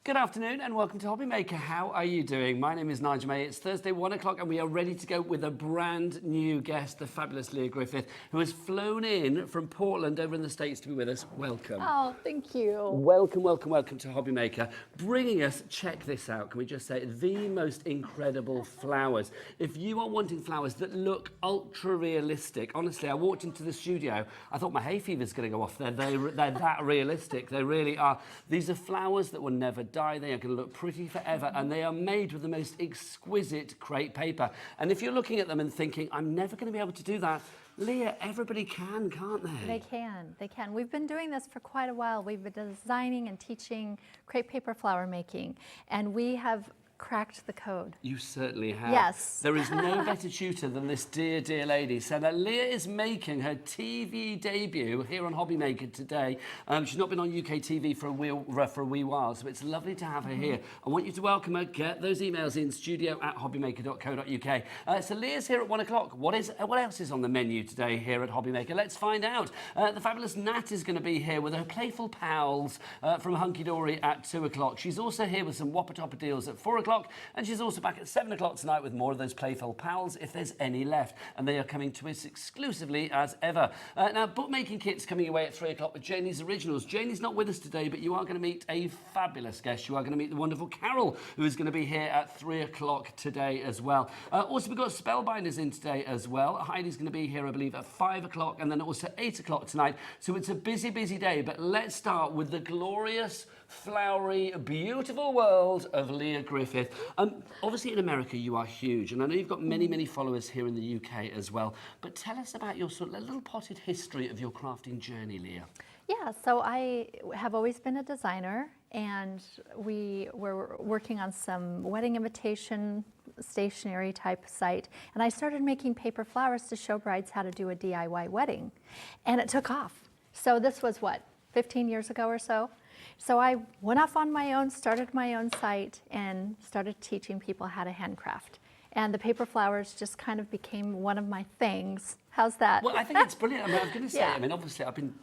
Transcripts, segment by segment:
Good afternoon and welcome to HobbyMaker. How are you doing? My name is Nigel May. It's Thursday, 1 o'clock, and we are ready to go with a brand new guest, the fabulous Lia Griffith, who has flown in from Portland over in the States to be with us. Welcome. Oh, thank you. Welcome, welcome, welcome to HobbyMaker. Bringing us, check this out, can we just say, the most incredible flowers. If you are wanting flowers that look ultra realistic, honestly, I walked into the studio, I thought my hay fever's going to go off. They're that realistic. They really are. These are flowers that will never die. They are going to look pretty forever, and they are made with the most exquisite crepe paper. And if you're looking at them and thinking, I'm never going to be able to do that, Lia, everybody can, can't they? They can, they can. We've been doing this for quite a while. We've been designing and teaching crepe paper flower making, and we have cracked the code. You certainly have. Yes. There is no better tutor than this dear, dear lady. So that Lia is making her TV debut here on HobbyMaker today. She's not been on UK TV for a wee while, so it's lovely to have her here. I want you to welcome her. Get those emails in, studio@hobbymaker.co.uk. So Lia's here at 1 o'clock. What else is on the menu today here at HobbyMaker? Let's find out. The fabulous Nat is going to be here with her Playful pals from Hunkydory at 2 o'clock. She's also here with some Whopper Topper deals at 4 o'clock. And she's also back at 7 o'clock tonight with more of those Playful pals, if there's any left. And they are coming to us exclusively as ever. Now, bookmaking kit's coming away at 3 o'clock with Janie's Originals. Janie's not with us today, but you are going to meet a fabulous guest. You are going to meet the wonderful Carol, who is going to be here at 3 o'clock today as well. Also, we've got Spellbinders in today as well. Heidi's going to be here, I believe, at 5 o'clock and then also 8 o'clock tonight. So it's a busy, busy day. But let's start with the glorious, flowery, beautiful world of Lia Griffith. Obviously in America you are huge, and I know you've got many, many followers here in the UK as well, but tell us about your sort of little potted history of your crafting journey, Lia. Yeah, so I have always been a designer, and we were working on some wedding invitation stationery type site, and I started making paper flowers to show brides how to do a DIY wedding, and it took off. So this was what, 15 years ago or so? So I went off on my own, started my own site, and started teaching people how to handcraft. And the paper flowers just kind of became one of my things. How's that? Well, I think it's brilliant. I mean, I'm going to say, Yeah. I mean, obviously, I've been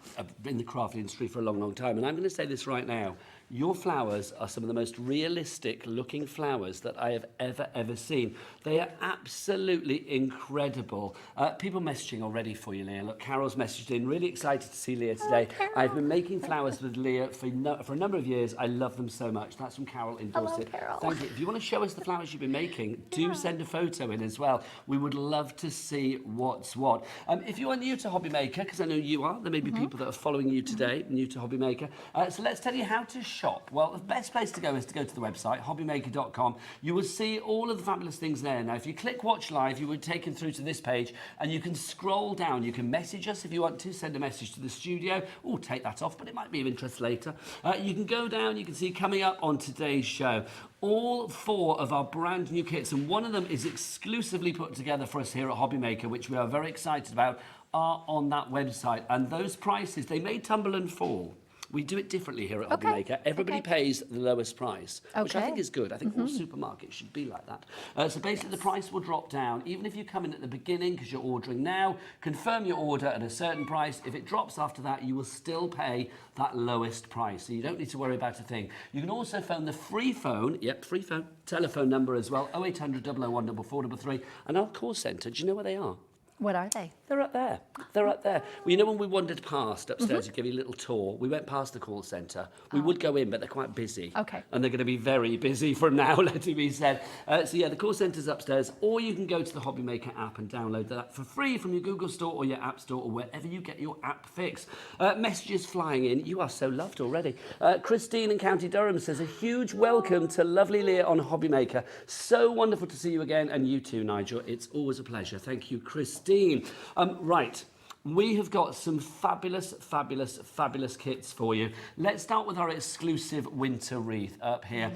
in the craft industry for a long, long time, and I'm going to say this right now. Your flowers are some of the most realistic looking flowers that I have ever seen. They are absolutely incredible. People messaging already for you, Lia. Look, Carol's messaged in, really excited to see Lia today. Carol. I've been making flowers with Lia for a number of years. I love them so much. That's from Carol in Dorset. Carol. Thank you. If you want to show us the flowers you've been making, do send a photo in as well. We would love to see what's what. If you are new to HobbyMaker, because I know you are, there may be people that are following you today, new to HobbyMaker. So let's tell you how to shop. Well, the best place to go is to go to the website, hobbymaker.com. You will see all of the fabulous things there. Now, if you click Watch Live, you will be taken through to this page, and you can scroll down. You can message us if you want to, send a message to the studio. Oh, take that off, but it might be of interest later. You can go down, you can see coming up on today's show, all 4 of our brand new kits, and one of them is exclusively put together for us here at HobbyMaker, which we are very excited about, are on that website. And those prices, they may tumble and fall. We do it differently here at HobbyMaker. Everybody pays the lowest price, which I think is good. I think all supermarkets should be like that. So basically the price will drop down. Even if you come in at the beginning because you're ordering now, confirm your order at a certain price. If it drops after that, you will still pay that lowest price. So you don't need to worry about a thing. You can also phone the free phone, free phone, telephone number as well, 0800 001 4433, and our call centre. Do you know where they are? What are they? They're up there. They're up there. Well, you know when we wandered past upstairs to give you a little tour, we went past the call centre. We would go in, but they're quite busy. Okay. And they're going to be very busy from now, let it be said. So yeah, the call centre's upstairs, or you can go to the HobbyMaker app and download that for free from your Google Store or your App Store or wherever you get your app fix. Messages flying in. You are so loved already. Christine in County Durham says, a huge welcome to lovely Lia on HobbyMaker. So wonderful to see you again, and you too, Nigel. It's always a pleasure. Thank you, Christine. Right. We have got some fabulous, fabulous, fabulous kits for you. Let's start with our exclusive winter wreath up here.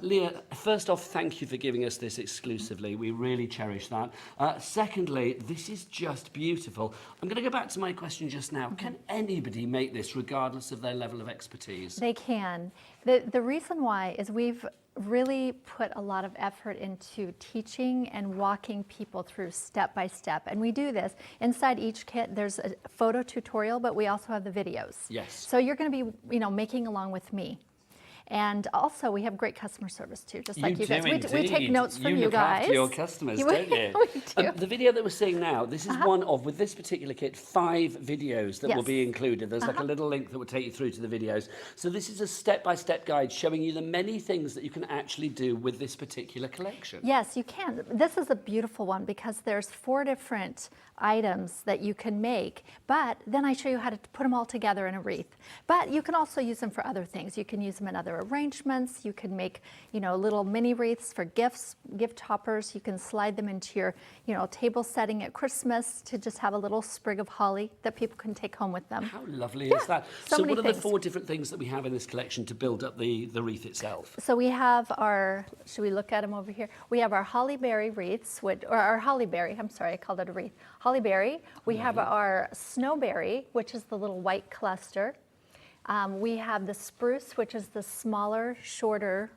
Lia, first off, thank you for giving us this exclusively. We really cherish that. Secondly, this is just beautiful. I'm going to go back to my question just now. Can anybody make this regardless of their level of expertise? They can. The reason why is we've really put a lot of effort into teaching and walking people through step by step. And we do this. Inside each kit, there's a photo tutorial, but we also have the videos. Yes. So you're going to be, making along with me. And also, we have great customer service too, just like you guys. do We take indeed. notes from you look guys. after your customers, We- don't you? we do. The video that we're seeing now, this is one of, with this particular kit, 5 videos that will Yes. be included. There's like a little link that will take you through to the videos. So this is a step-by-step guide showing you the many things that you can actually do with this particular collection. Yes, you can. This is a beautiful one because there's 4 different items that you can make, but then I show you how to put them all together in a wreath. But you can also use them for other things. You can use them in other arrangements. You can make, little mini wreaths for gifts, gift toppers. You can slide them into your, table setting at Christmas to just have a little sprig of holly that people can take home with them. How lovely is that? so So many what are the things. 4 different things that we have in this collection to build up the wreath itself? So we have our, should we look at them over here? We have our hollyberry wreaths, or our hollyberry, I'm sorry, I called it a wreath. Hollyberry. We have our snowberry, which is the little white cluster. We have the spruce, which is the smaller, shorter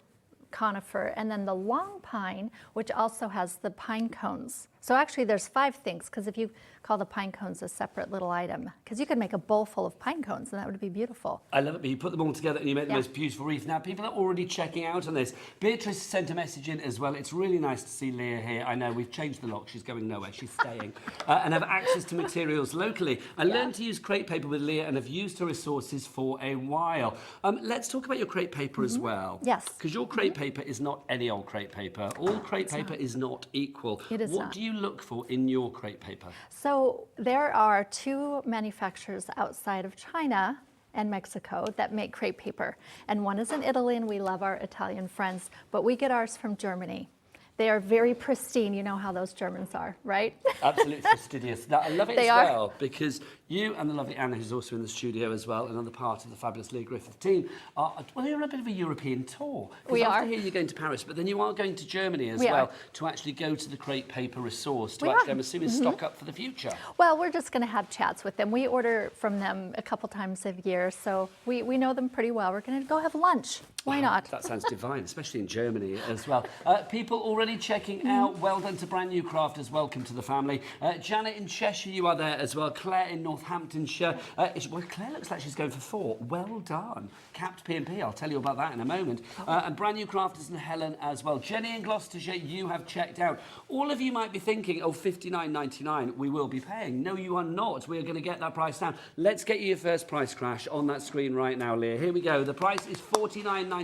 conifer, and then the long pine, which also has the pine cones. So actually there's 5 things, because if you call the pine cones a separate little item, because you could make a bowl full of pine cones and that would be beautiful. I love it, but you put them all together and you make the Yeah. most beautiful wreath. Now, people are already checking out on this. Beatrice sent a message in as well. It's really nice to see Lia here. I know, we've changed the lock. She's going nowhere. She's staying. And have access to materials locally. I learned to use crepe paper with Lia and have used her resources for a while. Let's talk about your crepe paper as well. Yes. Because your crepe paper is not any old crepe paper. All crepe paper is not equal. It is what not. do you look for in your crepe paper? So there are 2 manufacturers outside of China and Mexico that make crepe paper. And one is in Italy, and we love our Italian friends, but we get ours from Germany. They are very pristine. You know how those Germans are, right? Absolutely fastidious. Now, I love it They as are. well because you and the lovely Anna, who's also in the studio as well, another part of the fabulous Lia Griffith team, you're on a bit of a European tour. 'Cause We after are. here, you're going to Paris, but then you are going to Germany as We well are. to actually go to the crepe paper resource to We actually, are. I'm assuming, stock up for the future. Well, we're just going to have chats with them. We order from them a couple times a year, so we know them pretty well. We're going to go have lunch. Why Wow, not? That sounds divine, especially in Germany as well. People already checking out. Well done to Brand New Crafters. Welcome to the family. Janet in Cheshire, you are there as well. Claire in Northamptonshire. Claire looks like she's going for 4. Well done. Capped P&P, I'll tell you about that in a moment. And Brand New Crafters and Helen as well. Jenny in Gloucestershire, you have checked out. All of you might be thinking, oh, $59.99 we will be paying. No, you are not. We're going to get that price down. Let's get you your first price crash on that screen right now, Leah. Here we go. The price is $49.99.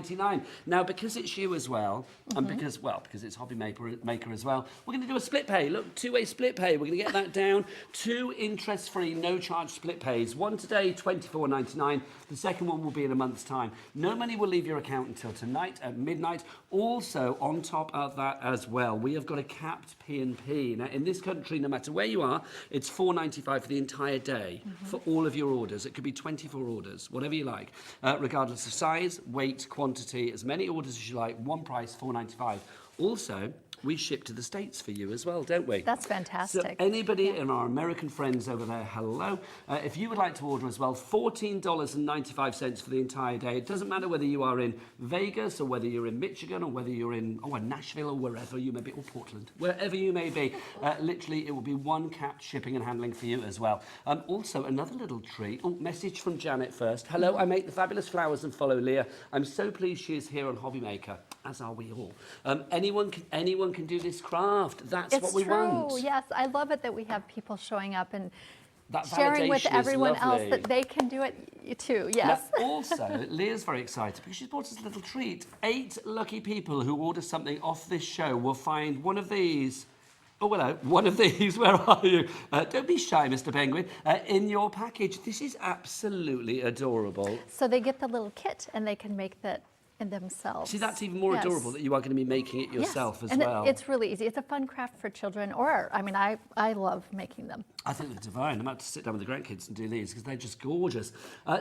Now, because it's you as well, and because it's HobbyMaker as well, we're going to do a split pay. Look, 2-way split pay. We're going to get that down. 2 interest-free, no-charge split pays. One today, $24.99. The second one will be in a month's time. No money will leave your account until tonight at midnight. Also, on top of that as well, we have got a capped P&P. Now, in this country, no matter where you are, it's $4.95 for the entire day for all of your orders. It could be 24 orders, whatever you like, regardless of size, weight, quantity, as many orders as you like, one price, $4.95. Also, we ship to the States for you as well, don't we? That's fantastic. So anybody in our American friends over there, hello. If you would like to order as well, $14.95 for the entire day. It doesn't matter whether you are in Vegas or whether you're in Michigan or whether you're in Nashville or wherever you may be, or Portland, wherever you may be. Literally, it will be one capped shipping and handling for you as well. Also, another little treat. Oh, message from Janet first. Hello, I make the fabulous flowers and follow Lia. I'm so pleased she is here on HobbyMaker, as are we all. Anyone can do this craft. That's what we want. It's true. Yes, I love it that we have people showing up and That sharing with validation is everyone else lovely. that they can do it too. Yes. Now, also, Leah's very excited because she's bought us a little treat. 8 lucky people who order something off this show will find one of these. Oh, hello. One of these. Where are you? Don't be shy, Mr. Penguin. In your package. This is absolutely adorable. So they get the little kit and they can make that in themselves. See, that's even more Yes. adorable that you are going to be making it yourself Yes. as And well. it's really easy. It's a fun craft for children, or, I mean, I love making them. I think they're divine. I'm about to sit down with the grandkids and do these because they're just gorgeous.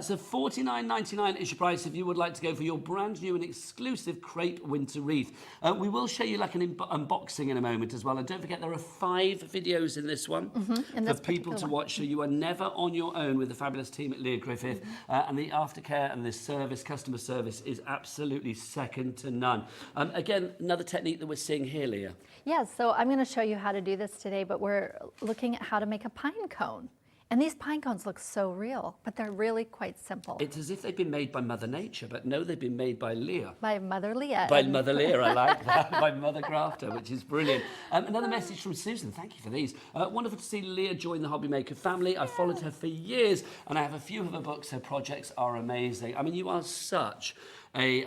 So $49.99 is your price if you would like to go for your brand new and exclusive crepe winter wreath. We will show you like an unboxing in a moment as well. And don't forget there are 5 videos in this one in for this people to particular one. watch. So you are never on your own with the fabulous team at Lia Griffith. And the aftercare and this service, customer service, is absolutely second to none. Again, another technique that we're seeing here, Lia. Yes, so I'm going to show you how to do this today, but we're looking at how to make a pine cone. And these pine cones look so real, but they're really quite simple. It's as if they've been made by Mother Nature, but no, they've been made by Lia. By Mother Lia. By Mother Lia, I like that. By Mother Crafter, which is brilliant. Another message from Susan. Thank you for these. Wonderful to see Lia join the HobbyMaker family. I've followed her for years, and I have a few of her books. Her projects are amazing. I mean, you are such a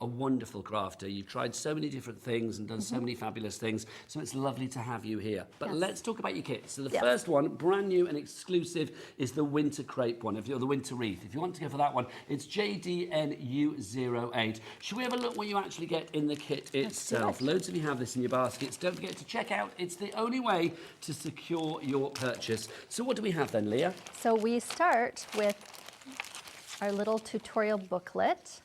wonderful crafter. You've tried so many different things and done so many fabulous things, so it's lovely to have you here. But let's talk about your kits. So the first one, brand new and exclusive, is the winter crepe one, or the winter wreath. If you want to go for that one, it's JDNU08. Should we have a look what you actually get in the kit itself? Loads of you have this in your baskets. Don't forget to check out. It's the only way to secure your purchase. So what do we have then, Lia? So we start with our little tutorial booklet.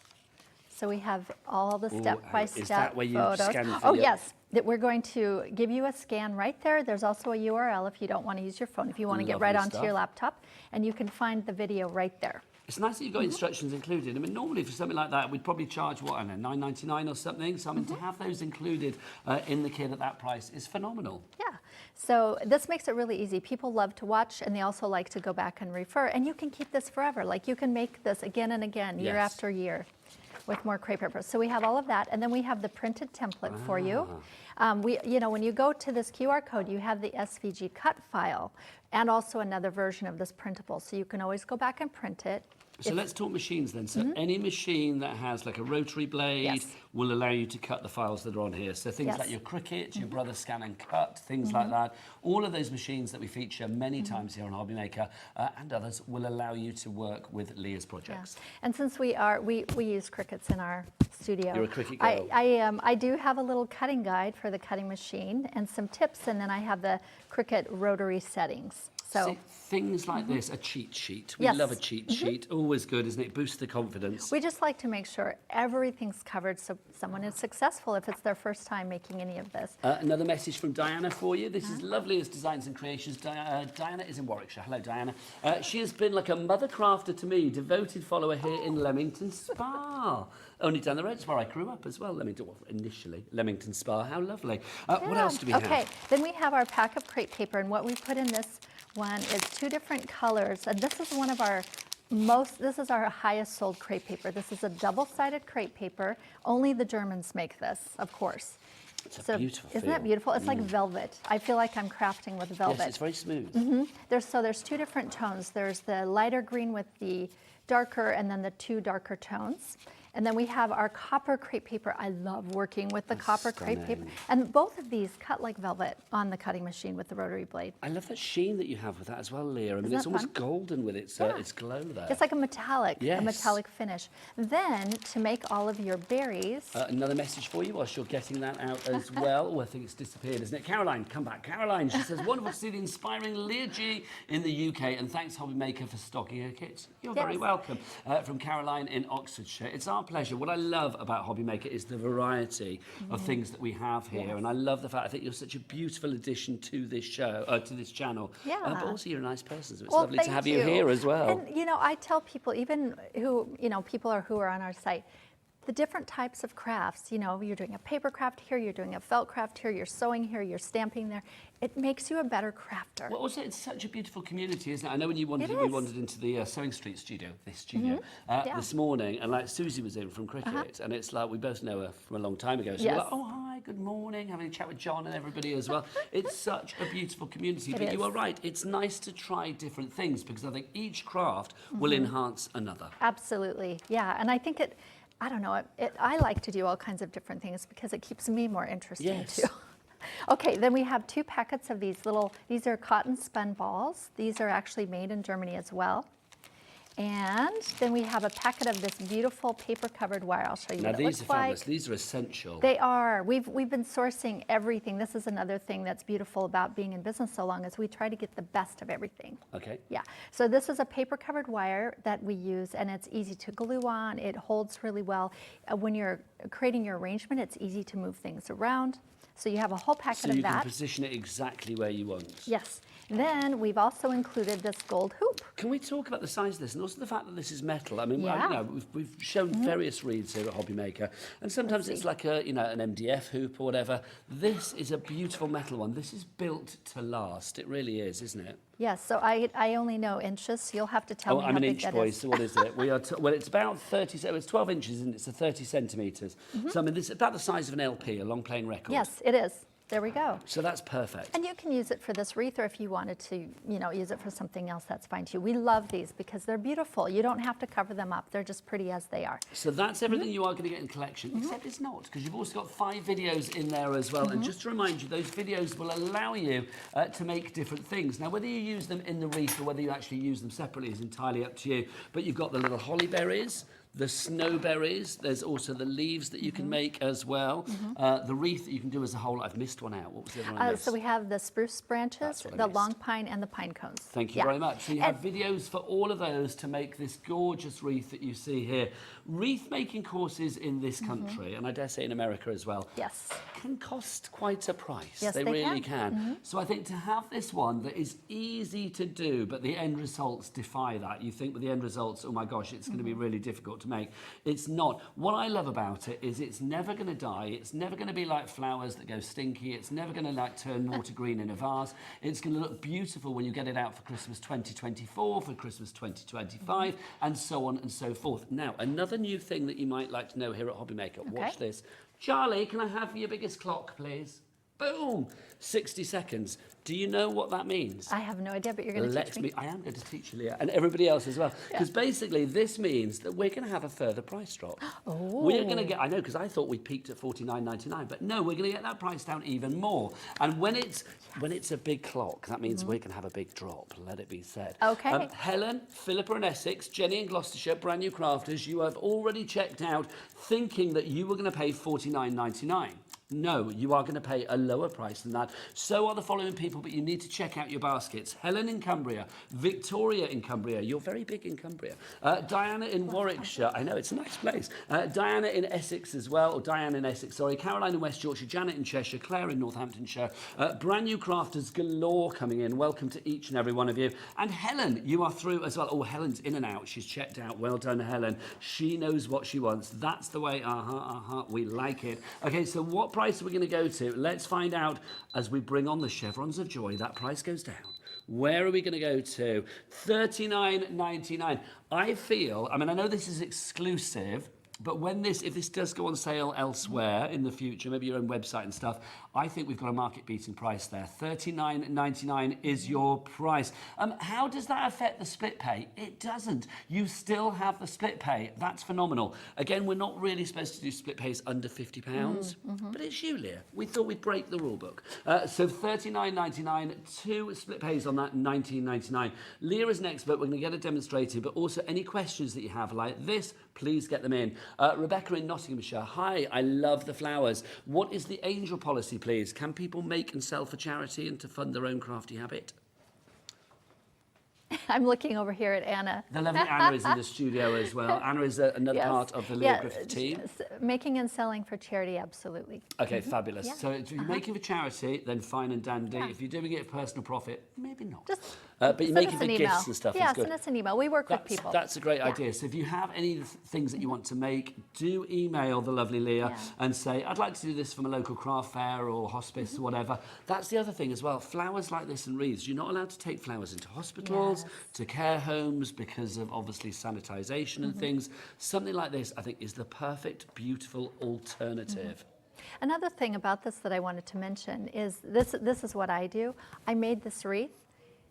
So we have all the step-by-step Is that where you photos. scan for Oh, your- yes. That we're going to give you a scan right there. There's also a URL if you don't want to use your phone, if you want to get right Lovely onto stuff. your laptop, and you can find the video right there. It's nice that you've got instructions included. I mean, normally for something like that, we'd probably charge, what, I don't know, $9.99 or something. So, I mean, to have those included in the kit at that price is phenomenal. Yeah, so this makes it really easy. People love to watch, and they also like to go back and refer, and you can keep this forever. Like, you can make this again and again, year Yes. after year, with more crepe paper. So we have all of that, and then we have the printed template for you. When you go to this QR code, you have the SVG cut file, and also another version of this printable, so you can always go back and print it. So let's talk machines then. So any machine that has like a rotary blade Yes. will allow you to cut the files that are on here. So things Yes. like your Cricut, your Brother Scan and Cut, things like that. All of those machines that we feature many times here on HobbyMaker and others will allow you to work with Lia's Yeah. projects. And since we use Cricuts in our studio, You're a Cricut girl. I do have a little cutting guide for the cutting machine and some tips, and then I have the Cricut rotary settings. So See, things like this, a cheat sheet. We Yes. love a cheat sheet. Always good, isn't it? Boosts the confidence. we just like to make sure everything's covered so someone is successful if it's their first time making any of this. Another message from Diana for you. This is lovely as Designs and Creations. Diana is in Warwickshire. Hello, Diana. She has been like a mother crafter to me, devoted follower here in Leamington Spa. Only down the road, it's where I grew up as well. Initially, Leamington Spa. How lovely. What else do we have? Okay, then we have our pack of crepe paper, and what we put in this one is 2 different colors, and this is one of our this is our highest sold crepe paper. This is a double-sided crepe paper. Only the Germans make this, of course. It's a beautiful Isn't that feel. beautiful? It's like velvet. I feel like I'm crafting with velvet. Yes, it's very smooth. There's 2 different tones. There's the lighter green with the darker, and then the 2 darker tones. And then we have our copper crepe paper. I love working with the copper crepe paper. stunning. And both of these cut like velvet on the cutting machine with the rotary blade. I love that sheen that you have with that as well, Leah. I mean, Isn't it's that almost fun? golden with its glow there. It's like a metallic Yes. finish. Then to make all of your berries, Another message for you whilst you're getting that out as well. Oh, I think it's disappeared, isn't it? Caroline, come back. Caroline, she says, wonderful to see the inspiring Lia G in the UK, and thanks HobbyMaker for stocking her kits. You're very Yes. welcome. From Caroline in Oxfordshire. It's our pleasure. What I love about HobbyMaker is the variety of things that we have here, and I love the fact I think you're such a beautiful addition to this show, to this channel. Yeah. But also you're a nice person, so it's well, lovely to thank have you here as well. And I tell people, even who who are on our site, the different types of crafts. You're doing a paper craft here, you're doing a felt craft here, you're sewing here, you're stamping there. It makes you a better crafter. Well, also, it's such a beautiful community, isn't it? I know when you wandered, It we is. wandered into the Sewing Street studio, Yeah. this morning, and like Susie was in from Cricket, and it's like we both know her from a long time ago. So we're Yes. like, oh, hi, good morning, having a chat with John and everybody as well. It's such a beautiful community. It But you is. are right, it's nice to try different things because I think each craft will enhance another. Absolutely, yeah. And I think I don't know, I like to do all kinds of different things because it keeps me more interesting Yes. too. Okay, then we have 2 packets of these are cotton spun balls. These are actually made in Germany as well. And then we have a packet of this beautiful paper-covered wire. I'll show you Now, what it these looks are fabulous. like. These are essential. They are. We've been sourcing everything. This is another thing that's beautiful about being in business so long is we try to get the best of everything. Okay. Yeah. So this is a paper-covered wire that we use, and it's easy to glue on. It holds really well. When you're creating your arrangement, it's easy to move things around. So you have a whole packet So of you that. can position it exactly where you want. Yes. Then we've also included this gold hoop. Can we talk about the size of this and also the fact that this is metal? I mean, well, Yeah. you know, we've shown various wreaths here at HobbyMaker, and sometimes it's like a, you know, an MDF hoop or whatever. This is a beautiful metal one. This is built to last. It really is, isn't it? Yes, so I only know inches, so you'll have to tell me I'm how an big inch that boy, is. so what is it? We are well, it's about 30, so it's 12 inches and it's 30 centimetres. So I mean, this is about the size of an LP, a long playing record. Yes, it is. There we go. So that's perfect. And you can use it for this wreath, or if you wanted to, you know, use it for something else, that's fine too. We love these because they're beautiful. You don't have to cover them up. They're just pretty as they are. So that's everything you are going to get in the collection, except it's not, because you've also got 5 videos in there as well. And just to remind you, those videos will allow you to make different things. Now, whether you use them in the wreath or whether you actually use them separately is entirely up to you. But you've got the little holly berries, the snowberries, there's also the leaves that you can make as well. The wreath that you can do as a whole. I've missed one out. What was the other one I missed? So we have the spruce branches, what I the missed. long pine, and the pine cones. Thank you very much. So you have videos for all of those to make this gorgeous wreath that you see here. Wreath making courses in this country, and I dare say in America as well, Yes. can cost quite a price. Yes, they they really can. can. So I think to have this one that is easy to do, but the end results defy that. You think with the end results, oh my gosh, it's going to be really difficult to make. It's not. What I love about it is it's never going to die. It's never going to be like flowers that go stinky. It's never going to like turn water green in a vase. It's going to look beautiful when you get it out for Christmas 2024, for Christmas 2025, and so on and so forth. Now, another new thing that you might like to know here at HobbyMaker. Watch this. Charlie, can I have your biggest clock, please? Boom! 60 seconds. Do you know what that means? I have no idea, but you're going to teach me. I am going to teach you, Leah, and everybody else as well. Because basically this means that we're going to have a further price drop. We're going to get, I know, because I thought we peaked at $49.99, but no, we're going to get that price down even more. And when it's a big clock, that means we're going to have a big drop, let it be said. Okay. Helen, Philippa and Essex, Jenny and Gloucestershire, brand new crafters, you have already checked out thinking that you were going to pay $49.99. No, you are going to pay a lower price than that. So are the following people, but you need to check out your baskets. Helen in Cumbria, Victoria in Cumbria, you're very big in Cumbria, Diana in Warwickshire, I know, it's a nice place, Diana in Essex as well, or Diane in Essex, sorry, Caroline in West Yorkshire, Janet in Cheshire, Claire in Northamptonshire, brand new crafters galore coming in, welcome to each and every one of you. And Helen, you are through as well. Oh, Helen's in and out, she's checked out, well done Helen. She knows what she wants, that's the way, we like it. Okay, so what price are we going to go to? Let's find out as we bring on the chevrons of joy. That price goes down. Where are we going to go to? $39.99. I feel, I mean, I know this is exclusive, but when if this does go on sale elsewhere in the future, maybe your own website and stuff, I think we've got a market-beating price there. $39.99 is your price. How does that affect the split pay? It doesn't. You still have the split pay. That's phenomenal. Again, we're not really supposed to do split pays under £50, but it's you, Leah. We thought we'd break the rule book. So $39.99, 2 split pays on that, $19.99. Leah is an expert. We're going to get it demonstrated, but also any questions that you have like this, please get them in. Rebecca in Nottinghamshire. Hi, I love the flowers. What is the angel policy, please? Can people make and sell for charity and to fund their own crafty habit? I'm looking over here at Anna. The lovely Anna is in the studio as well. Anna is another part of the Lia Griffith team. Making and selling for charity, absolutely. Okay, fabulous. Yeah. So if you're making for charity, then fine and dandy. If you're doing it for personal profit, maybe not. Just but you're send making us for an gifts email. and stuff. Yeah, is good. send us an email. We work with people. That's a great idea. So if you have any things that you want to make, do email the lovely Leah and say, I'd like to do this from a local craft fair or hospice or whatever. That's the other thing as well. Flowers like this and wreaths, you're not allowed to take flowers into hospitals, to care homes because of obviously sanitisation and things. Something like this, I think, is the perfect, beautiful alternative. Another thing about this that I wanted to mention is this is what I do. I made this wreath.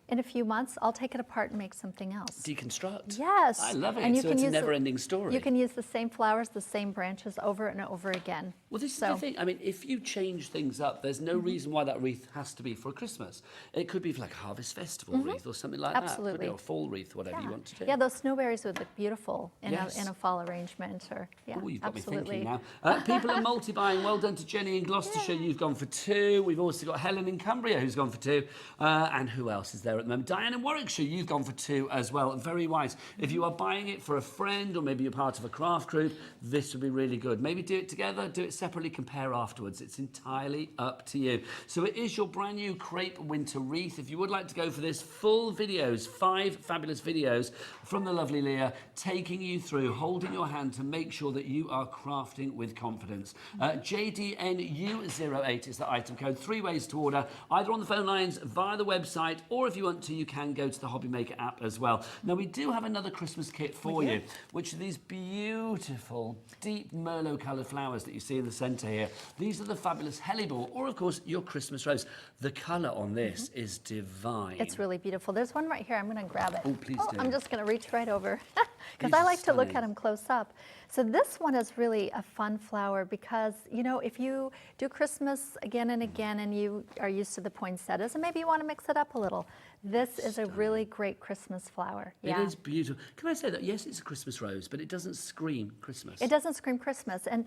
In a few months, I'll take it apart and make something else. Deconstruct. Yes. I love it. And you So can it's a use never-ending story. You can use the same flowers, the same branches over and over again. Well, this is the thing. I mean, if you change things up, there's no reason why that wreath has to be for Christmas. It could be for like a harvest festival wreath or something like that. Absolutely. Or a fall wreath, whatever you want to do. Yeah, those snowberries would look beautiful in, Yes. in a fall arrangement. Or Oh, you've got absolutely. me thinking now. People are multi-buying. Well done to Jenny in Gloucestershire. You've gone for 2. We've also got Helen in Cumbria who's gone for 2. And who else is there? there at the moment. Diane in Warwickshire, you've gone for 2 as well. Very wise. If you are buying it for a friend or maybe you're part of a craft group, this would be really good. Maybe do it together, do it separately, compare afterwards. It's entirely up to you. So it is your brand new crepe winter wreath. If you would like to go for this, full videos, 5 fabulous videos from the lovely Lia, taking you through, holding your hand to make sure that you are crafting with confidence. JDNU08 is the item code. 3 ways to order, either on the phone lines, via the website, or if you want to, you can go to the HobbyMaker app as well. Now, we do have another Christmas kit for you, which are these beautiful, deep Merlot coloured flowers that you see in the centre here. These are the fabulous Hellebore, or of course, your Christmas rose. The colour on this is divine. It's really beautiful. There's one right here. I'm going to grab it. Oh, please do. I'm just going to reach right over because These I are like to look stunning. at them close up. So this one is really a fun flower because, you know, if you do Christmas again and again and you are used to the poinsettias and maybe you want to mix it up a little, this is a really great Christmas flower. It is beautiful. Can I say that? Yes, it's a Christmas rose, but it doesn't scream Christmas. It doesn't scream Christmas. And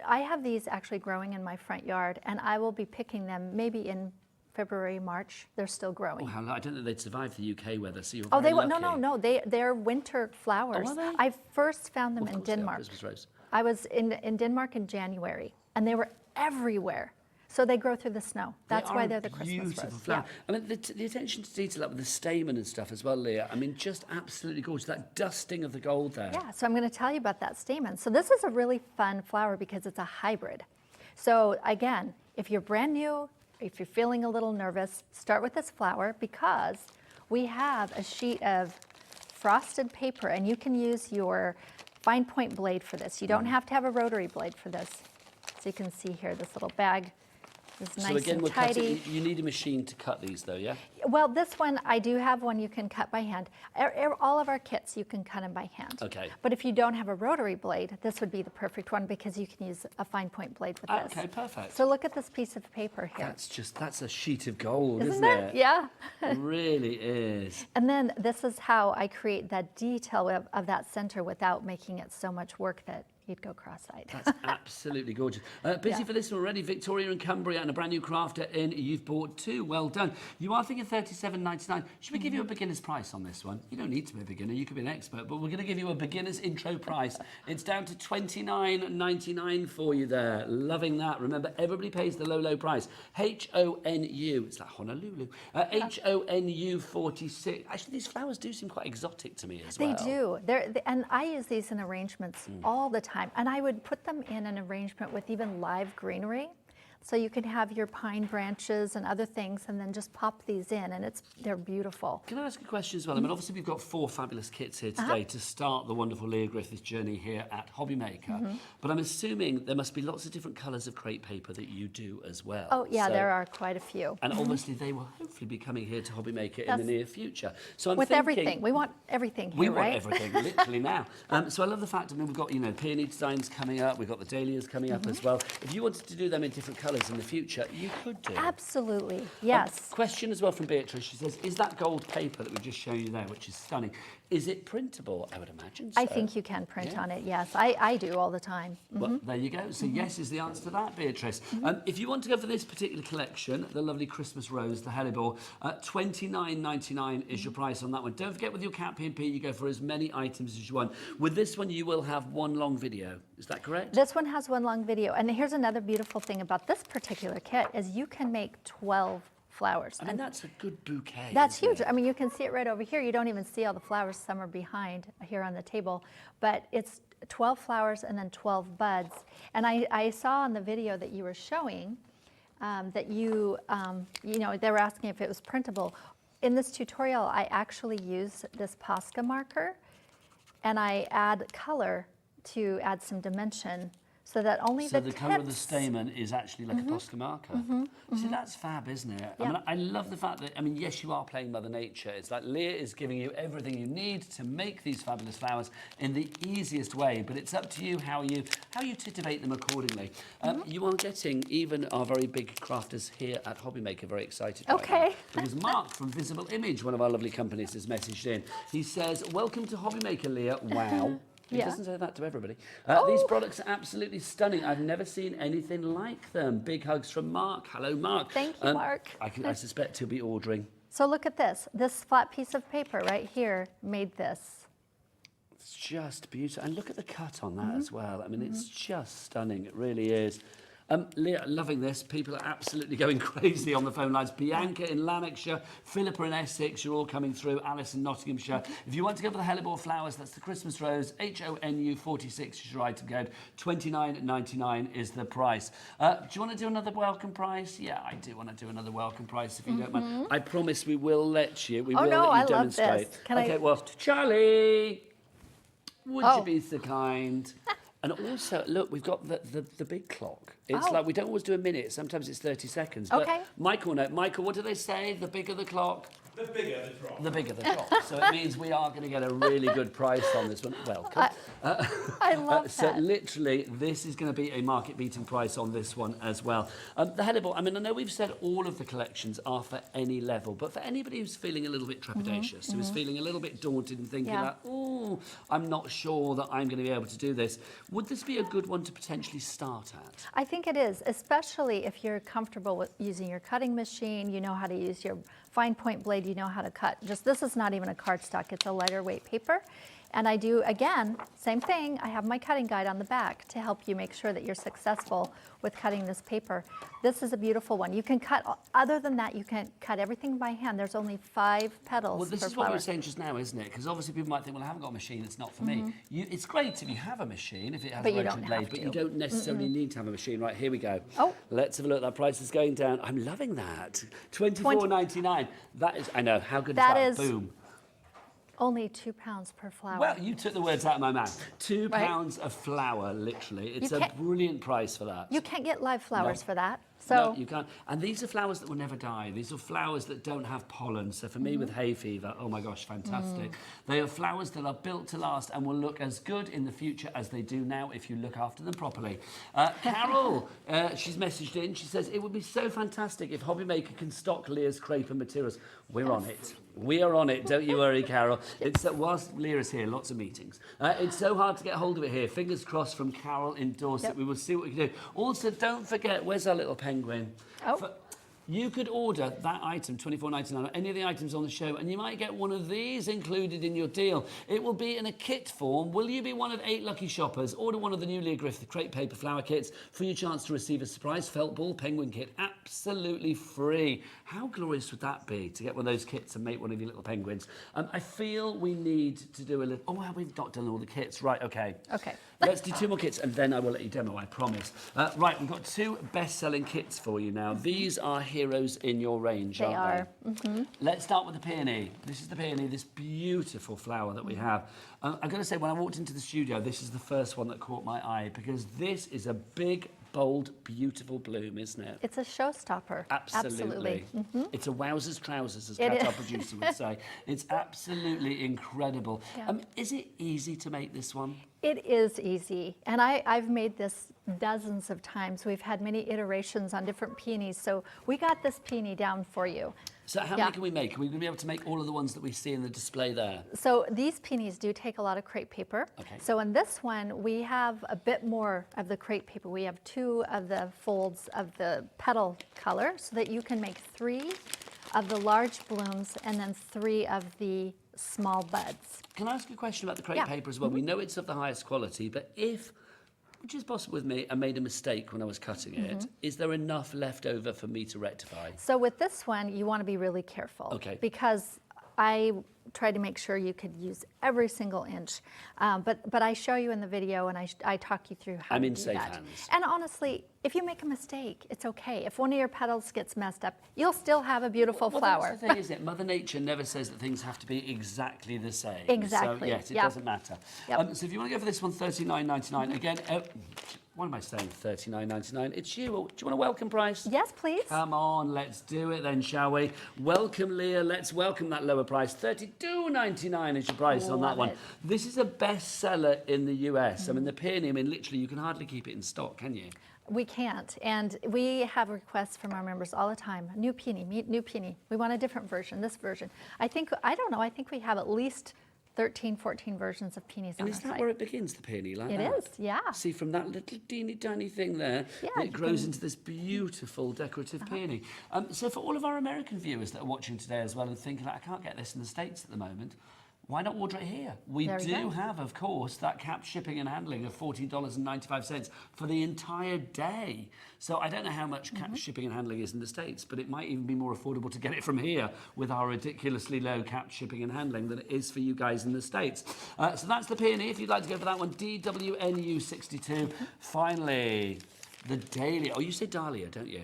I have these actually growing in my front yard and I will be picking them maybe in February, March. They're still growing. Oh, how, I don't think they'd survive the UK weather, so you're Oh, very they lucky. no. They're winter flowers. Oh, are they? I first found them Of in course they are, Denmark. Christmas rose. I was in Denmark in January, and they were everywhere. So they grow through the snow. That's why they're the Christmas beautiful rose. flower. I mean, the attention to detail up with the stamen and stuff as well, Lia. I mean, just absolutely gorgeous. That dusting of the gold there. Yeah, so I'm going to tell you about that stamen. So this is a really fun flower because it's a hybrid. So again, if you're brand new, if you're feeling a little nervous, start with this flower because we have a sheet of frosted paper and you can use your fine point blade for this. You don't have to have a rotary blade for this. So you can see here, this little bag is nice So again, and we're tidy. cutting. You need a machine to cut these, though, yeah? Well, this one, I do have one you can cut by hand. All of our kits, you can cut them by hand. Okay. But if you don't have a rotary blade, this would be the perfect one because you can use a fine point blade with this. Okay, perfect. So look at this piece of paper here. That's a sheet of gold, isn't it? it? Yeah. It really is. And then this is how I create that detail of that center without making it so much work that you'd go cross-eyed. That's absolutely gorgeous. Busy Yeah. for this one already. Victoria and Cumbria and a brand new crafter in. You've bought 2. Well done. You are thinking $37.99. Should we give you a beginner's price on this one? You don't need to be a beginner. You could be an expert, but we're going to give you a beginner's intro price. It's down to $29.99 for you there. Loving that. Remember, everybody pays the low price. HONU. It's like Honolulu. HONU 46. Actually, these flowers do seem quite exotic to me as well. They do. And I use these in arrangements all the time. And I would put them in an arrangement with even live greenery. So you can have your pine branches and other things and then just pop these in and they're beautiful. Can I ask a question as well? I mean, obviously we've got 4 fabulous kits here today to start the wonderful Lia Griffith journey here at HobbyMaker. But I'm assuming there must be lots of different colours of crepe paper that you do as well. Oh yeah, So- there are quite a few. And obviously they will hopefully be coming here to HobbyMaker in the That's- near future. So I'm With thinking, everything. We want everything here, we right? want everything, literally now. So I love the fact, I mean, we've got, peony designs coming up, we've got the dahlias coming up as well. If you wanted to do them in different colours in the future, you could do. Absolutely, yes. Question as well from Beatrice. She says, is that gold paper that we've just shown you there, which is stunning, is it printable? I would imagine so. I think you can print Yeah. on it, yes. I do all the time. Well, there you go. So yes is the answer to that, Beatrice. If you want to go for this particular collection, the lovely Christmas rose, the Hellebore, $29.99 is your price on that one. Don't forget with your Cat P&P, you go for as many items as you want. With this one, you will have one long video. Is that correct? This one has one long video. And here's another beautiful thing about this particular kit is you can make 12 flowers. I mean, that's a good bouquet. That's isn't huge. it? I mean, you can see it right over here. You don't even see all the flowers. Some are behind here on the table. But it's 12 flowers and then 12 buds. And I saw on the video that you were showing that they were asking if it was printable. In this tutorial, I actually use this Posca marker and I add color to add some dimension so that only So the colour of the tips- stamen is actually like a Posca marker. See, that's fab, isn't it? I Yeah. mean, I love the fact that, I mean, yes, you are playing Mother Nature. It's like Lia is giving you everything you need to make these fabulous flowers in the easiest way, but it's up to you how you titivate them accordingly. You are getting even our very big crafters here at HobbyMaker very excited right Okay. now. Because Mark from Visible Image, one of our lovely companies, has messaged in. He says, welcome to HobbyMaker, Lia. Wow. He Yeah. doesn't say that to everybody. These products are absolutely stunning. I've never seen anything like them. Big hugs from Mark. Hello, Mark. Thank you, Mark. I suspect he'll be ordering So look at this. This flat piece of paper right here made this. It's just beautiful. And look at the cut on that as well. I mean, it's just stunning. It really is. Leah, loving this. People are absolutely going crazy on the phone lines. Bianca in Lanarkshire, Philippa in Essex, you're all coming through. Alice in Nottinghamshire. If you want to go for the hellebore flowers, that's the Christmas rose. HONU 46 is your item code. $29.99 is the price. Do you want to do another welcome price? Yeah, I do want to do another welcome price if you don't mind. I promise we will let you. We will let you I love demonstrate. this. Can okay, well, Charlie, would you be so kind? And also, look, we've got the big clock. It's like we don't always do a minute. Sometimes it's 30 seconds. But Okay. Michael, what do they say? The bigger the clock? The bigger the drop. The bigger the drop. So it means we are going to get a really good price on this one. Welcome. I love So that. literally, this is going to be a market-beating price on this one as well. The hellebore, I mean, I know we've said all of the collections are for any level, but for anybody who's feeling a little bit trepidatious, who is feeling a little bit daunted and thinking like, oh, I'm not sure that I'm going to be able to do this, would this be a good one to potentially start at? I think it is, especially if you're comfortable with using your cutting machine, you know how to use your fine point blade, you know how to cut. Just this is not even a cardstock, it's a lighter weight paper. And I do, again, same thing, I have my cutting guide on the back to help you make sure that you're successful with cutting this paper. This is a beautiful one. You can cut, other than that, you can cut everything by hand. There's only 5 petals Well, this per is what you flower. were saying just now, isn't it? Because obviously people might think, well, I haven't got a machine, it's not for me. It's great if you have a machine, if it has But a you rotary don't blade, have but to. you don't necessarily need to have a machine. Right, here we go. Oh. Let's have a look. That price is going down. I'm loving that. $24.99. That is, I know, how good That is that? is- Boom. Only 2 pounds per flower. Well, you took the words out of my mouth. £2 Right. of flour, literally. It's You a can't- brilliant price for that. You can't get live flowers No. for that. No, So you can't. And these are flowers that will never die. These are flowers that don't have pollen. So for me, with hay fever, oh my gosh, fantastic. They are flowers that are built to last and will look as good in the future as they do now if you look after them properly. Carol, she's messaged in. She says, it would be so fantastic if HobbyMaker can stock Leah's crepe and materials. We're on it. We are on it. Don't you worry, Carol. It's whilst Leah's here, lots of meetings. It's so hard to get hold of it here. Fingers crossed from Carol in Dorset. Yep. We will see what we can do. Also, don't forget, where's our little penguin? Oh. You could order that item, $24.99, or any of the items on the show, and you might get one of these included in your deal. It will be in a kit form. Will you be one of 8 lucky shoppers? Order one of the new Lia Griffith crepe paper flower kits for your chance to receive a surprise felt ball penguin kit, absolutely free. How glorious would that be to get one of those kits and make one of your little penguins? I feel we need to do a little... Oh, well, we've not done all the kits. Right, okay. Okay. Let's do 2 more kits and then I will let you demo, I promise. Right, we've got 2 best-selling kits for you now. These are heroes in your range, They aren't they? are. Let's start with the peony. This is the peony, this beautiful flower that we have. I've got to say, when I walked into the studio, this is the first one that caught my eye because this is a big, bold, beautiful bloom, isn't it? It's a showstopper. Absolutely. It's a wowzer's trousers, as It Kat, is. our producer, would say. It's absolutely incredible. Yeah. Is it easy to make this one? It is easy, and I've made this dozens of times. We've had many iterations on different peonies, so we got this peony down for you. So how Yeah. many can we make? Are we going to be able to make all of the ones that we see in the display there? So these peonies do take a lot of crepe paper. Okay. So in this one, we have a bit more of the crepe paper. We have 2 of the folds of the petal color so that you can make 3 of the large blooms and then 3 of the small buds. Can I ask you a question about the crepe Yeah. paper as well? We know it's of the highest quality, but if, which is possible with me, I made a mistake when I was cutting it, is there enough left over for me to rectify? So with this one, you want to be really careful. Okay. Because I tried to make sure you could use every single inch. But I show you in the video and I talk you through how I'm to in do safe that. hands. And honestly, if you make a mistake, it's okay. If one of your petals gets messed up, you'll still have a beautiful flower. That's the thing, isn't it? Mother Nature never says that things have to be exactly the same. Exactly, So, yes, it yeah. doesn't matter. Yep. So if you want to go for this one, $39.99. Again, what am I saying, $39.99? It's you. Do you want a welcome price? Yes, please. Come on, let's do it then, shall we? Welcome, Leah. Let's welcome that lower price. $32.99 is your price on that Love one. it. This is a bestseller in the US. I mean, the peony, literally, you can hardly keep it in stock, can you? We can't, and we have requests from our members all the time. New peony, new peony. We want a different version, this version. I think we have at least 13, 14 versions of peonies And on is our that site. where it begins, the peony, like It that? is, yeah. See, from that little teeny tiny thing there, Yeah, it you grows can- into this beautiful decorative peony. So for all of our American viewers that are watching today as well and thinking, I can't get this in the States at the moment, why not order it here? We There we do go. have, of course, that capped shipping and handling of $14.95 for the entire day. So I don't know how much capped shipping and handling is in the States, but it might even be more affordable to get it from here with our ridiculously low capped shipping and handling than it is for you guys in the States. So that's the peony. If you'd like to go for that one, DWNU62. Finally, the dahlia. Oh, you say dahlia, don't you?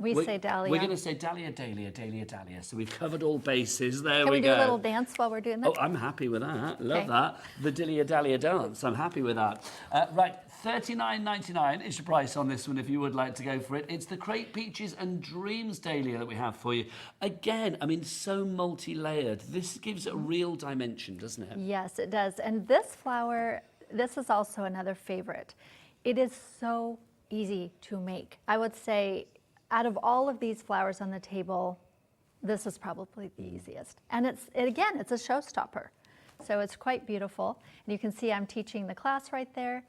We say dahlia. We're going to say dahlia, dahlia, dahlia, dahlia. So we've covered all bases. There Can we we go. do a little dance while we're doing that? Oh, I'm happy with that. Love Okay. that. The Dahlia Dahlia dance. I'm happy with that. Right, $39.99 is your price on this one if you would like to go for it. It's the Crepe Peaches and Dreams Dahlia that we have for you. Again, I mean, so multi-layered. This gives it a real dimension, doesn't it? Yes, it does. And this flower, this is also another favorite. It is so easy to make. I would say out of all of these flowers on the table, this is probably the easiest. And again, it's a showstopper. So it's quite beautiful. And you can see I'm teaching the class right there.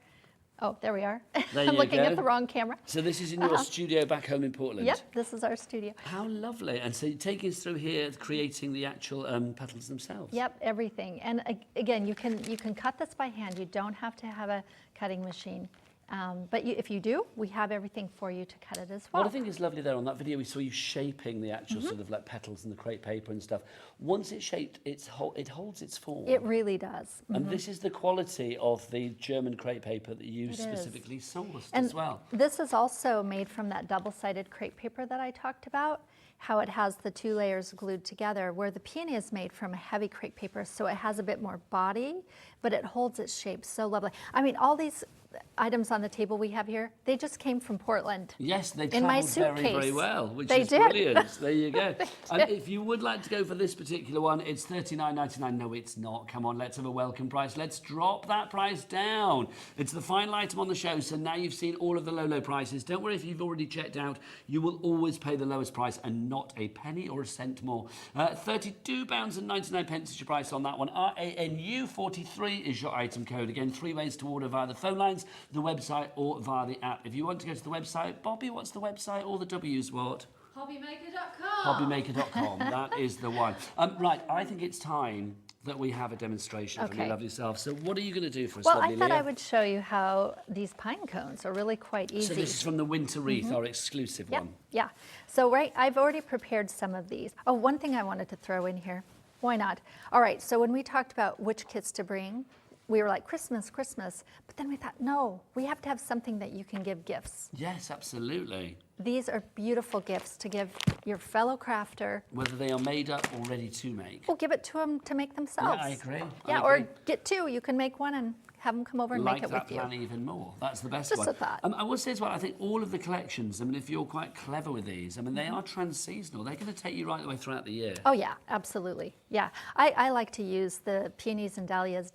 Oh, there we are. There I'm you looking go. at the wrong camera. So this is in your studio back home in Portland? Yep, this is our studio. How lovely. And so you're taking us through here, creating the actual petals themselves. Yep, everything. And again, you can cut this by hand. You don't have to have a cutting machine. But if you do, we have everything for you to cut it as well. What I think is lovely there on that video, we saw you shaping the actual sort of like petals and the crepe paper and stuff. Once it's shaped, it holds its form. It really does. And this is the quality of the German crepe paper that you It is. specifically sourced And as well. this is also made from that double-sided crepe paper that I talked about, how it has the two layers glued together, where the peony is made from a heavy crepe paper, so it has a bit more body, but it holds its shape so lovely. I mean, all these items on the table we have here, they just came from Portland. Yes, they in my travelled very, very suitcase. well, which They is did. brilliant. There you go. And if you would like to go for this particular one, it's $39.99. No, it's not. Come on, let's have a welcome price. Let's drop that price down. It's the final item on the show, so now you've seen all of the low prices. Don't worry if you've already checked out. You will always pay the lowest price and not a penny or a cent more. £32.99 is your price on that one. RANU43 is your item code. Again, 3 ways to order via the phone lines, the website, or via the app. If you want to go to the website, Bobby, what's the website? All the W's what? HobbyMaker.com. HobbyMaker.com. That is the one. Right, I think it's time that we have a demonstration from your Okay. lovely self. So what are you going to do for us, Well, lovely I thought Leah? I would show you how these pine cones are really quite easy. So this is from the Winter Wreath, our exclusive Yep, one. yeah. So I've already prepared some of these. Oh, one thing I wanted to throw in here. Why not? All right, so when we talked about which kits to bring, we were like, Christmas, but then we thought, no, we have to have something that you can give gifts. Yes, absolutely. These are beautiful gifts to give your fellow crafter. Whether they are made up or ready to make. Well, give it to them to make themselves. Yeah, I agree. Yeah, I or agree. get two. You can make one and have them come over and Like make it that with plan you. even more. That's the best Just one. a thought. I will say as well, I think all of the collections, I mean, if you're quite clever with these, I mean, they are trans-seasonal. They're going to take you right the way throughout the year. Oh yeah, absolutely. Yeah, I like to use the peonies and dahlias,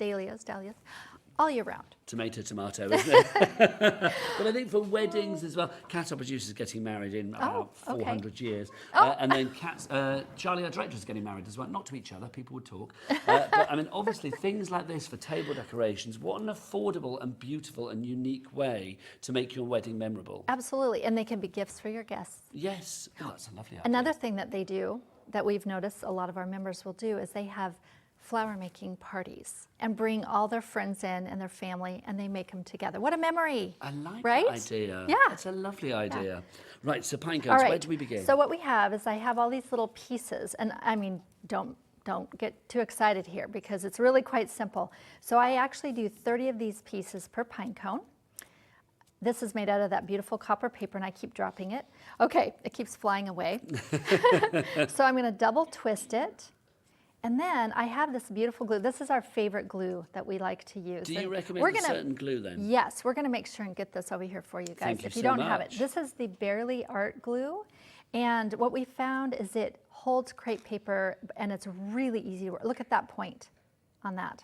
all year round. Tomato, isn't it? But I think for weddings as well, Cat, our producer, is getting married in about okay. 400 years. Oh. And then Charlie, our director, is getting married as well. Not to each other, people would talk. But I mean, obviously, things like this for table decorations, what an affordable and beautiful and unique way to make your wedding memorable. Absolutely, and they can be gifts for your guests. Yes, oh, that's a lovely idea. Another thing that they do, that we've noticed a lot of our members will do, is they have flower making parties and bring all their friends in and their family, and they make them together. What a memory. I like right? that idea. Yeah. That's a lovely idea. Right, so pine All cones, right. where do we begin? So what we have is I have all these little pieces, and I mean, don't get too excited here because it's really quite simple. So I actually do 30 of these pieces per pine cone. This is made out of that beautiful copper paper, and I keep dropping it. Okay, it keeps flying away. So I'm going to double twist it. And then I have this beautiful glue. This is our favorite glue that we like to use. Do you And recommend we're a gonna- certain glue then? Yes, we're going to make sure and get this over here for you guys Thank you if you so don't have it. much. This is the Barely Art glue. And what we found is it holds crepe paper, and it's really easy to work. Look at that point on that.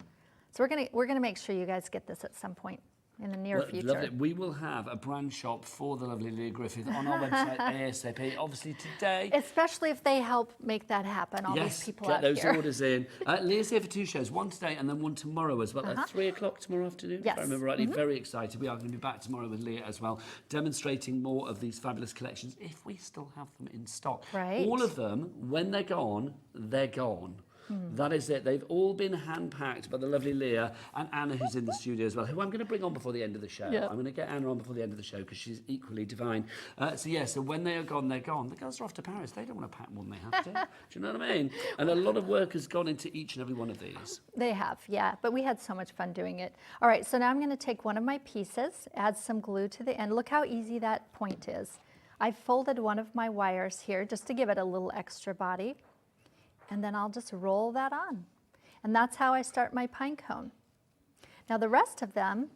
So we're gonna make sure you guys get this at some point. in the near Well, future. lovely. We will have a brand shop for the lovely Lia Griffith on our website ASAP. Obviously today. Especially if they help make that happen, all these people get out those here. orders in. Lia's here for 2 shows, one today and then one tomorrow as well. At 3 o'clock tomorrow afternoon, Yes. if I remember rightly. Very excited. We are going to be back tomorrow with Lia as well, demonstrating more of these fabulous collections, if we still have them in stock. Right. All of them, when they're gone, they're gone. That is it. They've all been hand-packed by the lovely Lia and Anna, who's in the studio as well, who I'm going to bring on before the end of the show. Yeah. I'm going to get Anna on before the end of the show because she's equally divine. So when they are gone, they're gone. The girls are off to Paris. They don't want to pack more than they have to. Do you know what I mean? And a lot of work has gone into each and every one of these. They have, yeah, but we had so much fun doing it. All right, so now I'm going to take one of my pieces, add some glue to the end. Look how easy that point is. I folded one of my wires here just to give it a little extra body, and then I'll just roll that on. And that's how I start my pine cone. Now the rest of them,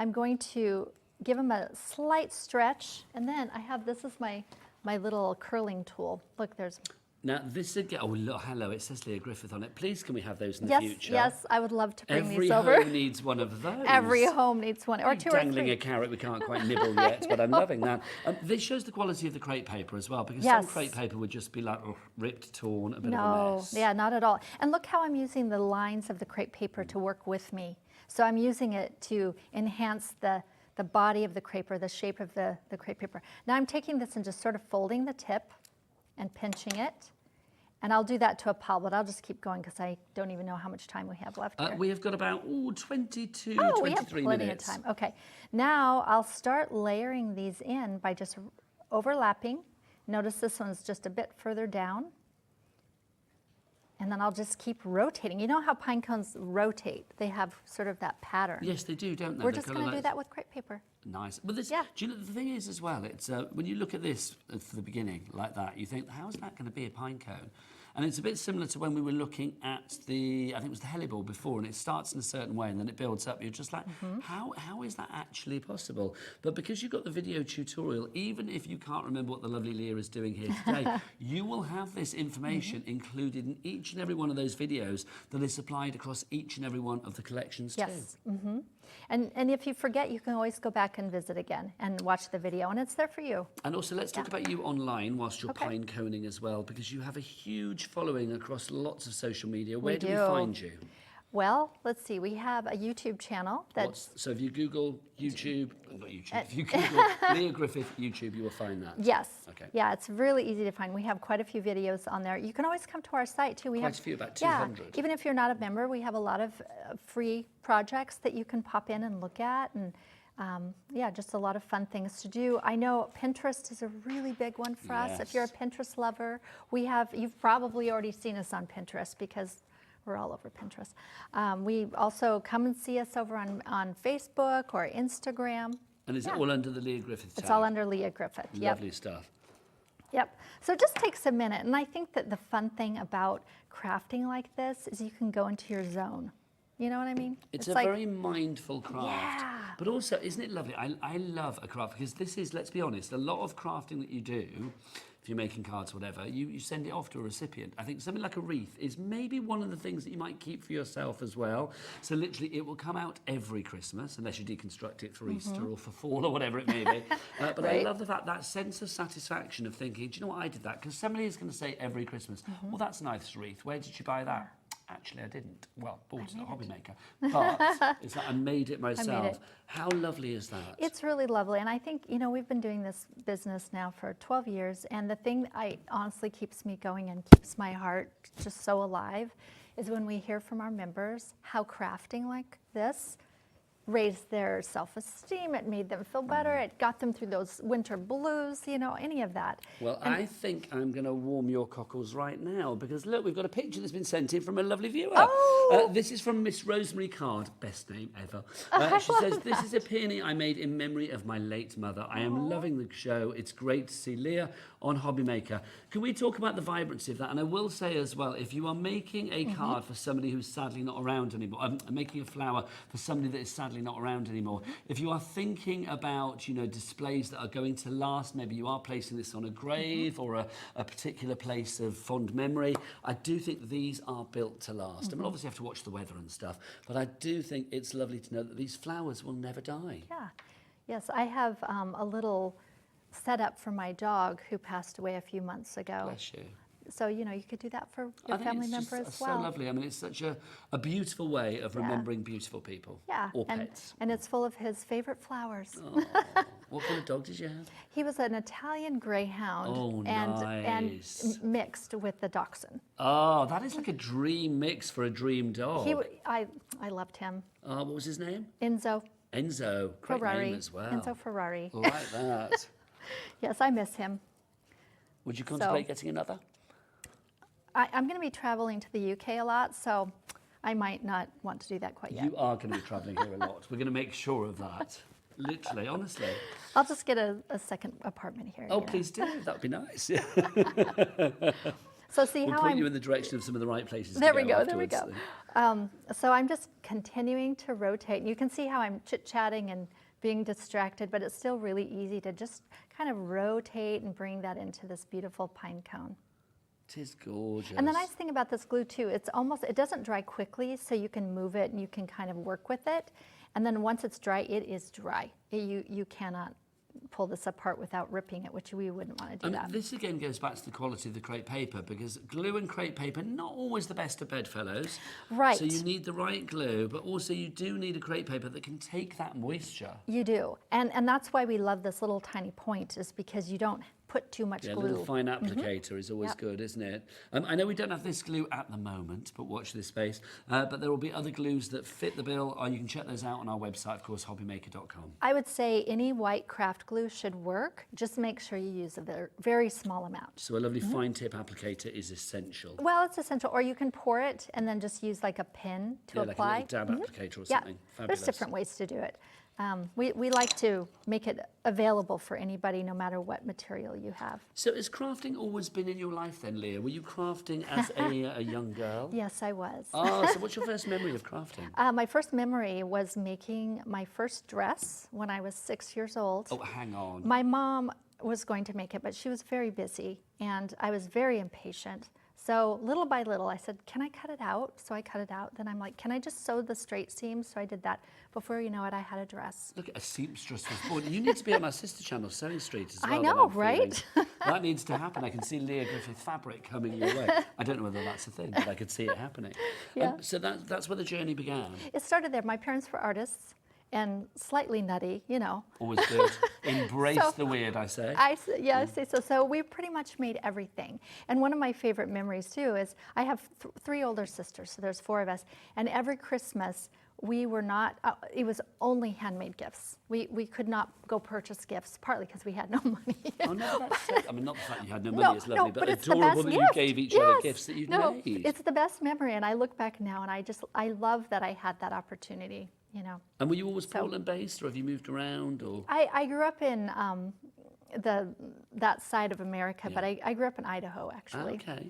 I'm going to give them a slight stretch, and then I have, this is my little curling tool. Look, there's... Now, this again, oh, look, hello, it says Lia Griffith on it. Please, can we have those in the Yes, future? yes, I would love to bring Every these over. home needs one of those. Every home needs one, or two or Dangling three. a carrot we can't quite nibble yet, but I'm loving that. This shows the quality of the crepe paper as well, because some Yes. crepe paper would just be like ripped, torn, a bit of a No, mess. yeah, not at all. And look how I'm using the lines of the crepe paper to work with me. So I'm using it to enhance the body of the crepe, or the shape of the crepe paper. Now I'm taking this and just sort of folding the tip and pinching it. And I'll do that to a pile, but I'll just keep going because I don't even know how much time we have left here. We have got about 22, we have 23 plenty minutes. of time. Okay, now I'll start layering these in by just overlapping. Notice this one's just a bit further down. And then I'll just keep rotating. You know how pine cones rotate? They have sort of that pattern. Yes, they do, don't they? We're They're just kinda going to like- do that with crepe paper. Nice. But this, Yeah. do you know, the thing is as well, it's when you look at this for the beginning like that, you think, how's that going to be a pine cone? And it's a bit similar to when we were looking at I think it was the hellebore before, and it starts in a certain way and then it builds up. You're just like, how is that actually possible? But because you've got the video tutorial, even if you can't remember what the lovely Lia is doing here today, you will have this information included in each and every one of those videos that is supplied across each and every one of the collections Yes. too. And if you forget, you can always go back and visit again and watch the video, and it's there for you. And also, let's talk about you online whilst you're Okay. pine coning as well, because you have a huge following across lots of social media. Where We do we do. find you? Well, let's see. We have a YouTube channel that's So if you Google YouTube, not YouTube, if you Google Lia Griffith YouTube, you will find that. yes. Okay. Yeah, it's really easy to find. We have quite a few videos on there. You can always come to our site too. We Quite have a few, about yeah, 200. even if you're not a member, we have a lot of free projects that you can pop in and look at, and yeah, just a lot of fun things to do. I know Pinterest is a really big one for us. If you're a Yes. Pinterest lover, you've probably already seen us on Pinterest because we're all over Pinterest. We also come and see us over on Facebook or Instagram. And is it all under the Lia Griffith tag? It's all under Lia Griffith. Yep. Lovely stuff. Yep. So it just takes a minute. And I think that the fun thing about crafting like this is you can go into your zone. You know what I mean? It's a like, very mindful craft. Yeah. But also, isn't it lovely? I love a craft because this is, let's be honest, a lot of crafting that you do, if you're making cards or whatever, you send it off to a recipient. I think something like a wreath is maybe one of the things that you might keep for yourself as well. So literally, it will come out every Christmas, unless you deconstruct it for Easter or for fall or whatever it may be. But I Right. love the fact, that sense of satisfaction of thinking, do you know what, I did that? Because somebody is going to say every Christmas, well, that's a nice wreath. Where did you buy that? Actually, I didn't. Well, bought it at HobbyMaker. But it's like I made it myself. it. How lovely is that? It's really lovely. And I think, you know, we've been doing this business now for 12 years. And the thing that honestly keeps me going and keeps my heart just so alive is when we hear from our members how crafting like this raised their self-esteem, it made them feel better, it got them through those winter blues, you know, any of that. Well, I think I'm going to warm your cockles right now because look, we've got a picture that's been sent in from a lovely viewer. Oh! This is from Miss Rosemary Card, best name ever. She says, this is a peony I made in memory of my late mother. I am loving the show. It's great to see Lia on HobbyMaker. Can we talk about the vibrancy of that? And I will say as well, if you are making a card for somebody who's sadly not around anymore, making a flower for somebody that is sadly sadly not around anymore. If you are thinking about, you know, displays that are going to last, maybe you are placing this on a grave or a particular place of fond memory, I do think these are built to last. I mean, obviously you have to watch the weather and stuff, but I do think it's lovely to know that these flowers will never die. Yeah. Yes, I have a little setup for my dog who passed away a few months ago. Bless you. So, you know, you could do that for your I think family it's member just as well. so lovely. I mean, it's such a beautiful way of remembering beautiful people. Yeah, Or and, pets. and it's full of his favorite flowers. Oh, what kind of dog did you have? He was an Italian greyhound Oh, and nice. mixed with the dachshund. Oh, that is like a dream mix for a dream dog. I loved him. What was his name? Enzo Enzo. Great Ferrari. name as well. Enzo Ferrari. Like that. Yes, I miss him. Would you contemplate getting another? I'm going to be traveling to the UK a lot, so I might not want to do that quite yet. You are going to be travelling here a lot. We're going to make sure of that. Literally, honestly. I'll just get a second apartment here. Oh, you know. please do. That would be nice. So see We'll how point I'm... you in the direction of some of the right places There to we go go, there we afterwards. go. So I'm just continuing to rotate. And you can see how I'm chit-chatting and being distracted, but it's still really easy to just kind of rotate and bring that into this beautiful pine cone. It is gorgeous. And the nice thing about this glue too, it doesn't dry quickly, so you can move it and you can kind of work with it. And then once it's dry, it is dry. You cannot pull this apart without ripping it, which we wouldn't want to do that. This again goes back to the quality of the crepe paper, because glue and crepe paper not always the best of bedfellows. Right. So you need the right glue, but also you do need a crepe paper that can take that moisture. You do. And that's why we love this little tiny point, is because you don't put too much Yeah, a glue. little fine applicator is always Yep. good, isn't it? I know we don't have this glue at the moment, but watch this space. But there will be other glues that fit the bill, and you can check those out on our website, of course, hobbymaker.com. I would say any white craft glue should work. Just make sure you use a very small amount. So a lovely fine tip applicator is essential. Well, it's essential. Or you can pour it and then just use like a pin to Yeah, like a apply. little dab applicator or Yeah, something. Fabulous. there's different ways to do it. We like to make it available for anybody, no matter what material you have. So has crafting always been in your life then, Leah? Were you crafting as a young girl? Yes, I was. Oh, so what's your first memory of crafting? My first memory was making my first dress when I was 6 years old. Oh, hang on. My mom was going to make it, but she was very busy, and I was very impatient. So little by little, I said, can I cut it out? So I cut it out. Then I'm like, can I just sew the straight seams? So I did that. Before you know it, I had a dress. Look, a seamstress was born. You need to be on our sister channel, Sewing Street, as well. I that know, I'm feeling. right? That needs to happen. I can see Lia Griffith fabric coming your way. I don't know whether that's a thing, but I could see it happening. Yeah. So that's where the journey began. It started there. My parents were artists and slightly nutty, you know. Always good. Embrace So- the weird, I say. I say so. So we pretty much made everything. And one of my favorite memories too is I have three older sisters, so there's four of us. And every Christmas we were not. It was only handmade gifts. We could not go purchase gifts, partly because we had no money. Oh, no, that's it. I mean, not the fact you had no money is lovely, but it's the adorable best that you gift. gave each other Yes. gifts that you'd No, made. it's the best memory, and I look back now, and I love that I had that opportunity. You know. And were you always Portland-based, or have you moved around? Or I grew up in that side of America, but I grew up in Idaho, actually. Okay.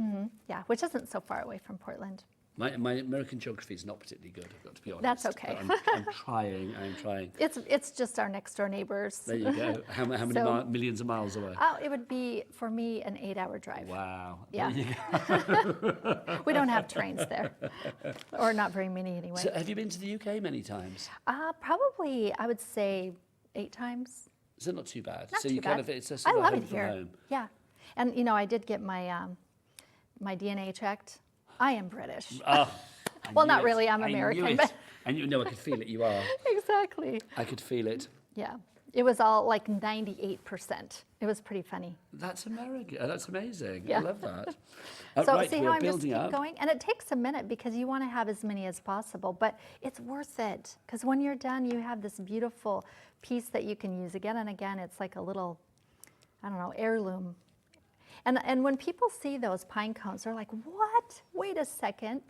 Yeah, which isn't so far away from Portland. My American geography is not particularly good, I've got to be honest. That's okay. But I'm trying. It's just our next door neighbors. There you go. How many So- millions of miles away? Oh, it would be, for me, an 8-hour drive. Wow. Yeah. There you go. We don't have trains there, or not very many anyway. So have you been to the UK many times? Probably, I would say 8 times. So not too bad. Not so too you bad. kind of it's a I sort of love home it from here. home. Yeah, and you know, I did get my my DNA checked. I am British. Oh, I Well, knew not it. really, I'm I knew American, it. but- And you know, I could feel it. You are. Exactly. I could feel it. Yeah, it was all like 98%. It was pretty funny. That's American. That's amazing. I Yeah. love that. So right, see we're how I'm just building keep up. going, and it takes a minute because you want to have as many as possible, but it's worth it because when you're done, you have this beautiful piece that you can use again and again. It's like a little, I don't know, heirloom. And when people see those pine cones, they're like, "What? Wait a second."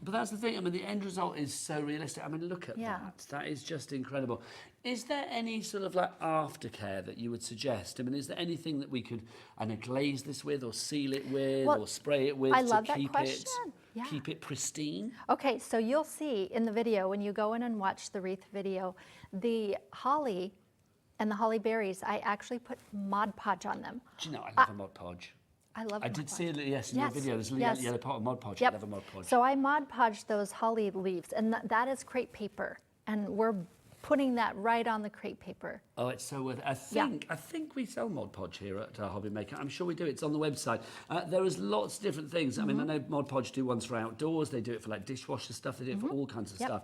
But that's the thing. I mean, the end result is so realistic. I mean, look at Yeah. that. That is just incredible. Is there any sort of like aftercare that you would suggest? I mean, is there anything that we could, I know, glaze this with, or seal it with, Well, or spray it with I to love that keep question. it? Yeah. keep it pristine? Okay, so you'll see in the video, when you go in and watch the wreath video, the holly and the holly berries, I actually put Mod Podge on them. Do you know, I love a Mod Podge. I love I Mod did Podge. see it, yes, in Yes, your video. There's a yes. yellow pot of Mod Podge. Yep. I love a Mod Podge. So I Mod Podged those holly leaves, and that is crepe paper, and we're putting that right on the crepe paper. Oh, it's so worth it. I think we sell Mod Podge here at HobbyMaker. I'm sure we do. It's on the website. There is lots of different things. I mean, I know Mod Podge do ones for outdoors. They do it for like dishwasher stuff. They do it for all kinds of stuff.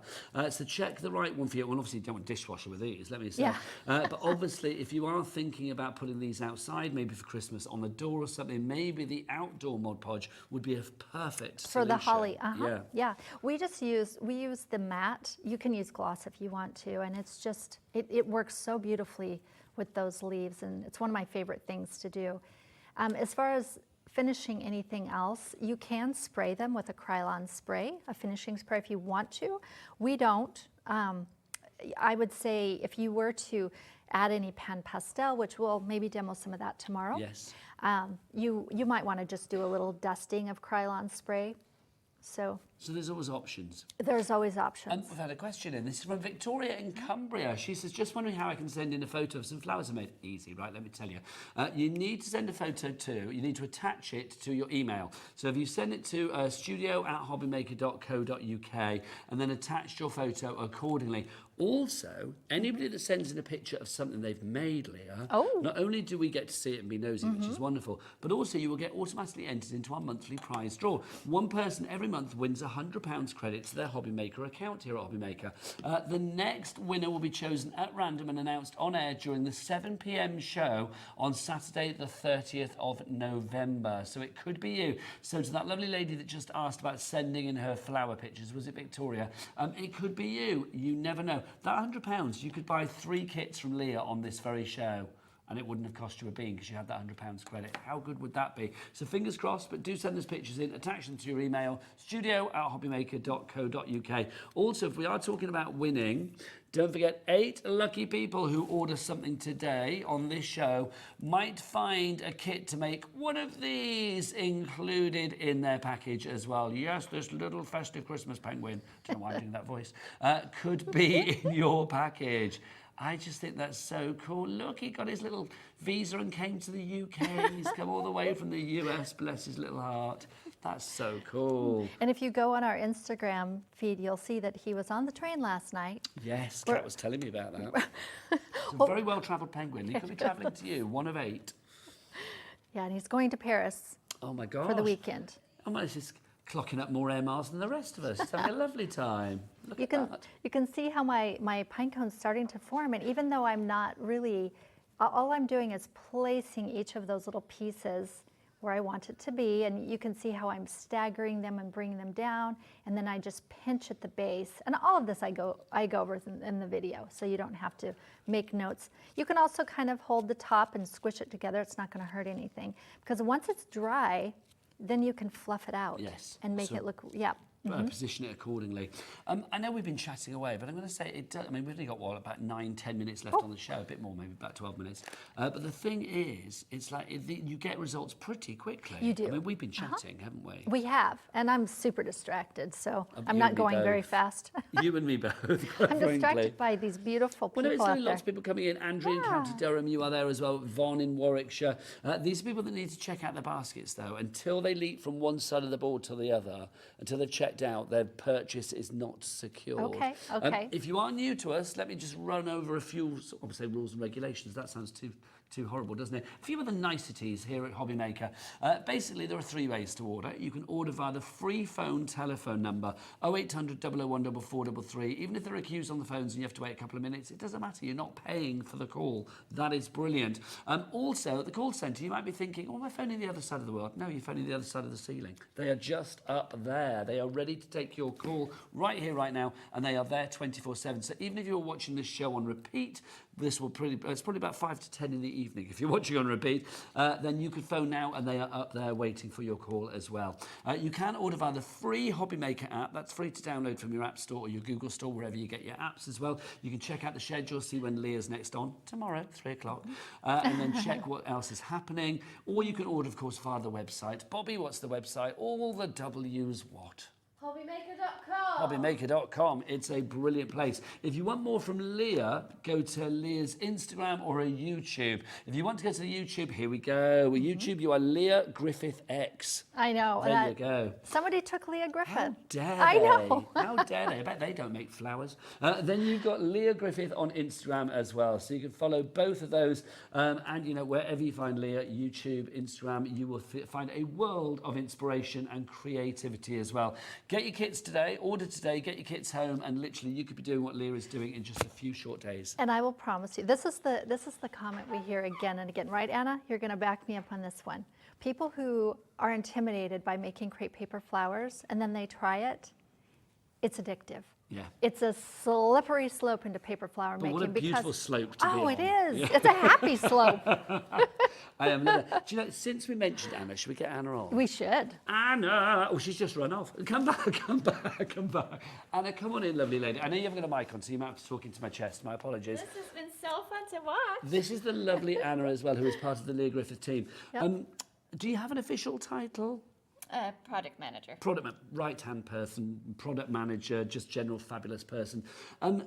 So check the right one for you. Well, obviously, you don't want dishwasher with these, let me say. Yeah. But obviously, if you are thinking about putting these outside, maybe for Christmas on the door or something, maybe the outdoor Mod Podge would be a perfect For solution. the holly, Yeah. We use the matte. You can use gloss if you want to, and it's just, it works so beautifully with those leaves, and it's one of my favorite things to do. As far as finishing anything else, you can spray them with a Krylon spray, a finishing spray if you want to. We don't. I would say if you were to add any pan pastel, which we'll maybe demo some of that tomorrow. Yes. You might want to just do a little dusting of Krylon spray. So there's always options. there's always options. We've had a question in. This is from Victoria in Cumbria. She says, just wondering how I can send in a photo of some flowers I made. Easy, right? Let me tell you. You need to send a photo you need to attach it to your email. So if you send it to studio@hobbymaker.co.uk and then attach your photo accordingly. Also, anybody that sends in a picture of something they've made, Leah, not only do we get to see it and be nosy, which is wonderful, but also you will get automatically entered into our monthly prize draw. One person every month wins £100 credit to their HobbyMaker account here at HobbyMaker. The next winner will be chosen at random and announced on air during the 7 p.m. show on Saturday, the 30th of November. So it could be you. So to that lovely lady that just asked about sending in her flower pictures, was it Victoria? It could be you. You never know. That £100, you could buy 3 kits from Leah on this very show, and it wouldn't have cost you a bean because you had that £100 credit. How good would that be? So fingers crossed, but do send us pictures in, attach them to your email, studio@hobbymaker.co.uk. Also, if we are talking about winning, don't forget 8 lucky people who order something today on this show might find a kit to make one of these included in their package as well. Yes, this little festive Christmas penguin, don't know why I'm doing that voice, could be in your package. I just think that's so cool. Look, he got his little visa and came to the UK. He's come all the way from the US, bless his little heart. That's so cool. And if you go on our Instagram feed, you'll see that he was on the train last night. Yes, Kat was telling me about that. It's a very well-travelled penguin. He could be travelling to you, one of 8. Yeah, and he's going to Paris Oh, my gosh. for the weekend. Oh, my, this is clocking up more air miles than the rest of us. He's having a lovely time. Look You at can that. you can see how my pine cone's starting to form, and even though I'm not really, all I'm doing is placing each of those little pieces where I want it to be, and you can see how I'm staggering them and bringing them down, and then I just pinch at the base. And all of this I go over in the video, so you don't have to make notes. You can also kind of hold the top and squish it together. It's not going to hurt anything, because once it's dry, then you can fluff it out and make it look, position it accordingly. I know we've been chatting away, but I'm going to say it does. I mean, we've only got, about 9-10 minutes left on the show, a bit more, maybe about 12 minutes. But the thing is, it's like you get results pretty quickly. You do. I mean, we've been chatting, haven't we? We have, and I'm super distracted, so I'm you not and me going very both. fast. You and me both, quite I'm frankly. distracted by these beautiful Well, people no, out there's there. lots of people coming in. Andrew in County Durham, you are there as well. Vaughn in Warwickshire. These are people that need to check out their baskets, though. Until they leap from one side of the board to the other, until they've checked out, their purchase is not secured. Okay. If you are new to us, let me just run over a few, I would say, rules and regulations. That sounds too horrible, doesn't it? A few of the niceties here at HobbyMaker. Basically, there are 3 ways to order. You can order via the free phone telephone number 0800 001 4433. Even if there are queues on the phones and you have to wait a couple of minutes, it doesn't matter. You're not paying for the call. That is brilliant. Also, at the call centre, you might be thinking, oh, am I phoning the other side of the world? No, you're phoning the other side of the ceiling. They are just up there. They are ready ready to take your call right here, right now, and they are there 24/7. So even if you're watching this show on repeat, it's probably about 5 to 10 in the evening. If you're watching on repeat, then you could phone now and they are up there waiting for your call as well. You can order via the free HobbyMaker app. That's free to download from your App Store or your Google Store, wherever you get your apps as well. You can check out the schedule, see when Leah's next on, tomorrow, 3 o'clock, and then check what else is happening. Or you can order, of course, via the website. Bobby, what's the website? All the W's what? HobbyMaker.com. HobbyMaker.com. It's a brilliant place. If you want more from Lia, go to Lia's Instagram or her YouTube. If you want to go to the YouTube, here we go. With YouTube, you are Lia Griffith X. I know. There you go. Somebody took Lia Griffith. How dare I they? know. How dare they? I bet they don't make flowers. Then you've got Lia Griffith on Instagram as well. So you can follow both of those. And, you know, wherever you find Lia, YouTube, Instagram, you will find a world of inspiration and creativity as well. Get your kits today, order today, get your kits home, and literally you could be doing what Lia is doing in just a few short days. And I will promise you, this is the comment we hear again and again, right, Anna? You're going to back me up on this one. People who are intimidated by making crepe paper flowers and then they try it, it's addictive. Yeah. It's a slippery slope into paper flower making. What a beautiful slope to be on. Oh, it is. Yeah. It's a happy slope. I am. Do you know, since we mentioned Anna, should we get Anna on? We should. Anna! Oh, she's just run off. Come back, come back, come back. Anna, come on in, lovely lady. I know you haven't got a mic on, so you might have to talk into my chest. My apologies. This has been so fun to watch. This is the lovely Anna as well, who is part of the Lia Griffith team. Yep. Do you have an official title? Product manager. Right-hand person, product manager, just general fabulous person.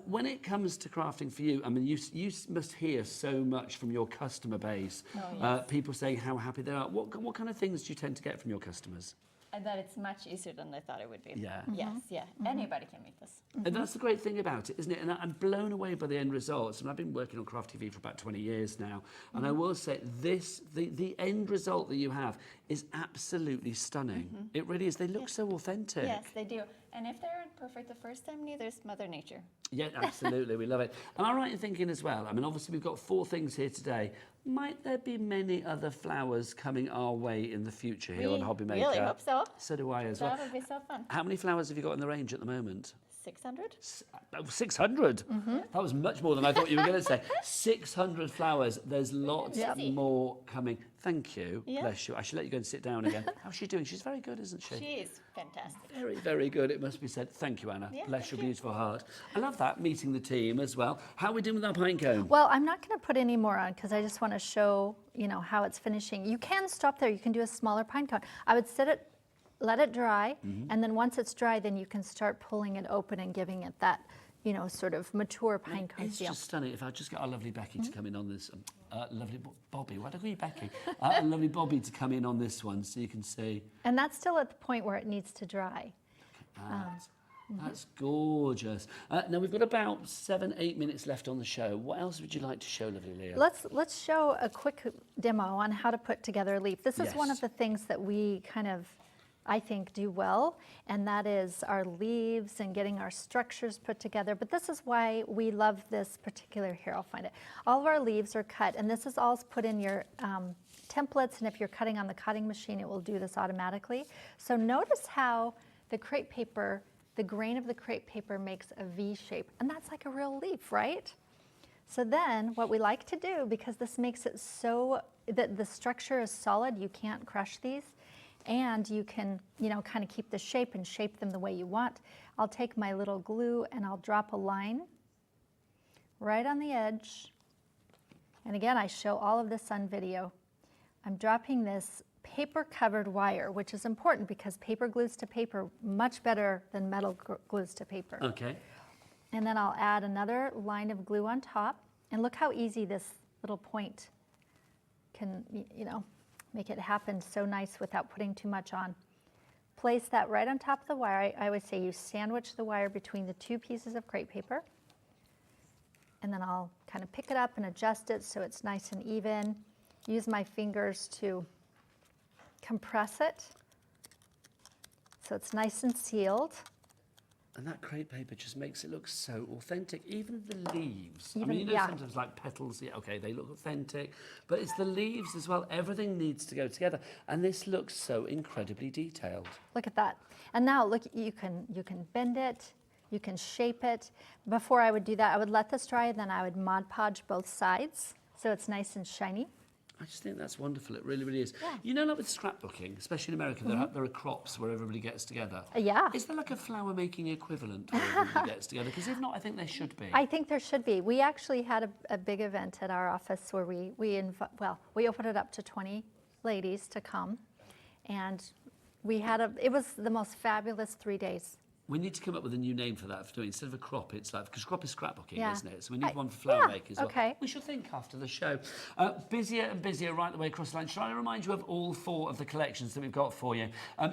When it comes to crafting for you, I mean, you must hear so much from your customer base. Oh, yes. People saying how happy they are. What kind of things do you tend to get from your customers? And that it's much easier than I thought it would be. Yeah. Yes, yeah. Anybody can make this. And that's the great thing about it, isn't it? And I'm blown away by the end results. And I've been working on Craft TV for about 20 years now. And I will say the end result that you have is absolutely stunning. It really is. They look so authentic. Yes, they do. And if they aren't perfect the first time, neither is Mother Nature. Yeah, absolutely. We love it. Am I right in thinking as well? I mean, obviously we've got 4 things here today. Might there be many other flowers coming our way in the future here on HobbyMaker? Really hope so. So do I as well. That would be so fun. How many flowers have you got in the range at the moment? 600? 600? That was much more than I thought you were going to say. 600 flowers. There's lots more coming. Thank you. Yeah. Bless you. I should let you go and sit down again. How's she doing? She's very good, isn't she? She is fantastic. Very, very good, it must be said. Thank you, Anna. Yeah, Bless your thank you. beautiful heart. I love that, meeting the team as well. How are we doing with our pine cone? Well, I'm not going to put any more on because I just want to show, you know, how it's finishing. You can stop there. You can do a smaller pine cone. I would let it dry, and then once it's dry, then you can start pulling it open and giving it that, you know, sort of mature pine cone It's feel. just stunning. If I just get our lovely Becky to come in on this, lovely Bobby, why do I call you Becky? A lovely Bobby to come in on this one so you can see. And that's still at the point where it needs to dry. That's gorgeous. Now we've got about 7-8 minutes left on the show. What else would you like to show, lovely Lia? Let's show a quick demo on how to put together a leaf. This is one of Yes. the things that we kind of, I think, do well, and that is our leaves and getting our structures put together. But this is why we love this particular, here, I'll find it. All of our leaves are cut, and this is all put in your templates, and if you're cutting on the cutting machine, it will do this automatically. So notice how the crepe paper, the grain of the crepe paper makes a V shape, and that's like a real leaf, right? So then what we like to do, because this makes it so that the structure is solid, you can't crush these, and you can, you know, kind of keep the shape and shape them the way you want. I'll take my little glue and I'll drop a line right on the edge. And again, I show all of this on video. I'm dropping this paper covered wire, which is important because paper glues to paper much better than metal glues to paper. Okay. And then I'll add another line of glue on top. And look how easy this little point can, you know, make it happen so nice without putting too much on. Place that right on top of the wire. I always say you sandwich the wire between the 2 pieces of crepe paper. And then I'll kind of pick it up and adjust it so it's nice and even. Use my fingers to compress it so it's nice and sealed. And that crepe paper just makes it look so authentic. Even the leaves. I Even- mean, you know, yeah. sometimes like petals, yeah, okay, they look authentic. But it's the leaves as well. Everything needs to go together. And this looks so incredibly detailed. Look at that. And now look, you can bend it, you can shape it. Before I would do that, I would let this dry, then I would Mod Podge both sides so it's nice and shiny. I just think that's wonderful. It really, really is. Yeah. You know, like with scrapbooking, especially in America, there are crops where everybody gets together. Yeah. Is there like a flower making equivalent where everybody gets together? Because if not, I think there should be. I think there should be. We actually had a big event at our office where we opened it up to 20 ladies to come, and it was the most fabulous 3 days. We need to come up with a new name for that. For doing instead of a crop, it's like, because crop is scrapbooking, Yeah. isn't it? So we need one for flower making as well. okay. We should think after the show. Busier and busier right the way across the line. Shall I remind you of all 4 of the collections that we've got for you?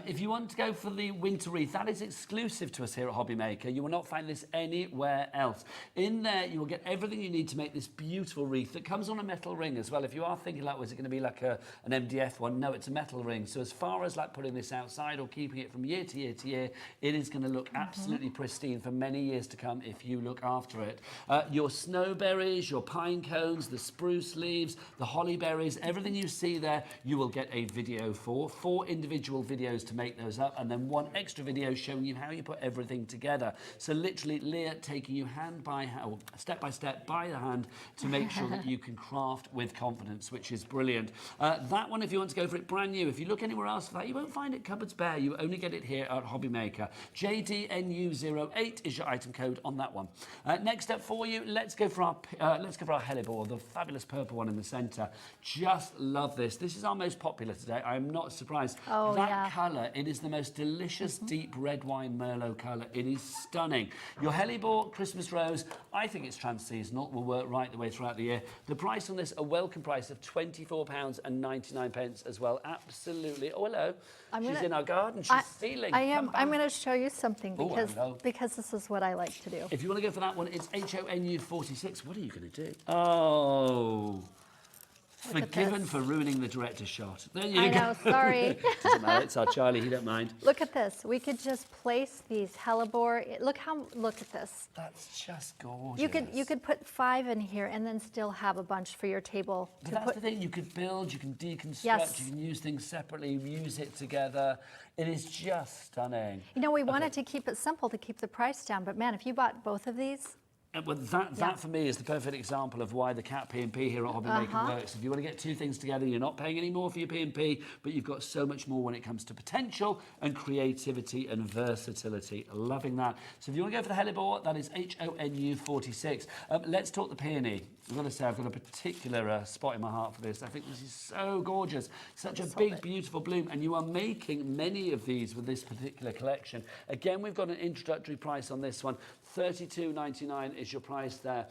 If you want to go for the winter wreath, that is exclusive to us here at HobbyMaker. You will not find this anywhere else. In there, you will get everything you need to make this beautiful wreath that comes on a metal ring as well. If you are thinking, like, was it going to be like an MDF one? No, it's a metal ring. So as far as like putting this outside or keeping it from year to year to year, it is going to look absolutely pristine for many years to come if you look after it. Your snowberries, your pine cones, the spruce leaves, the holly berries, everything you see there, you will get a video for. 4 individual videos to make those up, and then 1 extra video showing you how you put everything together. So literally, Leah taking you step by step by the hand to make sure that you can craft with confidence, which is brilliant. That one, if you want to go for it brand new, if you look anywhere else for that, you won't find it cupboards bare. You only get it here at HobbyMaker. JDNU08 is your item code on that one. Next up for you, let's go for our hellebore, the fabulous purple one in the centre. Just love this. This is our most popular today. I am not surprised. Oh, that yeah. colour, it is the most delicious deep red wine Merlot colour. It is stunning. Your hellebore Christmas rose, I think it's trans-seasonal, will work right the way throughout the year. The price on this, a welcome price of £24.99 as well. Absolutely. Oh, hello. She's in our garden. She's stealing. I am. Come back. I'm going to show you something Oh, because this is what I like to do. If you want to go for that one, it's HONU46. What are you going to do? Oh. Look at Forgiven this. for ruining the director's shot. There you I go. know, sorry. Doesn't matter. It's our Charlie. He don't mind. Look at this. We could just place these hellebore. Look at this. That's just gorgeous. You could put 5 in here and then still have a bunch for your table But to that's put. the thing. You could build. You can deconstruct. Yes. You can use things separately. Use it together. It is just stunning. You know, we wanted to keep it simple to keep the price down, but man, if you bought both of these, Well, that for me is the perfect example of why the cat P&P here at HobbyMaker works. If you want to get 2 things together, you're not paying any more for your P&P, but you've got so much more when it comes to potential and creativity and versatility. Loving that. So if you want to go for the hellebore, that is HONU46. Let's talk the peony. I've got to say, I've got a particular spot in my heart for this. I think this is so gorgeous. Such a big, beautiful bloom. And you are making many of these with this particular collection. Again, we've got an introductory price on this one. $32.99 is your price there.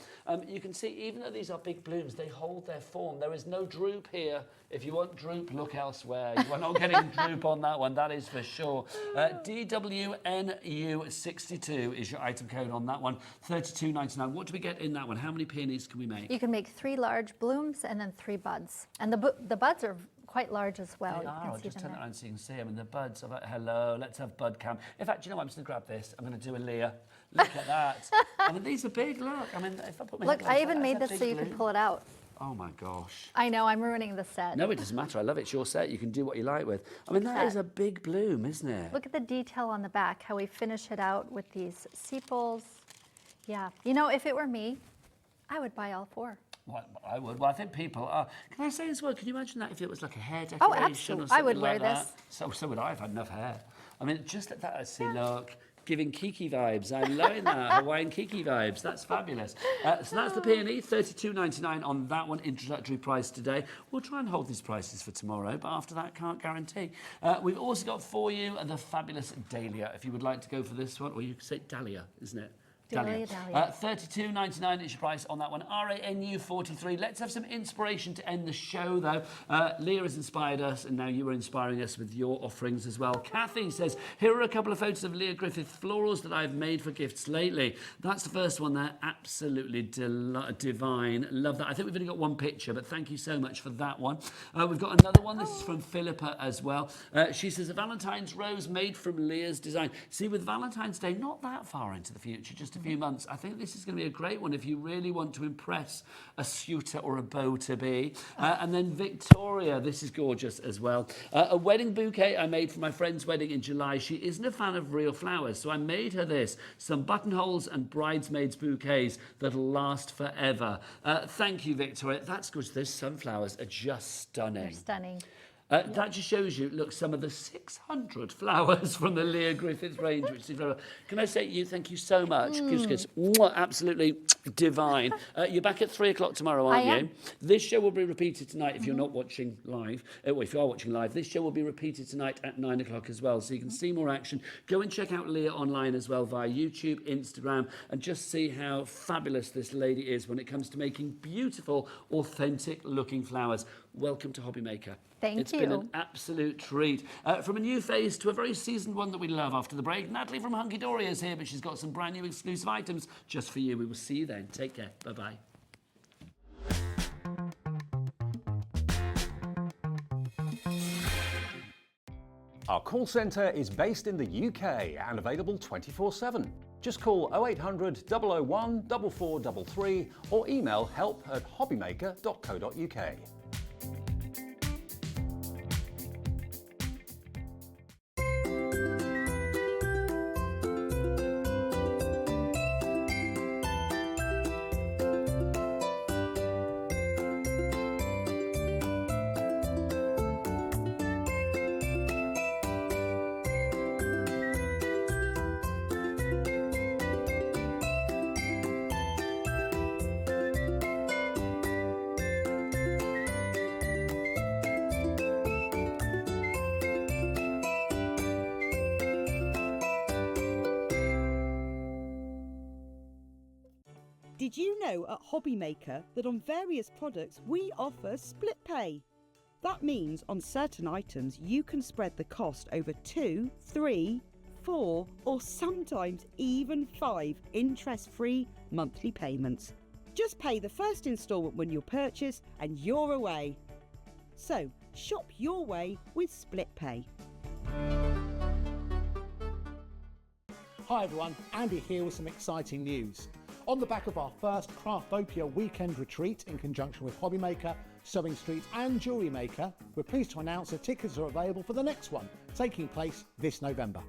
You can see, even though these are big blooms, they hold their form. There is no droop here. If you want droop, look elsewhere. You are not getting droop on that one, that is for sure. DWNU62 is your item code on that one. $32.99. What do we get in that one? How many peonies can we make? you can make 3 large blooms and then 3 buds. And the buds are quite large as well. They You are. can I'll see just them turn it there. around so you can see them. And the buds, I'm like, hello, let's have bud cam. In fact, you know what? I'm just going to grab this. I'm going to do a Leah. Look at that. I mean, these are big, look. I mean, if I put my Look, head like I that, even made that's a this so big you could bloom. pull it out. Oh my gosh. I know, I'm ruining the set. No, it doesn't matter. I love it. It's your set. You can do what you like with. I mean, that is a big bloom, isn't it? Look at the detail on the back, how we finish it out with these sepals. Yeah, you know, if it were me, I would buy all 4. Well, I would. Well, I think people are. Can I say as well? Can you imagine that if it was like a hair Oh, decoration or absolutely. something I would like wear that? this. So would I. I've had enough hair. I mean, just like that. I see. Look, giving Kiki vibes. I'm loving that Hawaiian Kiki vibes. That's fabulous. So that's the peony. $32.99 on that one. Introductory price today. We'll try and hold these prices for tomorrow, but after that, can't guarantee. We've also got for you the fabulous Dahlia. If you would like to go for this one, or you could say Dahlia, isn't it? Dahlia. $32.99 is your price on that one. RANU43. Let's have some inspiration to end the show, though. Leah has inspired us, and now you are inspiring us with your offerings as well. Kathy says, here are a couple of photos of Lia Griffith florals that I've made for gifts lately. That's the first one there. Absolutely divine. Love that. I think we've only got one picture, but thank you so much for that one. We've got another one. This is from Philippa as well. She says, a Valentine's rose made from Leah's design. See, with Valentine's Day, not that far into the future, just a few months, I think this is going to be a great one if you really want to impress a suitor or a beau-to-be. And then Victoria, this is gorgeous as well. A wedding bouquet I made for my friend's wedding in July. She isn't a fan of real flowers, so I made her this. Some buttonholes and bridesmaids bouquets that'll last forever. Thank you, Victoria. That's good. Those sunflowers are just stunning. They're stunning. That just shows you, look, some of the 600 flowers from the Lia Griffith range, which is incredible. Can I say to you, thank you so much. Kiss, kiss. Mwah, absolutely divine. You're back at 3 o'clock tomorrow, aren't you? This show will be repeated tonight if you're not watching live. Well, if you are watching live, this show will be repeated tonight at 9 o'clock as well, so you can see more action. Go and check out Lia online as well via YouTube, Instagram, and just see how fabulous this lady is when it comes to making beautiful, authentic-looking flowers. Welcome to HobbyMaker. Thank you. It's been an absolute treat. From a new face to a very seasoned one that we love after the break. Natalie from Hunkydory is here, but she's got some brand new exclusive items just for you. We will see you then. Take care. Bye-bye. Our call centre is based in the UK and available 24/7. Just call 0800 001 4433 or email help@hobbymaker.co.uk. Did you know at HobbyMaker that on various products we offer split pay? That means on certain items you can spread the cost over 2, 3, 4 or sometimes even 5 interest-free monthly payments. Just pay the first instalment when you purchase and you're away. So shop your way with split pay. Hi everyone, Andy here with some exciting news. On the back of our first Craftopia weekend retreat in conjunction with HobbyMaker, Sewing Street and Jewellery Maker, we're pleased to announce that tickets are available for the next one, taking place this November.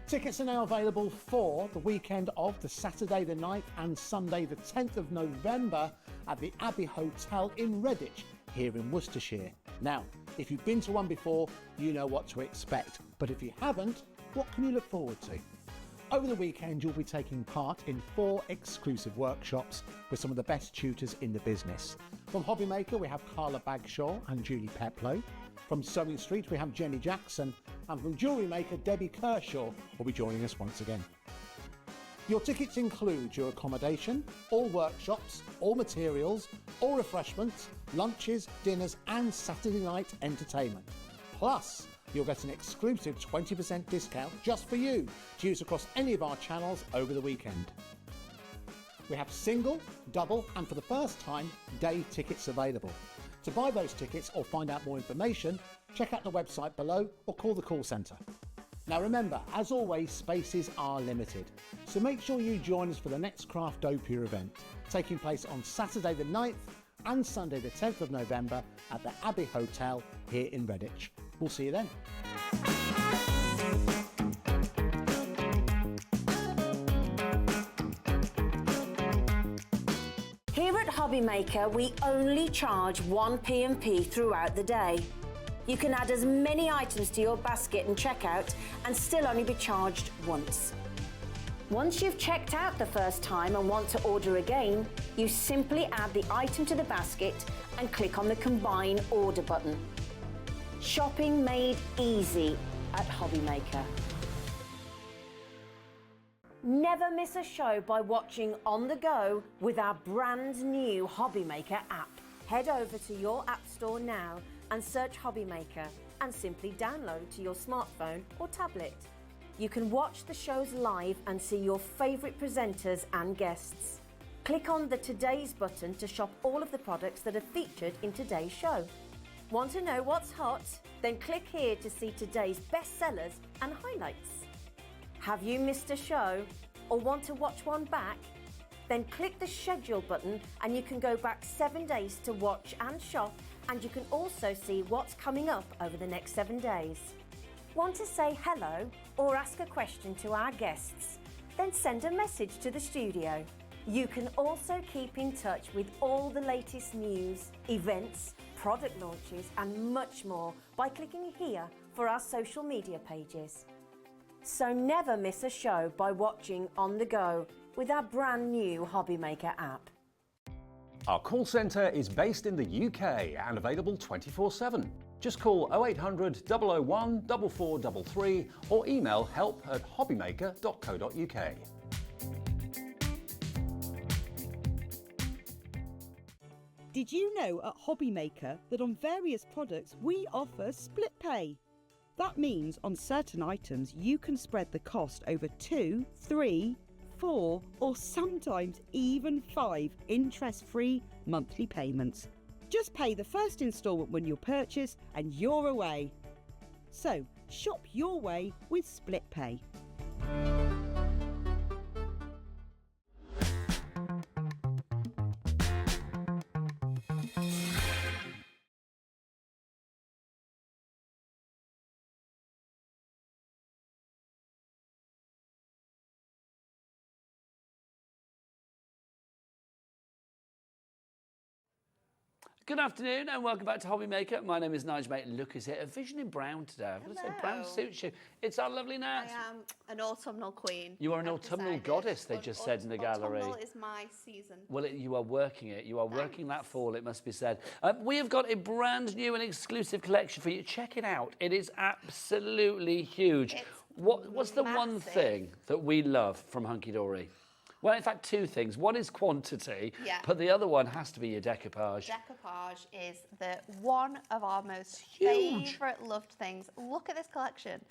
Tickets are now available for the weekend of the Saturday the 9th and Sunday the 10th of November at the Abbey Hotel in Redditch, here in Worcestershire. Now, if you've been to one before, you know what to expect, but if you haven't, what can you look forward to? Over the weekend, you'll be taking part in 4 exclusive workshops with some of the best tutors in the business. From HobbyMaker, we have Carla Bagshaw and Julie Peplow. From Sewing Street, we have Jenny Jackson. And from Jewellery Maker, Debbie Kershaw will be joining us once again. Your tickets include your accommodation, all workshops, all materials, all refreshments, lunches, dinners and Saturday night entertainment. Plus, you'll get an exclusive 20% discount just for you to use across any of our channels over the weekend. We have single, double and for the first time, day tickets available. To buy those tickets or find out more information, check out the website below or call the call centre. Now remember, as always, spaces are limited, so make sure you join us for the next Craftopia event, taking place on Saturday the 9th and Sunday the 10th of November at the Abbey Hotel here in Redditch. We'll see you then. Here at HobbyMaker, we only charge 1 P&P throughout the day. You can add as many items to your basket and checkout and still only be charged once. Once you've checked out the first time and want to order again, you simply add the item to the basket and click on the Combine Order button. Shopping made easy at HobbyMaker. never miss a show by watching on the go with our brand new HobbyMaker app. Head over to your app store now and search HobbyMaker and simply download to your smartphone or tablet. You can watch the shows live and see your favourite presenters and guests. Click on the Today's button to shop all of the products that are featured in today's show. Want to know what's hot? Then click here to see today's bestsellers and highlights. Have you missed a show or want to watch one back? Then click the schedule button and you can go back 7 days to watch and shop, and you can also see what's coming up over the next 7 days. Want to say hello or ask a question to our guests? Then send a message to the studio. You can also keep in touch with all the latest news, events, product launches and much more by clicking here for our social media pages. So never miss a show by watching on the go with our brand new HobbyMaker app. Our call centre is based in the UK and available 24/7. Just call 0800 001 4433 or email help@hobbymaker.co.uk. Did you know at HobbyMaker that on various products we offer split pay? That means on certain items you can spread the cost over 2, 3, 4 or sometimes even 5 interest-free monthly payments. Just pay the first instalment when you purchase and you're away. So shop your way with split pay. Good afternoon and welcome back to HobbyMaker. My name is Nigel, mate. Look, is it a vision in brown today? I'm going to say brown suits you. It's our lovely Nat. I am an autumnal queen. You are an autumnal goddess, they just said in the gallery. Autumnal is my season. Well, you are working it. You are working that fall, it must be said. We have got a brand new and exclusive collection for you. Check it out. It is absolutely huge. What's the one thing that we love from Hunkydory? Well, in fact, two things. One is quantity, but the other one has to be your decoupage. Decoupage is one of our most favourite loved things. Look at this collection.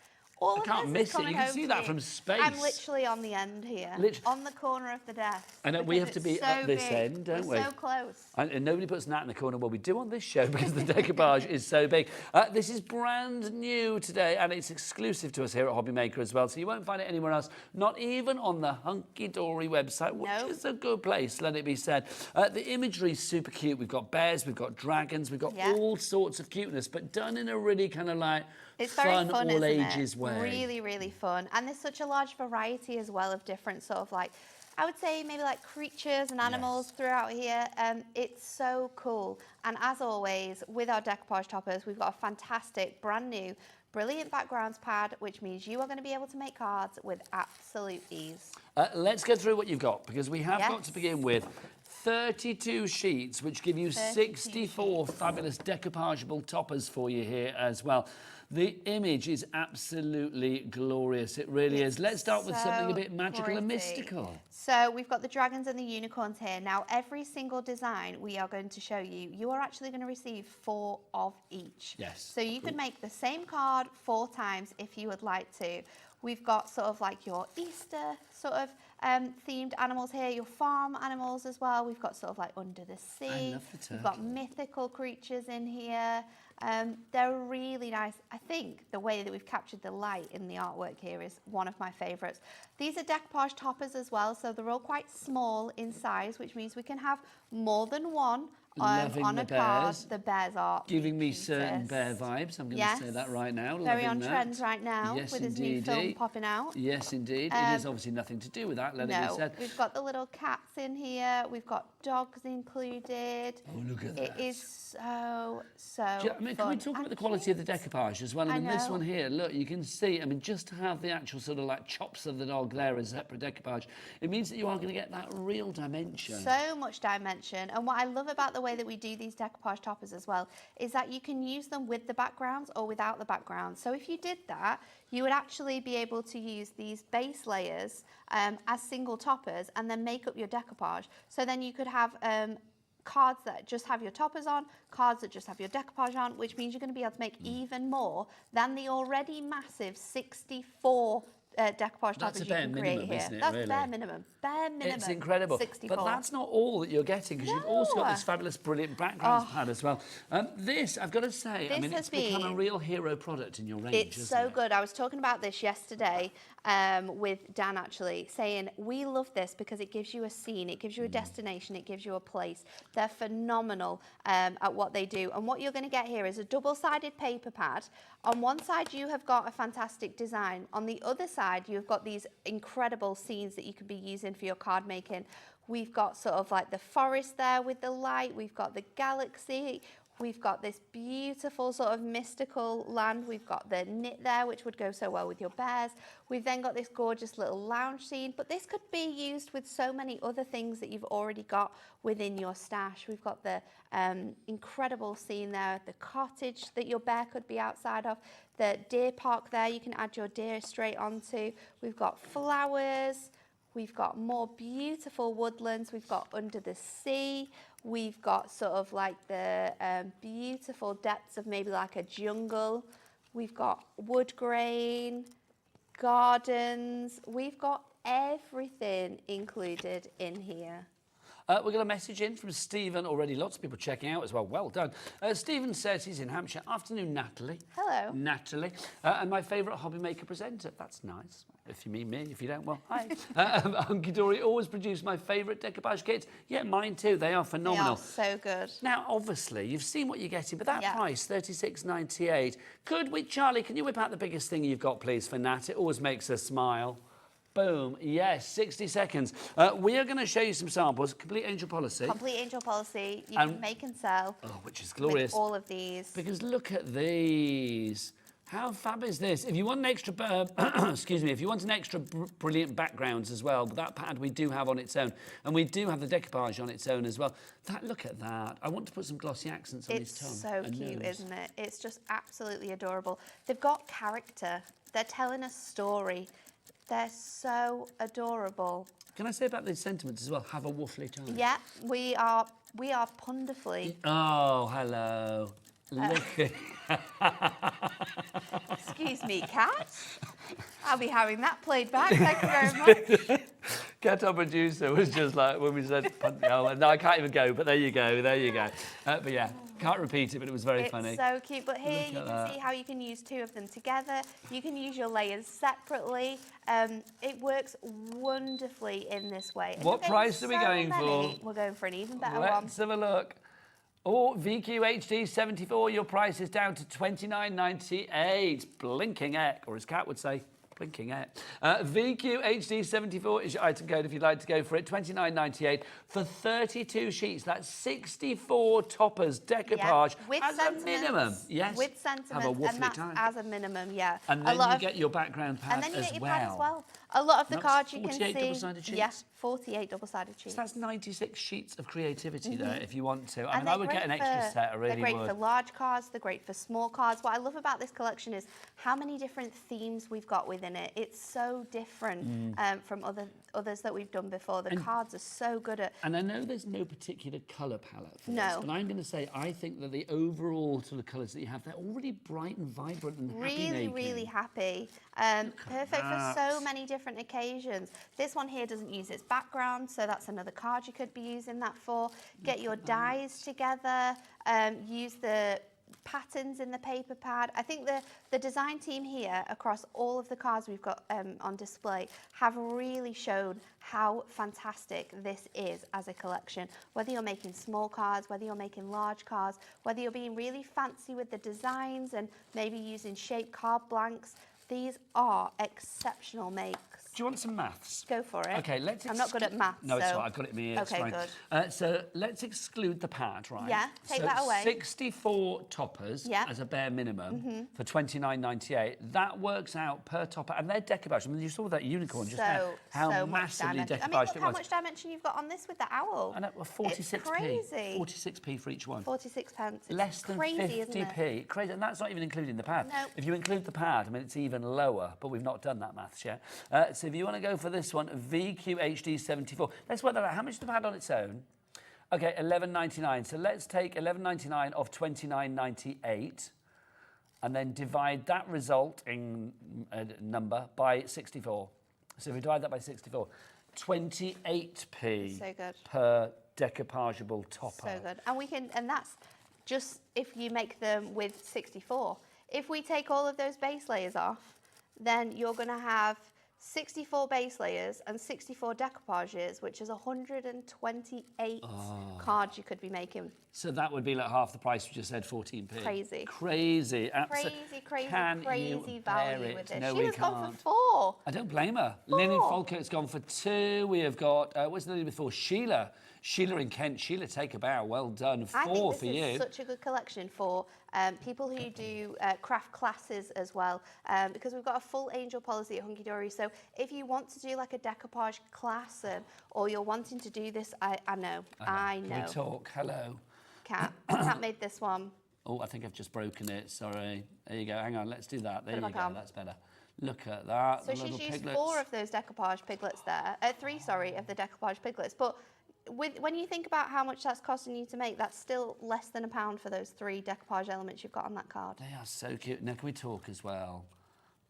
I can't miss it. You can see that from space. I'm literally on the end here, on the corner of the desk. And we have to be at this end, don't we? We're so close. And nobody puts Nat in the corner. Well, we do on this show because the decoupage is so big. This is brand new today, and it's exclusive to us here at HobbyMaker as well, so you won't find it anywhere else, not even on the Hunkydory website, which is a good place, let it be said. The imagery is super cute. We've got bears, we've got dragons, we've got all sorts of cuteness, but done in a really kind of like it's fun, very fun, all isn't ages it? way. Really, really fun. And there's such a large variety as well of different sort of like, I would say maybe like creatures and animals throughout here. It's so cool. And as always, with our decoupage toppers, we've got a fantastic, brand new, brilliant backgrounds pad, which means you are going to be able to make cards with absolute ease. Let's go through what you've got, because we have got to begin with 32 sheets, which give you 64 fabulous decoupageable toppers for you here as well. The image is absolutely glorious. It really is. Let's start with something a bit magical and mystical. So we've got the dragons and the unicorns here. Now, every single design we are going to show you, you are actually going to receive 4 of each. Yes. So you can make the same card 4 times if you would like to. We've got sort of like your Easter sort of themed animals here, your farm animals as well. We've got sort of like under the sea. I love the turtle. We've got mythical creatures in here. They're really nice. I think the way that we've captured the light in the artwork here is one of my favourites. These are decoupage toppers as well, so they're all quite small in size, which means we can have more than one on a card. The bears are giving me certain bear vibes. I'm going to say that right now. Very on trend right now with this new film popping out. Yes, indeed. It is obviously nothing to do with that, let it be said. We've got the little cats in here. We've got dogs included. Oh, look at that. It is so fun. Can we talk about the quality of the decoupage as well? I mean, this one here, look, you can see, I mean, just to have the actual sort of like chops of the dog there as separate decoupage, it means that you are going to get that real dimension. So much dimension. And what I love about the way that we do these decoupage toppers as well is that you can use them with the backgrounds or without the backgrounds. So if you did that, you would actually be able to use these base layers as single toppers and then make up your decoupage. So then you could have cards that just have your toppers on, cards that just have your decoupage on, which means you're going to be able to make even more than the already massive 64 decoupage toppers you can create here. That's really? bare minimum. Bare minimum. It's incredible. 64. But that's not all that you're getting, because you've also got this fabulous, brilliant background pad as well. This, I've got to say, I mean, it's become a real hero product in your range, It's so good. I was talking about this yesterday with Dan, actually, saying we love this because it gives you a scene, it gives you a destination, it gives you a place. They're phenomenal at what they do. And what you're going to get here is a double-sided paper pad. On one side, you have got a fantastic design. On the other side, you've got these incredible scenes that you could be using for your card making. We've got sort of like the forest there with the light. We've got the galaxy. We've got this beautiful sort of mystical land. We've got the knit there, which would go so well with your bears. We've then got this gorgeous little lounge scene, but this could be used with so many other things that you've already got within your stash. We've got the incredible scene there, the cottage that your bear could be outside of, the deer park there you can add your deer straight onto. We've got flowers. We've got more beautiful woodlands. We've got under the sea. We've got sort of like the beautiful depths of maybe like a jungle. We've got wood grain, gardens. We've got everything included in here. We got a message in from Stephen already. Lots of people checking out as well. Well done. Stephen says he's in Hampshire. Afternoon, Natalie. Hello. Natalie. And my favourite HobbyMaker presenter. That's nice. If you mean me. If you don't, well, hi. Hunkydory always produce my favourite decoupage kits. Yeah, mine too. They are phenomenal. They are so good. Now, obviously, you've seen what you're getting, but that price, $36.98. Could we, Charlie, can you whip out the biggest thing you've got, please, for Nat? It always makes her smile. Boom. Yes, 60 seconds. We are going to show you some samples. Complete Angel Policy. Complete Angel Policy. You can make and sell. Oh, which is glorious. With all of these. Because look at these. How fab is this? If you want an extra, excuse me, if you want an extra brilliant backgrounds as well, that pad we do have on its own. And we do have the decoupage on its own as well. Look at that. I want to put some glossy accents on his tongue. It's so cute, isn't it? It's just absolutely adorable. They've got character. They're telling a story. They're so adorable. Can I say about these sentiments as well? Have a woofly time. Yeah, we are ponderfully. Oh, hello. Look at... Excuse me, Kat. I'll be having that played back. Thank you very much. Kat, our producer, was just like when we said, oh, no, I can't even go, but there you go, there you go. But yeah, can't repeat it, but it was very funny. It's so cute. But here you can see how you can use two of them together. You can use your layers separately. It works wonderfully in this way. And what price are we going for? We're going for an even better one. Let's have a look. Oh, VQHD 74, your price is down to $29.98. Blinking heck, or as Kat would say, blinking heck. VQHD 74 is your item code if you'd like to go for it. $29.98 for 32 sheets. That's 64 toppers decoupage as a minimum. Yes. With sentiments, have a woofly and that's time. as a minimum, yeah. And then you get your background pad and then you get your well. pad as well. A lot of the And cards that's you can 48 see. double-sided sheets? Yes, 48 double-sided sheets. So that's 96 sheets of creativity there if you want to. I And mean, I they're would get an great extra for- set, I really They're great would. for large cards, they're great for small cards. What I love about this collection is how many different themes we've got within it. It's so different from others that we've done before. The cards are so good at... And I know there's no particular colour palette for No. this, but I'm going to say I think that the overall sort of colours that you have, they're already bright and vibrant and Really, really happy. Perfect for so many different occasions. This one here doesn't use its background, so that's another card you could be using that for. Get your dies together, use the patterns in the paper pad. I think the design team here across all of the cards we've got on display have really shown how fantastic this is as a collection. Whether you're making small cards, whether you're making large cards, whether you're being really fancy with the designs and maybe using shaped card blanks, these are exceptional makes. Do you want some maths? Go for it. Okay, let's. I'm not good at maths. No, it's so. fine. I've got it in my ear. It's Okay, fine. good. So let's exclude the pad, right? Yeah, take so that away. 64 toppers Yeah. as a bare minimum for $29.98. That works out per topper, and they're decoupage. I mean, you saw that unicorn just now. How so much massively dimension. decoupaged I mean, look it how was. much dimension you've got on this with the owl. I know, well, 46p. It's crazy. 46p for each one. 46 pence. It's Less than crazy, isn't it? 50p. Crazy, and that's not even including the pad. No. If you include the pad, I mean, it's even lower, but we've not done that maths yet. So if you want to go for this one, VQHD74, let's work that out. How much is the pad on its own? Okay, $11.99. So let's take $11.99 off $29.98 and then divide that resulting number by 64. So if we divide that by 64, 28p So good. per decoupageable topper. So good. And we can, and that's just if you make them with 64. If we take all of those base layers off, then you're going to have 64 base layers and 64 decoupages, which is 128 cards you could be making. So that would be like half the price we just said, 14p. Crazy. Crazy. Crazy value with this. No, She we was gone can't. for 4. I don't blame her. Lynn in Falkirk's gone for 2. We have got, what's the name before? Sheila. Sheila in Kent. Sheila, take a bow. Well done. 4 I think for this you. is such a good collection for people who do craft classes as well, because we've got a full angel policy at Hunkydory. So if you want to do like a decoupage class or you're wanting to do this, I know. Can we talk? Hello. Cat made this one. Oh, I think I've just broken it. Sorry. There you go. Hang on. Let's do that. There Put it you back go. on. That's better. Look at that. So the she's little used piglets. 4 of those decoupage piglets there. 3, sorry, of the decoupage piglets. But when you think about how much that's costing you to make, that's still less than £1 for those 3 decoupage elements you've got on that card. They are so cute. Now, can we talk as well?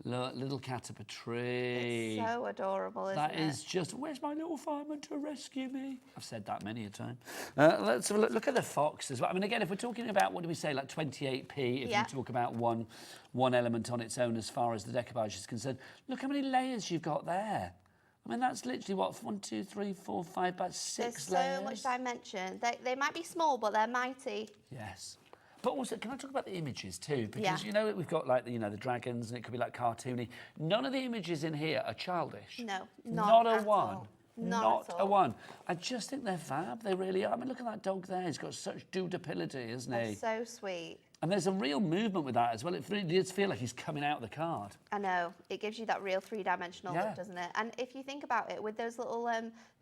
Look, little cat up a tree. It's so adorable, isn't it? That is just, where's my little fireman to rescue me? I've said that many a time. Let's have a look at the fox as well. I mean, again, if we're talking about, what do we say, like 28p, if you talk about one element on its own as far as the decoupage is concerned, look how many layers you've got there. I mean, that's literally, what, 1, 2, 3, 4, 5, about 6 layers. There's so much dimension. They might be small, but they're mighty. Yes. But also, can I talk about the images too? Because, you know, we've got, like, the dragons, and it could be, like, cartoony. None of the images in here are childish. No, not at a one. all. Not at a all. one. I just think they're fab. They really are. I mean, look at that dog there. He's got such dudability, isn't he? They're so sweet. And there's a real movement with that as well. It really does feel like he's coming out of the card. I know. It gives you that real 3-dimensional look, doesn't it? And if you think about it, with those little,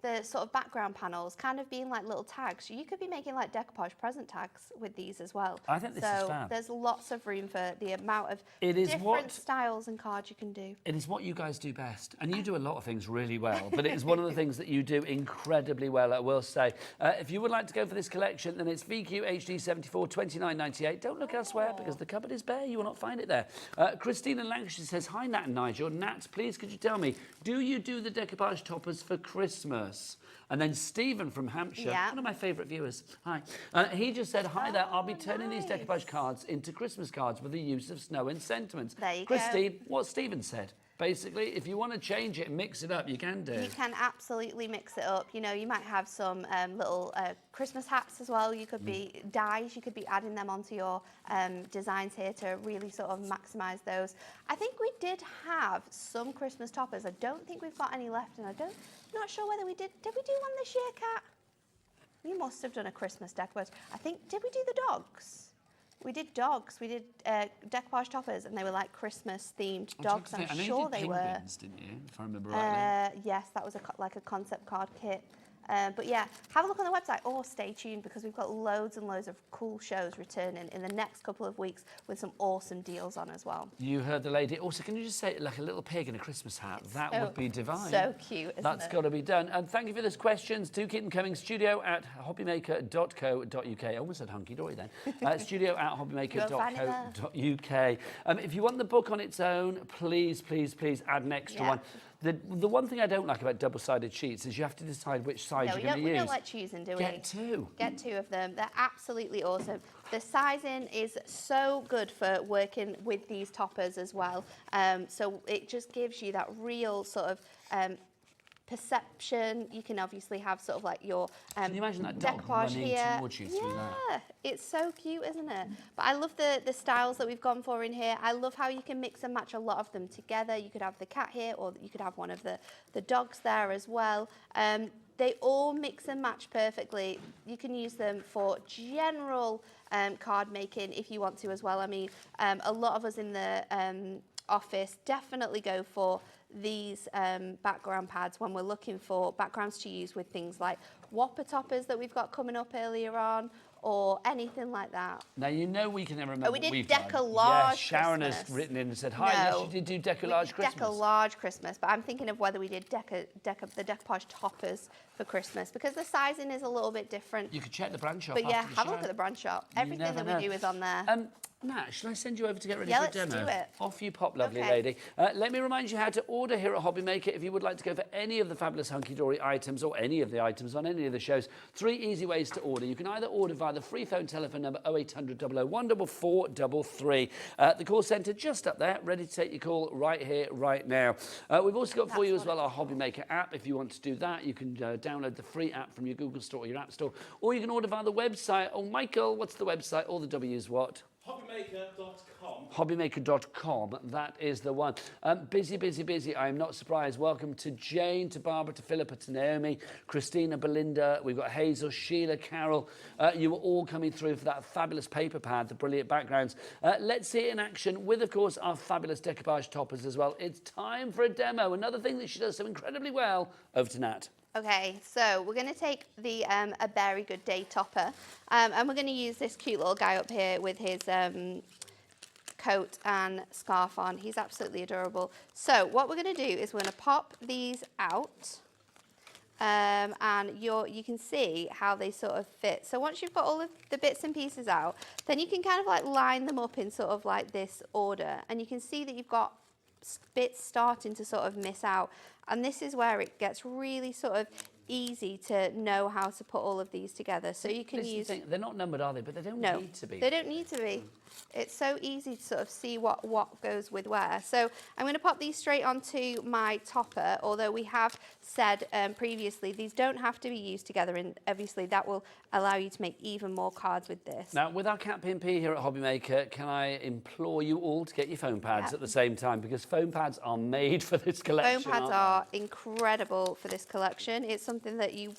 the sort of background panels kind of being like little tags, you could be making like decoupage present tags with these as well. I think this is fab. There's lots of room for the amount of different styles and cards you can do. It is what you guys do best. And you do a lot of things really well, but it is one of the things that you do incredibly well, I will say. If you would like to go for this collection, then it's VQHD74, $29.98. Don't look elsewhere because the cupboard is bare. You will not find it there. Christina Lancashire says, hi, Nat and Nigel. Nat, please, could you tell me, do you do the decoupage toppers for Christmas? And then Stephen from Hampshire, one of my favourite viewers, hi. He just said, hi there, I'll be turning these decoupage cards into Christmas cards with the use of snow and sentiments. There you Christine, what Stephen said. Basically, if you want to change it and mix it up, you can do. You can absolutely mix it up. You know, you might have some little Christmas hats as well. You could be dies. You could be adding them onto your designs here to really sort of maximise those. I think we did have some Christmas toppers. I don't think we've got any left, and I'm not sure whether we did. Did we do one this year, Kat? You must have done a Christmas decoupage. I think, did we do the dogs? We did dogs. We did decoupage toppers, and they were like Christmas-themed dogs. I'm sure they were. Penguins, didn't you? If I remember rightly. Yes, that was like a concept card kit. But yeah, have a look on the website or stay tuned because we've got loads and loads of cool shows returning in the next couple of weeks with some awesome deals on as well. You heard the lady. Also, can you just say like a little pig in a Christmas hat? That would be divine. So cute, isn't That's got to be done. And thank you for those questions. Do keep them coming. studio@hobbymaker.co.uk. I almost said hunky-dory then. studio@hobbymaker.co.uk. If you want the book on its own, please, please, please add an extra one. The one thing I don't like about double-sided sheets is you have to decide which side you're going to use. We don't like choosing, do we? Get 2. Get 2 of them. They're absolutely awesome. The sizing is so good for working with these toppers as well. So it just gives you that real sort of perception. You can obviously have sort of like your Can you imagine that dog decoupage running here. towards you through that? Yeah, it's so cute, isn't it? But I love the styles that we've gone for in here. I love how you can mix and match a lot of them together. You could have the cat here, or you could have one of the dogs there as well. They all mix and match perfectly. You can use them for general card making if you want to as well. I mean, a lot of us in the office definitely go for these background pads when we're looking for backgrounds to use with things like whopper toppers that we've got coming up earlier on, or anything like that. Now, you know we can never remember we what did we've done. Decoupage Yes, Sharon has Christmas. written in and said, hi, yes, No, you did do we decollage did Christmas. Decollage Christmas, but I'm thinking of whether we did the decoupage toppers for Christmas, because the sizing is a little bit different. You could check the brand shop But yeah, after the have a show. look at the brand shop. You Everything never that we know. do is on there. Nat, should I send you over to get ready Yeah, for a let's demo? do it. Off you pop, lovely Okay. lady. Let me remind you how to order here at HobbyMaker if you would like to go for any of the fabulous Hunkydory items or any of the items on any of the shows. 3 easy ways to order. You can either order via the free phone telephone number 0800 001 4433. The call centre just up there, ready to take your call right here, right now. We've also got for you as well our HobbyMaker app. If you want to do that, you can download the free app from your Google Store or your App Store, or you can order via the website. Oh, Michael, what's the website? All the W's what? HobbyMaker.com. HobbyMaker.com, that is the one. Busy, busy, busy. I'm not surprised. Welcome to Jane, to Barbara, to Philippa, to Naomi, Christina, Belinda. We've got Hazel, Sheila, Carol. You were all coming through for that fabulous paper pad, the brilliant backgrounds. Let's see it in action with, of course, our fabulous decoupage toppers as well. It's time for a demo. Another thing that she does so incredibly well. Over to Nat. Okay, so we're going to take the A Very Good Day topper, and we're going to use this cute little guy up here with his coat and scarf on. He's absolutely adorable. So what we're going to do is we're going to pop these out, and you can see how they sort of fit. So once you've got all of the bits and pieces out, then you can kind of like line them up in sort of like this order, and you can see that you've got bits starting to sort of miss out. And this is where it gets really sort of easy to know how to put all of these together. So you can use... They're not numbered, are they? But they don't No, need to be. they don't need to be. It's so easy to sort of see what goes with where. So I'm going to pop these straight onto my topper, although we have said previously these don't have to be used together, and obviously that will allow you to make even more cards with this. Now, with our Cat P&P here at HobbyMaker, can I implore you all to get your foam pads at the same time, because foam pads are made for this collection. Foam pads are incredible for this collection. It's something that you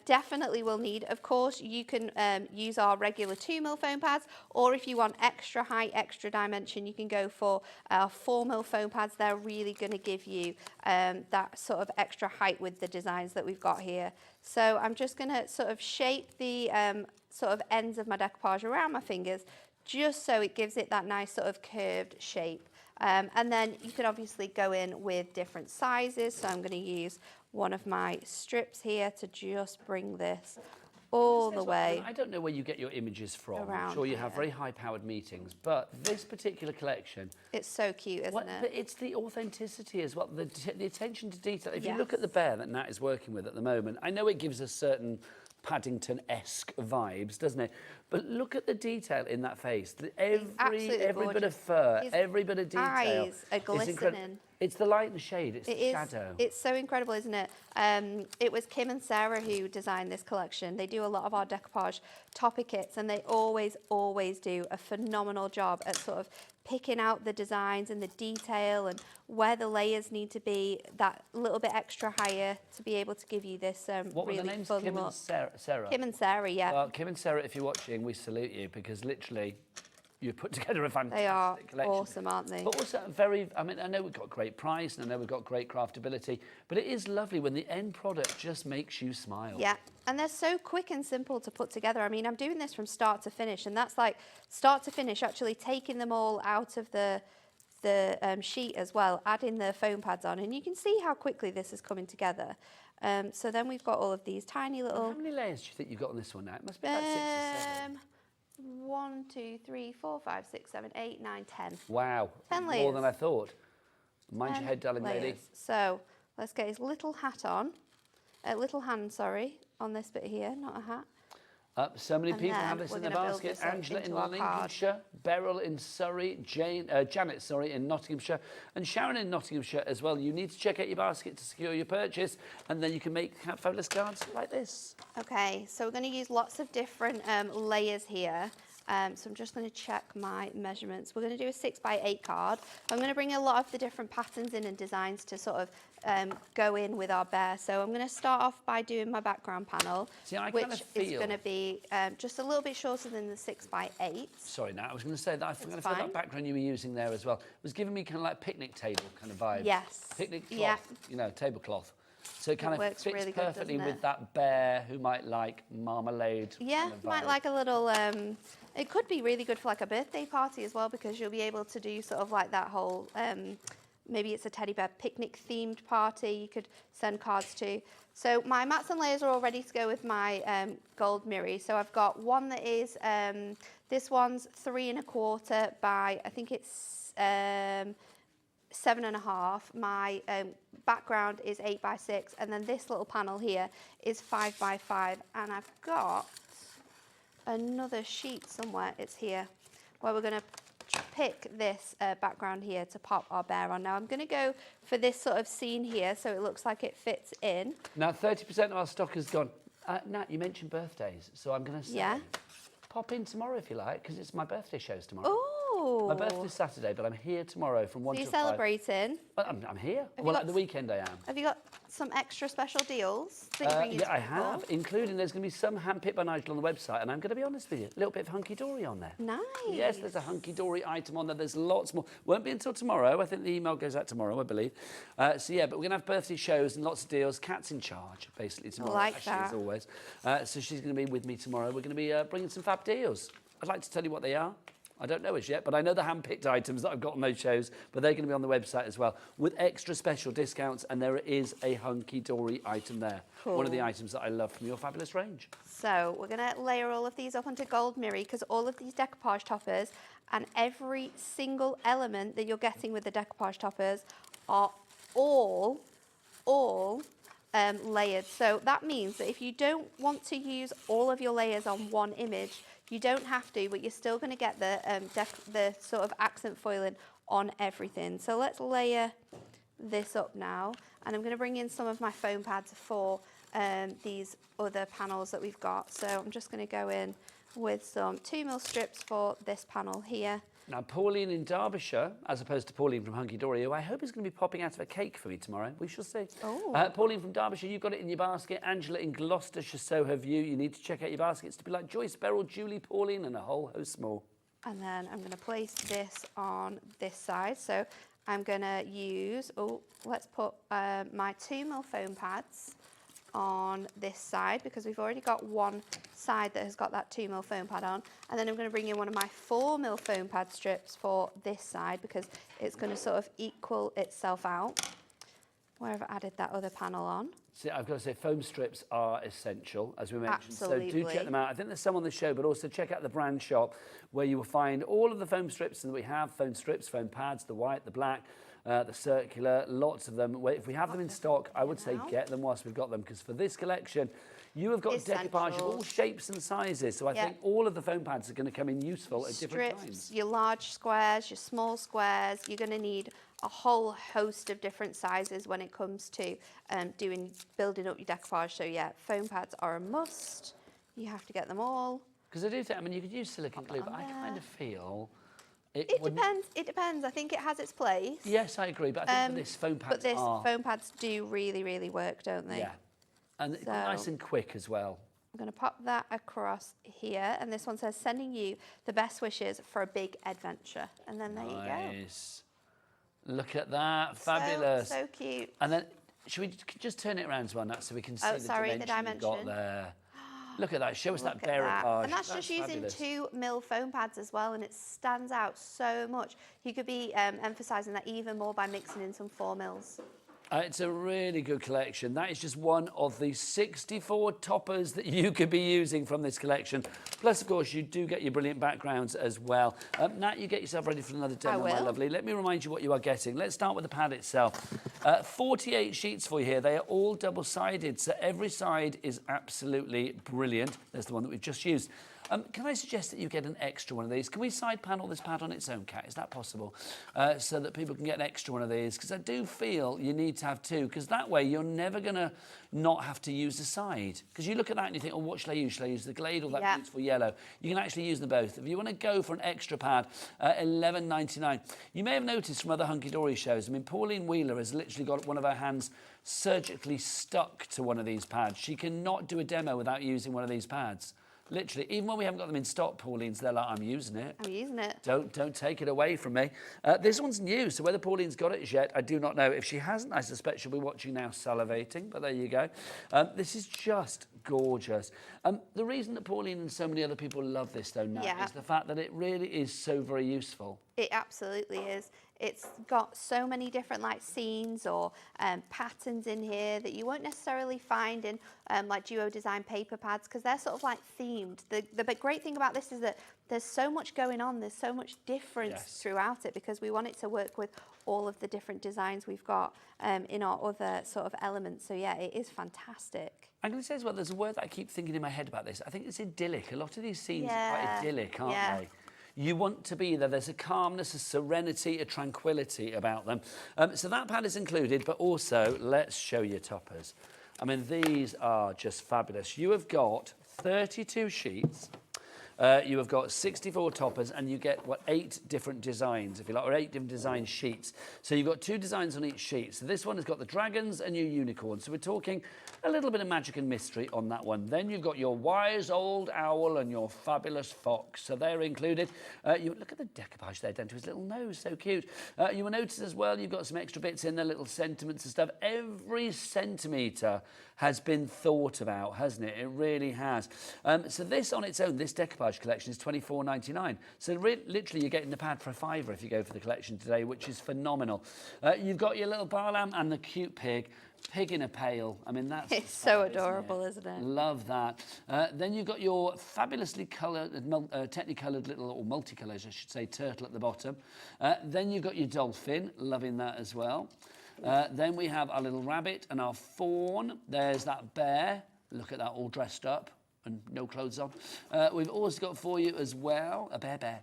definitely will need. Of course, you can use our regular 2mm foam pads, or if you want extra height, extra dimension, you can go for our 4mm foam pads. They're really going to give you that sort of extra height with the designs that we've got here. So I'm just going to sort of shape the sort of ends of my decoupage around my fingers, just so it gives it that nice sort of curved shape. And then you can obviously go in with different sizes. So I'm going to use one of my strips here to just bring this all the way. I don't know where you get your images from. I'm around sure you have here. very high-powered meetings, but this particular collection... It's so cute, isn't it? But it's the authenticity as well, the attention to detail. If you look at the bear that Nat is working with at the moment, I know it gives us certain Paddington-esque vibes, doesn't it? But look at the detail in that face. Every bit gorgeous. of fur, His every bit of detail. eyes are is glistening. It's the light and the shade, it's It the is. shadow. It's so incredible, isn't it? It was Kim and Sarah who designed this collection. They do a lot of our decoupage topper kits, and they always do a phenomenal job at sort of picking out the designs and the detail and where the layers need to be that little bit extra higher to be able to give you this What really were the names? fun Kim look. and Sarah? Kim and Sarah, yeah. Well, Kim and Sarah, if you're watching, we salute you, because literally you put together a fantastic They are collection. awesome, aren't they? But also I mean, I know we've got great price and I know we've got great craftability, but it is lovely when the end product just makes you smile. Yeah, and they're so quick and simple to put together. I mean, I'm doing this from start to finish, and that's like start to finish, actually taking them all out of the sheet as well, adding the foam pads on, and you can see how quickly this is coming together. So then we've got all of these tiny little... How many layers do you think you've got on this one now? It must be about 6 or 7. 1, 2, 3, 4, 5, 6, 7, 8, 9, 10. Wow. 10 More layers. than I thought. Mind your 10 head, darling lady. layers. So let's get his little hat on. Little hand, sorry, on this bit here, not a hat. So many And people then have this we're in their gonna build basket. this up Angela in into our card. Lincolnshire, Beryl in Surrey, Janet, in Nottinghamshire, and Sharon in Nottinghamshire as well. You need to check out your basket to secure your purchase, and then you can make fabulous cards like this. Okay, so we're going to use lots of different layers here. So I'm just going to check my measurements. We're going to do a 6x8 card. I'm going to bring a lot of the different patterns in and designs to sort of go in with our bear. So I'm going to start off by doing my background panel, See, I which kinda is feel- going to be just a little bit shorter than the 6x8. Sorry, now I was going to say that I feel fine. that background you were using there as well was giving me kind of like picnic table kind of vibe. Yes. Picnic cloth, Yeah. you know, tablecloth. So it kind of works fits really good, perfectly doesn't with it? that bear who might like marmalade. Yeah, kind of might vibe. like a little, it could be really good for like a birthday party as well, because you'll be able to do sort of like that whole, maybe it's a teddy bear picnic themed party you could send cards to. So my mats and layers are all ready to go with my gold mirror. So I've got one that is, this one's 3 1/4 by, I think it's 7 1/2. My background is 8 by 6, and then this little panel here is 5 by 5. And I've got another sheet somewhere, it's here, where we're going to pick this background here to pop our bear on. Now I'm going to go for this sort of scene here so it looks like it fits in. Now 30% of our stock has gone. Nat, you mentioned birthdays, so I'm going to say, Yeah. pop in tomorrow if you like, because it's my birthday shows tomorrow. Oh, My birthday's Saturday, but I'm here tomorrow from 1 so you're till 5. celebrating. I'm here. Have you Well, got at the weekend I am. Have you got some extra special deals that you're bringing Yeah, to I people? have, including there's going to be some hand-picked by Nigel on the website, and I'm going to be honest with you, a little bit of Hunkydory on there. Nice. Yes, there's a Hunkydory item on there. There's lots more. Won't be until tomorrow. I think the email goes out tomorrow, I believe. So, yeah, but we're going to have birthday shows and lots of deals. Kat's in charge, basically, tomorrow. like as that. She is always. So she's going to be with me tomorrow. We're going to be bringing some fab deals. I'd like to tell you what they are. I don't know as yet, but I know the hand-picked items that I've got on those shows, but they're going to be on the website as well, with extra special discounts, and there is a Hunkydory item there. One of the items that I love from your fabulous range. So we're going to layer all of these up onto gold mirror, because all of these decoupage toppers and every single element that you're getting with the decoupage toppers are all layered. So that means that if you don't want to use all of your layers on one image, you don't have to, but you're still going to get the sort of accent foiling on everything. So let's layer this up now, and I'm going to bring in some of my foam pads for these other panels that we've got. So I'm just going to go in with some 2mm strips for this panel here. Now, Pauline in Derbyshire, as opposed to Pauline from Hunkydory, who I hope is going to be popping out of a cake for me tomorrow. We shall see. Oh. Pauline from Derbyshire, you've got it in your basket. Angela in Gloucestershire, so have you. You need to check out your baskets to be like Joyce, Beryl, Julie, Pauline, and a whole host more. And then I'm going to place this on this side. So I'm going to use, let's put my 2mm foam pads on this side, because we've already got one side that has got that 2mm foam pad on. And then I'm going to bring in one of my 4mm foam pad strips for this side, because it's going to sort of equal itself out where I've added that other panel on. See, I've got to say, foam strips are essential, as we mentioned. So do Absolutely. check them out. I think there's some on the show, but also check out the brand shop, where you will find all of the foam strips that we have. Foam strips, foam pads, the white, the black, the circular, lots of them. If we have them in stock, I would say get them whilst we've got them, because for this collection, you have got decoupage of all shapes and sizes. So I think all of the foam pads are going to come in useful at different times. Your large squares, your small squares. You're going to need a whole host of different sizes when it comes to building up your decoupage. So yeah, foam pads are a must. You have to get them all. Because I do think, I mean, you could use silicone glue, but I kind of feel It depends. I think it has its place. Yes, I agree, but I think for this, foam pads foam pads do really, really work, don't they? Yeah, and So nice and quick as well. I'm going to pop that across here, and this one says, sending you the best wishes for a big adventure. And then there you go. Nice. Look at that, fabulous. So cute. And then, should we just turn it around to our nuts so we can see the dimension we've got there? Look at that, show us that decoupage. And that's just using fabulous. 2mm foam pads as well, and it stands out so much. You could be emphasising that even more by mixing in some 4mm. It's a really good collection. That is just one of the 64 toppers that you could be using from this collection. Plus, of course, you do get your brilliant backgrounds as well. Nat, you get yourself ready for another demo, my lovely. Let me remind you what you are getting. Let's start with the pad itself. 48 sheets for you here. They are all double-sided, so every side is absolutely brilliant. There's the one that we've just used. Can I suggest that you get an extra one of these? Can we side panel this pad on its own, Kat? Is that possible? So that people can get an extra one of these? Because I do feel you need to have two, because that way you're never going to not have to use the side. Because you look at that and you think, oh, what shall I use? Shall I use the Glade or that beautiful yellow? You can actually use them both. If you want to go for an extra pad, $11.99. You may have noticed from other Hunkydory shows, I mean, Pauline Wheeler has literally got one of her hands surgically stuck to one of these pads. She cannot do a demo without using one of these pads. Literally, even when we haven't got them in stock, Pauline's, they're like, I'm using it. I'm using it. Don't take it away from me. This one's new, so whether Pauline's got it yet, I do not know. If she hasn't, I suspect she'll be watching now salivating, but there you go. This is just gorgeous. The reason that Pauline and so many other people love this, though, Nat, is the fact that it really is so very useful. It absolutely is. It's got so many different like scenes or patterns in here that you won't necessarily find in like duo design paper pads, because they're sort of like themed. The great thing about this is that there's so much going on, there's so much difference throughout it, because we want it to work with all of the different designs we've got in our other sort of elements. So yeah, it is fantastic. I'm going to say as well, there's a word that I keep thinking in my head about this. I think it's idyllic. A lot of these scenes are quite idyllic, aren't they? You want to be there. There's a calmness, a serenity, a tranquility about them. So that pad is included, but also let's show you toppers. I mean, these are just fabulous. You have got 32 sheets. You have got 64 toppers, and you get, what, 8 different designs, if you like, or 8 different design sheets. So you've got 2 designs on each sheet. So this one has got the dragons and your unicorns. So we're talking a little bit of magic and mystery on that one. Then you've got your wise old owl and your fabulous fox. So they're included. You look at the decoupage there down to his little nose, so cute. You will notice as well, you've got some extra bits in there, little sentiments and stuff. Every centimetre has been thought about, hasn't it? It really has. So this on its own, this decoupage collection is $24.99. So literally you're getting the pad for a £5 if you go for the collection today, which is phenomenal. You've got your little bar lamp and the cute pig in a pail. I mean, that's it's so adorable, isn't it? Love that. Then you've got your fabulously coloured, technicoloured little, or multicolours, I should say, turtle at the bottom. Then you've got your dolphin, loving that as well. Then we have our little rabbit and our fawn. There's that bear. Look at that, all dressed up and no clothes on. We've also got for you as well a bear.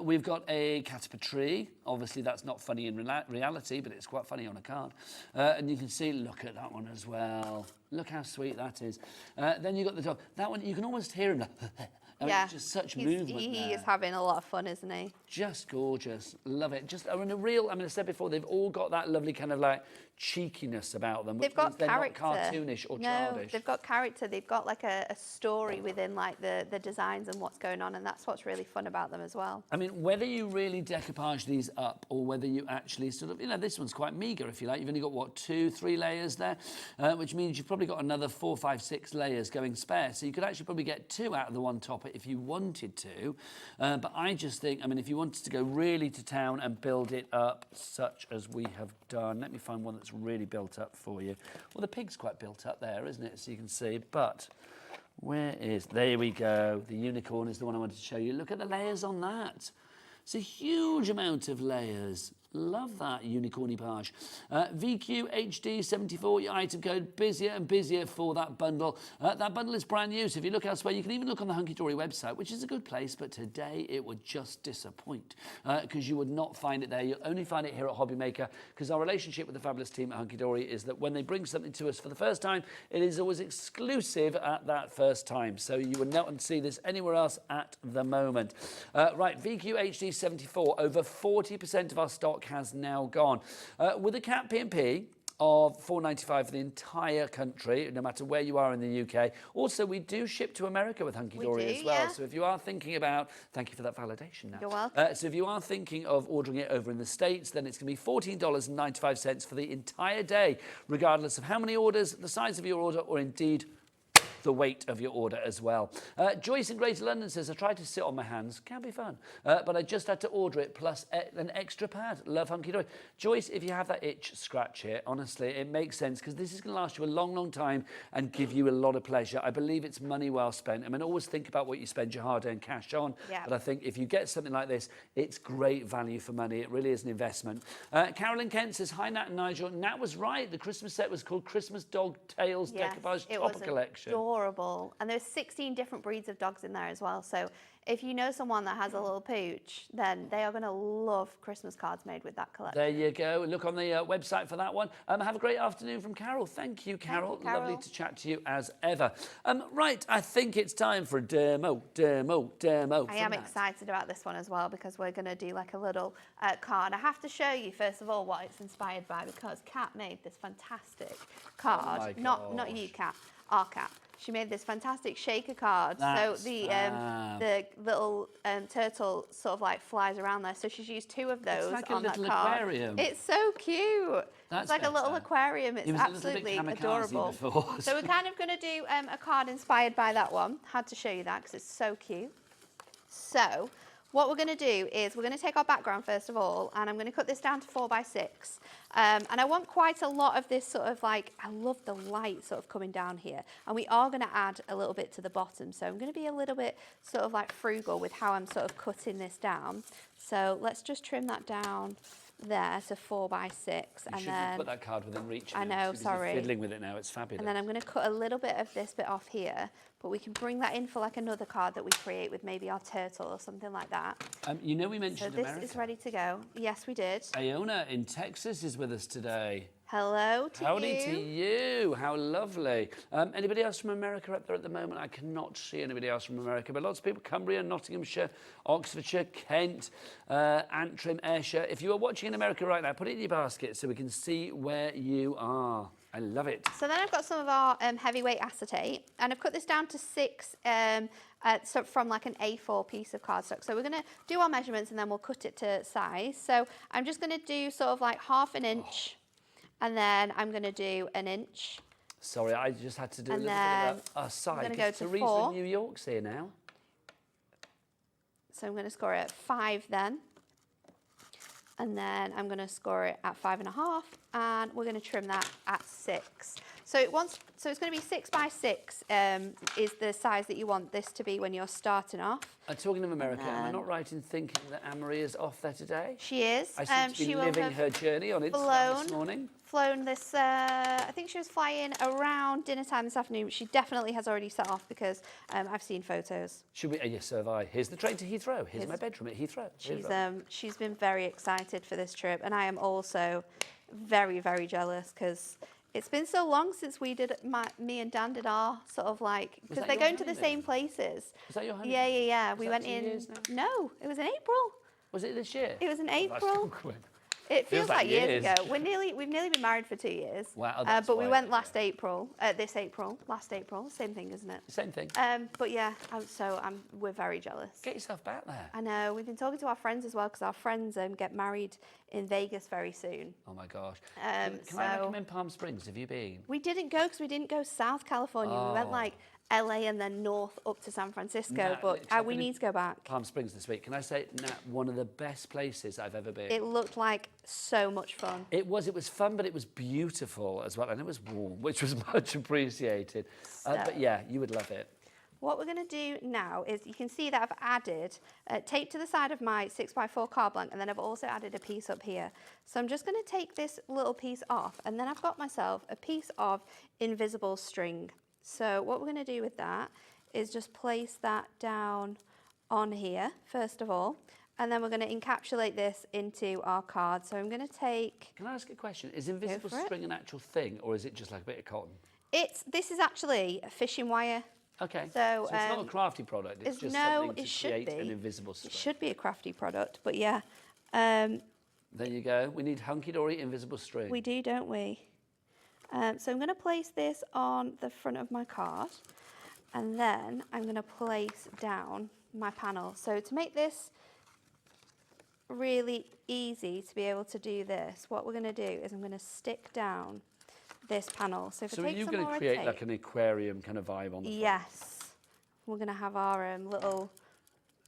We've got a caterpillar tree. Obviously that's not funny in reality, but it's quite funny on a card. And you can see, look at that one as well. Look how sweet that is. Then you've got the dog. That one, you can almost hear him. I mean, it's just such movement He is having a lot of fun, isn't he? Just gorgeous. Love it. Just, I mean, I said before, they've all got that lovely kind of like cheekiness about them. They've got character. They're not cartoonish or childish. They've got character. They've got like a story within like the designs and what's going on, and that's what's really fun about them as well. I mean, whether you really decoupage these up or whether you actually sort of, this one's quite meagre, if you like. You've only got, what, 2, 3 layers there, which means you've probably got another 4, 5, 6 layers going spare. So you could actually probably get 2 out of the one topper if you wanted to. But I just think, I mean, if you wanted to go really to town and build it up such as we have done, let me find one that's really built up for you. Well, the pig's quite built up there, isn't it? So you can see, but there we go. The unicorn is the one I wanted to show you. Look at the layers on that. It's a huge amount of layers. Love that unicornipage. VQHD74, your item code, busier and busier for that bundle. That bundle is brand new, so if you look elsewhere, you can even look on the Hunkydory website, which is a good place, but today it would just disappoint because you would not find it there. You'll only find it here at HobbyMaker, because our relationship with the fabulous team at Hunkydory is that when they bring something to us for the first time, it is always exclusive at that first time. So you would not see this anywhere else at the moment. Right, VQHD74, over 40% of our stock has now gone. With a cap P&P of $4.95 for the entire country, no matter where you are in the UK. Also, we do ship to America with Hunkydory as well. Yeah. So if you are thinking about, thank you for that validation now. You're welcome. So if you are thinking of ordering it over in the States, then it's going to be $14.95 for the entire day, regardless of how many orders, the size of your order, or indeed the weight of your order as well. Joyce in Greater London says, I tried to sit on my hands. Can be fun. But I just had to order it plus an extra pad. Love Hunkydory. Joyce, if you have that itch, scratch here. Honestly, it makes sense because this is going to last you a long, long time and give you a lot of pleasure. I believe it's money well spent. I mean, always think about what you spend your hard-earned cash on. Yeah. But I think if you get something like this, it's great value for money. It really is an investment. Carolyn Kent says, hi, Nat and Nigel. Nat was right. The Christmas set was called Christmas Dog Tales Decoupage it Topper was Collection. Adorable. And there's 16 different breeds of dogs in there as well. So if you know someone that has a little pooch, then they are going to love Christmas cards made with that collection. There you go. Look on the website for that one. Have a great afternoon from Carol. Thank you, Carol. Thank you, Carol. Lovely to chat to you as ever. Right, I think it's time for a demo. I am excited about this one as well because we're going to do like a little card. I have to show you first of all what it's inspired by because Kat made this fantastic card. Oh my not you, Kat, our Kat. She made this fantastic shaker card. That's so the little turtle sort of like flies around there. So she's used 2 of those like on a that little card. aquarium. It's so cute. That's it's like a little better. aquarium. It's It was a little bit absolutely kamikaze adorable. before, So we're kind of going to do a card inspired by that one. Had to show you that because it's so cute. So what we're going to do is we're going to take our background first of all, and I'm going to cut this down to 4 by 6. And I want quite a lot of this sort of like, I love the light sort of coming down here. And we are going to add a little bit to the bottom. So I'm going to be a little bit sort of like frugal with how I'm sort of cutting this down. So let's just trim that down there to 4 by 6. You should put that card within reach. I know, sorry. You're fiddling with it now. It's fabulous. And then I'm going to cut a little bit of this bit off here, but we can bring that in for like another card that we create with maybe our turtle or something like that. You know we So mentioned this America. is ready to go. Yes, we did. Iona in Texas is with us today. Hello to Howdy you. to you. How lovely. Anybody else from America up there at the moment? I cannot see anybody else from America, but lots of people. Cumbria, Nottinghamshire, Oxfordshire, Kent, Antrim, Ayrshire. If you are watching in America right now, put it in your basket so we can see where you are. I love it. So then I've got some of our heavyweight acetate, and I've cut this down to 6 so from like an A4 piece of cardstock. So we're going to do our measurements and then we'll cut it to size. So I'm just going to do sort of like half an inch, and then I'm going to do an inch. Sorry, I just had to do And a little then bit of a side. I'm gonna go to Teresa 4. in New York's here now. So I'm going to score it at 5 then. And then I'm going to score it at 5.5, and we're going to trim that at 6. So it's going to be 6 by 6 is the size that you want this to be when you're starting off. Talking of America, am I not right in thinking that Anne-Marie is off there today? She is. I seem to be she will living have her journey on Instagram this morning. flown this, I think she was flying around dinner time this afternoon. She definitely has already set off because I've seen photos. Should we? Yes, so have I. Here's the train to Heathrow. Here's my bedroom at Heathrow. She's been very excited for this trip, and I am also very, very jealous because it's been so long since we did me and Dan did our sort of like, because they're going to the same places. Was that your honeymoon? Yeah. Was We that went 2 in. years now? No, it was in April. Was it this year? It was in Oh, that's April. so quick. It feels like years years. ago. We've nearly been married for 2 years. Wow, that's but we why, went last April, last April, same thing, isn't it? Same thing. But yeah, we're very jealous. Get yourself back there. I know, we've been talking to our friends as well because our friends get married in Vegas very soon. Oh my gosh. Can I recommend Palm Springs? Have you been? We didn't go because we didn't go South California. We went like LA and then north up to San Francisco, but we need to go back. Palm Springs this week. Can I say, Nat, one of the best places I've ever been. It looked like so much fun. It was fun, but it was beautiful as well, and it was warm, which was much appreciated. But yeah, you would love it. What we're going to do now is you can see that I've added tape to the side of my 6x4 card blank, and then I've also added a piece up here. So I'm just going to take this little piece off, and then I've got myself a piece of invisible string. So what we're going to do with that is just place that down on here, first of all, and then we're going to encapsulate this into our card. So I'm going to take... Can I ask a question? Is invisible string an actual thing, or is it just like a bit of cotton? This is actually a fishing wire. Okay, so it's not a crafty product, it's just something to create an invisible string. It should be a crafty product, but yeah. There you go. We need Hunkydory invisible string. We do, don't we? So I'm going to place this on the front of my card, and then I'm going to place down my panel. So to make this really easy to be able to do this, what we're going to do is I'm going to stick down this panel. So if I So are take you some going more to red create tape- like an aquarium kind of vibe on the front? Yes. We're going to have our little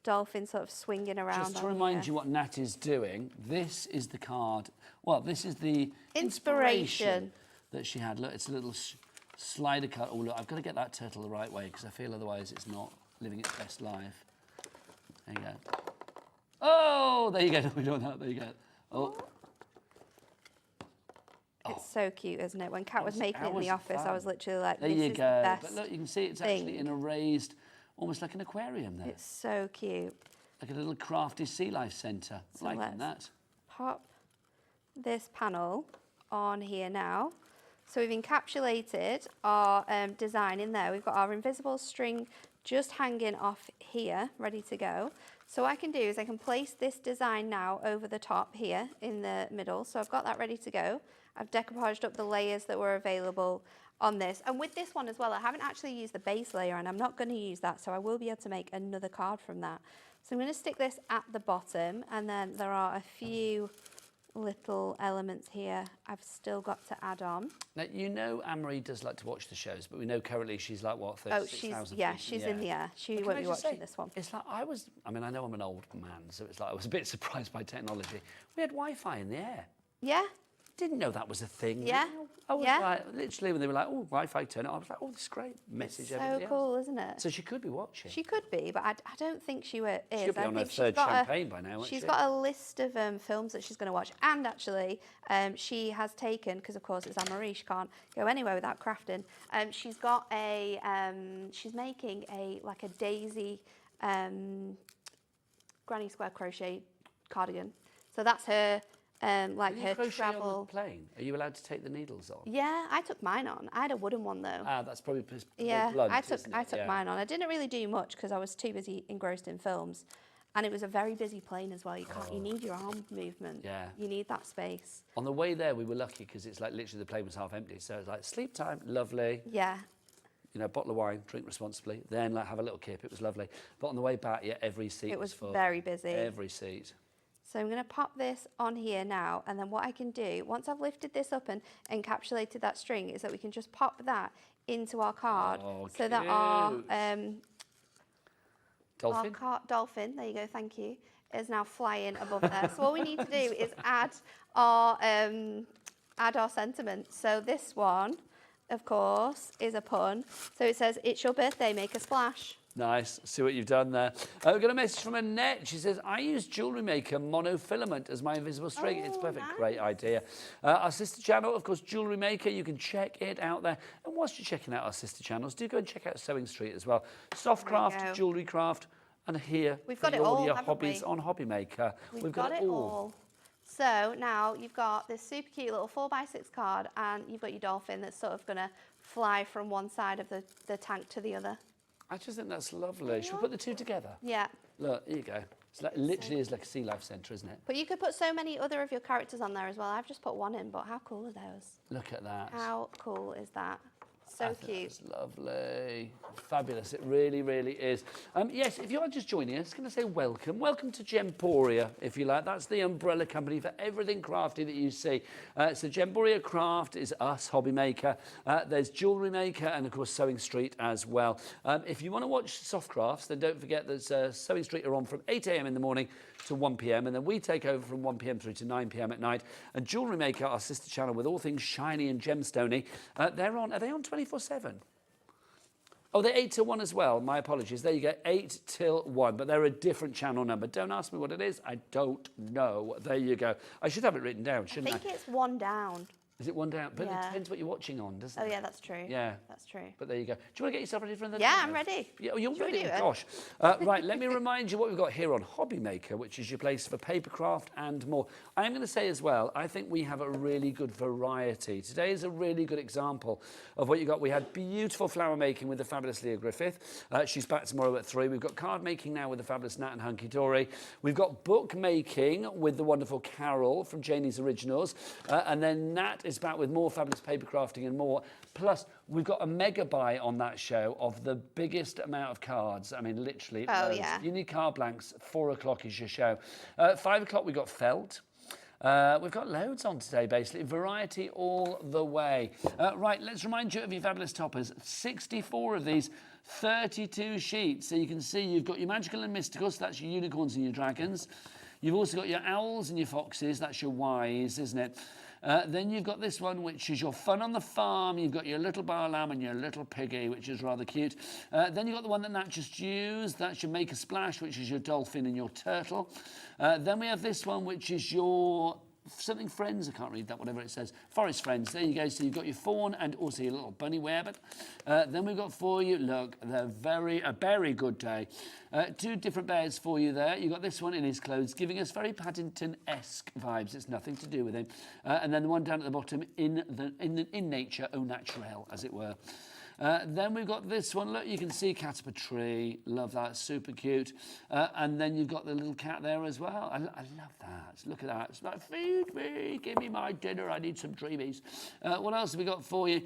dolphin sort of swinging around. Just to on remind here. you what Nat is doing, this is the card. Well, this is the Inspiration. that she had. Look, it's a little slider cut. Oh, look, I've got to get that turtle the right way because I feel otherwise it's not living its best life. There you go. Oh, there you go. We're doing that. There you go. Oh. It's so cute, isn't it? When Kat was making it in the office, I was literally like, there this you is the go. best But look, you can see it's actually thing. in a raised, almost like an aquarium there. It's so cute. Like a little crafty sea life centre. So Liking let's that. pop this panel on here now. So we've encapsulated our design in there. We've got our invisible string just hanging off here, ready to go. So what I can do is I can place this design now over the top here in the middle. So I've got that ready to go. I've decoupaged up the layers that were available on this. And with this one as well, I haven't actually used the base layer and I'm not going to use that. So I will be able to make another card from that. So I'm going to stick this at the bottom and then there are a few little elements here I've still got to add on. Now, you know Anne-Marie does like to watch the shows, but we know currently she's like, what, Oh, 36,000 she's in the air. She won't be watching this one. It's like I know I'm an old man, so it's like I was a bit surprised by technology. We had Wi-Fi in the air. Yeah. Didn't know that was a thing. Yeah. I was Yeah. like, literally when they were like, oh, Wi-Fi turn it on, I was like, oh, this is great. Message So everybody else. cool, isn't it? So she could be watching. She could be, but I don't think she is. She'll be I on her think she's third got champagne by now, won't She's she? got a list of films that she's going to watch. And actually, she has taken, because of course it's Anne-Marie, she can't go anywhere without crafting. She's got a, she's making like a daisy granny square crochet cardigan. So that's her, like Can you her crochet on travel. the plane? Are you allowed to take the needles on? Yeah, I took mine on. I had a wooden one though. Ah, that's probably Yeah, blunt, I took isn't it? Yeah. mine on. I didn't really do much because I was too busy engrossed in films, and it was a very busy plane as well. You can't. You need your arm movement. Yeah. You need that space. On the way there, we were lucky because it's like literally the plane was half empty. So it's like sleep time, lovely. Yeah. You know, bottle of wine, drink responsibly. Then like have a little kip. It was lovely. But on the way back, yeah, every seat It was full. very busy. Every seat. So I'm going to pop this on here now, and then what I can do once I've lifted this up and encapsulated that string is that we can just pop that into our card, Oh, so that our Dolphin. dolphin, there you go, thank you, is now flying above there. So all we need to do is add our sentiment. So this one, of course, is a pun. So it says, "It's your birthday, make a splash." Nice. See what you've done there. We've got a message from Annette. She says, I use Jewellery Maker monofilament as my invisible string. It's perfect. Nice. Great idea. Our sister channel, of course, Jewellery Maker. You can check it out there. And whilst you're checking out our sister channels, do go and check out Sewing Street as well. Soft There you craft, go. jewellery craft, and here We've for got it all, your haven't hobbies we? on HobbyMaker. We've got it all. So now you've got this super cute little 4x6 card, and you've got your dolphin that's sort of going to fly from one side of the tank to the other. I just think that's lovely. Should we put the two together? Yeah. Look, here you go. It's like, literally is like a sea life centre, isn't it? But you could put so many other of your characters on there as well. I've just put one in, but how cool are those? Look at that. How cool is that? So I think cute. It's lovely. Fabulous. It really, really is. Yes, if you are just joining us, going to say welcome. Welcome to Gemporia, if you like. That's the umbrella company for everything crafty that you see. So Gemporia Craft is us, HobbyMaker. There's Jewellery Maker and, of course, Sewing Street as well. If you want to watch soft crafts, then don't forget that Sewing Street are on from 8 a.m. in the morning to 1 p.m. and then we take over from 1 p.m. through to 9 p.m. at night. And Jewellery Maker, our sister channel with all things shiny and gemstony, are they on 24/7? Oh, they're 8 till 1 as well. My apologies. There you go, 8 till 1. But they're a different channel number. Don't ask me what it is. I don't know. There you go. I should have it written down, I shouldn't I? think it's one down. Is it one down? But Yeah. it depends what you're watching on, doesn't it? Oh, yeah, that's true. Yeah. That's true. But there you go. Do you want to get yourself ready for another? Yeah, demo? I'm ready. Yeah, you're Should we ready. do it? Gosh. Right, let me remind you what we've got here on HobbyMaker, which is your place for papercraft and more. I'm going to say as well, I think we have a really good variety. Today is a really good example of what you got. We had beautiful flower making with the fabulous Lia Griffith. She's back tomorrow at 3. We've got card making now with the fabulous Nat and Hunkydory. We've got book making with the wonderful Carol from Janie's Originals. And then Nat is back with more fabulous paper crafting and more. Plus, we've got a mega buy on that show of the biggest amount of cards. I mean, literally. Oh, loads. yeah. You need card blanks. 4 o'clock is your show. 5 o'clock, we got felt. We've got loads on today, basically. Variety all the way. Right, let's remind you of your fabulous toppers. 64 of these, 32 sheets. So you can see you've got your magical and mystical, so that's your unicorns and your dragons. You've also got your owls and your foxes, that's your wise, isn't it? Then you've got this one, which is your fun on the farm. You've got your little bar lamb and your little piggy, which is rather cute. Then you've got the one that Nat just used. That's your make a splash, which is your dolphin and your turtle. Then we have this one, which is your something friends. I can't read that, whatever it says. Forest friends. There you go. So you've got your fawn and also your little bunny rabbit. Then we've got for you, look, a very good day. 2 different bears for you there. You've got this one in his clothes, giving us very Paddington-esque vibes. It's nothing to do with him. And then the one down at the bottom, in nature, au naturel, as it were. Then we've got this one. Look, you can see cat up a tree. Love that. Super cute. And then you've got the little cat there as well. I love that. Look at that. It's like, feed me. Give me my dinner. I need some dreamies. What else have we got for you?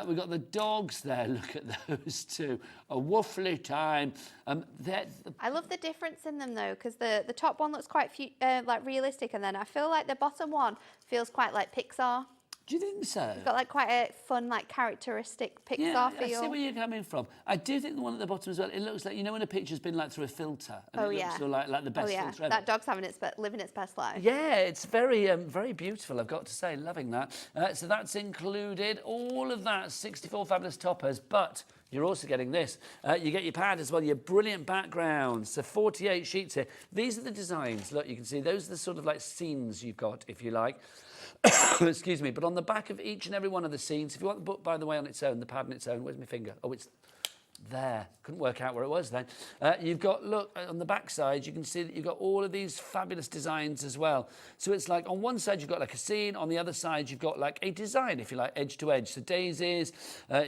We've got the dogs there. Look at those two. A woofly time. I love the difference in them, though, because the top one looks quite like realistic, and then I feel like the bottom one feels quite like Pixar. Do you think so? It's got like quite a fun, like characteristic Pixar feel. I see where you're coming from. I do think the one at the bottom as well, it looks like, you know when a picture's been like through a filter? And it looks sort of like the best filter ever. That dog's having living its best life. Yeah, it's very beautiful, I've got to say, loving that. So that's included, all of that, 64 fabulous toppers, but you're also getting this. You get your pad as well, your brilliant backgrounds. So 48 sheets here. These are the designs. Look, you can see those are the sort of like scenes you've got, if you like. Excuse me, but on the back of each and every one of the scenes, if you want the book, by the way, on its own, the pad on its own, where's my finger? Oh, it's there. Couldn't work out where it was then. You've got, look, on the back side, you can see that you've got all of these fabulous designs as well. So it's like on one side, you've got like a scene. On the other side, you've got like a design, if you like, edge to edge. So daisies,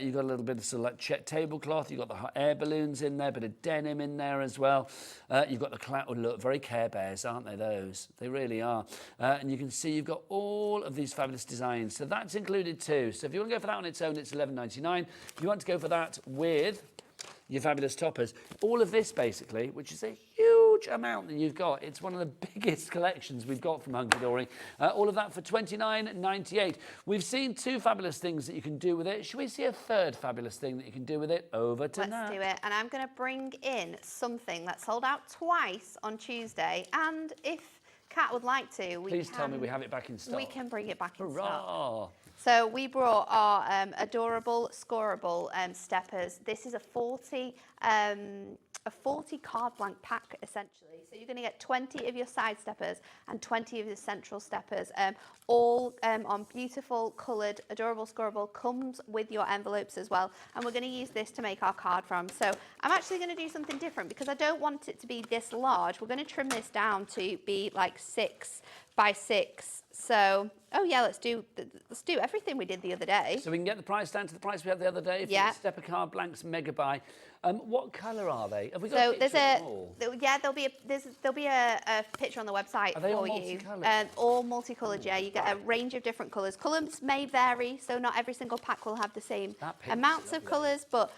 you've got a little bit of sort of like check tablecloth. You've got the hot air balloons in there, bit of denim in there as well. You've got the cloud. Oh, look, very Care Bears, aren't they, those? They really are. And you can see you've got all of these fabulous designs. So that's included too. So if you want to go for that on its own, it's $11.99. If you want to go for that with your fabulous toppers, all of this basically, which is a huge amount that you've got. It's one of the biggest collections we've got from Hunkydory. All of that for $29.98. We've seen 2 fabulous things that you can do with it. Should we see a 3rd fabulous thing that you can do with it? Over to Nat. Let's do it. And I'm going to bring in something that sold out twice on Tuesday. And if Kat would like to, Please tell me we have it back in stock. We can bring it back in Hurrah. stock. So we brought our adorable scoreable steppers. This is a 40 card blank pack essentially. So you're going to get 20 of your side steppers and 20 of your central steppers, all on beautiful coloured adorable scoreable. Comes with your envelopes as well, and we're going to use this to make our card from. So I'm actually going to do something different because I don't want it to be this large. We're going to trim this down to be like 6 by 6. So, oh yeah, let's do everything we did the other day. So we can get the price down to the price we had the other day. Yeah. Stepper card blanks, mega buy. What colour are they? Have we got So a picture of them all? there'll be a picture on the website Are they all for you. multicoloured? All multicoloured, yeah. You get a range of different colours. Colours may vary, so not every single pack will have the same amounts of colours, but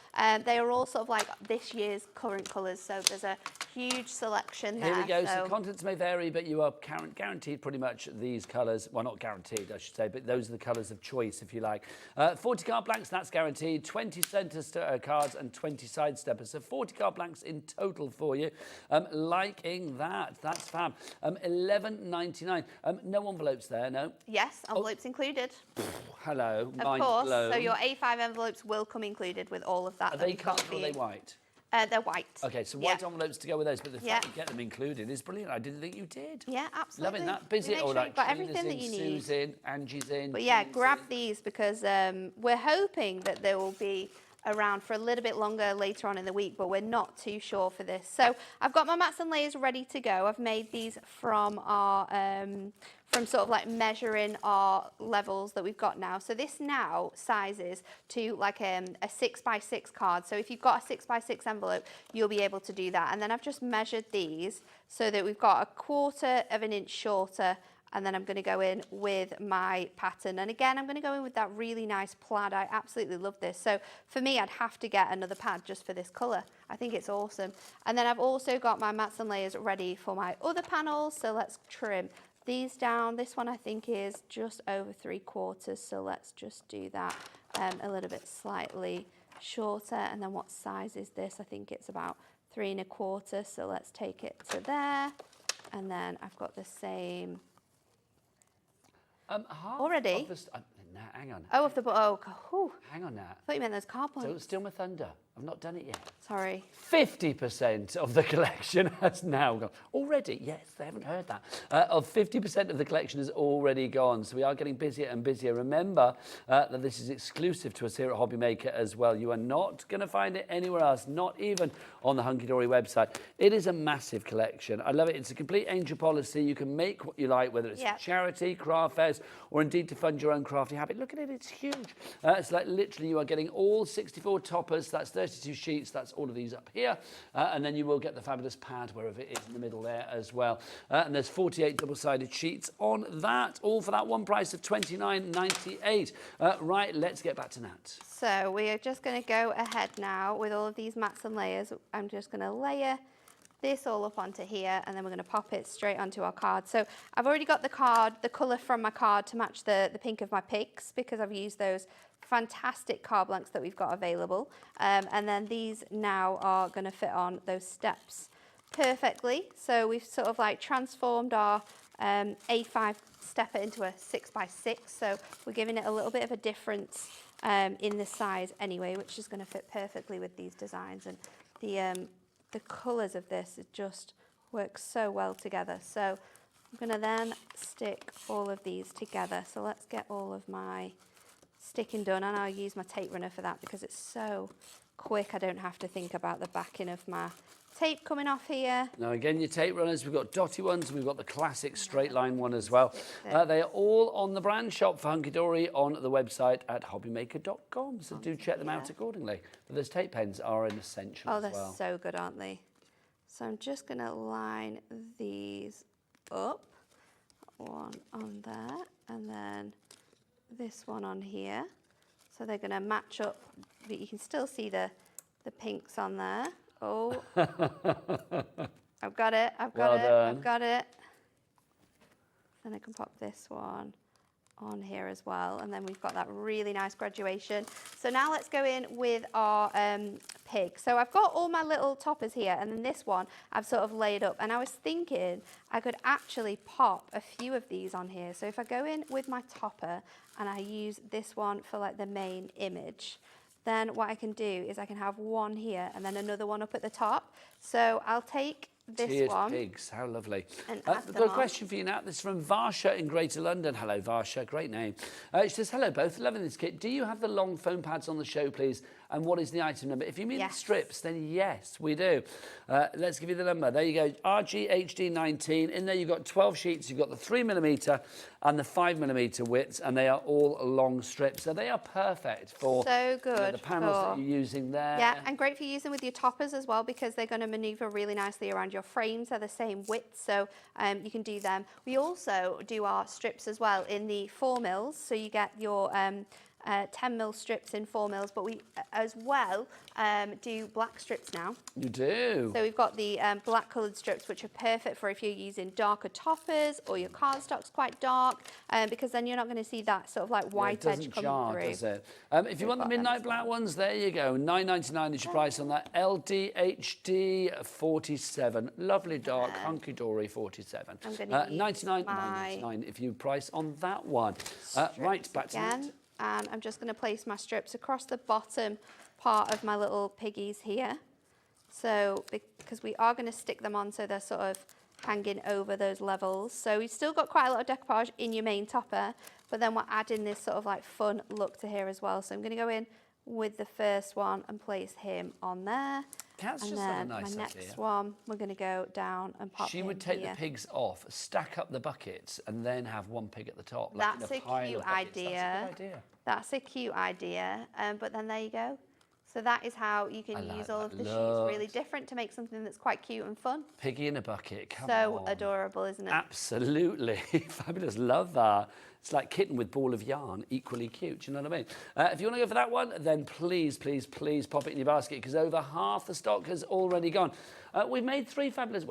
they are all sort of like this year's current colours. So there's a huge selection there. Here we go. So contents may vary, but you are guaranteed pretty much these colours. Well, not guaranteed, I should say, but those are the colours of choice, if you like. 40 card blanks, that's guaranteed. 20 centre cards and 20 side steppers. So 40 card blanks in total for you. Liking that. That's fab. $11.99. No envelopes there, no? Yes, envelopes included. Hello. Of course. So your A5 envelopes will come included with all of that. Are they coloured or are they white? They're white. Okay, so white envelopes to go with those, but the fact you get them included is brilliant. I didn't think you did. Yeah, absolutely. Loving that. Busy. Sure Like got Trina's everything in, that you need. Sue's in, Angie's in. But yeah, Jean's grab in. these because we're hoping that they will be around for a little bit longer later on in the week, but we're not too sure for this. So I've got my mats and layers ready to go. I've made these from our from sort of like measuring our levels that we've got now. So this now sizes to like a 6 by 6 card. So if you've got a 6 by 6 envelope, you'll be able to do that. And then I've just measured these so that we've got 1/4 of an inch shorter. And then I'm going to go in with my pattern. And again, I'm going to go in with that really nice plaid. I absolutely love this. So for me, I'd have to get another pad just for this colour. I think it's awesome. And then I've also got my mats and layers ready for my other panels. So let's trim these down. This one I think is just over 3/4, so let's just do that a little bit slightly shorter. And then what size is this? I think it's about 3 1/4, so let's take it to there. And then I've got the same half already. Of the no, hang on. Oh, of the whew. Hang on now. I thought you meant those cardboard. Don't steal my thunder. I've not done it yet. Sorry. 50% of the collection has now gone. Already, yes, they haven't heard that. Of 50% of the collection has already gone. So we are getting busier and busier. Remember that this is exclusive to us here at HobbyMaker as well. You are not going to find it anywhere else, not even on the Hunkydory website. It is a massive collection. I love it. It's a complete angel policy. You can make what you like, whether it's for charity, craft fairs, or indeed to fund your own crafty habit. Look at it, it's huge. It's like literally you are getting all 64 toppers. That's 32 sheets. That's all of these up here. And then you will get the fabulous pad wherever it is in the middle there as well. And there's 48 double-sided sheets on that, all for that one price of $29.98. Right, let's get back to Nat. So we are just going to go ahead now with all of these mats and layers. I'm just going to layer this all up onto here, and then we're going to pop it straight onto our card. So I've already got the card, the colour from my card to match the pink of my pigs, because I've used those fantastic card blanks that we've got available. And then these now are going to fit on those steps perfectly. So we've sort of like transformed our A5 stepper into a 6x6. So we're giving it a little bit of a difference in the size anyway, which is going to fit perfectly with these designs. And the colours of this, it just works so well together. So I'm going to then stick all of these together. So let's get all of my sticking done, and I'll use my tape runner for that because it's so quick. I don't have to think about the backing of my tape coming off here. Now again, your tape runners, we've got dotty ones, we've got the classic straight line one as well. They are all on the brand shop for Hunkydory on the website at hobbymaker.com, so do check them out accordingly. But those tape pens are an essential as well. Oh, they're so good, aren't they? So I'm just going to line these up, one on there, and then this one on here. So they're going to match up, but you can still see the pinks on there. Oh, I've got it, I've got it, I've got it. Then I can pop this one on here as well, and then we've got that really nice graduation. So now let's go in with our pig. So I've got all my little toppers here, and then this one I've sort of laid up, and I was thinking I could actually pop a few of these on here. So if I go in with my topper and I use this one for like the main image, then what I can do is I can have one here and then another one up at the top. So I'll take this one. Pigs, how lovely. And I've got a question for you now. This is from Varsha in Greater London. Hello, Varsha, great name. She says, hello both, loving this kit. Do you have the long foam pads on the show, please? And what is the item number? If you mean the strips, then yes, we do. Let's give you the number. There you go, RGHD19. In there you've got 12 sheets. You've got the 3mm and the 5mm widths, and they are all long strips. So they are perfect for so good the panels that you're using there. Yeah, and great for using with your toppers as well, because they're going to manoeuvre really nicely around your frames. They're the same width, so you can do them. We also do our strips as well in the 4mm, so you get your 10mm strips in 4mm, but we as well do black strips now. You do? So we've got the black coloured strips, which are perfect for if you're using darker toppers or your cardstock's quite dark, because then you're not going to see that sort of like white edge coming through. Does it? If you want the midnight black ones, there you go. $9.99 is your price on that. LDHD 47. Lovely dark Hunkydory 47. I'm going to use $99.99 if you price on that one. Right, back to it. And I'm just going to place my strips across the bottom part of my little piggies here. So, because we are going to stick them on so they're sort of hanging over those levels. So we've still got quite a lot of decoupage in your main topper, but then we're adding this sort of like fun look to here as well. So I'm going to go in with the first one and place him on there. That's and just then a nice my idea. next one, we're going to go down and pop She him would take here. the pigs off, stack up the buckets, and then have one pig at the top. Like That's in a pile cute of buckets. idea. That's a good idea. That's a cute idea. But then there you go. So that is how you can use all of the sheets really different to make something that's quite cute and fun. Piggy in a bucket, come on. So adorable, isn't it? Absolutely. Fabulous, love that. It's like kitten with ball of yarn, equally cute. Do you know what I mean? If you want to go for that one, then please, please, please pop it in your basket because over half the stock has already gone. We've made 3 fabulous,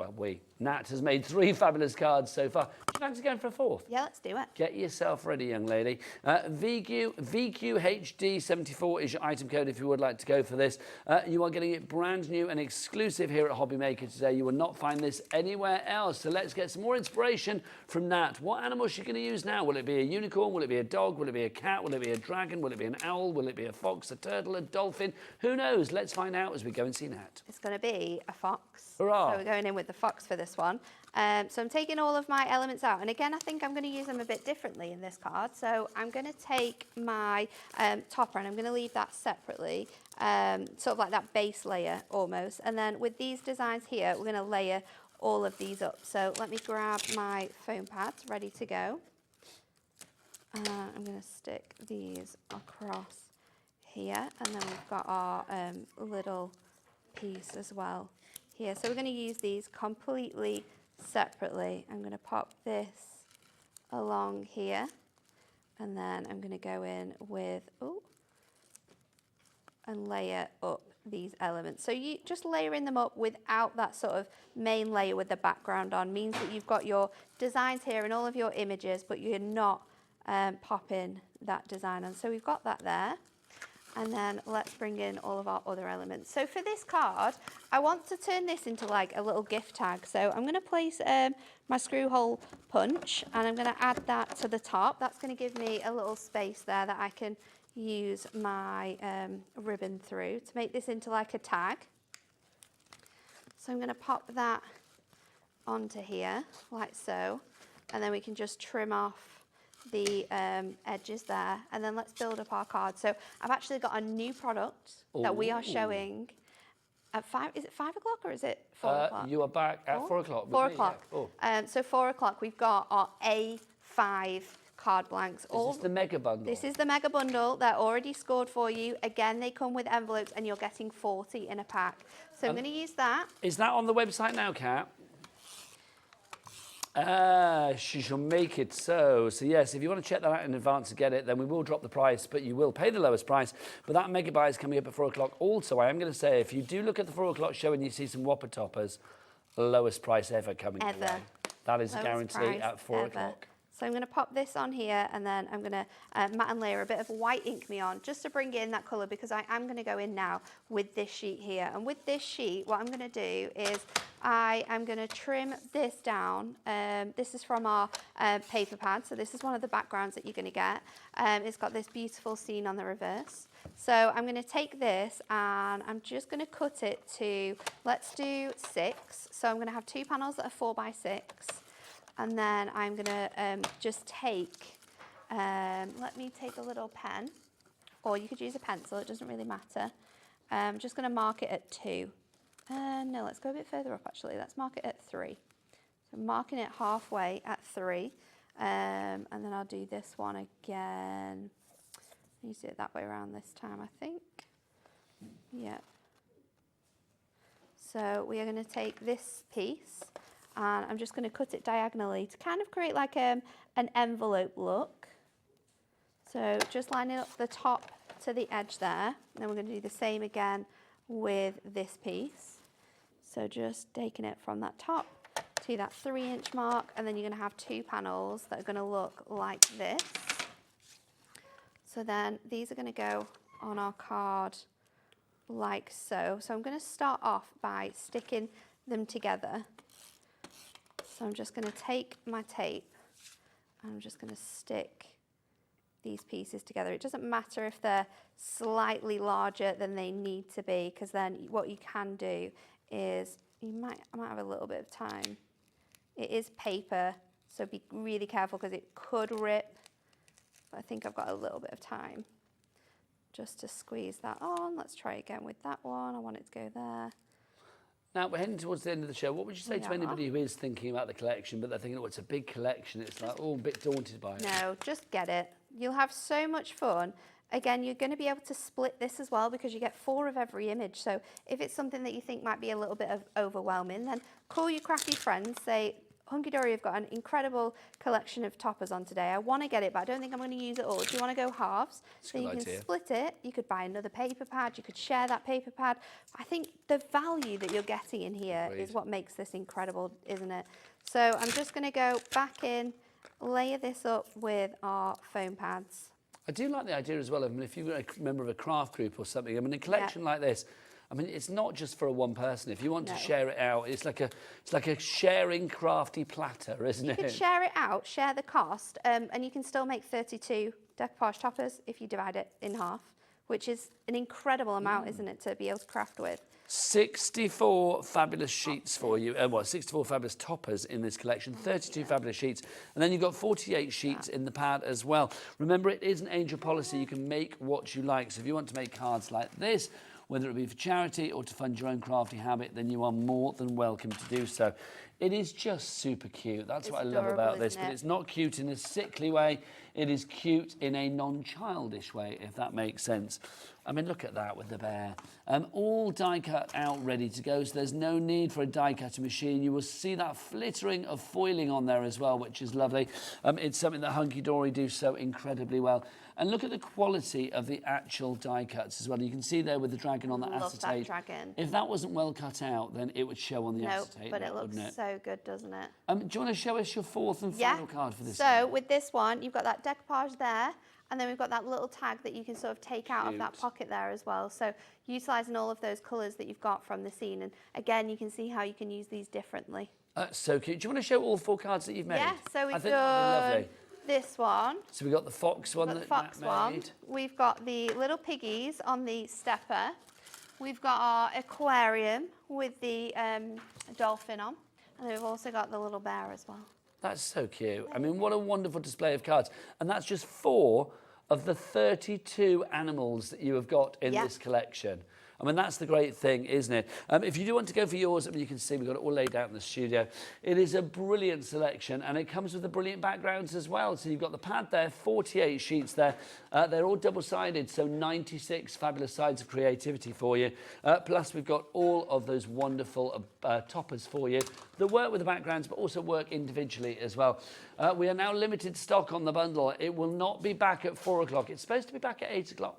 Nat has made 3 fabulous cards so far. Do you fancy going for a 4th? Yeah, let's do it. Get yourself ready, young lady. VQHD74 is your item code if you would like to go for this. You are getting it brand new and exclusive here at HobbyMaker today. You will not find this anywhere else. So let's get some more inspiration from Nat. What animal is she going to use now? Will it be a unicorn? Will it be a dog? Will it be a cat? Will it be a dragon? Will it be an owl? Will it be a fox, a turtle, a dolphin? Who knows? Let's find out as we go and see Nat. It's going to be a fox. Hurrah. So we're going in with the fox for this one. So I'm taking all of my elements out. And again, I think I'm going to use them a bit differently in this card. So I'm going to take my topper and I'm going to leave that separately, sort of like that base layer almost. And then with these designs here, we're going to layer all of these up. So let me grab my foam pads ready to go. I'm going to stick these across here. And then we've got our little piece as well here. So we're going to use these completely separately. I'm going to pop this along here and then I'm going to go in with and layer up these elements. So you just layering them up without that sort of main layer with the background on means that you've got your designs here and all of your images, but you're not popping that design on. So we've got that there. And then let's bring in all of our other elements. So for this card, I want to turn this into like a little gift tag. So I'm going to place my screw hole punch and I'm going to add that to the top. That's going to give me a little space there that I can use my ribbon through to make this into like a tag. So I'm going to pop that onto here like so. And then we can just trim off the edges there, and then let's build up our card. So I've actually got a new product that we are showing at 5. Is it 5 o'clock or is it 4 o'clock? You are back at 4 o'clock. 4 o'clock. So 4 o'clock, we've got our A5 card blanks. Is this the mega bundle? This is the mega bundle. They're already scored for you. Again, they come with envelopes, and you're getting 40 in a pack. So I'm going to use that. Is that on the website now, Kat? She shall make it so. So yes, if you want to check that out in advance to get it, then we will drop the price, but you will pay the lowest price. But that mega buy is coming up at 4 o'clock. Also, I am going to say, if you do look at the 4 o'clock show and you see some Whopper toppers, lowest price ever coming your way. That is a guarantee at 4 o'clock. So I'm going to pop this on here, and then I'm going to matte and layer a bit of white ink me on just to bring in that colour, because I am going to go in now with this sheet here. And with this sheet, what I'm going to do is I am going to trim this down. This is from our paper pad. So this is one of the backgrounds that you're going to get. It's got this beautiful scene on the reverse. So I'm going to take this and I'm just going to cut it to, let's do 6. So I'm going to have 2 panels that are 4 by 6. And then I'm going to just take, let me take a little pen, or you could use a pencil, it doesn't really matter. I'm just going to mark it at 2. No, let's go a bit further up actually. Let's mark it at 3. So I'm marking it halfway at 3. And then I'll do this one again. You do it that way around this time, I think. Yep. So we are going to take this piece, and I'm just going to cut it diagonally to kind of create like an envelope look. So just lining up the top to the edge there. And then we're going to do the same again with this piece. So just taking it from that top to that 3-inch mark, and then you're going to have 2 panels that are going to look like this. So then these are going to go on our card like so. So I'm going to start off by sticking them together. So I'm just going to take my tape and I'm just going to stick these pieces together. It doesn't matter if they're slightly larger than they need to be, because then what you can do is I might have a little bit of time. It is paper, so be really careful because it could rip. But I think I've got a little bit of time just to squeeze that on. Let's try again with that one. I want it to go there. Now, we're heading towards the end of the show. What would you say to anybody who is thinking about the collection, but they're thinking, oh, it's a big collection, it's like all a bit daunted by it? No, just get it. You'll have so much fun. Again, you're going to be able to split this as well, because you get 4 of every image. So if it's something that you think might be a little bit of overwhelming, then call your crafty friends, say, Hunkydory have got an incredible collection of toppers on today. I want to get it, but I don't think I'm going to use it all. Do you want to go halves? So you can split it. You could buy another paper pad. You could share that paper pad. I think the value that you're getting in here is what makes this incredible, isn't it? So I'm just going to go back in, layer this up with our foam pads. I do like the idea as well. I mean, if you're a member of a craft group or something, I mean, a collection like this, I mean, it's not just for a one person. If you want to share it out, it's like a sharing crafty platter, isn't it? You could share it out, share the cost, and you can still make 32 decoupage toppers if you divide it in half, which is an incredible amount, isn't it, to be able to craft with. 64 fabulous sheets for you. 64 fabulous toppers in this collection, 32 fabulous sheets, and then you've got 48 sheets in the pad as well. Remember, it is an Angel policy. You can make what you like. So if you want to make cards like this, whether it be for charity or to fund your own crafty habit, then you are more than welcome to do so. It is just super cute. That's what I love about this. But it's not cute in a sickly way. It is cute in a non-childish way, if that makes sense. I mean, look at that with the bear. All die cut out, ready to go, so there's no need for a die cutter machine. You will see that flittering of foiling on there as well, which is lovely. It's something that Hunkydory do so incredibly well. And look at the quality of the actual die cuts as well. You can see there with the dragon on the acetate. Love that dragon. If that wasn't well cut out, then it would show on the acetate. But it looks so good, doesn't it? Do you want to show us your fourth and final card for this? So with this one, you've got that decoupage there, and then we've got that little tag that you can sort of take out of that pocket there as well. So utilising all of those colours that you've got from the scene. And again, you can see how you can use these differently. So cute. Do you want to show all 4 cards that you've made? Yeah, so we've done done this one. So we've got the fox one that fox Matt one. made. We've got the little piggies on the stepper. We've got our aquarium with the dolphin on. And we've also got the little bear as well. That's so cute. I mean, what a wonderful display of cards. And that's just 4 of the 32 animals that you have got in this collection. I mean, that's the great thing, isn't it? If you do want to go for yours, I mean, you can see we've got it all laid out in the studio. It is a brilliant selection, and it comes with the brilliant backgrounds as well. So you've got the pad there, 48 sheets there. They're all double-sided, so 96 fabulous sides of creativity for you. Plus, we've got all of those wonderful toppers for you that work with the backgrounds, but also work individually as well. We are now limited stock on the bundle. It will not be back at 4 o'clock. It's supposed to be back at 8 o'clock.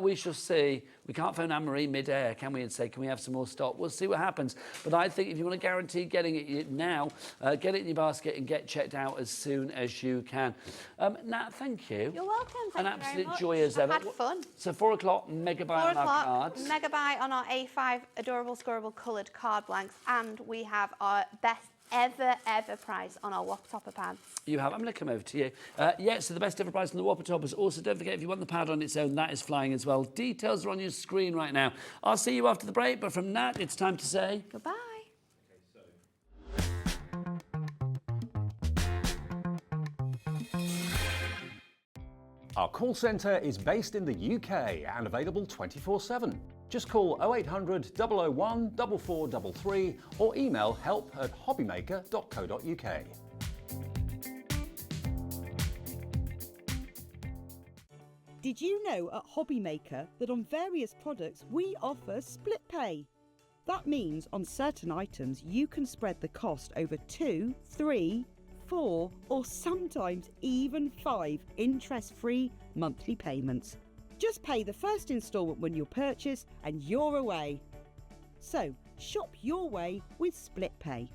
We shall see. We can't phone Anne-Marie mid-air, can we, and say, can we have some more stock? We'll see what happens. But I think if you want to guarantee getting it now, get it in your basket and get checked out as soon as you can. Nat, thank you. You're welcome. Thank An you very absolute much. joy as ever. I've had fun. So 4 o'clock, mega buy on our cards. Mega buy on our A5 adorable scorable coloured card blanks, and we have our best ever price on our Whopper Topper pads. You have. I'm going to come over to you. So the best ever price on the Whopper Toppers. Also, don't forget, if you want the pad on its own, that is flying as well. Details are on your screen right now. I'll see you after the break, but from Nat, it's time to say goodbye. Our call centre is based in the UK and available 24/7. Just call 0800 001 4433 or email help@hobbymaker.co.uk. Did you know at HobbyMaker that on various products we offer split pay? That means on certain items you can spread the cost over 2, 3, 4 or sometimes even 5 interest-free monthly payments. Just pay the first instalment when you purchase and you're away. So shop your way with split pay.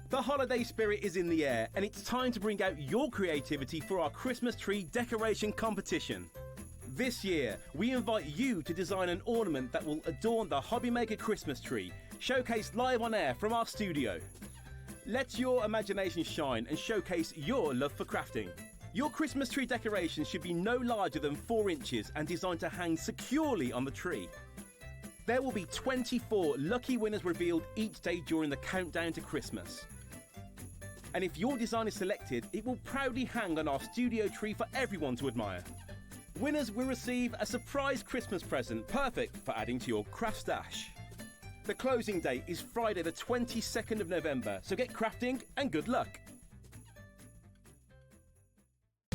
The holiday spirit is in the air, and it's time to bring out your creativity for our Christmas tree decoration competition. This year, we invite you to design an ornament that will adorn the HobbyMaker Christmas tree, showcased live on air from our studio. Let your imagination shine and showcase your love for crafting. Your Christmas tree decoration should be no larger than 4 inches and designed to hang securely on the tree. There will be 24 lucky winners revealed each day during the countdown to Christmas. And if your design is selected, it will proudly hang on our studio tree for everyone to admire. Winners will receive a surprise Christmas present, perfect for adding to your craft stash. The closing date is Friday the 22nd of November, so get crafting and good luck.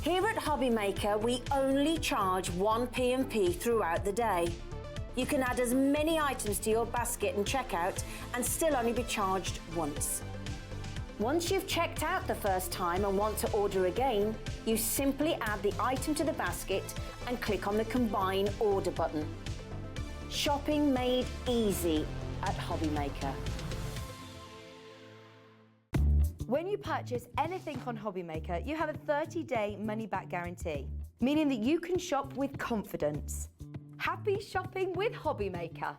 Here at HobbyMaker, we only charge 1 P&P throughout the day. You can add as many items to your basket and checkout and still only be charged once. Once you've checked out the first time and want to order again, you simply add the item to the basket and click on the Combine Order button. Shopping made easy at HobbyMaker. When you purchase anything on HobbyMaker, you have a 30-day money-back guarantee, meaning that you can shop with confidence. Happy shopping with HobbyMaker.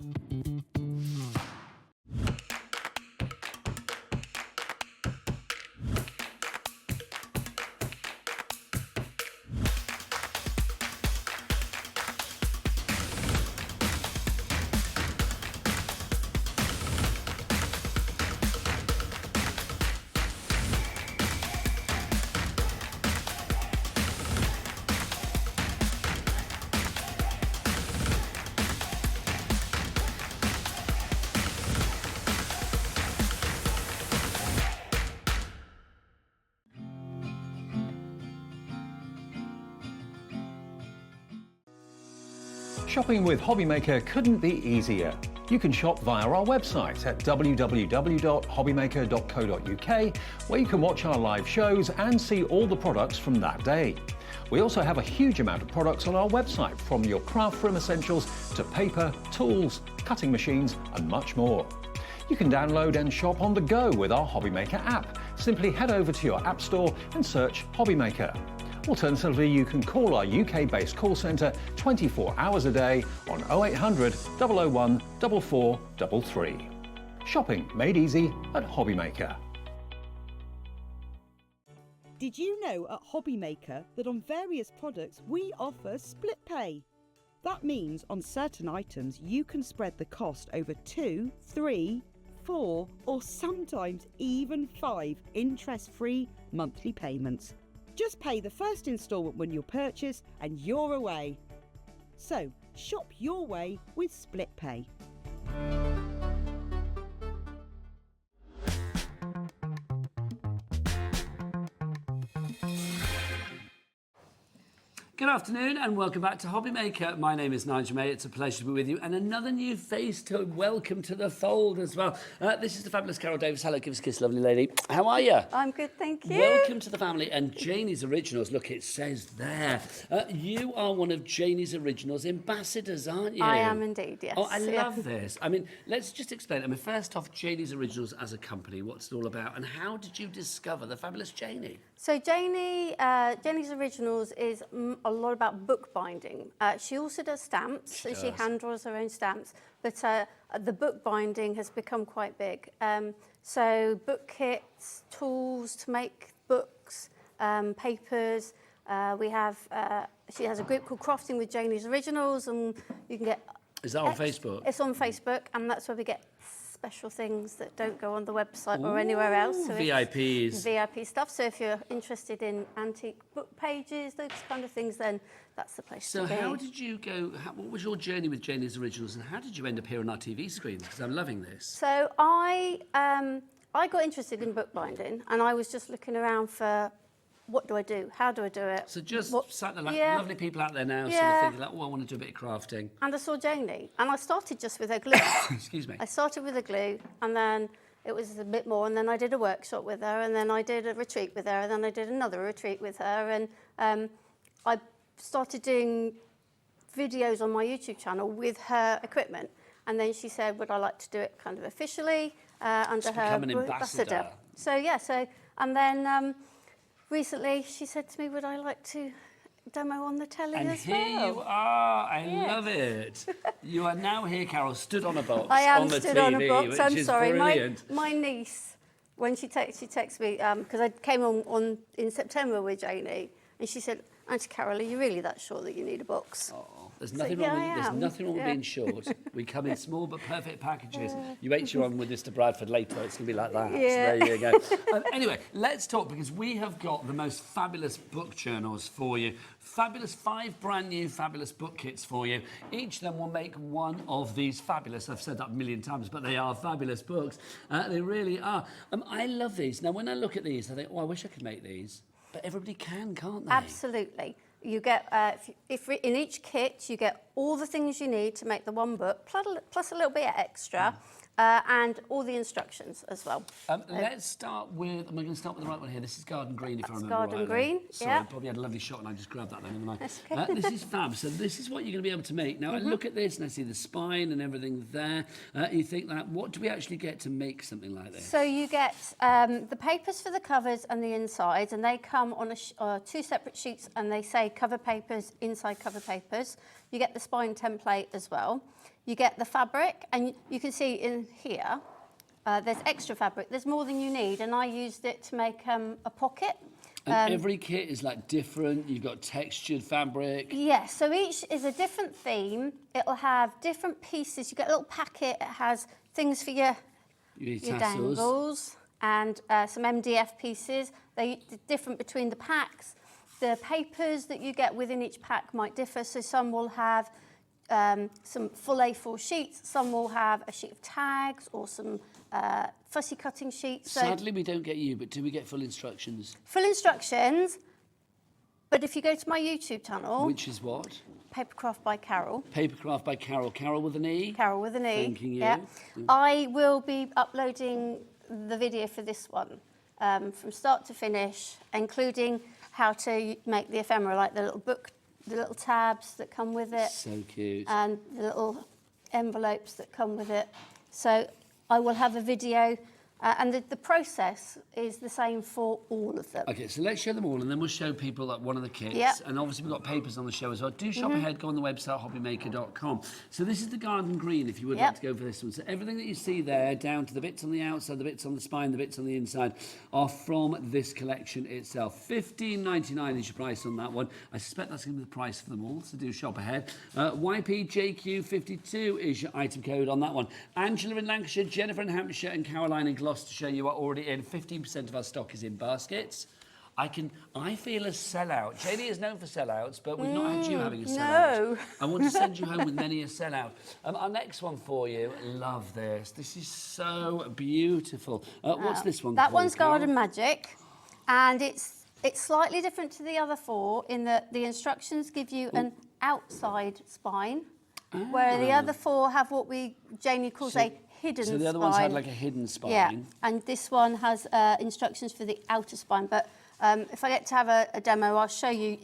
Shopping with HobbyMaker couldn't be easier. You can shop via our website at www.hobbymaker.co.uk, where you can watch our live shows and see all the products from that day. We also have a huge amount of products on our website, from your craft room essentials to paper, tools, cutting machines and much more. You can download and shop on the go with our HobbyMaker app. Simply head over to your app store and search HobbyMaker. Alternatively, you can call our UK-based call centre 24 hours a day on 0800 001 4433. Shopping made easy at HobbyMaker. Did you know at HobbyMaker that on various products we offer split pay? That means on certain items you can spread the cost over 2, 3, 4 or sometimes even 5 interest-free monthly payments. Just pay the first instalment when you purchase and you're away. So, shop your way with split pay. Good afternoon and welcome back to HobbyMaker. My name is Nigel May. It's a pleasure to be with you, and another new face to welcome to the fold as well. This is the fabulous Carol Davis. Hello, give us a kiss, lovely lady. How are you? I'm good, thank you. Welcome to the family. And Janie's Originals, look, it says there. You are one of Janie's Originals ambassadors, aren't you? I am indeed, yes. Oh, I love this. I mean, let's just explain. I mean, first off, Janie's Originals as a company, what's it all about, and how did you discover the fabulous Janie? So Janie's Originals is a lot about bookbinding. She also does stamps, so she hand draws her own stamps, but the bookbinding has become quite big. So book kits, tools to make books, papers. We have, she has a group called Crafting with Janie's Originals, and you can get... Is that on Facebook? It's on Facebook, and that's where we get special things that don't go on the website or anywhere else. So VIPs. VIP stuff. So if you're interested in antique book pages, those kind of things, then that's the place to be. So how did you go, what was your journey with Janie's Originals, and how did you end up here on our TV screens? Because I'm loving this. So I got interested in bookbinding, and I was just looking around for, what do I do? How do I do it? So just sat there like Yeah. lovely people out there now, sort of Yeah. thinking like, oh, I want to do a bit of crafting. And I saw Janie, and I started just with her glue. Excuse me. I started with a glue, and then it was a bit more, and then I did a workshop with her, and then I did a retreat with her, and then I did another retreat with her, and I started doing videos on my YouTube channel with her equipment. And then she said, would I like to do it kind of officially under her become an ambassador. So yeah, and then recently she said to me, would I like to demo on the telly And as here well? you are. I Yes. love it. You are now here, Carol, stood on a box I am on the stood TV, on a box. which I'm is sorry. brilliant. My niece, when she texts me, because I came on in September with Janie, and she said, Auntie Carol, are you really that sure that you need a box? There's So, nothing yeah, wrong. I There's am. nothing wrong with Yeah. being short. We come in small but perfect packages. You wait your on with Mr. Bradford later. It's going to be like that. Yeah. So there you go. Anyway, let's talk, because we have got the most fabulous book journals for you. Fabulous 5 brand new fabulous book kits for you. Each of them will make one of these fabulous. I've said that a million times, but they are fabulous books. They really are. I love these. Now, when I look at these, I think, oh, I wish I could make these. But everybody can, can't they? Absolutely. you get, in each kit, you get all the things you need to make the one book, plus a little bit extra, and all the instructions as well. Let's start with, we're going to start with the right one here. This is Garden Green, if I remember Garden right. Green, Sorry, yeah. I probably had a lovely shot and I just grabbed that then, haven't I? That's okay. This is fab. So this is what you're going to be able to make. Now, I look at this and I see the spine and everything there. You think that, what do we actually get to make something like this? So you get the papers for the covers and the insides, and they come on two separate sheets, and they say cover papers, inside cover papers. You get the spine template as well. You get the fabric, and you can see in here, there's extra fabric. There's more than you need, and I used it to make a pocket. And every kit is like different. You've got textured fabric. Yes, so each is a different theme. It'll have different pieces. You get a little packet. It has things for your dangles and some MDF pieces. They're different between the packs. The papers that you get within each pack might differ. So some will have some full A4 sheets. Some will have a sheet of tags or some fussy cutting sheets. So Sadly, we don't get you, but do we get full instructions? full instructions. But if you go to my YouTube channel, Which is what? Papercraft by Carol. Papercraft by Carol. Carol with an E? Carol with an E. Thanking you. Yeah. I will be uploading the video for this one from start to finish, including how to make the ephemera, like the little book, the little tabs that come with it. So cute. And the little envelopes that come with it. So I will have a video, and the process is the same for all of them. Okay, so let's show them all, and then we'll show people like one of the kits. Yep. And obviously we've got papers on the show as well. Do shop ahead, go on the website, hobbymaker.com. So this is the Garden Green, if you would like to go for this one. So everything that you see there, down to the bits on the outside, the bits on the spine, the bits on the inside, are from this collection itself. $15.99 is your price on that one. I suspect that's going to be the price for them all, so do shop ahead. YPJQ52 is your item code on that one. Angela in Lancashire, Jennifer in Hampshire, and Caroline in Gloucestershire, you are already in. 15% of our stock is in baskets. I feel a sellout. Janie is known for sellouts, but we've not had you having a sellout. No. I want to send you home with many a sellout. Our next one for you, love this. This is so beautiful. What's this one That called, one's Carol? Garden Magic, and it's slightly different to the other four in that the instructions give you an outside spine, where the other four have what Janie calls a hidden spine. So the other ones had like a hidden spine. Yeah, and this one has instructions for the outer spine. But if I get to have a demo, I'll show you.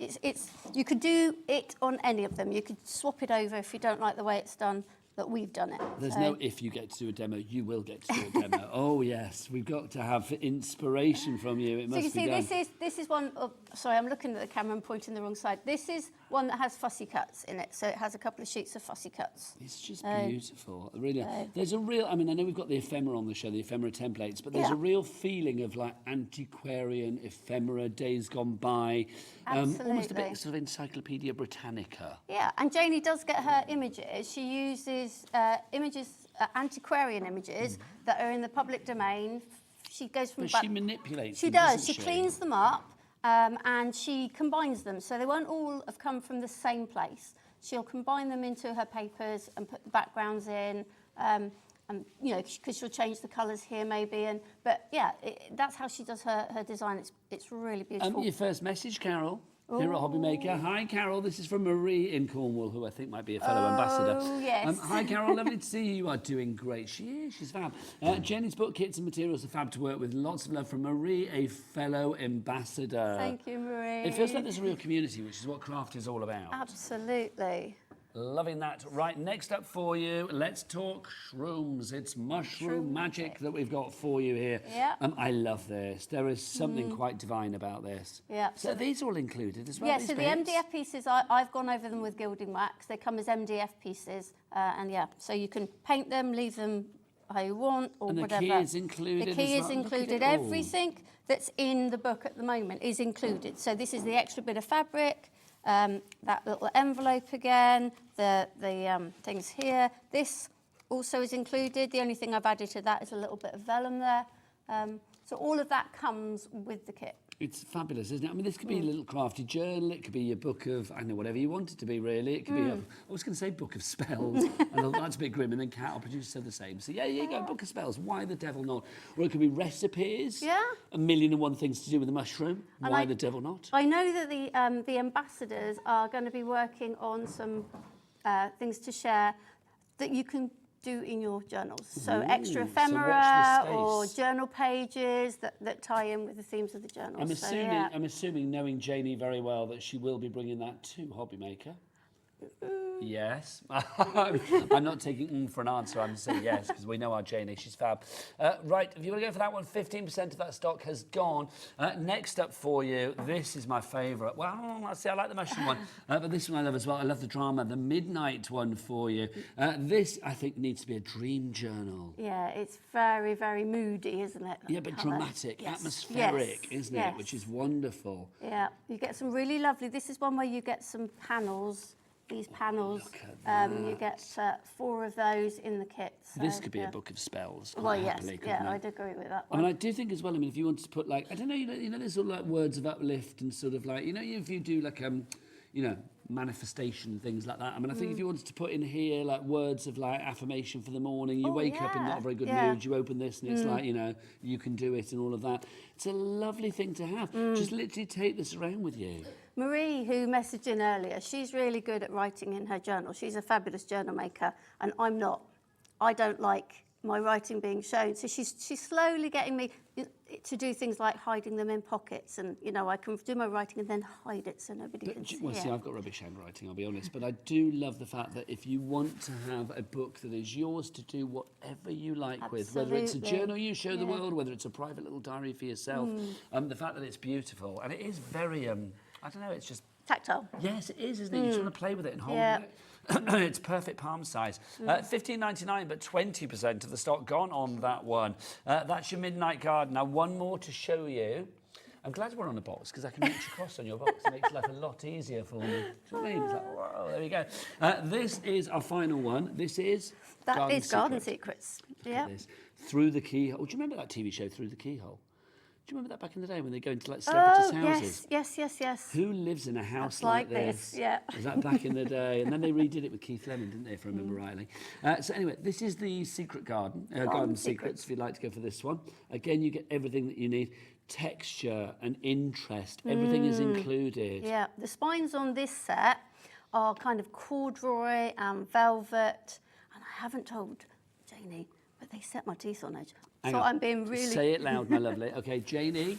You could do it on any of them. You could swap it over if you don't like the way it's done, but we've done it. There's no if you get to do a demo, you will get to do a demo. Oh yes, we've got to have inspiration from you. It must be done. This is one of, sorry, I'm looking at the camera and pointing the wrong side. This is one that has fussy cuts in it, so it has a couple of sheets of fussy cuts. It's just beautiful, really. There's a real, I mean, I know we've got the ephemera on the show, the ephemera templates, but there's a real feeling of like antiquarian ephemera, days gone by. Almost a bit sort of Encyclopedia Britannica. Yeah, and Janie does get her images. She uses antiquarian images that are in the public domain. She goes from... But she manipulates them, does. She cleans them up and she combines them. So they won't all have come from the same place. She'll combine them into her papers and put the backgrounds in, and, you know, because she'll change the colours here maybe. But yeah, that's how she does her design. It's really beautiful. Your first message, Carol. Here at HobbyMaker. Hi, Carol. This is from Marie in Cornwall, who I think might be a fellow ambassador. Oh, yes. Hi, Carol. Lovely to see you. You are doing great. She is. She's fab. Jenny's book, kits and materials are fab to work with. Lots of love from Marie, a fellow ambassador. Thank you, Marie. It feels like there's a real community, which is what craft is all about. Absolutely. Loving that. Right, next up for you, let's talk shrooms. It's mushroom magic that we've got for you here. Yeah. I love this. There is something quite divine about this. Yeah. So these are all included as well? Yeah, these so the bits? MDF pieces, I've gone over them with gilding wax. They come as MDF pieces, and yeah, so you can paint them, leave them how you want, or and the whatever. key is included. The key as is well. included. Everything that's in the book at the moment is included. So this is the extra bit of fabric. That little envelope again, the things here. This also is included. The only thing I've added to that is a little bit of vellum there. So all of that comes with the kit. It's fabulous, isn't it? I mean, this could be a little crafty journal. It could be a book of, I don't know, whatever you want it to be, really. It could be, I was going to say book of spells. And that's a bit grim, and then Cat, our producer, said the same. So, yeah, you go, book of spells. Why the devil not? Or it could be recipes. Yeah. 1,000,001 things to do with a mushroom. And Why the devil not? I know that the ambassadors are going to be working on some things to share that you can do in your journals. So extra ephemera or journal pages that tie in with the themes of the journals. I'm assuming, knowing Janie very well, that she will be bringing that to HobbyMaker. Yes. I'm not taking for an answer. I'm saying yes, because we know our Janie. She's fab. Right, if you want to go for that one, 15% of that stock has gone. Next up for you, this is my favourite. Well, I like the mushroom one, but this one I love as well. I love the drama, the midnight one for you. This, I think, needs to be a dream journal. Yeah, it's very, very moody, isn't it? Yeah, but dramatic, atmospheric, isn't it? Which is wonderful. Yeah, you get some really lovely... This is one where you get some panels. These panels, you get 4 of those in the kit. So, this could be a book of spells. Well, yes, I'd agree with that one. I mean, I do think as well, I mean, if you wanted to put, like, I don't know, you know, there's sort of like words of uplift and sort of like, you know, if you do like, you know, manifestation, things like that. I mean, I think if you wanted to put in here, like, words of, like, affirmation for the morning, you wake up in not a very good mood, you open this and it's like, you know, you can do it and all of that. It's a lovely thing to have. Just literally take this around with you. Marie, who messaged in earlier, she's really good at writing in her journal. She's a fabulous journal maker, and I'm not. I don't like my writing being shown. So she's slowly getting me to do things like hiding them in pockets, and, you know, I can do my writing and then hide it so nobody can see it. Well, see, I've got rubbish handwriting, I'll be honest, but I do love the fact that if you want to have a book that is yours to do whatever you like with, whether it's a journal you show the world, whether it's a private little diary for yourself, the fact that it's beautiful, and it is very, I don't know, it's just... Tactile. Yes, it is, isn't it? You just want to play with it and hold it. It's perfect palm size. $15.99, but 20% of the stock gone on that one. That's your Midnight Garden. Now, one more to show you. I'm glad we're on a box, because I can reach across on your box. It makes life a lot easier for me. Do you know what I mean? It's like, whoa, there we go. This is our final one. This is... Garden Secrets. Yeah. Through the Keyhole. Do you remember that TV show, Through the Keyhole? Do you remember that back in the day when they go into, like, celebrities' houses? Yes. Who lives in a house like this? Yeah. Was that back in the day? And then they redid it with Keith Lemon, didn't they, if I remember rightly? So anyway, this is the Secret Garden, Garden Secrets, if you'd like to go for this one. Again, you get everything that you need. Texture and interest, everything is included. Yeah, the spines on this set are kind of corduroy and velvet. And I haven't told Janie, but they set my teeth on edge. So I'm being really... Say it loud, my lovely. OK, Janie,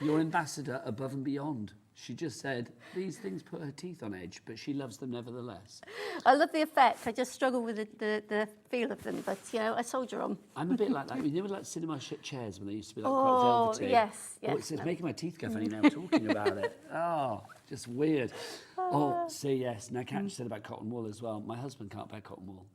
your ambassador above and beyond. She just said these things put her teeth on edge, but she loves them nevertheless. I love the effect. I just struggle with the feel of them, but, you know, I soldier on. I'm a bit like that. You never like cinema chairs when they used to be like quite velvety? Yes. It's making my teeth go funny now talking about it. Oh, just weird. Say yes. Now, Kat said about cotton wool as well. My husband can't bear cotton wool.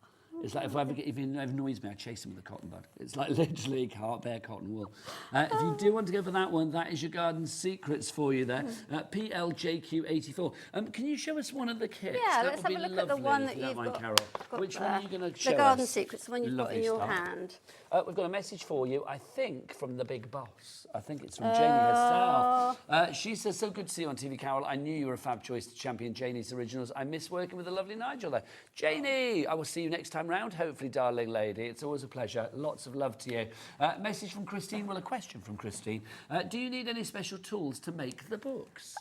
It's like if he annoys me, I chase him with a cotton bud. It's like literally can't bear cotton wool. If you do want to go for that one, that is your Garden Secrets for you there. PLJQ84. Can you show us one of the kits? Yeah, let's have a look at the one that you've got. Carol. Which one are you going to show us? The Garden Secrets, the one you've got in your hand. We've got a message for you, I think, from the big boss. I think it's from Janie herself. She says, so good to see you on TV, Carol. I knew you were a fab choice to champion Janie's originals. I miss working with the lovely Nigel there. Janie, I will see you next time round, hopefully, darling lady. It's always a pleasure. Lots of love to you. Message from Christine, well, a question from Christine. Do you need any special tools to make the books?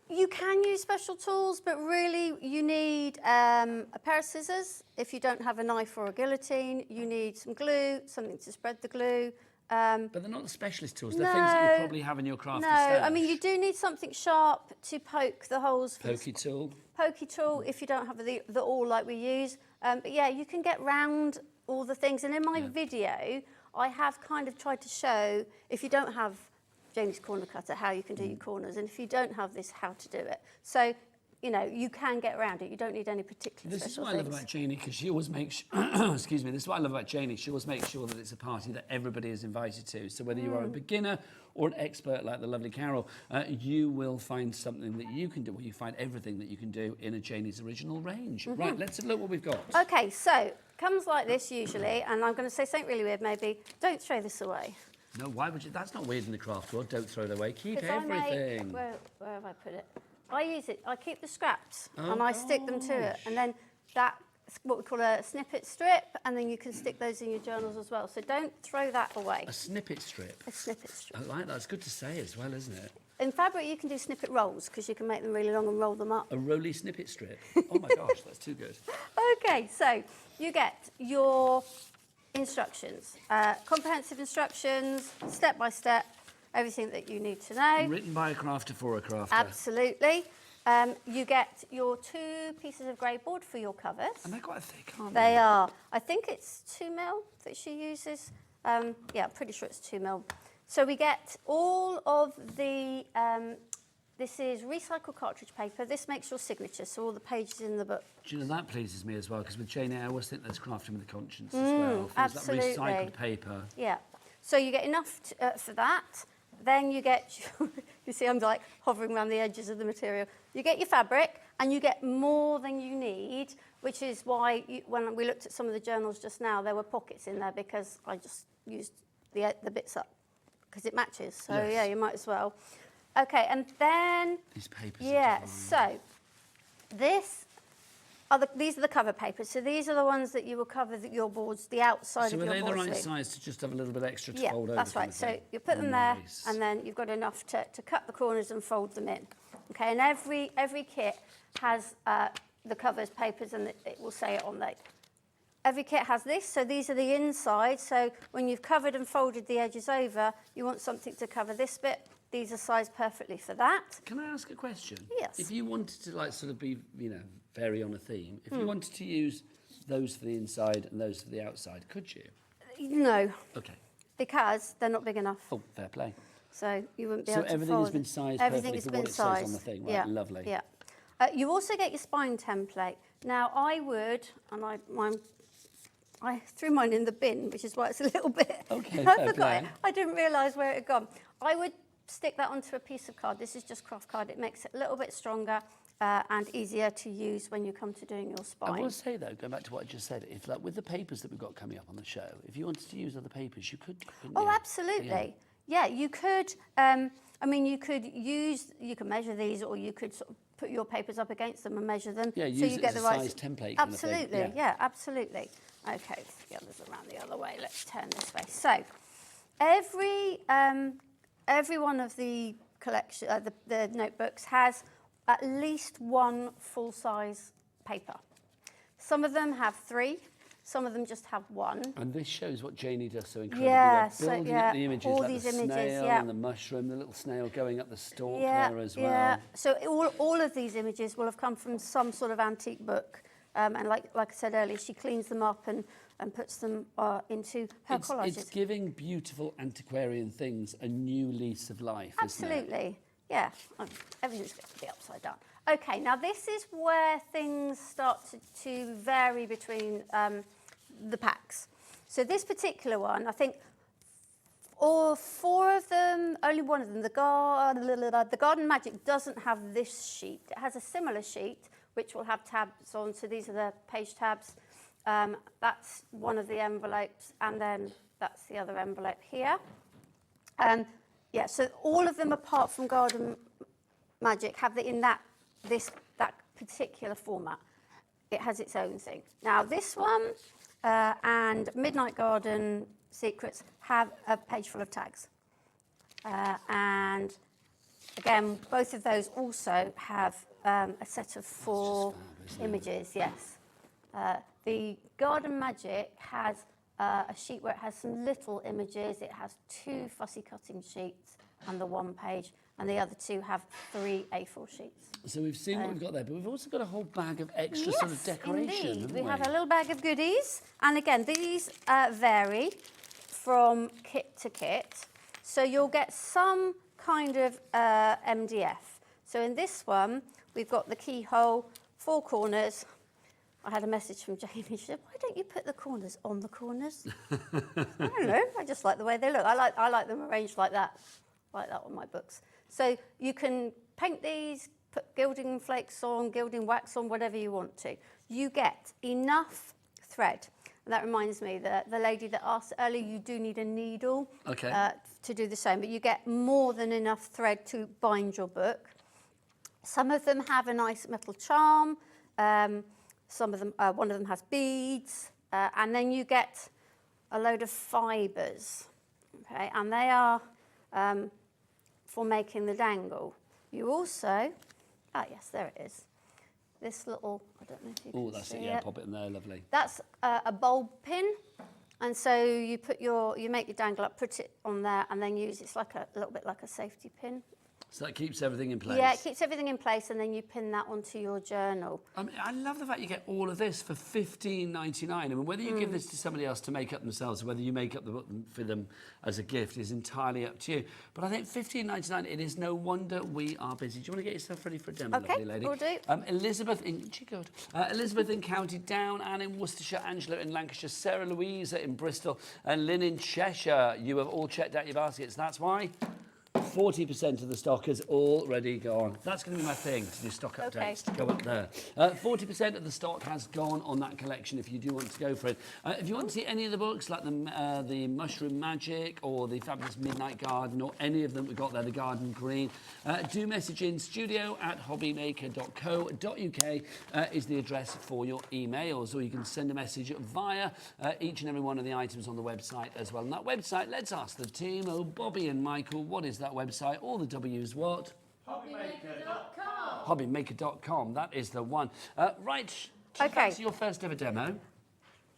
You can use special tools, but really you need a pair of scissors. If you don't have a knife or a guillotine, you need some glue, something to spread the glue. But they're not the specialist tools. They're things that you probably have in your crafty stash. I mean, you do need something sharp to poke the holes. Pokey tool. Pokey tool, if you don't have the awl like we use. But yeah, you can get round all the things. And in my video, I have kind of tried to show, if you don't have Janie's corner cutter, how you can do your corners, and if you don't have this, how to do it. So, you know, you can get around it. You don't need any particular This is what I love about Janie, because she always makes... excuse me. This is what I love about Janie. She always makes sure that it's a party that everybody is invited to. So whether you are a beginner or an expert like the lovely Carol, you will find something that you can do. Well, you find everything that you can do in a Janie's original range. Right, let's have a look what we've got. OK, so comes like this usually, and I'm going to say something really weird maybe. Don't throw this away. No, why would you? That's not weird in the craft world. Don't throw it away. Keep 'Cause I make- everything. where have I put it? I use it, I keep the scraps and I stick them to it. And then that's what we call a snippet strip, and then you can stick those in your journals as well. So don't throw that away. A snippet strip. A snippet strip. I like that. It's good to say as well, isn't it? In fabric, you can do snippet rolls because you can make them really long and roll them up. A roly snippet strip. Oh my gosh, that's too good. Okay, so you get your instructions, comprehensive instructions, step by step, everything that you need to know. Written by a crafter for a crafter. Absolutely. You get your 2 pieces of grey board for your covers. And they're quite thick, aren't They are. I think it's 2mm that she uses. Yeah, I'm pretty sure it's 2mm. So we get all of the, this is recycled cartridge paper. This makes your signature, so all the pages in the book. Do you know, that pleases me as well, because with Janie, I always think there's crafting with a conscience as well. Feels absolutely. That recycled paper. Yeah. So you get enough for that. Then you get, you see I'm like hovering around the edges of the material. You get your fabric and you get more than you need, which is why when we looked at some of the journals just now, there were pockets in there because I just used the bits up because it matches. So yes. yeah, you might as well. Okay, and then... These papers yeah, so these are the cover papers. So these are the ones that you will cover your boards, the outside of your boards. So are they the right with. size to just have a little bit extra to Yeah, fold over? that's right. So you put them there, and then you've got enough to cut the corners and fold them in. Okay, and every kit has the covers, papers, and it will say it on there. Every kit has this, so these are the inside. So when you've covered and folded the edges over, you want something to cover this bit. These are sized perfectly for that. Can I ask a question? Yes. If you wanted to like sort of be, you know, vary on a theme, if you wanted to use those for the inside and those for the outside, could you? No. Okay. Because they're not big enough. Oh, fair play. So you wouldn't be So able to everything fold has been it. sized Everything perfectly has for been what it sized. says on the thing, right? Yeah. Lovely. Yeah. You also get your spine template. Now I would, and I threw mine in the bin, which is why it's a little bit... Okay, I fair forgot play. it. I didn't realise where it had gone. I would stick that onto a piece of card. This is just craft card. It makes it a little bit stronger and easier to use when you come to doing your spine. I will say, though, going back to what I just said, if like with the papers that we've got coming up on the show, if you wanted to use other papers, you could, couldn't Oh, you? absolutely. Yeah, you could... I mean, you can measure these, or you could sort of put your papers up against them and measure them. Yeah, so use you it get as the a right size template kind of thing, Absolutely, yeah. yeah, absolutely. Okay, let's get the others around the other way. Let's turn this way. So, every one of the collection, the notebooks has at least one full-size paper. Some of them have 3. Some of them just have 1. And this shows what Janie does so incredibly Yeah, well. so, Building yeah, up the images, all like these the images, snail yeah. and the mushroom, the little snail going up the stalk Yeah, there as well. yeah. So all of these images will have come from some sort of antique book. And like I said earlier, she cleans them up and puts them into her collages. It's giving beautiful antiquarian things a new lease of life, isn't it? Absolutely, yeah. Everything's going to be upside down. Okay, now this is where things start to vary between the packs. So this particular one, I think, or 4 of them, only one of them, the Garden Magic doesn't have this sheet. It has a similar sheet, which will have tabs on. So these are the page tabs. That's one of the envelopes, and then that's the other envelope here. Yeah, so all of them apart from Garden Magic have that particular format. It has its own thing. Now this one and Midnight Garden Secrets have a page full of tags. And again, both of those also have a set of 4 images, yes. The Garden Magic has a sheet where it has some little images. It has 2 fussy cutting sheets and the 1 page, and the other 2 have 3 A4 sheets. So we've seen what we've got there, but we've also got a whole bag of extra sort of decoration, Indeed. haven't We have a little bag of goodies, and again, these vary from kit to kit. So you'll get some kind of MDF. So in this one, we've got the keyhole, 4 corners. I had a message from Janie. She said, "Why don't you put the corners on the corners?" I don't know. I just like the way they look. I like them arranged like that on my books. So you can paint these, put gilding flakes on, gilding wax on, whatever you want to. You get enough thread. And that reminds me that the lady that asked earlier, you do need a needle to do the sewing, but you get more than enough thread to bind your book. Some of them have a nice metal charm. Some of them, one of them has beads, and then you get a load of fibres, okay, and they are for making the dangle. You also, yes, there it is. This little, I don't know if you can Oh, that's see it. Yeah, it. pop it in there. Lovely. That's a bulb pin, and so you put you make your dangle up, put it on there, and then use it's like a little bit like a safety pin. So that keeps everything in place. Yeah, it keeps everything in place, and then you pin that onto your journal. I mean, I love the fact you get all of this for $15.99. I mean, whether you give this to somebody else to make up themselves, or whether you make up the book for them as a gift is entirely up to you. But I think $15.99, it is no wonder we are busy. Do you want to get yourself ready for a demo, lovely lady? Will do. Elizabeth in County Down, Anne in Worcestershire, Angela in Lancashire, Sarah Louisa in Bristol, and Lynn in Cheshire. You have all checked out your baskets. That's why 40% of the stock has already gone. That's going to be my thing, to do stock updates, to go up there. 40% of the stock has gone on that collection if you do want to go for it. If you want to see any of the books, like the Mushroom Magic or the Fabulous Midnight Garden or any of them we've got there, the Garden Green, do message in studio@hobbymaker.co.uk is the address for your emails, or you can send a message via each and every one of the items on the website as well. And that website, let's ask the team, Bobby and Michael, what is that website? All the W's what? HobbyMaker.com. HobbyMaker.com, that is the one. Right, that's your first ever demo.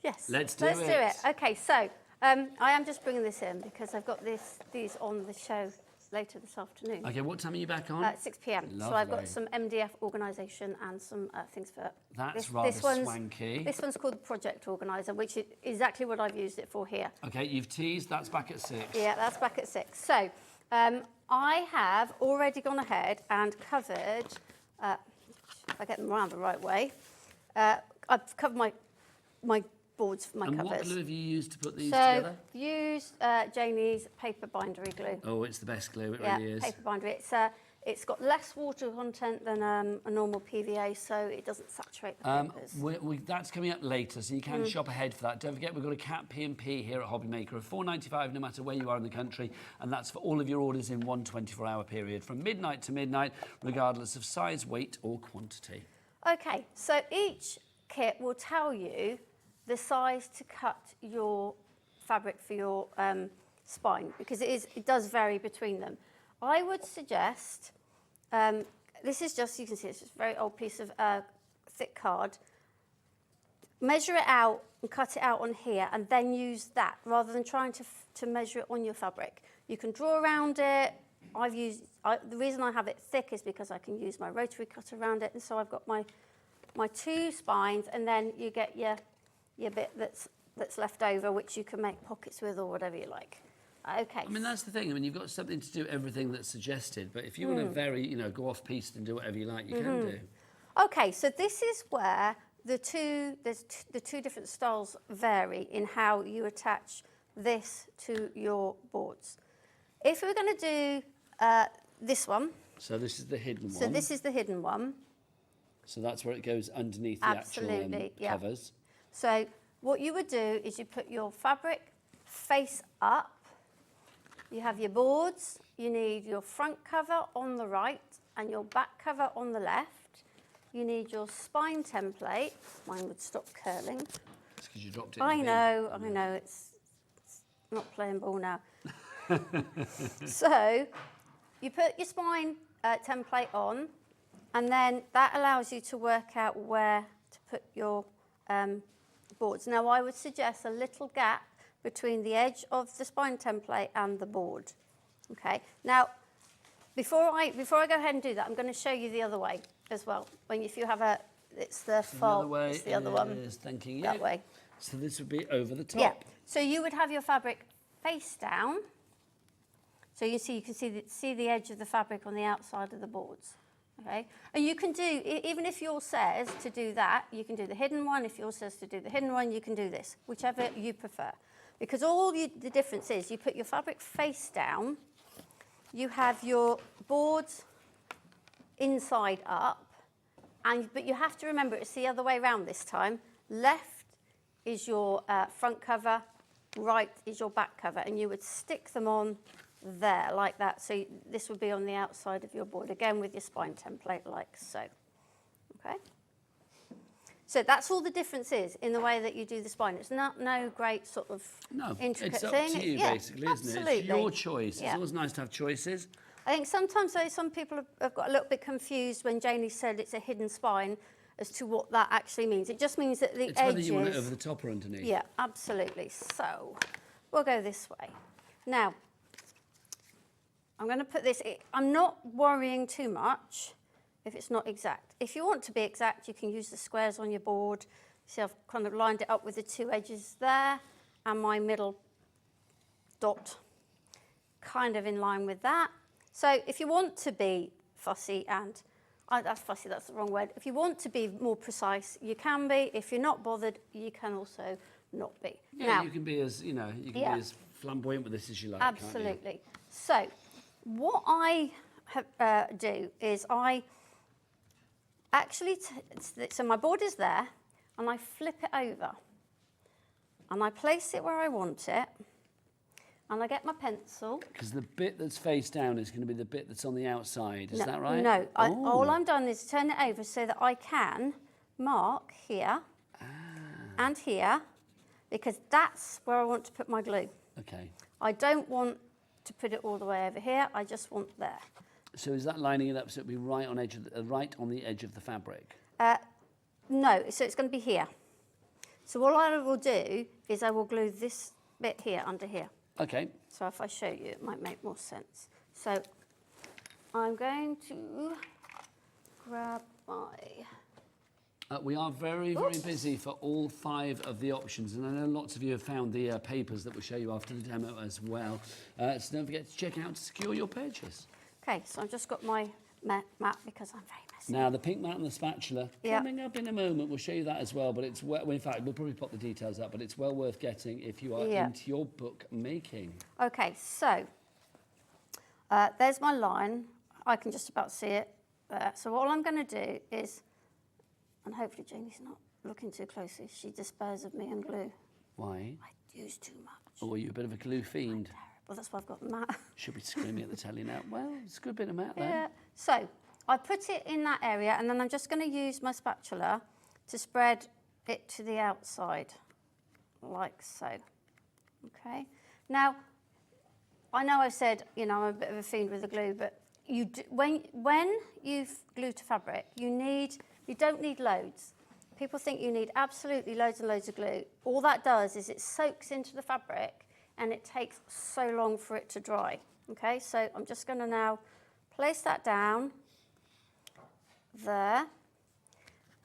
Yes. Let's do it. Okay, so I am just bringing this in because I've got these on the show later this afternoon. Okay, what time are you back on? At 6 p.m. So I've got some MDF organisation and some things for... That's rather swanky. This one's called the Project Organiser, which is exactly what I've used it for here. Okay, you've teased, that's back at 6. Yeah, that's back at 6. So I have already gone ahead and covered, if I get them around the right way, I've covered my boards for my covers. And what glue have you used to put these together? Uh, Used Janie's paper bindery glue. Oh, it's the best glue, it really is. Paper bindery. It's got less water content than a normal PVA, so it doesn't saturate the papers. That's coming up later, so you can shop ahead for that. Don't forget, we've got a Cat P&P here at HobbyMaker of $4.95 no matter where you are in the country, and that's for all of your orders in one 24-hour period, from midnight to midnight, regardless of size, weight or quantity. Okay, so each kit will tell you the size to cut your fabric for your spine, because it does vary between them. I would suggest, this is just, you can see it's just a very old piece of thick card. Measure it out and cut it out on here and then use that rather than trying to measure it on your fabric. You can draw around it. The reason I have it thick is because I can use my rotary cutter around it, and so I've got my two spines, and then you get your bit that's left over, which you can make pockets with or whatever you like. Okay. I mean, that's the thing. I mean, you've got something to do everything that's suggested, but if you want to vary, go off piste and do whatever you like, you can do. Okay, so this is where the two different styles vary in how you attach this to your boards. If we're going to do this one. So this is the hidden one. So this is the hidden one. So that's where it goes underneath the actual covers. So what you would do is you put your fabric face up. You have your boards, you need your front cover on the right and your back cover on the left. You need your spine template. Mine would stop curling. It's because you dropped it. I know, it's not playing ball now. So you put your spine template on, and then that allows you to work out where to put your boards. Now I would suggest a little gap between the edge of the spine template and the board. Okay. Now, before I go ahead and do that, I'm going to show you the other way as well. If you have it's the fold. It's the other one. Thanking you. That way. So this would be over the top. Yeah. So you would have your fabric face down. So you can see the edge of the fabric on the outside of the boards. Okay. And you can do, even if yours says to do that, you can do the hidden one. If yours says to do the hidden one, you can do this, whichever you prefer. Because the difference is you put your fabric face down, you have your boards inside up, but you have to remember it's the other way around this time. Left is your front cover, right is your back cover, and you would stick them on there like that. So this would be on the outside of your board, again with your spine template like so. Okay. So that's all the difference is in the way that you do the spine. It's not no great sort of intricate it's up thing. to you basically, isn't it? Absolutely. It's your choice. Yeah. It's always nice to have choices. I think sometimes though, some people have got a little bit confused when Janie said it's a hidden spine as to what that actually means. It just means that the It's edges... whether you want it over the top or underneath. Yeah, absolutely. So we'll go this way. Now, I'm going to put this... I'm not worrying too much if it's not exact. If you want to be exact, you can use the squares on your board. See, I've kind of lined it up with the two edges there and my middle dot kind of in line with that. So if you want to be fussy and... that's fussy, that's the wrong word. If you want to be more precise, you can be. If you're not bothered, you can also not be. Yeah, now, you can be as, you know, you can be as flamboyant with this as you like, absolutely. can't you? So what I do is I actually, so my board is there, and I flip it over, and I place it where I want it, and I get my pencil. Because the bit that's face down is going to be the bit that's on the outside, is that right? No, all I'm done is turn it over so that I can mark here and here, because that's where I want to put my glue. Okay. I don't want to put it all the way over here, I just want there. So is that lining it up so it'll be right on the edge of the fabric? No, so it's going to be here. So what I will do is I will glue this bit here under here. Okay. So if I show you, it might make more sense. So I'm going to grab my... We are very, very busy for all 5 of the options, and I know lots of you have found the papers that we'll show you after the demo as well. So don't forget to check out to secure your purchase. Okay, so I've just got my mat because I'm very messy. Now, the pink mat and the spatula, coming up in a moment, we'll show you that as well, but it's, well, in fact, we'll probably pop the details up, but it's well worth getting if you are into your book making. Okay, so there's my line. I can just about see it. So all I'm going to do is, and hopefully Janie's not looking too closely, she despairs of me and glue. Why? I use too much. Or are you a bit of a glue fiend? Well, that's why I've got the mat. Should be screaming at the telly now. Well, it's a good bit of mat there. Yeah. So I put it in that area, and then I'm just going to use my spatula to spread it to the outside, like so. Okay. Now, I know I said, you know, I'm a bit of a fiend with the glue, but you do, when you've glued to fabric, you don't need loads. People think you need absolutely loads and loads of glue. All that does is it soaks into the fabric, and it takes so long for it to dry. Okay, so I'm just going to now place that down there,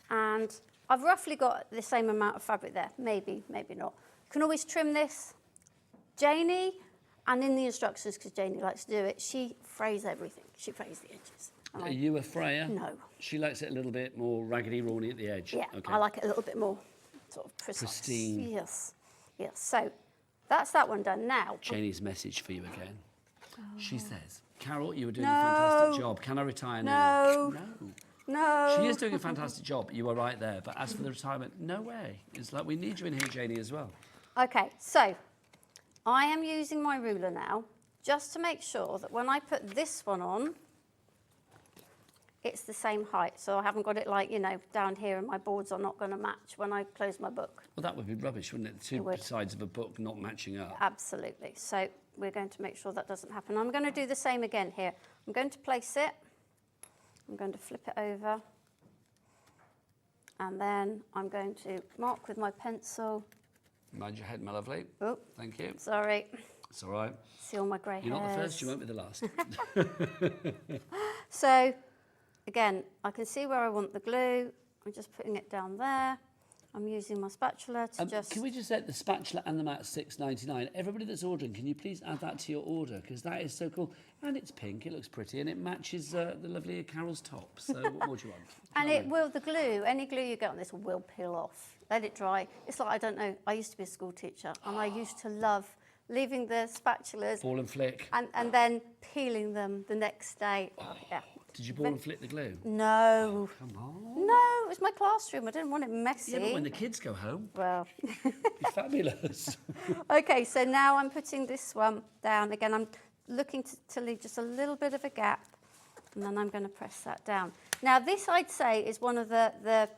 and I've roughly got the same amount of fabric there, maybe not. You can always trim this. Janie, and in the instructions, because Janie likes to do it, she frays everything. She frays the edges. Are you a frayer? No. She likes it a little bit more raggedy, rawny at the edge? Yeah, okay. I like it a little bit more sort of precise. Pristine. Yes, yes. So that's that one done. Now, Janie's message for you again. She says, Carol, you were doing a fantastic job. Can I retire now? No. She is doing a fantastic job. You are right there. But as for the retirement, no way. It's like we need you in here, Janie, as well. Okay, so I am using my ruler now just to make sure that when I put this one on, it's the same height. So I haven't got it like, you know, down here and my boards are not going to match when I close my book. Well, that would be rubbish, wouldn't it? The two sides of a book not matching up. Absolutely. So we're going to make sure that doesn't happen. I'm going to do the same again here. I'm going to place it. I'm going to flip it over. And then I'm going to mark with my pencil. Mind your head, my lovely. Oh, thank you. Sorry. It's all right. See all my grey hairs. You're not the first, you won't be the last. So, again, I can see where I want the glue. I'm just putting it down there. I'm using my spatula to just... Can we just set the spatula and the mat $6.99? Everybody that's ordering, can you please add that to your order? Because that is so cool. And it's pink, it looks pretty, and it matches the lovely Carol's top. So what more do you want? And it will, the glue, any glue you get on this will peel off. Let it dry. It's like, I don't know, I used to be a school teacher, and I used to love leaving the spatulas... Ball and flick. And then peeling them the next day. Oh, yeah. Did you ball and flick the glue? No. Oh, come on. No, it was my classroom. I didn't want it messy. Yeah, but when the kids go home, Well, it'd be fabulous. okay, so now I'm putting this one down. Again, I'm looking to leave just a little bit of a gap, and then I'm going to press that down. Now, this, I'd say, is one of the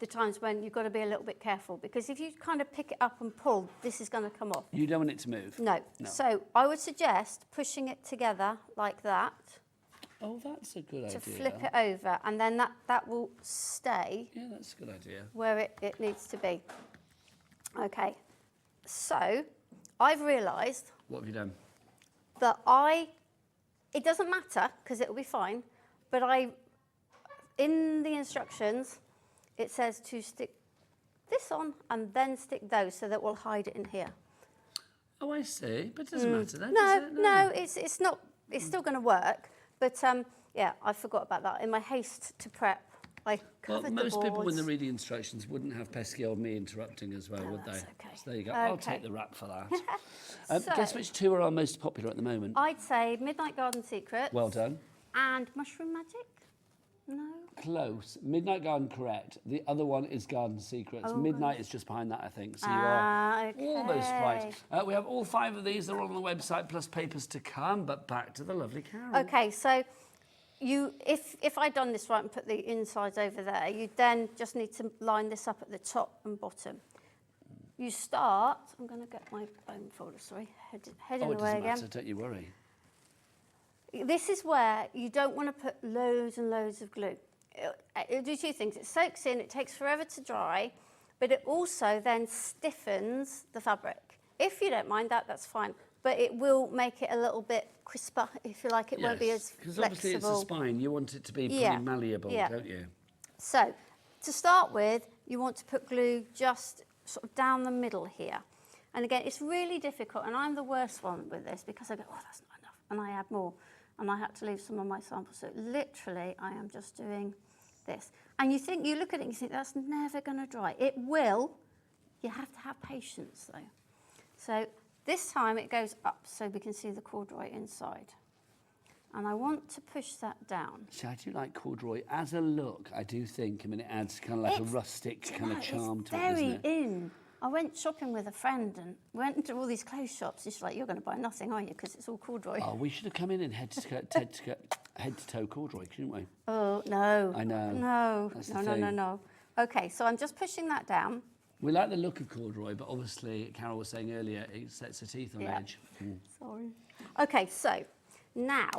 times when you've got to be a little bit careful, because if you kind of pick it up and pull, this is going to come off. You don't want it to move? No. So I would suggest pushing it together like that. Oh, that's a good idea. To flip it over, and then that will stay. Yeah, that's a good idea. Where it needs to be. Okay, so I've realised. What have you done? That it doesn't matter because it'll be fine, but in the instructions, it says to stick this on and then stick those so that we'll hide it in here. Oh, I see, but it doesn't matter then, No, does it? no, it's not. It's still going to work, but yeah, I forgot about that. In my haste to prep, I covered the boards. Most people, when they read the instructions, wouldn't have pesky old me interrupting as well, would they? Okay. So there you go. Okay. I'll take the rap for that. So, guess which two are our most popular at the moment? I'd say Midnight Garden Secrets. Well done. And Mushroom Magic? No? Close. Midnight Garden, correct. The other one is Garden Secrets. Oh, Midnight is just behind that, I think. So you are okay. almost right. We have all 5 of these. They're all on the website, plus papers to come. But back to the lovely Carol. Okay, so if I'd done this right and put the insides over there, you then just need to line this up at the top and bottom. You start. I'm going to get my bone folder. Sorry, heading it away doesn't again. matter. Don't you worry. This is where you don't want to put loads and loads of glue. It'll do 2 things. It soaks in, it takes forever to dry, but it also then stiffens the fabric. If you don't mind that, that's fine. But it will make it a little bit crisper, if you like. It won't be as flexible. Because obviously it's a spine. You want it to be pretty malleable, don't you? So, to start with, you want to put glue just sort of down the middle here. And again, it's really difficult, and I'm the worst one with this because I go, oh, that's not enough, and I add more. And I had to leave some on my sample. So literally, I am just doing this. And you look at it and you think, that's never going to dry. It will. You have to have patience, though. So this time it goes up so we can see the corduroy inside. And I want to push that down. See, I do like corduroy as a look. I do think, it adds kind of like a rustic kind of charm to it, doesn't it? It's very in. I went shopping with a friend and went into all these clothes shops. She's like, you're going to buy nothing, are you? Because it's all corduroy. Oh, we should have come in head to toe corduroy, shouldn't we? Oh, no. I know. No. Okay, so I'm just pushing that down. We like the look of corduroy, but obviously, Carol was saying earlier, it sets the teeth on edge. Sorry. Okay, so now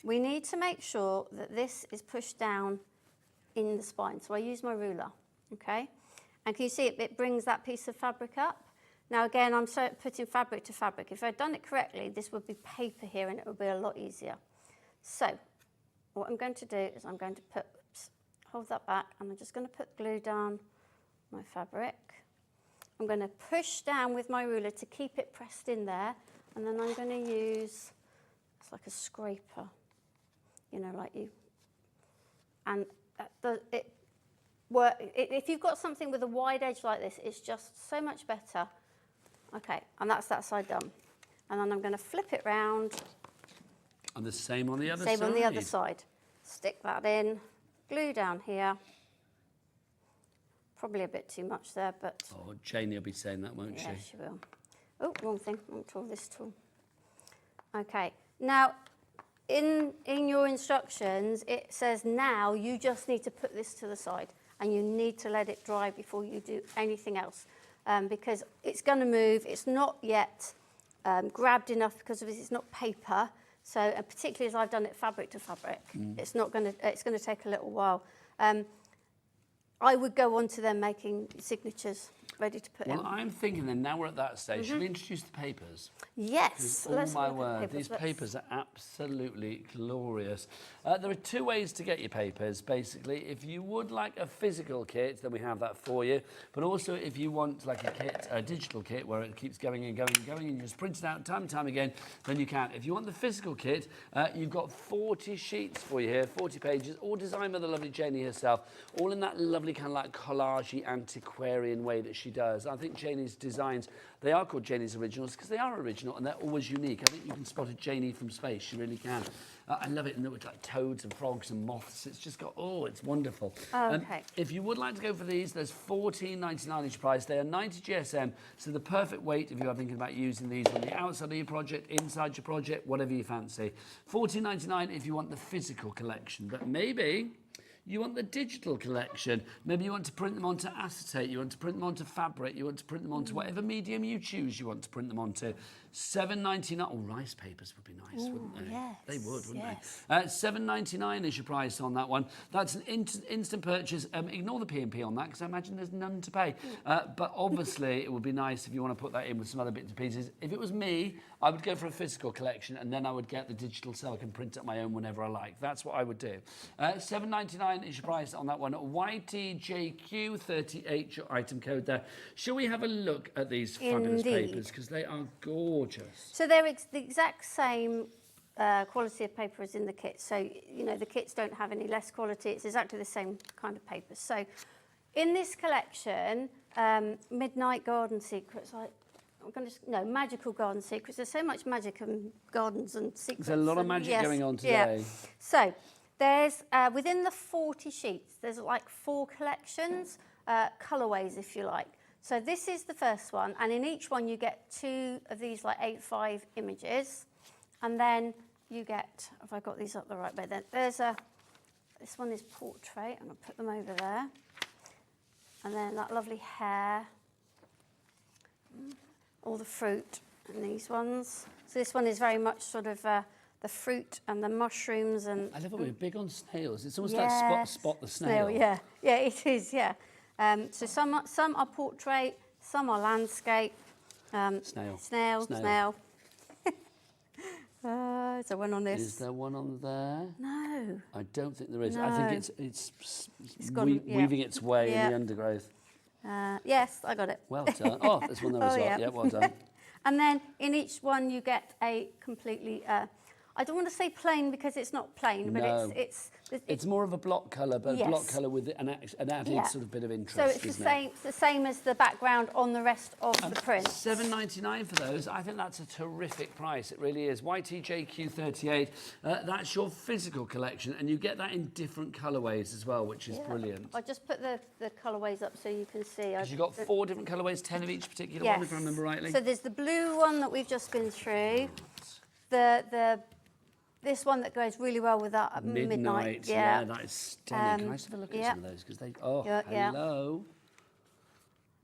we need to make sure that this is pushed down in the spine. So I use my ruler, okay? And can you see it brings that piece of fabric up? Now again, I'm putting fabric to fabric. If I'd done it correctly, this would be paper here and it would be a lot easier. So what I'm going to do is I'm going to hold that back, and I'm just going to put glue down my fabric. I'm going to push down with my ruler to keep it pressed in there, and then I'm going to use, it's like a scraper, and if you've got something with a wide edge like this, it's just so much better. Okay, and that's that side done. And then I'm going to flip it round. And the same on the other side? Same on the other side. Stick that in, glue down here. Probably a bit too much there, but... Oh, Janie will be saying that, won't she? Yeah, she will. Oh, wrong thing, wrong tool, this tool. Okay, now, in your instructions, it says now you just need to put this to the side. And you need to let it dry before you do anything else, because it's going to move. It's not yet grabbed enough because it's not paper. So, and particularly as I've done it fabric to fabric, it's going to take a little while. I would go on to them making signatures ready to put in. Well, I'm thinking then, now we're at that stage, should we introduce the papers? Yes. Oh my word, these papers are absolutely glorious. There are 2 ways to get your papers, basically. If you would like a physical kit, then we have that for you. But also, if you want like a digital kit where it keeps going and going and going, and you just print it out time and time again, then you can. If you want the physical kit, you've got 40 sheets for you here, 40 pages, all designed by the lovely Janie herself, all in that lovely kind of like collagey antiquarian way that she she does. I think Janie's designs, they are called Janie's Originals because they are original and they're always unique. I think you can spot a Janie from space, you really can. I love it, and with like toads and frogs and moths. It's just got, oh, it's wonderful. Okay. If you would like to go for these, there's $14.99 each price. They are 90 GSM, so the perfect weight if you are thinking about using these on the outside of your project, inside your project, whatever you fancy. $14.99 if you want the physical collection, but maybe you want the digital collection. Maybe you want to print them onto acetate, you want to print them onto fabric, you want to print them onto whatever medium you choose you want to print them onto. $7.99. Oh, rice papers would be nice, wouldn't they? Yes, They would, wouldn't yes. they? $7.99 is your price on that one. That's an instant purchase. Ignore the P&P on that because I imagine there's none to pay. But obviously, it would be nice if you want to put that in with some other bits and pieces. If it was me, I would go for a physical collection and then I would get the digital so I can print it my own whenever I like. That's what I would do. $7.99 is your price on that one. YTJQ38, your item code there. Shall we have a look at these fabulous Indeed. papers? Because they are gorgeous. So they're the exact same quality of paper as in the kit. So, you know, the kits don't have any less quality. It's exactly the same kind of paper. So in this collection, Midnight Garden Secrets, Magical Garden Secrets. There's so much magic and gardens and secrets. There's a lot of magic going on today. Yeah. So there's, within the 40 sheets, there's like 4 collections, colourways, if you like. So this is the first one, and in each one you get 2 of these like 8x5 images, and then you get, have I got these up the right way? There's this one is portrait, I'm going to put them over there, and then that lovely hair, all the fruit, and these ones. So this one is very much sort of the fruit and the mushrooms and. I love it. We're big on snails. It's almost like spot the snail. Yeah, it is. Yeah. So some are portrait, some are landscape. Snail. Is there one on this? Is there one on there? No. I don't think there is. No. I think it's gone, weaving its way in the undergrowth. Yes, I got it. Well done. Oh, there's one there as well. yeah. Yeah, well done. And then in each one you get a completely, I don't want to say plain because it's not plain, but No. it's more of a block colour, but Yes. a block colour with an added sort of bit of interest. so it's the same as the background on the rest of the print. $7.99 for those. I think that's a terrific price. It really is. YTJQ38. That's your physical collection, and you get that in different colourways as well, which is brilliant. I just put the colourways up so you can see. You've got 4 different colourways, 10 of each particular one, if I remember rightly. So there's the blue one that we've just been through. This one that goes really well with that midnight. Yeah, that is stunning. Can I just have a look at some of those? Because they, hello.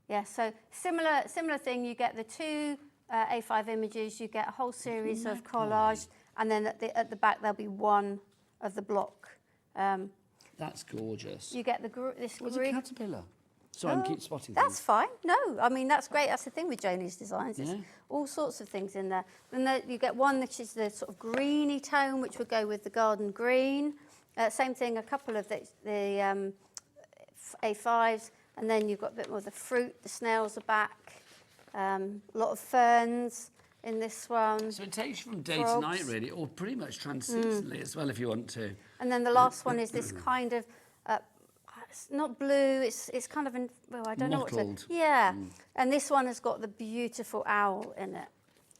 Yeah, so similar thing. You get the 2 A5 images. You get a whole series of collage, and then at the back there'll be one of the block. That's gorgeous. You get this What's a green. caterpillar? Sorry, I keep spotting That's things. fine. No, I mean, that's great. That's the thing with Janie's designs. It's Yeah. all sorts of things in there. Then you get one which is the sort of greeny tone, which would go with the garden green. Same thing, a couple of the A5s. And then you've got a bit more of the fruit. The snails are back. A lot of ferns in this one. So it takes you from day to night, really, or pretty much transistently as well, if you want to. And then the last one is this kind of, it's not blue, it's kind of, I don't know what to... Mottled. Yeah, and this one has got the beautiful owl in it,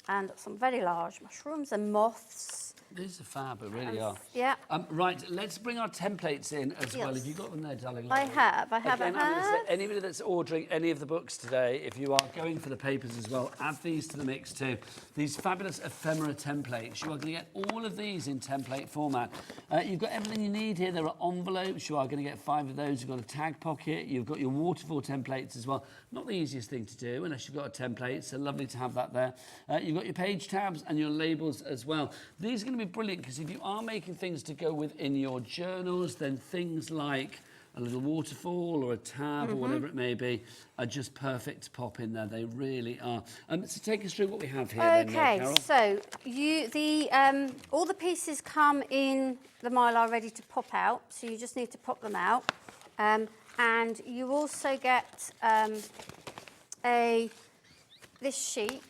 and some very large mushrooms and moths. These are fab, they really are. Yeah. Right, let's bring our templates in as well. Have you got them there, darling? I have. Again, I'm going to say, anybody that's ordering any of the books today, if you are going for the papers as well, add these to the mix too. These fabulous ephemera templates. You are going to get all of these in template format. You've got everything you need here. There are envelopes. You are going to get 5 of those. You've got a tag pocket. You've got your waterfall templates as well. Not the easiest thing to do unless you've got a template, so lovely to have that there. You've got your page tabs and your labels as well. These are going to be brilliant because if you are making things to go within your journals, then things like a little waterfall or a tab or whatever it may be are just perfect to pop in there. They really are. So take us through what we have here then, Carol. So all the pieces come in the Mylar ready to pop out, so you just need to pop them out. And you also get this sheet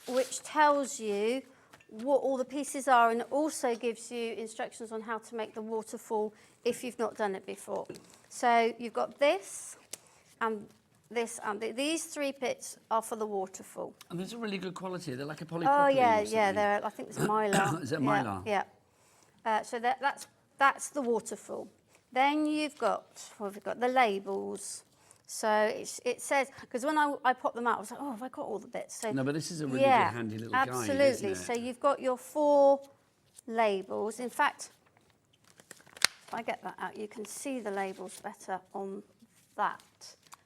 which tells you what all the pieces are, and also gives you instructions on how to make the waterfall if you've not done it before. So you've got this, and this, and these 3 bits are for the waterfall. And there's a really good quality. They're like a polypropylene. Oh yeah, or yeah. something. I think it's mylar. Is it Yeah, mylar? Yeah. So that's the waterfall. Then you've got, what have we got? The labels. So it says, because when I pop them out, I was like, oh, have I got all the bits? So, No, but this is a really good handy little guide, absolutely. isn't it? So you've got your 4 labels. In fact, if I get that out, you can see the labels better on that.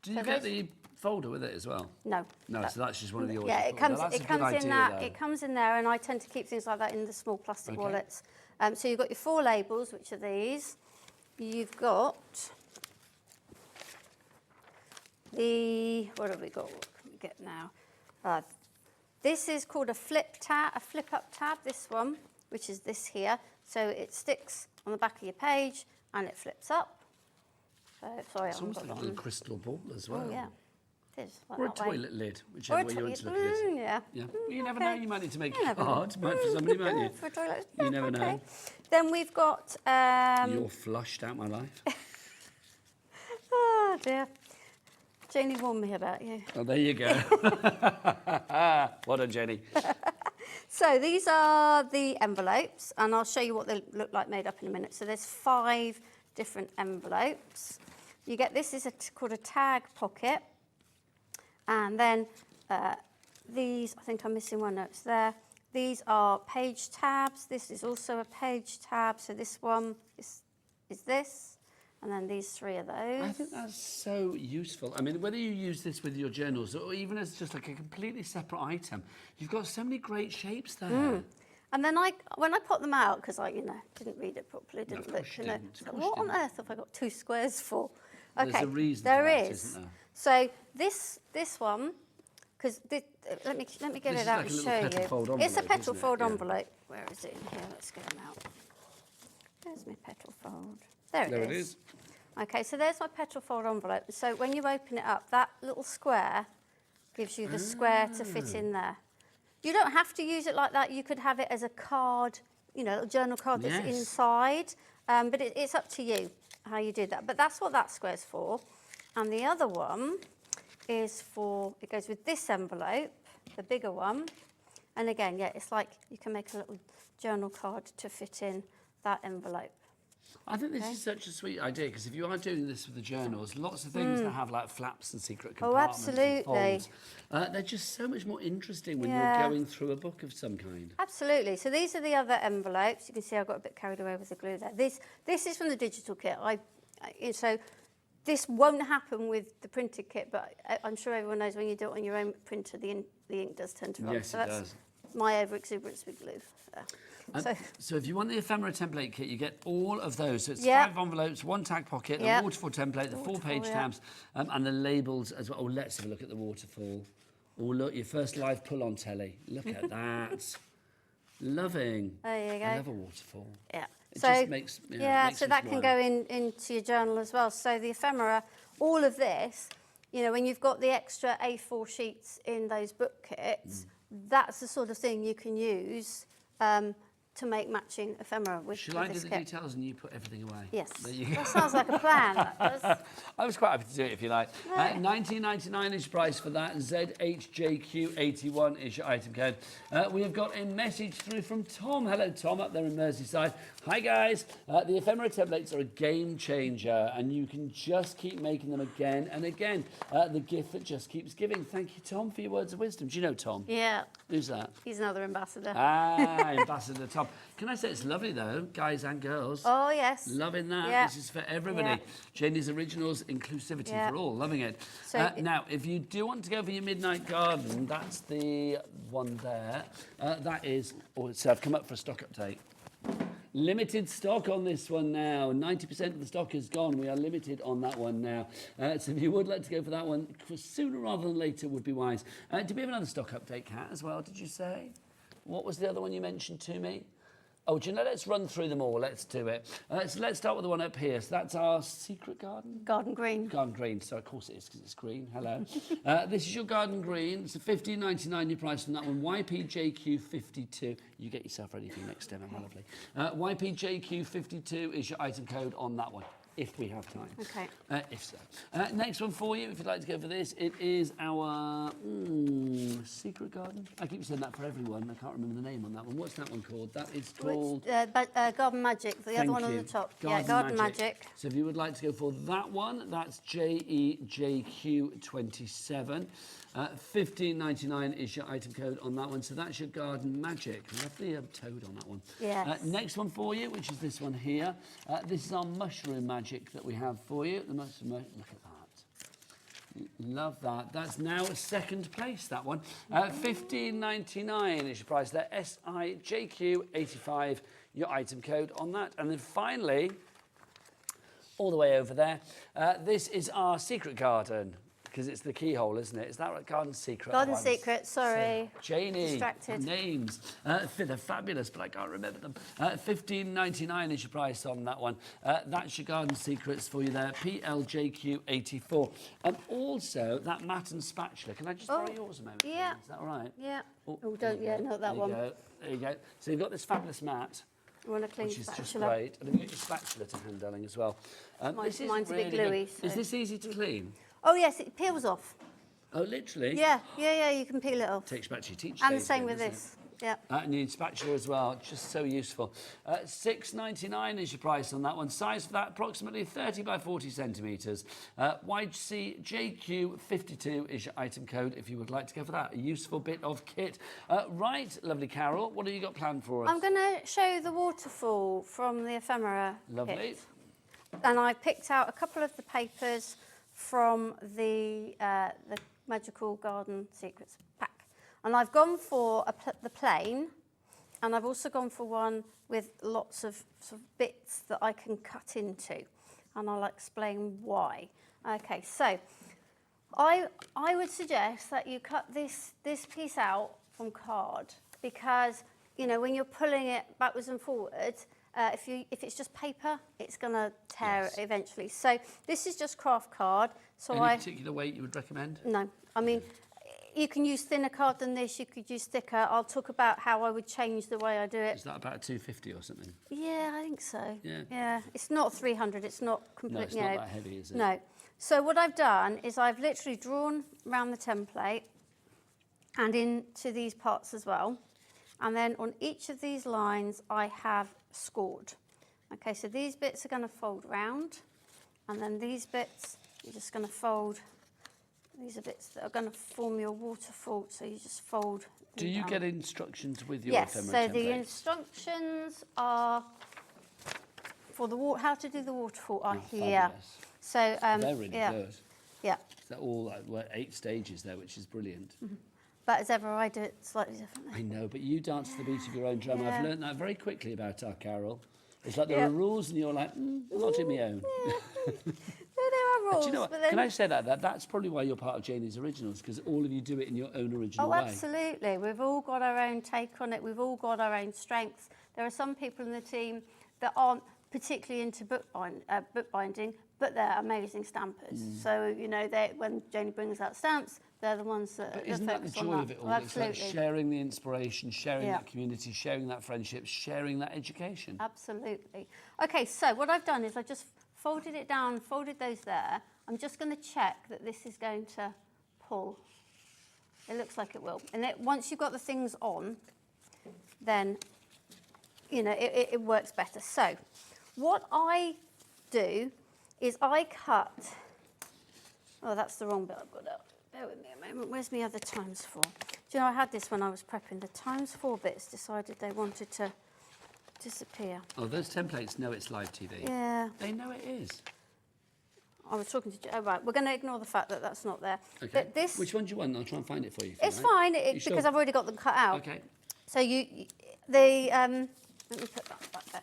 Do you get the folder with it as well? No. No, so that's just one of the orders. Yeah, it comes. That's It a good comes in idea, that. though. It comes in there, and I tend to keep things like that in the small plastic Okay. wallets. So you've got your 4 labels, which are these. You've got the, what have we got? What can we get now? This is called a flip up tab, this one, which is this here. So it sticks on the back of your page and it flips up. So, sorry, It's I haven't almost got like a that little on. crystal ball as well. Oh, yeah. It is. Like Or a that way. toilet lid, Or whichever a way you want to look toilet- at it. yeah. Yeah. Mm, You never okay. know, you might need to make You a never card know. for somebody, might you? For a toilet. You never know. Then we've got... You're flushed out my life. Oh, dear. Janie warned me about you. Oh, there you go. Well done, Jenny. So these are the envelopes, and I'll show you what they look like made up in a minute. So there's 5 different envelopes. You get, this is called a tag pocket. And then these, I think I'm missing one note there. These are page tabs. This is also a page tab. So this one is this. And then these 3 are those. I think that's so useful. I mean, whether you use this with your journals or even as just like a completely separate item, you've got so many great shapes there. And then when I put them out, because I, didn't read it properly, didn't look, what on earth have I got 2 squares for? Okay, There's a reason there for that, is. isn't there? So this one, because let me get This it is out like a and little show petal you. fold It's a envelope, petal isn't it? fold Yeah. envelope. Where is it in here? Let's get them out. There's my petal fold. There There it it is. is. Okay, so there's my petal fold envelope. So when you open it up, that little square gives you the square to fit in there. You don't have to use it like that. You could have it as a card, a journal card that's Yes. inside. But it's up to you how you do that. But that's what that square's for. And the other one is for, it goes with this envelope, the bigger one. And again, yeah, it's like you can make a little journal card to fit in that envelope. I think this is such a sweet idea because if you are doing this with the journals, lots of things that have like flaps and secret compartments and absolutely. folds, they're just so much more interesting when Yeah. you're going through a book of some kind. Absolutely. So these are the other envelopes. You can see I got a bit carried away with the glue there. This is from the digital kit. So this won't happen with the printed kit, but I'm sure everyone knows when you do it on your own printer, the ink does tend to run. Yes, so it that's does. my over-exuberance with glue. So if you want the ephemera template kit, you get all of those. So it's Yeah. 5 envelopes, 1 tag pocket, Yeah. the waterfall template, the 4-page yeah. tabs, and the labels as well. Oh, let's have a look at the waterfall. Oh, look, your first live pull on telly. Look at that. Loving. There you go. I love a waterfall. Yeah. It So just makes, makes so me that can smile. go into your journal as well. So the ephemera, all of this, when you've got the extra A4 sheets in those book kits, that's the sort of thing you can use to make matching ephemera with Shall I do this the kit. details and you put everything away? Yes. There you go. That sounds like a plan. That does. I was quite happy to do it if you like. $19.99 is price for that. ZHJQ81 is your item code. We have got a message through from Tom. Hello, Tom, up there in Merseyside. Hi, guys. The ephemera templates are a game changer, and you can just keep making them again and again. The gift that just keeps giving. Thank you, Tom, for your words of wisdom. Do you know Tom? Yeah. Who's that? He's another ambassador. Ambassador Tom. Can I say it's lovely, though, guys and girls? Oh, yes. Loving that. Yeah. This is for everybody. Yeah. Janie's Originals, inclusivity Yeah. for all. Loving it. So now, if you do want to go for your midnight garden, that's the one there. That is, so I've come up for a stock update. Limited stock on this one now. 90% of the stock is gone. We are limited on that one now. So if you would like to go for that one, sooner rather than later would be wise. Did we have another stock update, Kat, as well, did you say? What was the other one you mentioned to me? Oh, do you know, let's run through them all. Let's do it. So let's start with the one up here. So that's our secret garden? Garden green. Garden green. So, of course it is, because it's green. Hello. This is your garden green. It's a $15.99 your price on that one. YPJQ52. You get yourself ready for your next demo, my lovely. YPJQ52 is your item code on that one. if we have time. Okay. If so. Next one for you, if you'd like to go for this, it is our secret garden. I keep saying that for everyone. I can't remember the name on that one. What's that one called? That is called... Garden Magic, the other one on the top. Garden Magic. So if you would like to go for that one, that's JEJQ27. $15.99 is your item code on that one. So that's your Garden Magic. Lovely toad on that one. Yes. Next one for you, which is this one here. This is our Mushroom Magic that we have for you. The mushroom, look at that. Love that. That's now second place, that one. $15.99 is your price there. SIJQ85, your item code on that. And then finally, all the way over there, this is our secret garden. Because it's the keyhole, isn't it? Is that right? Garden Secret. Garden Secret, sorry. Janie. Distracted. Names. They're fabulous, but I can't remember them. $15.99 is your price on that one. That's your Garden Secrets for you there. PLJQ84. And also, that mat and spatula. Can I just borrow yours a moment? Yeah. Please? Is that all right? Yeah. Oh, Not that one. There you go. So you've got this fabulous mat. I want a clean Which is spatula. just great. And then you've got your spatula to hand, darling, as well. Mine's is a bit really gluey. good. Is this easy to clean? Oh, yes, it peels off. Oh, literally? Yeah, you can peel it off. Takes back to your teacher And the days same again, with doesn't this. Yeah. And you need spatula as well, just so useful. $6.99 is your price on that one. Size for that, approximately 30 by 40 centimetres. YCJQ52 is your item code if you would like to go for that. A useful bit of kit. Right, lovely Carol, what have you got planned for us? I'm going to show the waterfall from the ephemera Lovely. kit. And I picked out a couple of the papers from the Magical Garden Secrets pack. And I've gone for the plain, and I've also gone for one with lots of sort of bits that I can cut into. And I'll explain why. Okay, so I would suggest that you cut this piece out from card, because, you know, when you're pulling it backwards and forwards, if it's just paper, it's going to tear eventually. So this is just craft card. So Any particular weight you would recommend? No. I mean, you can use thinner card than this. You could use thicker. I'll talk about how I would change the way I do it. Is that about 250 or something? Yeah, I think so. Yeah. It's not 300. It's not completely. No, it's not that heavy, is it? No. So what I've done is I've literally drawn around the template and into these parts as well. And then on each of these lines, I have scored. Okay, so these bits are going to fold round, and then these bits, you're just going to fold. These are bits that are going to form your waterfall, so you just fold. Do you get instructions with your yes, ephemera so the templates? instructions are for the how to do the waterfall are here. Fabulous. So they're really good. Yeah. They're all like 8 stages there, which is brilliant. Mm-hmm. But as ever, I do it slightly differently. I know, but you dance to the beat of your own drum. Yeah. I've learned that very quickly about our Carol. It's like there are rules, and you're like, I'm not doing my own. Yeah. There are rules. Do you know what? But then... Can I say that's probably why you're part of Janie's Originals, because all of you do it in your own original way. Oh, absolutely. We've all got our own take on it. We've all got our own strengths. There are some people in the team that aren't particularly into bookbinding, but they're amazing stampers. So, you know, when Janie brings out stamps, they're the ones that But isn't that the joy of it all? Oh, It's like sharing the inspiration, sharing Yeah. that community, sharing that friendship, sharing that education. Absolutely. Okay, so what I've done is I just folded it down, folded those there. I'm just going to check that this is going to pull. It looks like it will. And once you've got the things on, then, you know, it works better. So what I do is I cut... Oh, that's the wrong bit I've got out. Bear with me a moment. Where's my other ×4? Do you know, I had this when I was prepping. The ×4 bits decided they wanted to disappear. Oh, those templates know it's live TV. Yeah. They know it is. I was talking to... Oh, right. We're going to ignore the fact that that's not there. Okay. But this... Which one do you want? I'll try and find it for you. It's fine, You sure? because I've already got them cut out. Okay. So let me put that back there.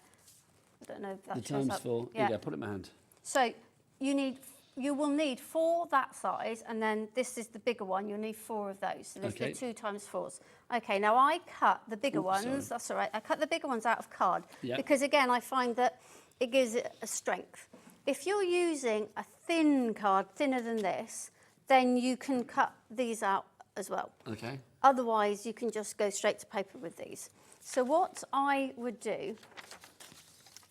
I don't know if that The shows up. ×4. Yeah. Here, put it in my hand. So you will need 4 that size, and then this is the bigger one. You'll need 4 of those. So there's Okay. the 2 ×4s. Okay, now I cut the bigger ones. sorry. That's all right. I cut the bigger ones out of card Yeah. because, again, I find that it gives it a strength. If you're using a thin card, thinner than this, then you can cut these out as well. Okay. Otherwise, you can just go straight to paper with these. So what I would do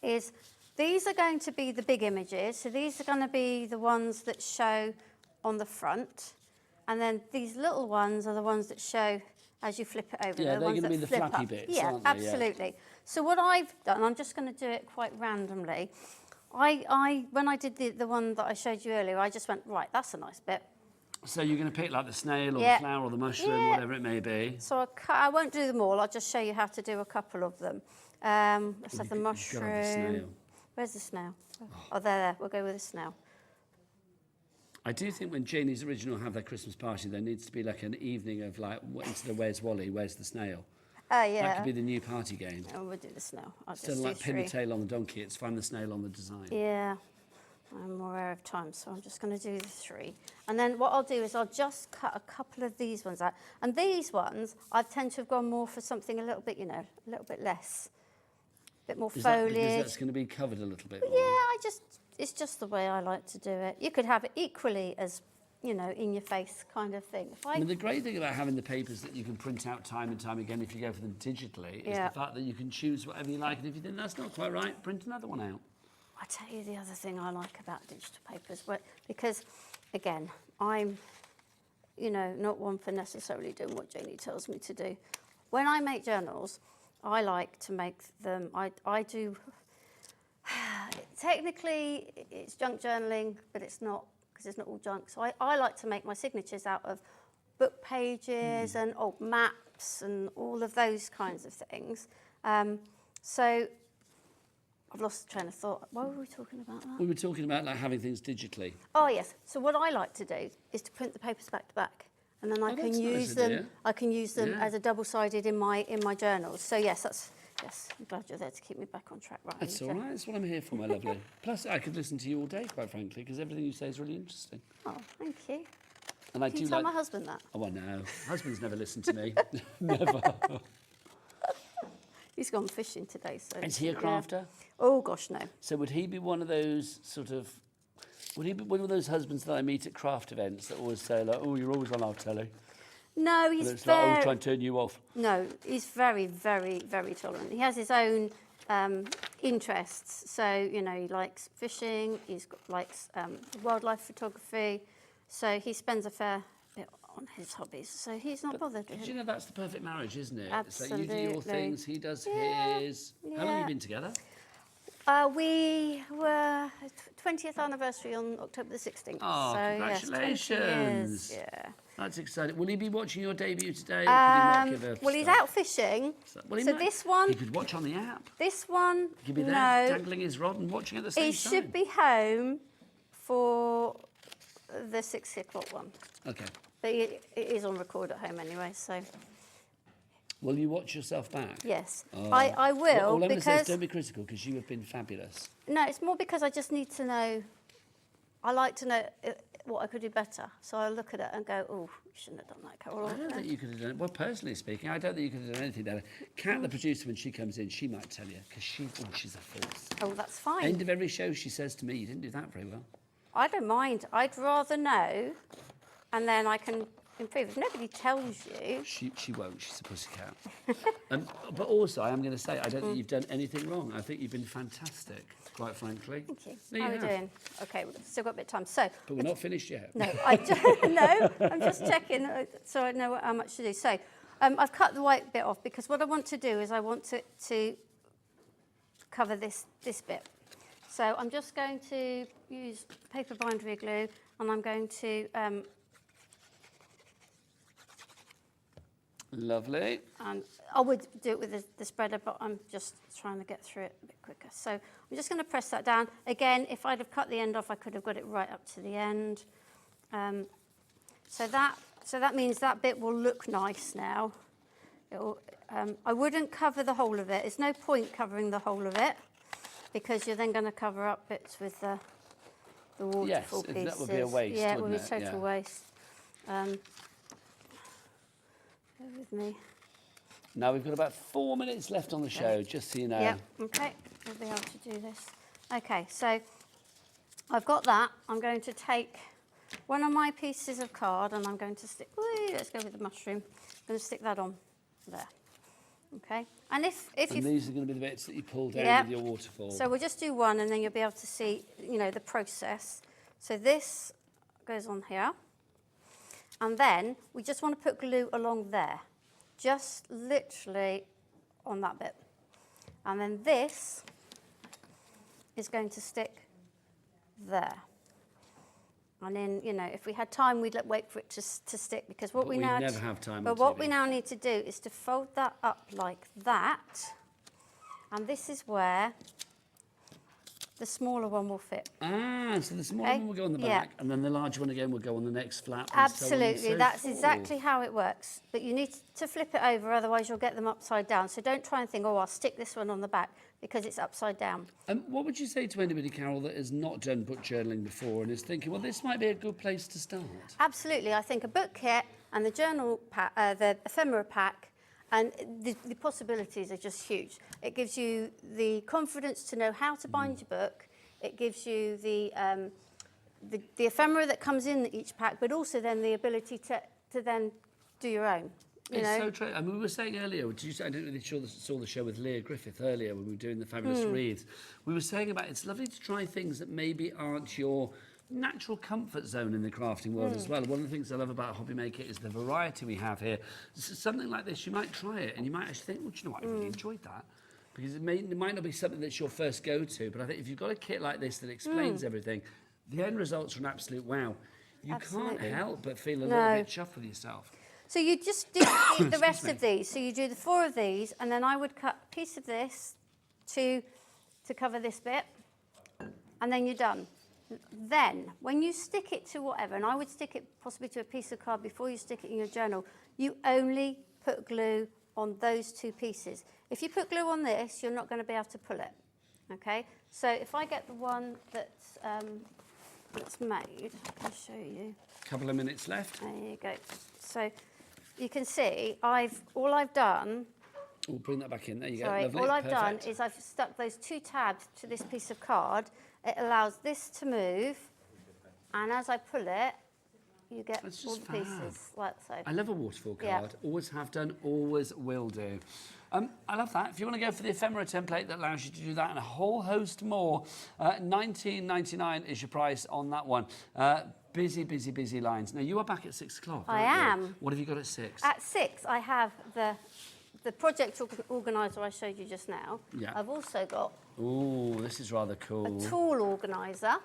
is These are going to be the big images. So these are going to be the ones that show on the front. And then these little ones are the ones that show as you flip it over. Yeah, the they're ones going to be that the flip flappy up. bits, Yeah, aren't they? absolutely. So what I've done, I'm just going to do it quite randomly. When I did the one that I showed you earlier, I just went, right, that's a nice bit. So you're going to pick like the snail or Yeah. the flower or the mushroom, Yeah. whatever it may be. So I won't do them all. I'll just show you how to do a couple of them. Let's have the You've got to mushroom. have the snail. Where's the snail? Oh, there. We'll go with the snail. I do think when Janie's Original have their Christmas party, there needs to be like an evening of like, instead of where's Wally, where's the snail? Yeah. That could be the new party game. Oh, we'll do the snail. I'll Instead of just do like pin the 3. tail on the donkey, it's find the snail on the design. Yeah. I'm aware of time, so I'm just going to do the 3. And then what I'll do is I'll just cut a couple of these ones out. And these ones, I tend to have gone more for something a little bit, a little bit less. A bit more Is that foliage. because that's going to be covered a little bit more? Yeah, it's just the way I like to do it. You could have it equally as, in your face kind of thing. I mean, the great thing about having the papers that you can print out time and time again if you go for them digitally is the fact that you can choose whatever you like, and if you think that's not quite right, print another one out. I tell you the other thing I like about digital papers, because, again, I'm, not one for necessarily doing what Janie tells me to do. When I make journals, I like to make them, I do, technically it's junk journaling, but it's not, because it's not all junk. So I like to make my signatures out of book pages and old maps and all of those kinds of things. So I've lost the train of thought. Why were we talking about that? We were talking about like having things digitally. Oh yes. So what I like to do is to print the papers back to back, and then I can use them. I can use them as a double-sided in my journals. So yes, I'm glad you're there to keep me back on track. Right. That's all right. That's what I'm here for, my lovely. Plus, I could listen to you all day, quite frankly, because everything you say is really interesting. Oh, thank you. And I Can do you tell like. my husband that? Oh, well, no. Husband's never listened to me. Never. He's gone fishing today, so. Is he a crafter? Oh gosh, no. So would he be one of those sort of? Would he be one of those husbands that I meet at craft events that always say like, "Oh, you're always on our telly"? No, he's And it's like, "Oh, very. try and turn you off." No, he's very, very, very tolerant. He has his own interests. So, he likes fishing, likes wildlife photography. So he spends a fair bit on his hobbies. So he's not bothered. But you know, that's the perfect marriage, isn't it? Absolutely. It's like you do your things, he does his. How long have you been together? We were 20th anniversary on October the 16th. Oh, so, congratulations. Yes, 20 years, yeah. That's exciting. Will he be watching your debut today? Or could he not give a well, he's start? out fishing. Well, he so might. this one, He could watch on the app. this one, He could be there, no. dangling his rod and watching at the same He time. should be home for the 6 o'clock one. Okay. But it is on record at home anyway, so Will you watch yourself back? yes. Oh. I will, Well, all I'm going to say is because... don't be critical, because you have been fabulous. No, it's more because I just need to know, I like to know what I could do better. So I look at it and go, oh, you shouldn't have done that, Carol. I don't think you could have done it. Well, personally speaking, I don't think you could have done anything better. Kat, the producer, when she comes in, she might tell you, because she's a force. Oh, that's fine. End of every show, she says to me, you didn't do that very well. I don't mind. I'd rather know, and then I can improve. If nobody tells you... She won't. She's a pussycat. But also, I am going to say, I don't think you've done anything wrong. I think you've been fantastic, quite frankly. Thank you. No, How are we have. doing? Okay, we've still got a bit of time. So... But we're not finished yet. No, no, I'm just checking so I know how much to do. So I've cut the white bit off because what I want to do is I want to cover this bit. So I'm just going to use paper bindery glue and I'm going to... Lovely. and I would do it with the spreader, but I'm just trying to get through it a bit quicker. So I'm just going to press that down. Again, if I'd have cut the end off, I could have got it right up to the end. So that means that bit will look nice now. I wouldn't cover the whole of it. There's no point covering the whole of it because you're then going to cover up bits with the waterfall pieces. That would be a waste, Yeah, it would wouldn't be it? total Yeah. waste. Bear with me. Now, we've got about 4 minutes left on the show, just so you know. Yeah, okay, we'll be able to do this. Okay, so I've got that. I'm going to take one of my pieces of card and I'm going to stick, let's go with the mushroom. I'm going to stick that on there. Okay, and if And you these are going to be the bits that you pull down Yeah. with your waterfall. so we'll just do one, and then you'll be able to see, you know, the process. So this goes on here, and then we just want to put glue along there, just literally on that bit, and then this is going to stick there. And then, you know, if we had time, we'd wait for it to stick, because what But we we now never have time But on what TV. we now need to do is to fold that up like that, and this is where the smaller one will fit. So the smaller Okay, one will go on the yeah. back, and then the larger one again will go on the next flap. and so on and Absolutely, so that's forth. exactly how it works. But you need to flip it over, otherwise you'll get them upside down. So don't try and think, oh, I'll stick this one on the back, because it's upside down. What would you say to anybody, Carol, that has not done book journaling before and is thinking, well, this might be a good place to start? Absolutely, I think a book kit and the journal pack, the ephemera pack, and the possibilities are just huge. It gives you the confidence to know how to bind your book. It gives you the ephemera that comes in each pack, but also then the ability to then do your own. You It's know? so true. I mean, we were saying earlier, I didn't really saw the show with Lia Griffith earlier when we were doing the fabulous reads. We were saying about it's lovely to try things that maybe aren't your natural comfort zone in the crafting world as well. One of the things I love about HobbyMaker is the variety we have here. Something like this, you might try it and you might actually think, well, do you know what, I really enjoyed that. Because it might not be something that's your first go-to, but I think if you've got a kit like this that explains everything, the end results are an absolute wow. You Absolutely. can't help but feel a No. little bit chuffed with yourself. So you just do the rest of these. So you do the 4 of these, and then I would cut a piece of this to cover this bit, and then you're done. Then, when you stick it to whatever, and I would stick it possibly to a piece of card before you stick it in your journal, you only put glue on those 2 pieces. If you put glue on this, you're not going to be able to pull it. Okay? So if I get the one that's made, I can show you. Couple of minutes left. There you go. So you can see all I've done. We'll bring that back in. There you Sorry, go. Lovely. all I've done Perfect. is I've stuck those 2 tabs to this piece of card. It allows this to move, and as I pull it, you get That's all just the pieces like so. I love a waterfall Yeah. card. Always have done, always will do. I love that. If you want to go for the ephemera template that allows you to do that and a whole host more, $19.99 is your price on that one. Busy, busy, busy lines. Now, you are back at 6 o'clock. I aren't you? am. What have you got at 6? At 6, I have the project organiser I showed you just now. Yeah. I've also got Oh, this is rather cool. a tool organiser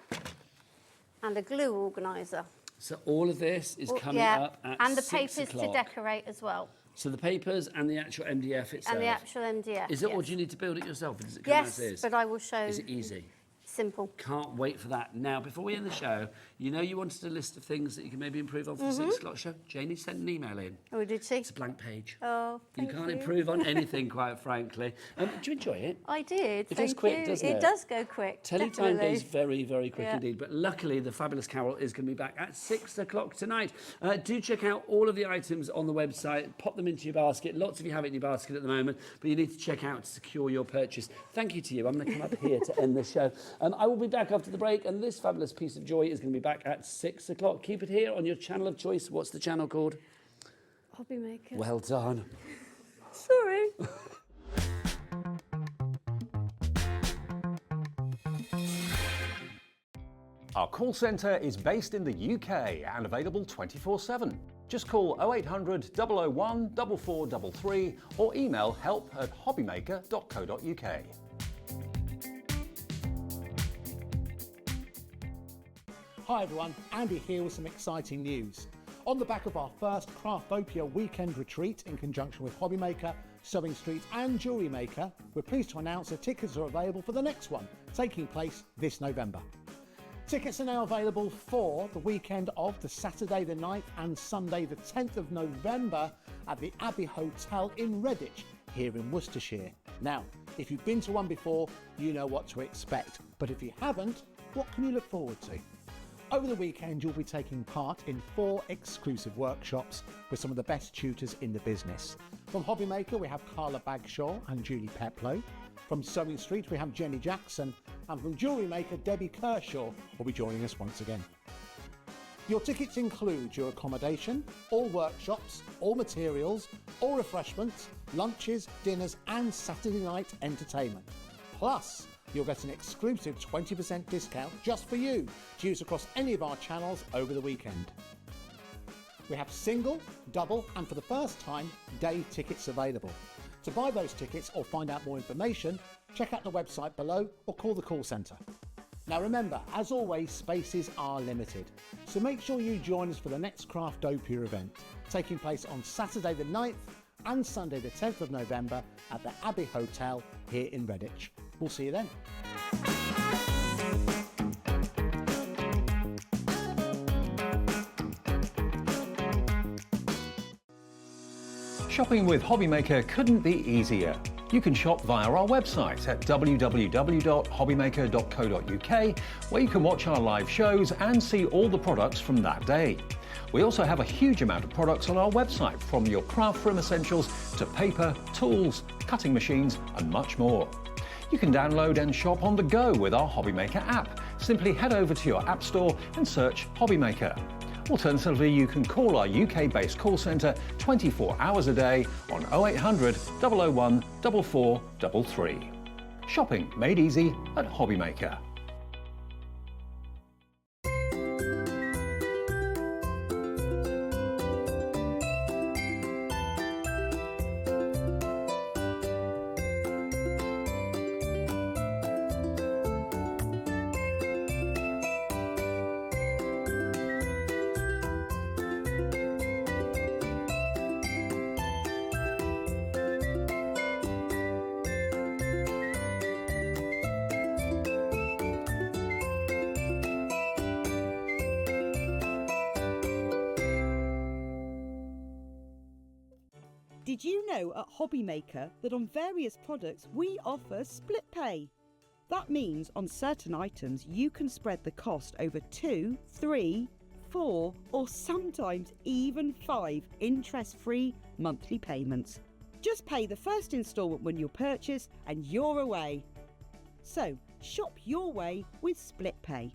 and a glue organiser. So all of this is coming up at and the 6 papers o'clock. to decorate as well. So the papers and the actual MDF itself. And the actual MDF. Is it, or yes. do you need to build it yourself? Does it come Yes, as is? but I will show. Is it easy? Simple. Can't wait for that. Now, before we end the show, you know you wanted a list of things that you can maybe improve on for the 6 o'clock show? Janie sent an email in. Oh, did she? It's a blank page. Oh, You thank can't improve on anything, quite frankly. Do you enjoy it? I did. It thank goes quick, you. doesn't it? It does go quick. Teletyme definitely. goes very, very quick Yeah. indeed. But luckily, the fabulous Carol is going to be back at 6 o'clock tonight. Do check out all of the items on the website. Pop them into your basket. Lots of you have it in your basket at the moment, but you need to check out to secure your purchase. Thank you to you. I'm going to come up here to end the show. I will be back after the break, and this fabulous piece of joy is going to be back at 6 o'clock. Keep it here on your channel of choice. What's the channel called? HobbyMaker. Well done. Sorry. Our call centre is based in the UK and available 24/7. Just call 0800 001 4433 or email help@hobbymaker.co.uk. Hi everyone, Andy here with some exciting news. On the back of our first Craftopia weekend retreat in conjunction with HobbyMaker, Sewing Street and Jewellery Maker, we're pleased to announce that tickets are available for the next one, taking place this November. Tickets are now available for the weekend of the Saturday the 9th and Sunday the 10th of November at the Abbey Hotel in Redditch, here in Worcestershire. Now, if you've been to one before, you know what to expect. But if you haven't, what can you look forward to? Over the weekend, you'll be taking part in 4 exclusive workshops with some of the best tutors in the business. From HobbyMaker, we have Carla Bagshaw and Julie Peplow. From Sewing Street, we have Jenny Jackson. And from Jewellery Maker, Debbie Kershaw will be joining us once again. Your tickets include your accommodation, all workshops, all materials, all refreshments, lunches, dinners and Saturday night entertainment. Plus, you'll get an exclusive 20% discount just for you to use across any of our channels over the weekend. We have single, double and for the first time, day tickets available. To buy those tickets or find out more information, check out the website below or call the call centre. Now remember, as always, spaces are limited, so make sure you join us for the next Craftopia event, taking place on Saturday the 9th and Sunday the 10th of November at the Abbey Hotel here in Redditch. We'll see you then. Shopping with HobbyMaker couldn't be easier. You can shop via our website at www.hobbymaker.co.uk, where you can watch our live shows and see all the products from that day. We also have a huge amount of products on our website, from your craft room essentials to paper, tools, cutting machines and much more. You can download and shop on the go with our HobbyMaker app. Simply head over to your app store and search HobbyMaker. Alternatively, you can call our UK-based call centre 24 hours a day on 0800 001 4433. Shopping made easy at HobbyMaker. Did you know at HobbyMaker that on various products we offer split pay? That means on certain items you can spread the cost over 2, 3, 4 or sometimes even 5 interest-free monthly payments. Just pay the first instalment when you purchase and you're away. So shop your way with split pay.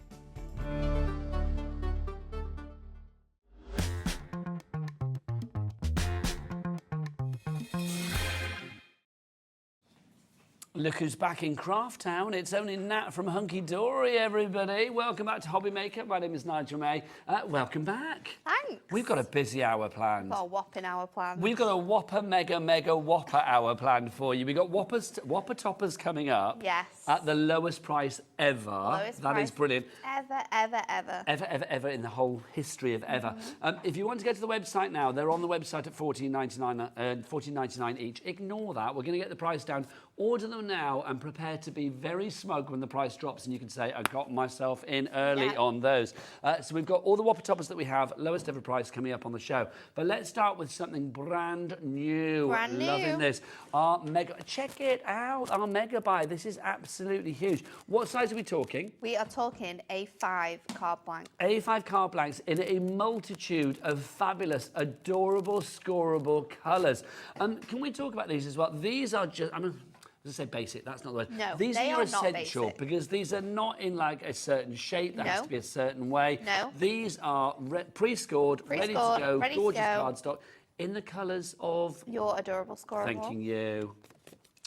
Look who's back in Craft Town. It's only Nat from Hunkydory, everybody. Welcome back to HobbyMaker. My name is Nigel May. Welcome back. Thanks. We've got a busy hour planned. Got a whopping hour planned. We've got a whopper, mega whopper hour planned for you. We've got whopper toppers coming up. Yes. At the lowest price ever. That is brilliant. Ever. Ever in the whole history of ever. If you want to go to the website now, they're on the website at $14.99 each. Ignore that. We're going to get the price down. Order them now and prepare to be very smug when the price drops and you can say, I got myself in early on those. So we've got all the whopper toppers that we have, lowest ever price coming up on the show. But let's start with something brand new. Brand new. Loving this. Our mega, check it out, our mega buy. This is absolutely huge. What size are we talking? We are talking A5 card blank. A5 card blanks in a multitude of fabulous, adorable, scoreable colours. Can we talk about these as well? These are just, I say basic, that's not the word. No, these they are are not essential basic. because these are not in like a certain shape. There has to be a certain way. No. These are pre-scored, ready to go, ready to gorgeous go. cardstock in the colours of... Your adorable scoreable. Thanking you.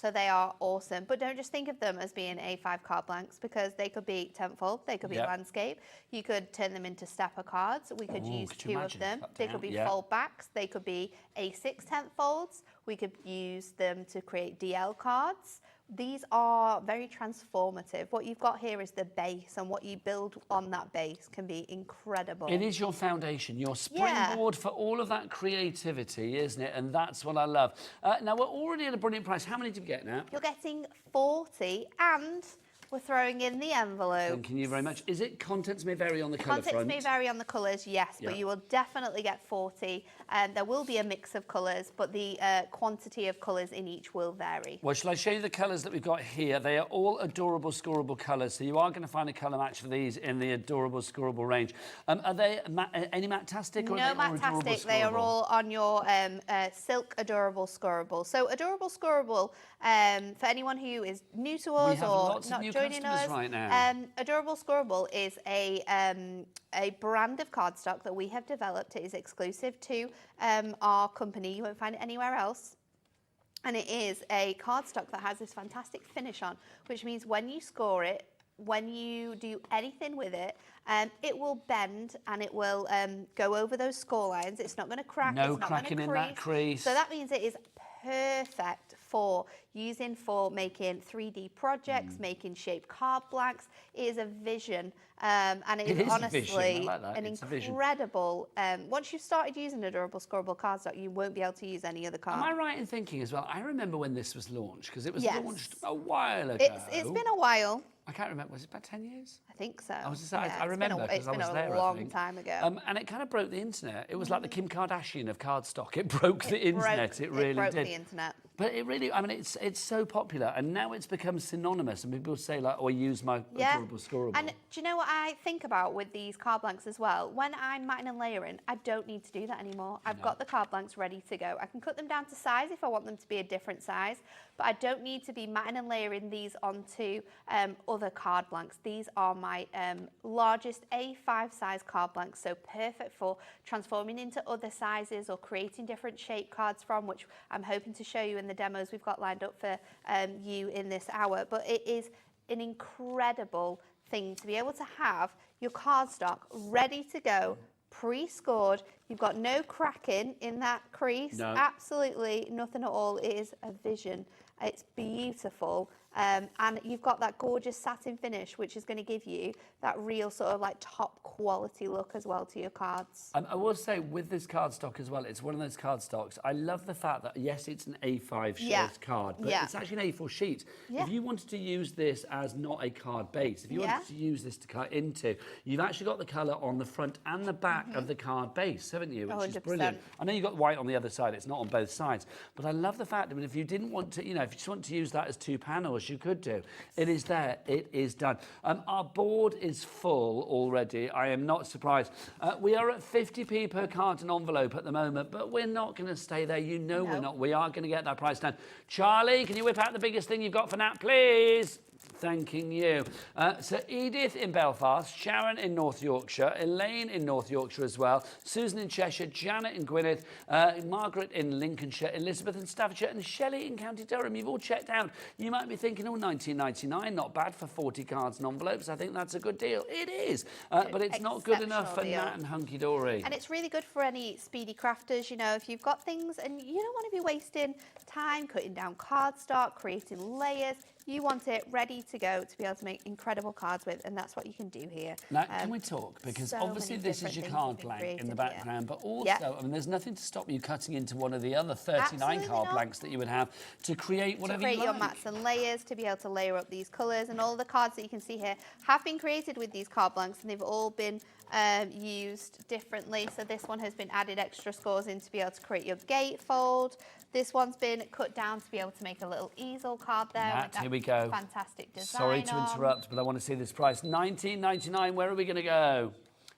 So they are awesome. But don't just think of them as being A5 card blanks because they could be tenfold, they could be landscape. You could turn them into stepper cards. We could use two of them. They could be fold backs. They could be A6 tenfolds. We could use them to create DL cards. These are very transformative. What you've got here is the base, and what you build on that base can be incredible. It is your foundation, your springboard for all of that creativity, isn't it? And that's what I love. Now, we're already at a brilliant price. How many did we get now? You're getting 40, and we're throwing in the envelope. Thank you very much. Is it contents may vary on the colour front? Contents may vary on the colours, yes, but you will definitely get 40. There will be a mix of colours, but the quantity of colours in each will vary. Well, shall I show you the colours that we've got here? They are all adorable, scoreable colours, so you are going to find a colour match for these in the adorable, scoreable range. Are they any matte-tastic? Or No are they all adorable, matte-tastic, they are all on your silk adorable, scoreable. So adorable, scoreable, for anyone who is new to us or not just joining customers us. right now. Adorable Scorable is a brand of cardstock that we have developed. It is exclusive to our company. You won't find it anywhere else. And it is a cardstock that has this fantastic finish on, which means when you score it, when you do anything with it, it will bend and it will go over those score lines. It's not going to crack. No it's not cracking gonna in that crease. So that means it is perfect for making 3D projects, making shaped card blanks. It is a vision, and it is honestly an incredible. Once you've started using Adorable Scorable cardstock, you won't be able to use any other card. Am I right in thinking as well? I remember when this was launched because it was launched a while ago. It's been a while. I can't remember. Was it about 10 years? I think so. I was just, I remember because I was there. It's been a long time ago. And it kind of broke the internet. It was like the Kim Kardashian of cardstock. It broke the internet. It really broke did. The internet. But it really, I mean, it's so popular, and now it's become synonymous. And people say like, "Oh, I use my Adorable Scorable." And do you know what I think about with these card blanks as well? When I'm matting and layering, I don't need to do that anymore. I've got the card blanks ready to go. I can cut them down to size if I want them to be a different size, but I don't need to be matting and layering these onto other card blanks. These are my largest A5 size card blanks, so perfect for transforming into other sizes or creating different shape cards from, which I'm hoping to show you in the demos we've got lined up for you in this hour. But it is an incredible thing to be able to have your cardstock ready to go, pre-scored. You've got no cracking in that crease, absolutely nothing at all. It is a vision. It's beautiful. And you've got that gorgeous satin finish, which is going to give you that real sort of like top quality look as well to your cards. I will say with this cardstock as well, it's one of those cardstocks. I love the fact that, yes, it's an A5 shaped card, but it's actually an A4 sheet. If you wanted to use this as not a card base, if you wanted to use this to cut into, you've actually got the colour on the front and the back of the card base, haven't you? Which is brilliant. I know you've got white on the other side, it's not on both sides, but I love the fact that if you didn't want to, you know, if you just want to use that as two panels, you could do. It is there, it is done. Our board is full already. I am not surprised. We are at 50p per carton envelope at the moment, but we're not going to stay there. You know we're not. We are going to get that price down. Charlie, can you whip out the biggest thing you've got for Nat, please? Thanking you. So Edith in Belfast, Sharon in North Yorkshire, Elaine in North Yorkshire as well, Susan in Cheshire, Janet in Gwynedd, Margaret in Lincolnshire, Elizabeth in Staffordshire, and Shelley in County Durham. You've all checked out. You might be thinking, oh, $19.99, not bad for 40 cards and envelopes. I think that's a good deal. It is, but it's not good enough for Nat and Hunkydory. And it's really good for any speedy crafters. You know, if you've got things and you don't want to be wasting time cutting down cardstock, creating layers, you want it ready to go to be able to make incredible cards with, and that's what you can do here. Now, can we talk? Because obviously this is your card blank in the background, but also, I mean, there's nothing to stop you cutting into one of the other 39 card blanks that you would have to create whatever you like. To create your mats and layers, to be able to layer up these colours, and all the cards that you can see here have been created with these card blanks, and they've all been used differently. So this one has been added extra scores in to be able to create your gatefold. This one's been cut down to be able to make a little easel card there. Here we go. Fantastic design. Sorry to interrupt, but I want to see this price. $19.99. Where are we going to go?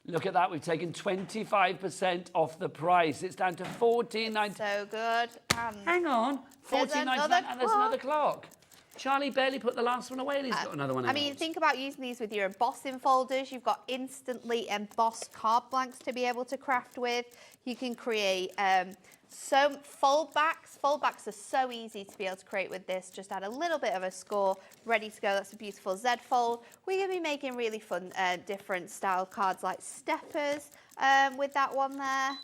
Look at that. We've taken 25% off the price. It's down to $14.99. So good. And hang on. $14.99, and there's another clock. Charlie barely put the last one away and he's got another one out. I mean, think about using these with your embossing folders. You've got instantly embossed card blanks to be able to craft with. You can create so foldbacks. Foldbacks are so easy to be able to create with this. Just add a little bit of a score, ready to go. That's a beautiful Z fold. We're going to be making really fun, different style cards like steppers with that one there.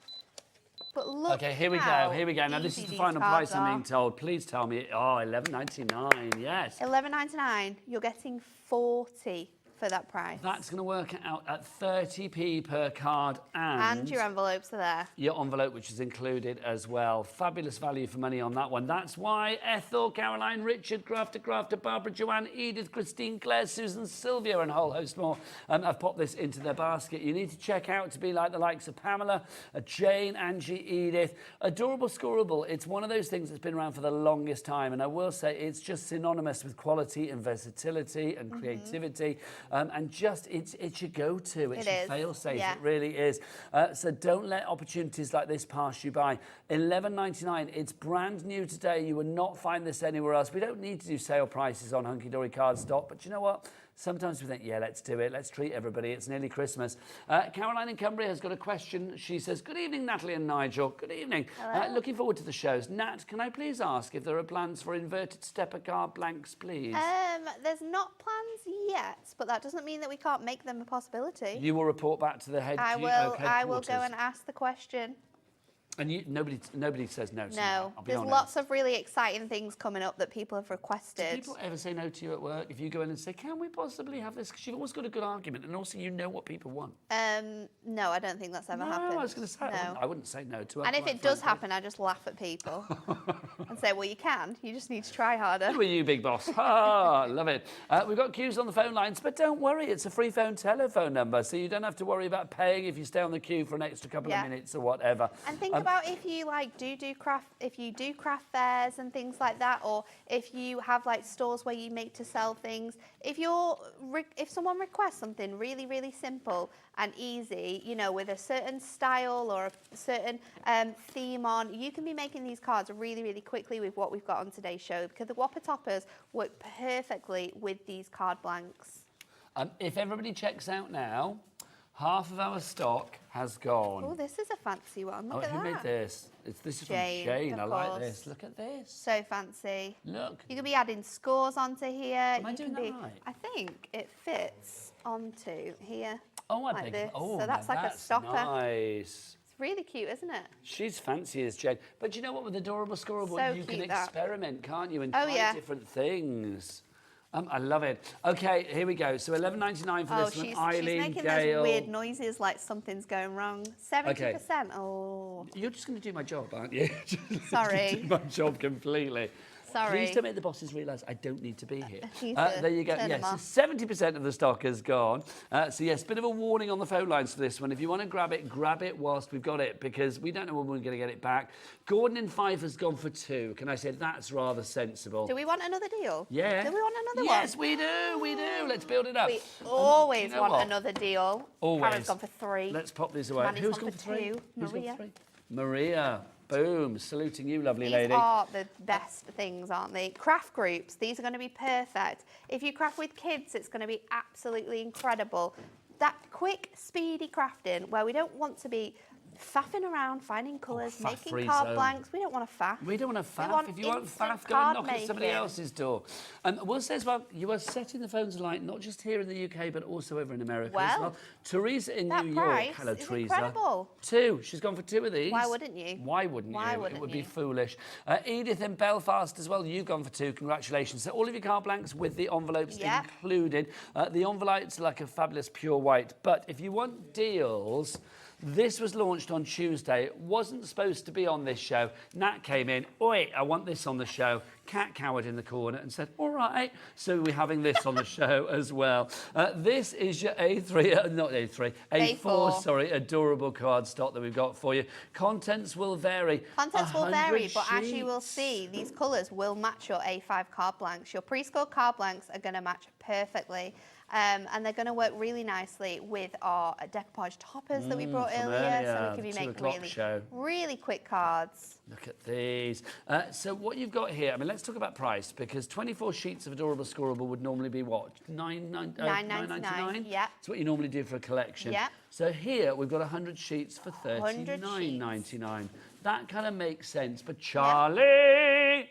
But look, okay, here we go. Here we go. Now this is the final price I'm being told. Please tell me. Oh, $11.99. Yes. $11.99. You're getting 40 for that price. That's going to work out at 30p per card, and your envelopes are there. Your envelope, which is included as well. Fabulous value for money on that one. That's why Ethel, Caroline, Richard, Crafter, Barbara, Joanne, Edith, Christine, Claire, Susan, Sylvia, and a whole host more have popped this into their basket. You need to check out to be like the likes of Pamela, Jane, Angie, Edith. Adorable Scorable. It's one of those things that's been around for the longest time, and I will say it's just synonymous with quality and versatility and creativity. and just it's your go-to. It's It your is, fail-safe. yeah. It really is. So don't let opportunities like this pass you by. $11.99. It's brand new today. You will not find this anywhere else. We don't need to do sale prices on Hunkydory cardstock, but you know what? Sometimes we think, yeah, let's do it. Let's treat everybody. It's nearly Christmas. Caroline in Cumbria has got a question. She says, good evening, Natalie and Nigel. Good evening. Looking forward to the shows. Nat, can I please ask if there are plans for inverted stepper card blanks, please? There's not plans yet, but that doesn't mean that we can't make them a possibility. You will report back to the head I will go and ask the question. And nobody says no to you. No, I'll be there's honest. lots of really exciting things coming up that people have Do requested. people ever say no to you at work? If you go in and say, can we possibly have this? Because you've always got a good argument, and also you know what people want. No, I don't think that's ever happened. I was going to say, No. I wouldn't say no to her. And if quite it does frankly. happen, I just laugh at people and say, well, you can. You just need to try harder. Who are you, big boss? Ah, love it. We've got queues on the phone lines, but don't worry, it's a free phone telephone number, so you don't have to worry about paying if you stay on the queue for an extra couple of minutes or whatever. And think about if you do craft fairs and things like that, or if you have like stores where you make to sell things. If someone requests something really, really simple and easy, you know, with a certain style or a certain theme on, you can be making these cards really, really quickly with what we've got on today's show, because the Whopper toppers work perfectly with these card blanks. If everybody checks out now, half of our stock has gone. Oh, this is a fancy one. Look at who that. made this? This is Jane, from Jane. I of like course. this. Look at this. So fancy. Look. You could be adding scores onto here. Am I doing that right? I think it fits onto here. Oh, I like think. this. Oh, so that's now like a stopper. Nice. It's really cute, isn't it? She's fancy as Jane. But you know what? With Adorable Scorable, So you can cute, that. experiment, can't you? And Oh, try yeah. different things. I love it. Okay, here we go. So $11.99 for this one. She's Eileen, making Gail. those weird noises like something's going wrong. 70%. Oh, You're just going to do my job, aren't you? Sorry. do my job completely. Sorry. Please don't make the bosses realise I don't need to be here. He's a There you go. turn 'em Yes, off. so 70% of the stock has gone. So yes, bit of a warning on the phone lines for this one. If you want to grab it whilst we've got it, because we don't know when we're going to get it back. Gordon in Fife has gone for 2. Can I say that's rather sensible? do we want another deal? Yeah. Do we want another Yes, one? we do. We do. Let's build it up. We always you know want what? another deal. Always. Karen's gone for 3. Let's pop these away. Manny's Who's gone gone for for 3? 2. Who's gone Maria. for 3? Maria. Boom. Saluting you, lovely These lady. are the best things, aren't they? Craft groups, these are going to be perfect. If you craft with kids, it's going to be absolutely incredible. That quick, speedy crafting where we don't want to be faffing around, finding colours, faff making free card zone. blanks. We don't want to faff. We don't want to faff. want If you want instant faff, go and card knock at somebody making. else's door. We'll say as well, you are setting the phones alight, not just here in the UK, but also over in America as Well, well. Teresa in that New York. price Hello, is Teresa. incredible. 2. She's gone for 2 of these. Why wouldn't you? Why wouldn't Why you? wouldn't It would be you? foolish. Edith in Belfast as well. You've gone for 2. Congratulations. So all of your card blanks with the envelopes Yeah. included. The envelopes are like a fabulous pure white. But if you want deals, this was launched on Tuesday. It wasn't supposed to be on this show. Nat came in. Oi, I want this on the show. Cat cowered in the corner and said, all right. So we're having this on the show as well. This is your A3, not A3, A4, sorry, adorable cardstock that we've got for you. Contents will vary. Contents will vary, 100 but as you will sheets. see, these colours will match your A5 card blanks. Your pre-scored card blanks are going to match perfectly. And they're going to work really nicely with our decoupage toppers that we brought from earlier, so earlier, we can be the 2 making o'clock show. really quick cards. Look at these. So what you've got here, I mean, let's talk about price, because 24 sheets of adorable scoreable would normally be what? $9.99? Yeah. That's what you normally do for a collection. Yeah. So here we've got 100 sheets for 100 $39.99. That kind of makes sense. But Charlie,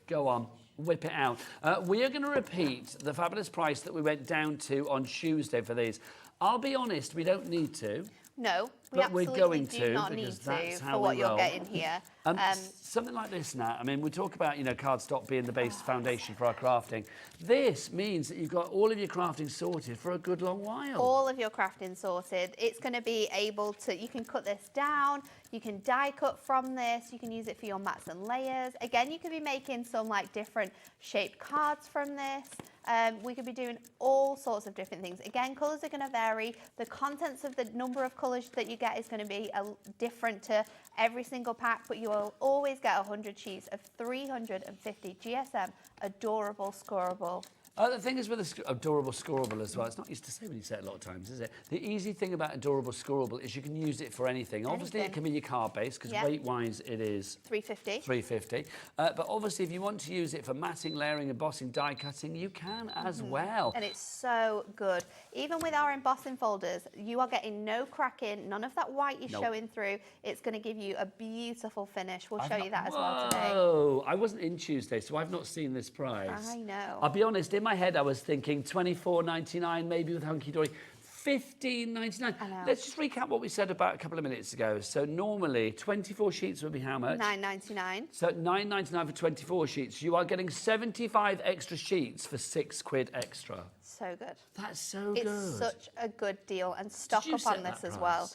go on. Whip it out. We are going to repeat the fabulous price that we went down to on Tuesday for these. I'll be honest, we don't need to. No, we But we're absolutely going do to, not need because to that's how for what we you're roll. getting here. Something like this now, I mean, we talk about, cardstock being the base foundation for our crafting. This means that you've got all of your crafting sorted for a good long while. All of your crafting sorted. It's going to be able to, you can cut this down, you can die cut from this, you can use it for your mats and layers. Again, you could be making some like different shaped cards from this. We could be doing all sorts of different things. Again, colours are going to vary. The contents of the number of colours that you get is going to be different to every single pack, but you will always get 100 sheets of 350 GSM adorable scoreable. The thing is with adorable scoreable as well, it's not used to say when you say it a lot of times, is it? The easy thing about adorable scoreable is you can use it for anything. Obviously, it can be your card base, because weight-wise it is... 350. 350. But obviously, if you want to use it for matting, layering, embossing, die cutting, you can as well. And it's so good. Even with our embossing folders, you are getting no cracking, none of that white you're showing through. It's going to give you a beautiful finish. We'll show you that as well today. Oh, I wasn't in Tuesday, so I've not seen this price. I know. I'll be honest, in my head I was thinking $24.99, maybe with Hunkydory. $15.99. Let's just recap what we said about a couple of minutes ago. So normally 24 sheets would be how much? $9.99. So $9.99 for 24 sheets. You are getting 75 extra sheets for £6 extra. So good. That's so good. It's such a good deal, and stock up on this as well.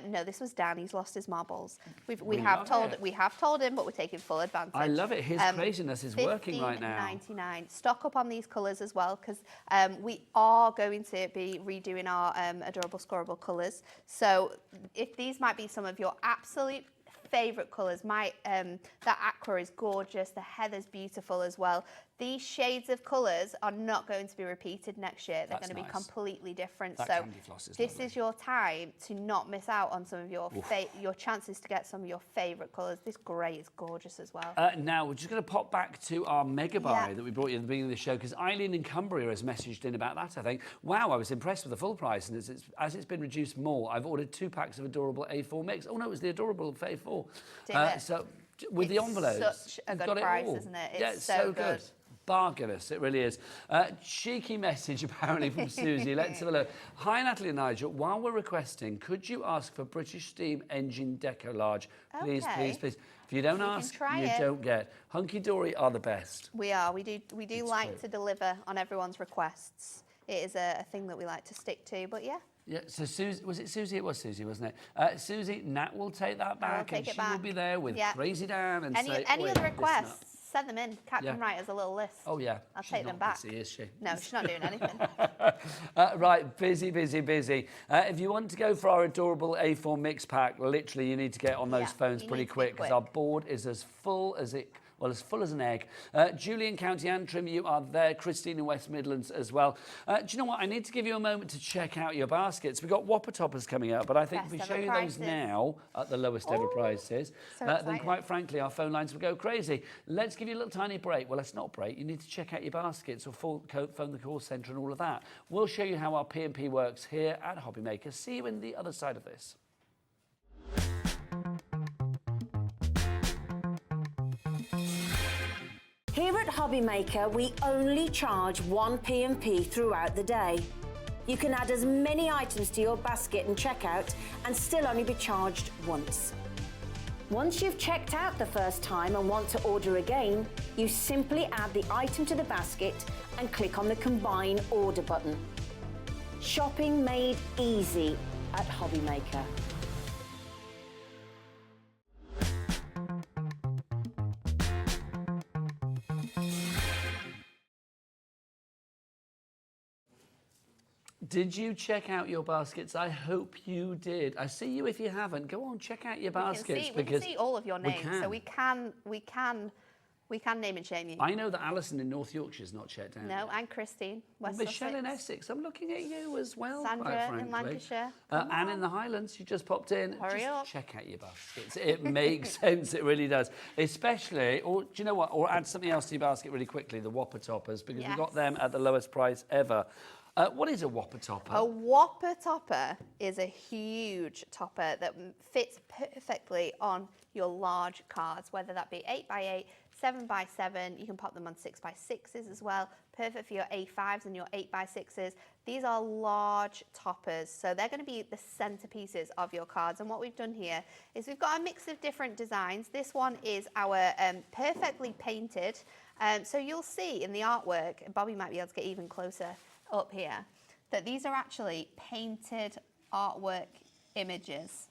No, this was Dan. He's lost his marbles. We have told him, but we're taking full advantage. I love it. His craziness is working right now. $15.99. Stock up on these colours as well, because we are going to be redoing our adorable scoreable colours. So if these might be some of your absolute favourite colours, that aqua is gorgeous. The heather's beautiful as well. These shades of colours are not going to be repeated next year. They're going to be completely different. So this is your time to not miss out on some of your chances to get some of your favourite colours. This grey is gorgeous as well. Now, we're just going to pop back to our mega buy that we brought you at the beginning of the show, because Eileen in Cumbria has messaged in about that, I think. Wow, I was impressed with the full price, and as it's been reduced more, I've ordered 2 packs of adorable A4 mix. Oh no, it was the adorable A4. So with the envelopes, such a good price, isn't it? It's so good. Bargainous, it really is. Cheeky message apparently from Susie. Let's have a look. Hi Natalie and Nigel, while we're requesting, could you ask for British Steam Engine Deco Large? Please, please, please. If you don't ask, you don't get. Hunkydory are the best. We are. We do like to deliver on everyone's requests. It is a thing that we like to stick to, but yeah. Yeah, so Susie, was it Susie? It was Susie, wasn't it? Susie, Nat will take that back, and she will be there with Crazy Dan and say... Any other requests, send them in. Captain Write has a little list. Oh, yeah. I'll take them back. Busy, is she? No, she's not doing anything. Right, busy. If you want to go for our adorable A4 mix pack, literally you need to get on those phones pretty quick, because our board is as full as it... Well, as full as an egg. Julian, County Antrim, you are there. Christine in West Midlands as well. Do you know what? I need to give you a moment to check out your baskets. We've got Whopper Toppers coming up, but I think if we show you those now at the lowest ever prices, then quite frankly, our phone lines will go crazy. Let's give you a little tiny break. Well, let's not break. You need to check out your baskets or phone the call centre and all of that. We'll show you how our P&P works here at HobbyMaker. See you in the other side of this. Here at HobbyMaker, we only charge 1 P&P throughout the day. You can add as many items to your basket and checkout and still only be charged once. Once you've checked out the first time and want to order again, you simply add the item to the basket and click on the Combine Order button. Shopping made easy at HobbyMaker. Did you check out your baskets? I hope you did. I see you if you haven't. Go on, check out your baskets. We can see all of your names, so we can name and shame you. I know that Alison in North Yorkshire's not checked out. No, and Christine, West Michelle Sussex. in Essex. I'm looking at you as well. Sandra in Lancashire. Anne in the Highlands. You just popped in. Hurry up. Check out your baskets. It makes sense. It really does. Especially, or do you know what? Or add something else to your basket really quickly. The Whopper Toppers, because we've got them at the lowest price ever. What is a Whopper Topper? A Whopper Topper is a huge topper that fits perfectly on your large cards, whether that be 8x8, 7x7. You can pop them on 6x6s as well. Perfect for your A5s and your 8x6s. These are large toppers, so they're going to be the centerpieces of your cards. And what we've done here is we've got a mix of different designs. This one is our perfectly painted. So you'll see in the artwork, and Bobby might be able to get even closer up here, that these are actually painted artwork images.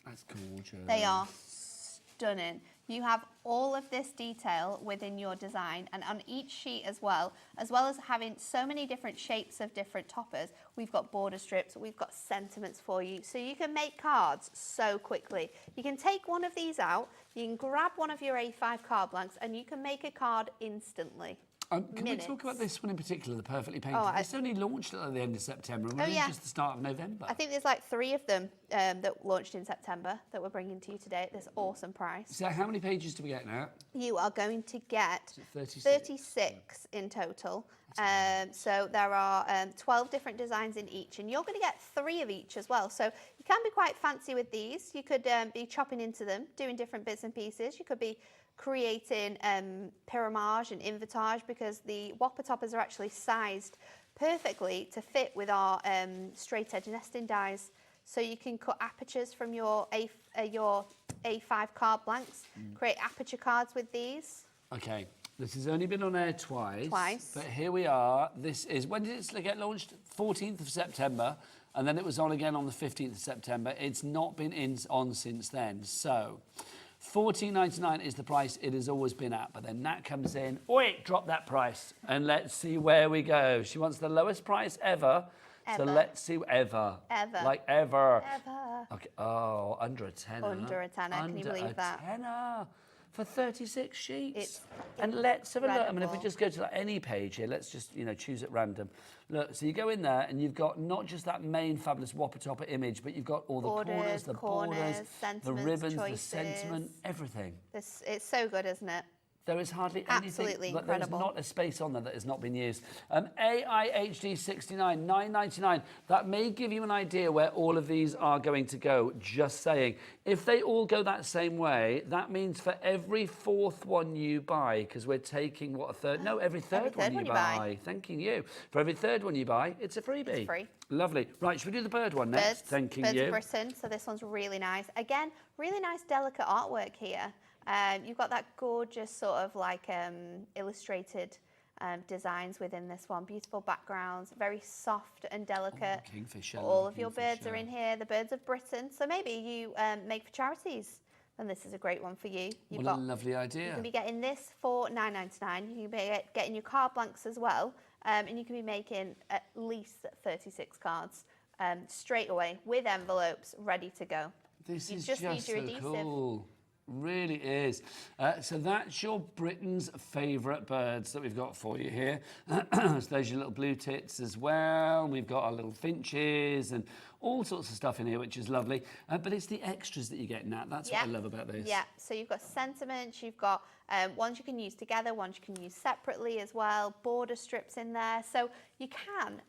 That's gorgeous. They are stunning. You have all of this detail within your design, and on each sheet as well as having so many different shapes of different toppers, we've got border strips, we've got sentiments for you, so you can make cards so quickly. You can take one of these out, you can grab one of your A5 card blanks, and you can make a card instantly. Can we talk about this one in particular, the Perfectly Painted? It's only launched at the end of September, and we're just the start of November. I think there's like 3 of them that launched in September that we're bringing to you today at this awesome price. So how many pages do we get now? You are going to get 36 in total. So there are 12 different designs in each, and you're going to get 3 of each as well. So you can be quite fancy with these. You could be chopping into them, doing different bits and pieces. You could be creating pyramage and invertage, because the whopper toppers are actually sized perfectly to fit with our straight edge nesting dies. So you can cut apertures from your A5 card blanks, create aperture cards with these. Okay, this has only been on air twice. But here we are. This is, when did it get launched? 14th of September. And then it was on again on the 15th of September. It's not been on since then. So $14.99 is the price it has always been at. But then Nat comes in, oi, drop that price. And let's see where we go. She wants the lowest price ever. So let's see, ever. Like ever. Okay. Oh, under a tenner. Under a tenner, can you believe that? Under a tenner for 36 sheets. And let's have a look. I mean, if we just go to any page here, let's just, choose at random. Look, so you go in there and you've got not just that main fabulous whopper topper image, but you've got all the corners, the borders, the ribbons, choices, the sentiment, everything. It's so good, isn't it? There is hardly anything. Absolutely There's incredible. not a space on there that has not been used. AIHD 69, $9.99. That may give you an idea where all of these are going to go, just saying. If they all go that same way, that means for every 4th one you buy, because we're taking, what, a third? No, every third one you buy. Thanking you. For every 3rd one you buy, it's a freebie. It's free. Lovely. Right, should we do the bird one next? Thanking Birds you. of Britain, so this one's really nice. Again, really nice delicate artwork here. You've got that gorgeous sort of like illustrated designs within this one. Beautiful backgrounds, very soft and delicate. Oh, Kingfisher. All of your birds are in here, the birds of Britain. So maybe you make for charities, then this is a great one for you. What a lovely idea. You can be getting this for $9.99. You can be getting your card blanks as well, and you can be making at least 36 cards straight away with envelopes ready to go. This is just need your so adhesive. cool. Really is. So that's your Britain's favourite birds that we've got for you here. So there's your little blue tits as well. We've got our little finches and all sorts of stuff in here, which is lovely. But it's the extras that you get, Nat. That's what I love about this. Yeah, so you've got sentiments, you've got ones you can use together, ones you can use separately as well, border strips in there. So you can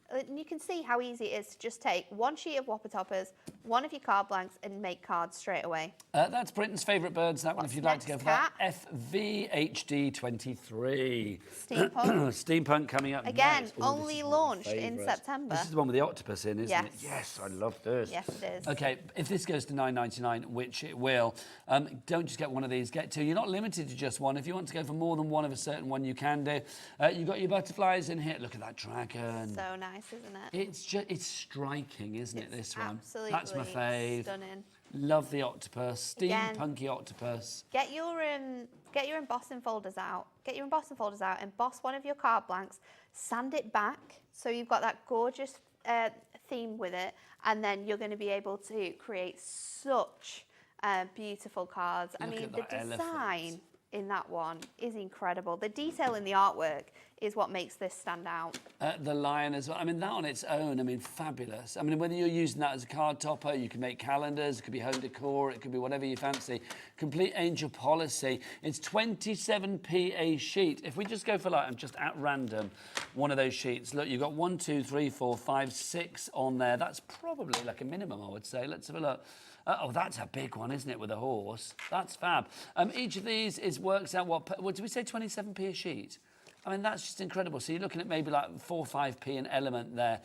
see how easy it is to just take one sheet of whopper toppers, one of your card blanks, and make cards straight away. That's Britain's favourite birds, that one, if you'd like to go for that. FVHD 23. Steampunk. Steampunk coming up Again, next. only launched in September. This is the one with the octopus in, isn't it? Yes, I love this. Yes, it is. Okay, if this goes to $9.99, which it will, don't just get one of these, get 2. You're not limited to just one. If you want to go for more than one of a certain one, you can do. You've got your butterflies in here. Look at that dragon. So nice, isn't it? It's striking, isn't it, this one? Absolutely. That's my fave. Stunning. Love the octopus, steampunky octopus. Get your embossing folders out. Emboss one of your card blanks, sand it back so you've got that gorgeous theme with it, and then you're going to be able to create such beautiful cards. I mean, the design in that one is incredible. The detail in the artwork is what makes this stand out. The lion as well. I mean, that on its own, I mean, fabulous. I mean, whether you're using that as a card topper, you can make calendars, it could be home decor, it could be whatever you fancy. Complete angel policy. It's 27p a sheet. If we just go for, like, I'm just at random, one of those sheets. Look, you've got 1, 2, 3, 4, 5, 6 on there. That's probably like a minimum, I would say. Let's have a look. Oh, that's a big one, isn't it, with a horse? That's fab. Each of these works out, what did we say, 27p a sheet? I mean, that's just incredible. So you're looking at maybe like 4 or 5p an element there.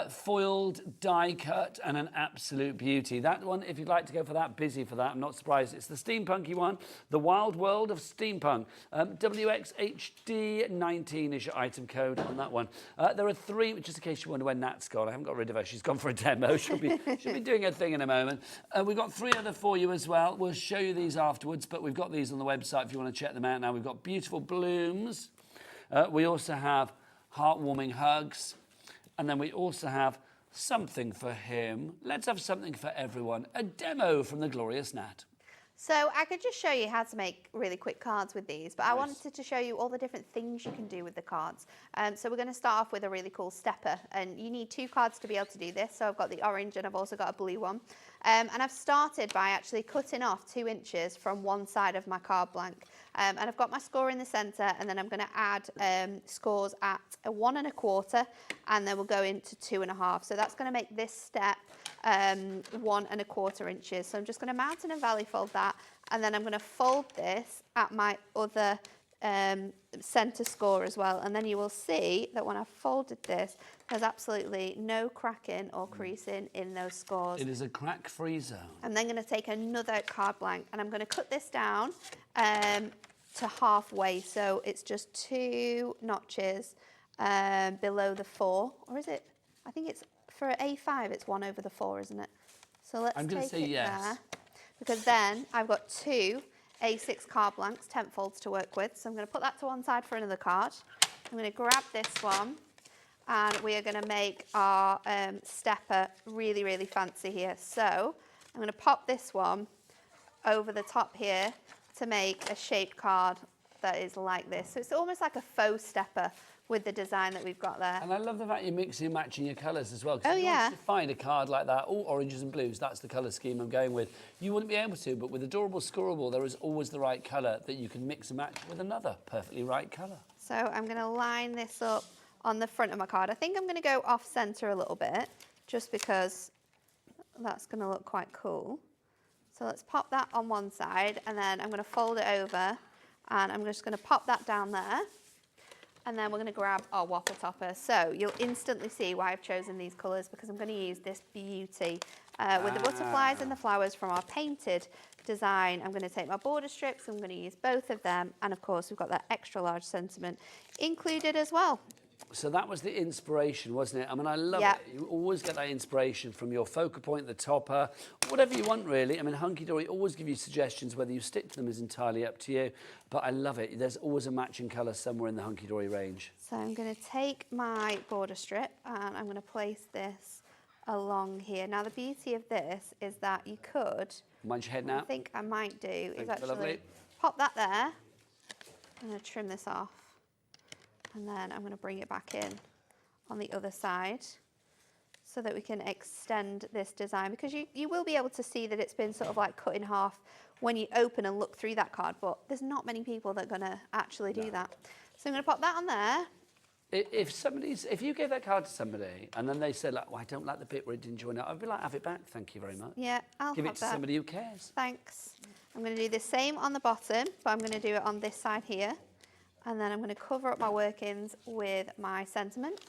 Foiled, die cut, and an absolute beauty. That one, if you'd like to go for that, busy for that, I'm not surprised. It's the steampunky one, The Wild World of Steampunk. WXHD19 is your item code on that one. There are 3, just in case you wonder where Nat's gone. I haven't got rid of her. She's gone for a demo. She'll be doing her thing in a moment. We've got 3 other for you as well. We'll show you these afterwards, but we've got these on the website if you want to check them out now. We've got beautiful blooms. We also have heartwarming hugs, and then we also have something for him. Let's have something for everyone. A demo from the glorious Nat. So I could just show you how to make really quick cards with these, but I wanted to show you all the different things you can do with the cards. So we're going to start off with a really cool stepper, and you need 2 cards to be able to do this. So I've got the orange and I've also got a blue one. And I've started by actually cutting off 2 inches from one side of my card blank. And I've got my score in the centre, and then I'm going to add scores at a 1 1/4, and then we'll go into 2 1/2. So that's going to make this step 1 1/4 inches. So I'm just going to mountain and valley fold that, and then I'm going to fold this at my other centre score as well, and then you will see that when I've folded this, there's absolutely no cracking or creasing in those scores. It is a crack-free zone. I'm then going to take another card blank, and I'm going to cut this down to halfway, so it's just 2 notches below the 4, or is it? I think it's for A5, it's 1 over the 4, isn't it? So let's I'm going to say yes, there, because then I've got 2 A6 card blanks, 10 folds to work with. So I'm going to put that to one side for another card. I'm going to grab this one, and we are going to make our stepper really, really fancy here. So I'm going to pop this one over the top here to make a shaped card that is like this. So it's almost like a faux stepper with the design that we've got there. And I love the fact you're mixing and matching your colours as well. Oh, if you yeah. wanted to find a card like that, all oranges and blues, that's the colour scheme I'm going with. You wouldn't be able to, but with Adorable Scoreable, there is always the right colour that you can mix and match with another perfectly right colour. So I'm going to line this up on the front of my card. I think I'm going to go off centre a little bit, just because that's going to look quite cool. So let's pop that on one side, and then I'm going to fold it over, and I'm just going to pop that down there. And then we're going to grab our waffle topper. So you'll instantly see why I've chosen these colours, because I'm going to use this beauty with the butterflies and the flowers from our painted design. I'm going to take my border strips, I'm going to use both of them, and of course we've got that extra large sentiment included as well. So that was the inspiration, wasn't it? I mean, I love Yep. it. You always get that inspiration from your focal point, the topper, whatever you want, really. I mean, Hunkydory always give you suggestions. Whether you stick to them is entirely up to you. But I love it. There's always a matching colour somewhere in the Hunkydory range. So I'm going to take my border strip, and I'm going to place this along here. Now, the beauty of this is that you could... Mind your head now. I think I might do is Thank you, lovely. actually pop that there. I'm going to trim this off. And then I'm going to bring it back in on the other side so that we can extend this design, because you will be able to see that it's been sort of like cut in half when you open and look through that card, but there's not many people that are going to actually do that. So I'm going to pop that on there. If you gave that card to somebody and then they said, like, well, I don't like the bit where it didn't join up, I'd be like, have it back, thank you very much. Yeah, I'll Give have it to that. somebody who cares. Thanks. I'm going to do the same on the bottom, but I'm going to do it on this side here. And then I'm going to cover up my workings with my sentiment.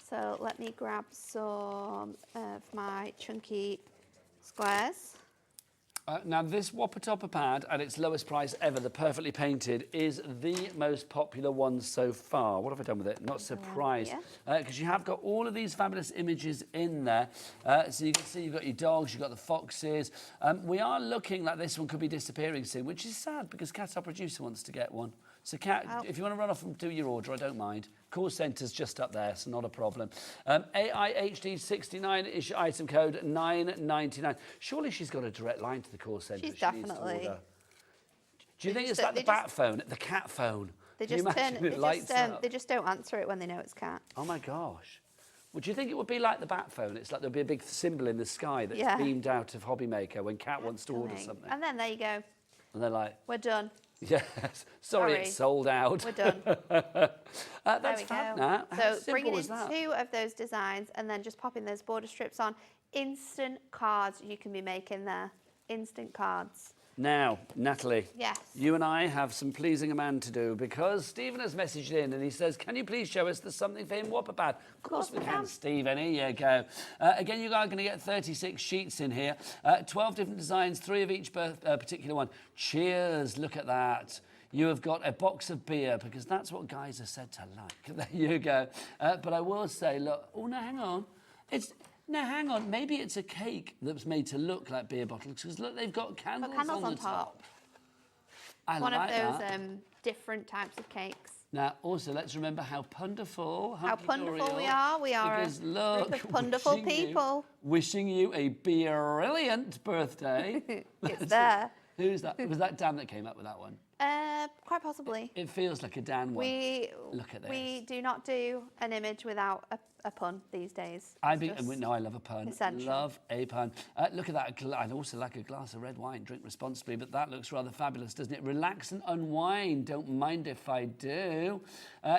So let me grab some of my chunky squares. Now, this Whopper Topper pad, at its lowest price ever, the Perfectly Painted, is the most popular one so far. What have I done with it? Not surprised. Because you have got all of these fabulous images in there. So you can see you've got your dogs, you've got the foxes. We are looking like this one could be disappearing soon, which is sad because Kat, our producer, wants to get one. So, Kat, if you want to run off and do your order, I don't mind. Call centre's just up there, so not a problem. AIHD69 is your item code, $9.99. Surely she's got a direct line to the call centre. She's definitely. Do you think it's like the bat phone, the cat phone? They Can you just imagine it lights up? they just don't answer it when they know it's Kat. Oh my gosh. Would you think it would be like the bat phone? It's like there'll be a big symbol in the sky that's beamed out of HobbyMaker when Kat wants to order something. And then there you go. And they're like, we're done. Yes, sorry, it's sold out. We're done. That's fab now. So bringing in 2 of those designs and then just popping those border strips on. Instant cards you can be making there. Instant cards. Now, Natalie. Yes. You and I have some pleasing a man to do because Stephen has messaged in and he says, can you please show us the Something for Him Whopper pad? Of course we can, Stephen. Here you go. Again, you are going to get 36 sheets in here. 12 different designs, 3 of each particular one. Cheers. Look at that. You have got a box of beer because that's what guys are said to like. There you go. But I will say, look, oh, no, hang on. No, hang on. Maybe it's a cake that's made to look like beer bottles because look, they've got candles on the top. I One like of those that. different types of cakes. Now, also, let's remember how punderful we are. We are because, look, a wonderful people. Wishing you a brilliant birthday. It's there. Who's that? Was that Dan that came up with that one? Quite possibly. It feels like a Dan one. Look at this. We do not do an image without a pun these days. I love a pun. Essential. Love a pun. Look at that. I'd also like a glass of red wine. Drink responsibly, but that looks rather fabulous, doesn't it? Relax and unwind. Don't mind if I do.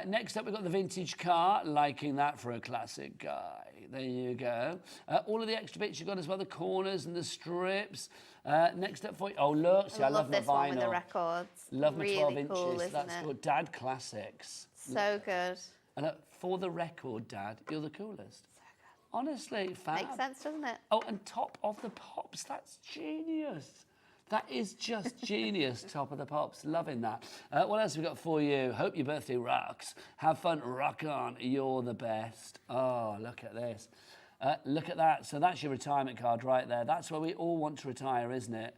Next up, we've got the vintage car. Liking that for a classic guy. There you go. All of the extra bits you've got as well, the corners and the strips. Next up for you. Oh, look. See, I love this my vinyl. one with the records. Love my really 12 inches. cool, isn't That's it? good. Dad classics. So good. And for the record, Dad, you're the coolest. So good. Honestly, fab. Makes sense, doesn't it? Oh, and top of the pops. That's genius. That is just genius, top of the pops. Loving that. What else have we got for you? Hope your birthday rocks. Have fun, rock on. You're the best. Oh, look at this. Look at that. So that's your retirement card right there. That's where we all want to retire, isn't it?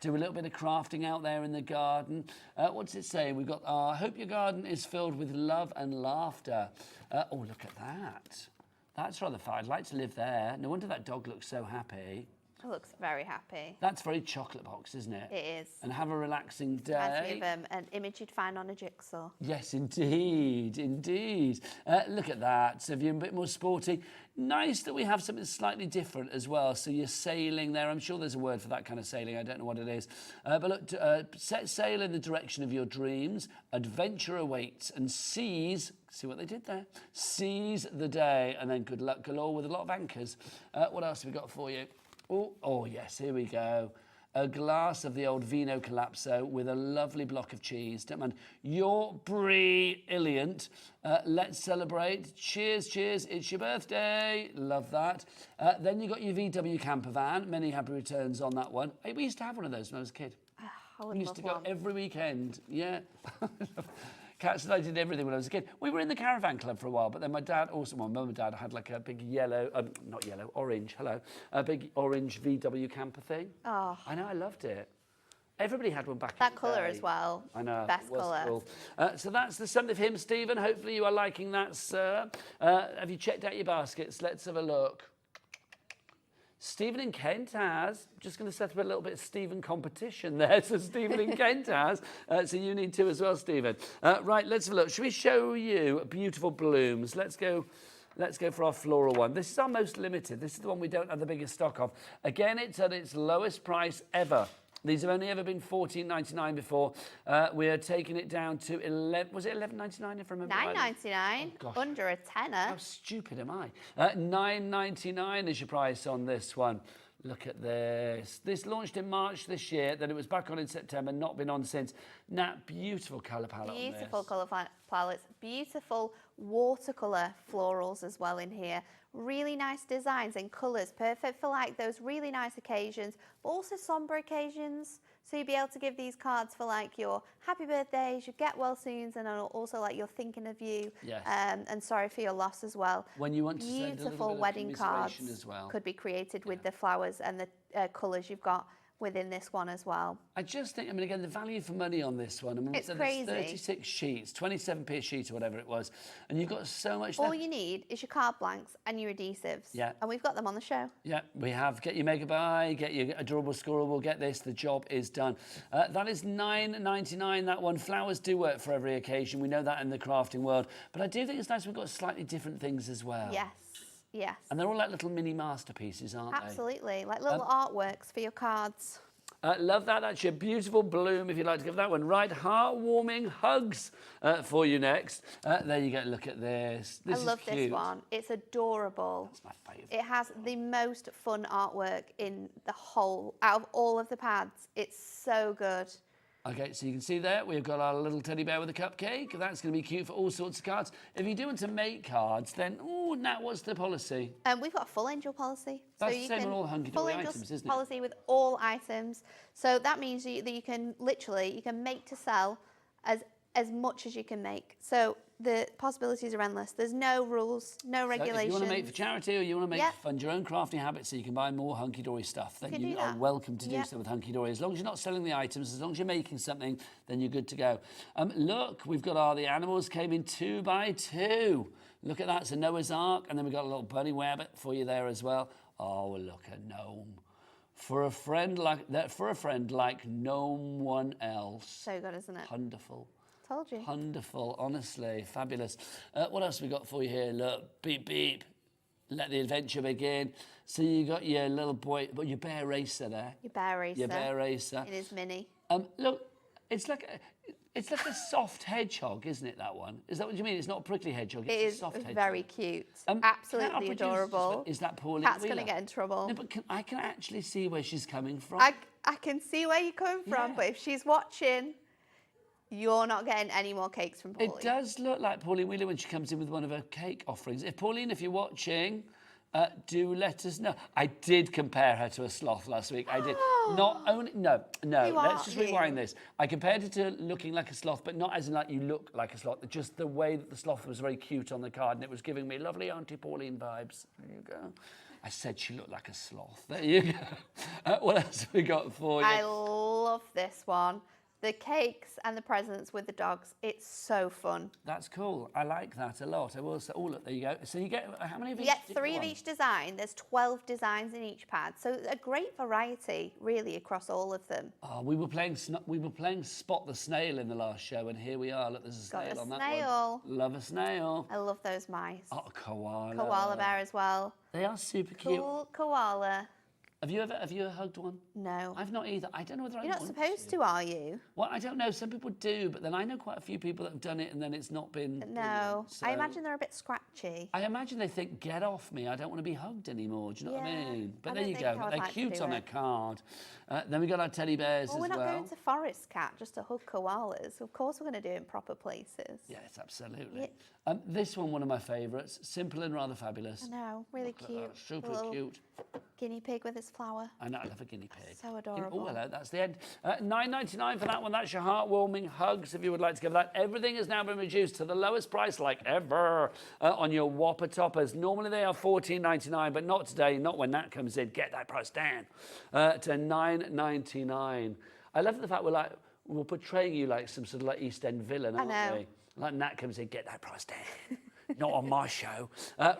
Do a little bit of crafting out there in the garden. What's it saying? We've got, hope your garden is filled with love and laughter. Oh, look at that. That's rather fun. I'd like to live there. No wonder that dog looks so happy. It looks very happy. That's very chocolate box, isn't it? It is. And have a relaxing day. Reminds me of an image you'd find on a jigsaw. Yes, indeed, indeed. Look at that. So if you're a bit more sporty, nice that we have something slightly different as well. So you're sailing there. I'm sure there's a word for that kind of sailing. I don't know what it is. But look, set sail in the direction of your dreams. Adventure awaits and seize. See what they did there? Seize the day. And then good luck galore with a lot of anchors. What else have we got for you? Oh, yes, here we go. A glass of the old Vino Collapso with a lovely block of cheese. Don't mind. You're brilliant. Let's celebrate. Cheers, cheers. It's your birthday. Love that. Then you got your VW camper van. Many happy returns on that one. Hey, we used to have one of those when I was a kid. We used to go every weekend. Yeah. Cats and I did everything when I was a kid. We were in the caravan club for a while, but then my dad also, my mum and dad had like a big yellow, not yellow, orange, a big orange VW camper thing. Oh. I know, I loved it. Everybody had one back That in the colour day. as well. I know. Best it was colour. Cool. So that's the sum of him, Stephen. Hopefully you are liking that, sir. Have you checked out your baskets? Let's have a look. Stephen in Kent has. Just going to set up a little bit of Stephen competition there. So Stephen in Kent has. So you need to as well, Stephen. Right, let's have a look. Should we show you beautiful blooms? Let's go for our floral one. This is our most limited. This is the one we don't have the biggest stock of. Again, it's at its lowest price ever. These have only ever been $14.99 before. We are taking it down to was it $11.99 if I remember right? $9.99, under a tenner. How stupid am I? $9.99 is your price on this one. Look at this. This launched in March this year, then it was back on in September, not been on since. Now, beautiful colour palette Beautiful colour palettes, beautiful watercolour florals as well in here. Really nice designs and colours, perfect for like those really nice occasions, but also sombre occasions. So you'll be able to give these cards for like your happy birthdays, your get well soons, and also like you're thinking of you. Yes. And sorry for your loss as well. When you want to send a little Beautiful bit of wedding cards as well. could be created with the flowers and the colours you've got within this one as well. I just think, I mean, again, the value for money on this one. I mean, It's so crazy. there's 36 sheets, 27p a sheet or whatever it was, and you've got so much All there. you need is your card blanks and your adhesives. Yeah. And we've got them on the show. Yeah, we have. Get your mega buy, get your adorable scorable, get this, the job is done. That is $9.99, that one. Flowers do work for every occasion. We know that in the crafting world. But I do think it's nice we've got slightly different things as well. Yes. Yes. And they're all like little mini masterpieces, aren't they? Absolutely. Like little artworks for your cards. Love that. That's your beautiful bloom, if you'd like to give that one. Right, heartwarming hugs for you next. There you go. Look at this. This I is love cute. this one. It's adorable. That's my favourite. It has the most fun artwork in the whole, out of all of the pads. It's so good. Okay, so you can see there, we've got our little teddy bear with a cupcake. That's going to be cute for all sorts of cards. If you do want to make cards, then, oh, now what's the policy? We've got a full angel policy. That's so the you same can on all Hunkydory full angel items, isn't it? policy with all items. So that means that you can literally, you can make to sell as much as you can make. So the possibilities are endless. There's no rules, no regulations. So if you want to make for charity or you want to make Yep. fund your own crafting habits so you can buy more Hunkydory stuff, then can you do are that. welcome to do Yep. so with Hunkydory. As long as you're not selling the items, as long as you're making something, then you're good to go. Look, we've got the animals came in 2 by 2. Look at that, it's a Noah's Ark, and then we've got a little bunny rabbit for you there as well. Oh, look, a gnome. For a friend like that, for a friend like no one else. So good, isn't it? Wonderful. Told you. Wonderful, honestly, fabulous. What else have we got for you here? Look, beep, beep. Let the adventure begin. So you got your little boy, but your bear racer there. Your bear racer. Your bear racer. It is mini. Look, it's like a soft hedgehog, isn't it, that one? Is that what you mean? It's not a prickly hedgehog, it's It a is soft hedgehog. very cute. Can Absolutely our producer adorable. Is that Pauline Cat's Wheeler? going to get in trouble. No, but I can actually see where she's coming from. I can see where you're coming from, but if she's watching, you're not getting any more cakes from Pauline. It does look like Pauline Wheeler when she comes in with one of her cake offerings. Pauline, if you're watching, do let us know. I did compare her to a sloth last week. I did. Not only... No. Let's just rewind this. I compared her to looking like a sloth, but not as in like you look like a sloth. Just the way that the sloth was very cute on the card, and it was giving me lovely Auntie Pauline vibes. There you go. I said she looked like a sloth. There you go. What else have we got for you? I love this one. The cakes and the presents with the dogs. It's so fun. That's cool. I like that a lot. I will say, oh, look, there you go. So you get, how many of each? You get 3 of each design. There's 12 designs in each pad. So a great variety, really, across all of them. Oh, we were playing Spot the Snail in the last show, and here we are. Look, there's a snail on that one. Love a snail. I love those mice. Oh, koala. Koala bear as well. They are super cute. Cool koala. Have you ever hugged one? No. I've not either. I don't know whether I You're not want supposed to, are you? Well, I don't know. Some people do, but then I know quite a few people that have done it and then it's not been... No. So I imagine they're a bit scratchy. I imagine they think, get off me. I don't want to be hugged anymore. Do you know what I mean? But I there don't you think go. I would They're like to cute do on a it. card. Then we got our teddy bears Well, as we're not well. going to Forest Cat just to hug koalas. Of course we're going to do it in proper places. Yes, absolutely. This one of my favourites. Simple and rather fabulous. I know, really Look at cute. that, super Little cute. Guinea pig with his flower. I know, I love a guinea pig. So adorable. Oh, hello, that's the end. $9.99 for that one. That's your heartwarming hugs if you would like to give that. Everything has now been reduced to the lowest price like ever on your Whopper toppers. Normally they are $14.99, but not today, not when that comes in. Get that price down to $9.99. I love the fact we're portraying you like some sort of like East End villain, aren't we? Like Nat comes in, get that price down. Not on my show.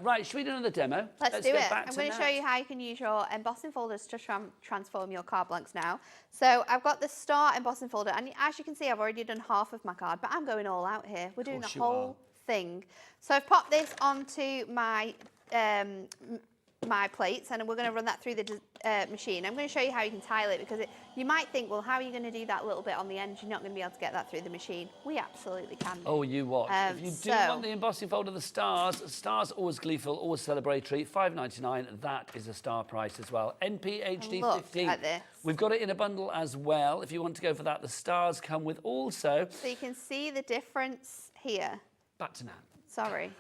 Right, should we do another demo? Let's do get it. back I'm to going to Nat. show you how you can use your embossing folders to transform your card blanks now. So I've got the star embossing folder, and as you can see, I've already done half of my card, but I'm going all out here. We're doing the whole thing. So I've popped this onto my my plates, and we're going to run that through the machine. I'm going to show you how you can tile it, because you might think, well, how are you going to do that little bit on the end? You're not going to be able to get that through the machine. We absolutely can. Oh, you watch. If you do want the embossing folder, the stars always gleeful, always celebratory, $5.99. That is a star price as well. NPHD 15. At this. We've got it in a bundle as well. If you want to go for that, the stars come with also. So you can see the difference here. Back to Nat. Sorry.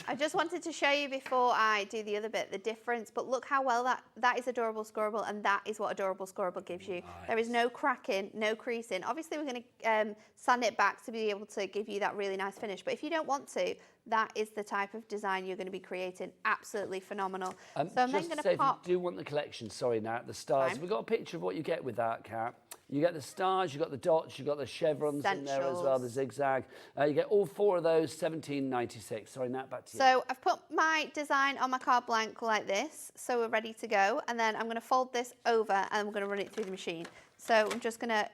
I just wanted to show you before I do the other bit, the difference, but look how well that is Adorable Scorable, and that is what Adorable Scorable gives you. Nice. There is no cracking, no creasing. Obviously, we're going to sand it back to be able to give you that really nice finish, but if you don't want to, that is the type of design you're going to be creating. Absolutely phenomenal. So I'm then going to pop... If you do want the collection, sorry, Nat, the stars. We've got a picture of what you get with that, Kat. You get the stars, you got the dots, you got the chevrons in there as well, the zigzag. You get all 4 of those, $17.96. Sorry, Nat, back to you. So I've put my design on my card blank like this, so we're ready to go. And then I'm going to fold this over and we're going to run it through the machine. So I'm just going to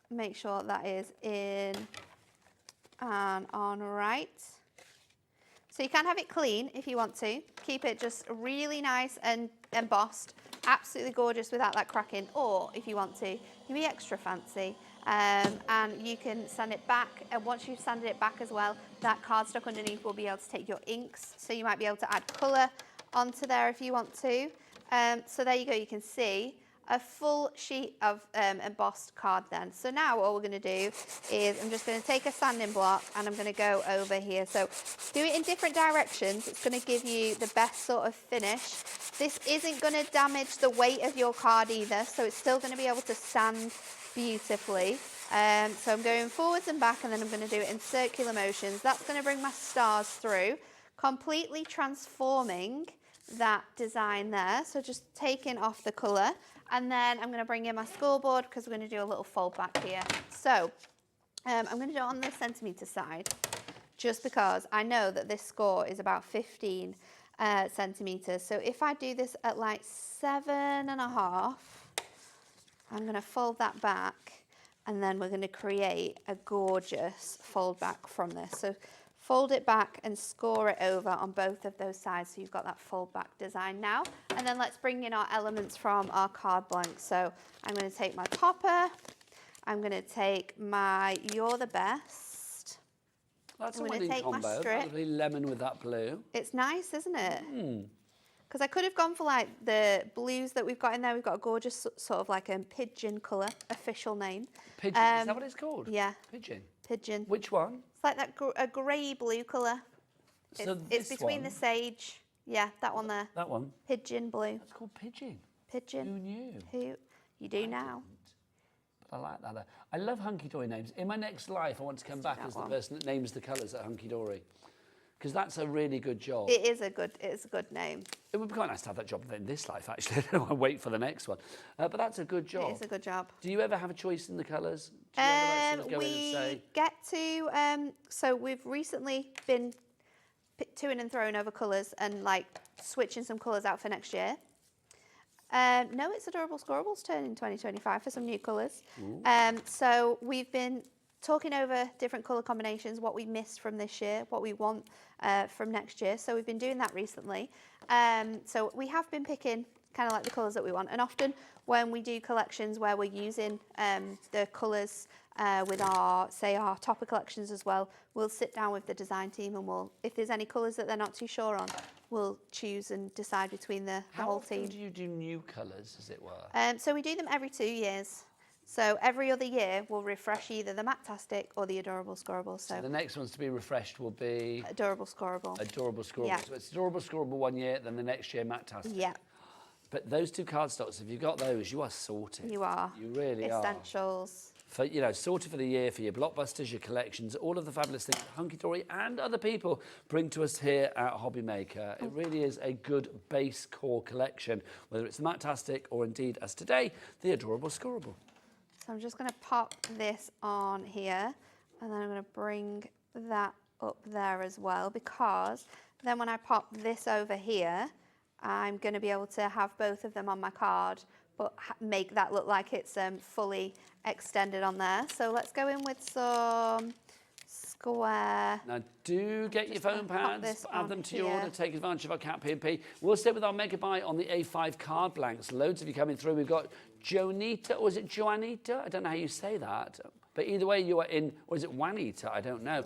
make sure that is in and on right. So you can have it clean if you want to. Keep it just really nice and embossed. Absolutely gorgeous without that cracking. Or if you want to, you can be extra fancy. And you can sand it back. And once you've sanded it back as well, that cardstock underneath will be able to take your inks. So you might be able to add colour onto there if you want to. So there you go, you can see a full sheet of embossed card then. So now what we're going to do is I'm just going to take a sanding block and I'm going to go over here. So do it in different directions. It's going to give you the best sort of finish. This isn't going to damage the weight of your card either, so it's still going to be able to stand beautifully. So I'm going forwards and back, and then I'm going to do it in circular motions. That's going to bring my stars through, completely transforming that design there. So just taking off the colour. And then I'm going to bring in my scoreboard because we're going to do a little fold back here. So I'm going to do it on the centimetre side just because I know that this score is about 15 centimetres. So if I do this at like 7.5, I'm going to fold that back, and then we're going to create a gorgeous fold back from this. So fold it back and score it over on both of those sides, so you've got that fold back design now. And then let's bring in our elements from our card blank. So I'm going to take my popper, I'm going to take my You're the Best. That's I'm a gonna winning take my combo. strip. Lovely lemon with that blue. It's nice, isn't it? Because I could have gone for like the blues that we've got in there. We've got a gorgeous sort of like a pigeon colour, official name. Pigeon, is that what it's called? Yeah. Pigeon. Pigeon. Which one? It's like that a grey blue colour. So It's this between one? the sage. Yeah, that one there. That one? Pigeon blue. It's called pigeon. Pigeon. Who knew? Who? You do now. But I like that. I love Hunkydory names. In my next life, I want to come back as the person that names the colours at Hunkydory. Because that's a really good job. It is a good name. It would be quite nice to have that job in this life, actually. I don't want to wait for the next one. But that's a good job. It is a good job. Do you ever have a choice in the colours? Do you ever like, sort of go in and We say... get to, so we've recently been toing and throwing over colours and like switching some colours out for next year. No, it's Adorable Scorables turn in 2025 for some new colours. So we've been talking over different colour combinations, what we missed from this year, what we want from next year. So we've been doing that recently. So we have been picking kind of like the colours that we want. And often when we do collections where we're using the colours with our, say, our topper collections as well, we'll sit down with the design team and we'll, if there's any colours that they're not too sure on, we'll choose and decide between the whole team. How often do you do new colours, as it were? So we do them every 2 years. So every other year we'll refresh either the Matastic or the Adorable Scorables. So the next ones to be refreshed will be... Adorable Scorables. Adorable Scorables. Yeah. So it's Adorable Scorables 1 year, then the next year Matastic. Yeah. But those two cardstocks, if you've got those, you are sorted. You are. You really Essentials. For, you know, sorted for the year, for your blockbusters, your collections, all of the fabulous things that Hunkydory and other people bring to us here at HobbyMaker. It really is a good base core collection, whether it's the Matastic or indeed, as today, the Adorable Scorable. So I'm just going to pop this on here and then I'm going to bring that up there as well, because then when I pop this over here, I'm going to be able to have both of them on my card, but make that look like it's fully extended on there. So let's go in with some square. Now, do get your phone pads, add them to your here. order, take advantage of our Cat P&P. We'll stay with our mega buy on the A5 card blanks. Loads of you coming through. We've got Jonita, or is it Joanita? I don't know how you say that. But either way, you are in, or is it Juanita? I don't know.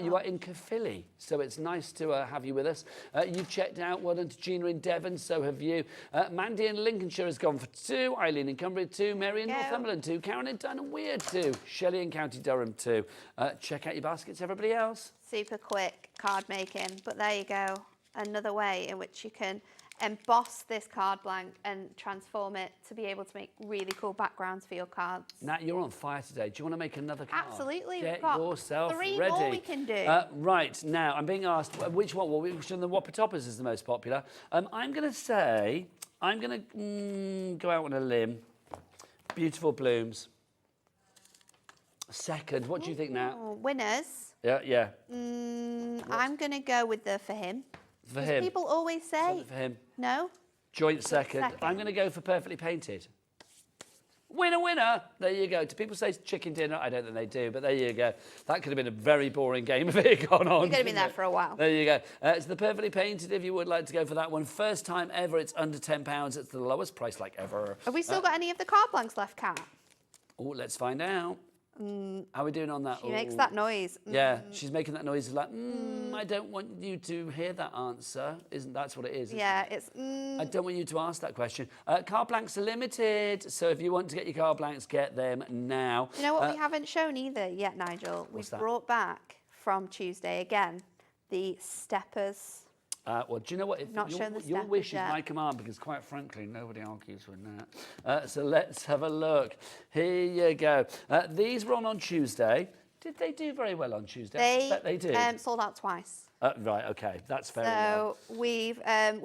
You are in Caerphilly, so it's nice to have you with us. You've checked out, well done to Gina in Devon, so have you. Mandy in Lincolnshire has gone for 2, Eileen in Cumbria 2, Mary in Northumberland 2, Karen in Dun and Weird 2, Shelley in County Durham 2. Check out your baskets, everybody else. Super quick card making, but there you go. Another way in which you can emboss this card blank and transform it to be able to make really cool backgrounds for your cards. Nat, you're on fire today. Do you want to make another card? Absolutely. Get We've got yourself 3 ready. more we can do. Right, now I'm being asked which one, well, which one of the Whopper Toppers is the most popular. I'm going to say, I'm going to go out on a limb. Beautiful Blooms. Second, what do you think, Nat? Winners. Yeah. I'm going to go with the For Him. For him. People always say. Something for him. No? Joint second. I'm going to go for Perfectly Painted. Winner, winner. There you go. Do people say chicken dinner? I don't think they do, but there you go. That could have been a very boring game if it had gone on. You're going to be there for a while. There you go. It's the Perfectly Painted if you would like to go for that one. First time ever. It's under £10. It's the lowest price like ever. Have we still got any of the card blanks left, Kat? Oh, let's find out. How are we doing on that? She makes that noise. Yeah, she's making that noise like, I don't want you to hear that answer. Isn't that's what it is? Yeah, it's. I don't want you to ask that question. Card blanks are limited, so if you want to get your card blanks, get them now. You know what we haven't shown either yet, Nigel? We've brought back from Tuesday again the steppers. Well, do you know what? If your wish is my command, because quite frankly, nobody argues with that. So let's have a look. Here you go. These were on Tuesday. Did they do very well on Tuesday? I expect they did. Sold out twice. Right, okay, that's fair enough. So we've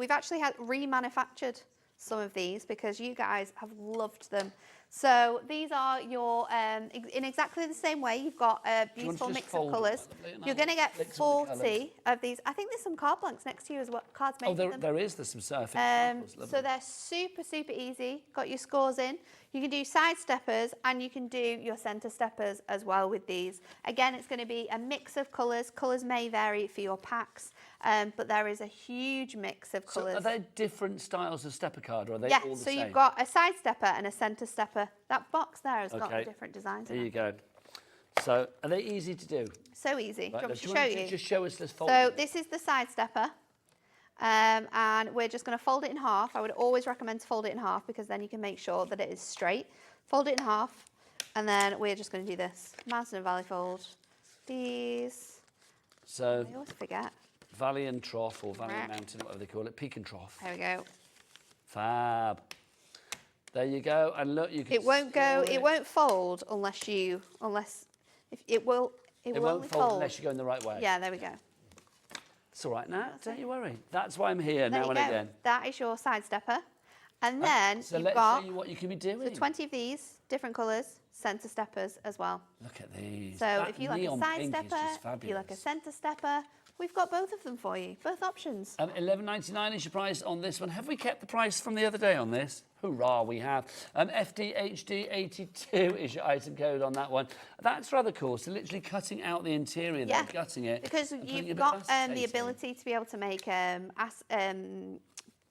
actually had remanufactured some of these because you guys have loved them. So these are your, in exactly the same way, you've got a beautiful mix of colours. You're going to get 40 of these. I think there's some card blanks next to you as well. Cards made with them. There's some surfing. So they're super, super easy. Got your scores in. You can do side steppers and you can do your centre steppers as well with these. Again, it's going to be a mix of colours. Colours may vary for your packs, but there is a huge mix of colours. So are they different styles of stepper card, or are they all the so same? you've got a side stepper and a centre stepper. That box there has got different designs. There you go. So are they easy to do? So easy. Right, Do you want me to do you show want to you? just show us this fold? So this is the side stepper. And we're just going to fold it in half. I would always recommend to fold it in half because then you can make sure that it is straight. Fold it in half, and then we're just going to do this. Mountain and valley fold. These. So I always forget. valley and trough, or valley and mountain, whatever they call it, peak and trough. There we go. Fab. There you go. And look, you can. It won't go. It won't fold unless you. If it will. It will won't only fold unless you go in the right way. Yeah. There we go. It's all right now. Don't you worry. That's why I'm here There now you and go. again. That is your side stepper, and then So you've let's got show you what you can be doing. 20 of these different colours, centre steppers as well. Look at these. So That if you like a neon side pink is stepper, just if you like a fabulous. centre stepper, we've got both of them for you, both options. $11.99 is your price on this one. Have we kept the price from the other day on this? Hurrah, we have. FDHD82 is your item code on that one. That's rather cool. So literally cutting out the interior there, gutting it. Because and putting a you've bit of got acetate the in. ability to be able to make,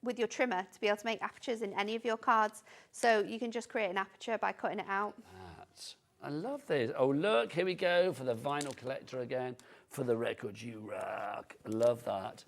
with your trimmer, to be able to make apertures in any of your cards. So you can just create an aperture by cutting it out. I love this. Oh, look, here we go for the vinyl collector again. For the records you rock. I love that.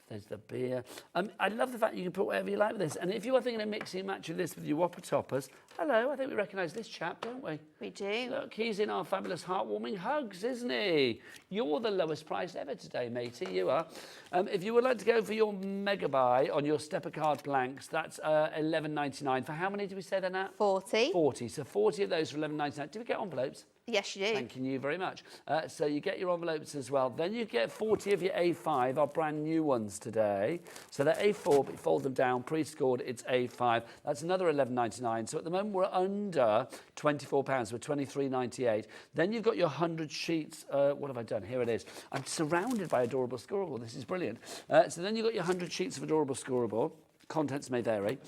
There's the beer. I love the fact you can put whatever you like with this. And if you are thinking of mixing and matching this with your whopper toppers, hello, I think we recognise this chap, don't we? We do. Look, he's in our fabulous heartwarming hugs, isn't he? You're the lowest price ever today, matey, you are. If you would like to go for your mega buy on your stepper card blanks, that's $11.99. For how many did we say they're at? 40. 40. So 40 of those for $11.99. Did we get envelopes? Yes, you do. Thanking you very much. So you get your envelopes as well. Then you get 40 of your A5, our brand new ones today. So they're A4, but you fold them down, pre-scored, it's A5. That's another $11.99. So at the moment, we're under £24. We're $23.98. Then you've got your 100 sheets. What have I done? Here it is. I'm surrounded by adorable scoreable. This is brilliant. So then you've got your 100 sheets of adorable scoreable. Contents may vary.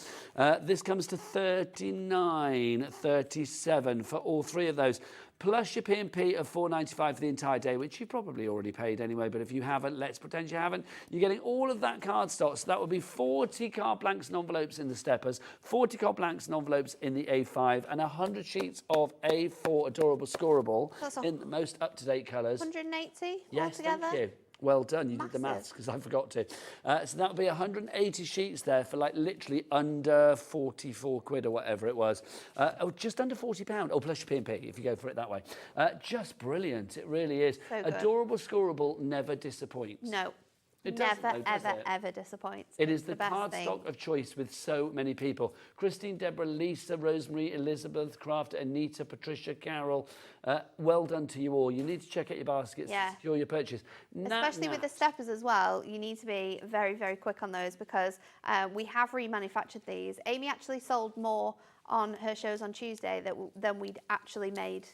This comes to $39.37 for all three of those. Plus your P&P of $4.95 for the entire day, which you probably already paid anyway, but if you haven't, let's pretend you haven't. You're getting all of that card stock, so that would be 40 card blanks and envelopes in the steppers, 40 card blanks and envelopes in the A5, and 100 sheets of A4 adorable scoreable in the most up-to-date colours. 180 yes, altogether? Thank you. Well done, you did the maths because I forgot to. So that would be 180 sheets there for like literally under 44 quid or whatever it was. Just under £40, plus your P&P if you go for it that way. Just brilliant, it really is. So good. Adorable scoreable never disappoints. No. It doesn't, Never, though, does ever, it? ever disappoints. It is the best card thing. stock of choice with so many people. Christine, Deborah, Lisa, Rosemary, Elizabeth, Craft, Anita, Patricia, Carol. Well done to you all. You need to check out your baskets to secure your purchase. Especially with the steppers as well, you need to be very, very quick on those because we have remanufactured these. Amy actually sold more on her shows on Tuesday than we'd actually made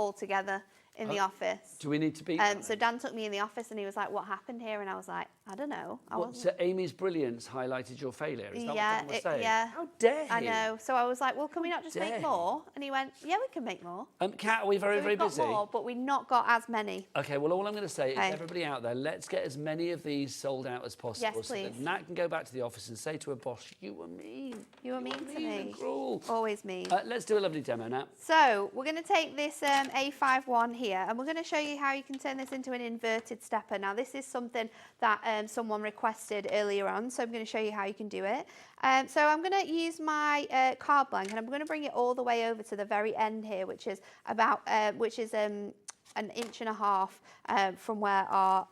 altogether in the office. Do we need to be? So Dan took me in the office and he was like, "What happened here?" And I was like, "I don't know." So Amy's brilliance highlighted your failure. Is that what Dan was saying? yeah. How dare he? I know. So I was like, "Well, can we not just make more?" And he went, "Yeah, we can make more." Kat, are we very, So very we've got busy? more, but we've not got as many. Okay, well, all I'm going to say is Okay. everybody out there, let's get as many of these sold out as possible. Yes, So that please. Nat can go back to the office and say to her boss, you were mean. You were mean to me. and cruel. Always mean. Let's do a lovely demo, Nat. So we're going to take this A5 one here and we're going to show you how you can turn this into an inverted stepper. Now this is something that someone requested earlier on, so I'm going to show you how you can do it. So I'm going to use my card blank and I'm going to bring it all the way over to the very end here, which is about an inch and a half from where our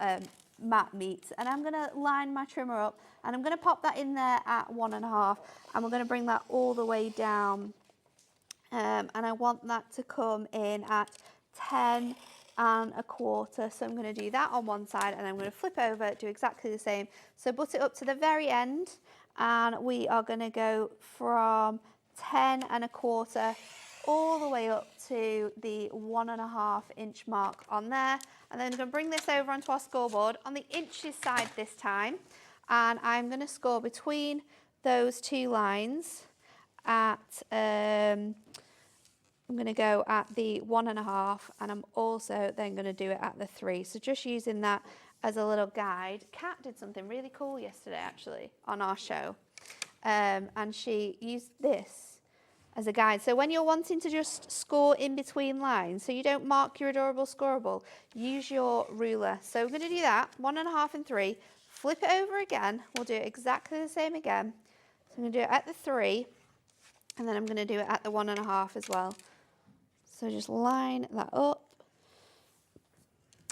mat meets. And I'm going to line my trimmer up and I'm going to pop that in there at 1.5 and we're going to bring that all the way down. And I want that to come in at 10 1/4. So I'm going to do that on one side and I'm going to flip over, do exactly the same. So butt it up to the very end and we are going to go from 10 1/4 all the way up to the 1.5 inch mark on there. And then I'm going to bring this over onto our scoreboard on the inches side this time, and I'm going to score between those two lines at I'm going to go at the 1.5, and I'm also then going to do it at the 3. So just using that as a little guide. Kat did something really cool yesterday actually on our show, and she used this as a guide. So when you're wanting to just score in between lines, so you don't mark your adorable scoreable, use your ruler. So we're going to do that, 1.5 and 3, flip it over again. We'll do it exactly the same again. So I'm going to do it at the 3, and then I'm going to do it at the 1.5 as well. So just line that up.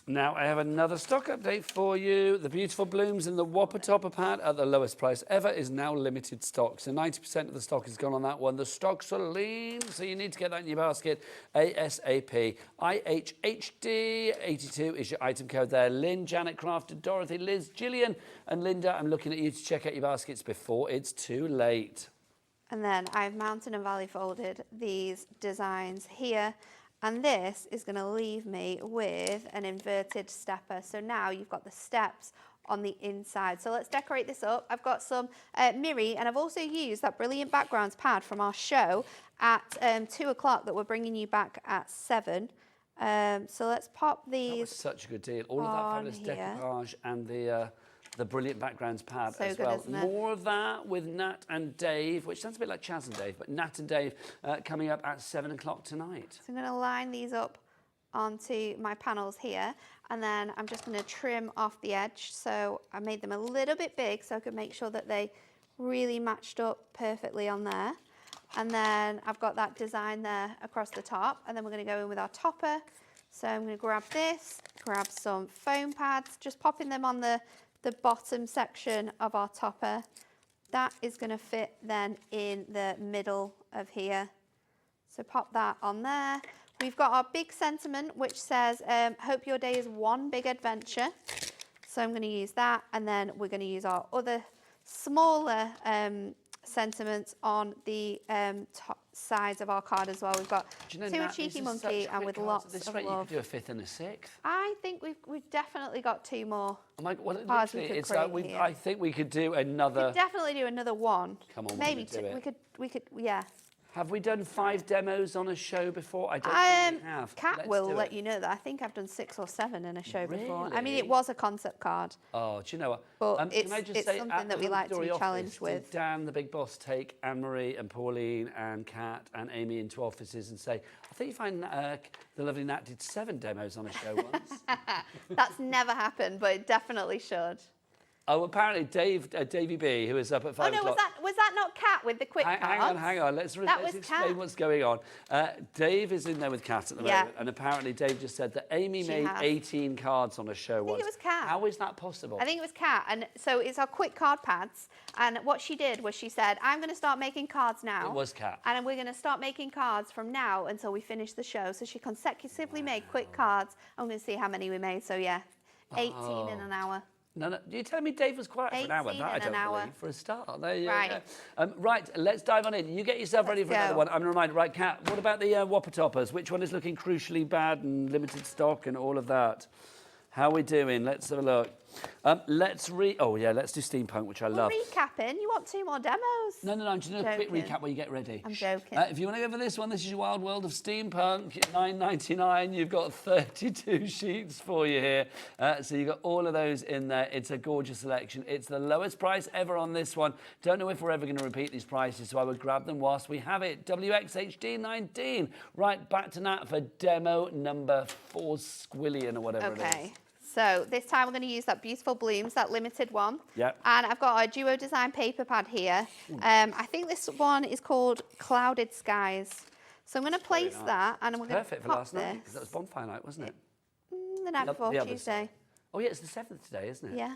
Now I have another stock update for you. The beautiful blooms in the Whopper Topper pad at the lowest price ever is now limited stock. So 90% of the stock is gone on that one. The stocks are lean, so you need to get that in your basket ASAP. IHHD82 is your item code there. Lynn, Janet, Crafted, Dorothy, Liz, Gillian and Linda, I'm looking at you to check out your baskets before it's too late. And then I've mountain and valley folded these designs here. And this is going to leave me with an inverted stepper. So now you've got the steps on the inside. So let's decorate this up. I've got some Miri, and I've also used that Brilliant Backgrounds pad from our show at 2 o'clock that we're bringing you back at 7. So let's pop these. That was such a good deal. All of that fabulous decoupage and the Brilliant Backgrounds pad as good, well. isn't it? More of that with Nat and Dave, which sounds a bit like Chaz and Dave, but Nat and Dave coming up at 7 o'clock tonight. So I'm going to line these up onto my panels here, and then I'm just going to trim off the edge. So I made them a little bit big so I could make sure that they really matched up perfectly on there. And then I've got that design there across the top, and then we're going to go in with our topper. So I'm going to grab this, grab some foam pads, just popping them on the bottom section of our topper. That is going to fit then in the middle of here. So pop that on there. We've got our big sentiment which says, hope your day is one big adventure. So I'm going to use that, and then we're going to use our other smaller sentiments on the top sides of our card as well. We've got to a cheeky monkey and with lots of love. You could do a 5th and a 6th. I think we've definitely got 2 more. I'm like, well, cards we literally, could create here. I think we could do another. We could definitely do another one. Come on, maybe do 2. it. We could, yeah. Have we done 5 demos on a show before? I don't think we have. Kat Let's will do let it. you know that I think I've done 6 or 7 in a show before. I mean, Really? it was a concept card. Oh, do you know what? But can I just it's say, something at that the we like to Hunkydory be office, challenged with. Did Dan, the big boss, take Anne-Marie and Pauline and Kat and Amy into offices and say, I think you find the lovely Nat did 7 demos on a show once? That's never happened, but it definitely should. Oh, apparently Davey B, who is up at 5 Oh no, o'clock. was that not Kat with the quick cards? Hang on. Let's was explain Kat. what's going on. Dave is in there with Kat at the moment, and apparently Dave just said that Amy made 18 cards on a show once. I think it was Kat. How is that possible? I think it was Kat, and so it's our quick card pads. And what she did was she said, "I'm going to start making cards now." It was Kat. And we're going to start making cards from now until we finish the show. So she consecutively made quick cards. I'm going to see how many we made. So yeah, 18 in an hour. No, you telling me Dave was quiet for an hour? 18 That I in don't an hour. believe, for a start. There you Right. go. Right, let's dive on in. You get yourself ready for another go. one. I'm going to remind, right, Kat, what about the Whopper Toppers? Which one is looking crucially bad and limited stock and all of that? How are we doing? Let's have a look. Let's do steampunk, which I love. Recapping. You want 2 more demos? No, I'm just doing a quick Joking. recap while you get ready. I'm joking. If you want to go for this one, this is your Wild World of Steampunk, $9.99. You've got 32 sheets for you here. So you've got all of those in there. It's a gorgeous selection. It's the lowest price ever on this one. Don't know if we're ever going to repeat these prices, so I would grab them whilst we have it. WXHD19. Right, back to Nat for demo number 4 squillion or whatever it is. Okay. So this time we're going to use that Beautiful Blooms, that limited one. Yep. And I've got a duo design paper pad here. I think this one is called Clouded Skies. So I'm going to place that, and we're going to Perfect for pop last night, because that was bonfire night, wasn't it? The night before, the other Tuesday. side. Oh yeah, it's the 7th today, isn't it? Yeah.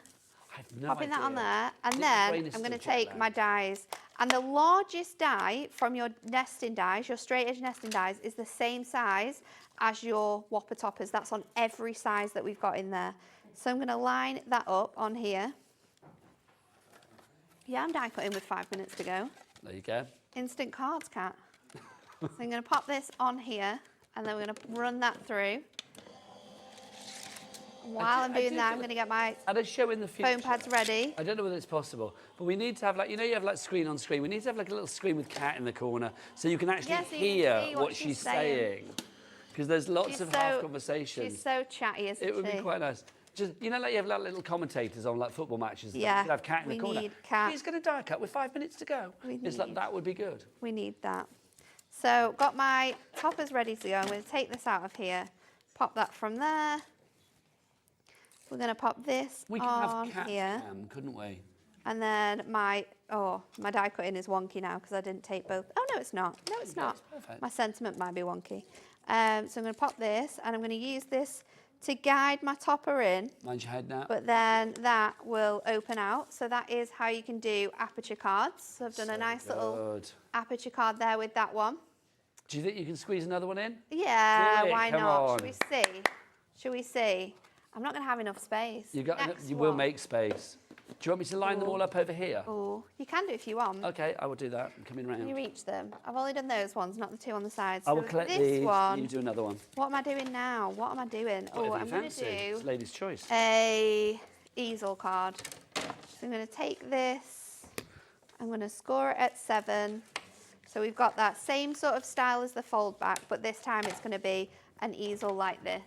I have no Popping that on idea. there, and Nick's then brain is I'm going to still take jet my lagged. dies. And the largest die from your nesting dies, your straight edge nesting dies, is the same size as your Whopper Toppers. That's on every size that we've got in there. So I'm going to line that up on here. Yeah, I'm die cutting with 5 minutes to go. There you go. Instant cards, Kat. So I'm going to pop this on here, and then we're going to run that through. While I'm doing that, I'm going to get my at a show in the future, foam pads ready. I don't know whether it's possible, but we need to have, like, you know, you have like screen on screen. We need to have like a little screen with Kat in the corner, so you can actually Yeah, so you can hear see what she's saying. Because there's lots of half conversations. She's so chatty, isn't she? It would be quite nice. Just, you know, like you have like little commentators on like football matches. Yeah, you could have Kat in the corner. we need Kat. He's going to die cut with 5 minutes to go. It's like, that would be good. We need that. So got my toppers ready to go. I'm going to take this out of here, pop that from there. We're going to pop this We could on have Kat here. cam, couldn't we? And then my die cutting is wonky now because I didn't take both. Oh, no, it's not. No, it's not. Perfect. My sentiment might be wonky. So I'm going to pop this, and I'm going to use this to guide my topper in. Mind your head now. But then that will open out. So that is how you can do aperture cards. So I've done a nice little aperture card there with that one. Do you think you can squeeze another one in? Yeah, why Come not? on. Should we see? Should we see? I'm not going to have enough space. You will make space. Do you want me to line them all up over here? Oh, you can do if you want. Okay, I will do that. I'm coming round. Can you reach them? I've only done those ones, not the two on the sides. I will So collect this these. one. You do another one. What am I doing now? What am I doing? Whatever I'm you going to fancy. do It's lady's choice. a easel card. So I'm going to take this. I'm going to score it at 7. So we've got that same sort of style as the fold back, but this time it's going to be an easel like this.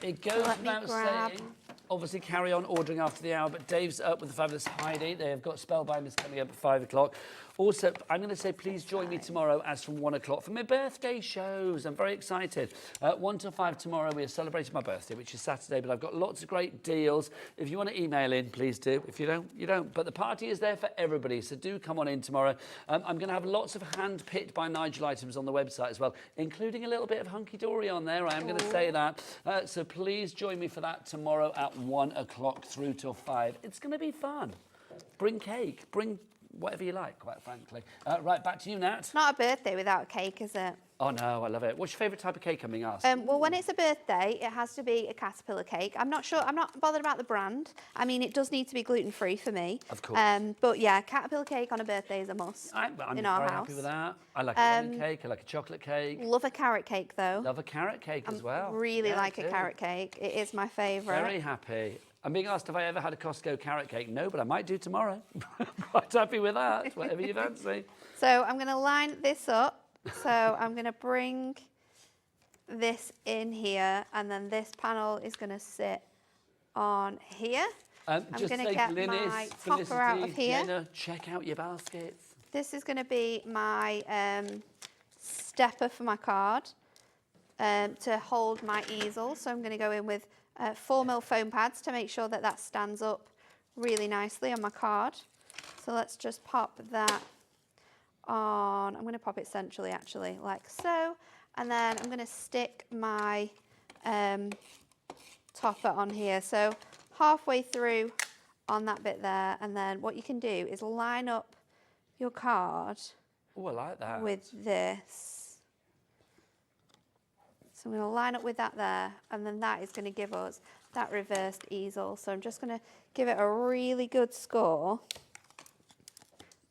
It goes Let me without grab- saying, obviously carry on ordering after the hour, but Dave's up with the fabulous Heidi. They have got Spellbinders coming up at 5 o'clock. Also, I'm going to say please join me tomorrow as from 1 o'clock for my birthday shows. I'm very excited. 1 till 5 tomorrow, we are celebrating my birthday, which is Saturday, but I've got lots of great deals. If you want to email in, please do. If you don't, you don't. But the party is there for everybody, so do come on in tomorrow. I'm going to have lots of hand-picked by Nigel items on the website as well, including a little bit of Hunkydory on there. I am going to say that. So please join me for that tomorrow at 1 o'clock through till 5. It's going to be fun. Bring cake. Bring whatever you like, quite frankly. Right, back to you, Nat. It's not a birthday without a cake, is it? Oh, no, I love it. What's your favourite type of cake, I'm being asked? Well, when it's a birthday, it has to be a caterpillar cake. I'm not bothered about the brand. I mean, it does need to be gluten-free for me. Of course. But yeah, caterpillar cake on a birthday is a must I'm in very our house. happy with that. I like a lemon cake. I like a chocolate cake. Love a carrot cake, though. Love a carrot cake as well. Really Yeah, like a too. carrot cake. It is my favourite. Very happy. I'm being asked if I ever had a Costco carrot cake. No, but I might do tomorrow. Quite happy with that, whatever you fancy. So I'm going to line this up. So I'm going to bring this in here, and then this panel is going to sit on here. I'm Just going to say, get Glynis, my topper out of Felicity, here. Jenna, check out your baskets. This is going to be my stepper for my card to hold my easel. So I'm going to go in with 4mm foam pads to make sure that that stands up really nicely on my card. So let's just pop that on. I'm going to pop it centrally, actually, like so. And then I'm going to stick my topper on here. So halfway through on that bit there. And then what you can do is line up your card Oh, I like that. with this. So I'm going to line up with that there, and then that is going to give us that reversed easel. So I'm just going to give it a really good score,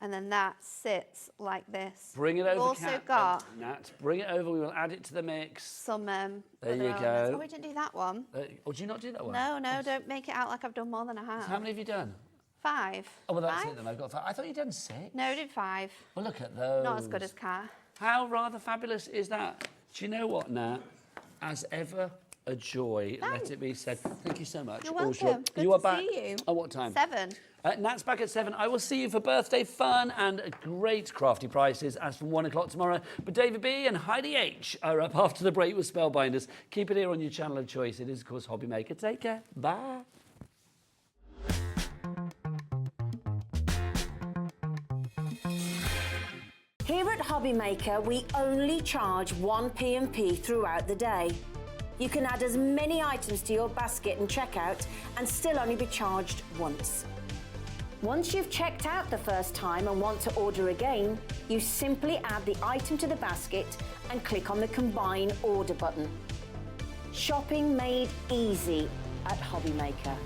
and then that sits like this. Bring it over, We've also Kat, got Nat. Bring it over. We will add it to the mix. some There other you elements. go. Oh, we didn't do that one. Oh, did you not do that one? No, don't make it out like I've done more than I have. How many have you done? 5. Oh, well, that's 5? it then. I've got 5. I thought you'd done 6. No, I did 5. Well, look at those. Not as good as Kat. How rather fabulous is that? Do you know what, Nat? As ever, a joy. Let it be said. Thank you so much. You're All welcome. Good you are to back. see you. At what time? 7. Nat's back at 7. I will see you for birthday fun and great crafty prices as from 1 o'clock tomorrow. But David B and Heidi H are up after the break with Spellbinders. Keep it here on your channel of choice. It is, of course, HobbyMaker. Take care. Bye. Here at HobbyMaker, we only charge 1 P&P throughout the day. You can add as many items to your basket and checkout and still only be charged once. Once you've checked out the first time and want to order again, you simply add the item to the basket and click on the Combine Order button. Shopping made easy at HobbyMaker.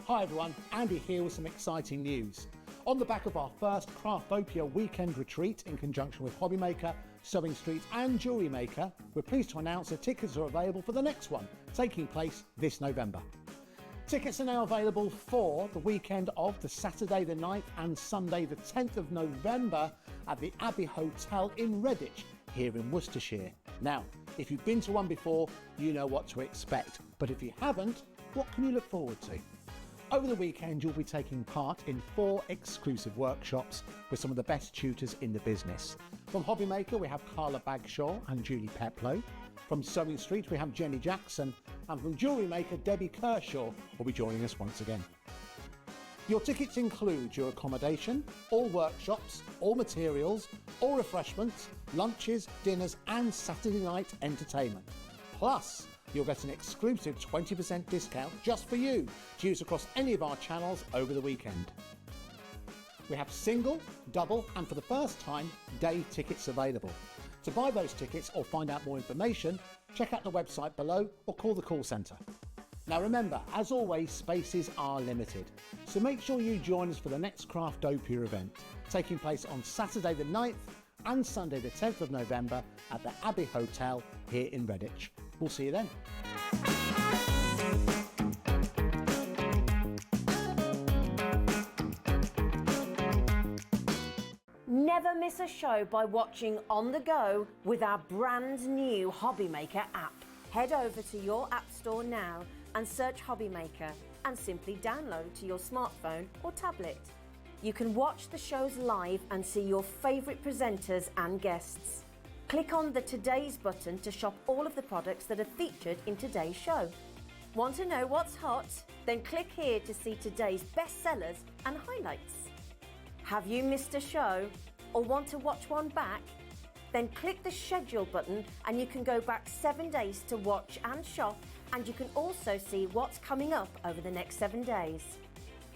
Hi everyone, Andy here with some exciting news. On the back of our first Craftopia weekend retreat in conjunction with HobbyMaker, Sewing Street and Jewellery Maker, we're pleased to announce that tickets are available for the next one, taking place this November. Tickets are now available for the weekend of the Saturday the 9th and Sunday the 10th of November at the Abbey Hotel in Redditch, here in Worcestershire. Now, if you've been to one before, you know what to expect, but if you haven't, what can you look forward to? Over the weekend, you'll be taking part in 4 exclusive workshops with some of the best tutors in the business. From HobbyMaker, we have Carla Bagshaw and Julie Peplow. From Sewing Street, we have Jenny Jackson. And from Jewellery Maker, Debbie Kershaw will be joining us once again. Your tickets include your accommodation, all workshops, all materials, all refreshments, lunches, dinners and Saturday night entertainment. Plus, you'll get an exclusive 20% discount just for you to use across any of our channels over the weekend. We have single, double and for the first time, day tickets available. To buy those tickets or find out more information, check out the website below or call the call centre. Now remember, as always, spaces are limited, so make sure you join us for the next Craftopia event, taking place on Saturday the 9th and Sunday the 10th of November at the Abbey Hotel here in Redditch. We'll see you then. Never miss a show by watching on the go with our brand new HobbyMaker app. Head over to your app store now and search HobbyMaker and simply download to your smartphone or tablet. You can watch the shows live and see your favourite presenters and guests. Click on the Today's button to shop all of the products that are featured in today's show. Want to know what's hot? Then click here to see today's bestsellers and highlights. Have you missed a show or want to watch one back? Then click the schedule button and you can go back 7 days to watch and shop, and you can also see what's coming up over the next 7 days.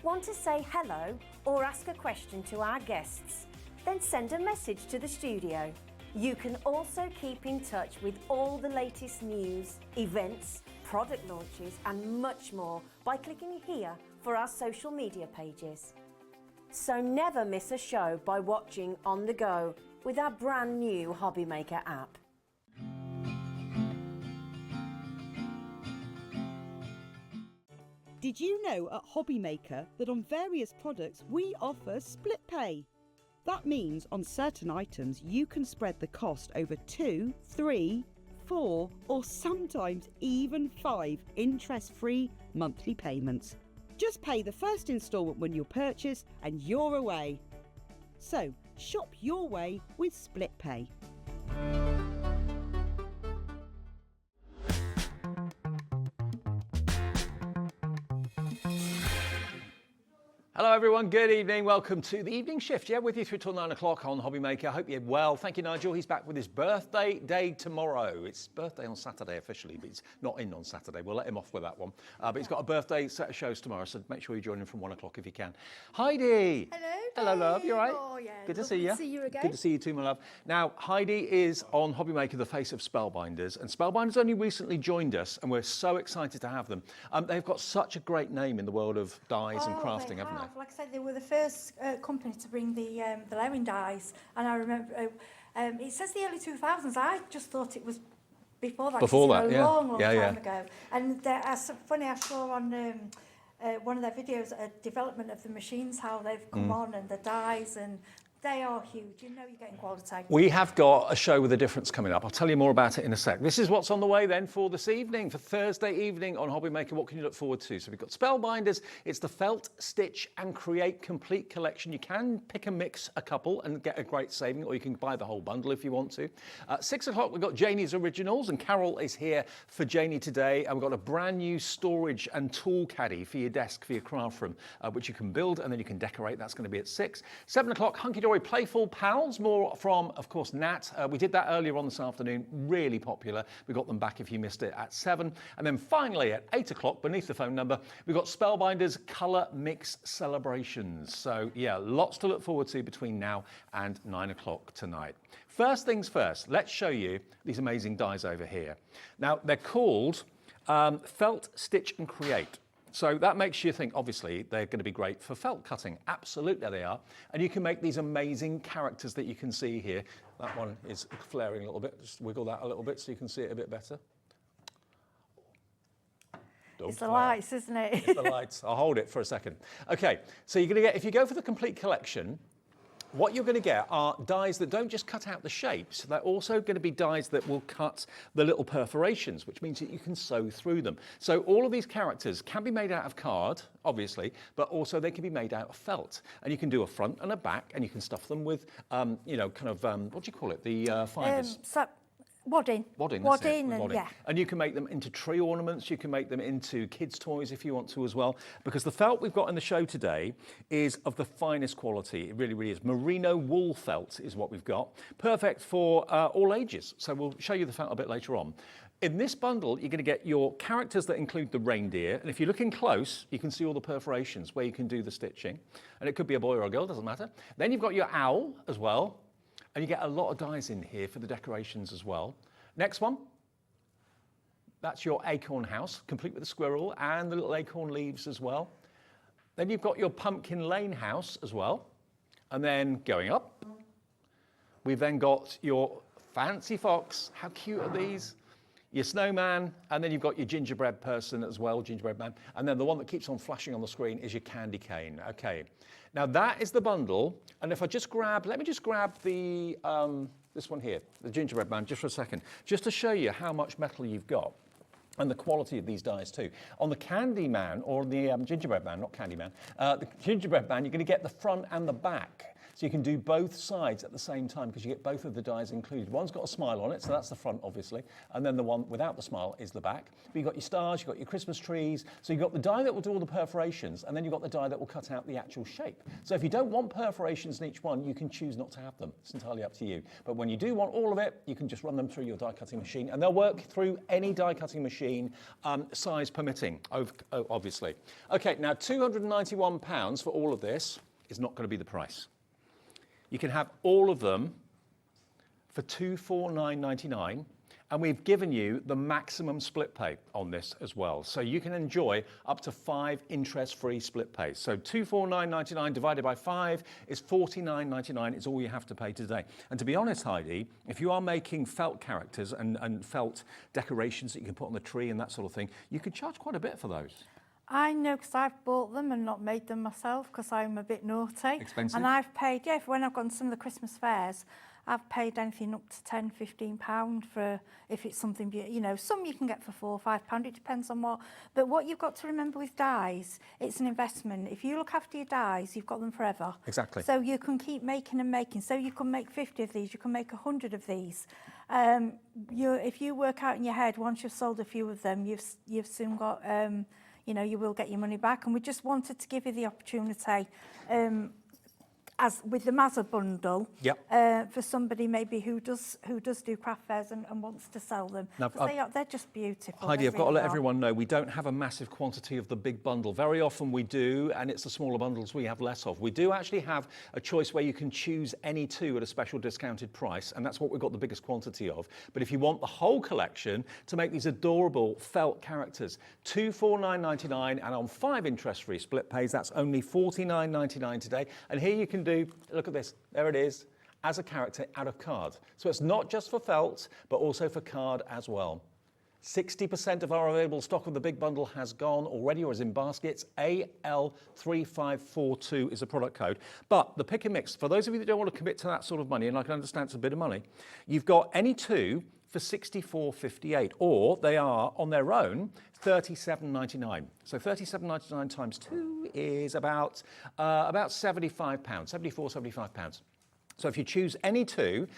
Want to say hello or ask a question to our guests? Then send a message to the studio. You can also keep in touch with all the latest news, events, product launches and much more by clicking here for our social media pages. So never miss a show by watching on the go with our brand new HobbyMaker app. Did you know at HobbyMaker that on various products we offer split pay? That means on certain items you can spread the cost over 2, 3, 4 or sometimes even 5 interest-free monthly payments. Just pay the first instalment when you purchase and you're away. So shop your way with split pay. Hello everyone, good evening. Welcome to the evening shift. Yeah, with you through till 9 o'clock on HobbyMaker. I hope you're well. Thank you, Nigel. He's back with his birthday day tomorrow. It's birthday on Saturday officially, but he's not in on Saturday. We'll let him off with that one. But he's got a birthday set of shows tomorrow, so make sure you join him from 1 o'clock if you can. Heidi. Hello. Hello, love. You all right? Oh, yeah. Good to see you. Good to see you again. Good to see you too, my love. Now, Heidi is on HobbyMaker, the face of Spellbinders, and Spellbinders only recently joined us, and we're so excited to have them. They've got such a great name in the world of dyes and crafting, haven't they? Like I said, they were the first company to bring the layering dyes, and I remember it says the early 2000s. I just thought it was before that. Before that, a yeah. long time ago. And funny, I saw on one of their videos a development of the machines, how they've come on, and the dyes, and they are huge. You know you're getting quality. We have got a show with a difference coming up. I'll tell you more about it in a sec. This is what's on the way then for this evening, for Thursday evening on HobbyMaker. What can you look forward to? So we've got Spellbinders. It's the Felt, Stitch and Create Complete Collection. You can pick and mix a couple and get a great saving, or you can buy the whole bundle if you want to. 6 o'clock, we've got Janie's Originals, and Carol is here for Janie today. And we've got a brand new storage and tool caddy for your desk, for your craft room, which you can build and then you can decorate. That's going to be at 6. 7 o'clock, Hunkydory Playful Pals, more from, of course, Nat. We did that earlier on this afternoon, really popular. We got them back if you missed it at 7. And then finally at 8 o'clock, beneath the phone number, we've got Spellbinders Colour Mix Celebrations. So yeah, lots to look forward to between now and 9 o'clock tonight. First things first, let's show you these amazing dies over here. Now, they're called Felt, Stitch and Create. So that makes you think, obviously, they're going to be great for felt cutting. Absolutely they are. And you can make these amazing characters that you can see here. That one is flaring a little bit. Just wiggle that a little bit so you can see it a bit better. It's the lights, isn't it? It's the lights. I'll hold it for a second. Okay, so you're going to get, if you go for the complete collection, what you're going to get are dies that don't just cut out the shapes, they're also going to be dies that will cut the little perforations, which means that you can sew through them. So all of these characters can be made out of card, obviously, but also they can be made out of felt. And you can do a front and a back, and you can stuff them with, you know, kind of, what do you call it, the fibres? Wadding. Wadding, Yeah. And you can make them into tree ornaments, you can make them into kids' toys if you want to as well, because the felt we've got in the show today is of the finest quality. It really, really is. Merino wool felt is what we've got. Perfect for all ages. So we'll show you the felt a bit later on. In this bundle, you're going to get your characters that include the reindeer. And if you're looking close, you can see all the perforations where you can do the stitching. And it could be a boy or a girl, doesn't matter. Then you've got your owl as well. And you get a lot of dies in here for the decorations as well. Next one, that's your acorn house, complete with the squirrel and the little acorn leaves as well. Then you've got your pumpkin lane house as well. And then going up, we've then got your fancy fox. How cute are these? Your snowman, and then you've got your gingerbread person as well, gingerbread man. And then the one that keeps on flashing on the screen is your candy cane. Okay, now that is the bundle. And if I just grab, let me just grab the, this one here, the gingerbread man, just for a second, just to show you how much metal you've got and the quality of these dies too. On the candy man, or the gingerbread man, not candy man, the gingerbread man, you're gonna get the front and the back. So you can do both sides at the same time because you get both of the dies included. One's got a smile on it, so that's the front, obviously. And then the one without the smile is the back. But you've got your stars, you've got your Christmas trees. So you've got the die that will do all the perforations, and then you've got the die that will cut out the actual shape. So if you don't want perforations in each one, you can choose not to have them. It's entirely up to you. But when you do want all of it, you can just run them through your die cutting machine, and they'll work through any die cutting machine, size permitting, obviously. Okay, now £291 for all of this is not going to be the price. You can have all of them for $249.99, and we've given you the maximum split pay on this as well. So you can enjoy up to 5 interest-free split pays. So $249.99 divided by 5 is $49.99. It's all you have to pay today. And to be honest, Heidi, if you are making felt characters and felt decorations that you can put on the tree and that sort of thing, you could charge quite a bit for those. I know because I've bought them and not made them myself because I'm a bit naughty. Expensive? And I've paid, yeah, when I've gone to some of the Christmas fairs, I've paid anything up to £10, £15 for if it's something, you know, some you can get for £4 or £5, it depends on what. But what you've got to remember with dies, it's an investment. If you look after your dies, you've got them forever. Exactly. So you can keep making and making. So you can make 50 of these, you can make 100 of these. If you work out in your head, once you've sold a few of them, you've soon got... you know, you will get your money back. And we just wanted to give you the opportunity, as with the Mazza bundle, yep. For somebody maybe who does do craft fairs and wants to sell them. Now, They're just beautiful. Heidi, I've got to let everyone know we don't have a massive quantity of the big bundle. Very often we do, and it's the smaller bundles we have less of. We do actually have a choice where you can choose any two at a special discounted price, and that's what we've got the biggest quantity of. But if you want the whole collection to make these adorable felt characters, $249.99, and on 5 interest-free split pays, that's only $49.99 today. And here you can do, look at this, there it is, as a character out of card. So it's not just for felt, but also for card as well. 60% of our available stock of the big bundle has gone already or is in baskets. AL3542 is a product code. But the pick and mix, for those of you that don't want to commit to that sort of money, and I can understand it's a bit of money, you've got any two for $64.58, or they are on their own $37.99. So $37.99 times 2 is about £75, £75. So if you choose any two,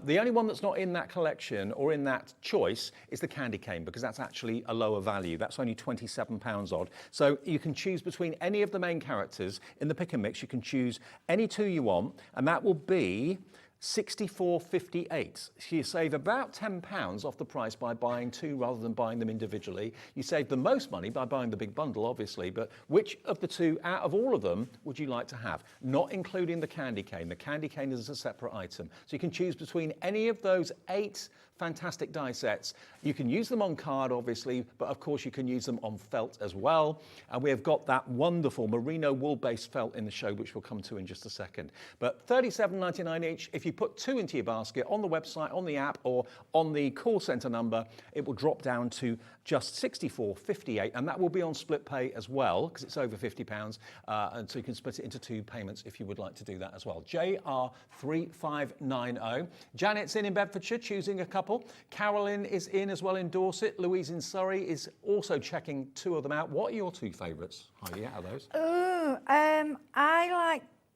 the only one that's not in that collection or in that choice is the candy cane, because that's actually a lower value. That's only £27 odd. So you can choose between any of the main characters in the pick and mix. You can choose any two you want, and that will be $64.58. So you save about £10 off the price by buying two rather than buying them individually. You save the most money by buying the big bundle, obviously, but which of the two out of all of them would you like to have? Not including the candy cane. The candy cane is a separate item. So you can choose between any of those 8 fantastic die sets. You can use them on card, obviously, but of course you can use them on felt as well. And we have got that wonderful merino wool-based felt in the show, which we'll come to in just a second. But $37.99 each. If you put 2 into your basket on the website, on the app, or on the call centre number, it will drop down to just $64.58, and that will be on split pay as well, because it's over £50, and so you can split it into 2 payments if you would like to do that as well. JR3590. Janet's in Bedfordshire, choosing a couple. Carolyn is in as well in Dorset. Louise in Surrey is also checking 2 of them out. What are your 2 favourites, Heidi, out of those?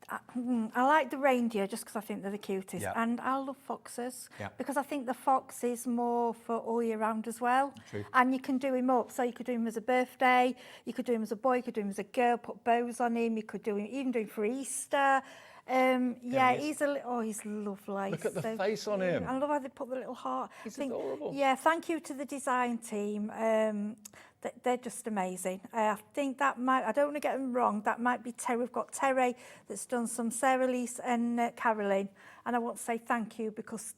I like the reindeer just because I think they're the cutest, Yeah. and I love foxes Yeah. because I think the fox is more for all year round as well. True. And you can do him up, so you could do him as a birthday, you could do him as a boy, you could do him as a girl, put bows on him, you could do him even do him for Easter. Yeah, he's lovely. Look at the So face on cute. him. I love how they put the little heart. He's adorable. Yeah, thank you to the design team. They're just amazing. I think that might, I don't want to get them wrong, that might be Terry. We've got Terry that's done some, Sarah Lise and Caroline. And I want to say thank you because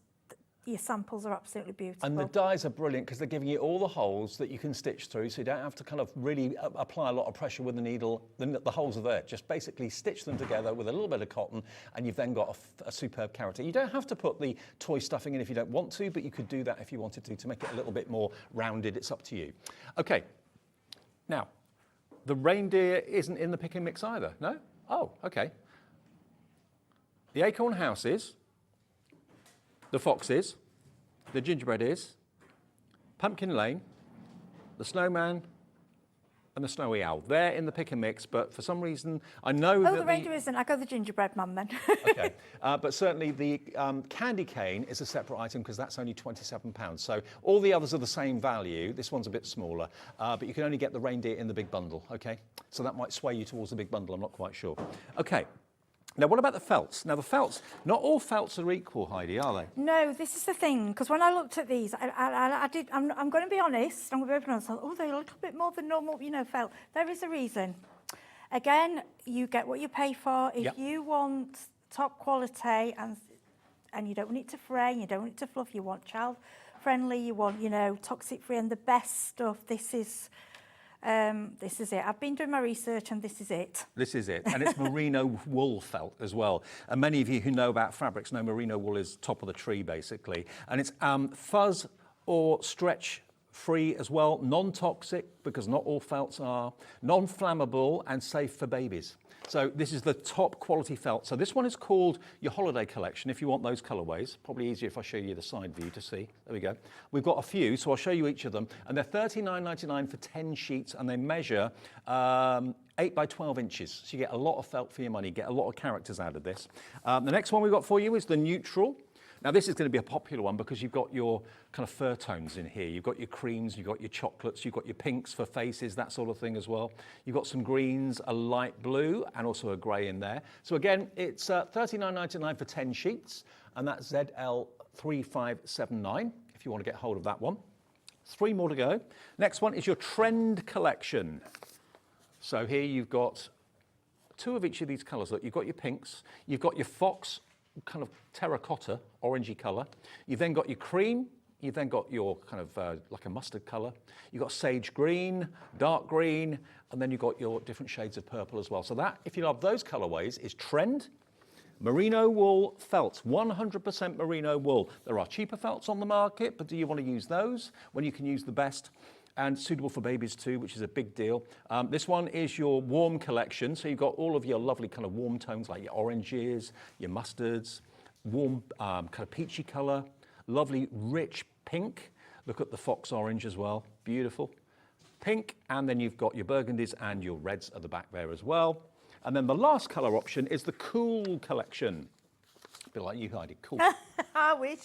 your samples are absolutely beautiful. And the dies are brilliant because they're giving you all the holes that you can stitch through, so you don't have to kind of really apply a lot of pressure with the needle. The holes are there. Just basically stitch them together with a little bit of cotton, and you've then got a superb character. You don't have to put the toy stuffing in if you don't want to, but you could do that if you wanted to make it a little bit more rounded. It's up to you. Okay. Now, the reindeer isn't in the pick and mix either, no? Oh, okay. The acorn house is, the fox is, the gingerbread is, Pumpkin Lane, the snowman, and the snowy owl. They're in the pick and mix, but for some reason, I know that the reindeer isn't. I go the gingerbread man then. Okay, but certainly the candy cane is a separate item because that's only £27. So all the others are the same value. This one's a bit smaller, but you can only get the reindeer in the big bundle, okay? So that might sway you towards the big bundle, I'm not quite sure. Okay. Now, what about the felts? Now, the felts, not all felts are equal, Heidi, are they? No, this is the thing, because when I looked at these, I'm going to be honest, I'm going to be open honest, oh, they're a little bit more than normal, felt. There is a reason. Again, you get what you pay for. If you want top quality and you don't want it to fray, you don't want it to fluff, you want child friendly, you want, toxic free, and the best stuff, this is it. I've been doing my research and this is it. This is it. And it's merino wool felt as well. And many of you who know about fabrics know merino wool is top of the tree, basically. And it's fuzz or stretch free as well, non-toxic, because not all felts are, non-flammable and safe for babies. So this is the top quality felt. So this one is called your holiday collection if you want those colorways. Probably easier if I show you the side view to see. There we go. We've got a few, so I'll show you each of them. And they're $39.99 for 10 sheets, and they measure 8 by 12 inches. So you get a lot of felt for your money, get a lot of characters out of this. The next one we've got for you is the neutral. Now this is going to be a popular one because you've got your kind of fur tones in here. You've got your creams, you've got your chocolates, you've got your pinks for faces, that sort of thing as well. You've got some greens, a light blue, and also a grey in there. So again, it's $39.99 for 10 sheets, and that's ZL3579 if you want to get hold of that one. 3 more to go. Next one is your trend collection. So here you've got 2 of each of these colours. Look, you've got your pinks, you've got your fox, kind of terracotta, orangey colour. You've then got your cream, you've then got your kind of like a mustard colour. You've got sage green, dark green, and then you've got your different shades of purple as well. So that, if you love those colourways, is Trend. Merino wool felts, 100% merino wool. There are cheaper felts on the market, but do you want to use those when you can use the best? And suitable for babies too, which is a big deal. This one is your warm collection. So you've got all of your lovely kind of warm tones like your oranges, your mustards, warm kind of peachy colour, lovely rich pink. Look at the fox orange as well, beautiful. Pink, and then you've got your burgundies and your reds at the back there as well. And then the last colour option is the cool collection. A bit like you, Heidi, cool. I wish.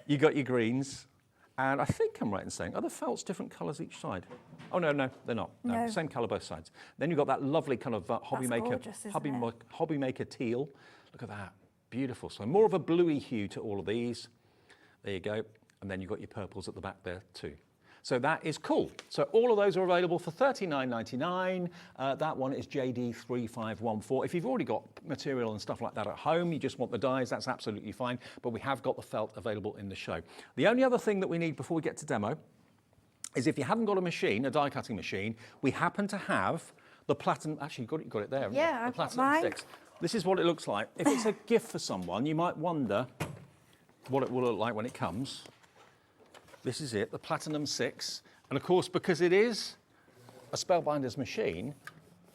You got your greens. And I think I'm right in saying, are the felts different colours each side? Oh, no, they're not. No. Same colour both sides. Then you've got that lovely kind of HobbyMaker teal. Look at that, beautiful. So more of a bluey hue to all of these. There you go. And then you've got your purples at the back there too. So that is cool. So all of those are available for $39.99. That one is JD3514. If you've already got material and stuff like that at home, you just want the dies, that's absolutely fine. But we have got the felt available in the show. The only other thing that we need before we get to demo is if you haven't got a machine, a die cutting machine, we happen to have the Platinum, actually you got it there, haven't you? Yeah, The I've got Platinum mine. 6. This is what it looks like. If it's a gift for someone, you might wonder what it will look like when it comes. This is it, the Platinum 6. And of course, because it is a Spellbinders machine,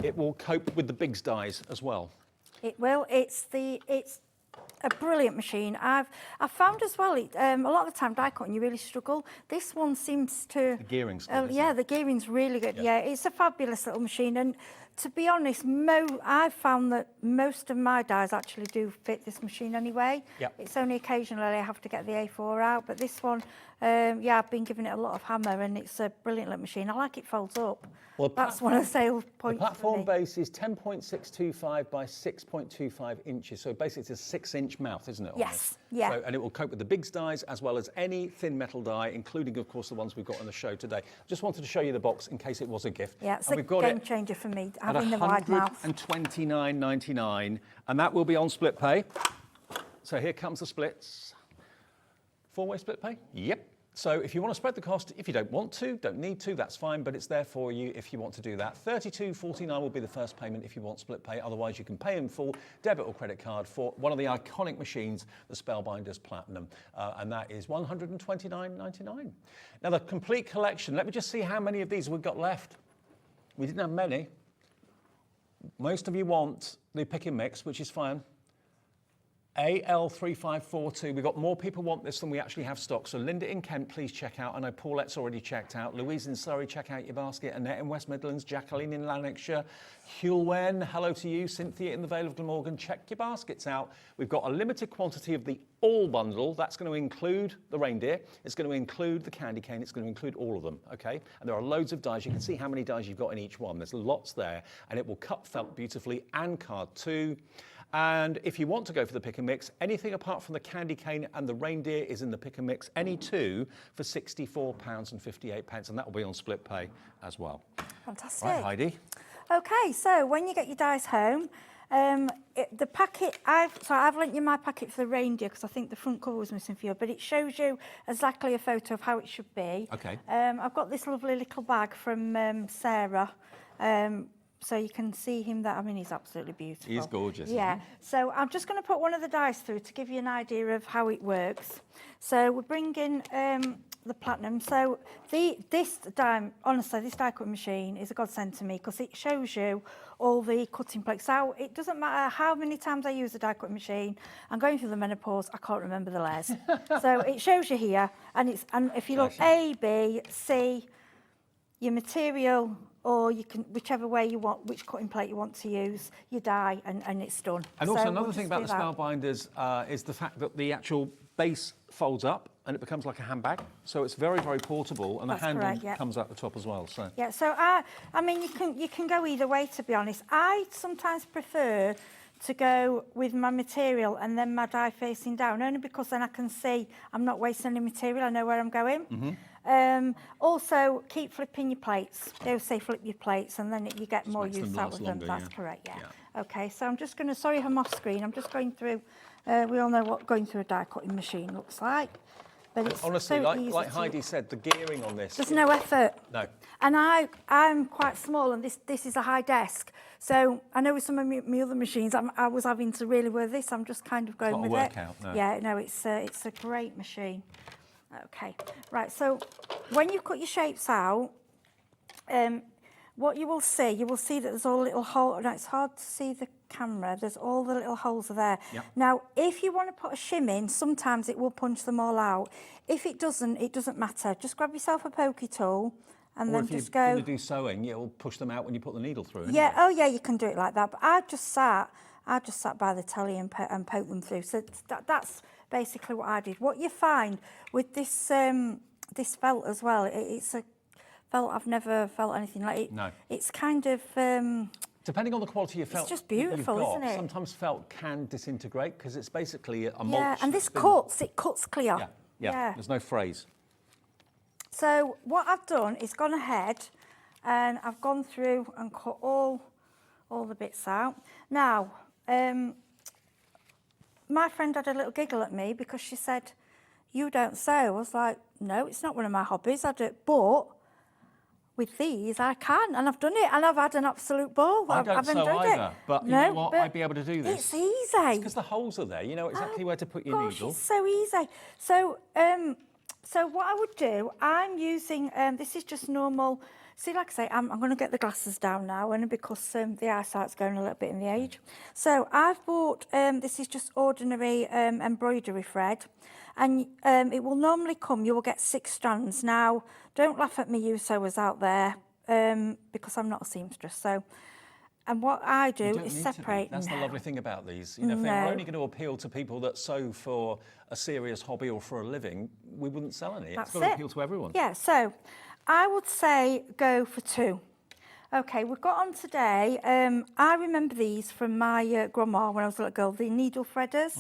it will cope with the bigs dies as well. It will. It's a brilliant machine. I've found as well, a lot of the time die cutting you really struggle. This one seems to... The gearing's good, yeah, the gearing's really good. Yeah. Yeah, it's a fabulous little machine. And to be honest, I've found that most of my dies actually do fit this machine anyway. Yep. It's only occasionally I have to get the A4 out, but this one, yeah, I've been giving it a lot of hammer, and it's a brilliant little machine. I like it folds up. Well, that's one of the sales points. The platform base is 10.625 by 6.25 inches. So basically it's a 6-inch mouth, isn't it? Yes, yeah. So, and it will cope with the bigs dies as well as any thin metal die, including, of course, the ones we've got on the show today. Just wanted to show you the box in case it was a gift. Yeah, it's and a we've got game it changer for me, at having the wide mouth. $129.99, and that will be on split pay. So here comes the splits. 4-way split pay? Yep. So if you want to spread the cost, if you don't want to, don't need to, that's fine, but it's there for you if you want to do that. $32.49 will be the first payment if you want split pay. Otherwise, you can pay in full, debit or credit card, for one of the iconic machines, the Spellbinders Platinum, and that is $129.99. Now, the complete collection, let me just see how many of these we've got left. We didn't have many. Most of you want the pick and mix, which is fine. AL3542, we've got more people want this than we actually have stock. So Linda in Kent, please check out. I know Paulette's already checked out. Louise in Surrey, check out your basket. Annette in West Midlands, Jacqueline in Lanarkshire, Hulwen, hello to you. Cynthia in the Vale of Glamorgan, check your baskets out. We've got a limited quantity of the all bundle. That's going to include the reindeer. It's going to include the candy cane. It's going to include all of them, okay? And there are loads of dies. You can see how many dies you've got in each one. There's lots there, and it will cut felt beautifully and card too. And if you want to go for the pick and mix, anything apart from the candy cane and the reindeer is in the pick and mix, any two for £64.58, and that will be on split pay as well. Fantastic. Right, Heidi. Okay, so when you get your dies home, the packet, I've lent you my packet for the reindeer because I think the front cover was missing for you, but it shows you exactly a photo of how it should be. Okay. I've got this lovely little bag from Sarah. So you can see him there. I mean, he's absolutely beautiful. He is gorgeous. Yeah. So I'm just going to put one of the dies through to give you an idea of how it works. So we're bringing the Platinum. So this die, honestly, this die cutting machine is a godsend to me because it shows you all the cutting plates. So it doesn't matter how many times I use the die cutting machine. I'm going through the menopause. I can't remember the layers. So it shows you here, and if you look A, B, C, your material, or you can, whichever way you want, which cutting plate you want to use, you die and it's done. And also another thing about the Spellbinders is the fact that the actual base folds up and it becomes like a handbag. So it's very, very portable, and the handle comes out the top as well. So yeah, so I mean, you can go either way, to be honest. I sometimes prefer to go with my material and then my die facing down, only because then I can see I'm not wasting any material, I know where I'm going. Mm-hmm. Also, keep flipping your plates. They will say flip your plates and then you get more use out of them. That's correct, yeah. Okay, so I'm just going to, sorry I'm off screen, I'm just going through, we all know what going through a die cutting machine looks like. But it's honestly, so like Heidi said, the gearing on this... There's no effort. No. And I'm quite small, and this is a high desk. So I know with some of my other machines, I was having to really work this. I'm just kind of going with it. It's not a workout, no. Yeah, no, it's a great machine. Okay, right, so when you cut your shapes out, what you will see that there's all little holes. Now, it's hard to see the camera. There's all the little holes are there. Yep. Now, if you want to put a shim in, sometimes it will punch them all out. If it doesn't matter. Just grab yourself a pokey tool and then just go. Or if you're going to do sewing, it will push them out when you put the needle through. Yeah, oh yeah, you can do it like that. But I just sat by the telly and poke them through. So that's basically what I did. What you find with this this felt as well, it's a felt I've never felt anything like it. No. It's kind of depending on the quality of felt, it's just beautiful, you've got, isn't it? Sometimes felt can disintegrate because it's basically a mulch. Yeah, and this cuts. It cuts clear. Yeah. There's no phrase. So what I've done is gone ahead and I've gone through and cut all the bits out. Now, my friend had a little giggle at me because she said, "You don't sew." I was like, "No, it's not one of my hobbies. I do, but with these I can, and I've done it, and I've had an absolute ball. I don't I've sew enjoyed either, it. but you No, know what? but I'd be able to do this. It's easy. Because the holes are there. You know exactly where to put your Gosh, needle. it's so easy. So, so what I would do, I'm using, this is just normal. See, like I say, I'm going to get the glasses down now, and because the eyesight's going a little bit in the age. So I've bought, this is just ordinary embroidery thread, and it will normally come, you will get 6 strands. Now, don't laugh at me, you sewers out there, because I'm not a seamstress. So, and what I do is separate. That's the lovely thing about these. You know, if they were only going to appeal to people that sew for a serious hobby or for a living, we wouldn't sell any. It's got to appeal to everyone. Yeah, so I would say go for 2. Okay, we've got on today, I remember these from my grandma when I was a little girl, the needle threaders.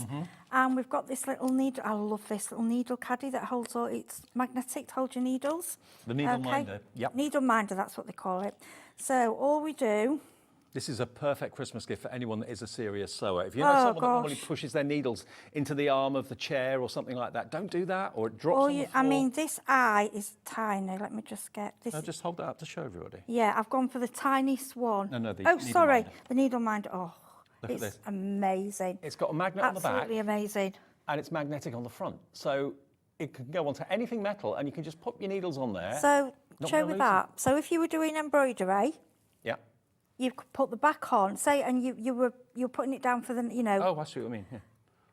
And we've got this little needle, I love this little needle caddy that holds all, it's magnetic to hold your needles. The needle minder, yep. Needle minder, that's what they call it. So all we do... This is a perfect Christmas gift for anyone that is a serious sewer. If you know someone that normally pushes their needles into the arm of the chair or something like that, don't do that, or it drops on the floor. I mean, this eye is tiny. Let me just get this. No, just hold that up to show everybody. Yeah, I've gone for the tiniest one. No, the oh, needle sorry, minder. the needle minder. Oh, Look at it's this. amazing. It's got a magnet on the back. Absolutely amazing. And it's magnetic on the front. So it can go onto anything metal, and you can just pop your needles on there. So, show with that. So if you were doing embroidery, yeah, you could put the back on, say, and you're putting it down for the, you know. Oh, I see what I mean. Yeah.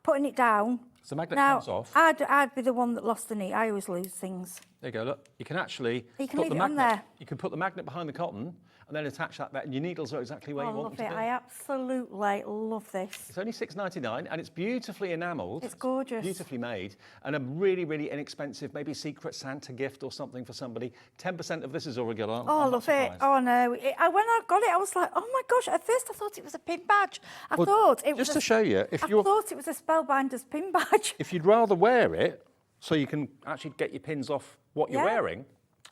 Putting it down. So the magnet now, comes off. I'd be the one that lost the needle. I always lose things. There you go. Look, you can actually You can put leave the it magnet. on there. You can put the magnet behind the cotton, and then attach that back, and your needles are exactly where you want them to be. I absolutely love this. It's only $6.99, and it's beautifully enamelled. It's gorgeous. Beautifully made, and a really, really inexpensive, maybe secret Santa gift or something for somebody. 10% of this is already gone. Oh, I love it. Oh, no. When I got it, I was like, oh, my gosh. At first, I thought it was a pin badge. I thought it was just to show you, I thought it was a Spellbinders pin badge. If you'd rather wear it, so you can actually get your pins off what you're wearing,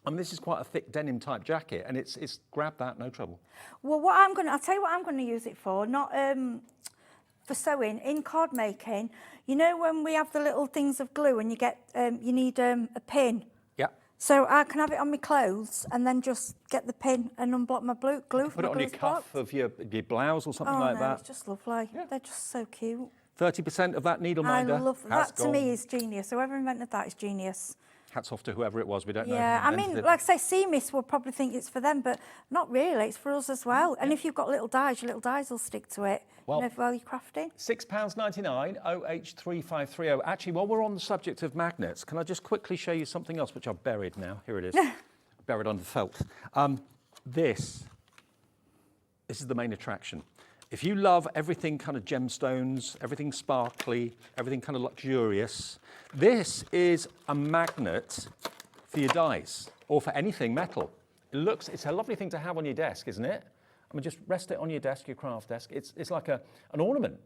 I mean, this is quite a thick denim type jacket, and it's grab that, no trouble. Well, I'll tell you what I'm going to use it for, not for sewing, in card making. You know when we have the little things of glue and you get, you need a pin? Yeah. So I can have it on my clothes and then just get the pin and unblock my glue. Put it on your cuff of your blouse or something like that. It's just lovely. Yeah. They're just so cute. 30% of that needle minder. I love that. To me is genius. Whoever invented that is genius. Hats off to whoever it was. We don't know. Yeah, I mean, like I say, seamists will probably think it's for them, but not really. It's for us as well. And if you've got little dies, your little dies will stick to it. Well, while you're crafting. £6.99, OH3530. Actually, while we're on the subject of magnets, can I just quickly show you something else which I've buried now? Here it is. Buried under felt. This is the main attraction. If you love everything kind of gemstones, everything sparkly, everything kind of luxurious, this is a magnet for your dies or for anything metal. It's a lovely thing to have on your desk, isn't it? I mean, just rest it on your desk, your craft desk. It's like an ornament.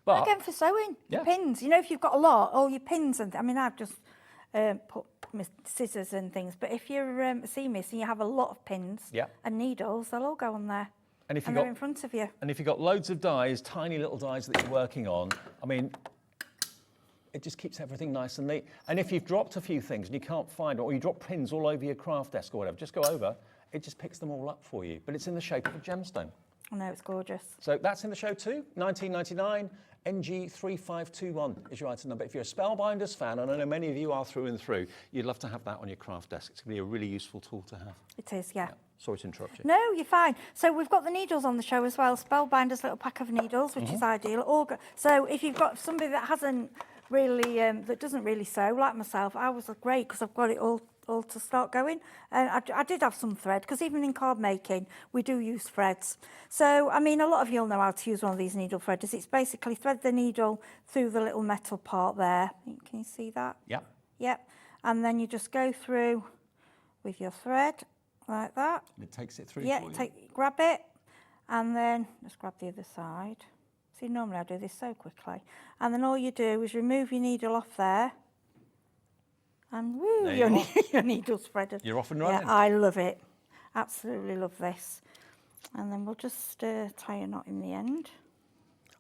But again, for sewing, your pins. You know, if you've got a lot, all your pins, and I mean, I've just put my scissors and things, but if you're a seamist and you have a lot of pins and needles, they'll all go on there. And if they're in front of you. And if you've got loads of dies, tiny little dies that you're working on, I mean, it just keeps everything nice and neat. And if you've dropped a few things and you can't find it, or you drop pins all over your craft desk or whatever, just go over, it just picks them all up for you. But it's in the shape of a gemstone. I know, it's gorgeous. So that's in the show too, $19.99. NG3521 is your item number. If you're a Spellbinders fan, and I know many of you are through and through, you'd love to have that on your craft desk. It's going to be a really useful tool to have. It is, yeah. Sorry to interrupt you. No, you're fine. So we've got the needles on the show as well. Spellbinders little pack of needles, which is ideal. So if you've got somebody that hasn't really, that doesn't really sew, like myself, I was great because I've got it all to start going. And I did have some thread, because even in card making, we do use threads. So, I mean, a lot of you'll know how to use one of these needle threaders. It's basically thread the needle through the little metal part there. Can you see that? Yeah. Yep. And then you just go through with your thread, like that. It takes it through. Yeah, grab it, and then just grab the other side. See, normally I do this so quickly. And then all you do is remove your needle off there, And woo, There your, you are. your needle spreader. You're off and Yeah, running. I love it. Absolutely love this. And then we'll just tie a knot in the end.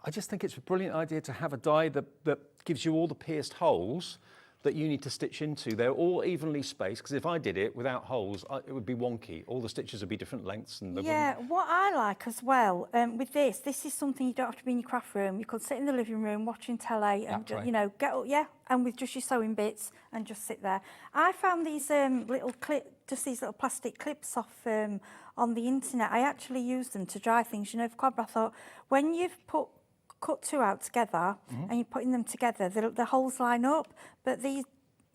I just think it's a brilliant idea to have a die that gives you all the pierced holes that you need to stitch into. They're all evenly spaced, because if I did it without holes, it would be wonky. All the stitches would be different lengths. And Yeah, what I like as well with this is something you don't have to be in your craft room. You could sit in the living room watching telly and That's right. you know, get up, and with just your sewing bits and just sit there. I found these little these little plastic clips off on the internet. I actually use them to dry things. You know, for cobra, I thought when you've cut two out together and you're putting them together, the holes line up. But these,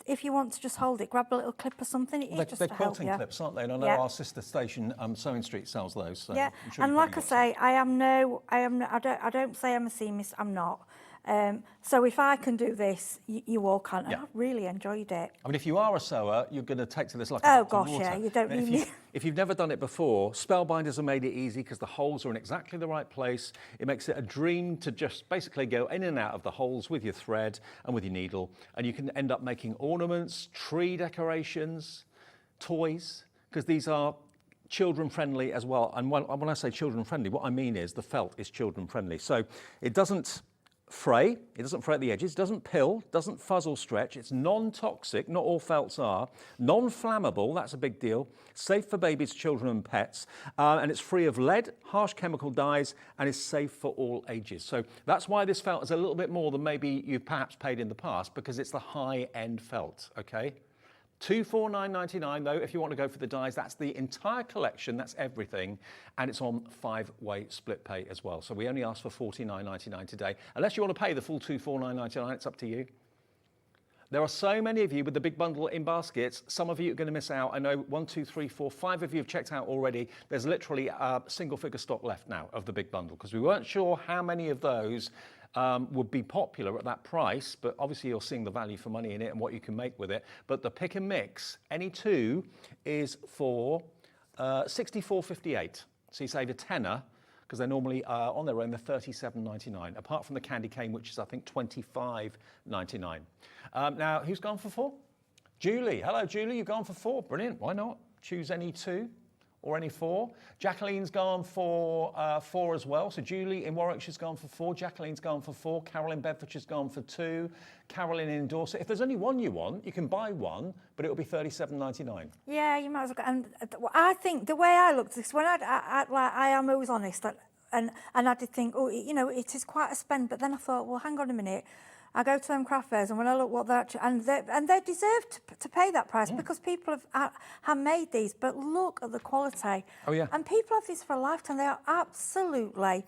if you want to just hold it, grab a little clip or something. Just they're to help quilting you. clips, aren't they? And I know our sister station, Sewing Street, sells those. So Yeah, I'm sure and you've like I probably got say, I don't say I'm a seamstress. I'm not. So if I can do this, you all can. And Yeah. I really enjoyed it. I mean, if you are a sewer, you're going to take to this like a Oh duck to gosh, water. yeah, you don't And need me. if you've never done it before, Spellbinders have made it easy because the holes are in exactly the right place. It makes it a dream to just basically go in and out of the holes with your thread and with your needle, and you can end up making ornaments, tree decorations, toys, because these are children friendly as well. And when I say children friendly, what I mean is the felt is children friendly. So it doesn't fray, it doesn't fray at the edges, doesn't pill, doesn't fuzz or stretch, it's non-toxic, not all felts are, non-flammable, that's a big deal, safe for babies, children and pets, and it's free of lead, harsh chemical dyes, and is safe for all ages. So that's why this felt is a little bit more than maybe you've perhaps paid in the past, because it's the high-end felt, okay? $249.99 though, if you want to go for the dies. That's the entire collection, that's everything, and it's on 5-way split pay as well. So we only ask for $49.99 today. Unless you want to pay the full $249.99, it's up to you. There are so many of you with the big bundle in baskets. Some of you are going to miss out. I know 1, 2, 3, 4, 5 of you have checked out already. There's literally a single figure stock left now of the big bundle, because we weren't sure how many of those would be popular at that price, but obviously you're seeing the value for money in it and what you can make with it. But the pick and mix, any two, is for $64.58. So you save a tenner, because they're normally on their own, they're $37.99, apart from the candy cane, which is I think $25.99. Now, who's gone for 4? Julie. Hello, Julie, you've gone for 4. Brilliant. Why not? Choose any 2. Or any 4. Jacqueline's gone for 4 as well. So Julie in Warwickshire's gone for 4. Jacqueline's gone for 4. Carol in Bedfordshire's gone for 2. Carolyn in Dorset. If there's only one you want, you can buy one, but it'll be $37.99. Yeah, you might as well. And I think the way I looked at this, when I am always honest, and I did think, oh, you know, it is quite a spend. But then I thought, well, hang on a minute. I go to them craft fairs, and when I look what they're actually, and they deserve to pay that price, because people have made these. But look at the quality. Oh yeah. And people have these for a lifetime. They are absolutely.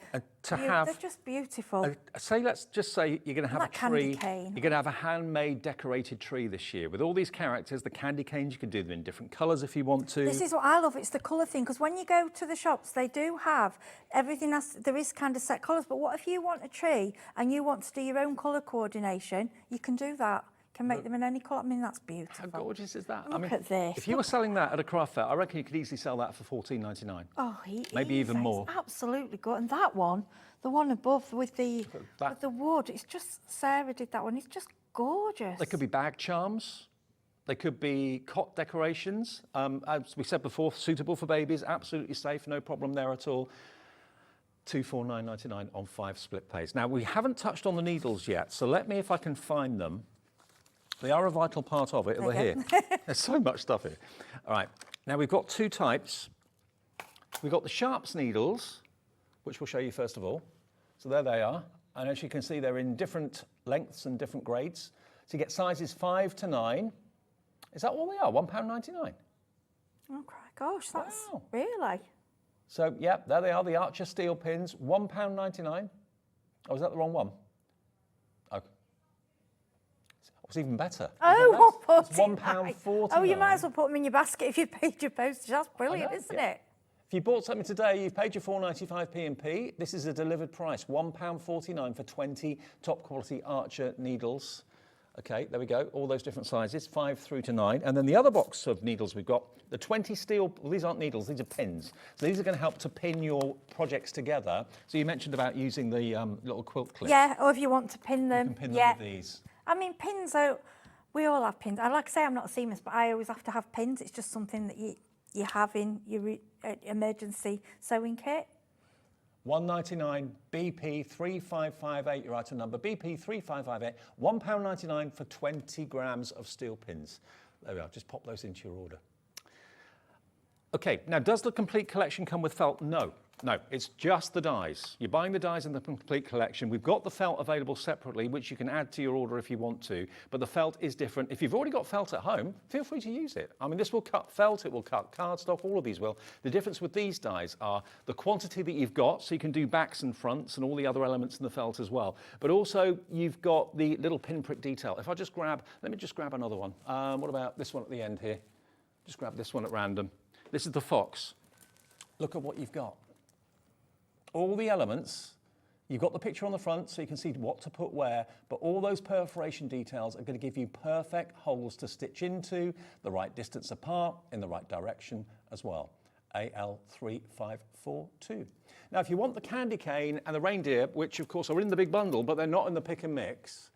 They're just beautiful. Let's just say you're going to have That a tree. candy cane. You're going to have a handmade decorated tree this year with all these characters. The candy canes, you can do them in different colours if you want to. This is what I love. It's the colour thing, because when you go to the shops, they do have everything. There is kind of set colours, but what if you want a tree and you want to do your own colour coordination? You can do that. You can make them in any colour. I mean, that's beautiful. How gorgeous is that? Look at this. If you were selling that at a craft fair, I reckon you could easily sell that for $14.99. Oh, maybe even more. It's absolutely good. And that one, the one above with the wood, it's just, Sarah did that one. It's just gorgeous. They could be bag charms. They could be cot decorations. As we said before, suitable for babies, absolutely safe, no problem there at all. $249.99 on 5 split pays. Now, we haven't touched on the needles yet, so let me, if I can find them. They are a vital part of it. They're here. There's so much stuff here. All right. Now, we've got 2 types. We've got the Sharps needles, which we'll show you first of all. So there they are. And as you can see, they're in different lengths and different grades. So you get sizes 5 to 9. Is that all they are? £1.99? Oh, gosh, that's really... So, yeah, there they are, the Archer steel pins, £1.99. Oh, is that the wrong one? Oh. It's even better. Oh, it's £1.49. Oh, you might as well put them in your basket if you paid your postage. That's brilliant, isn't it? If you bought something today, you've paid your $4.95 P&P. This is a delivered price, £1.49 for 20 top quality Archer needles. Okay, there we go, all those different sizes, 5 through to 9. And then the other box of needles we've got, the 20 steel, well, these aren't needles, these are pins. So these are going to help to pin your projects together. So you mentioned about using the little quilt clips. Yeah, or if you want to pin them. You can pin them with these. I mean, pins out. We all have pins. I like to say I'm not a seamless, but I always have to have pins. It's just something that you have in your emergency sewing kit. £1.99 BP 3558, your item number, BP 3558, £1.99 for 20 grams of steel pins. There we are, just pop those into your order. Okay, now does the complete collection come with felt? No. No, it's just the dies. You're buying the dies in the complete collection. We've got the felt available separately, which you can add to your order if you want to, but the felt is different. If you've already got felt at home, feel free to use it. I mean, this will cut felt, it will cut cardstock, all of these will. The difference with these dies are the quantity that you've got, so you can do backs and fronts and all the other elements in the felt as well. But also, you've got the little pinprick detail. If I just grab, let me just grab another one. What about this one at the end here? Just grab this one at random. This is the fox. Look at what you've got. All the elements, you've got the picture on the front so you can see what to put where, but all those perforation details are going to give you perfect holes to stitch into, the right distance apart, in the right direction as well. AL3542. Now, if you want the candy cane and the reindeer, which of course are in the big bundle, but they're not in the pick and mix,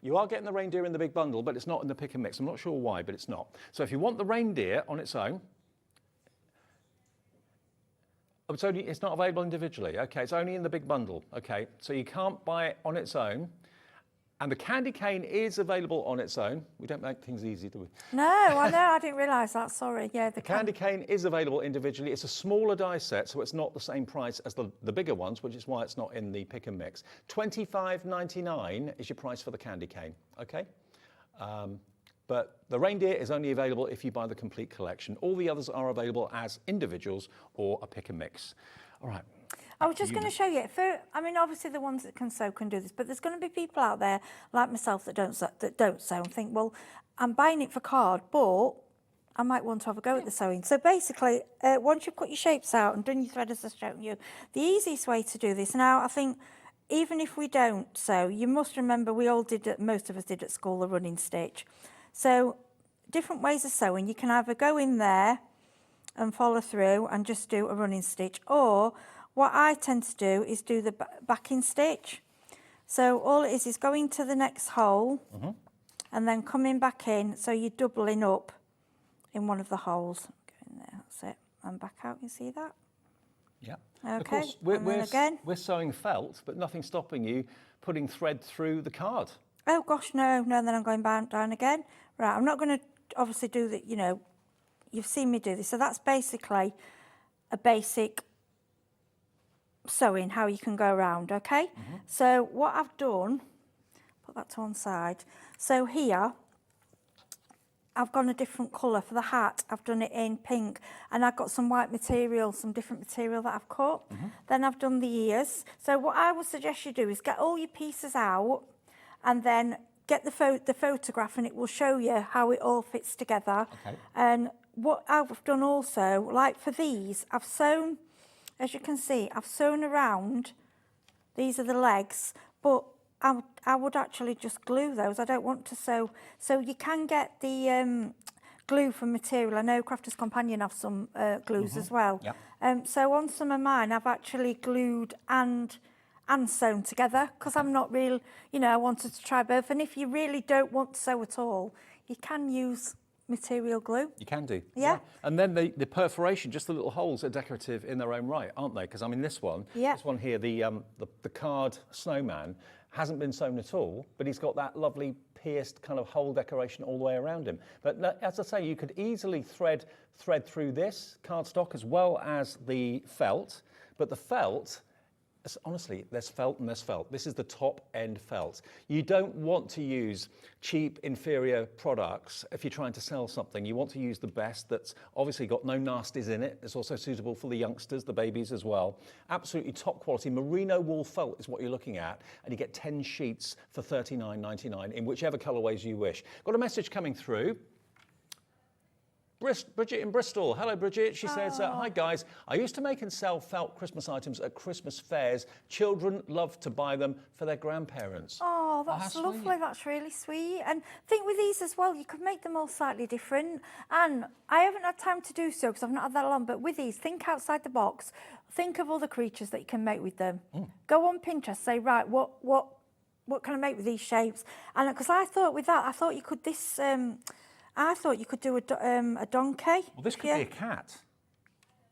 you are getting the reindeer in the big bundle, but it's not in the pick and mix. I'm not sure why, but it's not. So if you want the reindeer on its own, it's not available individually. Okay, it's only in the big bundle. Okay, so you can't buy it on its own. And the candy cane is available on its own. We don't make things easy, do we? No, I know, I didn't realise that, sorry. Yeah, the candy cane is available individually. It's a smaller die set, so it's not the same price as the bigger ones, which is why it's not in the pick and mix. $25.99 is your price for the candy cane, okay? But the reindeer is only available if you buy the complete collection. All the others are available as individuals or a pick and mix. All right. I was just going to show you. I mean, obviously the ones that can sew can do this, but there's going to be people out there like myself that don't sew and think, well, I'm buying it for card, but I might want to have a go at the sewing. So basically, once you've cut your shapes out and done your thread as I've shown you, the easiest way to do this, now I think even if we don't sew, you must remember we all did, most of us did at school, the running stitch. So different ways of sewing. You can either go in there and follow through and just do a running stitch, or what I tend to do is do the backing stitch. So all it is go into the next hole and then coming back in, so you're doubling up in one of the holes. Go in there, that's it, and back out, you see that? Yeah. Okay, of course, we're sewing felt, but nothing stopping you putting thread through the card. Oh gosh, no, then I'm going down again. Right, I'm not going to obviously do that, you know, you've seen me do this. So that's basically a basic sewing, how you can go around, okay? So what I've done, put that to one side. So here, I've gone a different colour for the hat. I've done it in pink, and I've got some white material, some different material that I've cut. Then I've done the ears. So what I would suggest you do is get all your pieces out, and then get the photograph, and it will show you how it all fits together. Okay. And what I've done also, like for these, I've sewn, as you can see, I've sewn around, these are the legs, but I would actually just glue those. I don't want to sew. So you can get the glue from material. I know Crafters Companion have some glues as well. Yep. So on some of mine, I've actually glued and sewn together, because I'm not real, you know, I wanted to try both. And if you really don't want to sew at all, you can use material glue. You can do. Yeah. And then the perforation, just the little holes, are decorative in their own right, aren't they? Because I mean, this one here, the card snowman, hasn't been sewn at all, but he's got that lovely pierced kind of hole decoration all the way around him. But as I say, you could easily thread through this cardstock as well as the felt, but the felt, honestly, there's felt and there's felt. This is the top end felt. You don't want to use cheap, inferior products if you're trying to sell something. You want to use the best that's obviously got no nasties in it. It's also suitable for the youngsters, the babies as well. Absolutely top quality merino wool felt is what you're looking at, and you get 10 sheets for $39.99 in whichever colorways you wish. Got a message coming through. Bridget in Bristol. Hello, Bridget. She says, hi, guys. I used to make and sell felt Christmas items at Christmas fairs. Children love to buy them for their grandparents. Oh, that's lovely. Sweet. That's really sweet. And I think with these as well, you could make them all slightly different. And I haven't had time to do so because I've not had that long. But with these, think outside the box. Think of all the creatures that you can make with them. Go on Pinterest. Say, right, what what can I make with these shapes? And because I thought with that, I thought you could I thought you could do a donkey. Well, this could be a cat.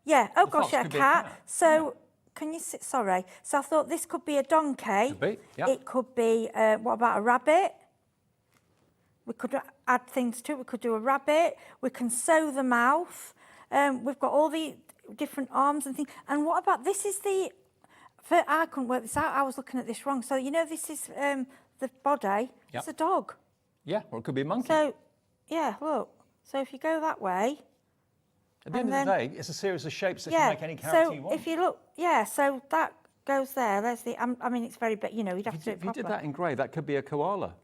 Yeah. Oh The gosh, fox yeah, could be a cat. cat. So can you sit? Sorry. So I thought this could be a donkey. Could be. Yeah. It could be. What about a rabbit? We could add things to it. We could do a rabbit. We can sew the mouth. We've got all the different arms and things. And what about this? Is the I couldn't work this out. I was looking at this wrong. So you know, this is the body. Yep. It's a dog. Yeah, or it could be a monkey. So yeah, look. So if you go that way. At the end of the day, it's a series of shapes that can make any character you want. So if you look, so that goes there. There's the. I mean, it's very big. You know, you'd have to do it If you properly. did that in grey, that could be a koala.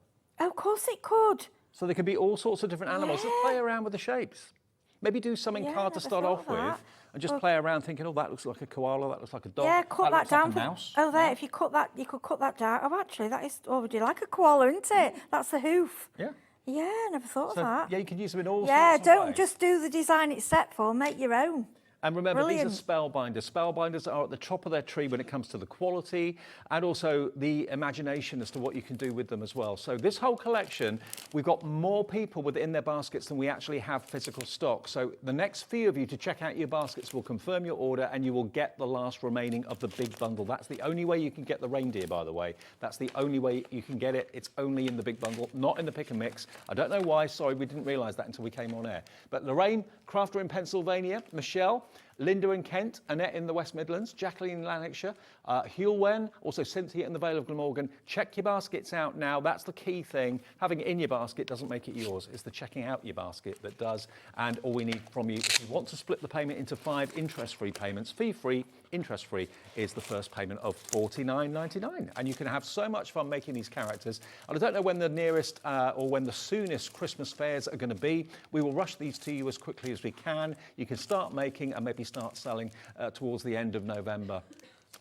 Oh, of course it could. So there could be all sorts of different animals. Just play around with the shapes. Maybe do something hard to start off with, and just play around thinking, oh, that looks like a koala, that looks like a dog. Yeah, cut that looks down. Like a mouse. Oh, there. If you cut that, you could cut that down. Oh, actually, that is already like a koala, isn't it? That's the hoof. Yeah. Yeah, I never thought So, of that. yeah, you could use them in all Yeah, sorts of don't ways. just do the design it's set for. Make your own. And remember, Brilliant. these are Spellbinders. Spellbinders are at the top of their tree when it comes to the quality and also the imagination as to what you can do with them as well. So this whole collection, we've got more people within their baskets than we actually have physical stock. So the next few of you to check out your baskets will confirm your order and you will get the last remaining of the big bundle. That's the only way you can get the reindeer, by the way. That's the only way you can get it. It's only in the big bundle, not in the pick and mix. I don't know why. Sorry, we didn't realise that until we came on air. But Lorraine, crafter in Pennsylvania, Michelle, Linda in Kent, Annette in the West Midlands, Jacqueline in Lanarkshire, Hulwen, also Cynthia in the Vale of Glamorgan. Check your baskets out now. That's the key thing. Having it in your basket doesn't make it yours. It's the checking out your basket that does. And all we need from you, if you want to split the payment into 5 interest-free payments, fee-free, interest-free, is the first payment of $49.99. And you can have so much fun making these characters. And I don't know when the nearest or when the soonest Christmas fairs are going to be. We will rush these to you as quickly as we can. You can start making and maybe start selling towards the end of November.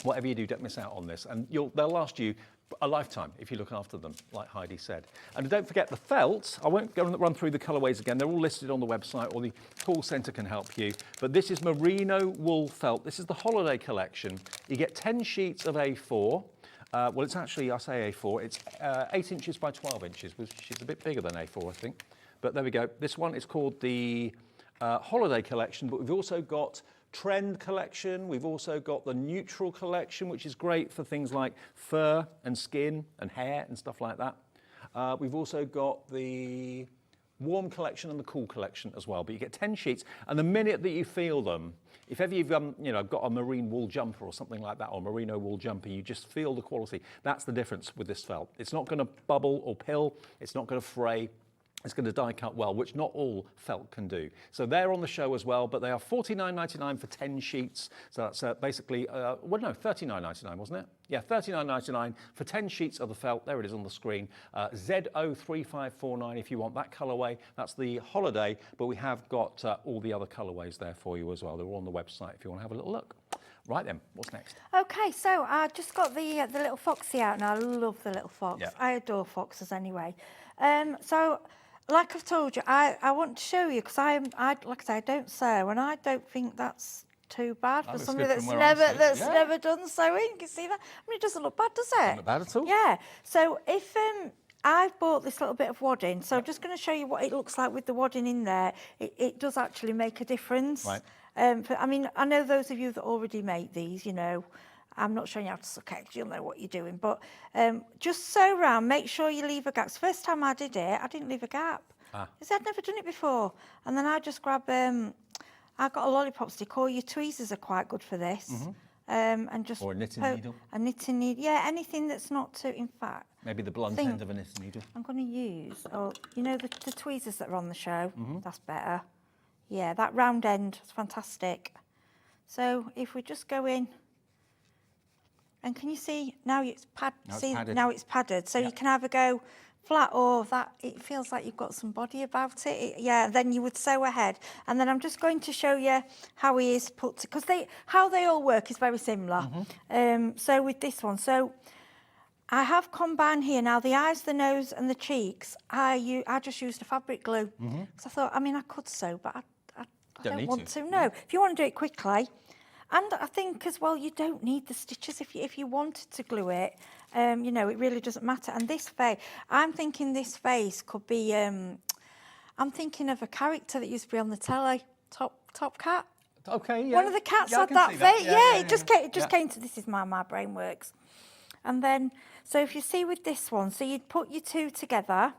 Whatever you do, don't miss out on this. And they'll last you a lifetime if you look after them, like Heidi said. And don't forget the felt. I won't go and run through the colourways again. They're all listed on the website, or the call centre can help you. But this is merino wool felt. This is the holiday collection. You get 10 sheets of A4. Well, it's actually, I say A4, it's 8 inches by 12 inches, which is a bit bigger than A4, I think. But there we go. This one is called the holiday collection, but we've also got trend collection. We've also got the neutral collection, which is great for things like fur and skin and hair and stuff like that. We've also got the warm collection and the cool collection as well. But you get 10 sheets, and the minute that you feel them, if ever you've got a marine wool jumper or something like that, or merino wool jumper, you just feel the quality. That's the difference with this felt. It's not going to bubble or pill. It's not going to fray. It's going to die cut well, which not all felt can do. So they're on the show as well, but they are $49.99 for 10 sheets. So that's basically, $39.99, wasn't it? Yeah, $39.99 for 10 sheets of the felt. There it is on the screen. ZO3549 if you want that colourway. That's the holiday, but we have got all the other colourways there for you as well. They're all on the website if you want to have a little look. Right then, what's next? Okay, so I just got the little foxy out, and I love the little fox. Yeah. I adore foxes anyway. So, like I've told you, I want to show you because like I say, I don't sew, and I don't think that's too bad for somebody that's never done sewing. You see that? I mean, it doesn't look bad, does it? Not bad at all. Yeah. So if I've bought this little bit of wadding, so I'm just going to show you what it looks like with the wadding in there. It does actually make a difference. Right. I mean, I know those of you that already make these, you know, I'm not showing you how to suck eggs, you'll know what you're doing, but just sew around, make sure you leave a gap. So first time I did it, I didn't leave a gap. Because I'd never done it before. And then I just grab, I got a lollipop stick, or your tweezers are quite good for this. And just or a knitting needle. A knitting needle, yeah, anything that's not too, in fact. Maybe the blunt end of a knitting needle. I'm going to use, you know, the tweezers that are on the show, that's better. Yeah, that round end is fantastic. So if we just go in, and can you see now it's padded? Now it's padded. So you can either go flat or that. It feels like you've got some body about it. Yeah. Then you would sew ahead, and then I'm just going to show you how he is put because how they all work is very similar. So with this one, so I have combined here now the eyes, the nose, and the cheeks. I just used a fabric glue because I thought, I mean, I could sew, but I don't want to. No, if you want to do it quickly. And I think as well, you don't need the stitches if you wanted to glue it. You know, it really doesn't matter. And this face, I'm thinking this face could be. I'm thinking of a character that used to be on the telly, Top Cat. Okay, yeah. One of the cats Yeah, I had can that see face. Yeah, it just came to. This is my brain works. And then, so if you see with this one, so you'd put your two together.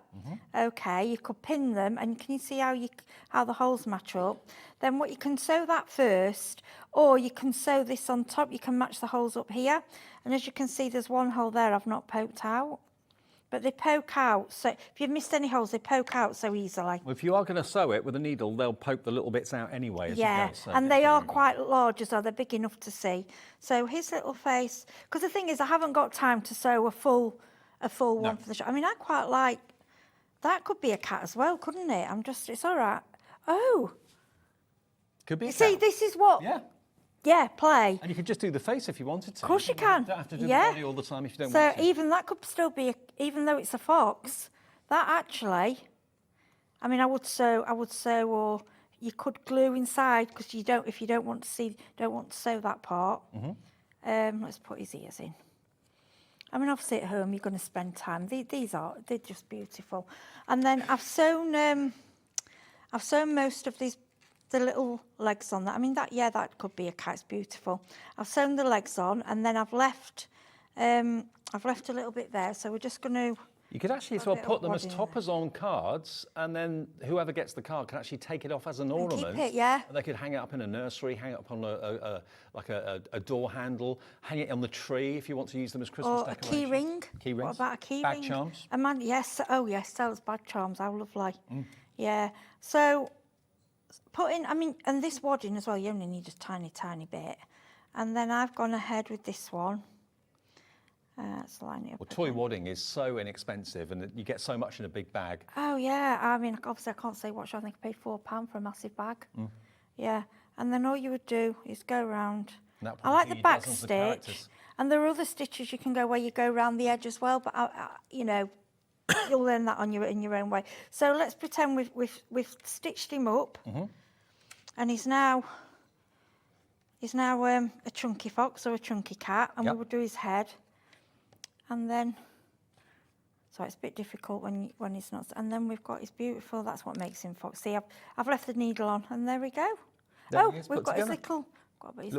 Okay, you could pin them, and can you see how the holes match up? Then what you can sew that first, or you can sew this on top. You can match the holes up here, and as you can see, there's one hole there I've not poked out. But they poke out, so if you've missed any holes, they poke out so easily. Well, if you are going to sew it with a needle, they'll poke the little bits out anyway as you go. So and they are quite large as well. They're big enough to see. So his little face, because the thing is, I haven't got time to sew a full one for the shop. I mean, I quite like, that could be a cat as well, couldn't it? It's all right. Oh. Could be a cat. See, this is what... Yeah, play. And you could just do the face if you wanted to. Of course you can. You don't have to do the body all the time if you don't want to. So even that could still be, even though it's a fox, that actually, I mean, I would sew, or you could glue inside because if you don't want to sew that part. Let's put his ears in. I mean, obviously at home you're going to spend time. They're just beautiful. And then I've sewn most of these. The little legs on that. I mean, that could be a cat. It's beautiful. I've sewn the legs on, and then I've left a little bit there. So we're just going to. You could actually as well put them as toppers on cards, and then whoever gets the card can actually take it off as an ornament. Keep it, yeah. And they could hang it up in a nursery, hang it up on a door handle, hang it on the tree if you want to use them as Christmas decorations. Or a key ring. Key rings. What about a key bag ring? Bag charms. Yes. Oh yes, those bag charms. How lovely. Yeah. So. And this wadding as well, you only need a tiny, tiny bit. And then I've gone ahead with this one. Let's line it up. Well, toy wadding is so inexpensive, and you get so much in a big bag. Oh, yeah. I mean, obviously, I can't say what I think I paid £4 for a massive bag. Yeah. And then all you would do is go around. I like the back stitch. And there are other stitches you can go where you go around the edge as well, but, you know, you'll learn that in your own way. So let's pretend we've stitched him up. And he's now a chunky fox or a chunky cat, and we would do his head, and then so it's a bit difficult when he's not. And then we've got his beautiful. That's what makes him fox. See, I've left the needle on, and there we go. We've got his little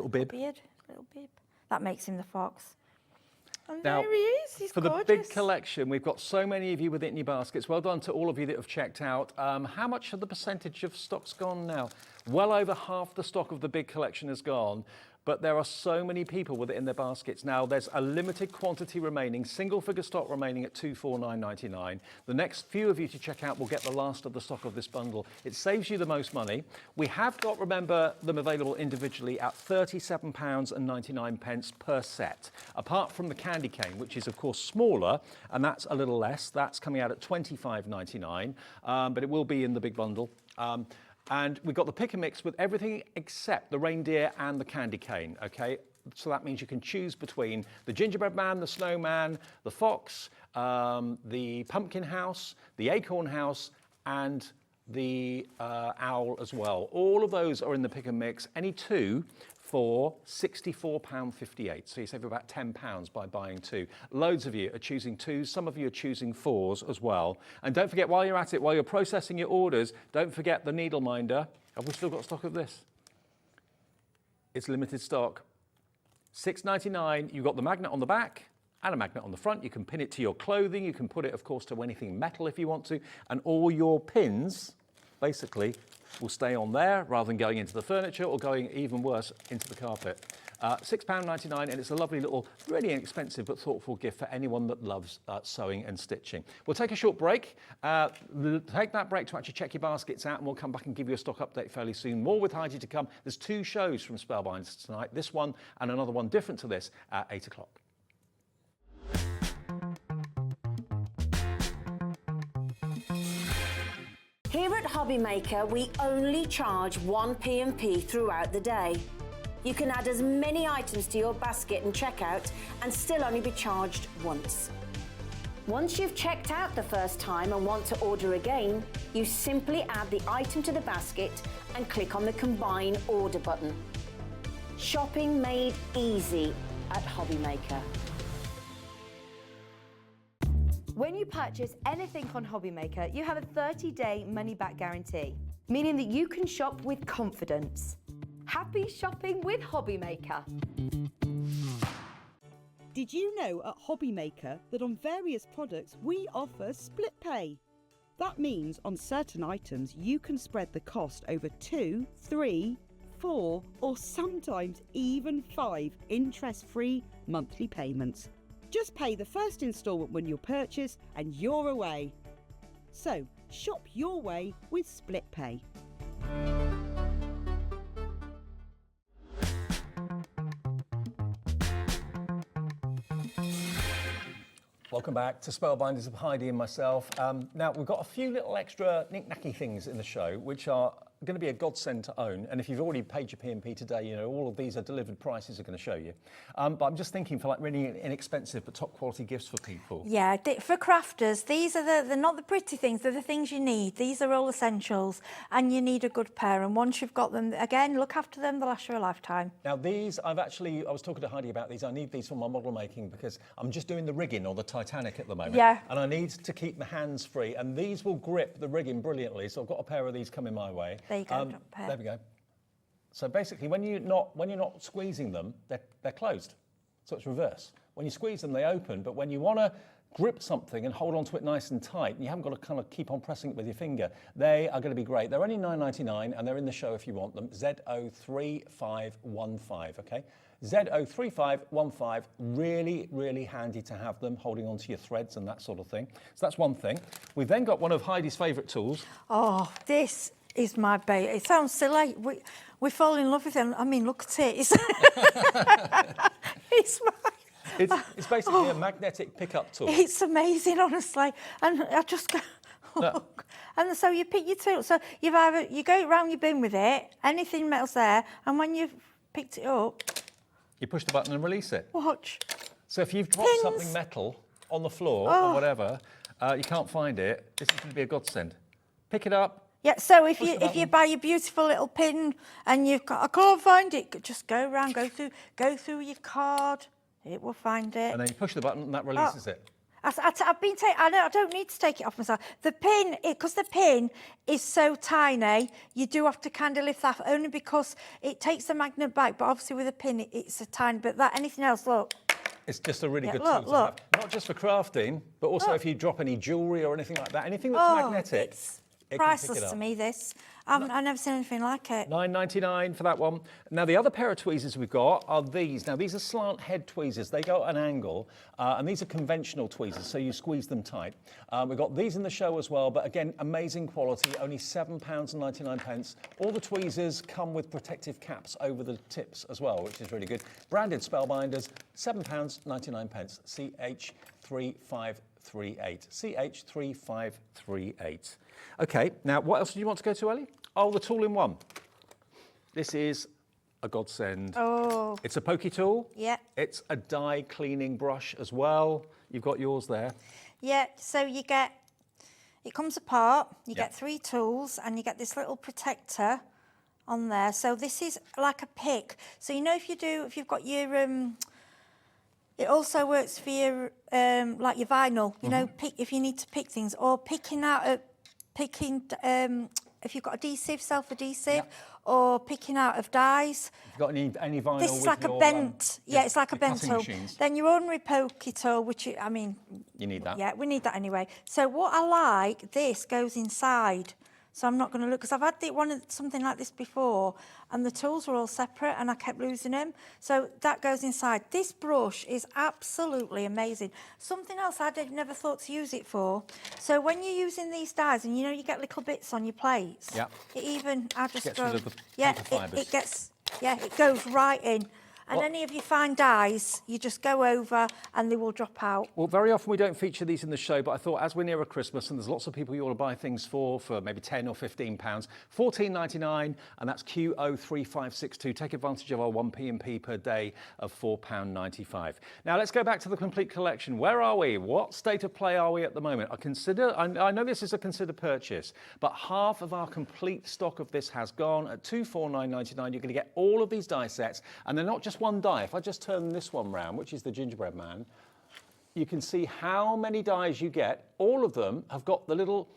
beard, little bib. That makes him the fox. And now, there he is, he's for gorgeous. the big collection, we've got so many of you with it in your baskets. Well done to all of you that have checked out. How much of the percentage of stock's gone now? Well over half the stock of the big collection has gone, but there are so many people with it in their baskets. Now, there's a limited quantity remaining, single figure stock remaining at $249.99. The next few of you to check out will get the last of the stock of this bundle. It saves you the most money. We have got, remember, them available individually at £37.99 per set. Apart from the candy cane, which is of course smaller, and that's a little less. That's coming out at $25.99, but it will be in the big bundle. And we've got the pick and mix with everything except the reindeer and the candy cane, okay? So that means you can choose between the gingerbread man, the snowman, the fox, the pumpkin house, the acorn house, and the owl as well. All of those are in the pick and mix, any two for £64.58. So you save about £10 by buying two. Loads of you are choosing twos. Some of you are choosing fours as well. And don't forget, while you're at it, while you're processing your orders, don't forget the needle minder. Have we still got stock of this? It's limited stock. $6.99. You've got the magnet on the back and a magnet on the front. You can pin it to your clothing. You can put it, of course, to anything metal if you want to. And all your pins, basically, will stay on there rather than going into the furniture or going, even worse, into the carpet. £6.99, and it's a lovely little, really inexpensive but thoughtful gift for anyone that loves sewing and stitching. We'll take a short break. Take that break to actually check your baskets out, and we'll come back and give you a stock update fairly soon. More with Heidi to come. There's two shows from Spellbinders tonight, this one and another one different to this at 8 o'clock. Here at HobbyMaker, we only charge one P&P throughout the day. You can add as many items to your basket and checkout and still only be charged once. Once you've checked out the first time and want to order again, you simply add the item to the basket and click on the Combine Order button. Shopping made easy at HobbyMaker. When you purchase anything on HobbyMaker, you have a 30-day money-back guarantee, meaning that you can shop with confidence. Happy shopping with HobbyMaker. Did you know at HobbyMaker that on various products we offer split pay? That means on certain items you can spread the cost over 2, 3, 4 or sometimes even 5 interest-free monthly payments. Just pay the first instalment when you purchase and you're away. So shop your way with split pay. Welcome back to Spellbinders with Heidi and myself. Now, we've got a few little extra knick-knacky things in the show, which are going to be a godsend to own. And if you've already paid your P&P today, you know, all of these are delivered prices are going to show you. But I'm just thinking for like really inexpensive but top quality gifts for people. Yeah, for crafters, these are they're not the pretty things, they're the things you need. These are all essentials and you need a good pair. And once you've got them, again, look after them, they'll last you a lifetime. Now these, I was talking to Heidi about these. I need these for my model making because I'm just doing the rigging or the Titanic at the moment. Yeah. And I need to keep my hands free. And these will grip the rigging brilliantly. So I've got a pair of these coming my way. There you go, pair. There we go. So basically, when you're not squeezing them, they're closed. So it's reverse. When you squeeze them, they open. But when you want to grip something and hold onto it nice and tight, and you haven't got to kind of keep on pressing it with your finger, they are going to be great. They're only $9.99, and they're in the show if you want them. Z03515. Okay. Z03515. Really, really handy to have them, holding onto your threads and that sort of thing. So that's one thing. We've then got one of Heidi's favourite tools. Oh, this is my baby. It sounds silly. We fall in love with them. I mean, look at it. It's It's basically a magnetic pickup tool. It's amazing, honestly. And I just go, look. And so you pick your tool. So you go around your bin with it, anything metal's there, and when you've picked it up, you push the button and release it. Watch. So if you've dropped something metal on the floor or whatever, you can't find it, this is going to be a godsend. Pick it up. Yeah, so if you buy your beautiful little pin and you've got, I can't find it, just go around, go through your card, it will find it. And then you push the button and that releases it. I've been taking, I don't need to take it off myself. The pin, because the pin is so tiny, you do have to kind of lift that only because it takes the magnet back, but obviously with a pin, it's a tiny bit. Anything else, look. It's just a really good tool to have. Not just for crafting, but also if you drop any jewellery or anything like that, anything that's magnetic. It's priceless to me, this. I've never seen anything like it. $9.99 for that one. Now, the other pair of tweezers we've got are these. Now, these are slant head tweezers. They go at an angle, and these are conventional tweezers, so you squeeze them tight. We've got these in the show as well, but again, amazing quality, only £7.99. All the tweezers come with protective caps over the tips as well, which is really good. Branded Spellbinders, £7.99. CH3538. CH3538. Okay, now what else do you want to go to, Ellie? Oh, the tool-in-one. This is a godsend. Oh. It's a pokey tool. Yeah. It's a die cleaning brush as well. You've got yours there. Yeah, so you get, it comes apart, you get 3 tools and you get this little protector on there. So this is like a pick. So you know if you've got your, it also works for your, like your vinyl, you know, if you need to pick things or picking if you've got adhesive, self-adhesive, or picking out of dies. If you've got any vinyl this is like a bent, it's like a bent tool. Then your ordinary pokey tool, which, I mean... You need that. Yeah, we need that anyway. So what I like, this goes inside. So I'm not going to look, because I've had something like this before, and the tools were all separate, and I kept losing them. So that goes inside. This brush is absolutely amazing. Something else I never thought to use it for. So when you're using these dies, and you know you get little bits on your plates, it even, I just gets go, rid of the paper fibres. it goes right in. And any of your fine dyes, you just go over and they will drop out. Well, very often we don't feature these in the show, but I thought as we're near Christmas and there's lots of people you want to buy things for maybe £10 or £15, £14.99, and that's Q03562. Take advantage of our 1p&p per day of £4.95. Now let's go back to the complete collection. Where are we? What state of play are we at the moment? I know this is a considered purchase, but half of our complete stock of this has gone at £249.99. You're going to get all of these die sets, and they're not just one die. If I just turn this one round, which is the gingerbread man, you can see how many dies you get. All of them have got the little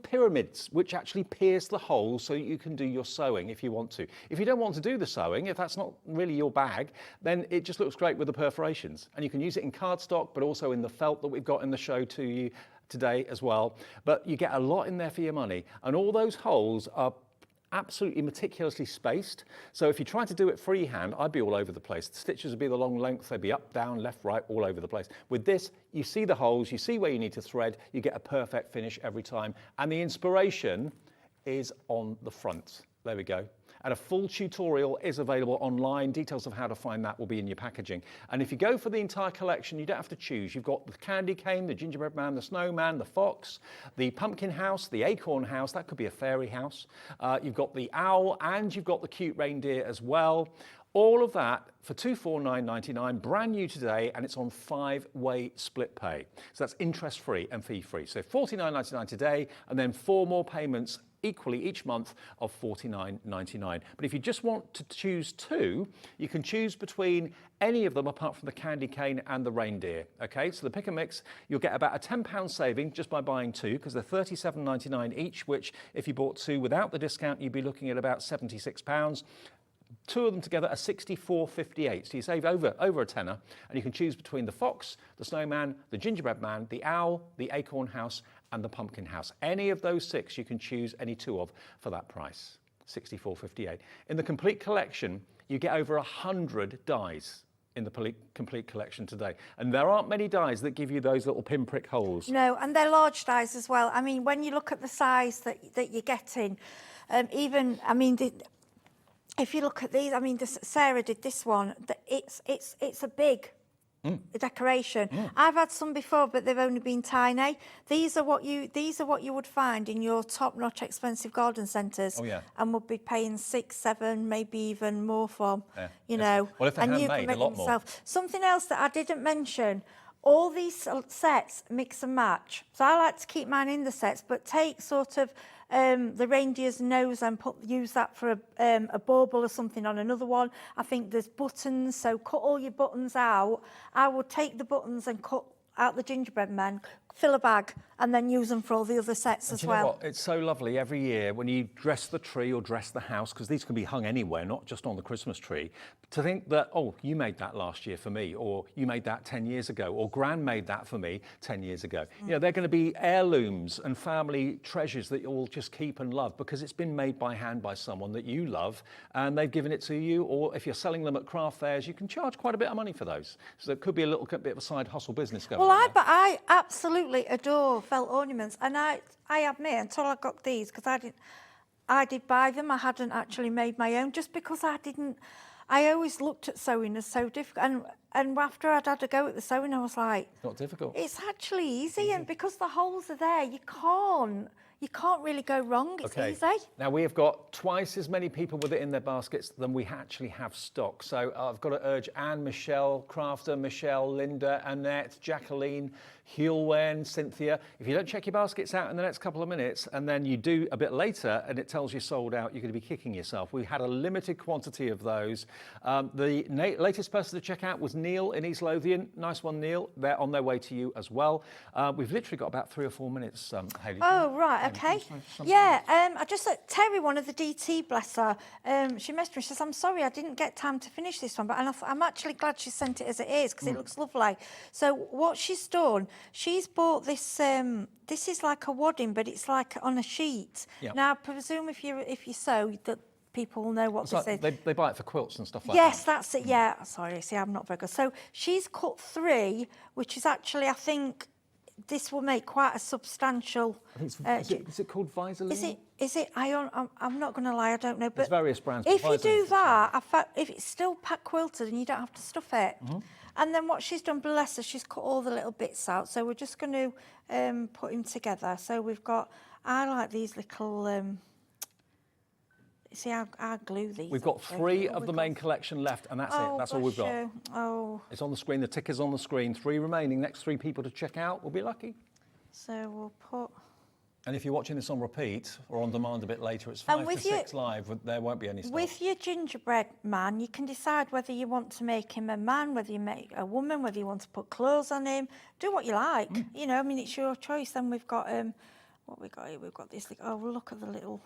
pyramids which actually pierce the holes so you can do your sewing if you want to. If you don't want to do the sewing, if that's not really your bag, then it just looks great with the perforations. And you can use it in cardstock, but also in the felt that we've got in the show to you today as well. But you get a lot in there for your money. And all those holes are absolutely meticulously spaced. So if you try to do it freehand, I'd be all over the place. The stitches would be the long length, they'd be up, down, left, right, all over the place. With this, you see the holes, you see where you need to thread, you get a perfect finish every time. And the inspiration is on the front. There we go. And a full tutorial is available online. Details of how to find that will be in your packaging. And if you go for the entire collection, you don't have to choose. You've got the candy cane, the gingerbread man, the snowman, the fox, the pumpkin house, the acorn house. That could be a fairy house. You've got the owl, and you've got the cute reindeer as well. All of that for £249.99, brand new today, and it's on 5-way split pay. So that's interest-free and fee-free. So £49.99 today, and then 4 more payments equally each month of £49.99. But if you just want to choose 2, you can choose between any of them apart from the candy cane and the reindeer. Okay, so the pick and mix, you'll get about a £10 saving just by buying 2, because they're £37.99 each, which if you bought 2 without the discount, you'd be looking at about £76. 2 of them together are £64.58, so you save over a tenner, and you can choose between the fox, the snowman, the gingerbread man, the owl, the acorn house, and the pumpkin house. Any of those 6 you can choose any 2 of for that price, £64.58. In the complete collection, you get over 100 dies in the complete collection today, and there aren't many dies that give you those little pinprick holes. No, and they're large dies as well. I mean, when you look at the size that you're getting, if you look at these, I mean, Sarah did this one. It's a big decoration. I've had some before, but they've only been tiny. These are what you would find in your top-notch expensive garden centres. Oh yeah. And would be paying 6, 7, maybe even more for. Yeah. You know. Well, if they're and you handmade, can make a lot more. Something else that I didn't mention. All these sets mix and match. So I like to keep mine in the sets, but take sort of the reindeer's nose and use that for a bauble or something on another one. I think there's buttons, so cut all your buttons out. I would take the buttons and cut out the gingerbread man, fill a bag, and then use them for all the other sets as well. You know what? It's so lovely every year when you dress the tree or dress the house, because these can be hung anywhere, not just on the Christmas tree, to think that, oh, you made that last year for me, or you made that 10 years ago, or Gran made that for me 10 years ago. You know, they're going to be heirlooms and family treasures that you'll just keep and love because it's been made by hand by someone that you love and they've given it to you, or if you're selling them at craft fairs, you can charge quite a bit of money for those. So it could be a little bit of a side hustle business going on. Well, I absolutely adore felt ornaments, and I admit, until I got these, because I did buy them, I hadn't actually made my own, just because I always looked at sewing as so difficult, and after I'd had a go at the sewing, I was like, it's not difficult. It's actually easy, and because the holes are there, you can't really go wrong. It's easy. Now we have got twice as many people with it in their baskets than we actually have stock. So I've got to urge Anne, Michelle, Crafter, Michelle, Linda, Annette, Jacqueline, Hulwen, Cynthia. If you don't check your baskets out in the next couple of minutes and then you do a bit later and it tells you sold out, you're going to be kicking yourself. We had a limited quantity of those. The latest person to check out was Neil in East Lothian. Nice one, Neil. They're on their way to you as well. We've literally got about 3 or 4 minutes, Hayley. Oh, right, okay. Yeah, I just Terry, one of the DT, bless her, she messaged me, she says, I'm sorry, I didn't get time to finish this one, but I'm actually glad she sent it as it is, because it looks lovely. So what she's done, she's bought this, this is like a wadding, but it's like on a sheet. Yep. Now, I presume if you sew, that people will know what this is. They buy it for quilts and stuff like that. Yes, that. that's it, yeah. Sorry, see, I'm not very good. So she's cut 3, which is actually, I think, this will make quite a substantial... I think is it called Visaline? Is it? Is it? I'm not going to lie, I don't know. But There's various brands. if you do that, if it's still quilted and you don't have to stuff it. And then what she's done, bless her, she's cut all the little bits out. So we're just going to put them together. So we've got, I like these little, see, I glue these. We've got 3 of the main collection left, and that's it. That's all we've got. You. Oh. It's on the screen. The ticker's on the screen. 3 remaining. Next 3 people to check out will be lucky. So we'll put... And if you're watching this on repeat or on demand a bit later, it's 5 to 6 live. There won't be any stops. With your gingerbread man, you can decide whether you want to make him a man, whether you make a woman, whether you want to put clothes on him. Do what you like. You know, I mean, it's your choice. Then we've got what we got here. We've got this. Oh, look at the little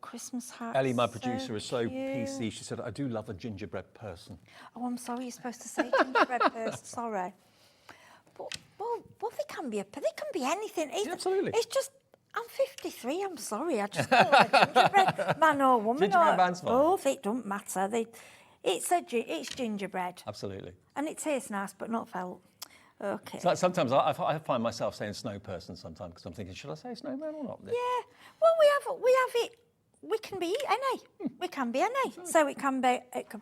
Christmas hat. Ellie, my producer, is so PC. She said, "I do love a gingerbread person." Oh, I'm sorry. You're supposed to say gingerbread person. Sorry. But, well, they can be anything. Absolutely. It's just, I'm 53, I'm sorry. I just don't like gingerbread man or woman. Gingerbread man's fine. Oh, it don't matter. It's gingerbread. Absolutely. And it tastes nice, but not felt. Okay. So sometimes I find myself saying snow person sometimes because I'm thinking, should I say snowman or not? Yeah. Well, we have it. We can be any. We can be any. So it could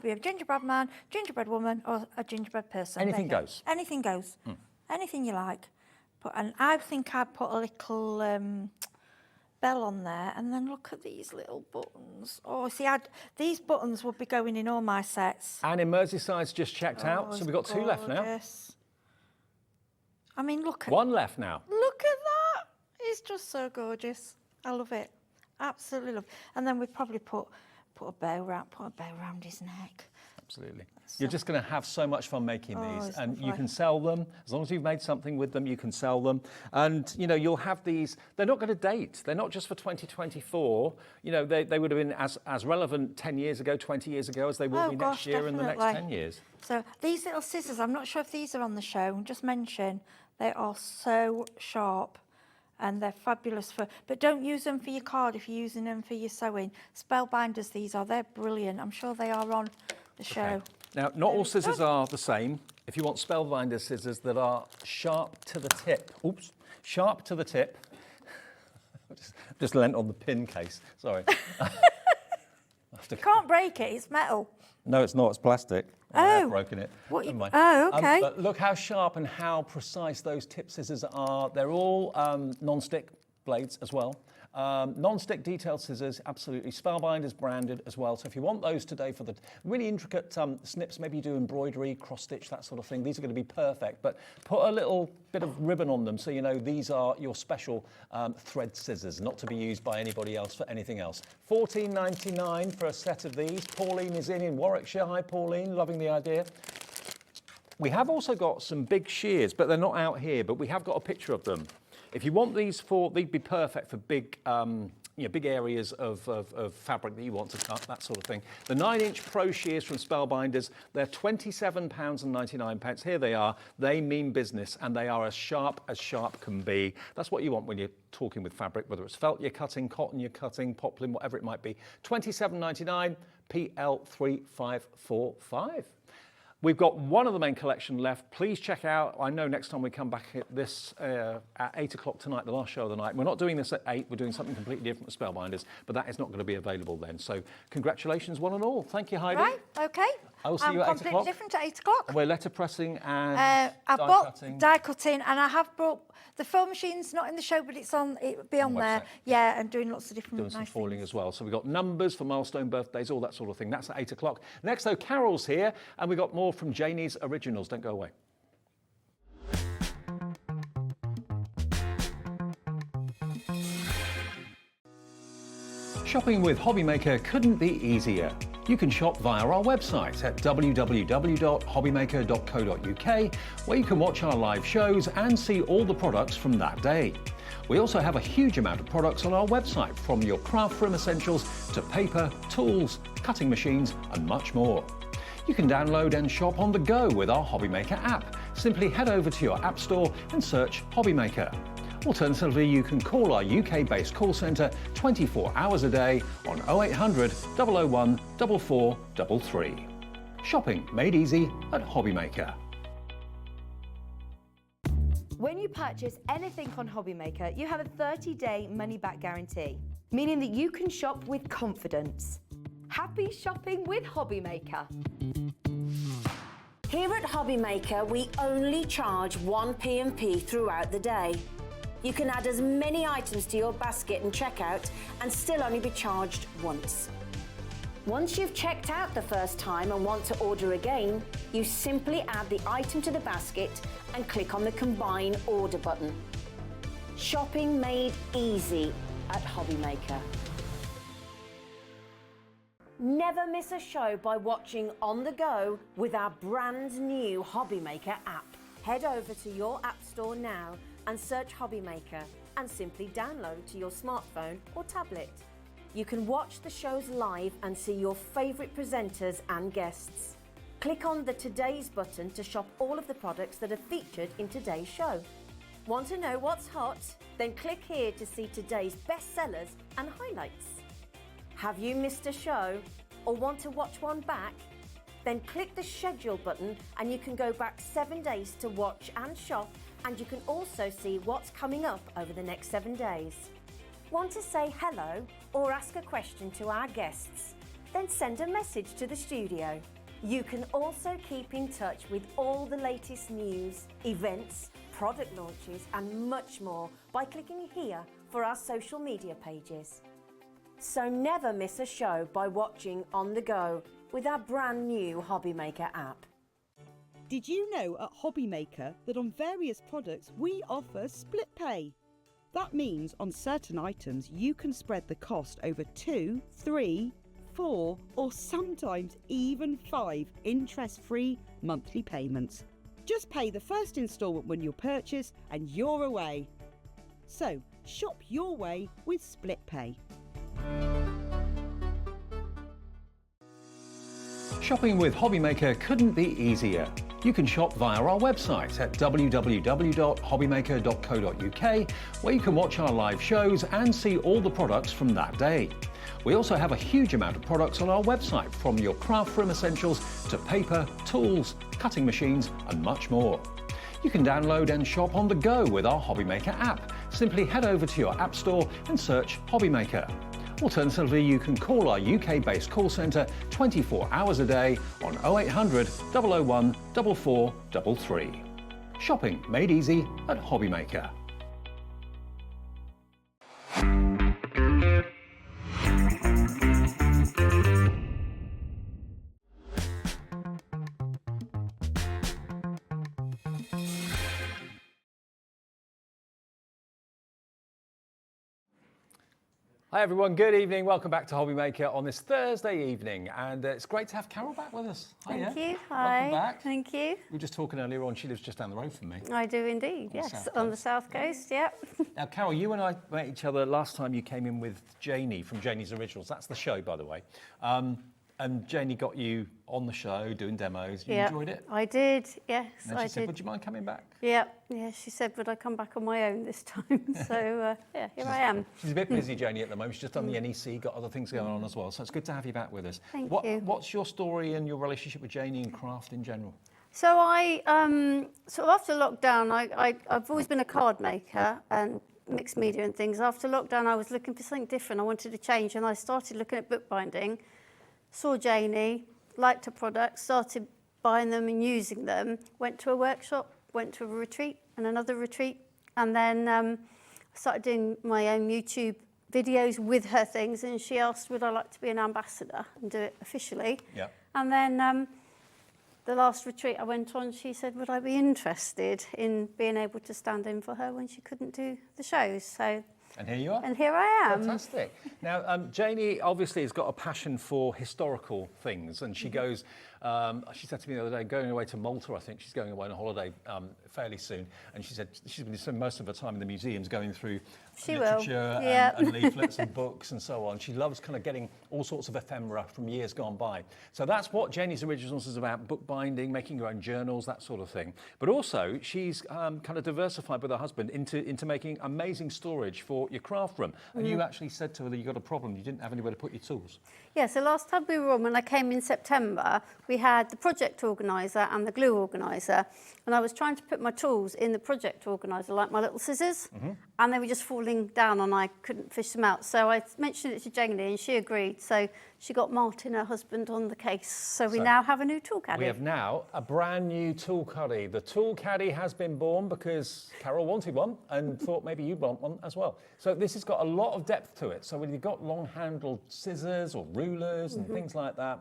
be a gingerbread man, gingerbread woman, or a gingerbread person. Anything goes. Anything goes. Anything you like. And I think I'd put a little bell on there, and then look at these little buttons. Oh, see, these buttons would be going in all my sets. And in Merseyside's just checked out, so we've got 2 left now. I mean, look at 1 left now. Look at that! It's just so gorgeous. I love it. Absolutely love it. And then we'd probably put a bow around his neck. Absolutely. You're just going to have so much fun making these, and you lovely. can sell them. As long as you've made something with them, you can sell them. And, you know, you'll have these, they're not going to date. They're not just for 2024. You know, they would have been as relevant 10 years ago, 20 years ago, as they will be next year and the next 10 years. So these little scissors, I'm not sure if these are on the show, just mention, they are so sharp. And they're fabulous but don't use them for your card if you're using them for your sewing. Spellbinders, they're brilliant. I'm sure they are on the show. Okay. Now, not all scissors are the same. If you want Spellbinder scissors that are sharp to the tip, sharp to the tip. just leant on the pin case, sorry. You can't break it, it's metal. No, it's not, it's plastic. I've broken it. Oh, okay. But look how sharp and how precise those tip scissors are. They're all non-stick blades as well. Non-stick detailed scissors, absolutely. Spellbinders branded as well. So if you want those today for the really intricate snips, maybe you do embroidery, cross-stitch, that sort of thing, these are going to be perfect. But put a little bit of ribbon on them so you know these are your special thread scissors, not to be used by anybody else for anything else. $14.99 for a set of these. Pauline is in Warwickshire. Hi, Pauline, loving the idea. We have also got some big shears, but they're not out here, but we have got a picture of them. If you want these they'd be perfect for big, big areas of fabric that you want to cut, that sort of thing. The 9-inch Pro shears from Spellbinders, they're £27.99. Here they are. They mean business, and they are as sharp can be. That's what you want when you're talking with fabric, whether it's felt you're cutting, cotton you're cutting, poplin, whatever it might be. £27.99, PL3545. We've got 1 of the main collection left. Please check out, I know next time we come back at this at 8 o'clock tonight, the last show of the night. We're not doing this at 8, we're doing something completely different with Spellbinders, but that is not going to be available then. So congratulations, one and all. Thank you, Heidi. Right, okay. I will see you at 8 o'clock. Completely different at 8 o'clock. We're letterpressing and I've die bought cutting. die cutting, and I have brought the foam machine's not in the show, but it'll be on there. Website. Yeah, and doing lots of different Doing some nice foiling things. as well. So we've got numbers for milestone birthdays, all that sort of thing. That's at 8 o'clock. Next, though, Carol's here, and we've got more from Janie's Originals. Don't go away. Shopping with HobbyMaker couldn't be easier. You can shop via our website at www.hobbymaker.co.uk, where you can watch our live shows and see all the products from that day. We also have a huge amount of products on our website, from your craft room essentials to paper, tools, cutting machines and much more. You can download and shop on the go with our HobbyMaker app. Simply head over to your app store and search HobbyMaker. Alternatively, you can call our UK-based call centre 24 hours a day on 0800 001 4433. Shopping made easy at HobbyMaker. When you purchase anything on HobbyMaker, you have a 30-day money-back guarantee, meaning that you can shop with confidence. Happy shopping with HobbyMaker. Here at HobbyMaker, we only charge 1 P&P throughout the day. You can add as many items to your basket and checkout and still only be charged once. Once you've checked out the first time and want to order again, you simply add the item to the basket and click on the Combine Order button. Shopping made easy at HobbyMaker. Never miss a show by watching on the go with our brand new HobbyMaker app. Head over to your app store now and search HobbyMaker and simply download to your smartphone or tablet. You can watch the shows live and see your favourite presenters and guests. Click on the Today's button to shop all of the products that are featured in today's show. Want to know what's hot? Then click here to see today's bestsellers and highlights. Have you missed a show or want to watch one back? Then click the schedule button and you can go back 7 days to watch and shop, and you can also see what's coming up over the next 7 days. Want to say hello or ask a question to our guests? Then send a message to the studio. You can also keep in touch with all the latest news, events, product launches and much more by clicking here for our social media pages. So never miss a show by watching on the go with our brand new HobbyMaker app. Did you know at HobbyMaker that on various products we offer split pay? That means on certain items you can spread the cost over 2, 3, 4 or sometimes even 5 interest-free monthly payments. Just pay the first instalment when you purchase and you're away. So shop your way with split pay. Shopping with HobbyMaker couldn't be easier. You can shop via our website at www.hobbymaker.co.uk, where you can watch our live shows and see all the products from that day. We also have a huge amount of products on our website, from your craft room essentials to paper, tools, cutting machines and much more. You can download and shop on the go with our HobbyMaker app. Simply head over to your app store and search HobbyMaker. Alternatively, you can call our UK-based call centre 24 hours a day on 0800 001 4433. Shopping made easy at HobbyMaker. Hi everyone, good evening. Welcome back to HobbyMaker on this Thursday evening, and it's great to have Carol back with us. Thank you. Hi. Welcome Hi. back. Thank you. We were just talking earlier on, she lives just down the road from me. I do indeed, yes, on the south coast, yep. Now Carol, you and I met each other last time you came in with Janie from Janie's Originals. That's the show, by the way. And Janie got you on the show doing demos. You enjoyed it? I did, yes, and then I she said, did. would you mind coming back? Yeah, she said, would I come back on my own this time? So, yeah, here I am. She's a bit busy, Janie, at the moment. She's just done the NEC, got other things going on as well. So it's good to have you back with us. Thank you. What's your story and your relationship with Janie and craft in general? So I, sort of after lockdown, I've always been a card maker and mixed media and things. After lockdown, I was looking for something different. I wanted to change, and I started looking at bookbinding. Saw Janie, liked her products, started buying them and using them, went to a workshop, went to a retreat and another retreat, and then started doing my own YouTube videos with her things, and she asked, would I like to be an ambassador and do it officially? Yeah. And then the last retreat I went on, she said, would I be interested in being able to stand in for her when she couldn't do the shows? So. And here you are. And here I am. Fantastic. Now, Janie obviously has got a passion for historical things, and she goes, she said to me the other day, going away to Malta, I think she's going away on a holiday fairly soon, and she said she's been spending most of her time in the museums going through literature and leaflets and books and so on. She loves kind of getting all sorts of ephemera from years gone by. So that's what Janie's Originals is about, bookbinding, making her own journals, that sort of thing. But also, she's kind of diversified with her husband into making amazing storage for your craft room. And you actually said to her that you got a problem, you didn't have anywhere to put your tools. Yeah, so last time we were on, when I came in September, we we had the project organiser and the glue organiser, and I was trying to put my tools in the project organiser, like my little scissors, and they were just falling down and I couldn't fish them out. So I mentioned it to Janie and she agreed. So she got Martin, her husband, on the case. So we now have a new tool caddy. We have now a brand new tool caddy. The tool caddy has been born because Carol wanted one and thought maybe you'd want one as well. So this has got a lot of depth to it. So when you've got long-handled scissors or rulers and things like that,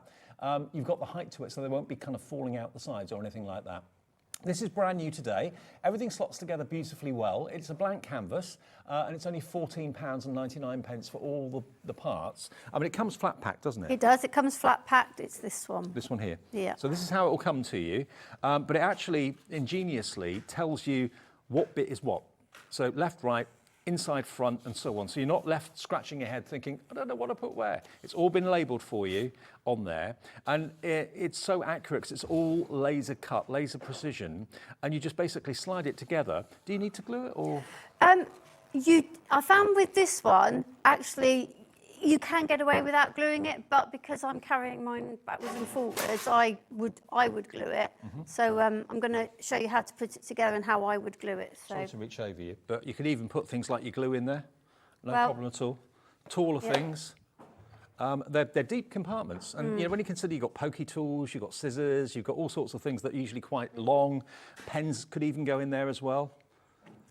you've got the height to it, so they won't be kind of falling out the sides or anything like that. This is brand new today. Everything slots together beautifully well. It's a blank canvas, and it's only £14.99 for all the parts. I mean, it comes flat packed, doesn't it? It does. It comes flat packed. It's this one. This one here. Yeah. So this is how it will come to you, but it actually ingeniously tells you what bit is what. So left, right, inside, front, and so on. So you're not left scratching your head thinking, I don't know what to put where. It's all been labelled for you on there. And it's so accurate because it's all laser cut, laser precision. And you just basically slide it together. Do you need to glue it or? I found with this one, actually, you can get away without gluing it, but because I'm carrying mine backwards and forwards, I would glue it. So I'm going to show you how to put it together and how I would glue it. So Sorry to reach over you, but you could even put things like your glue in there. No problem at all. Taller things. They're deep compartments, and you know, when you consider you've got pokey tools, you've got scissors, you've got all sorts of things that are usually quite long. Pens could even go in there as well.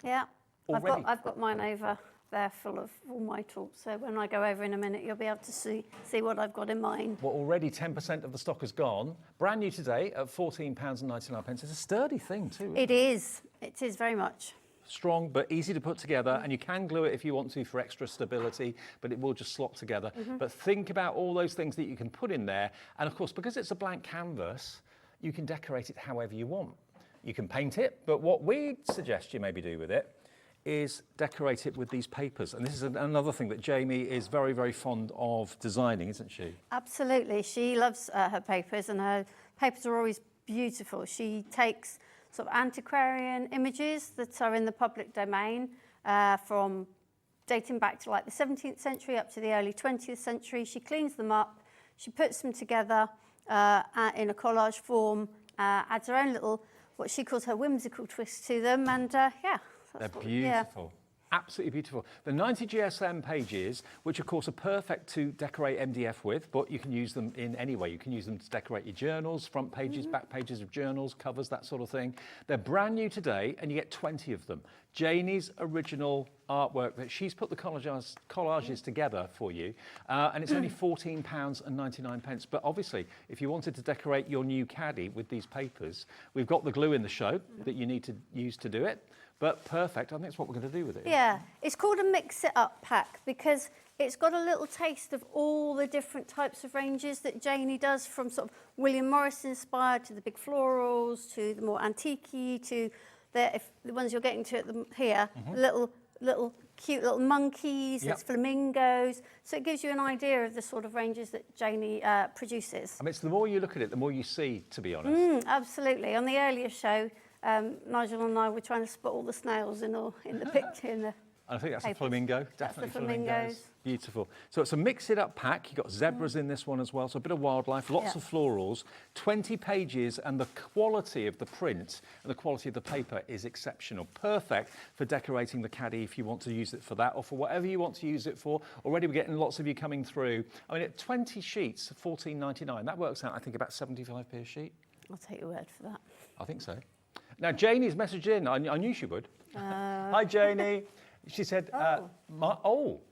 Yeah, Already. I've got mine over there full of all my tools. So when I go over in a minute, you'll be able to see what I've got in mine. Well, already 10% of the stock is gone. Brand new today at £14.99. It's a sturdy thing too. It is. It is very much. Strong but easy to put together, and you can glue it if you want to for extra stability, but it will just slot together. But think about all those things that you can put in there, and of course, because it's a blank canvas, you can decorate it however you want. You can paint it, but what we suggest you maybe do with it is decorate it with these papers. And this is another thing that Jamie is very, very fond of designing, isn't she? Absolutely. She loves her papers, and her papers are always beautiful. She takes sort of antiquarian images that are in the public domain from dating back to like the 17th century up to the early 20th century. She cleans them up, she puts them together in a collage form, adds her own little, what she calls her whimsical twist to them, and yeah. They're beautiful. Absolutely beautiful. The 90 GSM pages, which of course are perfect to decorate MDF with, but you can use them in any way. You can use them to decorate your journals, front pages, back pages of journals, covers, that sort of thing. They're brand new today, and you get 20 of them. Janie's original artwork that she's put the collages together for you, and it's only £14.99. But obviously, if you wanted to decorate your new caddy with these papers, we've got the glue in the show that you need to use to do it. But perfect, I think that's what we're going to do with it. Yeah, it's called a mix-it-up pack because it's got a little taste of all the different types of ranges that Janie does, from sort of William Morris inspired to the big florals to the more antique-y to the ones you're getting to here, little cute little monkeys, there's flamingos. So it gives you an idea of the sort of ranges that Janie produces. I mean, it's the more you look at it, the more you see, to be honest. Absolutely. On the earlier show, Nigel and I were trying to spot all the snails in the picture. I think that's papers. a flamingo, definitely That's the flamingos. Beautiful. So it's a mix-it-up pack. You've got zebras in this one as well, so a bit of wildlife, lots of florals, 20 pages, and the quality of the print and the quality of the paper is exceptional. Perfect for decorating the caddy if you want to use it for that or for whatever you want to use it for. Already we're getting lots of you coming through. I mean, at 20 sheets, £14.99, that works out, I think, about 75p a sheet. I'll take your word for that. I think so. Now, Janie's messaged in. I knew she would. Hi, Janie. She said,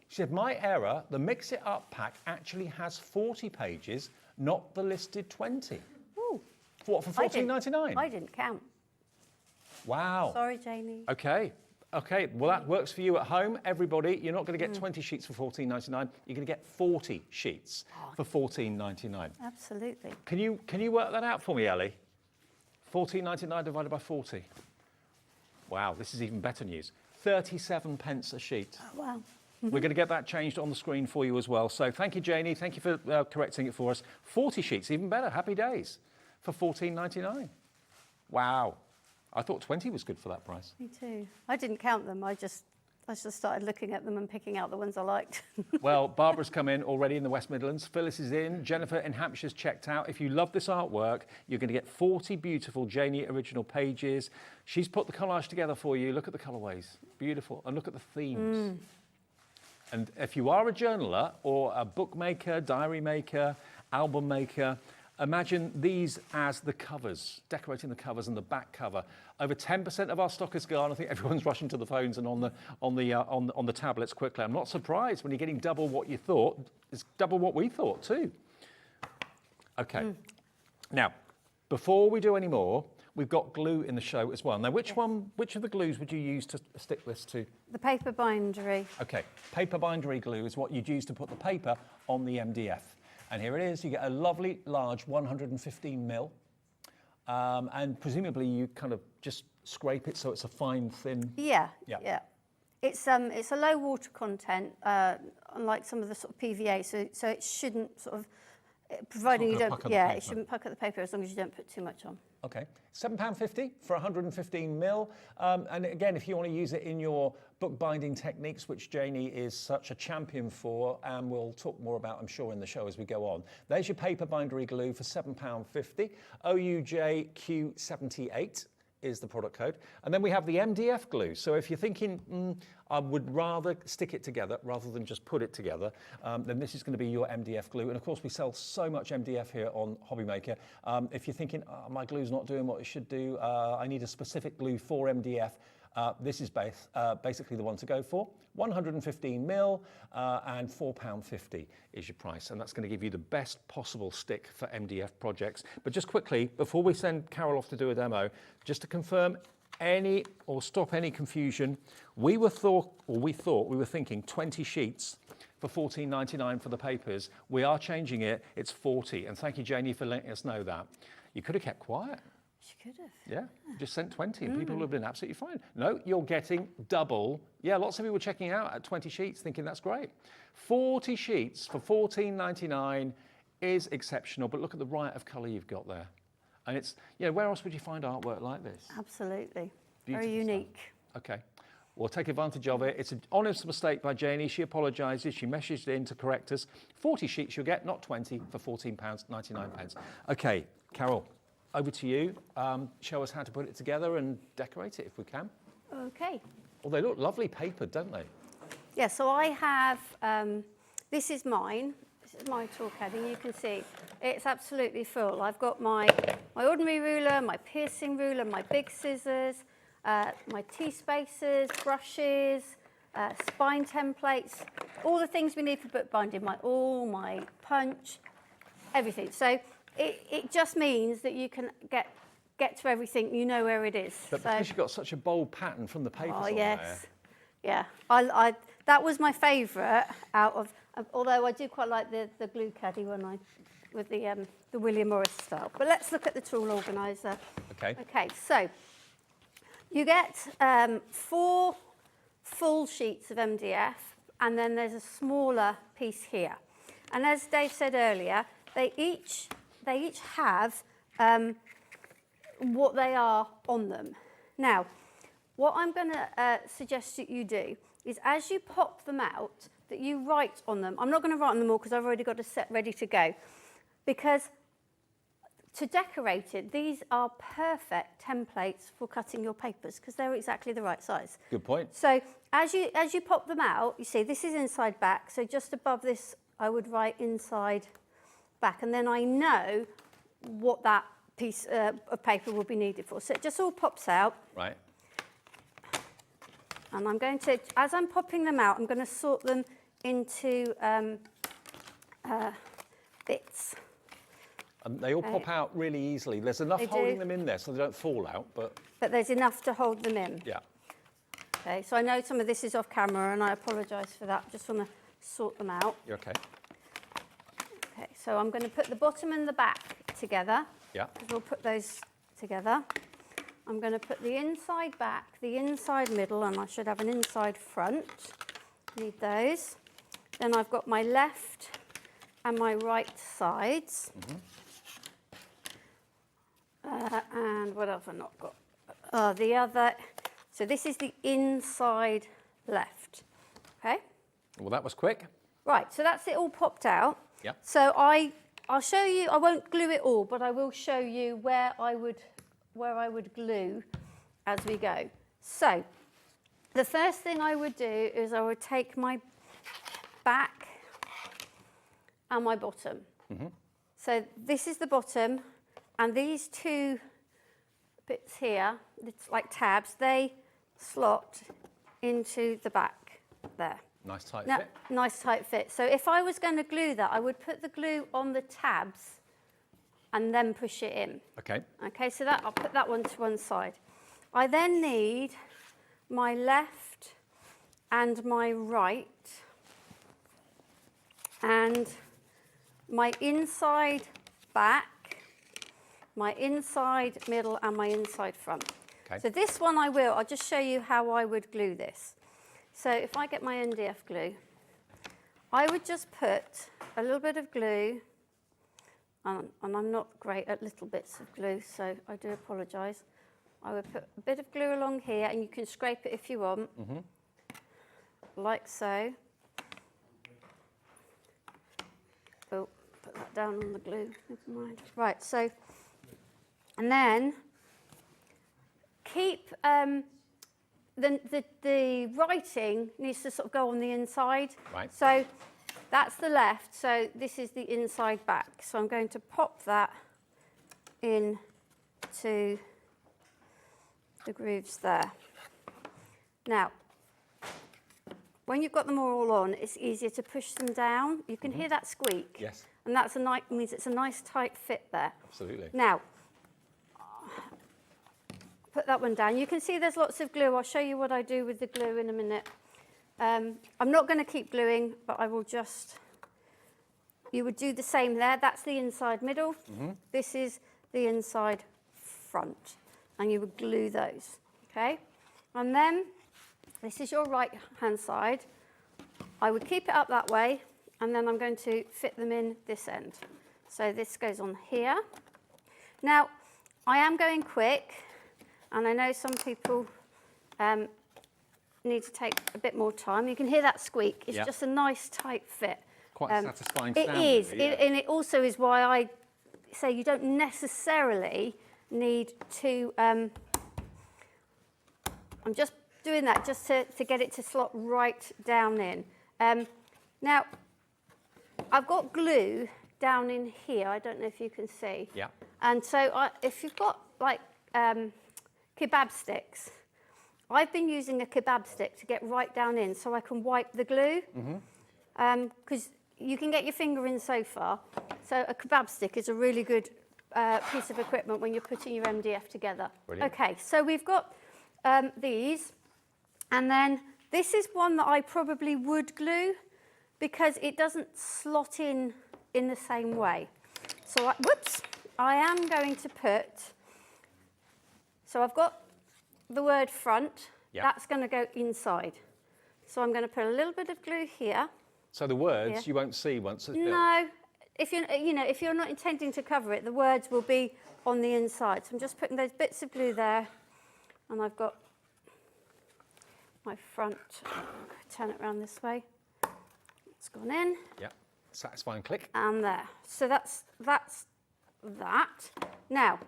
she said, my error, the Mix It Up pack actually has 40 pages, not the listed 20. Ooh. What, for £14.99? I didn't count. Wow. Sorry, Janie. Okay. Okay, well, that works for you at home. Everybody, you're not going to get 20 sheets for £14.99. You're going to get 40 sheets for £14.99. Absolutely. Can you work that out for me, Ellie? £14.99 divided by 40. Wow, this is even better news. 37 pence a sheet. Oh, wow. We're going to get that changed on the screen for you as well. So thank you, Janie. Thank you for correcting it for us. 40 sheets, even better. Happy days for £14.99. Wow. I thought 20 was good for that price. Me too. I didn't count them. I just I just started looking at them and picking out the ones I liked. Well, Barbara's come in already in the West Midlands. Phyllis is in. Jennifer in Hampshire's checked out. If you love this artwork, you're going to get 40 beautiful Janie original pages. She's put the collage together for you. Look at the colourways. Beautiful. And look at the themes. And if you are a journaler or a bookmaker, diary maker, album maker, imagine these as the covers, decorating the covers and the back cover. Over 10% of our stock is gone. I think everyone's rushing to the phones and on the tablets quickly. I'm not surprised when you're getting double what you thought. It's double what we thought too. Okay. Now, before we do any more, we've got glue in the show as well. Now, which of the glues would you use to stick this to? The paper bindery. Okay, paper bindery glue is what you'd use to put the paper on the MDF. And here it is, you get a lovely large 115 mil. And presumably you kind of just scrape it so it's a fine, thin... Yeah. It's a low water content, unlike some of the sort of PVA, so it shouldn't sort of, providing you don't, it shouldn't pucker the paper as long as you don't put too much on. Okay, £7.50 for 115 mil. And again, if you want to use it in your bookbinding techniques, which Janie is such a champion for, and we'll talk more about, I'm sure, in the show as we go on. There's your paper bindery glue for £7.50. OUJQ78 is the product code. And then we have the MDF glue. So if you're thinking, I would rather stick it together rather than just put it together, then this is going to be your MDF glue. And of course, we sell so much MDF here on HobbyMaker. If you're thinking, my glue's not doing what it should do, I need a specific glue for MDF, this is basically the one to go for. 115 mil and £4.50 is your price. And that's going to give you the best possible stick for MDF projects. But just quickly, before we send Carol off to do a demo, just to confirm stop any confusion, we were thinking 20 sheets for $14.99 for the papers. We are changing it, it's 40. And thank you, Janie, for letting us know that. You could have kept quiet. She could have. Yeah, just sent 20 and people would have been absolutely fine. No, you're getting double. Yeah, lots of people were checking out at 20 sheets thinking that's great. 40 sheets for $14.99 is exceptional, but look at the riot of colour you've got there. And it's, where else would you find artwork like this? Absolutely. Beautiful Very unique. Stuff. Okay. We'll take advantage of it. It's an honest mistake by Janie. She apologises. She messaged in to correct us. 40 sheets you'll get, not 20, for £14.99. Okay, Carol, over to you. Show us how to put it together and decorate it if we can. Okay. Well, they look lovely papered, don't they? Yeah, so I have, this is mine. This is my tool caddy. You can see it's absolutely full. I've got my ordinary ruler, my piercing ruler, my big scissors, my T-spacers, brushes, spine templates, all the things we need for bookbinding, my awl, my punch, everything. So it just means that you can get to everything, you know where it is. But because you've got such a bold pattern from the papers on there. Yeah, that was my favourite out of, although I do quite like the glue caddy with the William Morris style. But let's look at the tool organiser. Okay. Okay, so you get 4 full sheets of MDF, and then there's a smaller piece here. And as Dave said earlier, they each have what they are on them. Now, what I'm going to suggest that you do is as you pop them out, that you write on them. I'm not going to write on them all because I've already got a set ready to go. Because to decorate it, these are perfect templates for cutting your papers because they're exactly the right size. Good point. So as you pop them out, you see this is inside back. So just above this, I would write inside back. And then I know what that piece of paper will be needed for. So it just all pops out. Right. And I'm going to, as I'm popping them out, I'm going to sort them into bits. And they all pop out really easily. There's enough holding them in there so they don't fall out, but there's enough to hold them in. Yeah. Okay, so I know some of this is off camera and I apologise for that. Just want to sort them out. You're okay. Okay, so I'm going to put the bottom and the back together. Yeah. We'll put those together. I'm going to put the inside back, the inside middle, and I should have an inside front. Need those. Then I've got my left and my right sides. And what have I not got? The other. So this is the inside left. Okay? Well, that was quick. Right, so that's it all popped out. Yep. So I'll show you, I won't glue it all, but I will show you where I would glue as we go. So the first thing I would do is I would take my back and my bottom. So this is the bottom, and these two bits here, it's like tabs, they slot into the back there. Nice tight Now, fit. nice tight fit. So if I was going to glue that, I would put the glue on the tabs and then push it in. Okay. Okay, so that I'll put that one to one side. I then need my left and my right and my inside back, my inside middle and my inside front. Okay. So this one I'll just show you how I would glue this. So if I get my MDF glue, I would just put a little bit of glue, and I'm not great at little bits of glue, so I do apologise. I would put a bit of glue along here, and you can scrape it if you want, like so. Oh, put that down on the glue, never mind. Right, so, and then keep, the writing needs to sort of go on the inside. Right. So that's the left, so this is the inside back. So I'm going to pop that in to the grooves there. Now, when you've got them all on, it's easier to push them down. You can hear that squeak. Yes. And that's means it's a nice tight fit there. Absolutely. Now, put that one down. You can see there's lots of glue. I'll show you what I do with the glue in a minute. I'm not going to keep gluing, but I will just, you would do the same there. That's the inside middle. This is the inside front. And you would glue those, okay? And then, this is your right hand side. I would keep it up that way, and then I'm going to fit them in this end. So this goes on here. Now, I am going quick, and I know some people need to take a bit more time. You can hear that squeak. It's just a nice tight fit. Quite a satisfying it sound. It is, really, yeah. and it also is why I say you don't necessarily need to, I'm just doing that just to get it to slot right down in. Now, I've got glue down in here. I don't know if you can see. Yeah. And so if you've got like kebab sticks, I've been using a kebab stick to get right down in so I can wipe the glue. Because you can get your finger in so far. So a kebab stick is a really good piece of equipment when you're putting your MDF together. Brilliant. Okay, so we've got these. And then this is one that I probably would glue because it doesn't slot in the same way. So, I am going to put, so I've got the word front, that's going to go inside. So I'm going to put a little bit of glue here. So the words you won't see once it's built? No, if you're not intending to cover it, the words will be on the inside. So I'm just putting those bits of glue there, and I've got my front, turn it around this way. It's gone in. Yeah, satisfying click. And there. So that's that. Now,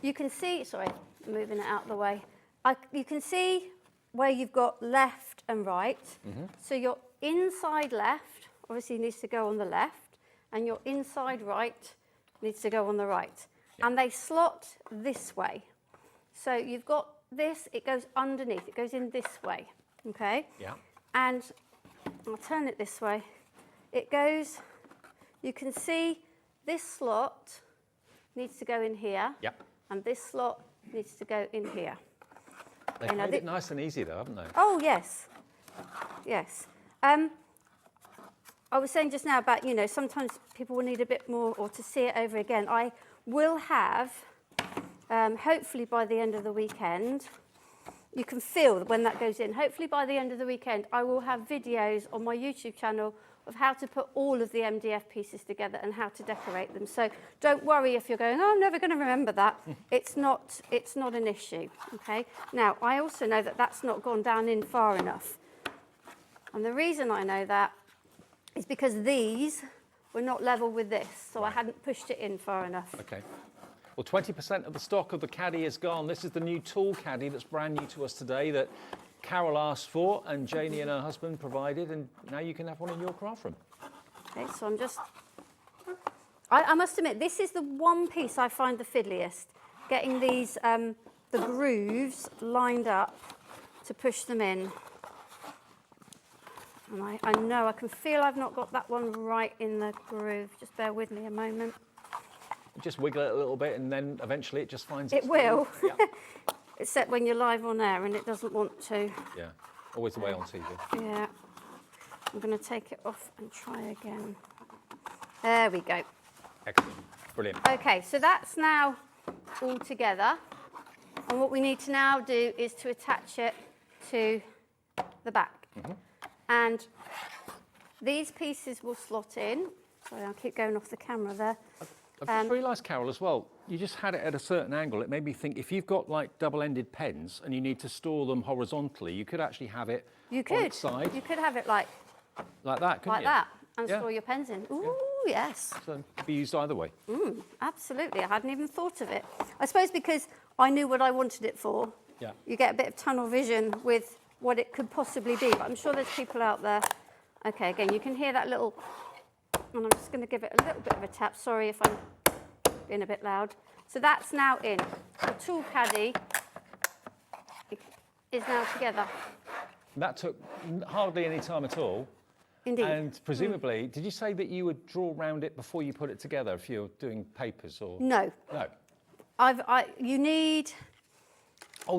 you can see, sorry, I'm moving it out of the way. You can see where you've got left and right. So your inside left obviously needs to go on the left, and your inside right needs to go on the right. And they slot this way. So you've got this, it goes underneath, it goes in this way, okay? Yeah. And I'll turn it this way. It goes, you can see this slot needs to go in here. Yep. And this slot needs to go in here. They've made it nice and easy though, haven't they? Oh, yes. Yes. I was saying just now about, sometimes people will need a bit more or to see it over again. I will have, hopefully by the end of the weekend, you can feel when that goes in. Hopefully by the end of the weekend, I will have videos on my YouTube channel of how to put all of the MDF pieces together and how to decorate them. So don't worry if you're going, oh, I'm never going to remember that. It's not an issue, okay? Now, I also know that that's not gone down in far enough. And the reason I know that is because these were not level with this, so I hadn't pushed it in far enough. Okay. Well, 20% of the stock of the caddy is gone. This is the new tool caddy that's brand new to us today that Carol asked for and Janie and her husband provided, and now you can have one in your craft room. Okay, so I'm just... I must admit, this is the one piece I find the fiddliest, getting these, the grooves lined up to push them in. And I know, I can feel I've not got that one right in the groove. Just bear with me a moment. Just wiggle it a little bit and then eventually it just finds It its will. groove. Yeah. Except when you're live on air and it doesn't want to. Yeah, always the way on TV. Yeah. I'm going to take it off and try again. There we go. Excellent. Brilliant. Okay, so that's now all together. And what we need to now do is to attach it to the back. And these pieces will slot in. Sorry, I'll keep going off the camera there. I've just realised, Carol, as well, you just had it at a certain angle. It made me think, if you've got like double-ended pens and you need to store them horizontally, you could actually have it on its side. You could have it like that, couldn't you? like that, and Yeah. store your pens in. Ooh, yes. So it could be used either way. Absolutely, I hadn't even thought of it. I suppose because I knew what I wanted it for. Yeah. You get a bit of tunnel vision with what it could possibly be, but I'm sure there's people out there. Okay, again, you can hear that little, and I'm just going to give it a little bit of a tap. Sorry if I'm being a bit loud. So that's now in. The tool caddy is now together. That took hardly any time at all. Indeed. And presumably, did you say that you would draw around it before you put it together if you're doing papers or? No. No. You need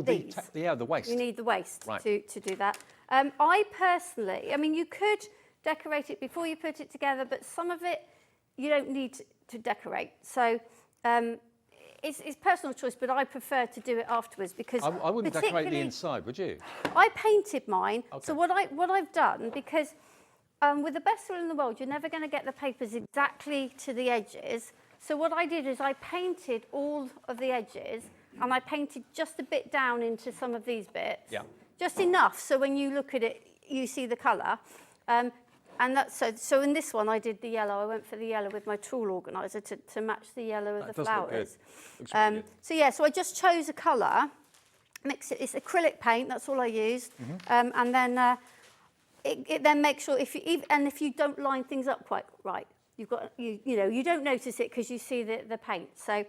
these. The waist. You need the waist Right. to do that. I personally, I mean, you could decorate it before you put it together, but some of it you don't need to decorate. So it's personal choice, but I prefer to do it afterwards because I wouldn't decorate the particularly- inside, would you? I painted mine. Okay. So what I've done, because with the best will in the world, you're never going to get the papers exactly to the edges. So what I did is I painted all of the edges, and I painted just a bit down into some of these bits. Yeah. Just enough so when you look at it, you see the colour. And that's so in this one I did the yellow. I went for the yellow with my tool organiser to match the yellow of That the does look good. flowers. Looks really good. So yeah, so I just chose a colour, mix it. It's acrylic paint. That's all I used, and then it then makes sure if you don't line things up quite right, you've got you don't notice it because you see the paint. So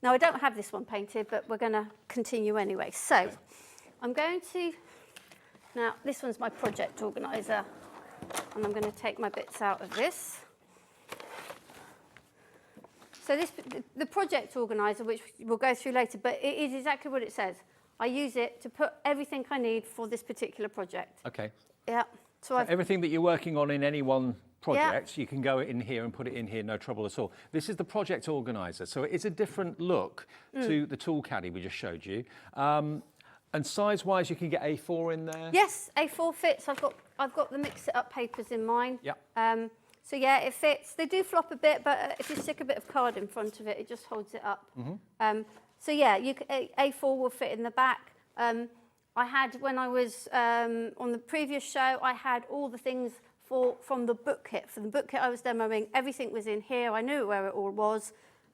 now I don't have this one painted, but we're going to continue anyway. So I'm going to now this one's my project organiser. And I'm going to take my bits out of this. So the project organiser, which we'll go through later, but it is exactly what it says. I use it to put everything I need for this particular project. Okay. Yeah. So Everything that you're working on in any one project, you can go in here and put it in here, no trouble at all. This is the project organiser, so it is a different look to the tool caddy we just showed you. And size-wise, you can get A4 in there? Yes, A4 fits. I've got the mix-it-up papers in mine. Yeah. So yeah, it fits. They do flop a bit, but if you stick a bit of card in front of it, it just holds it up. So yeah, A4 will fit in the back. I had, when I was on the previous show, I had all the things from the book kit. For the book kit I was demoing, everything was in here. I knew where it all was.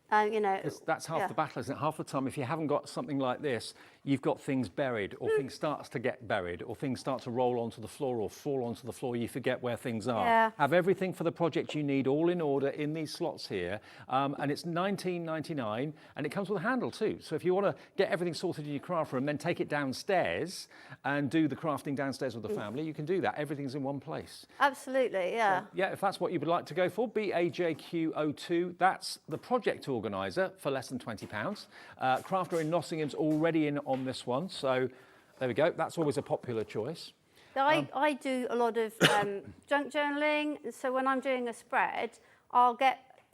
That's half the battle, isn't it? Half the time, if you haven't got something like this, you've got things buried, or things starts to get buried, or things start to roll onto the floor or fall onto the floor. You forget where things are. Yeah. Have everything for the project you need all in order in these slots here, and it's $19.99, and it comes with a handle too. So if you want to get everything sorted in your craft room, then take it downstairs and do the crafting downstairs with the family, you can do that. Everything's in one place. Absolutely, yeah. Yeah, if that's what you would like to go for, BAJQ02, that's the project organiser for less than £20. Crafter in Nottingham's already in on this one, so there we go. That's always a popular choice. I do a lot of junk journaling, so when I'm doing a spread, I'll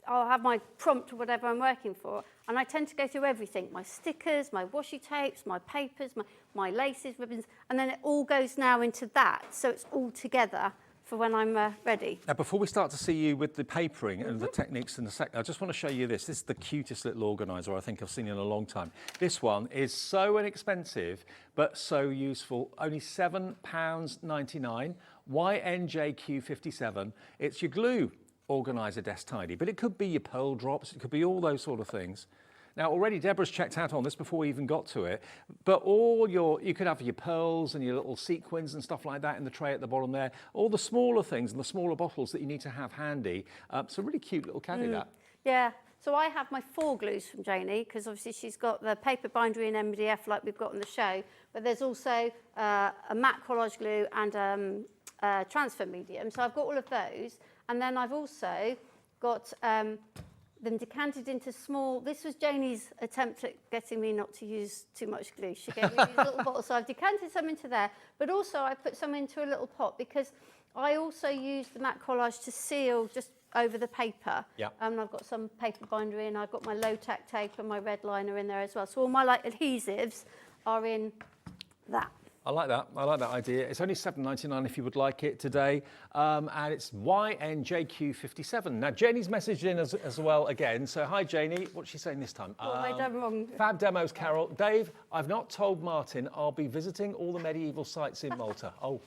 have my prompt or whatever I'm working for, and I tend to go through everything, my stickers, my washi tapes, my papers, my laces, ribbons, and then it all goes now into that, so it's all together. for when I'm ready. Now, before we start to see you with the papering and the techniques in a sec, I just want to show you this. This is the cutest little organiser I think I've seen in a long time. This one is so inexpensive, but so useful. Only £7.99, YNJQ57. It's your glue organiser desk tidy, but it could be your pearl drops, it could be all those sort of things. Now, already Deborah's checked out on this before we even got to it, but you could have your pearls and your little sequins and stuff like that in the tray at the bottom there, all the smaller things and the smaller bottles that you need to have handy. It's a really cute little caddy, that. Yeah, so I have my 4 glues from Janie, because obviously she's got the paper bindery and MDF like we've got on the show, but there's also a matte collage glue and transfer medium, so I've got all of those, and then I've also got them decanted into small. This was Janie's attempt at getting me not to use too much glue. She gave me these little bottles, so I've decanted some into there, but also I put some into a little pot because I also use the matte collage to seal just over the paper. Yeah. And I've got some paper bindery and I've got my low tack tape and my red liner in there as well. So all my adhesives are in that. I like that. I like that idea. It's only £7.99 if you would like it today, and it's YNJQ57. Now, Janie's messaged in as well again. So, hi, Janie. What's she saying this time? What have I done wrong? Fab demos, Carol. Dave, I've not told Martin I'll be visiting all the medieval sites in Malta. Oh,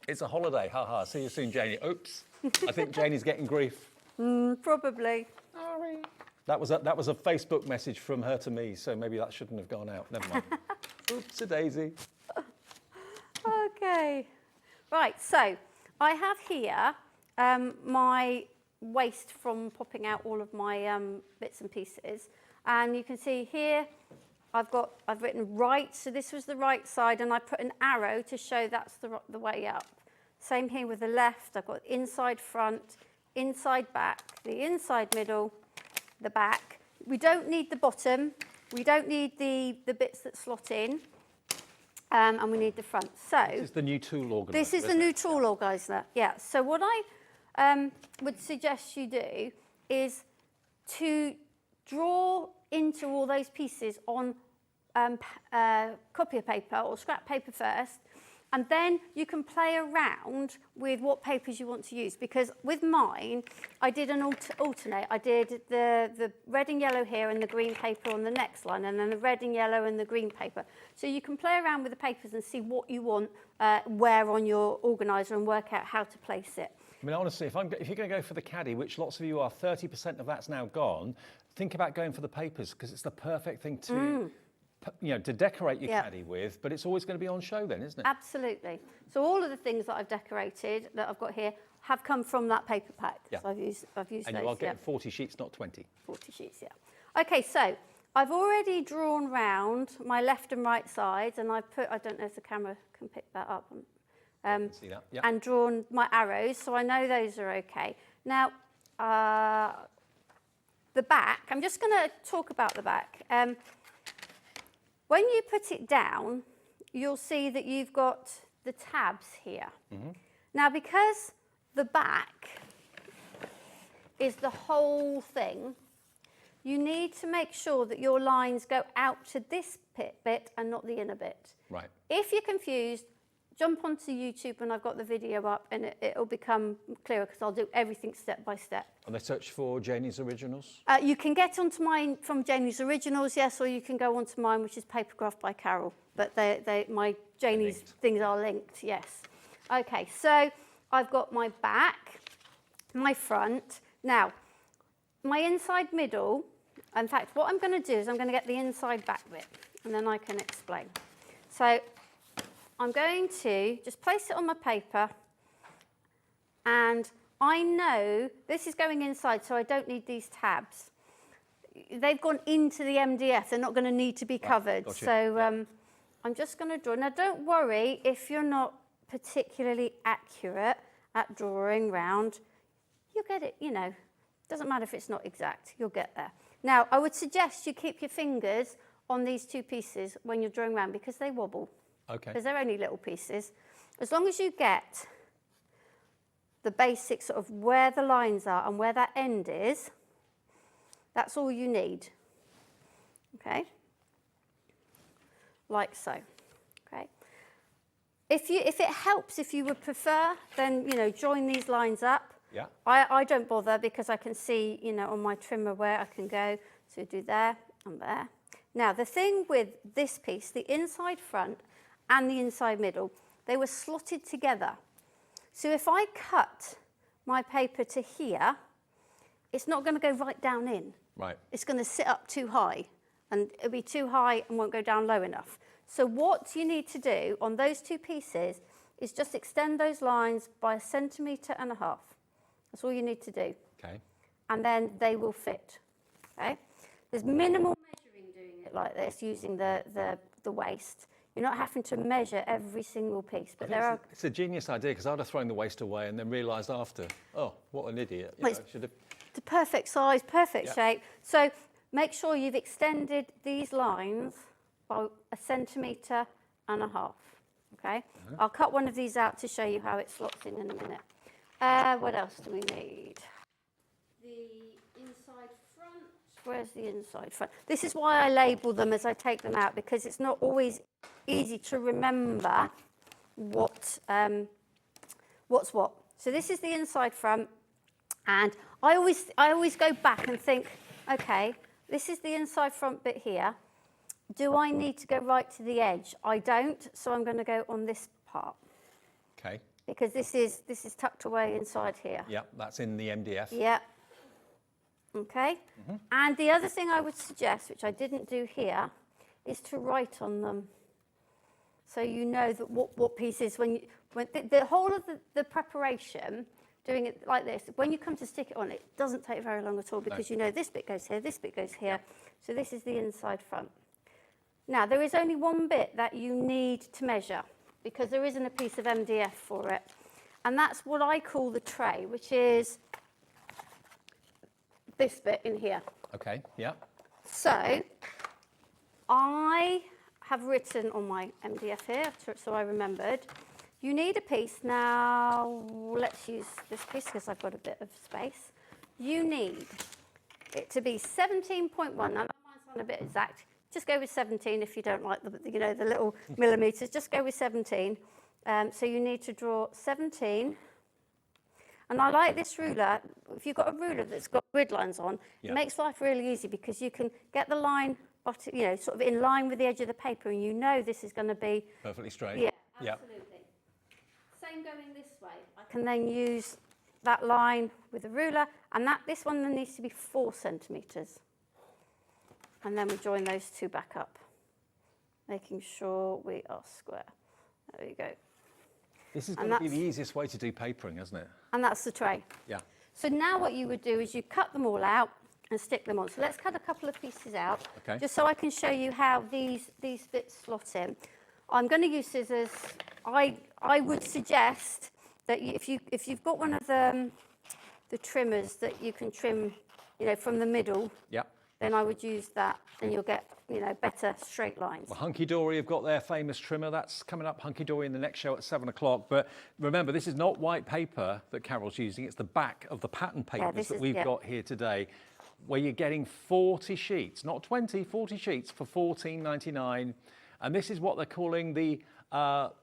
it's a holiday. Ha ha. See you soon, Janie. Oops. I think Janie's getting grief. Probably. Sorry. That was a Facebook message from her to me, so maybe that shouldn't have gone out. Never mind. Oops-a-daisy. Okay, right, so I have here my waste from popping out all of my bits and pieces, and you can see here I've written right, so this was the right side, and I put an arrow to show that's the way up. Same here with the left. I've got inside front, inside back, the inside middle, the back. We don't need the bottom, we don't need the bits that slot in. And we need the front. So this is the new tool organiser. This is the new tool organiser. Yeah. So what I would suggest you do is to draw into all those pieces on copier paper or scrap paper first, and then you can play around with what papers you want to use. Because with mine, I did an alternate. I did the red and yellow here and the green paper on the next line, and then the red and yellow and the green paper. So you can play around with the papers and see what you want where on your organiser and work out how to place it. I mean, honestly, if you're going to go for the caddy, which lots of you are, 30% of that's now gone, think about going for the papers, because it's the perfect thing to... to decorate your caddy with, but it's always going to be on show then, isn't it? Absolutely. So all of the things that I've decorated, that I've got here, have come from that paper pack. Yeah. So I've used and those. you are getting 40 sheets, not 20. 40 sheets, yeah. Okay, so I've already drawn round my left and right sides, and I've put, I don't know if the camera can pick that up, See that? Yeah. and drawn my arrows, so I know those are okay. Now, the back, I'm just going to talk about the back. When you put it down, you'll see that you've got the tabs here. Mm-hmm. Now, because the back is the whole thing, you need to make sure that your lines go out to this bit and not the inner bit. Right. If you're confused, jump onto YouTube and I've got the video up, and it'll become clearer because I'll do everything step by step. And they search for Janie's Originals? You can get onto mine from Janie's Originals, yes, or you can go onto mine, which is Papercraft by Carol. But my Janie's things are linked, yes. Okay, so I've got my back, my front. Now, my inside middle, in fact, what I'm going to do is I'm going to get the inside back bit, and then I can explain. So I'm going to just place it on my paper, and I know this is going inside, so I don't need these tabs. They've gone into the MDF. They're not going to need to be covered. Gotcha. So I'm just going to draw. Now, don't worry if you're not particularly accurate at drawing round. You'll get it, doesn't matter if it's not exact. You'll get there. Now, I would suggest you keep your fingers on these two pieces when you're drawing round because they wobble. Okay. Because they're only little pieces. As long as you get the basics of where the lines are and where that end is, that's all you need. Okay? Like so. Okay? If it helps, if you would prefer, then, you know, join these lines up. Yeah. I don't bother because I can see, you know, on my trimmer where I can go. So do there and there. Now, the thing with this piece, the inside front and the inside middle, they were slotted together. So if I cut my paper to here, it's not going to go right down in. Right. It's going to sit up too high, and it'll be too high and won't go down low enough. So what you need to do on those two pieces is just extend those lines by 1.5 centimetres. That's all you need to do. Okay. And then they will fit. Okay. There's minimal measuring doing it like this, using the waste. You're not having to measure every single piece, but there are... It's a genius idea, because I'd have thrown the waste away and then realised after, oh, what an idiot. You know, should have... The perfect size, perfect shape. So make sure you've extended these lines by 1.5 centimetres. Okay? I'll cut one of these out to show you how it slots in a minute. What else do we need? The inside front. Where's the inside front? This is why I label them as I take them out, because it's not always easy to remember what's what. So this is the inside front, and I always go back and think, okay, this is the inside front bit here. Do I need to go right to the edge? I don't, so I'm going to go on this part. Okay. Because this is tucked away inside here. Yeah, that's in the MDF. Yeah. Okay. And the other thing I would suggest, which I didn't do here, is to write on them, so you know that what pieces when the whole of the preparation, doing it like this, when you come to stick it on, it doesn't take very long at all, because you know this bit goes here, this bit goes here. So this is the inside front. Now there is only one bit that you need to measure, because there isn't a piece of MDF for it, and that's what I call the tray, which is this bit in here. Okay, yeah. So I have written on my MDF here, so I remembered. You need a piece. Now let's use this piece because I've got a bit of space. You need it to be 17.1. Now that might sound a bit exact. Just go with 17 if you don't like the little millimetres. Just go with 17. So you need to draw 17. And I like this ruler. If you've got a ruler that's got grid lines on, it makes life really easy, because you can get the line, sort of in line with the edge of the paper, and you know this is going to be perfectly straight. Yeah, absolutely. Same going this way. I can then use that line with a ruler, and this one then needs to be 4 centimetres. And then we join those two back up, making sure we are square. There we go. This is going to be the easiest way to do papering, isn't it? And that's the tray. Yeah. So now what you would do is you cut them all out and stick them on. So let's cut a couple of pieces out, just so I can show you how these bits slot in. I'm going to use scissors. I would suggest that if you've got one of the trimmers that you can trim, from the middle. Yeah. Then I would use that, and you'll get, better straight lines. Well, Hunkydory have got their famous trimmer. That's coming up, Hunkydory, in the next show at 7 o'clock. But remember, this is not white paper that Carol's using. It's the back of the pattern papers that we've got here today, where you're getting 40 sheets, not 20, 40 sheets for $14.99. And this is what they're calling the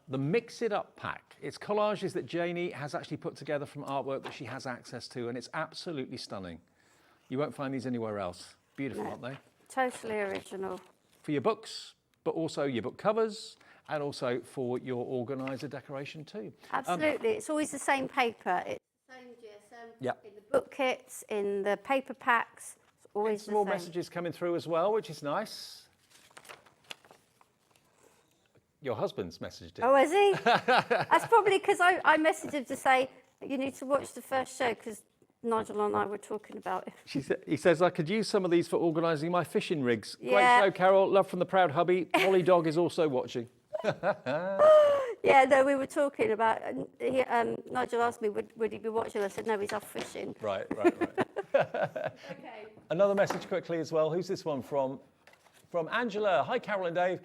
Mix It Up pack. It's collages that Janie has actually put together from artwork that she has access to, and it's absolutely stunning. You won't find these anywhere else. Beautiful, aren't they? Totally original. For your books, but also your book covers, and also for your organiser decoration too. Absolutely. It's always the same paper. It's the same GSM in the book kits, in the paper packs. It's always the same. More messages coming through as well, which is nice. Your husband's messaged it. Oh, has he? That's probably because I messaged him to say, you need to watch the first show, because Nigel and I were talking about it. He says, I could use some of these for organising my fishing rigs. Yeah. Great show, Carol. Love from the proud hubby. Molly Dog is also watching. Yeah, no, we were talking about, Nigel asked me, would he be watching? I said, no, he's off fishing. Right. Okay. Another message quickly as well. Who's this one from? From Angela. Hi, Carol and Dave.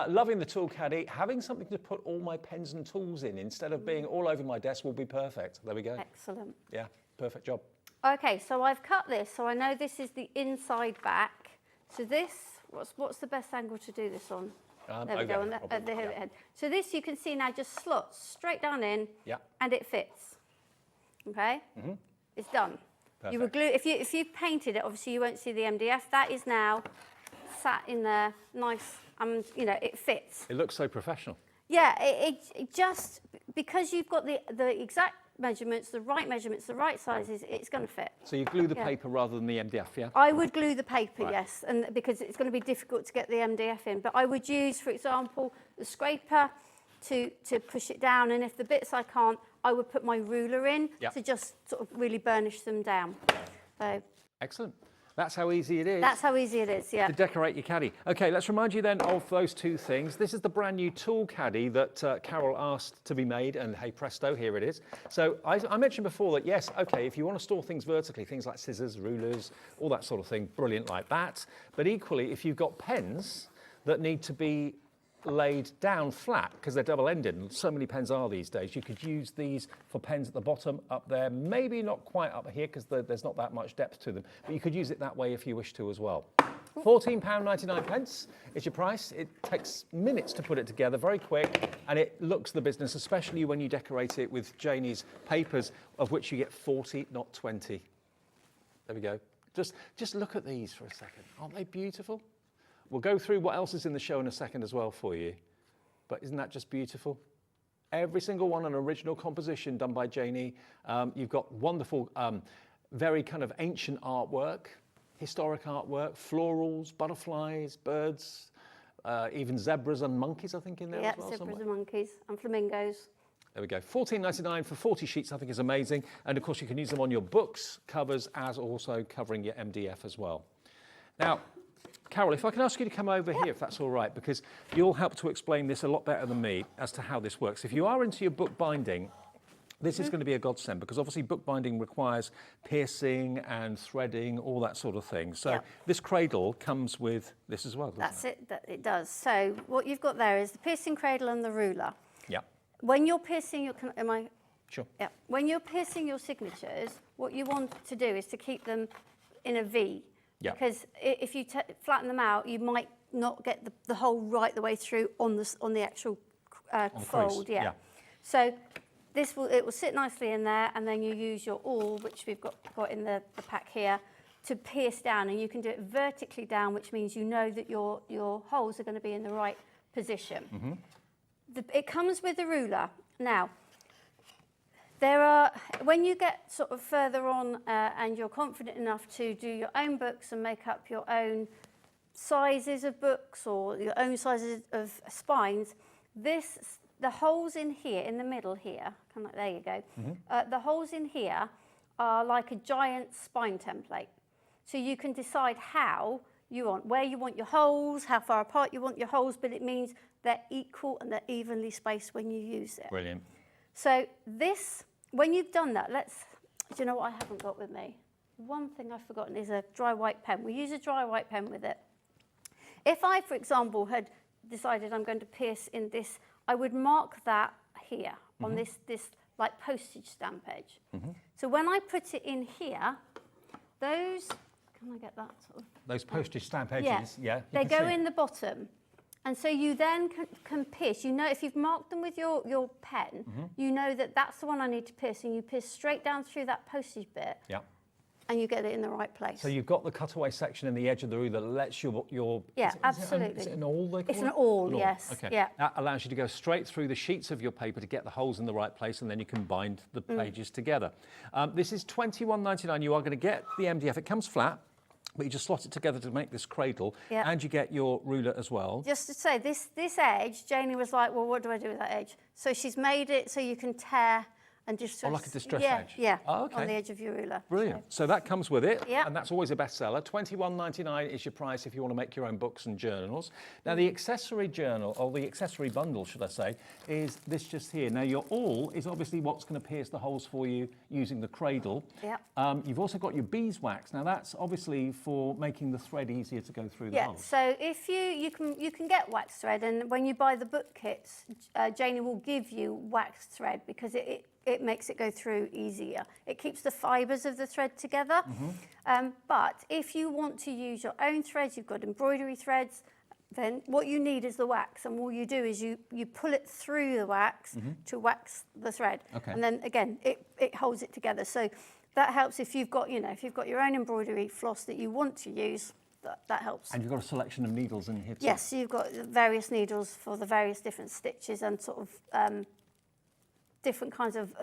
Loving the tool caddy. Having something to put all my pens and tools in instead of being all over my desk will be perfect. There we go. Excellent. Yeah, perfect job. Okay, so I've cut this, so I know this is the inside back. So this, what's the best angle to do this on? There we go, on the head. So this you can see now just slots straight down in, and it fits. Okay, it's done. Perfect. You would glue if you painted it. Obviously, you won't see the MDF. That is now sat in there, nice, and you know it fits. It looks so professional. Yeah, it just because you've got the exact measurements, the right sizes, it's going to fit. So you glue the paper rather than the MDF, yeah? I would glue the paper, yes, and because it's going to be difficult to get the MDF in. But I would use, for example, the scraper to push it down, and if the bits I can't, I would put my ruler in to just sort of really burnish them down. So excellent. That's how easy it is. That's how easy it is, yeah. To decorate your caddy. Okay, let's remind you then of those two things. This is the brand new tool caddy that Carol asked to be made, and hey presto, here it is. So I mentioned before that, yes, okay, if you want to store things vertically, things like scissors, rulers, all that sort of thing, brilliant like that. But equally, if you've got pens that need to be laid down flat because they're double-ended, and so many pens are these days, you could use these for pens at the bottom up there, maybe not quite up here because there's not that much depth to them, but you could use it that way if you wish to as well. £14.99 is your price. It takes minutes to put it together, very quick, and it looks the business, especially when you decorate it with Janie's papers, of which you get 40, not 20. There we go. Just look at these for a second. Aren't they beautiful? We'll go through what else is in the show in a second as well for you. But isn't that just beautiful? Every single one an original composition done by Janie. You've got wonderful, very kind of ancient artwork, historic artwork, florals, butterflies, birds, even zebras and monkeys, I think, in there as well. Yeah, zebras somewhere. and monkeys and flamingos. There we go. £14.99 for 40 sheets, I think is amazing. And of course, you can use them on your books, covers, as also covering your MDF as well. Now, Carol, if I can ask you to come over here, if that's all right, because you'll help to explain this a lot better than me as to how this works. If you are into your book binding, this is going to be a godsend, because obviously book binding requires piercing and threading, all that sort of thing. So this cradle comes with this as well, doesn't it? That's it, it does. So what you've got there is the piercing cradle and the ruler. Yeah. When you're piercing your, Sure. Yeah. When you're piercing your signatures, what you want to do is to keep them in a V. Yeah. Because if you flatten them out, you might not get the hole right the way through on the actual fold. Yeah. So it will sit nicely in there, and then you use your awl, which we've got in the pack here, to pierce down, and you can do it vertically down, which means you know that your holes are going to be in the right position. Mm-hmm. It comes with a ruler. Now, when you get sort of further on and you're confident enough to do your own books and make up your own sizes of books or your own sizes of spines, the holes in here, in the middle here, there you go, the holes in here are like a giant spine template. So you can decide where you want your holes, how far apart you want your holes, but it means they're equal and they're evenly spaced when you use it. Brilliant. So when you've done that, do you know what I haven't got with me? One thing I've forgotten is a dry white pen. We use a dry white pen with it. If I, for example, had decided I'm going to pierce in this, I would mark that here on this like postage stamp edge. So when I put it in here, can I get that sort of? Those postage stamp edges, they go in the bottom. And so you then can pierce. You know, if you've marked them with your pen, you know that that's the one I need to pierce, and you pierce straight down through that postage bit. Yeah. And you get it in the right place. So you've got the cutaway section in the edge of the ruler that lets your absolutely. Is it an awl they call it? It's an awl, yes. Okay. Yeah. That allows you to go straight through the sheets of your paper to get the holes in the right place, and then you can bind the pages together. This is £21.99. You are going to get the MDF. It comes flat, but you just slot it together to make this cradle, and you get your ruler as well. Just to say, this edge, Janie was like, well, what do I do with that edge? So she's made it so you can tear and just... like a distress edge? Yeah, oh, okay. On the edge of your ruler. Brilliant. So that comes with it, Yep. and that's always a bestseller. £21.99 is your price if you want to make your own books and journals. Now, the accessory journal, or the accessory bundle, should I say, is this just here. Now, your awl is obviously what's going to pierce the holes for you using the cradle. Yep. You've also got your beeswax. Now, that's obviously for making the thread easier to go through the holes. So if you can get wax thread, and when you buy the book kits, Janie will give you wax thread because it makes it go through easier. It keeps the fibres of the thread together. But if you want to use your own threads, you've got embroidery threads, then what you need is the wax, and all you do is you pull it through the wax to wax the thread, and then again it holds it together. So that helps if you've got your own embroidery floss that you want to use. That helps. And you've got a selection of needles in here too. Yes, so you've got various needles for the various different stitches and sort of different kinds of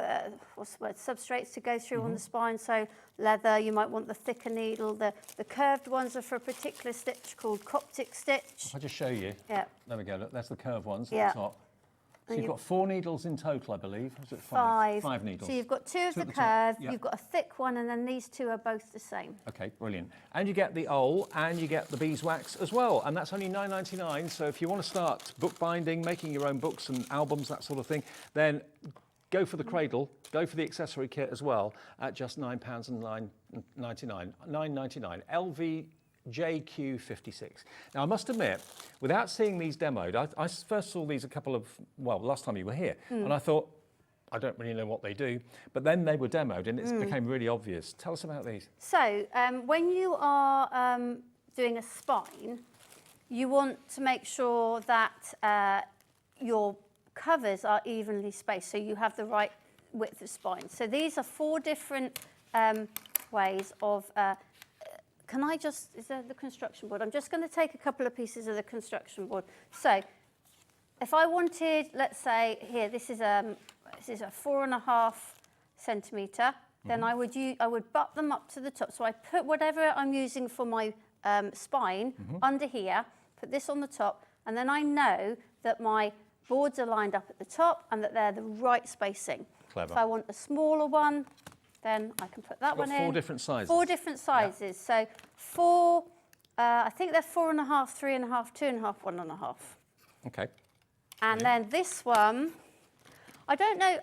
substrates to go through on the spine. So leather, you might want the thicker needle. The curved ones are for a particular stitch called Coptic stitch. If I just show you. Yeah. There we go. Look, that's the curved ones Yeah. at the top. So you've got 4 needles in total, I believe. Is it 5? 5 needles. So you've got 2 of the at the top. curved, Yeah. you've got a thick one, and then these 2 are both the same. Okay, brilliant. And you get the owl and you get the beeswax as well. And that's only $9.99. So if you want to start bookbinding, making your own books and albums, that sort of thing, then go for the cradle, go for the accessory kit as well at just £9.99. LVJQ56. Now, I must admit, without seeing these demoed, I first saw these last time you were here, and I thought, I don't really know what they do, but then they were demoed and it became really obvious. Tell us about these. So when you are doing a spine, you want to make sure that your covers are evenly spaced, so you have the right width of spine. So these are 4 different ways of, is there the construction board? I'm just going to take a couple of pieces of the construction board. So if I wanted, let's say here, this is a 4.5 centimetre, then I would butt them up to the top. So I put whatever I'm using for my spine under here, put this on the top, and then I know that my boards are lined up at the top and that they're the right spacing. Clever. If I want a smaller one, then I can put that one in. 4 different sizes. 4 different sizes. Yeah. So 4, I think they're 4.5, 3.5, 2.5, 1.5. Okay. And then this one, I don't know,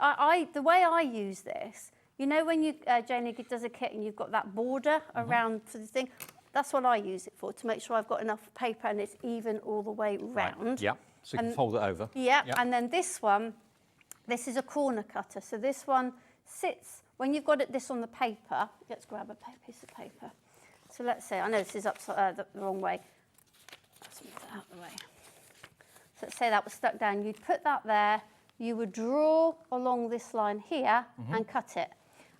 the way I use this, you know when Janie does a kit and you've got that border around for the thing, that's what I use it for, to make sure I've got enough paper and it's even all the way round. Right. Yeah, so you can fold it over. Yeah, and then this one, this is a corner cutter. So this one sits, when you've got this on the paper, let's grab a piece of paper. So let's say, I know this is upside the wrong way. Let's move that out of the way. So let's say that was stuck down. You'd put that there, you would draw along this line here and cut it.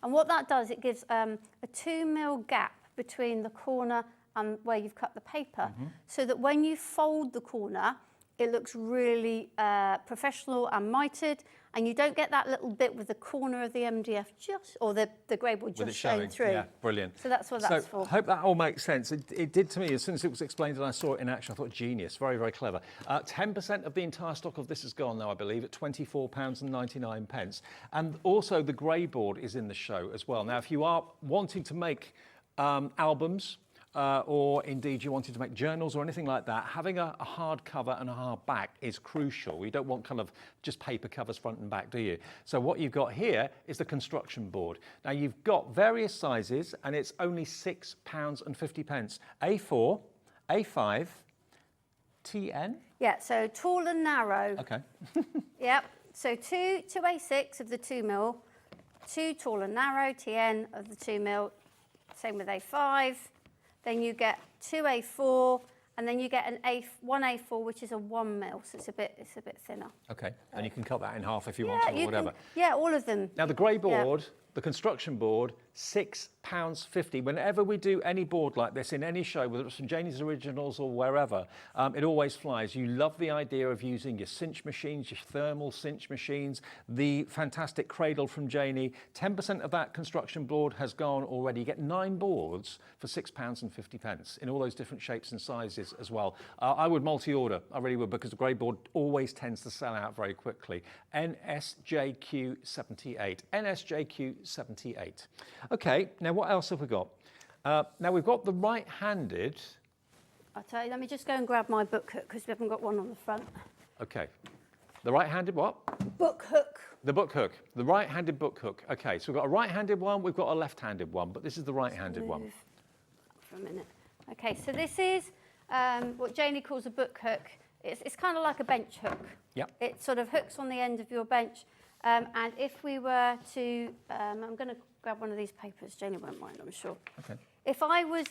And what that does, it gives a 2mm gap between the corner and where you've cut the paper, so that when you fold the corner, it looks really professional and mitered, and you don't get that little bit with the corner of the MDF or the grey board just showing through. Yeah, brilliant. So that's what that's for. I hope that all makes sense. It did to me. As soon as it was explained and I saw it in action, I thought, genius, very, very clever. 10% of the entire stock of this is gone now, I believe, at £24.99. And also the grey board is in the show as well. Now, if you are wanting to make albums, or indeed you wanted to make journals or anything like that, having a hard cover and a hard back is crucial. You don't want kind of just paper covers front and back, do you? So what you've got here is the construction board. Now you've got various sizes and it's only £6.50. A4, A5, TN? Yeah, so tall and narrow. Okay. Yep, so 2 A6 of the 2mm, 2 tall and narrow, TN of the 2mm, same with A5. Then you get 2 A4, and then you get one A4, which is a 1mm, so it's a bit thinner. Okay, and you can cut that in half if you want to, or whatever. Yeah, all of them. Now the grey board, the construction board, £6.50. Whenever we do any board like this in any show, whether it's from Janie's Originals or wherever, it always flies. You love the idea of using your cinch machines, your thermal cinch machines, the fantastic cradle from Janie. 10% of that construction board has gone already. You get 9 boards for £6.50 in all those different shapes and sizes as well. I would multi-order, I really would, because the grey board always tends to sell out very quickly. NSJQ78. NSJQ78. Okay, now what else have we got? Now we've got the right-handed. I'll tell you, let me just go and grab my book hook because we haven't got one on the front. Okay, the right-handed what? Book hook. The book hook, the right-handed book hook. Okay, so we've got a right-handed one, we've got a left-handed one, but this is the right-handed one. For a minute. Okay, so this is what Janie calls a book hook. It's kind of like a bench hook. Yep. It sort of hooks on the end of your bench. And if we were to, I'm going to grab one of these papers. Janie won't mind, I'm sure. Okay. If I was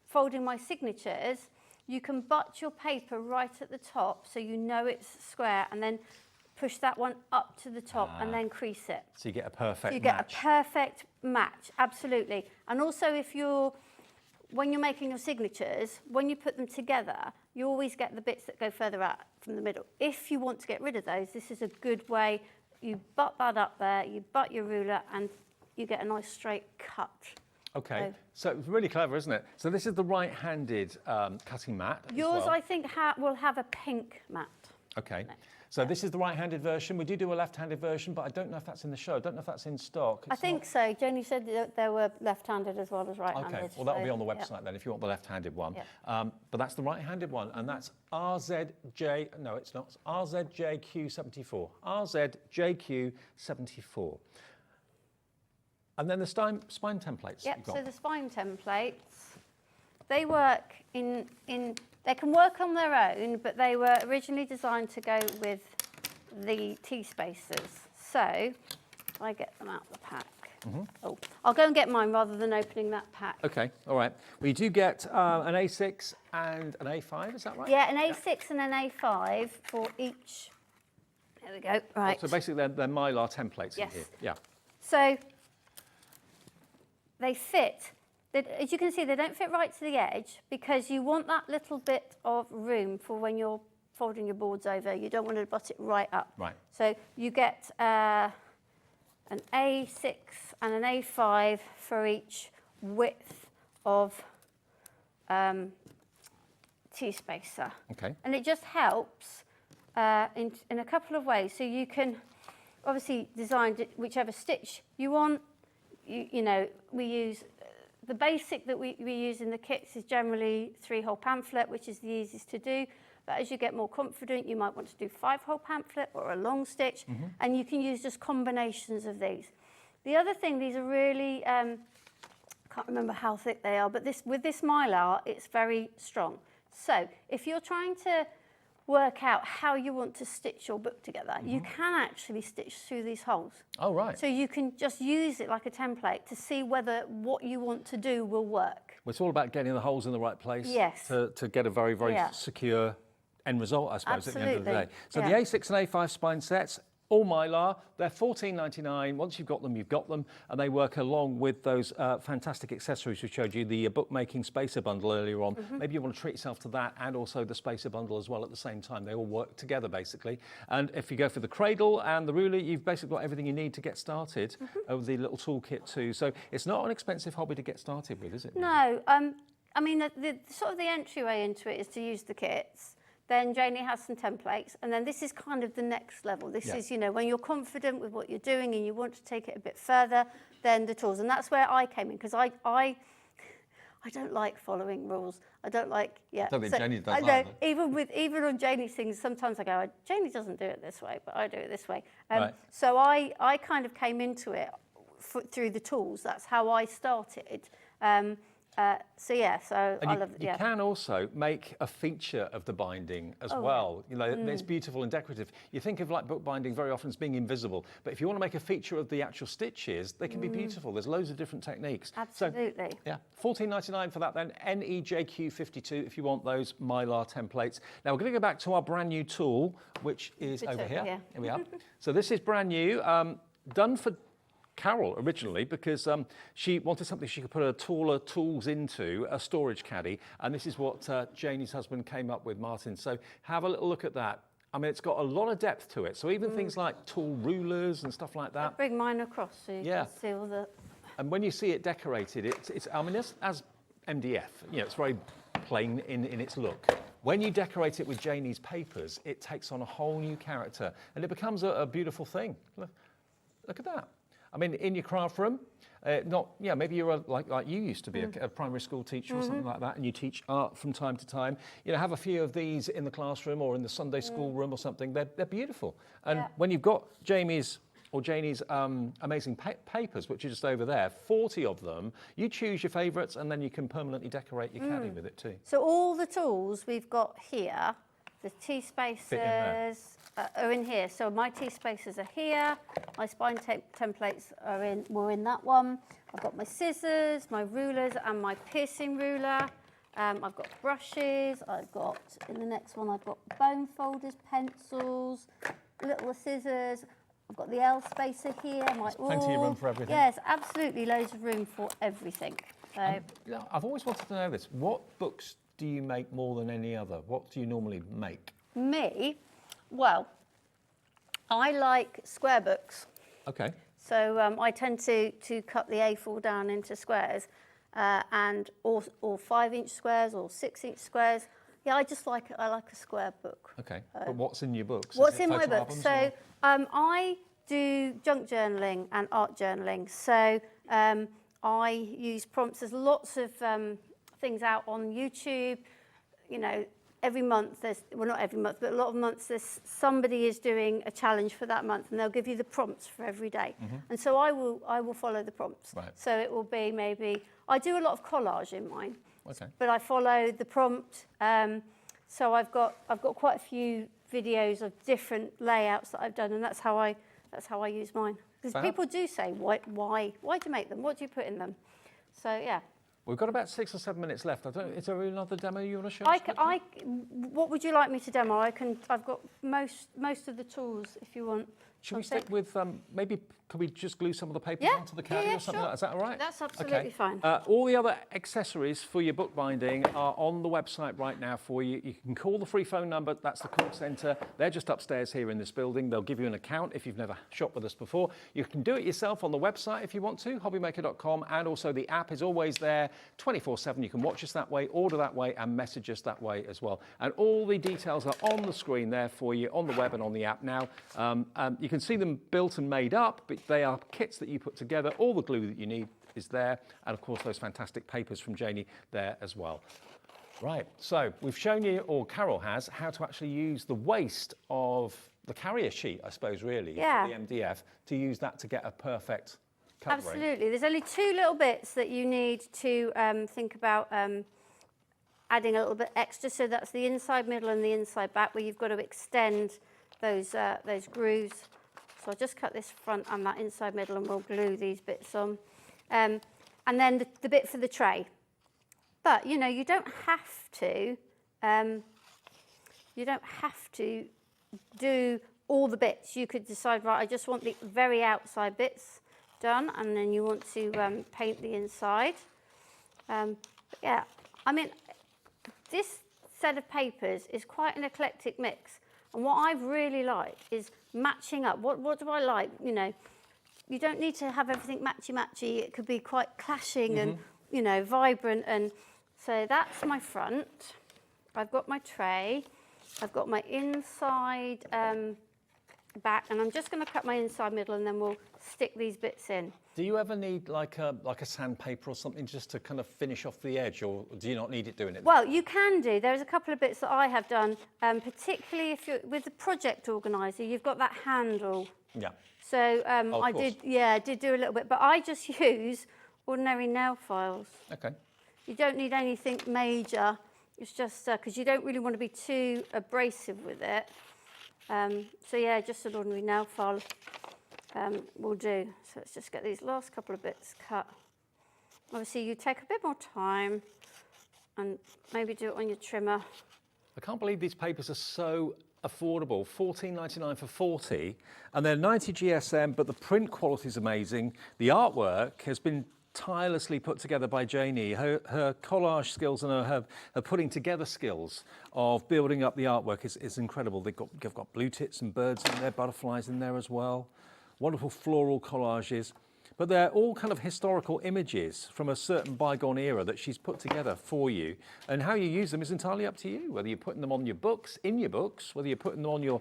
folding my signatures, you can butt your paper right at the top so you know it's square, and then push that one up to the top and then crease it. So you get a perfect You match. get a perfect match, absolutely. And also when you're making your signatures, when you put them together, you always get the bits that go further out from the middle. If you want to get rid of those, this is a good way. You butt that up there, you butt your ruler, and you get a nice straight cut. Okay, so it's really clever, isn't it? So this is the right-handed cutting mat. Yours, I think, will have a pink mat. Okay. So this is the right-handed version. We do a left-handed version, but I don't know if that's in the show. I don't know if that's in stock. I think so. Janie said that there were left-handed as well as right-handed. Okay, well, that'll be on the yeah. website then if you want the left-handed one. Yeah. But that's the right-handed one, and that's RZJ, no, it's not, RZJQ74. RZJQ74. And then the spine templates. Yep, you've got. so the spine templates, they work they can work on their own, but they were originally designed to go with the T-spacers. So, if I get them out of the pack. Oh, I'll go and get mine rather than opening that pack. Okay, all right. Well, you do get an A6 and an A5, is that right? Yeah, an A6 and an A5 for each. There we go, right. So basically they're Mylar templates Yes. in here. Yeah. So, they fit. As you can see, they don't fit right to the edge because you want that little bit of room for when you're folding your boards over. You don't want to butt it right up. Right. So you get an A6 and an A5 for each width of T-spacer. Okay. And it just helps in a couple of ways. So you can obviously design whichever stitch you want. You know, we use the basic that we use in the kits is generally 3-hole pamphlet, which is the easiest to do. But as you get more confident, you might want to do 5-hole pamphlet or a long stitch, and you can use just combinations of these. The other thing, these are really, can't remember how thick they are, but with this Mylar, it's very strong. So if you're trying to work out how you want to stitch your book together, you can actually stitch through these holes. Oh, right. So you can just use it like a template to see whether what you want to do will work. Well, it's all about getting the holes in the right place Yes. to get a very, very secure end result, I suppose, at the end of the day. So the A6 and A5 spine sets, all Mylar, they're $14.99. Once you've got them, you've got them, and they work along with those fantastic accessories we showed you, the bookmaking spacer bundle earlier on. Maybe you want to treat yourself to that and also the spacer bundle as well at the same time. They all work together, basically. And if you go for the cradle and the ruler, you've basically got everything you need to get started with the little toolkit too. So it's not an expensive hobby to get started with, is it? No, I mean, the sort of the entryway into it is to use the kits. Then Janie has some templates, and then this is kind of the next level. This is, you know, when you're confident with what you're doing and you want to take it a bit further, then the tools. And that's where I came in, because I don't like following rules. I don't like, I don't think Janie does I either. even on Janie's things, sometimes I go, Janie doesn't do it this way, but I do it this way. Right. So I kind of came into it through the tools. That's how I started. So I love it. You can also make a feature of the binding as well. You know, it's beautiful and decorative. You think of like bookbinding very often as being invisible, but if you want to make a feature of the actual stitches, they can be beautiful. There's loads of different techniques. Absolutely. So, yeah, $14.99 for that then. NEJQ52 if you want those Mylar templates. Now we're going to go back to our brand new tool, which is over here. Yeah. Here we are. So this is brand new, done for Carol originally, because she wanted something she could put her taller tools into, a storage caddy, and this is what Janie's husband came up with, Martin. So have a little look at that. I mean, it's got a lot of depth to it. So even things like tool rulers and stuff like that. I'll bring mine across so you can see all the... And when you see it decorated, it's I mean, as MDF, you know, it's very plain in its look. When you decorate it with Janie's papers, it takes on a whole new character, and it becomes a beautiful thing. Look at that. I mean, in your craft room, maybe you're like you used to be, a primary school teacher or something like that, and you teach art from time to time. You know, have a few of these in the classroom or in the Sunday school room or something. They're beautiful. And when you've got Janie's amazing papers, which are just over there, 40 of them, you choose your favourites, and then you can permanently decorate your caddy with it too. So all the tools we've got here, the T-spacers are in here. So my T-spacers are here. My spine templates were in that one. I've got my scissors, my rulers, and my piercing ruler. I've got brushes, in the next one I've got bone folders, pencils, little scissors, I've got the L spacer here. Plenty of room for everything. Yes, absolutely loads of room for everything. So, I've always wanted to know this. What books do you make more than any other? What do you normally make? me, well, I like square books. Okay. So I tend to cut the A4 down into squares, and or 5-inch squares or 6-inch squares. Yeah, I like a square book. Okay. But what's in your books? What's Is it in my photo book? albums So or- I do junk journaling and art journaling. So I use prompts. There's lots of things out on YouTube. You know, every month there's, well, not every month, but a lot of months somebody is doing a challenge for that month, and they'll give you the prompts for every day. And so I will follow the prompts. Right. So it will be maybe, I do a lot of collage in mine. Okay. But I follow the prompt. So I've got quite a few videos of different layouts that I've done, and that's how I use mine. Because Fab. people do say, why do you make them? What do you put in them? So yeah. We've got about 6 or 7 minutes left. Is there another demo you want to show us? What would you like me to demo? I've got most of the tools if you want. Should we stick with, maybe could we just glue some of the papers Yeah. onto the caddy Yeah, or something sure. like that? Is that all right? That's absolutely fine. All the other accessories for your bookbinding are on the website right now for you. You can call the free phone number. That's the call centre. They're just upstairs here in this building. They'll give you an account if you've never shopped with us before. You can do it yourself on the website if you want to, hobbymaker.com, and also the app is always there 24/7. You can watch us that way, order that way, and message us that way as well. And all the details are on the screen there for you on the web and on the app now. You can see them built and made up, but they are kits that you put together. All the glue that you need is there, and of course those fantastic papers from Janie there as well. Right, so we've shown you, or Carol has, how to actually use the waste of the carrier sheet, I suppose, really, Yeah. for the MDF, to use that to get a perfect cutlery. Absolutely. There's only 2 little bits that you need to think about adding a little bit extra. So that's the inside middle and the inside back, where you've got to extend those grooves. So I'll just cut this front and that inside middle, and we'll glue these bits on. And then the bit for the tray. But, you know, you don't have to do all the bits. You could decide, right, I just want the very outside bits done, and then you want to paint the inside. But yeah, I mean, this set of papers is quite an eclectic mix. And what I really like is matching up. What do I like? You know, you don't need to have everything matchy-matchy. It could be quite clashing and, you know, vibrant. And so that's my front. I've got my tray. I've got my inside back. And I'm just going to cut my inside middle, and then we'll stick these bits in. Do you ever need like a sandpaper or something just to kind of finish off the edge, or do you not need it doing it? Well, you can do. There's a couple of bits that I have done, particularly if you're with the project organizer. You've got that handle. Yeah. So of I course. did do a little bit, but I just use ordinary nail files. Okay. You don't need anything major. It's just because you don't really want to be too abrasive with it. So yeah, just an ordinary nail file will do. So let's just get these last couple of bits cut. Obviously, you take a bit more time and maybe do it on your trimmer. I can't believe these papers are so affordable. $14.99 for 40, and they're 90 GSM, but the print quality is amazing. The artwork has been tirelessly put together by Janie. Her collage skills and her putting together skills of building up the artwork is incredible. They've got blue tits and birds in there, butterflies in there as well. Wonderful floral collages. But they're all kind of historical images from a certain bygone era that she's put together for you. And how you use them is entirely up to you, whether you're putting them on your books, in your books, whether you're putting them on your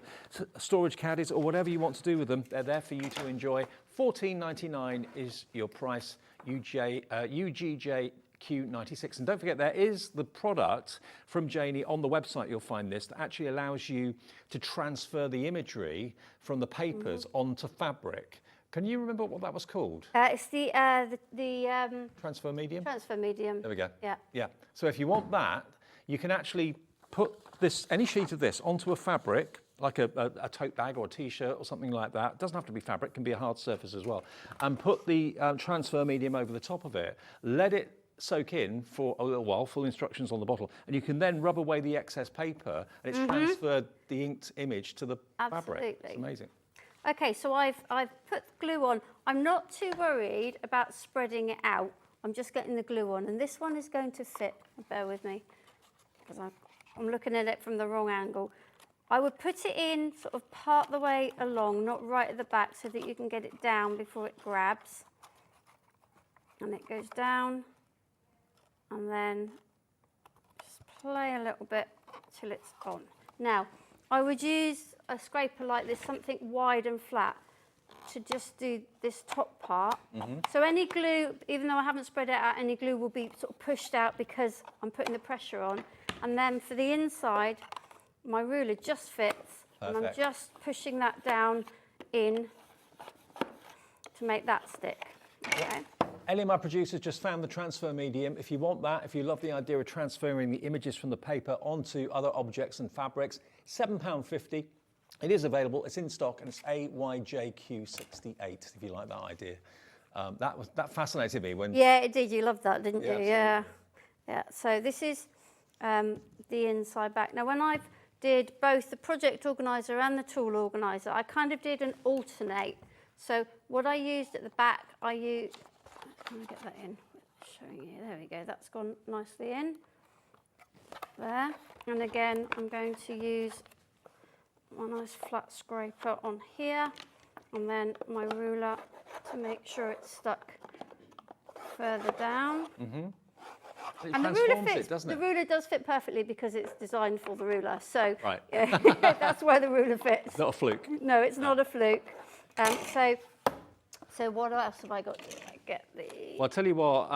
storage caddies or whatever you want to do with them. They're there for you to enjoy. $14.99 is your price, UGJQ96. And don't forget, there is the product from Janie on the website. You'll find this that actually allows you to transfer the imagery from the papers onto fabric. Can you remember what that was called? It's the Transfer medium? transfer medium. There we go. Yeah. Yeah. So if you want that, you can actually put this, any sheet of this, onto a fabric, like a tote bag or a t-shirt or something like that. It doesn't have to be fabric, it can be a hard surface as well. And put the transfer medium over the top of it. Let it soak in for a little while, full instructions on the bottle, and you can then rub away the excess paper, and it's transferred the inked image to the fabric. It's amazing. Okay, so I've put glue on. I'm not too worried about spreading it out. I'm just getting the glue on, and this one is going to fit. Bear with me, because I'm looking at it from the wrong angle. I would put it in sort of part the way along, not right at the back, so that you can get it down before it grabs. And it goes down, and then just play a little bit till it's on. Now, I would use a scraper like this, something wide and flat, to just do this top part. So any glue, even though I haven't spread it out, any glue will be sort of pushed out because I'm putting the pressure on. And then for the inside, my ruler just fits, and I'm just pushing that down in to make that stick. Okay. Ellie, my producers, just found the transfer medium. If you want that, if you love the idea of transferring the images from the paper onto other objects and fabrics, £7.50. It is available, it's in stock, and it's AYJQ68, if you like that idea. That fascinated me when... Yeah, it did. You loved that, didn't you? Yeah. Yeah. So this is the inside back. Now, when I did both the project organiser and the tool organiser, I kind of did an alternate. So what I used at the back, I used... Let me get that in. Showing you. There we go. That's gone nicely in. There. And again, I'm going to use my nice flat scraper on here, and then my ruler to make sure it's stuck further down. And the ruler fits, doesn't it? The ruler does fit perfectly because it's designed for the ruler. So right. Yeah, that's where the ruler fits. It's not a fluke. No, it's not a fluke. So what else have I got? I get the... Well, I'll tell you what,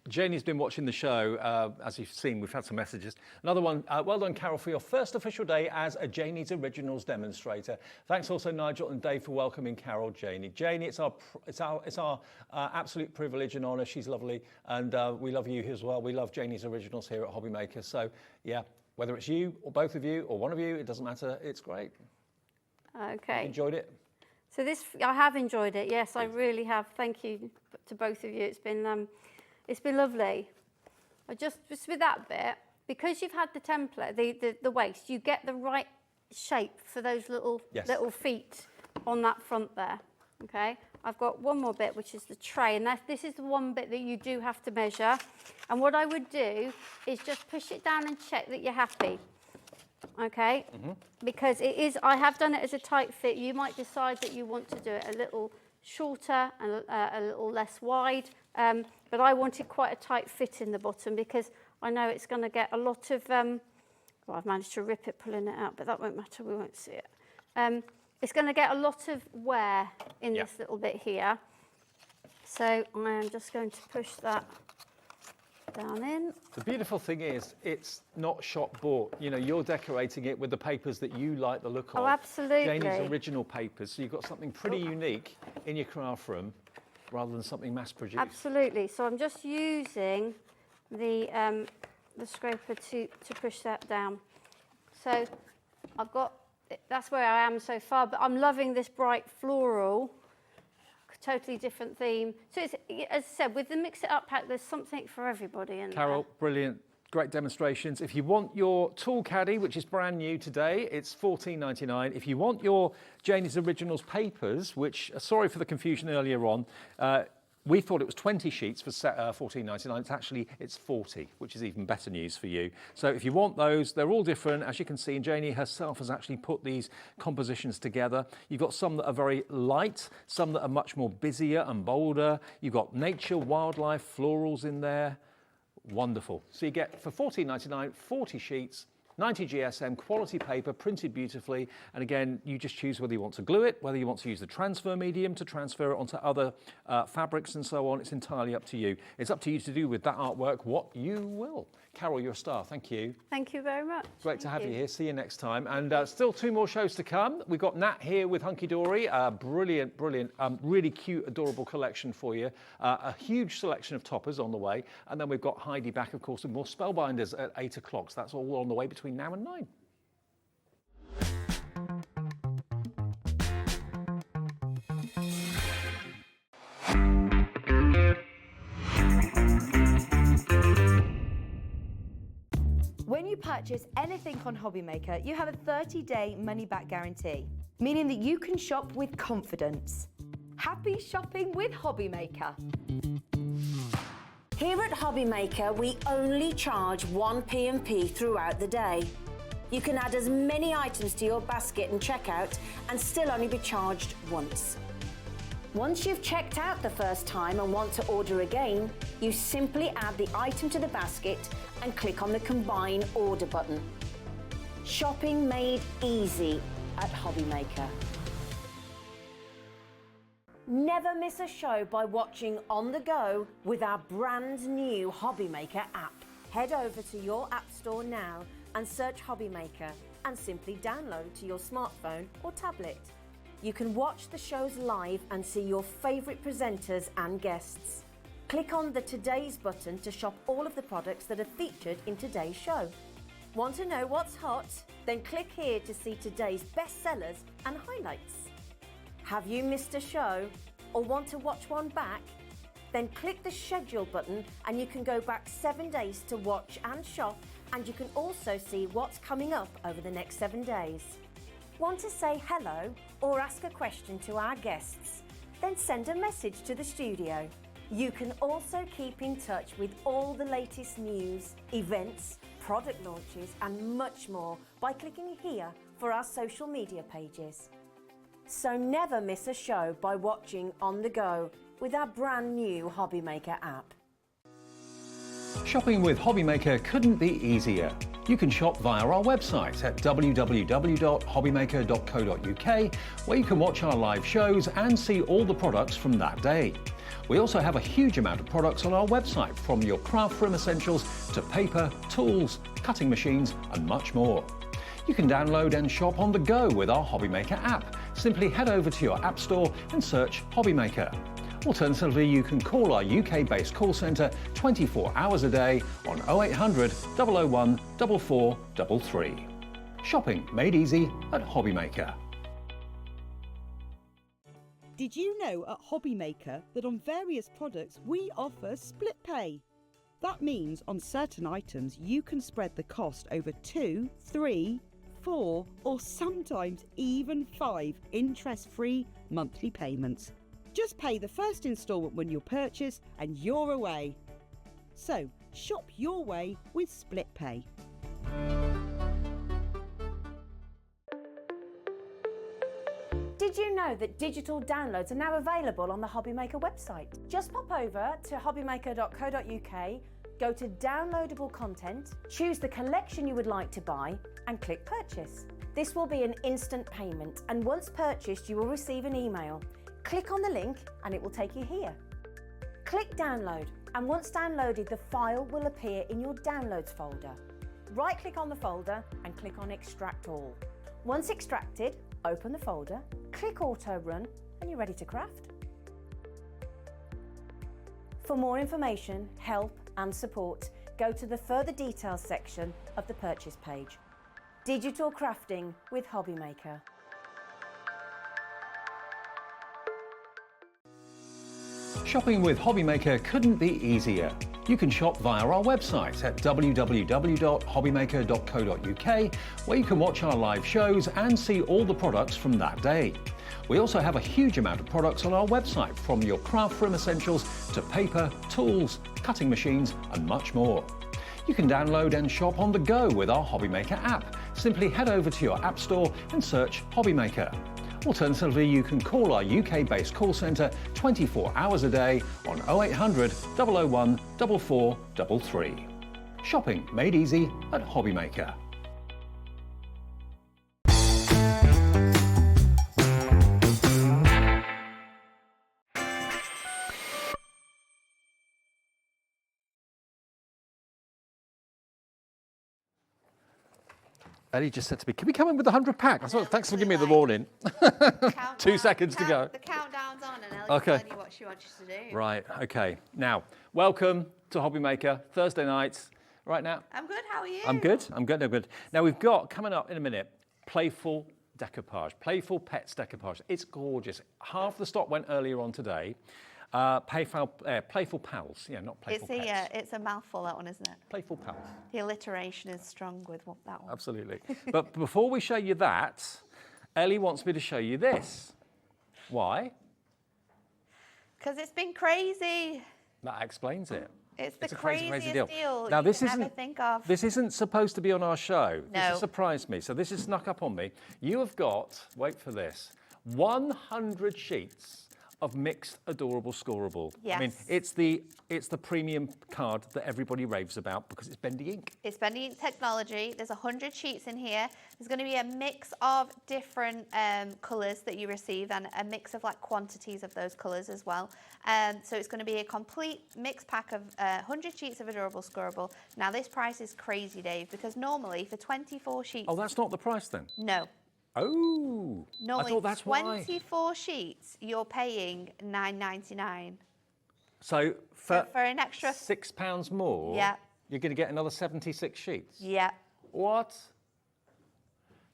Janie's been watching the show. As you've seen, we've had some messages. Another one, well done, Carol, for your first official day as a Janie's Originals demonstrator. Thanks also, Nigel and Dave, for welcoming Carol, Janie. Janie, it's our absolute privilege and honour. She's lovely, and we love you as well. We love Janie's Originals here at HobbyMaker. So, yeah, whether it's you or both of you or one of you, it doesn't matter. It's great. Okay. You enjoyed it? So I have enjoyed it. Yes, I really have. Thank you to both of you. It's been lovely. Just with that bit, because you've had the template, the waist, you get the right shape for those little feet on that front there. Okay. I've got one more bit, which is the tray, and this is the one bit that you do have to measure. And what I would do is just push it down and check that you're happy. Okay, because I have done it as a tight fit. You might decide that you want to do it a little shorter and a little less wide, but I wanted quite a tight fit in the bottom because I know it's going to get a lot of, well, I've managed to rip it pulling it out, but that won't matter, we won't see it. It's going to get a lot of wear in this little bit here. So I am just going to push that down in. The beautiful thing is, it's not shop bought. You know, you're decorating it with the papers that you like the look of. Oh, absolutely. Janie's original papers. So you've got something pretty unique in your craft room, rather than something mass produced. Absolutely. So I'm just using the scraper to push that down. So I've got, that's where I am so far, but I'm loving this bright floral. Totally different theme. So it's, as I said, with the Mix It Up pack, there's something for everybody in Carol, brilliant. Great demonstrations. If you want your tool caddy, which is brand new today, it's $14.99. If you want your Janie's Originals papers, which, sorry for the confusion earlier on, we thought it was 20 sheets for $14.99. It's 40, which is even better news for you. So if you want those, they're all different. As you can see, and Janie herself has actually put these compositions together. You've got some that are very light, some that are much more busier and bolder. You've got nature, wildlife, florals in there. Wonderful. So you get, for $14.99, 40 sheets, 90 GSM, quality paper, printed beautifully. And again, you just choose whether you want to glue it, whether you want to use the transfer medium to transfer it onto other fabrics and so on. It's entirely up to you. It's up to you to do with that artwork what you will. Carol, you're a star. Thank you. Thank you very much. Great to have you here. See you next time. And still 2 more shows to come. We've got Nat here with Hunkydory. Brilliant, really cute, adorable collection for you. A huge selection of toppers on the way. And then we've got Heidi back, of course, with more Spellbinders at 8 o'clock. So that's all on the way between now and 9. purchase anything on HobbyMaker, you have a 30-day money-back guarantee, meaning that you can shop with confidence. Happy shopping with HobbyMaker. Here at HobbyMaker, we only charge 1 P&P throughout the day. You can add as many items to your basket and checkout and still only be charged once. Once you've checked out the first time and want to order again, you simply add the item to the basket and click on the Combine Order button. Shopping made easy at HobbyMaker. Never miss a show by watching on the go with our brand new HobbyMaker app. Head over to your app store now and search HobbyMaker and simply download to your smartphone or tablet. You can watch the shows live and see your favourite presenters and guests. Click on the Today's button to shop all of the products that are featured in today's show. Want to know what's hot? Then click here to see today's bestsellers and highlights. Have you missed a show or want to watch one back? Then click the schedule button and you can go back 7 days to watch and shop, and you can also see what's coming up over the next 7 days. Want to say hello or ask a question to our guests? Then send a message to the studio. You can also keep in touch with all the latest news, events, product launches and much more by clicking here for our social media pages. So never miss a show by watching on the go with our brand new HobbyMaker app. Shopping with HobbyMaker couldn't be easier. You can shop via our website at www.hobbymaker.co.uk, where you can watch our live shows and see all the products from that day. We also have a huge amount of products on our website, from your craft room essentials to paper, tools, cutting machines and much more. You can download and shop on the go with our HobbyMaker app. Simply head over to your app store and search HobbyMaker. Alternatively, you can call our UK-based call centre 24 hours a day on 0800 001 4433. Shopping made easy at HobbyMaker. Did you know at HobbyMaker that on various products we offer split pay? That means on certain items you can spread the cost over 2, 3, 4 or sometimes even 5 interest-free monthly payments. Just pay the first instalment when you purchase and you're away. So shop your way with split pay. Did you know that digital downloads are now available on the HobbyMaker website? Just pop over to hobbymaker.co.uk, go to downloadable content, choose the collection you would like to buy and click purchase. This will be an instant payment, and once purchased you will receive an email. Click on the link and it will take you here. Click download, and once downloaded the file will appear in your downloads folder. Right click on the folder and click on extract all. Once extracted, open the folder, click auto run and you're ready to craft. For more information, help and support, go to the further details section of the purchase page. Digital crafting with HobbyMaker. Shopping with HobbyMaker couldn't be easier. You can shop via our website at www.hobbymaker.co.uk, where you can watch our live shows and see all the products from that day. We also have a huge amount of products on our website, from your craft room essentials to paper, tools, cutting machines and much more. You can download and shop on the go with our HobbyMaker app. Simply head over to your app store and search HobbyMaker. Alternatively, you can call our UK-based call centre 24 hours a day on 0800 001 4433. Shopping made easy at HobbyMaker. Ellie just said to me, can we come in with 100 pack? I thought, thanks for giving me the warning. 2 seconds to go. The countdown's on and Ellie's Okay. telling you what she wants you to do. Right, okay. Now, welcome to HobbyMaker, Thursday nights. Right now? I'm good, how are you? I'm good. Now, we've got, coming up in a minute, Playful Decoupage, Playful Pets Decoupage. It's gorgeous. Half the stock went earlier on today. Playful Pals. Yeah, not Playful Pets. It's a mouthful, that one, isn't it? Playful Pals. The alliteration is strong with that one. Absolutely. But before we show you that, Ellie wants me to show you this. Why? Because it's been crazy. That explains it. It's the crazy craziest deal. Now, this you can ever think of. This isn't supposed to be on our show. No. This has surprised me. So this has snuck up on me. You have got, wait for this, 100 sheets of mixed adorable scoreable. Yes. I mean, it's the premium card that everybody raves about because it's bendy ink. It's bendy ink technology. There's 100 sheets in here. There's going to be a mix of different colours that you receive and a mix of like quantities of those colours as well. So it's going to be a complete mixed pack of 100 sheets of adorable scoreable. Now this price is crazy, Dave, because normally for 24 sheets... Oh, that's not the price then? No. Oh, normally, I thought that's why. 24 sheets, you're paying $9.99. So for an extra £6 more, yeah, you're going to get another 76 sheets. Yeah. What?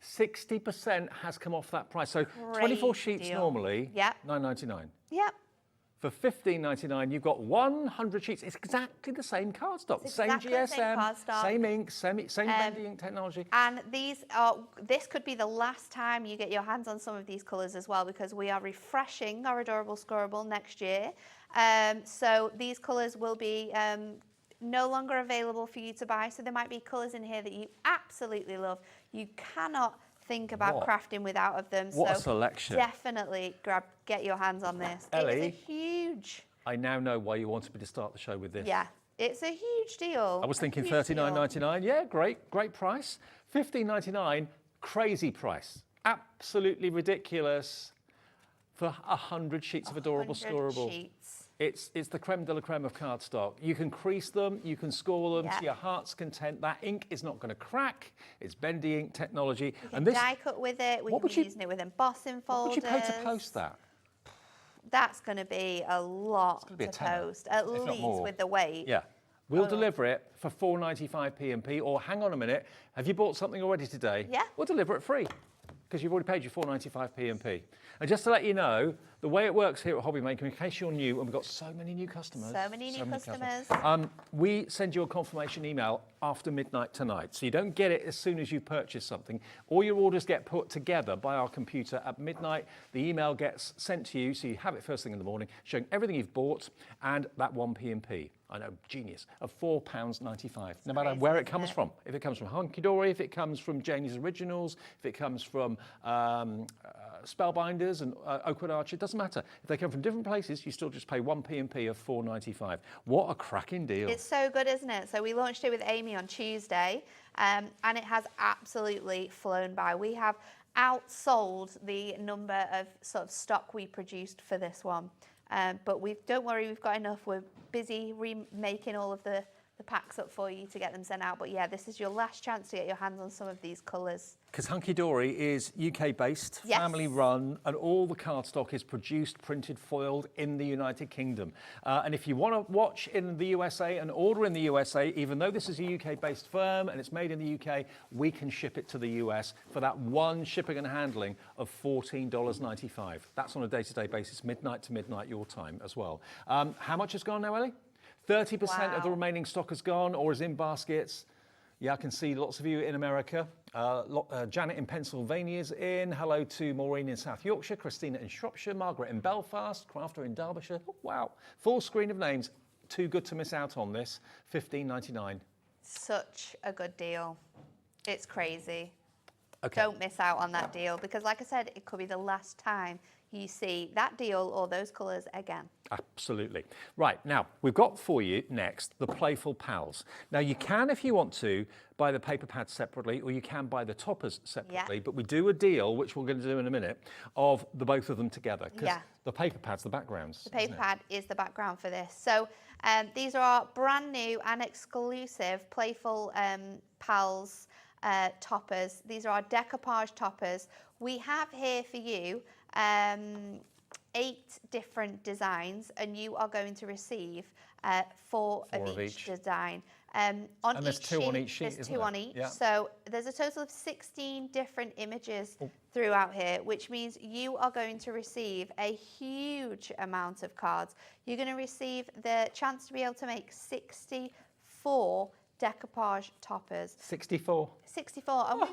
60% has come off that price. So 24 sheets normally, yeah, $9.99. Yep. For $15.99, you've got 100 sheets. It's exactly the same cardstock, same GSM, same ink, same bendy ink technology. And this could be the last time you get your hands on some of these colours as well, because we are refreshing our adorable scoreable next year. So these colours will be no longer available for you to buy. So there might be colours in here that you absolutely love. You cannot think about crafting without of them. What a selection. Definitely get your hands on this. Ellie, it is a huge... I now know why you wanted me to start the show with this. Yeah, it's a huge deal. I was thinking $39.99. Yeah, great price. $15.99, crazy price. Absolutely ridiculous for 100 sheets of adorable scoreable. Sheets. It's the creme de la creme of cardstock. You can crease them, you can score them to your heart's content. That ink is not going to crack. It's bendy ink technology. You can die cut with it. We can be using it with embossing folders. What would you pay to post that? That's going to be a lot to post, at least with the weight. Yeah. We'll deliver it for $4.95 P&P, or hang on a minute, have you bought something already today? Yeah. We'll deliver it free, because you've already paid your $4.95 P&P. And just to let you know, the way it works here at HobbyMaker, in case you're new, and we've got so many new customers. So many new customers. We send you a confirmation email after midnight tonight. So you don't get it as soon as you purchase something. All your orders get put together by our computer at midnight. The email gets sent to you, so you have it first thing in the morning, showing everything you've bought and that one P&P. I know, genius, of £4.95, no matter where it comes from. If it comes from Hunkydory, if it comes from Janie's Originals, if it comes from Spellbinders and Oakwood Archer, it doesn't matter. If they come from different places, you still just pay one P&P of $4.95. What a cracking deal. It's so good, isn't it? So we launched it with Amy on Tuesday, and it has absolutely flown by. We have outsold the number of sort of stock we produced for this one. But don't worry, we've got enough. We're busy remaking all of the packs up for you to get them sent out. But yeah, this is your last chance to get your hands on some of these colours. Because Hunkydory is UK-based, family-run, and all the cardstock is produced, printed, foiled in the United Kingdom. And if you want to watch in the USA and order in the USA, even though this is a UK-based firm and it's made in the UK, we can ship it to the US for that one shipping and handling of $14.95. That's on a day-to-day basis, midnight to midnight your time as well. How much has gone now, Ellie? 30% of the remaining stock has gone or is in baskets. Yeah, I can see lots of you in America. Janet in Pennsylvania is in. Hello to Maureen in South Yorkshire, Christina in Shropshire, Margaret in Belfast, Crafter in Derbyshire. Oh, wow. Full screen of names. Too good to miss out on this. $15.99. Such a good deal. It's crazy. Okay. Don't miss out on that deal, because like I said, it could be the last time you see that deal or those colours again. Absolutely. Right, now, we've got for you next the Playful Pals. Now, you can, if you want to, buy the paper pads separately, or you can buy the toppers separately, but we do a deal, which we're going to do in a minute, of the both of them together, because the paper pad's the backgrounds. The paper pad is the background for this. So these are our brand new and exclusive Playful Pals toppers. These are our decoupage toppers. We have here for you 8 different designs, and you are going to receive 4 of each design. On and there's each two on each sheet, there's isn't two there? on each. Yeah. So there's a total of 16 different images throughout here, which means you are going to receive a huge amount of cards. You're going to receive the chance to be able to make 64 decoupage toppers. 64. 64.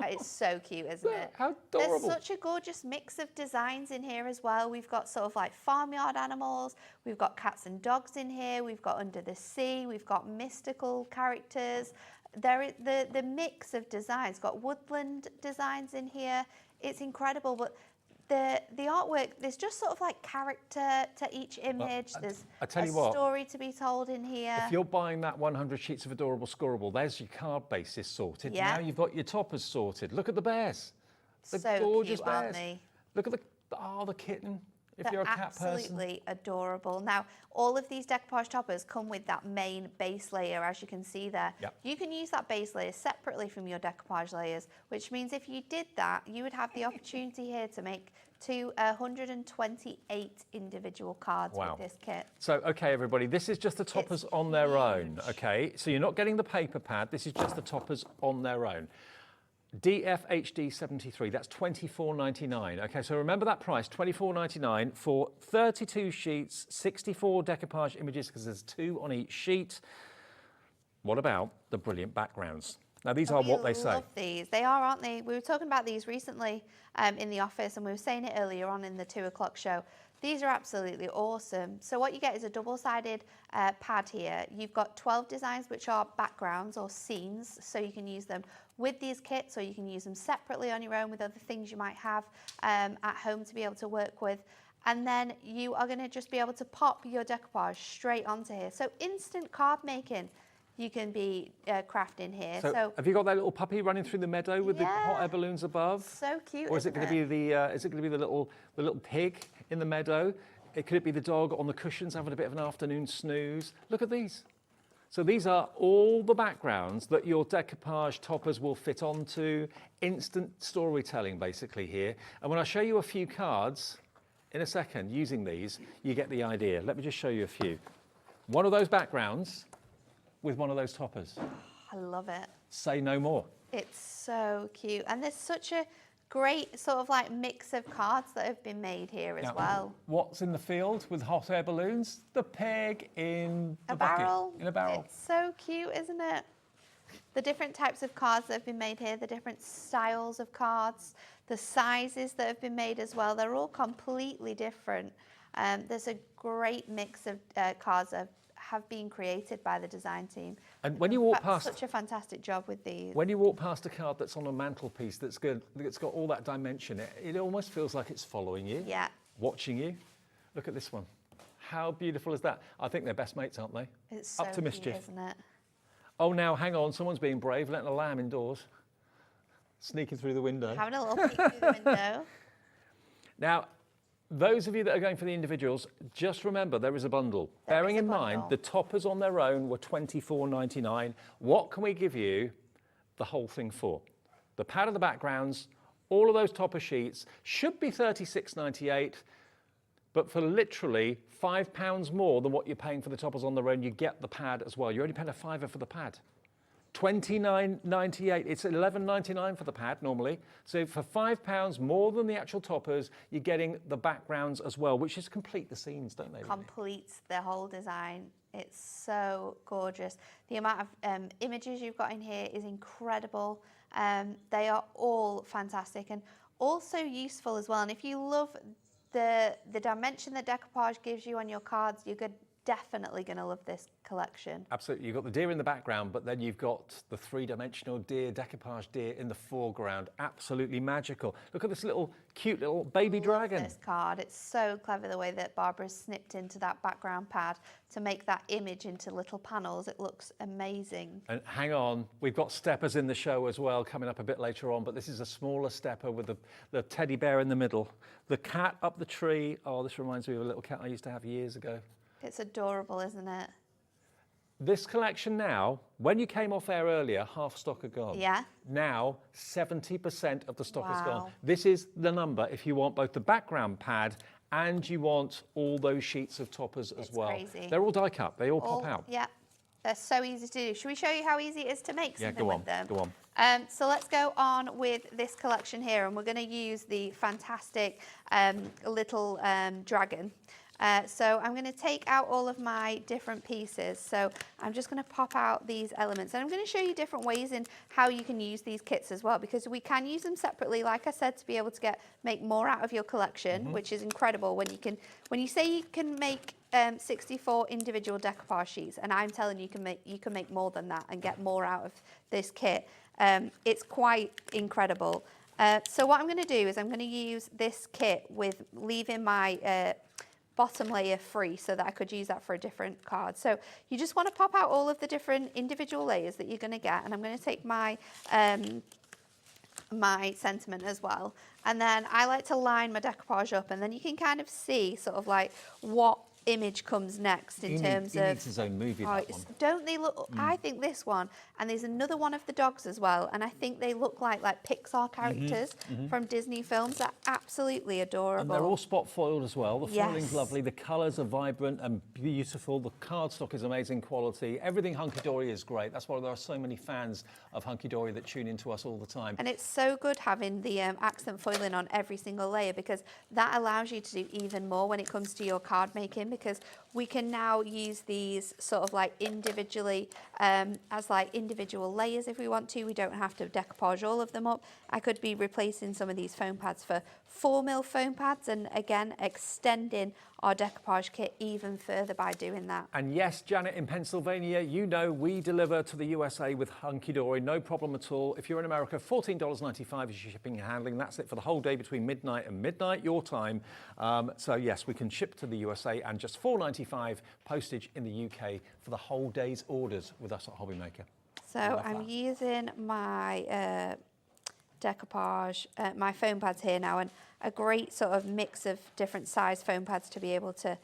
It's so cute, isn't it? How adorable. There's such a gorgeous mix of designs in here as well. We've got sort of like farmyard animals. We've got cats and dogs in here. We've got under the sea. We've got mystical characters. The mix of designs. Got woodland designs in here. It's incredible. But the artwork, there's just sort of like character to each image. There's I tell a you what, story to be told in here. if you're buying that 100 sheets of adorable scoreable, there's your card bases sorted. Yeah. Now you've got your toppers sorted. Look at the bears. The So gorgeous cute, bears. aren't they? Look at the kitten. If They're you're a cat person. absolutely adorable. Now, all of these decoupage toppers come with that main base layer, as you can see there. Yep. You can use that base layer separately from your decoupage layers, which means if you did that, you would have the opportunity here to make 128 individual cards Wow. with this kit. So, okay, everybody, this is just the toppers on their own, okay? So you're not getting the paper pad. This is just the toppers on their own. DFHD 73, that's $24.99. Okay, so remember that price, $24.99 for 32 sheets, 64 decoupage images, because there's 2 on each sheet. What about the brilliant backgrounds? Now, these are what they say. I love these. They are, aren't they? We were talking about these recently in the office, and we were saying it earlier on in the 2 o'clock show. These are absolutely awesome. So what you get is a double-sided pad here. You've got 12 designs, which are backgrounds or scenes, so you can use them with these kits, or you can use them separately on your own with other things you might have at home to be able to work with. And then you are going to just be able to pop your decoupage straight onto here. So instant card making. You can be crafting here. So have you got that little puppy running through the meadow with the hot air balloons above? So cute. Or is it going to be the little pig in the meadow? Could it be the dog on the cushions having a bit of an afternoon snooze? Look at these. So these are all the backgrounds that your decoupage toppers will fit onto. Instant storytelling, basically here. And when I show you a few cards in a second using these, you get the idea. Let me just show you a few. One of those backgrounds with one of those toppers. I love it. Say no more. It's so cute. And there's such a great sort of like mix of cards that have been made here as well. What's in the field with hot air balloons? The pig in the A bucket, barrel. in a barrel. It's so cute, isn't it? The different types of cards that have been made here, the different styles of cards, the sizes that have been made as well, they're all completely different. There's a great mix of cards that have been created by the design team. And when you walk past, such a fantastic job with these. when you walk past a card that's on a mantelpiece that's good, that's got all that dimension, it almost feels like it's following you, Yeah. watching you. Look at this one. How beautiful is that? I think they're best mates, aren't they? It's so Up to cute, mischief. isn't it? Oh, now hang on, someone's being brave, letting a lamb indoors, sneaking through the window. Having a little peek through the window. Now, those of you that are going for the individuals, just remember there is a bundle. Bearing in mind, the toppers on their own were $24.99. What can we give you the whole thing for? The pad of the backgrounds, all of those topper sheets should be $36.98, but for literally £5 more than what you're paying for the toppers on their own, you get the pad as well. You're only paying a £5 for the pad. $29.98. It's $11.99 for the pad normally. So for £5 more than the actual toppers, you're getting the backgrounds as well, which is complete the scenes, don't they? Really? Completes the whole design. It's so gorgeous. The amount of images you've got in here is incredible. They are all fantastic and also useful as well. And if you love the dimension that decoupage gives you on your cards, you're definitely going to love this collection. Absolutely. You've got the deer in the background, but then you've got the three-dimensional deer, decoupage deer in the foreground. Absolutely magical. Look at this little cute little baby dragon. This card, it's so clever the way that Barbara's snipped into that background pad to make that image into little panels. It looks amazing. And hang on, we've got steppers in the show as well coming up a bit later on, but this is a smaller stepper with the teddy bear in the middle. The cat up the tree. Oh, this reminds me of a little cat I used to have years ago. It's adorable, isn't it? This collection now, when you came off air earlier, half stock had gone. Yeah. Now, 70% of the stock has gone. Wow. This is the number if you want both the background pad and you want all those sheets of toppers as well. Crazy. They're all die cut. They all pop out. Yeah. They're so easy to do. Should we show you how easy it is to make something with them? Go on. So let's go on with this collection here, and we're going to use the fantastic little dragon. So I'm going to take out all of my different pieces. So I'm just going to pop out these elements, and I'm going to show you different ways in how you can use these kits as well, because we can use them separately, like I said, to be able to make more out of your collection, which is incredible when you say you can make 64 individual decoupage sheets, and I'm telling you, you can make more than that and get more out of this kit. It's quite incredible. So what I'm going to do is I'm going to use this kit with leaving my bottom layer free so that I could use that for a different card. So you just want to pop out all of the different individual layers that you're going to get, and I'm going to take my my sentiment as well, and then I like to line my decoupage up, and then you can kind of see sort of like what image comes next in terms of... He needs his own movie, that one. Don't they look... I think this one, and there's another one of the dogs as well, and I think they look like Pixar characters from Disney films. They're absolutely adorable. And they're all spot foiled as well. The foiling's lovely, the colours are vibrant and beautiful, the cardstock is amazing quality, everything Hunkydory is great. That's why there are so many fans of Hunkydory that tune into us all the time. And it's so good having the accent foiling on every single layer, because that allows you to do even more when it comes to your card making, because we can now use these sort of like individually as like individual layers if we want to. We don't have to decoupage all of them up. I could be replacing some of these foam pads for 4mm foam pads, and again extending our decoupage kit even further by doing that. And yes, Janet in Pennsylvania, you know we deliver to the USA with Hunkydory, no problem at all. If you're in America, $14.95 is your shipping and handling. That's it for the whole day between midnight and midnight, your time. So yes, we can ship to the USA, and just $4.95 postage in the UK for the whole day's orders with us at HobbyMaker. So I'm using my decoupage, my foam pads here now, and a great sort of mix of different size foam pads to be able to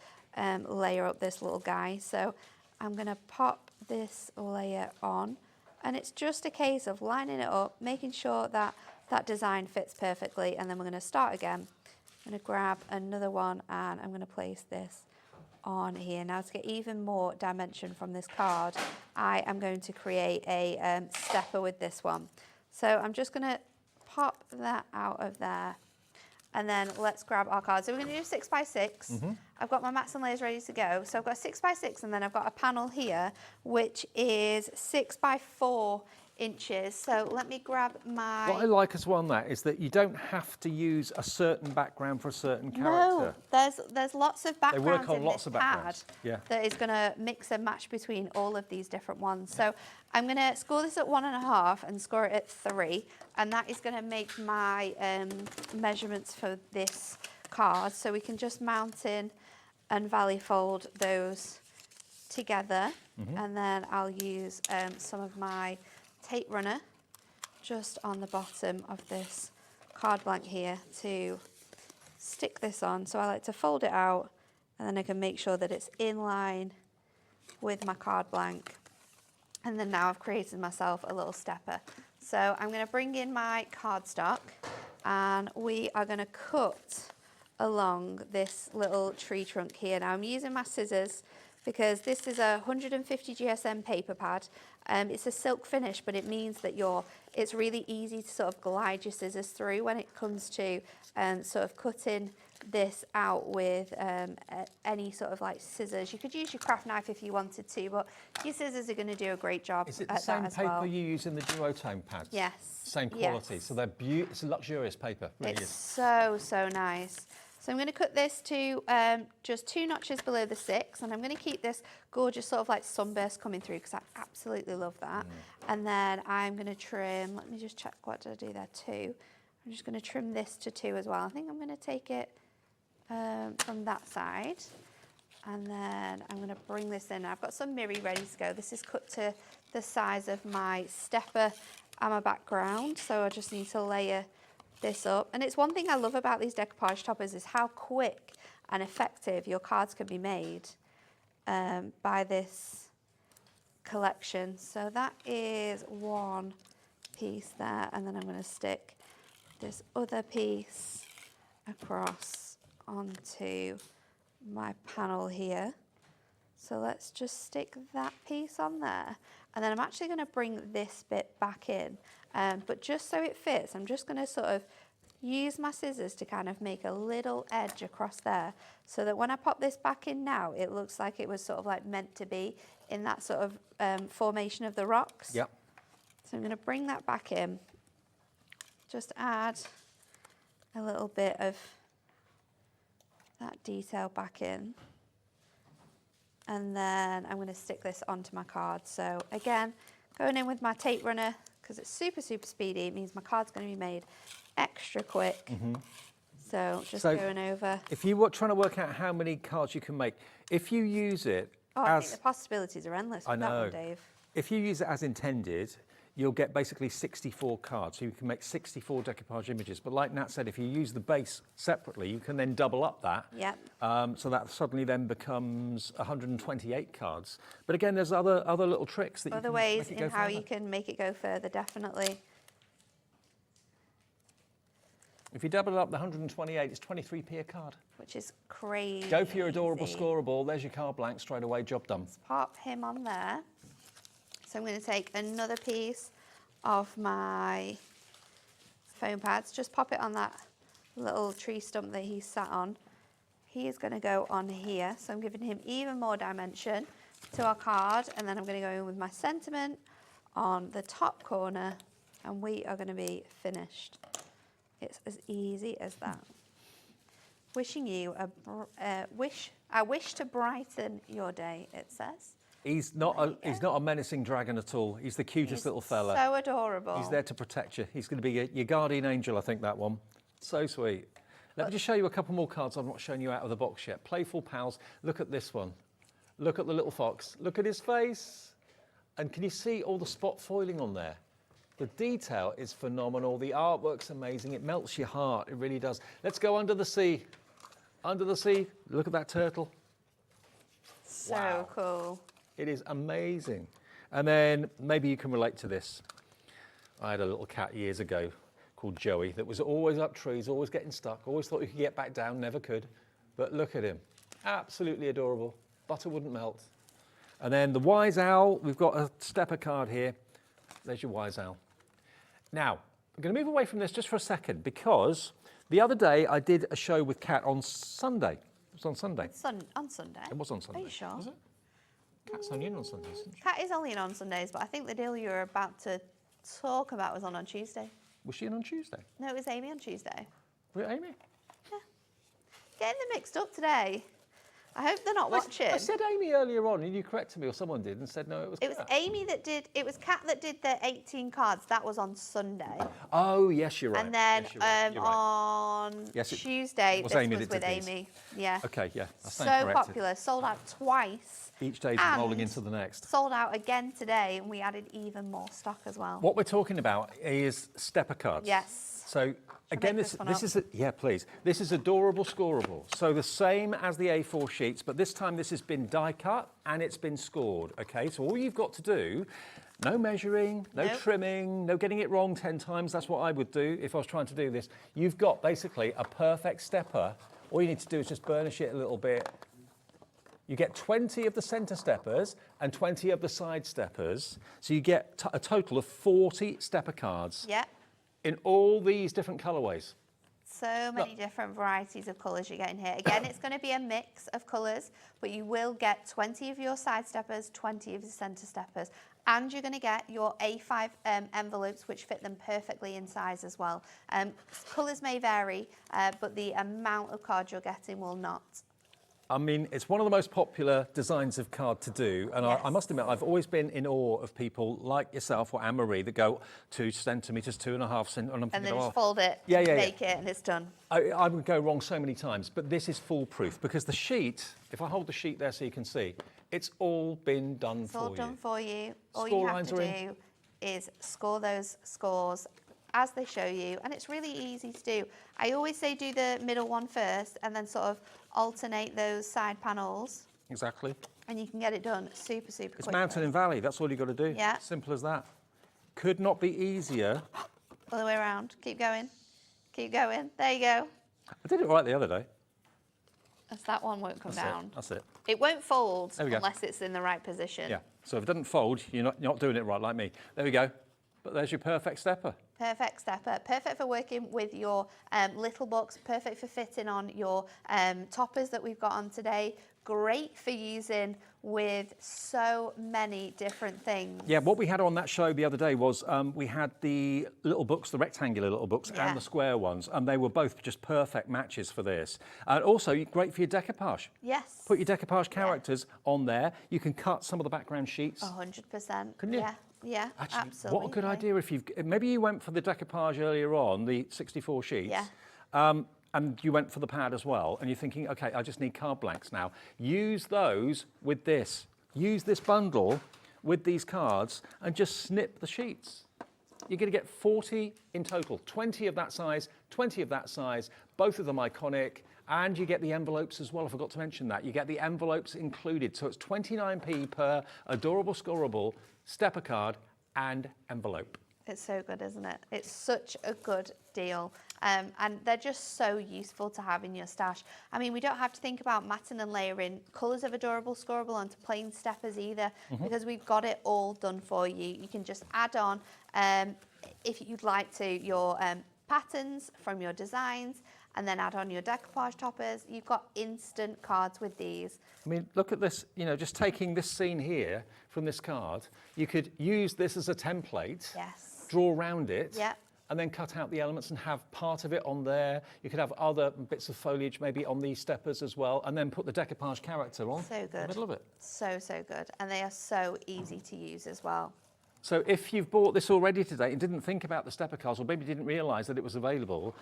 layer up this little guy. So I'm going to pop this layer on, and it's just a case of lining it up, making sure that that design fits perfectly, and then we're going to start again. I'm going to grab another one, and I'm going to place this on here. Now, to get even more dimension from this card, I am going to create a stepper with this one. So I'm just going to pop that out of there, and then let's grab our card. So we're going to do 6x6. I've got my mats and layers ready to go. So I've got 6x6, and then I've got a panel here which is 6x4 inches. So let me grab my... What I like as well on that is that you don't have to use a certain background for a certain character. No, there's lots of backgrounds They work on in lots this of backgrounds. pad that is going to mix and match between all of these different ones. So I'm going to score this at 1.5 and score it at 3, and that is going to make my measurements for this card. So we can just mount in and valley fold those together, and then I'll use some of my tape runner just on the bottom of this card blank here to stick this on. So I like to fold it out, and then I can make sure that it's in line with my card blank. And then now I've created myself a little stepper. So I'm going to bring in my cardstock, and we are going to cut along this little tree trunk here. Now I'm using my scissors because this is a 150 GSM paper pad. It's a silk finish, but it means that it's really easy to sort of glide your scissors through when it comes to sort of cutting this out with any sort of like scissors. You could use your craft knife if you wanted to, but your scissors are going to do a great job at that as well. Is it the same paper you use in the duotone pads? Yes. Same quality, yes. so they're it's a luxurious paper, really It's is. so nice. So I'm going to cut this to just 2 notches below the 6, and I'm going to keep this gorgeous sort of like sunburst coming through because I absolutely love that. And then I'm going to trim, let me just check, what did I do there, 2. I'm just going to trim this to 2 as well. I think I'm going to take it from that side, and then I'm going to bring this in. I've got some mirror ready to go. This is cut to the size of my stepper and my background, so I just need to layer this up. And it's one thing I love about these decoupage toppers is how quick and effective your cards can be made by this collection. So that is one piece there, and then I'm going to stick this other piece across onto my panel here. So let's just stick that piece on there. And then I'm actually going to bring this bit back in. But just so it fits, I'm just going to sort of use my scissors to kind of make a little edge across there, so that when I pop this back in now, it looks like it was sort of like meant to be in that sort of formation of the rocks. Yep. So I'm going to bring that back in, just add a little bit of that detail back in. And then I'm going to stick this onto my card. So again, going in with my tape runner, because it's super, super speedy. It means my card's going to be made extra quick. So just going over. If you were trying to work out how many cards you can make, if you use it I think the possibilities are endless with that one, Dave. If you use it as intended, you'll get basically 64 cards. So you can make 64 decoupage images. But like Nat said, if you use the base separately, you can then double up that. Yep. So that suddenly then becomes 128 cards. But again, there's other little tricks that Other you can ways make it go in how further. you can make it go further, definitely. If you double it up, the 128 is 23p a card. Which is crazy. Go for your adorable scoreable. There's your card blank straight away, job done. Let's pop him on there. So I'm going to take another piece of my foam pads, just pop it on that little tree stump that he sat on. He is going to go on here, so I'm giving him even more dimension to our card, and then I'm going to go in with my sentiment on the top corner, and we are going to be finished. It's as easy as that. Wishing you I wish to brighten your day, it says. He's not a menacing dragon at all. He's the cutest little fella. So adorable. He's there to protect you. He's going to be your guardian angel, I think, that one. So sweet. Let me just show you a couple more cards I've not shown you out of the box yet. Playful Pals. Look at this one. Look at the little fox. Look at his face. And can you see all the spot foiling on there? The detail is phenomenal. The artwork's amazing. It melts your heart. It really does. Let's go under the sea. Under the sea. Look at that turtle. So cool. It is amazing. And then maybe you can relate to this. I had a little cat years ago called Joey that was always up trees, always getting stuck, always thought he could get back down, never could. But look at him. Absolutely adorable. Butter wouldn't melt. And then the wise owl. We've got a stepper card here. There's your wise owl. Now, I'm going to move away from this just for a second, because the other day I did a show with Kat on Sunday. It was on Sunday. On Sunday? It was on Sunday. Are you sure? Was it? Kat's only in on Sundays, isn't she? Kat is only in on Sundays, but I think the deal you were about to talk about was on Tuesday. Was she in on Tuesday? No, it was Amy on Tuesday. Was it Amy? Getting them mixed up today. I hope they're not watching. I said Amy earlier on, and you corrected me, or someone did, and said no, it was Kat. It was Amy that did, it was Kat that did the 18 cards. That was on Sunday. Oh, yes, you're right. And then yes, you're right. You're right. on Tuesday, was this Amy was that with did these. Amy. Yeah. Okay, yeah. I So stand corrected. popular, sold out twice. Each day's And rolling into the next. Sold out again today, and we added even more stock as well. What we're talking about is stepper cards. Yes. So again, make this is yeah, please. This is adorable scoreable. So the same as the A4 sheets, but this time this has been die cut and it's been scored. Okay, so all you've got to do, no measuring, no trimming, no getting it wrong 10 times. That's what I would do if I was trying to do this. You've got basically a perfect stepper. All you need to do is just burnish it a little bit. You get 20 of the centre steppers and 20 of the side steppers. So you get a total of 40 stepper cards. Yeah. In all these different colourways. So many different varieties of colours you're getting here. Again, it's going to be a mix of colours, but you will get 20 of your side steppers, 20 of your centre steppers, and you're going to get your A5 envelopes, which fit them perfectly in size as well. Colours may vary, but the amount of cards you're getting will not. I mean, it's one of the most popular designs of card to do. And I must admit, I've always been in awe of people like yourself or Anne-Marie that go 2 centimetres, 2.5 centimetres. And then just fold it, make it, and it's done. I would go wrong so many times, but this is foolproof because the sheet, if I hold the sheet there so you can see, it's all been done for you. It's all done for you. All Score you have lines to are do in. is score those scores as they show you, and it's really easy to do. I always say do the middle one first and then sort of alternate those side panels. Exactly. And you can get it done super, super quick. It's mountain and valley, that's all you've got to do. Yeah. Simple as that. Could not be easier. All the way around. Keep going. Keep going. There you go. I did it right the other day. As that one won't come down. That's it. It won't fold There we go. unless it's in the right position. Yeah. So if it doesn't fold, you're not doing it right like me. There we go. But there's your perfect stepper. Perfect stepper, perfect for working with your little books, perfect for fitting on your toppers that we've got on today. Great for using with so many different things. Yeah, what we had on that show the other day was we had the little books, the rectangular little books Yeah. and the square ones, and they were both just perfect matches for this. And also great for your decoupage. Yes. Put your decoupage characters on there. You can cut some of the background sheets. 100%. Couldn't you? Yeah. Yeah, Actually, absolutely. what a good idea if you've... Maybe you went for the decoupage earlier on, the 64 sheets. Yeah. And you went for the pad as well, and you're thinking, OK, I just need card blanks now. Use those with this. Use this bundle with these cards and just snip the sheets. You're going to get 40 in total, 20 of that size, 20 of that size, both of them iconic, and you get the envelopes as well. I forgot to mention that. You get the envelopes included, so it's 29p per adorable, scoreable stepper card and envelope. It's so good, isn't it? It's such a good deal. And they're just so useful to have in your stash. I mean, we don't have to think about matting and layering colours of adorable scoreable onto plain steppers either, because we've got it all done for you. You can just add on, if you'd like to, your patterns from your designs, and then add on your decoupage toppers. You've got instant cards with these. I mean, look at this, you know, just taking this scene here from this card, you could use this as a template, Yes. draw around it, Yeah. and then cut out the elements and have part of it on there. You could have other bits of foliage maybe on these steppers as well, and then put the decoupage character on So in the good. middle of it. So, so good. And they are so easy to use as well. So if you've bought this already today and didn't think about the stepper cards, or maybe didn't realise that it was available,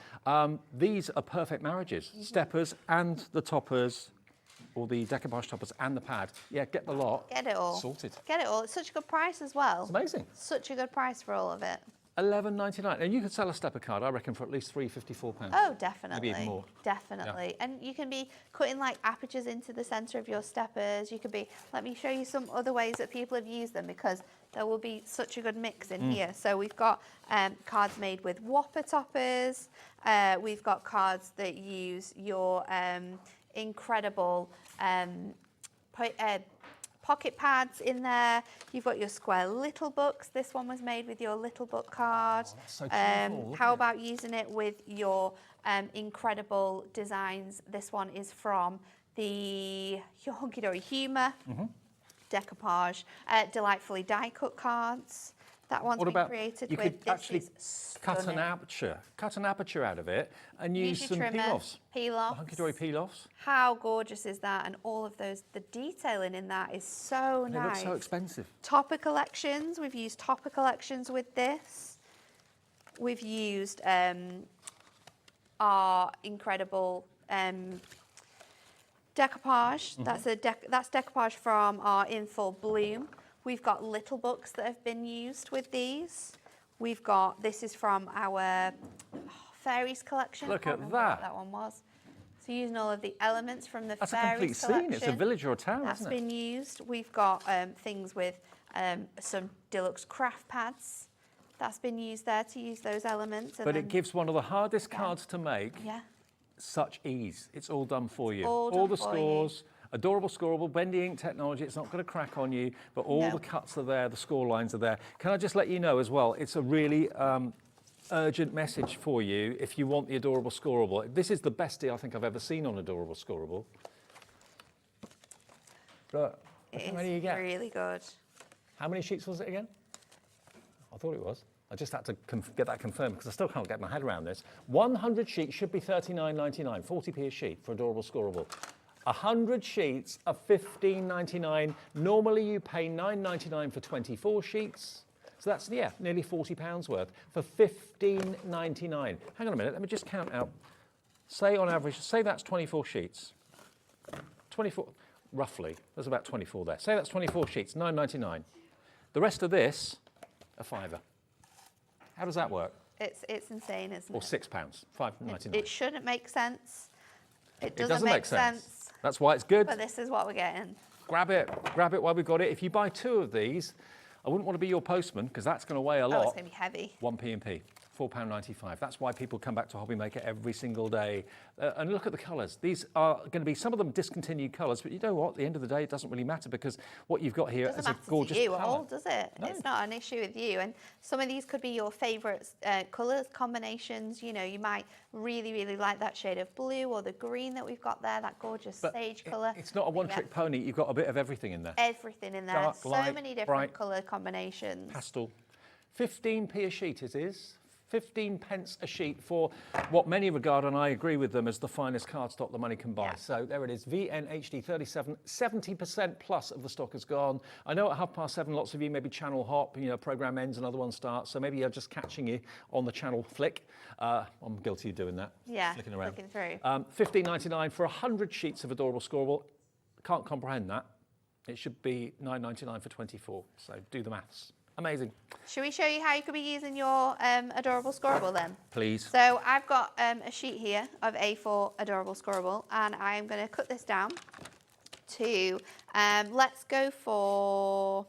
these are perfect marriages. Steppers and the toppers, or the decoupage toppers and the pad. Yeah, get the lot. Get it all. Sorted. Get it all. It's such a good price as well. It's amazing. Such a good price for all of it. £11.99. And you could sell a stepper card, I reckon, for at least £3.54. Oh, definitely. Maybe even more. Definitely. And you can be cutting like apertures into the centre of your steppers. You could be, let me show you some other ways that people have used them, because there will be such a good mix in here. So we've got cards made with Whopper toppers. We've got cards that use your incredible pocket pads in there. You've got your square little books. This one was made with your little book card. Oh, that's so colourful, How about using it with your incredible designs? This one is from your Hunkydory Humour, Decoupage, delightfully die cut cards. That one's been created you with. could This actually is cut stunning. an aperture out of it and use your some trimmer, peel-offs. peel-offs. Hunkydory peel-offs. How gorgeous is that? And all of those, the detailing in that is so They nice. look so expensive. Topper collections, we've used topper collections with this. We've used our incredible decoupage. That's decoupage from our In Full Bloom. We've got little books that have been used with these. We've got, this is from our Fairies collection. Look I at can't remember what that. that one was. So using all of the elements from the That's a Fairies complete collection. scene. It's a village or a town, That's isn't it? been used. We've got things with some deluxe craft pads. That's been used there to use those elements. And But then, it gives one of the hardest cards to make yeah, such ease. It's all done for you. All all done the for you. scores, adorable scoreable, bendy ink technology. It's not going to crack on you, but all No. the cuts are there, the score lines are there. Can I just let you know as well, it's a really urgent message for you if you want the adorable scoreable. This is the best deal I think I've ever seen on adorable scoreable. Look, how many you it's get? really good. How many sheets was it again? I thought it was. I just had to get that confirmed because I still can't get my head around this. 100 sheets should be £39.99, 40p a sheet for adorable scoreable. 100 sheets are £15.99. Normally you pay £9.99 for 24 sheets. So that's, yeah, nearly £40 worth for £15.99. Hang on a minute, let me just count out. Say on average, say that's 24 sheets. 24, roughly, there's about 24 there. Say that's 24 sheets, £9.99. The rest of this, a fiver. How does that work? It's insane, isn't Or it? £6, £5.99. It shouldn't make sense. It It doesn't make sense. That's why it's good. But this is what we're getting. Grab it while we've got it. If you buy 2 of these, I wouldn't want to be your postman because that's going to weigh a lot. Oh, it's going to be heavy. 1p and P. £4.95. That's why people come back to HobbyMaker every single day. And look at the colours. These are going to be, some of them discontinued colours, but you know what? At the end of the day, it doesn't really matter because what you've got here is a gorgeous to you palette. all, does it? No. It's not an issue with you. And some of these could be your favourite colours combinations. You know, you might really, really like that shade of blue or the green that we've got there, that gorgeous sage colour. It's not a one-trick pony. You've got a bit of everything in there. Everything in there. Dark, so light, many different bright, colour combinations. Pastel. 15p a sheet it is. 15 pence a sheet for what many regard, and I agree with them, as the finest cardstock the money can buy. So there it is, VNHD37, 70% plus of the stock is gone. I know at 7:30, lots of you maybe channel hop, you know, program ends, another one starts, so maybe you're just catching you on the channel flick. I'm guilty of doing that, flicking around. Flicking through. $15.99 for 100 sheets of Adorable Scoreable. Can't comprehend that. It should be $9.99 for 24, so do the maths. Amazing. Should we show you how you could be using your Adorable Scoreable then? Please. So I've got a sheet here of A4 Adorable Scoreable, and I'm going to cut this down to, let's go for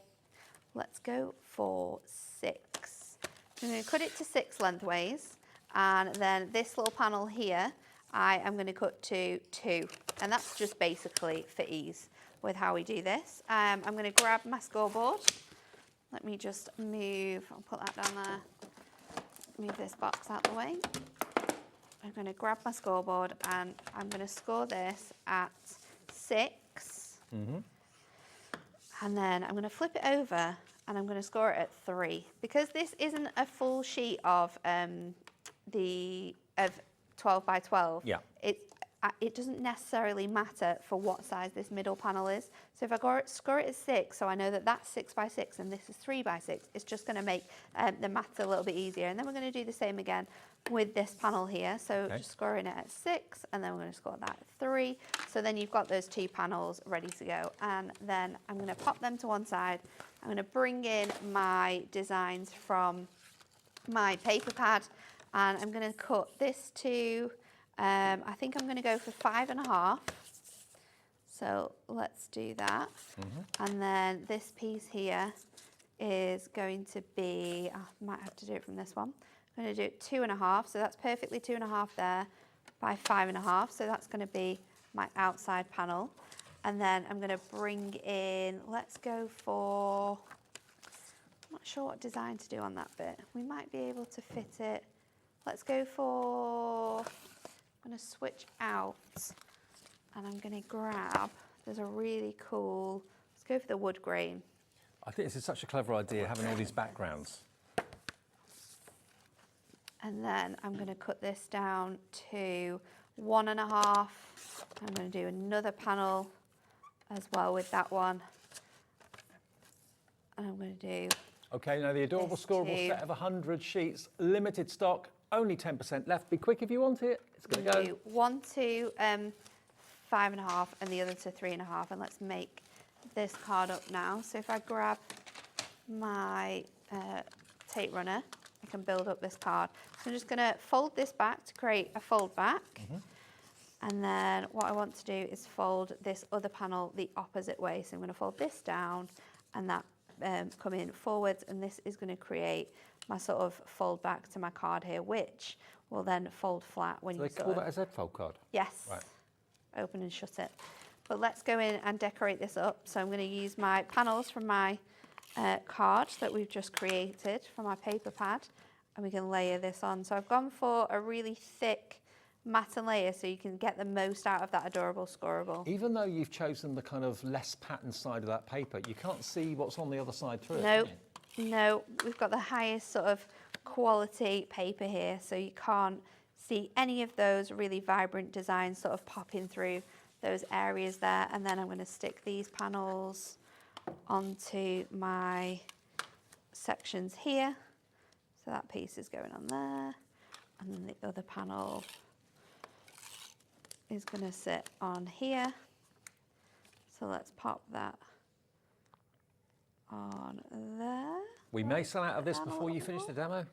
6. I'm going to cut it to 6 lengthways, and then this little panel here, I am going to cut to 2, and that's just basically for ease with how we do this. I'm going to grab my scoreboard. Let me just move, I'll put that down there, move this box out the way. I'm going to grab my scoreboard and I'm going to score this at 6. And then I'm going to flip it over and I'm going to score it at 3. Because this isn't a full sheet of 12 by 12, it doesn't necessarily matter for what size this middle panel is. So if I score it at 6, so I know that that's 6 by 6 and this is 3 by 6, it's just going to make the maths a little bit easier. And then we're going to do the same again with this panel here. So just scoring it at 6, and then we're going to score that at 3. So then you've got those 2 panels ready to go. And then I'm going to pop them to one side. I'm going to bring in my designs from my paper pad, and I'm going to cut this to, I think I'm going to go for 5.5. So let's do that. And then this piece here is going to be, I might have to do it from this one. I'm going to do it 2.5. So that's perfectly 2.5 there by 5.5. So that's going to be my outside panel. And then I'm going to bring in, let's go for, I'm not sure what design to do on that bit. We might be able to fit it. Let's go for, I'm going to switch out and I'm going to grab, there's a really cool, let's go for the wood grain. I think this is such a clever idea, having all these backgrounds. And then I'm going to cut this down to 1.5. I'm going to do another panel as well with that one. And I'm going to do... Okay, now the Adorable Scoreable set of 100 sheets, limited stock, only 10% left. Be quick if you want it. It's going to go. Do one to 5.5 and the other to 3.5. And let's make this card up now. So if I grab my tape runner, I can build up this card. So I'm just going to fold this back to create a fold back. And then what I want to do is fold this other panel the opposite way. So I'm going to fold this down and that come in forwards, and this is going to create my sort of fold back to my card here, which will then fold flat when you They call that a Z-fold card? Yes. Right. Open and shut it. But let's go in and decorate this up. So I'm going to use my panels from my card that we've just created from our paper pad, and we can layer this on. So I've gone for a really thick matte layer so you can get the most out of that Adorable Scoreable. Even though you've chosen the kind of less patterned side of that paper, you can't see what's on the other side through No, it, can you? no, we've got the highest sort of quality paper here, so you can't see any of those really vibrant designs sort of popping through those areas there. And then I'm going to stick these panels onto my sections here. So that piece is going on there, and then the other panel is going to sit on here. So let's pop that on there. We may sell out of this before you finish the demo.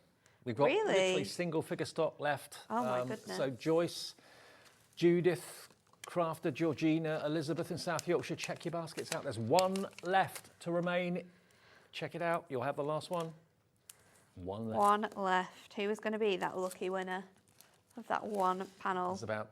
We've got Really? literally single figure stock left. Oh my goodness. So Joyce, Judith, Crafter, Georgina, Elizabeth in South Yorkshire, check your baskets out. There's one left to remain. Check it out. You'll have the last one. One left. One left. Who is going to be that lucky winner of that one panel? There's about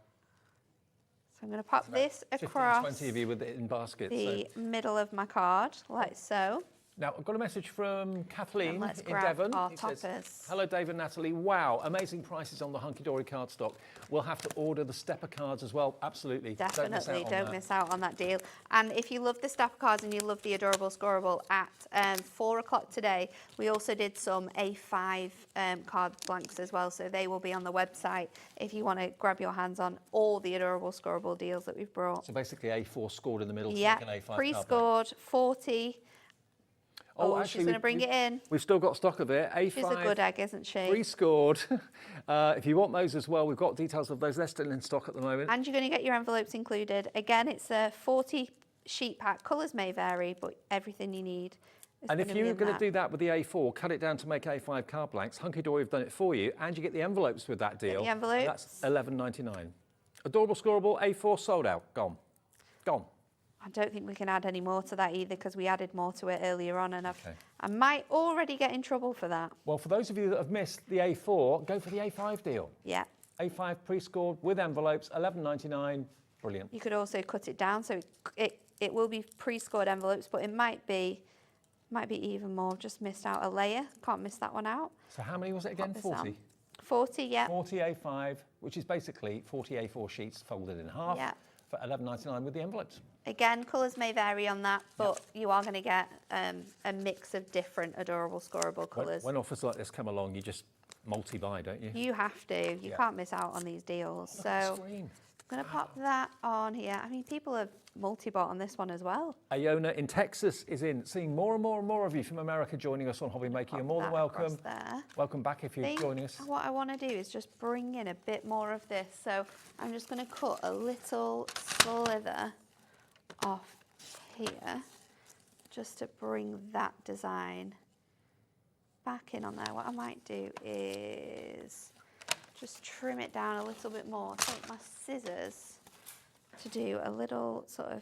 So I'm going to pop this 15, across 20 of you with it in baskets. the So. middle of my card, like so. Now, I've got a message from Kathleen And let's in grab Devon. our It says, toppers. hello, Dave and Natalie. Wow, amazing prices on the Hunkydory cardstock. We'll have to order the stepper cards as well. Absolutely. Definitely, don't miss out on that deal. And if you love the stepper cards and you love the adorable scoreable, at 4 o'clock today, we also did some A5 card blanks as well. So they will be on the website if you want to grab your hands on all the adorable scoreable deals that we've brought. So basically A4 scored in the middle, Yeah, so like an A5 pre-scored, 40. Oh, she's going to bring it in. We've still got stock of it. A5. She's a good egg, isn't she? Pre-scored. If you want those as well, we've got details of those. They're still in stock at the moment. And you're going to get your envelopes included. Again, it's a 40 sheet pack. Colours may vary, but everything you need is And going if to be you're in going that. to do that with the A4, cut it down to make A5 card blanks. Hunkydory have done it for you, and you get the envelopes with that deal. the envelopes. And that's $11.99. Adorable scoreable A4 sold out. Gone. Gone. I don't think we can add any more to that either because we added more to it earlier on, and I might already get in trouble for that. Well, for those of you that have missed the A4, go for the A5 deal. Yeah. A5 pre-scored with envelopes, $11.99. Brilliant. You could also cut it down, so it will be pre-scored envelopes, but it might be even more. Just missed out a layer. Can't miss that one out. So how many was it again? Pop this 40? on. 40, yeah. 40 A5, which is basically 40 A4 sheets folded in half for $11.99 with the envelopes. Again, colours may vary on that, but you are going to get a mix of different adorable scoreable colours. When offers like this come along, you just multi-buy, don't you? You have to. You can't miss out on these deals. Look at the So screen. I'm going to pop that on here. I mean, people have multi-bought on this one as well. Iona in Texas is in. Seeing more and more and more of you from America joining us on HobbyMaker. You're more than welcome. Welcome back if you're joining us. What I want to do is just bring in a bit more of this. So I'm just going to cut a little slither off here just to bring that design back in on there. What I might do is just trim it down a little bit more. Take my scissors to do a little sort of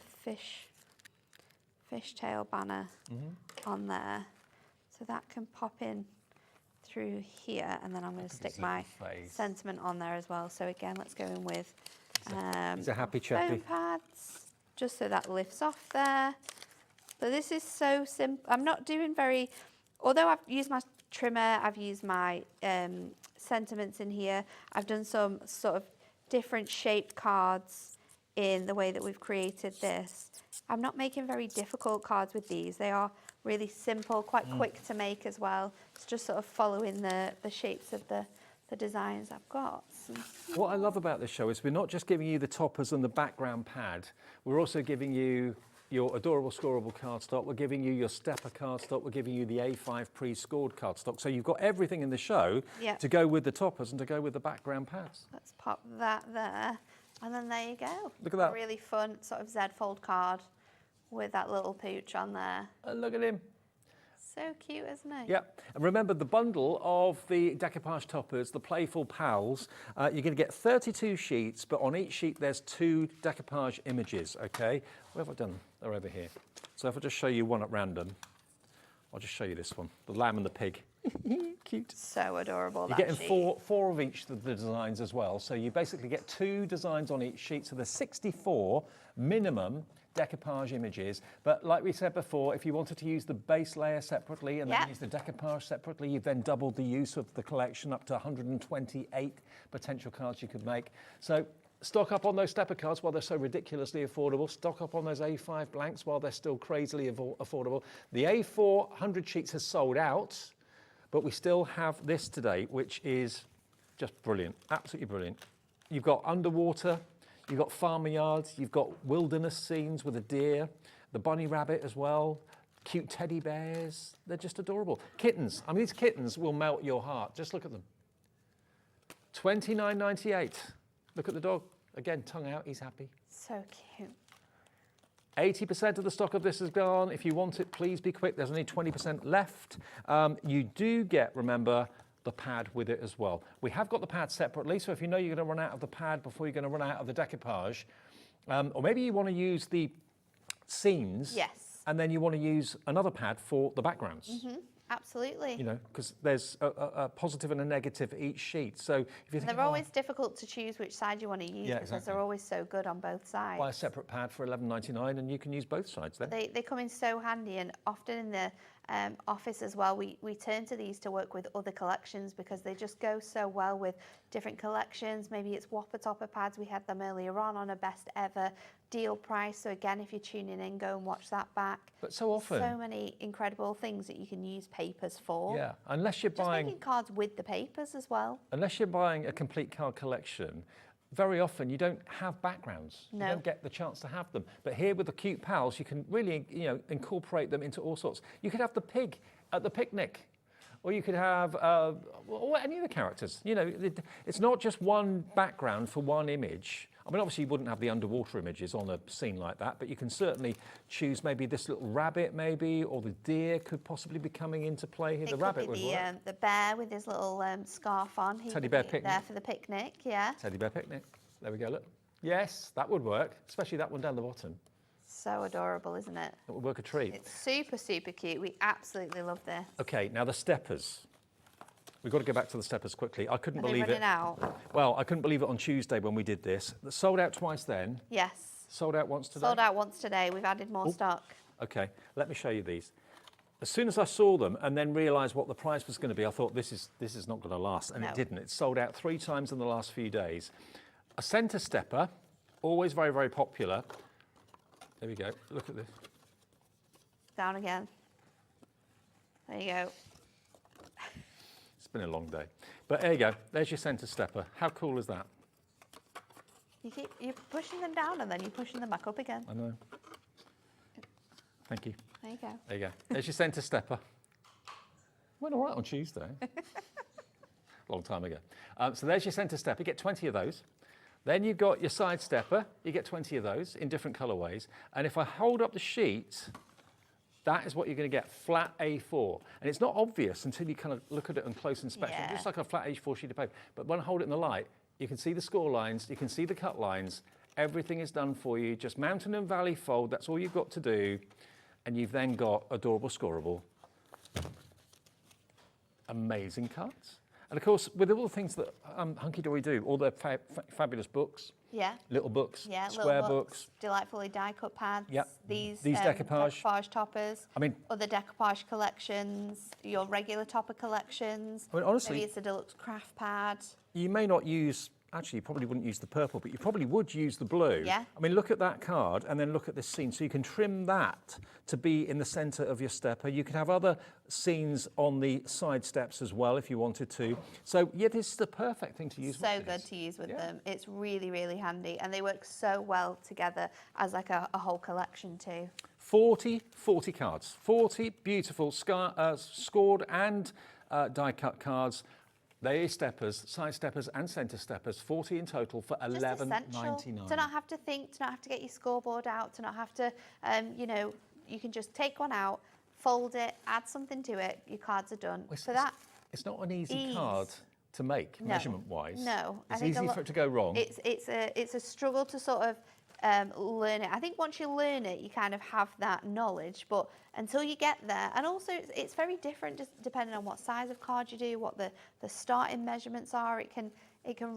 fishtail banner on there. So that can pop in through here, and then I'm going to stick my sentiment on there as well. So again, let's go in with He's a happy foam chappy. pads, just so that lifts off there. So this is so simple. I'm not doing very, although I've used my trimmer, I've used my sentiments in here, I've done some sort of different shaped cards in the way that we've created this. I'm not making very difficult cards with these. They are really simple, quite quick to make as well. It's just sort of following the shapes of the designs I've got. What I love about this show is we're not just giving you the toppers and the background pad, we're also giving you your adorable scoreable cardstock, we're giving you your stepper cardstock, we're giving you the A5 pre-scored cardstock. So you've got everything in the show to go with the toppers and to go with the background pads. Let's pop that there. And then there you go. Look at that. A really fun sort of Z fold card with that little pooch on there. And look at him. So cute, isn't it? Yep. And remember the bundle of the Decoupage toppers, the Playful Pals, you're going to get 32 sheets, but on each sheet there's 2 Decoupage images, okay? What have I done? They're over here. So if I just show you one at random, I'll just show you this one, the lamb and the pig. Cute. So adorable, You're getting four of each of the designs as well. So you basically get 2 designs on each sheet. So there's 64 minimum decoupage images. But like we said before, if you wanted to use the base layer separately and then use the decoupage separately, you've then doubled the use of the collection up to 128 potential cards you could make. So stock up on those stepper cards while they're so ridiculously affordable. Stock up on those A5 blanks while they're still crazily affordable. The A4 100 sheets has sold out, but we still have this today, which is just brilliant, absolutely brilliant. You've got underwater, you've got farmer yards, you've got wilderness scenes with a deer, the bunny rabbit as well, cute teddy bears. They're just adorable. Kittens, I mean, these kittens will melt your heart. Just look at them. $29.98. Look at the dog. Again, tongue out, he's happy. So cute. 80% of the stock of this is gone. If you want it, please be quick. There's only 20% left. You do get, remember, the pad with it as well. We have got the pad separately, so if you know you're going to run out of the pad before you're going to run out of the decoupage, or maybe you want to use the scenes, and then you want to use another pad for the backgrounds. Absolutely. You know, because there's a positive and a negative each sheet. So if you think, They're always difficult to choose which side you want to use, Yeah, because exactly. they're always so good on both sides. buy a separate pad for $11.99 and you can use both sides then. They come in so handy, and often in the office as well, we turn to these to work with other collections because they just go so well with different collections. Maybe it's Whopper Topper pads. We had them earlier on a best ever deal price. So again, if you're tuning in, go and watch that back. But so often, so many incredible things that you can use papers for. yeah, unless you're Just buying making cards with the papers as well. unless you're buying a complete card collection, very often you don't have backgrounds. No. You don't get the chance to have them. But here with the cute pals, you can really, you know, incorporate them into all sorts. You could have the pig at the picnic, or you could have or any of the characters. You know, it's not just one background for one image. I mean, obviously you wouldn't have the underwater images on a scene like that, but you can certainly choose maybe this little rabbit maybe, or the deer could possibly be coming into play here. The rabbit would work. The bear with his little scarf on. He Teddy could bear be picnic. there for the picnic, yeah. Teddy bear picnic. There we go, look. Yes, that would work, especially that one down the bottom. So adorable, isn't it? That would work a treat. It's super, super cute. We absolutely love this. Okay, now the steppers. We've got to go back to the steppers quickly. I couldn't Are they believe it. running out? Well, I couldn't believe it on Tuesday when we did this. Sold out twice then. Yes. Sold out once today. Sold out once today. We've added more stock. Okay, let me show you these. As soon as I saw them and then realised what the price was going to be, I thought this is not going to last, and No. it didn't. It sold out 3 times in the last few days. A centre stepper, always very, very popular. There we go. Look at this. Down again. There you go. It's been a long day. But there you go. There's your centre stepper. How cool is that? You're pushing them down and then you're pushing them back up again. I know. Thank you. There you go. There you go. There's your centre stepper. Went all right on Tuesday. Long time ago. So there's your centre stepper. You get 20 of those. Then you've got your side stepper. You get 20 of those in different colourways. And if I hold up the sheet, that is what you're going to get, flat A4. And it's not obvious until you kind of look at it on close inspection. Yeah. It looks like a flat A4 sheet of paper. But when I hold it in the light, you can see the score lines, you can see the cut lines. Everything is done for you. Just mountain and valley fold, that's all you've got to do. And you've then got adorable, scoreable, amazing cards. And of course, with all the things that Hunkydory do, all their fabulous books, Yeah. little books, Yeah, square little books. Delightfully die cut pads. Yep. These decoupage. toppers. I mean- other decoupage collections, your regular topper collections. I mean, honestly- Maybe it's a deluxe craft pad. You may not use, actually, you probably wouldn't use the purple, but you probably would use the blue. Yeah. I mean, look at that card and then look at this scene. So you can trim that to be in the centre of your stepper. You could have other scenes on the side steps as well if you wanted to. So, yeah, this is the perfect thing to use So with good this. to use with Yeah. them. It's really, really handy. And they work so well together as like a whole collection too. 40 cards. 40 beautiful scored and die-cut cards. They are steppers, side steppers and centre steppers, 40 in total for Just $11.99. essential to not have to think, to not have to get your scoreboard out, to not have to, you know, you can just take one out, fold it, add something to it, your cards are done. For that, It's not an easy ease. card to make, No. measurement-wise. No, I It's think easy for it to go wrong. It's a struggle to sort of learn it. I think once you learn it, you kind of have that knowledge, but until you get there, and also it's very different just depending on what size of card you do, what the starting measurements are. It can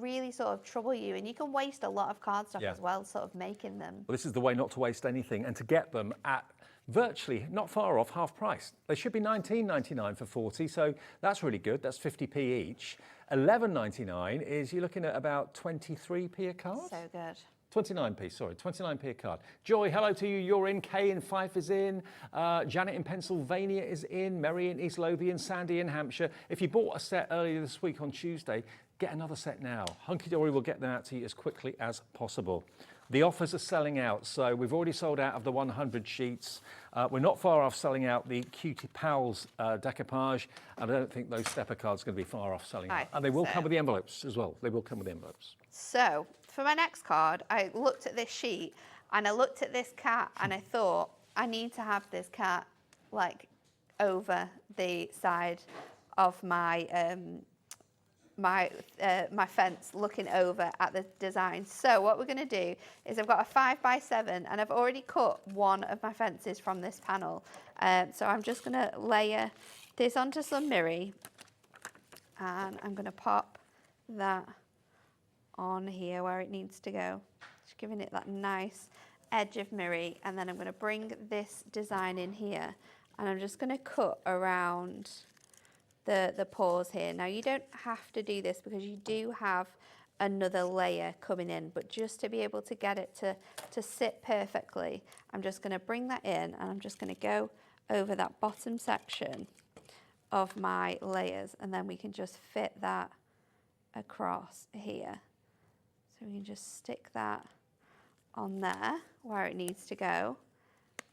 really sort of trouble you, and you can waste a lot of cardstock Yeah. as well, sort of making them. Well, this is the way not to waste anything and to get them at virtually not far off half price. They should be $19.99 for 40, so that's really good. That's 50p each. $11.99 is you're looking at about 23p a card. So good. 29p, sorry, 29p a card. Joy, hello to you. You're in. Kay in Fife is in. Janet in Pennsylvania is in. Mary in East Lothian. Sandy in Hampshire. If you bought a set earlier this week on Tuesday, get another set now. Hunkydory will get them out to you as quickly as possible. The offers are selling out, so we've already sold out of the 100 sheets. We're not far off selling out the Cutie Pals decoupage, and I don't think those stepper cards are going to be far off selling out. And they will come with the envelopes as well. They will come with the envelopes. So for my next card, I looked at this sheet and I looked at this cat and I thought, I need to have this cat like over the side of my my fence, looking over at the design. So what we're going to do is I've got a 5x7 and I've already cut one of my fences from this panel. So I'm just going to layer this onto some Miri, and I'm going to pop that on here where it needs to go. Just giving it that nice edge of Miri, and then I'm going to bring this design in here, and I'm just going to cut around the paws here. Now you don't have to do this because you do have another layer coming in, but just to be able to get it to sit perfectly, I'm just going to bring that in, and I'm just going to go over that bottom section of my layers, and then we can just fit that across here. So we can just stick that on there where it needs to go,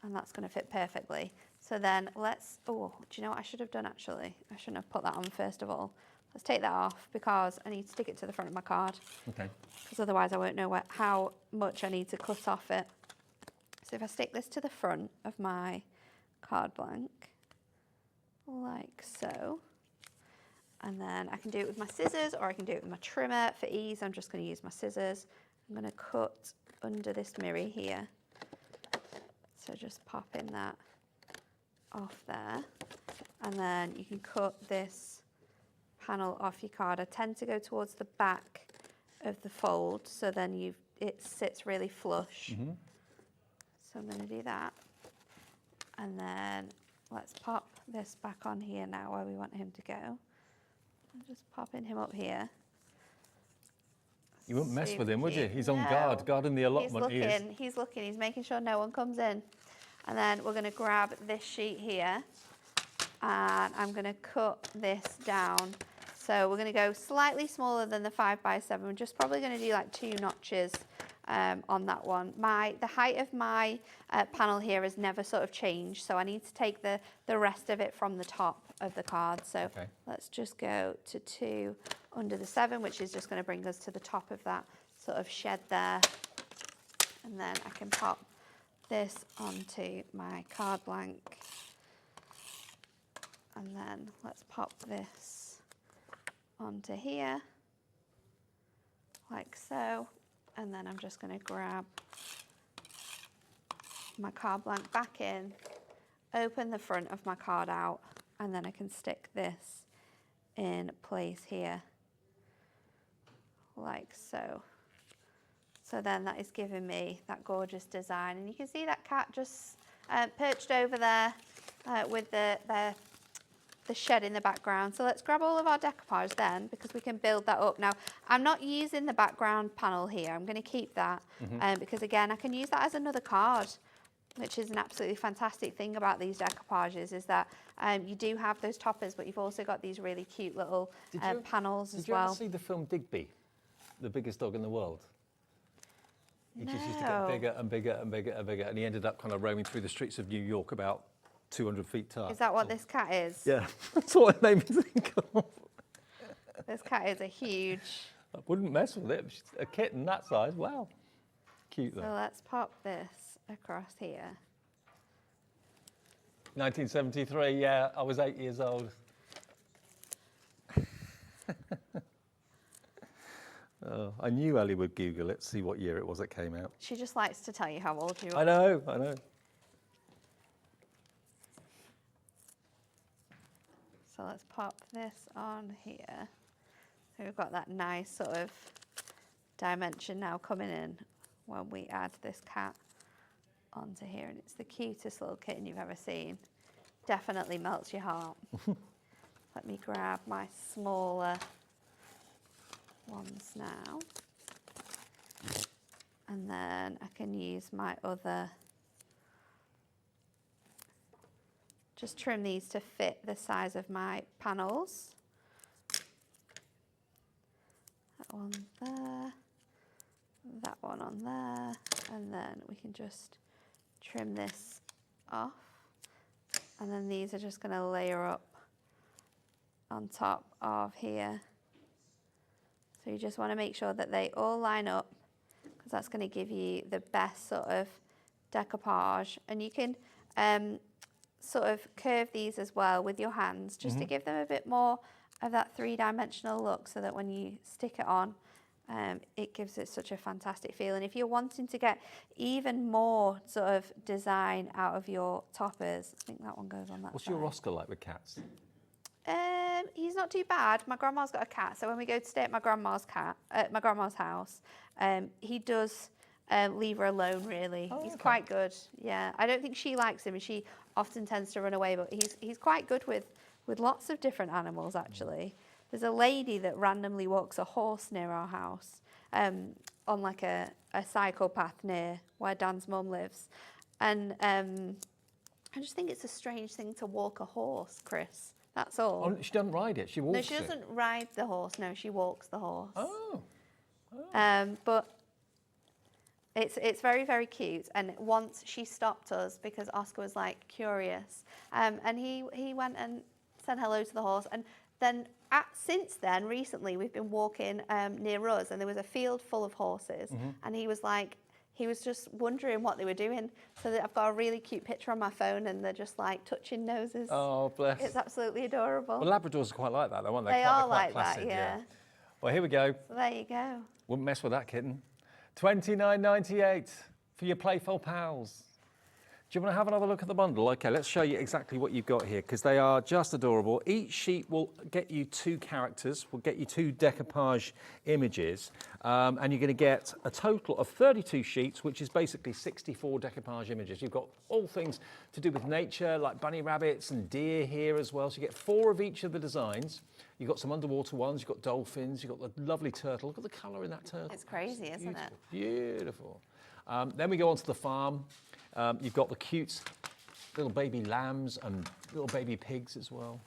and that's going to fit perfectly. So then let's, oh, do you know what I should have done actually? I shouldn't have put that on first of all. Let's take that off because I need to stick it to the front of my card. Okay. Because otherwise I won't know how much I need to cut off it. So if I stick this to the front of my card blank, like so, and then I can do it with my scissors or I can do it with my trimmer. For ease, I'm just going to use my scissors. I'm going to cut under this Miri here. So just pop in that off there, and then you can cut this panel off your card. I tend to go towards the back of the fold, so then it sits really flush. So I'm going to do that, and then let's pop this back on here now where we want him to go. I'm just popping him up here. You wouldn't mess with him, would you? He's on No. guard, guarding the allotment. He's looking, he's making sure no one comes in. And then we're going to grab this sheet here, and I'm going to cut this down. So we're going to go slightly smaller than the 5x7. We're just probably going to do like 2 notches on that one. The height of my panel here has never sort of changed, so I need to take the rest of it from the top of the card. So let's just go to 2 under the 7, which is just going to bring us to the top of that sort of shed there. And then I can pop this onto my card blank, and then let's pop this onto here like so, and then I'm just going to grab my card blank back in, open the front of my card out, and then I can stick this in place here like so. So then that is giving me that gorgeous design. And you can see that cat just perched over there with the shed in the background. So let's grab all of our decoupage then, because we can build that up. Now, I'm not using the background panel here. I'm going to keep that because, again, I can use that as another card, which is an absolutely fantastic thing about these decoupages, is that you do have those toppers, but you've also got these really cute little panels as well. Did you ever see the film Digby, the biggest dog in the world? He just used to get bigger and bigger and bigger and bigger, and he ended up kind of roaming through the streets of New York about 200 feet tall. Is that what this cat is? Yeah, that's what it made me think of. This cat is a huge... I wouldn't mess with it. A kitten that size, wow. Cute though. So let's pop this across here. 1973, yeah, I was 8 years old. Oh, I knew Ellie would Google it, see what year it was it came out. She just likes to tell you how old you are. I know, I know. So let's pop this on here. So we've got that nice sort of dimension now coming in when we add this cat onto here. And it's the cutest little kitten you've ever seen. Definitely melts your heart. Let me grab my smaller ones now. And then I can use my other, just trim these to fit the size of my panels. That one there, that one on there, and then we can just trim this off. And then these are just going to layer up on top of here. So you just want to make sure that they all line up, because that's going to give you the best sort of decoupage. And you can sort of curve these as well with your hands, just to give them a bit more of that 3-dimensional look, so that when you stick it on, it gives it such a fantastic feel. And if you're wanting to get even more sort of design out of your toppers, I think that one goes on that What's side. your Oscar like with cats? He's not too bad. My grandma's got a cat, so when we go to stay at my grandma's house, he does leave her alone, really. Oh, he's okay. quite good. Yeah, I don't think she likes him, and she often tends to run away, but he's quite good with lots of different animals, actually. There's a lady that randomly walks a horse near our house, on like a cycle path near where Dan's mum lives. And I just think it's a strange thing to walk a horse, Chris. That's all. Oh, she doesn't ride it, she walks No, she doesn't ride the horse. No, she walks the horse. Oh. But it's very, very cute. And once she stopped us because Oscar was like curious, and he went and said hello to the horse. And then since then, recently, we've been walking near us, and there was a field full of horses, and he was just wondering what they were doing. So that I've got a really cute picture on my phone, and they're just like touching noses. Oh, bless. It's absolutely adorable. Well, Labradors are quite like that, though, aren't they? They are They're quite like that, placid, yeah. Well, here we go. So there you go. Wouldn't mess with that kitten. $29.98 for your Playful pals. Do you want to have another look at the bundle? Okay, let's show you exactly what you've got here, because they are just adorable. Each sheet will get you 2 characters, will get you 2 decoupage images, and you're going to get a total of 32 sheets, which is basically 64 decoupage images. You've got all things to do with nature, like bunny rabbits and deer here as well. So you get 4 of each of the designs. You've got some underwater ones, you've got dolphins, you've got the lovely turtle. Look at the colour in that turtle. It's crazy, isn't it? Beautiful. Then we go on to the farm. You've got the cute little baby lambs and little baby pigs as well.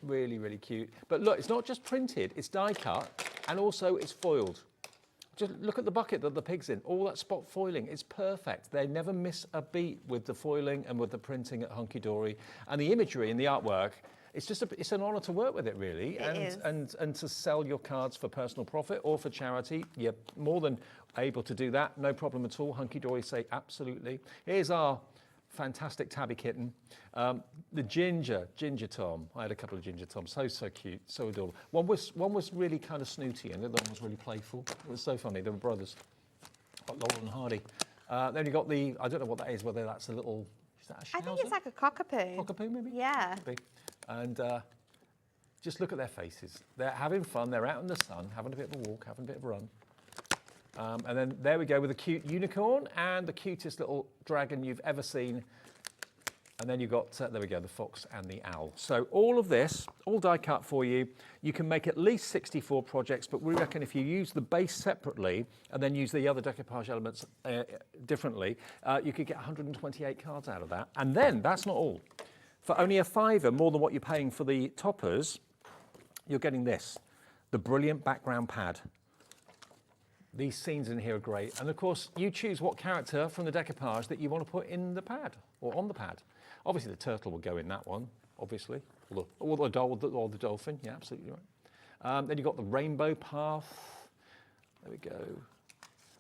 Really, really cute. But look, it's not just printed, it's die cut, and also it's foiled. Just look at the bucket that the pig's in. All that spot foiling, it's perfect. They never miss a beat with the foiling and with the printing at Hunkydory. And the imagery and the artwork, it's an honour to work with it, really. And to sell your cards for personal profit or for charity, you're more than able to do that. No problem at all. Hunkydory say absolutely. Here's our fantastic tabby kitten. The Ginger Tom. I had a couple of Ginger Toms. So cute, so adorable. One was really kind of snooty, and the other one was really playful. It was so funny. They were brothers, like Laurel and Hardy. Then you got the, I don't know what that is, whether that's a little, is that a schnauzer? I think it's like a cockapoo. Cockapoo, maybe? Yeah. Could be. And just look at their faces. They're having fun. They're out in the sun, having a bit of a walk, having a bit of a run. And then there we go with a cute unicorn and the cutest little dragon you've ever seen. And then you've got, there we go, the fox and the owl. So all of this, all die cut for you. You can make at least 64 projects, but we reckon if you use the base separately and then use the other decoupage elements differently, you could get 128 cards out of that. And then that's not all. For only a £5 more than what you're paying for the toppers, you're getting this, the brilliant background pad. These scenes in here are great. And of course, you choose what character from the decoupage that you want to put in the pad or on the pad. Obviously, the turtle will go in that one, obviously. Or the dolphin, yeah, absolutely right. Then you've got the rainbow path. There we go.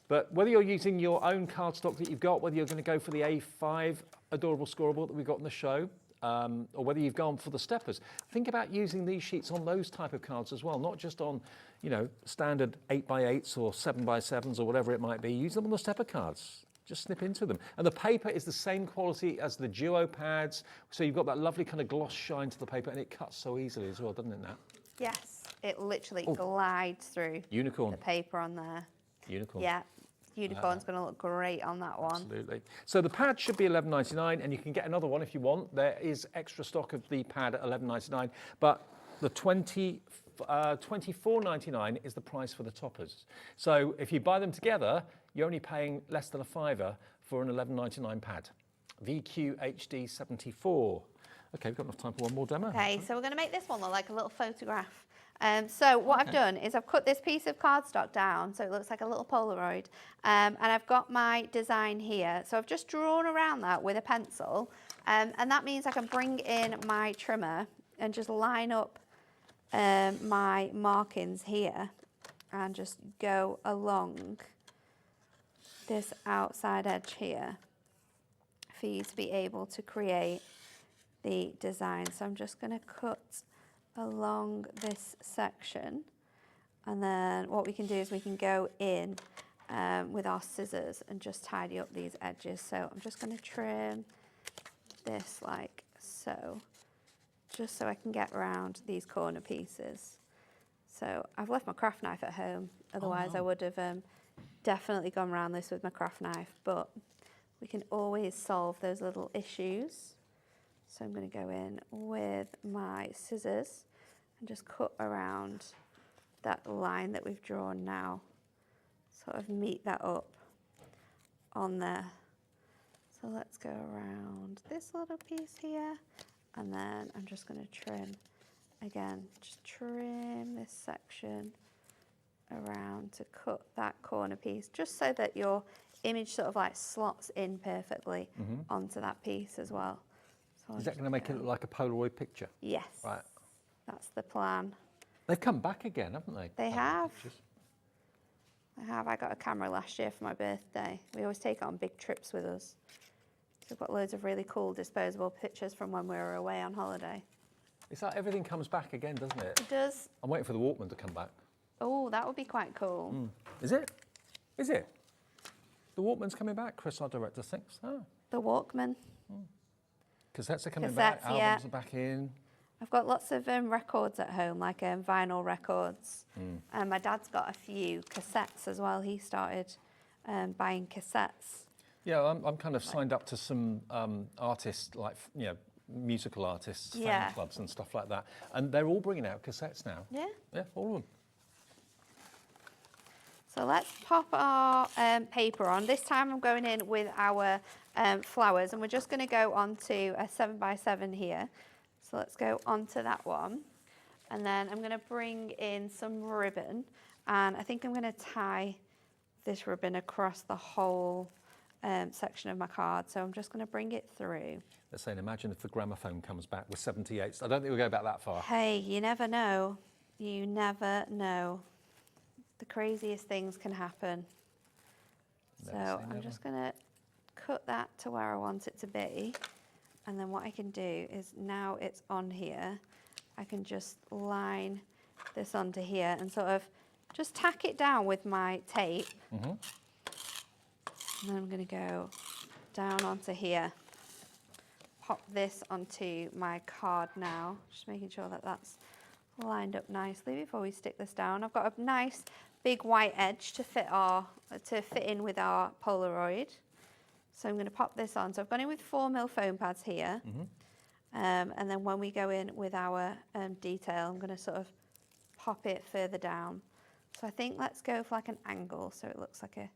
But whether you're using your own cardstock that you've got, whether you're going to go for the A5 adorable scorable that we've got in the show, or whether you've gone for the steppers, think about using these sheets on those type of cards as well, not just on, you know, standard 8x8s or 7x7s or whatever it might be. Use them on the stepper cards. Just snip into them. And the paper is the same quality as the Duo pads, so you've got that lovely kind of gloss shine to the paper, and it cuts so easily as well, doesn't it, Nat? Yes, it literally glides through Unicorn. the paper on there. Unicorn. Yeah, unicorn's going to look great on that one. Absolutely. So the pad should be $11.99, and you can get another one if you want. There is extra stock of the pad at $11.99, but the $24.99 is the price for the toppers. So if you buy them together, you're only paying less than a £5 for an $11.99 pad. VQ HD74. Okay, we've got enough time for one more demo. Okay, so we're going to make this one look like a little photograph. So what I've done is I've cut this piece of cardstock down so it looks like a little Polaroid, and I've got my design here. So I've just drawn around that with a pencil, and that means I can bring in my trimmer and just line up my markings here and just go along this outside edge here for you to be able to create the design. So I'm just going to cut along this section, and then what we can do is we can go in with our scissors and just tidy up these edges. So I'm just going to trim this like so, just so I can get around these corner pieces. So I've left my craft knife at home, otherwise I would have definitely gone around this with my craft knife, but we can always solve those little issues. So I'm going to go in with my scissors and just cut around that line that we've drawn now, sort of meet that up on there. So let's go around this little piece here, and then I'm just going to trim again, just trim this section around to cut that corner piece, just so that your image sort of like slots in perfectly onto that piece as well. So Is that going to make it look like a Polaroid picture? Yes. Right. That's the plan. They've come back again, haven't they? They have. Pictures. I have. I got a camera last year for my birthday. We always take it on big trips with us. So we've got loads of really cool disposable pictures from when we were away on holiday. It's like everything comes back again, doesn't it? It does. I'm waiting for the Walkman to come back. Oh, that would be quite cool. Is it? Is it? The Walkman's coming back, Chris, our director, thinks. Oh. The Walkman. Cassettes are coming back, Cassettes, albums are back in. I've got lots of records at home, like vinyl records. And my dad's got a few cassettes as well. He started buying cassettes. Yeah, I'm kind of signed up to some artists, like, you know, musical artists, fan clubs and stuff like that. And they're all bringing out cassettes now. Yeah. Yeah, all of them. So let's pop our paper on. This time I'm going in with our flowers, and we're just going to go onto a 7x7 here. So let's go onto that one. And then I'm going to bring in some ribbon, and I think I'm going to tie this ribbon across the whole section of my card. So I'm just going to bring it through. They're saying, imagine if the gramophone comes back with 78s. I don't think we'll go back that far. Hey, you never know. You never know. The craziest things can happen. So I'm just going to cut that to where I want it to be. And then what I can do is, now it's on here, I can just line this onto here and sort of just tack it down with my tape. And then I'm going to go down onto here. Pop this onto my card now, just making sure that that's lined up nicely before we stick this down. I've got a nice big white edge to fit in with our Polaroid. So I'm going to pop this on. So I've gone in with 4mm foam pads here. And then when we go in with our detail, I'm going to sort of pop it further down. So I think let's go for like an angle so it looks like a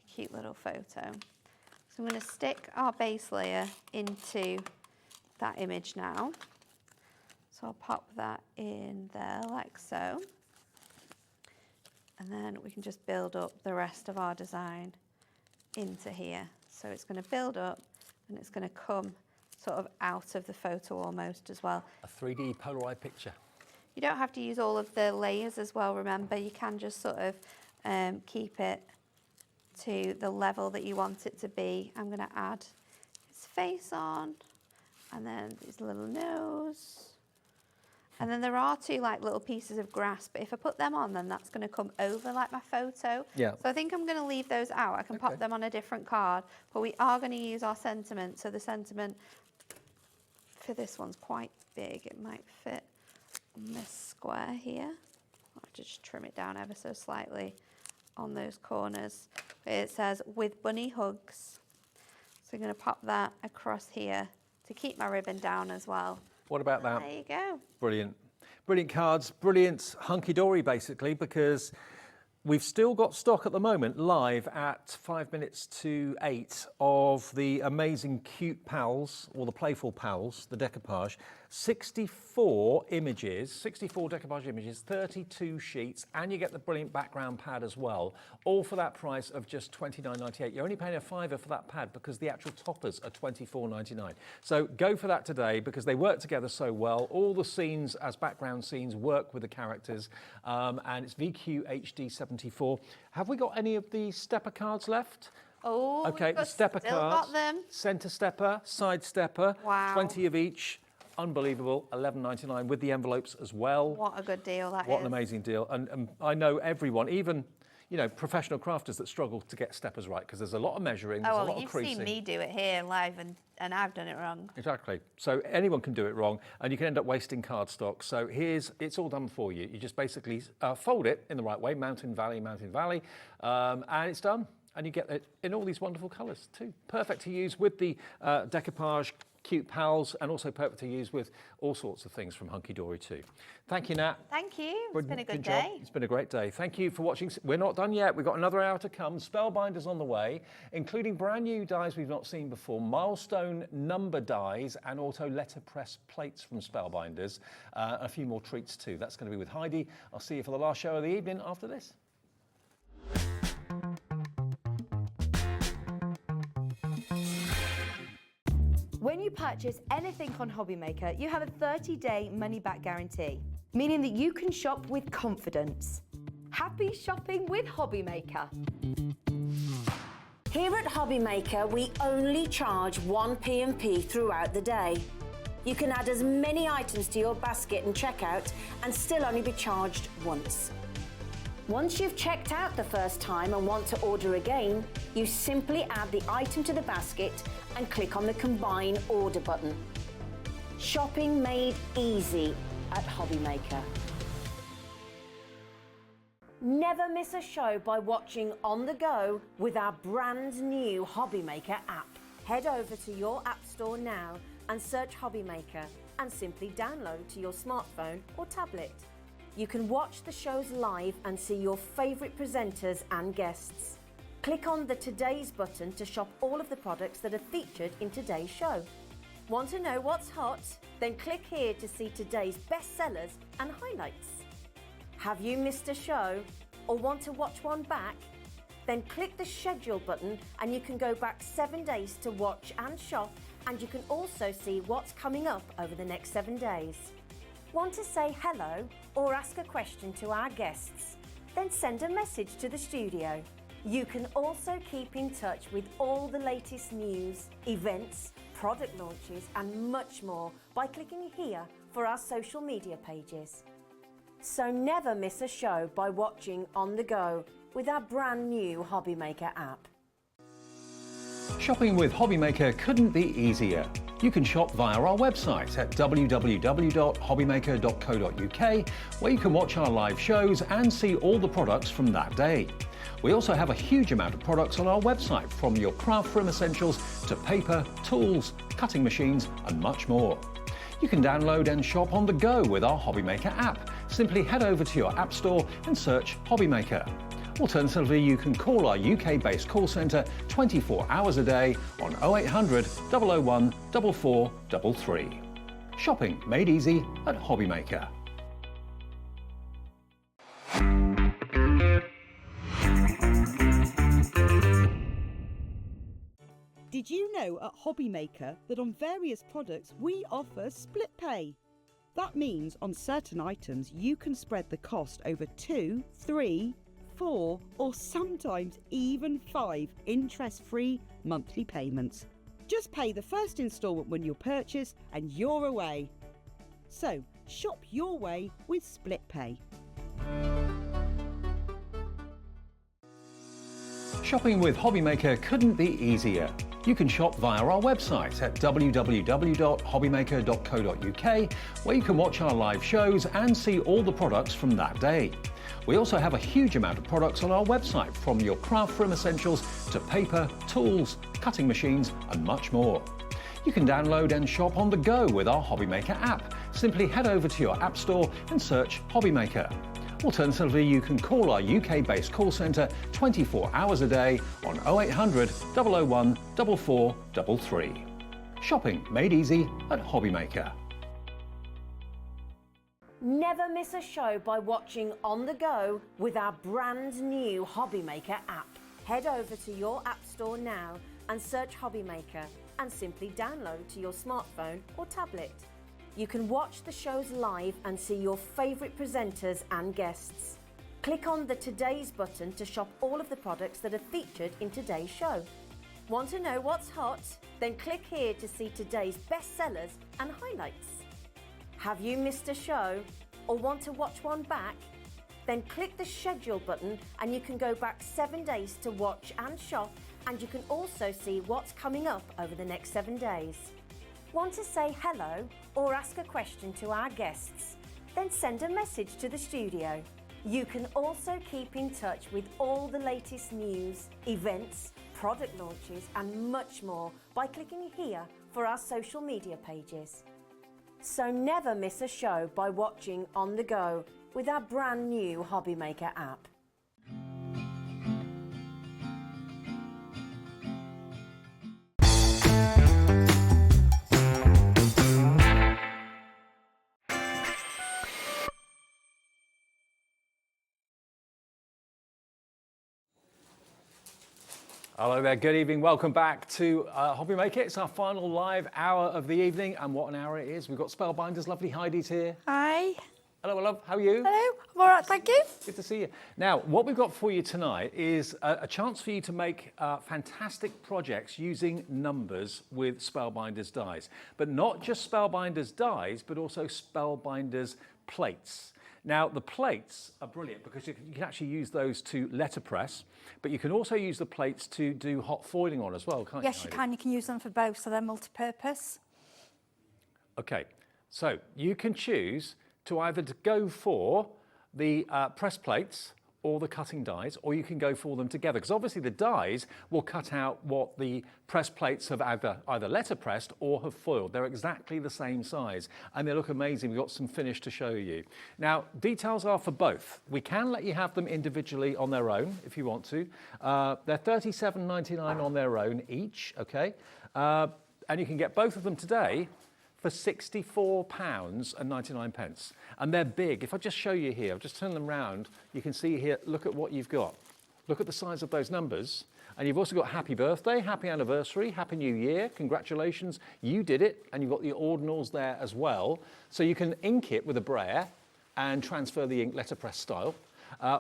cute little photo. So I'm going to stick our base layer into that image now. So I'll pop that in there like so. And then we can just build up the rest of our design into here. So it's going to build up and it's going to come sort of out of the photo almost as well. A 3D Polaroid picture. You don't have to use all of the layers as well, remember. You can just sort of keep it to the level that you want it to be. I'm going to add his face on, and then his little nose. And then there are two like little pieces of grass, but if I put them on, then that's going to come over like my photo. Yeah. So I think I'm going to leave those out. I can pop them on a different card, but we are going to use our sentiment. So the sentiment for this one's quite big. It might fit on this square here. I'll have to just trim it down ever so slightly on those corners. It says, with bunny hugs. So I'm going to pop that across here to keep my ribbon down as well. What about that? There you go. Brilliant. Brilliant cards, brilliant hunky-dory basically, because we've still got stock at the moment live at 5 minutes to 8 of the amazing cute pals, or the playful pals, the decoupage. 64 images, 64 decoupage images, 32 sheets, and you get the brilliant background pad as well, all for that price of just $29.98. You're only paying a £5 for that pad because the actual toppers are $24.99. So go for that today because they work together so well. All the scenes as background scenes work with the characters, and it's VQ HD 74. Have we got any of the stepper cards left? Oh, okay, the stepper cards, got them. centre stepper, side stepper, Wow. 20 of each. Unbelievable, $11.99 with the envelopes as well. What a good deal that is. What an amazing deal. And I know everyone, even, you know, professional crafters that struggle to get steppers right because there's a lot of measuring, there's a lot of you've creasing. seen me do it here live and I've done it wrong. Exactly. So anyone can do it wrong and you can end up wasting cardstock. So it's all done for you. You just basically fold it in the right way, mountain, valley, and it's done. And you get it in all these wonderful colours too. Perfect to use with the decoupage, cute pals, and also perfect to use with all sorts of things from Hunkydory too. Thank you, Nat. Thank you. It's been a good job. day. It's been a great day. Thank you for watching. We're not done yet. We've got another hour to come. Spellbinders on the way, including brand new dies we've not seen before, milestone number dies, and auto letterpress plates from Spellbinders. A few more treats too. That's going to be with Heidi. I'll see you for the last show of the evening after this. When you purchase anything on HobbyMaker, you have a 30-day money-back guarantee, meaning that you can shop with confidence. Happy shopping with HobbyMaker. Here at HobbyMaker, we only charge 1 P&P throughout the day. You can add as many items to your basket and checkout and still only be charged once. Once you've checked out the first time and want to order again, you simply add the item to the basket and click on the Combine Order button. Shopping made easy at HobbyMaker. Never miss a show by watching on the go with our brand new HobbyMaker app. Head over to your app store now and search HobbyMaker and simply download to your smartphone or tablet. You can watch the shows live and see your favourite presenters and guests. Click on the Today's button to shop all of the products that are featured in today's show. Want to know what's hot? Then click here to see today's bestsellers and highlights. Have you missed a show or want to watch one back? Then click the Schedule button and you can go back 7 days to watch and shop, and you can also see what's coming up over the next 7 days. Want to say hello or ask a question to our guests? Then send a message to the studio. You can also keep in touch with all the latest news, events, product launches and much more by clicking here for our social media pages. So never miss a show by watching on the go with our brand new HobbyMaker app. Shopping with HobbyMaker couldn't be easier. You can shop via our website at www.hobbymaker.co.uk, where you can watch our live shows and see all the products from that day. We also have a huge amount of products on our website, from your craft room essentials to paper, tools, cutting machines and much more. You can download and shop on the go with our HobbyMaker app. Simply head over to your app store and search HobbyMaker. Alternatively, you can call our UK-based call centre 24 hours a day on 0800 001 4433. Shopping made easy at HobbyMaker. Did you know at HobbyMaker that on various products we offer split pay? That means on certain items you can spread the cost over 2, 3, 4 or sometimes even 5 interest-free monthly payments. Just pay the first instalment when you purchase and you're away. So shop your way with split pay. Shopping with HobbyMaker couldn't be easier. You can shop via our website at www.hobbymaker.co.uk, where you can watch our live shows and see all the products from that day. We also have a huge amount of products on our website, from your craft room essentials to paper, tools, cutting machines and much more. You can download and shop on the go with our HobbyMaker app. Simply head over to your app store and search HobbyMaker. Alternatively, you can call our UK-based call centre 24 hours a day on 0800 001 4433. Shopping made easy at HobbyMaker. Never miss a show by watching on the go with our brand new HobbyMaker app. Head over to your app store now and search HobbyMaker and simply download to your smartphone or tablet. You can watch the shows live and see your favourite presenters and guests. Click on the Today's button to shop all of the products that are featured in today's show. Want to know what's hot? Then click here to see today's bestsellers and highlights. Have you missed a show or want to watch one back? Then click the schedule button and you can go back 7 days to watch and shop, and you can also see what's coming up over the next 7 days. Want to say hello or ask a question to our guests? Then send a message to the studio. You can also keep in touch with all the latest news, events, product launches and much more by clicking here for our social media pages. So never miss a show by watching on the go with our brand new HobbyMaker app. Hello there, good evening. Welcome back to HobbyMaker. It's our final live hour of the evening, and what an hour it is. We've got Spellbinders, lovely Heidi's here. Hi. Hello, my love, how are you? Hello, I'm all right, thank you. Good to see you. Now, what we've got for you tonight is a chance for you to make fantastic projects using numbers with Spellbinders dies. But not just Spellbinders dies, but also Spellbinders plates. Now, the plates are brilliant because you can actually use those to letterpress, but you can also use the plates to do hot foiling on as well, can't you? Yes, you can. You can use them for both, so they're multi-purpose. Okay, so you can choose to either go for the press plates or the cutting dies, or you can go for them together, because obviously the dies will cut out what the press plates have either letterpressed or have foiled. They're exactly the same size, and they look amazing. We've got some finish to show you. Now, details are for both. We can let you have them individually on their own if you want to. They're $37.99 on their own each, okay? And you can get both of them today for £64.99. And they're big. If I just show you here, I'll just turn them round, you can see here, look at what you've got. Look at the size of those numbers. And you've also got happy birthday, happy anniversary, happy new year, congratulations, you did it. And you've got the ordinals there as well. So you can ink it with a brayer and transfer the ink letterpress style.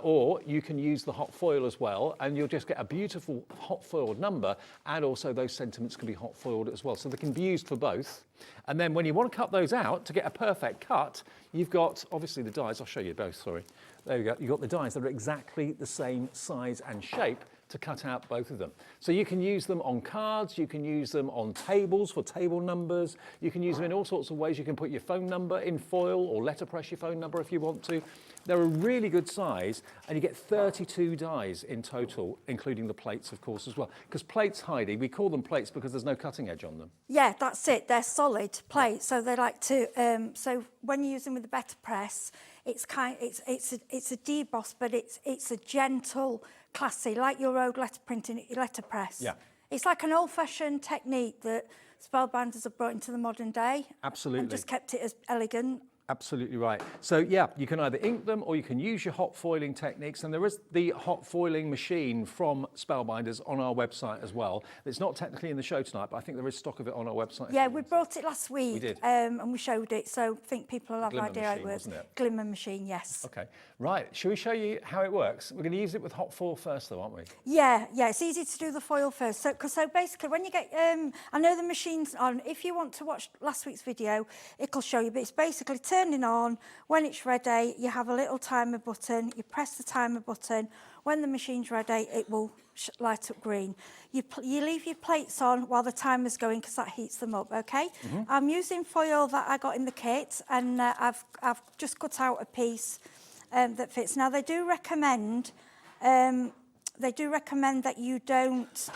Or you can use the hot foil as well, and you'll just get a beautiful hot foiled number, and also those sentiments can be hot foiled as well. So they can be used for both. And then when you want to cut those out to get a perfect cut, you've got obviously the dies. I'll show you both, sorry. There you go. You've got the dies that are exactly the same size and shape to cut out both of them. So you can use them on cards, you can use them on tables for table numbers, you can use them in all sorts of ways. You can put your phone number in foil or letterpress your phone number if you want to. They're a really good size, and you get 32 dies in total, including the plates, of course, as well. Because plates, Heidi, we call them plates because there's no cutting edge on them. Yeah, that's it. They're solid plates, so they like to. So when you use them with the better press, it's a deboss, but it's a gentle, classy, like your old letterpress. Yeah. It's like an old-fashioned technique that Spellbinders have brought into the modern day. Absolutely. And just kept it as elegant. Absolutely right. So yeah, you can either ink them or you can use your hot foiling techniques. And there is the hot foiling machine from Spellbinders on our website as well. It's not technically in the show tonight, but I think there is stock of it on our website. Yeah, we brought it last week. We did. And we showed it, so I think people will have an idea how it machine, works. wasn't it? Glimmer machine, yes. Okay, right. Shall we show you how it works? We're going to use it with hot foil first though, aren't we? Yeah, it's easy to do the foil first. So basically when you get, I know the machine's on, if you want to watch last week's video, it'll show you, but it's basically turning on. When it's ready, you have a little timer button, you press the timer button. When the machine's ready, it will light up green. You leave your plates on while the timer's going because that heats them up, okay? Mm-hmm. I'm using foil that I got in the kit, and I've just cut out a piece that fits. Now, they do recommend that you don't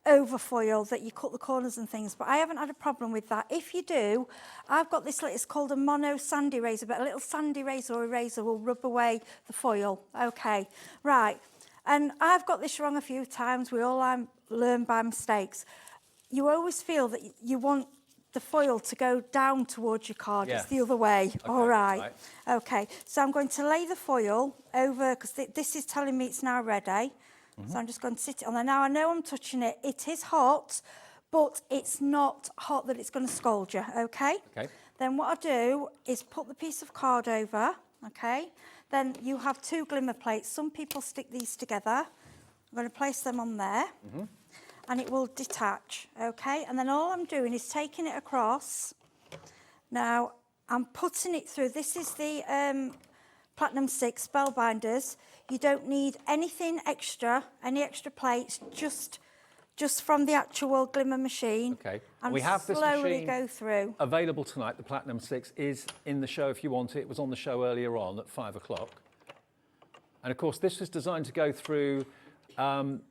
overfoil, that you cut the corners and things, but I haven't had a problem with that. If you do, I've got this, it's called a mono sandy razor, but a little sandy razor or eraser will rub away the foil. Okay, right. And I've got this wrong a few times. We all learn by mistakes. You always feel that you want the foil to go down towards your card. Yeah. It's the other way. Okay, all right. right. Okay, so I'm going to lay the foil over, because this is telling me it's now ready. Mm-hmm. So I'm just going to sit it on there. Now, I know I'm touching it. It is hot, but it's not hot that it's going to scald you, okay? Okay. Then what I do is put the piece of card over, okay? Then you have two glimmer plates. Some people stick these together. I'm going to place them on there, Mm-hmm. and it will detach, okay? And then all I'm doing is taking it across. Now, I'm putting it through. This is the Platinum 6 Spellbinders. You don't need anything extra, any extra plates, just from the actual glimmer machine. Okay. And We have this slowly machine go through. available tonight. The Platinum 6 is in the show if you want it. It was on the show earlier on at 5 o'clock. And of course, this was designed to go through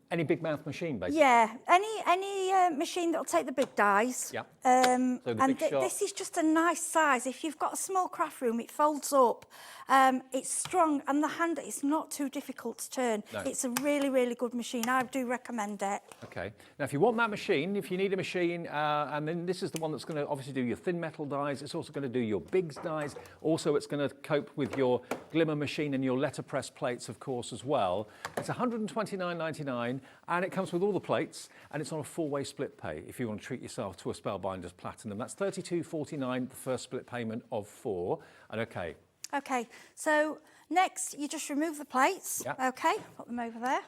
any big mouth machine, basically. Yeah, any machine that'll take the big dies. Yeah. So the and big shot. this is just a nice size. If you've got a small craft room, it folds up. It's strong, and the hand, it's not too difficult to turn. No. It's a really, really good machine. I do recommend it. Okay. Now, if you want that machine, if you need a machine, and then this is the one that's going to obviously do your thin metal dies. It's also going to do your bigs dies. Also, it's going to cope with your glimmer machine and your letterpress plates, of course, as well. It's $129.99, and it comes with all the plates, and it's on a 4-way split pay if you want to treat yourself to a Spellbinders Platinum. That's $32.49, the first split payment of 4. And okay. Okay, so next you just remove the plates. Yeah. Okay, put them over there.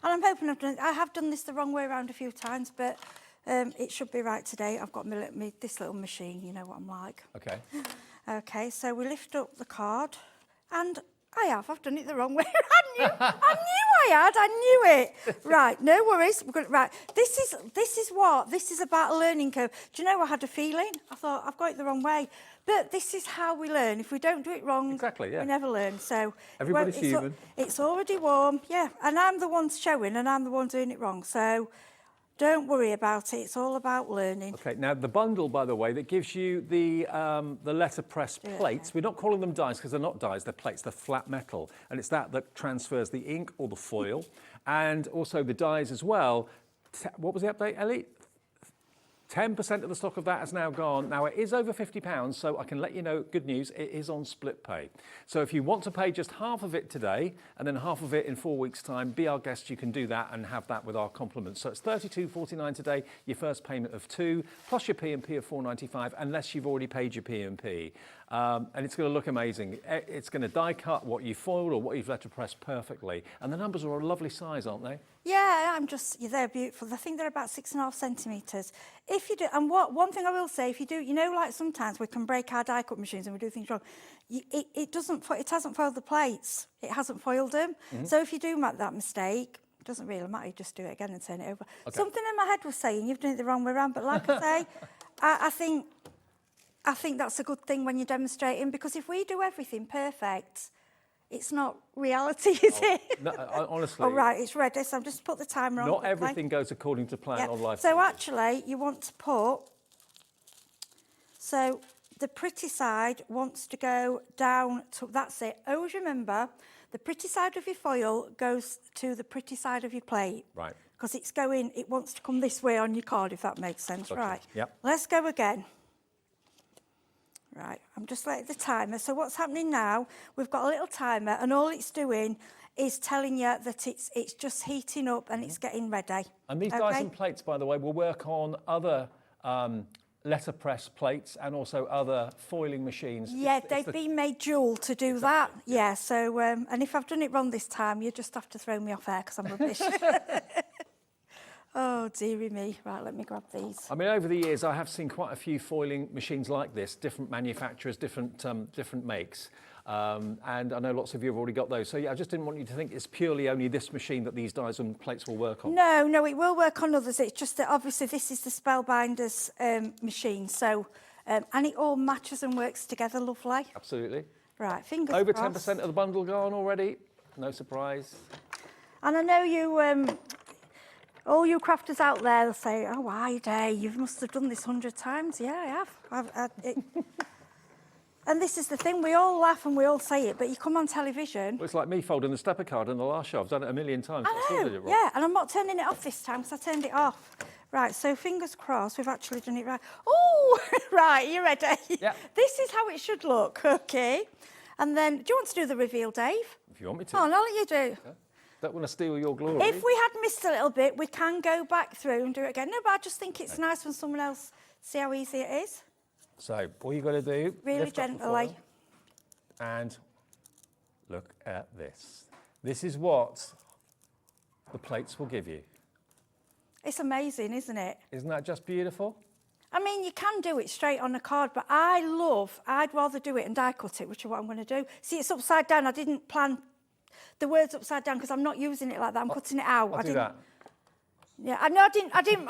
And I'm hoping I have done this the wrong way around a few times, but it should be right today. I've got this little machine, you know what I'm like. Okay. Okay, so we lift up the card, and I've done it the wrong way. I knew it. Right, no worries. Right, this is about a learning curve. Do you know, I had a feeling. I thought, I've got it the wrong way. But this is how we learn. If we don't do it wrong, exactly, yeah. we never learn. So everybody's human. It's already warm, yeah. And I'm the one showing, and I'm the one doing it wrong. So don't worry about it. It's all about learning. Okay, now the bundle, by the way, that gives you the letterpress plates. We're not calling them dies because they're not dies, they're plates, they're flat metal. And it's that transfers the ink or the foil. And also the dies as well. What was the update, Ellie? 10% of the stock of that has now gone. Now, it is over £50, so I can let you know, good news, it is on split pay. So if you want to pay just half of it today and then half of it in 4 weeks' time, be our guest, you can do that and have that with our compliments. So it's $32.49 today, your first payment of £2, plus your P&P of $4.95, unless you've already paid your P&P. And it's going to look amazing. It's going to die cut what you foiled or what you've letterpressed perfectly. And the numbers are a lovely size, aren't they? Yeah, they're beautiful. I think they're about 6.5 centimetres. If you do, and one thing I will say, if you do, you know, like sometimes we can break our die cut machines and we do things wrong. It hasn't foiled the plates. It hasn't foiled them. Mm-hmm. So if you do make that mistake, it doesn't really matter. You just do it again and turn it over. Okay. Something in my head was saying you've done it the wrong way around, but like I say, I think that's a good thing when you're demonstrating, because if we do everything perfect, it's not reality, is it? No, honestly. Oh, right, it's ready, so I've just put the timer on. Not everything goes according to plan on live. So actually, you want to put, so the pretty side wants to go down to, that's it. Always remember, the pretty side of your foil goes to the pretty side of your plate. Right. Because it wants to come this way on your card, if that makes sense. Okay. Right. Yep. Let's go again. Right, I'm just letting the timer. So what's happening now, we've got a little timer, and all it's doing is telling you that it's just heating up and it's getting ready. And these dies and plates, by the way, will work on other letterpress plates and also other foiling machines. Yeah, they've been made dual to do that. Yeah, so, and if I've done it wrong this time, you just have to throw me off air because I'm rubbish. Oh, dearie me. Right, let me grab these. I mean, over the years, I have seen quite a few foiling machines like this, different manufacturers, different makes. And I know lots of you have already got those. So, yeah, I just didn't want you to think it's purely only this machine that these dies and plates will work on. No, it will work on others. It's just that, obviously, this is the Spellbinders machine. So, and it all matches and works together lovely. Absolutely. Right, fingers over crossed. 10% of the bundle gone already. No surprise. And I know you... all you crafters out there, they'll say, oh, Heidi, you must have done this 100 times. Yeah, I have. And this is the thing, we all laugh and we all say it, but you come on television. Well, it's like me folding the stepper card in the last show. I've done it a million times. I know, yeah, and I'm not turning it off this time because I turned it off. Right, so fingers crossed, we've actually done it right. Oh, right, you ready? Yeah. This is how it should look, okay? And then, do you want to do the reveal, Dave? If you want me to. Oh, I'll let you do. Okay. Don't want to steal your glory. If we had missed a little bit, we can go back through and do it again. No, but I just think it's nice when someone else see how easy it is. So, all you got to do, really lift up the gently. foil and look at this. This is what the plates will give you. It's amazing, isn't it? Isn't that just beautiful? I mean, you can do it straight on a card, but I'd rather do it and die cut it, which is what I'm going to do. See, it's upside down. I didn't plan the words upside down because I'm not using it like that. I'm cutting it out. I'll do that. Yeah, I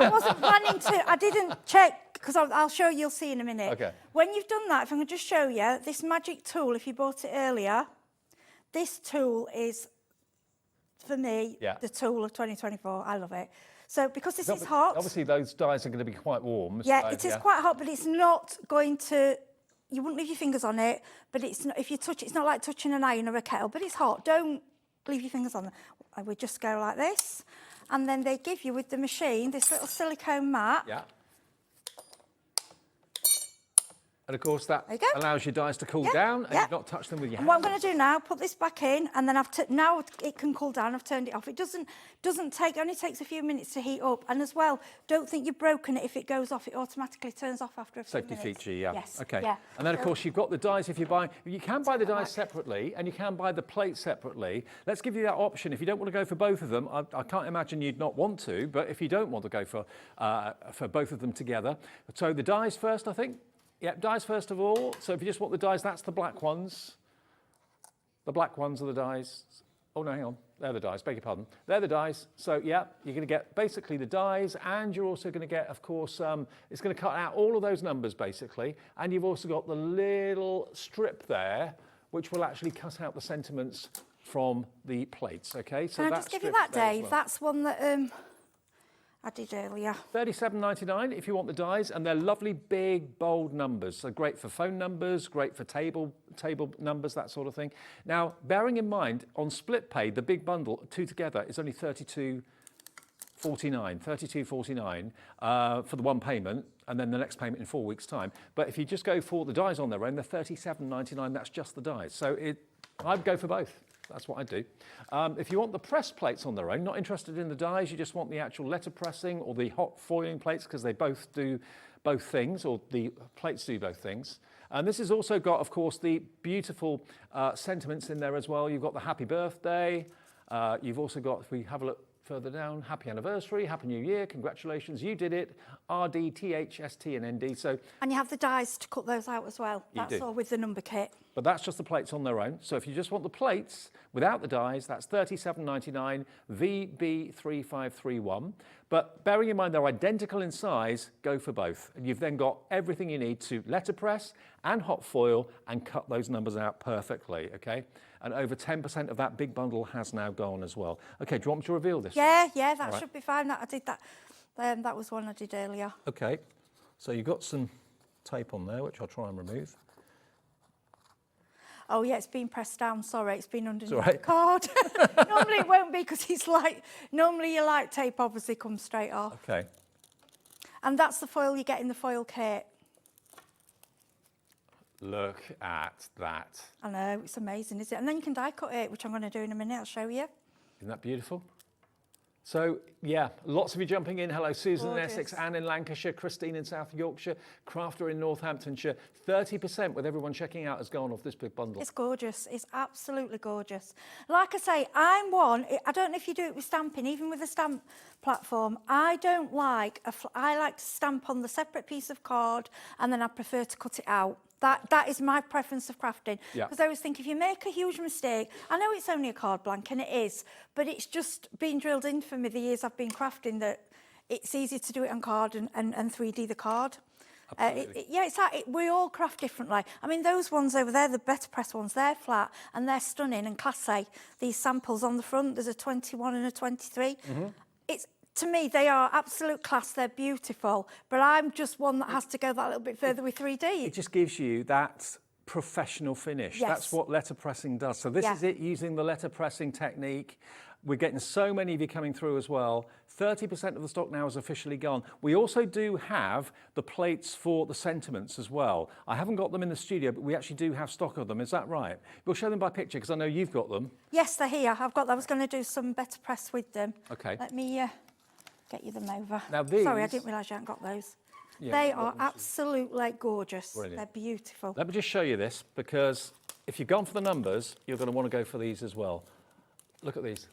wasn't planning to. I didn't check because I'll show you. You'll see in a minute. Okay. When you've done that, if I can just show you this magic tool, if you bought it earlier, this tool is, for me, the tool of 2024. I love it. So because this is hot. Obviously, those dies are going to be quite warm. Yeah, so, it is quite hot, but it's not going to. You wouldn't leave your fingers on it, but it's not, if you touch it, it's not like touching an iron or a kettle, but it's hot. Don't leave your fingers on it. I would just go like this. And then they give you, with the machine, this little silicone mat. Yeah. And of course that allows your dies to cool down and you've not touched them with your And hand. what I'm going to do now, put this back in, and then now it can cool down. I've turned it off. It only takes a few minutes to heat up. And as well, don't think you've broken it. If it goes off, it automatically turns off after a few Safety minutes. feature, yeah. Yes. Okay. Yeah. And then of course you've got the dies if you can buy the dies separately and you can buy the plates separately. Let's give you that option. If you don't want to go for both of them, I can't imagine you'd not want to, but if you don't want to go for both of them together. So the dies first, I think. Yep, dies first of all. So if you just want the dies, that's the black ones. The black ones are the dies. Oh, no, hang on. They're the dies, beg your pardon. They're the dies. So, yeah, you're going to get basically the dies, and you're also going to get, of course, it's going to cut out all of those numbers, basically. And you've also got the little strip there, which will actually cut out the sentiments from the plates, okay? So Can I just give you that, Dave? Well. That's one that I did earlier. $37.99 if you want the dies, and they're lovely, big, bold numbers. So great for phone numbers, great for table numbers, that sort of thing. Now, bearing in mind, on split pay, the big bundle, two together, is only $32.49 for the one payment, and then the next payment in 4 weeks' time. But if you just go for the dies on their own, they're $37.99. That's just the dies. So I'd go for both. That's what I do. If you want the press plates on their own, not interested in the dies, you just want the actual letter pressing or the hot foiling plates, because they both do both things, or the plates do both things. And this has also got, of course, the beautiful sentiments in there as well. You've got the happy birthday. You've also got, if we have a look further down, happy anniversary, happy new year, congratulations, you did it, RD, TH, ST and ND. So, and you have the dies to cut those out as well. That's all with the number kit. But that's just the plates on their own. So if you just want the plates without the dies, that's $37.99 VB3531. But bearing in mind they're identical in size, go for both. And you've then got everything you need to letterpress and hot foil and cut those numbers out perfectly, okay? And over 10% of that big bundle has now gone as well. Okay, do you want me to reveal this? Yeah, that should be fine. I did that. That was one I did earlier. Okay, so you've got some tape on there, which I'll try and remove. Oh yeah, it's been pressed down. Sorry, it's been underneath right. the card. Normally it won't be, because it's like, normally your light tape obviously comes straight off. Okay. And that's the foil you get in the foil kit. Look at that. I know, it's amazing, isn't it? And then you can die cut it, which I'm going to do in a minute. I'll show you. Isn't that beautiful? So, yeah, lots of you jumping in. Hello, Susan in Essex, Anne in Lancashire, Christine in South Yorkshire, Crafter in Northamptonshire. 30% with everyone checking out has gone off this big bundle. It's gorgeous. It's absolutely gorgeous. Like I say, I'm one, I don't know if you do it with stamping, even with a stamp platform, I like to stamp on the separate piece of card, and then I prefer to cut it out. That is my preference of crafting. Because I always think, if you make a huge mistake, I know it's only a card blank, and it is, but it's just been drilled in for me the years I've been crafting that it's easy to do it on card and 3D the card. We all craft differently. I mean, those ones over there, the better press ones, they're flat and they're stunning and classy. These samples on the front, there's a 21 and a 23. To me, they are absolute class. They're beautiful. But I'm just one that has to go that little bit further with 3D. It just gives you that professional finish. Yes. That's what letterpressing does. So this is it, using the letterpressing technique. We're getting so many of you coming through as well. 30% of the stock now is officially gone. We also do have the plates for the sentiments as well. I haven't got them in the studio, but we actually do have stock of them. Is that right? We'll show them by picture, because I know you've got them. Yes, they're here. I was going to do some better press with them. Okay. Let me get you them over. Now these... Sorry, I didn't realise you hadn't got those. Yeah, they are absolutely gorgeous. Brilliant. They're beautiful. Let me just show you this, because if you've gone for the numbers, you're going to want to go for these as well. Look at these.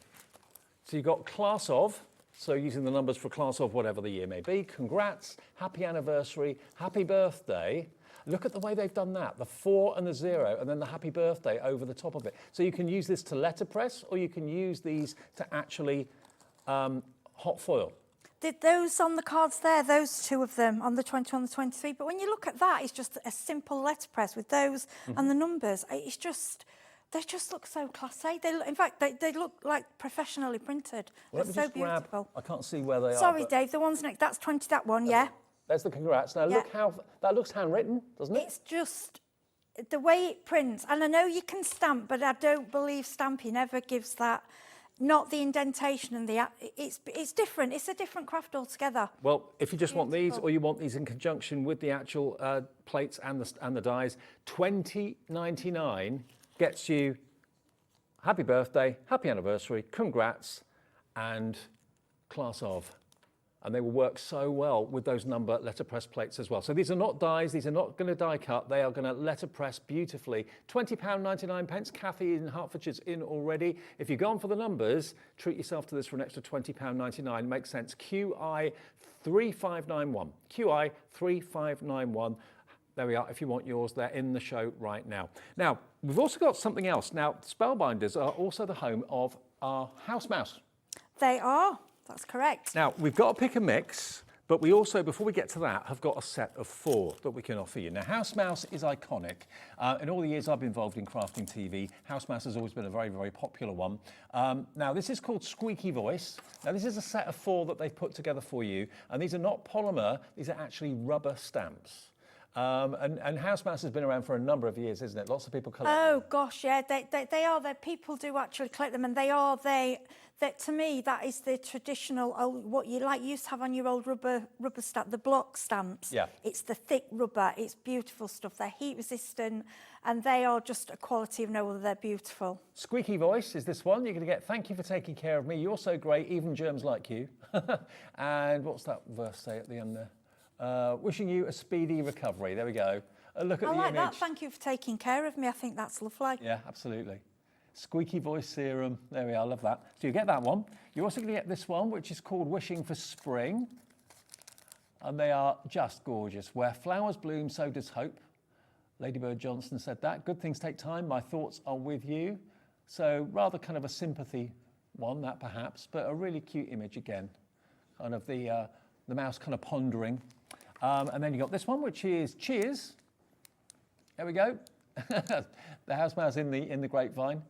So you've got class of, So using the numbers for class of whatever the year may be. Congrats, happy anniversary, happy birthday. Look at the way they've done that, the 4 and the 0, and then the happy birthday over the top of it. So you can use this to letterpress, or you can use these to actually hot foil. Did those on the cards there, those two of them on the 20, on the 23, but when you look at that, it's just a simple letterpress with those and the numbers. It's just, they just look so classy. They look, in fact, they look like professionally printed. Well, They're so beautiful. I can't see where they are. Sorry, Dave, the one's next, that's 20, that one, yeah. There's the congrats. Now look how, that looks handwritten, doesn't it? It's just the way it prints. And I know you can stamp, but I don't believe stamping ever gives that, not the indentation and the, it's different. It's a different craft altogether. Well, if you just want these, or you want these in conjunction with the actual plates and the dies, $20.99 gets you happy birthday, happy anniversary, congrats, and class of. And they will work so well with those number letterpress plates as well. So these are not dies, these are not going to die cut, they are going to letterpress beautifully. £20.99, Kathy in Hertfordshire's in already. If you've gone for the numbers, treat yourself to this for an extra £20.99, makes sense. QI 3591, QI 3591. There we are, if you want yours, they're in the show right now. Now, we've also got something else. Now, Spellbinders are also the home of our house mouse. They are. That's correct. Now, we've got a pick and mix, but we also, before we get to that, have got a set of 4 that we can offer you. Now, House Mouse is iconic. In all the years I've been involved in crafting TV, House Mouse has always been a very, very popular one. Now, this is called Squeaky Voice. Now, this is a set of 4 that they've put together for you, and these are not polymer, these are actually rubber stamps. And House Mouse has been around for a number of years, isn't it? Lots of people collect them. Oh, gosh, yeah, they are. People do actually collect them, and that to me, that is the traditional, what you used to have on your old rubber stamp, the block stamps. Yeah. It's the thick rubber, it's beautiful stuff. They're heat resistant, and they are just a quality of no other. They're beautiful. Squeaky Voice is this one. You're going to get, thank you for taking care of me. You're so great, even germs like you. And what's that verse say at the end there? Wishing you a speedy recovery. There we go. Look at the image. I like that. Thank you for taking care of me. I think that's lovely. Yeah, absolutely. Squeaky Voice Serum. There we are. I love that. So you get that one. You're also going to get this one, which is called Wishing for Spring. And they are just gorgeous. Where flowers bloom, so does hope. Ladybird Johnson said that. Good things take time. My thoughts are with you. So rather kind of a sympathy one, that perhaps, but a really cute image again. Kind of the mouse kind of pondering. And then you got this one, which is Cheers. There we go. The house mouse in the grapevine.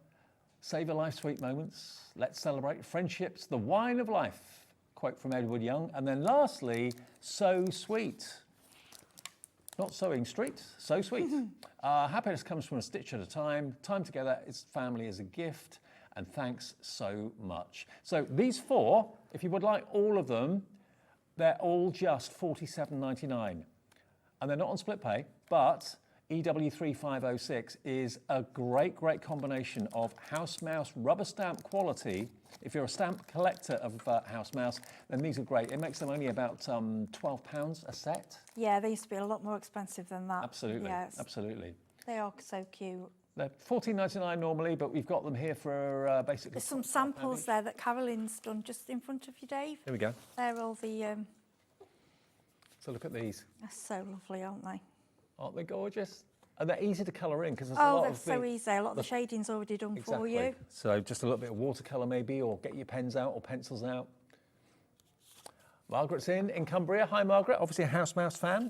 Savour life, sweet moments. Let's celebrate friendships, the wine of life. Quote from Edward Young. And then lastly, so sweet. Not sewing street, so sweet. Happiness comes from a stitch at a time. Time together is family as a gift. And thanks so much. So these 4, if you would like all of them, they're all just $47.99. And they're not on split pay, but EW3506 is a great, great combination of House Mouse rubber stamp quality. If you're a stamp collector of House Mouse, then these are great. It makes them only about £12 a set. Yeah, they used to be a lot more expensive than that. Absolutely, Yes. absolutely. They are so cute. They're $14.99 normally, but we've got them here for basically... There's some samples there that Caroline's done just in front of you, Dave. Here we go. They're all the... So look at these. They're so lovely, aren't they? Aren't they gorgeous? And they're easy to colour in because there's a lot of... Oh, they're so easy. A lot of the shading's already done for you. So just a little bit of watercolour maybe, or get your pens out or pencils out. Margaret's in Cumbria. Hi, Margaret. Obviously a House Mouse fan.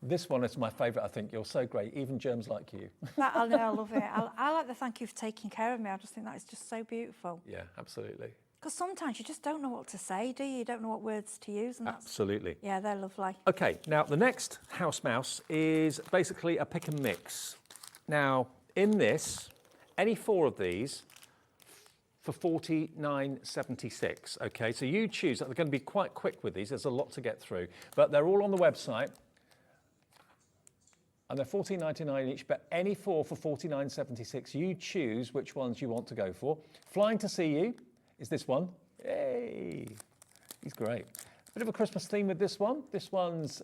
This one is my favourite, I think. You're so great, even germs like you. I know, I love it. I like the thank you for taking care of me. I just think that is just so beautiful. Yeah, absolutely. Because sometimes you just don't know what to say, do you? You don't know what words to use. And Absolutely. Yeah, they're lovely. Okay, now the next House Mouse is basically a pick and mix. Now, in this, any 4 of these for $49.76. Okay, so you choose. They're going to be quite quick with these. There's a lot to get through, but they're all on the website. And they're $14.99 each, but any 4 for $49.76, you choose which ones you want to go for. Flying to See You is this one. Yay! He's great. Bit of a Christmas theme with this one. This one's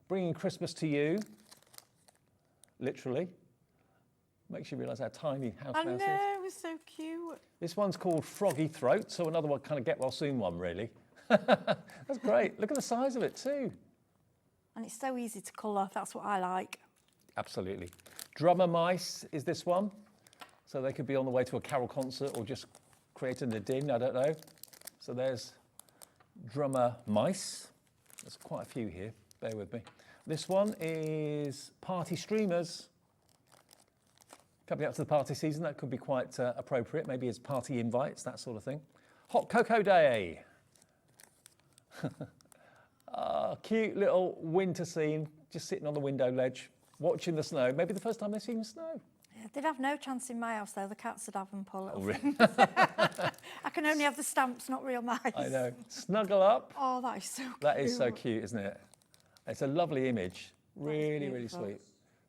Bringing Christmas to You, literally. Makes you realise how tiny house I mouse is. know, it was so cute. This one's called Froggy Throat, so another one, kind of get well soon one, really. That's great. Look at the size of it too. And it's so easy to colour, that's what I like. Absolutely. Drummer mice is this one. So they could be on the way to a carol concert or just creating a din, I don't know. So there's drummer mice. There's quite a few here, bear with me. This one is party streamers. Coming up to the party season, that could be quite appropriate, maybe as party invites, that sort of thing. Hot Cocoa Day. Cute little winter scene, just sitting on the window ledge, watching the snow. Maybe the first time they've seen snow. Yeah, they'd have no chance in my house though, the cats would have them pull little really? things. I can only have the stamps, not real mice. I know. Snuggle up. Oh, that is so cute. That is so cute, isn't it? It's a lovely image. Really, really sweet.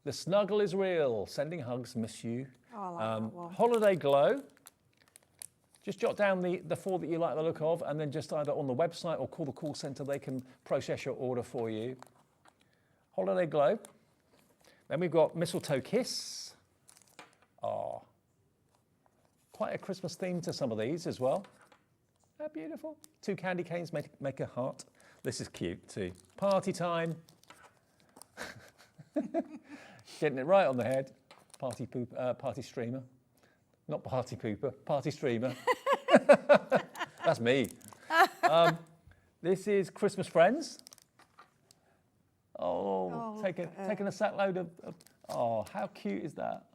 The snuggle is real. Sending hugs, miss you. Oh, I like that one. Holiday glow. Just jot down the 4 that you like the look of, and then just either on the website or call the call centre. They can process your order for you. Holiday glow. Then we've got mistletoe kiss. Oh, quite a Christmas theme to some of these as well. How beautiful. 2 candy canes make a heart. This is cute too. Party time. Getting it right on the head. Party streamer. Not party pooper, party streamer. That's me. This is Christmas Friends. Taking a sack load of, oh, how cute is that?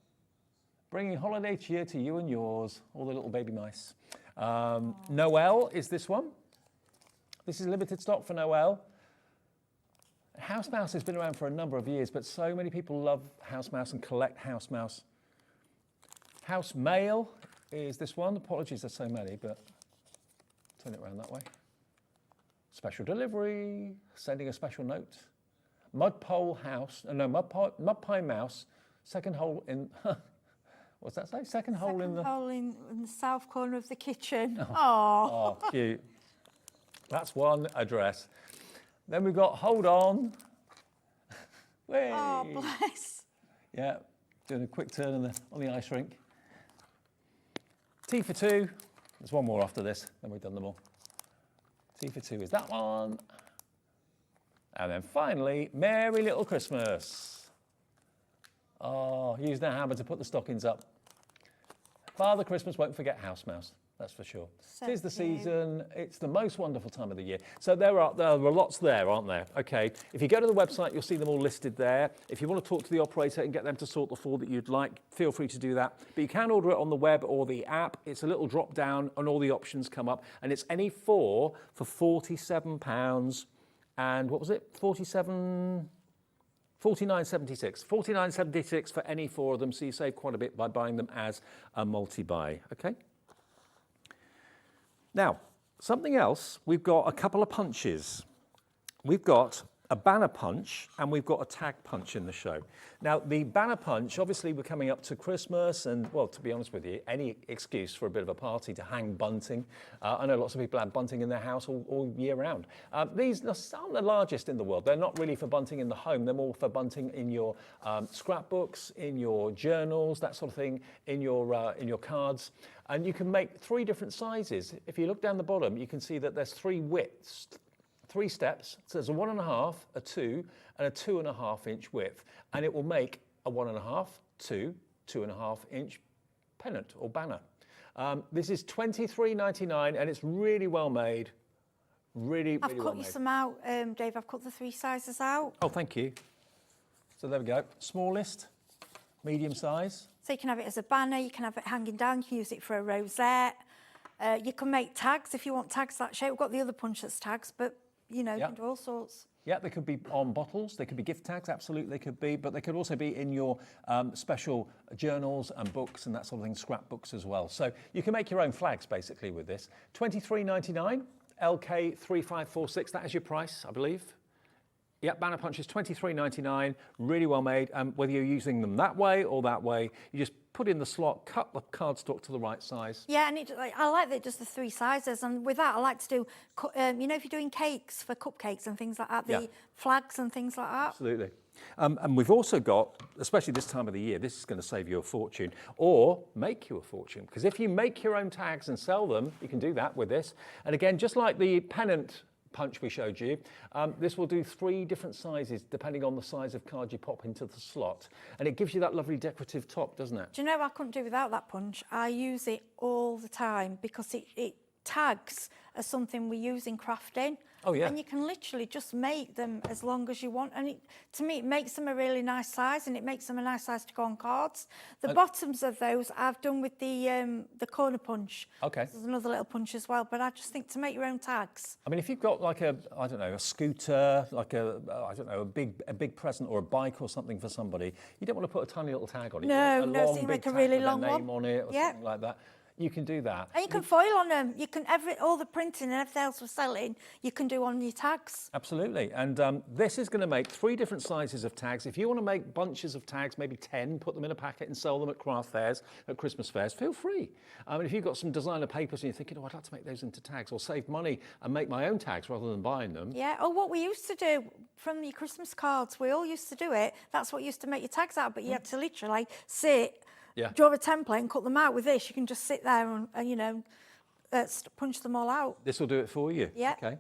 Bringing holiday cheer to you and yours, all the little baby mice. Noel is this one. This is limited stock for Noel. House mouse has been around for a number of years, but so many people love house mouse and collect house mouse. House mail is this one. Apologies, there's so many, but turn it around that way. Special delivery, sending a special note. Mud pie mouse, second hole in, what's that say? Second hole in the south corner of the kitchen. Oh, cute. That's one address. Then we've got hold on. Oh, bless. Yeah, doing a quick turn on the ice rink. Tea for 2. There's one more after this, then we've done them all. Tea for 2 is that one. And then finally, Merry Little Christmas. Oh, using a hammer to put the stockings up. Father Christmas won't forget house mouse, that's for sure. Tis the season, it's the most wonderful time of the year. So there are lots there, aren't there? Okay, if you go to the website, you'll see them all listed there. If you want to talk to the operator and get them to sort the 4 that you'd like, feel free to do that. But you can order it on the web or the app. It's a little drop down and all the options come up. And it's any 4 for £47. And what was it? 49.76. 49.76 for any 4 of them. So you save quite a bit by buying them as a multi-buy, okay? Now, something else, we've got a couple of punches. We've got a banner punch and we've got a tag punch in the show. Now, the banner punch, obviously we're coming up to Christmas and, well, to be honest with you, any excuse for a bit of a party to hang bunting. I know lots of people have bunting in their house all year round. These aren't the largest in the world. They're not really for bunting in the home. They're more for bunting in your scrapbooks, in your journals, that sort of thing, in your cards. And you can make 3 different sizes. If you look down the bottom, you can see that there's 3 widths, 3 steps. So there's a 1.5, a 2, and a 2.5 inch width. And it will make a 1.5, 2, 2.5 inch pennant or banner. This is $23.99 and it's really well made. Really well made. I've cut you some out, Dave. I've cut the 3 sizes out. Oh, thank you. So there we go. Smallest, medium size. So you can have it as a banner, you can have it hanging down, you can use it for a rosette. You can make tags if you want tags that shape. We've got the other punch that's tags, but you know, you can do all sorts. Yeah, they could be on bottles, they could be gift tags, absolutely they could be, but they could also be in your special journals and books and that sort of thing, scrapbooks as well. So you can make your own flags basically with this. $23.99, LK3546, that is your price, I believe. Yep, banner punches, $23.99, really well made. Whether you're using them that way or that way, you just put in the slot, cut the cardstock to the right size. Yeah, and I like that it does the 3 sizes. And with that, I like to do, you know, if you're doing cakes for cupcakes and things like that, the flags and things like that. Absolutely. And we've also got, especially this time of the year, this is going to save you a fortune or make you a fortune. Because if you make your own tags and sell them, you can do that with this. And again, just like the pennant punch we showed you, this will do 3 different sizes depending on the size of card you pop into the slot, and it gives you that lovely decorative top, doesn't it? Do you know I couldn't do without that punch? I use it all the time because it tags as something we use in crafting. Oh yeah. And you can literally just make them as long as you want, and to me it makes them a really nice size, and it makes them a nice size to go on cards. The bottoms of those I've done with the corner punch. Okay. There's another little punch as well, but I just think to make your own tags. I mean, if you've got like a, I don't know, a scooter, like I don't know, a big present or a bike or something for somebody, you don't want to put a tiny little tag on it. No, You want no, long, so you big make a tag really with long their name one. on it or something like that. You can do that. And you can foil on them. You can all the printing and everything else we're selling, you can do on your tags. Absolutely. And this is going to make 3 different sizes of tags. If you want to make bunches of tags, maybe 10, put them in a packet and sell them at craft fairs, at Christmas fairs, feel free. And if you've got some designer papers and you're thinking, oh, I'd like to make those into tags or save money and make my own tags rather than buying them. Yeah, or what we used to do from the Christmas cards, we all used to do it. That's what used to make your tags out, but you had to literally sit, draw a template and cut them out. With this, you can just sit there and you know, punch them all out. This will do it for you? Yeah. Okay.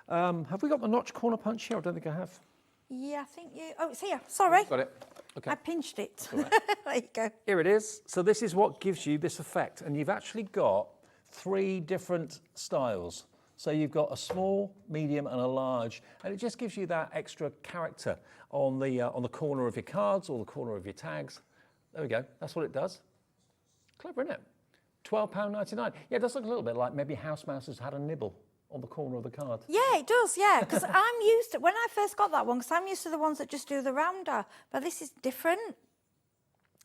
Have we got the notch corner punch here? I don't think I have. Yeah, I think you... Oh, it's here. Sorry. Got it. Okay. I pinched it. Right. There you go. Here it is. So this is what gives you this effect. And you've actually got 3 different styles. So you've got a small, medium and a large, and it just gives you that extra character on the corner of your cards or the corner of your tags. There we go. That's what it does. Clever, isn't it? £12.99. Yeah, it does look a little bit like maybe House Mouse has had a nibble on the corner of the card. Yeah, it does, yeah, because I'm used to, when I first got that one, because I'm used to the ones that just do the rounder, but this is different.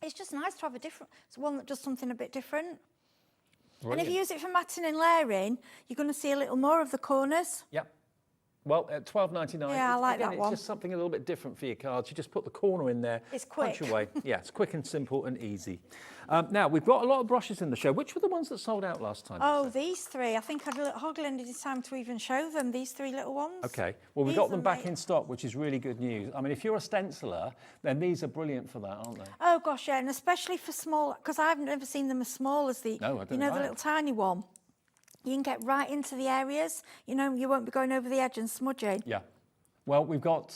It's just nice to have it's one that does something a bit different. Brilliant. And if you use it for matting and layering, you're going to see a little more of the corners. Yep. Well, at £12.99, yeah, I like that one. It's just something a little bit different for your cards. You just put the corner in there. It's quick. Punch away. Yeah, it's quick and simple and easy. Now, we've got a lot of brushes in the show. Which were the ones that sold out last time? Oh, these 3. I think I'd hardly any time to even show them, these 3 little ones. Okay. Well, we've got them back in stock, which is really good news. I mean, if you're a stenciler, then these are brilliant for that, aren't they? Oh, gosh, yeah, and especially for small, because I've never seen them as small as the, no, I don't you know, the little tiny one. You can get right into the areas. You know, you won't be going over the edge and smudging. Yeah. Well, we've got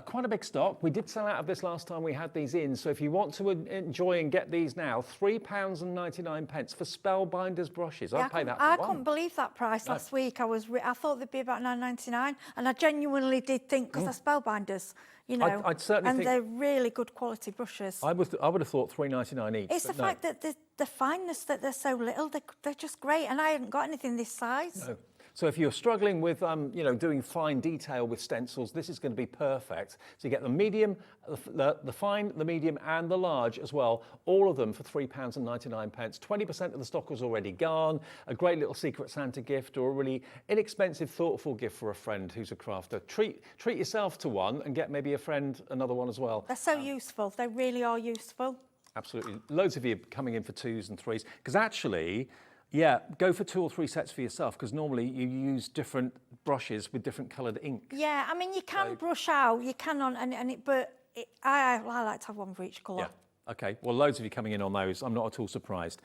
quite a big stock. We did sell out of this last time we had these in. So if you want to enjoy and get these now, £3.99 for Spellbinders brushes. I'd pay that for I one. couldn't believe that price last week. I thought they'd be about £9.99, and I genuinely did think, because they're Spellbinders, you know, I'd certainly and think they're really good quality brushes. I would have thought £3.99 each. It's the fact that the fineness that they're so little, they're just great, and I haven't got anything this size. No. So if you're struggling with, you know, doing fine detail with stencils, this is going to be perfect. So you get the medium, the fine, the medium and the large as well, all of them for £3.99. 20% of the stock was already gone, a great little Secret Santa gift or a really inexpensive, thoughtful gift for a friend who's a crafter. Treat yourself to one and get maybe a friend another one as well. They're so useful, they really are useful. Absolutely. Loads of you coming in for 2s and 3s, because actually, yeah, go for 2 or 3 sets for yourself, because normally you use different brushes with different coloured ink. Yeah, I mean, you can brush out, you can I like to have one for each colour. Yeah, okay. Well, loads of you coming in on those. I'm not at all surprised.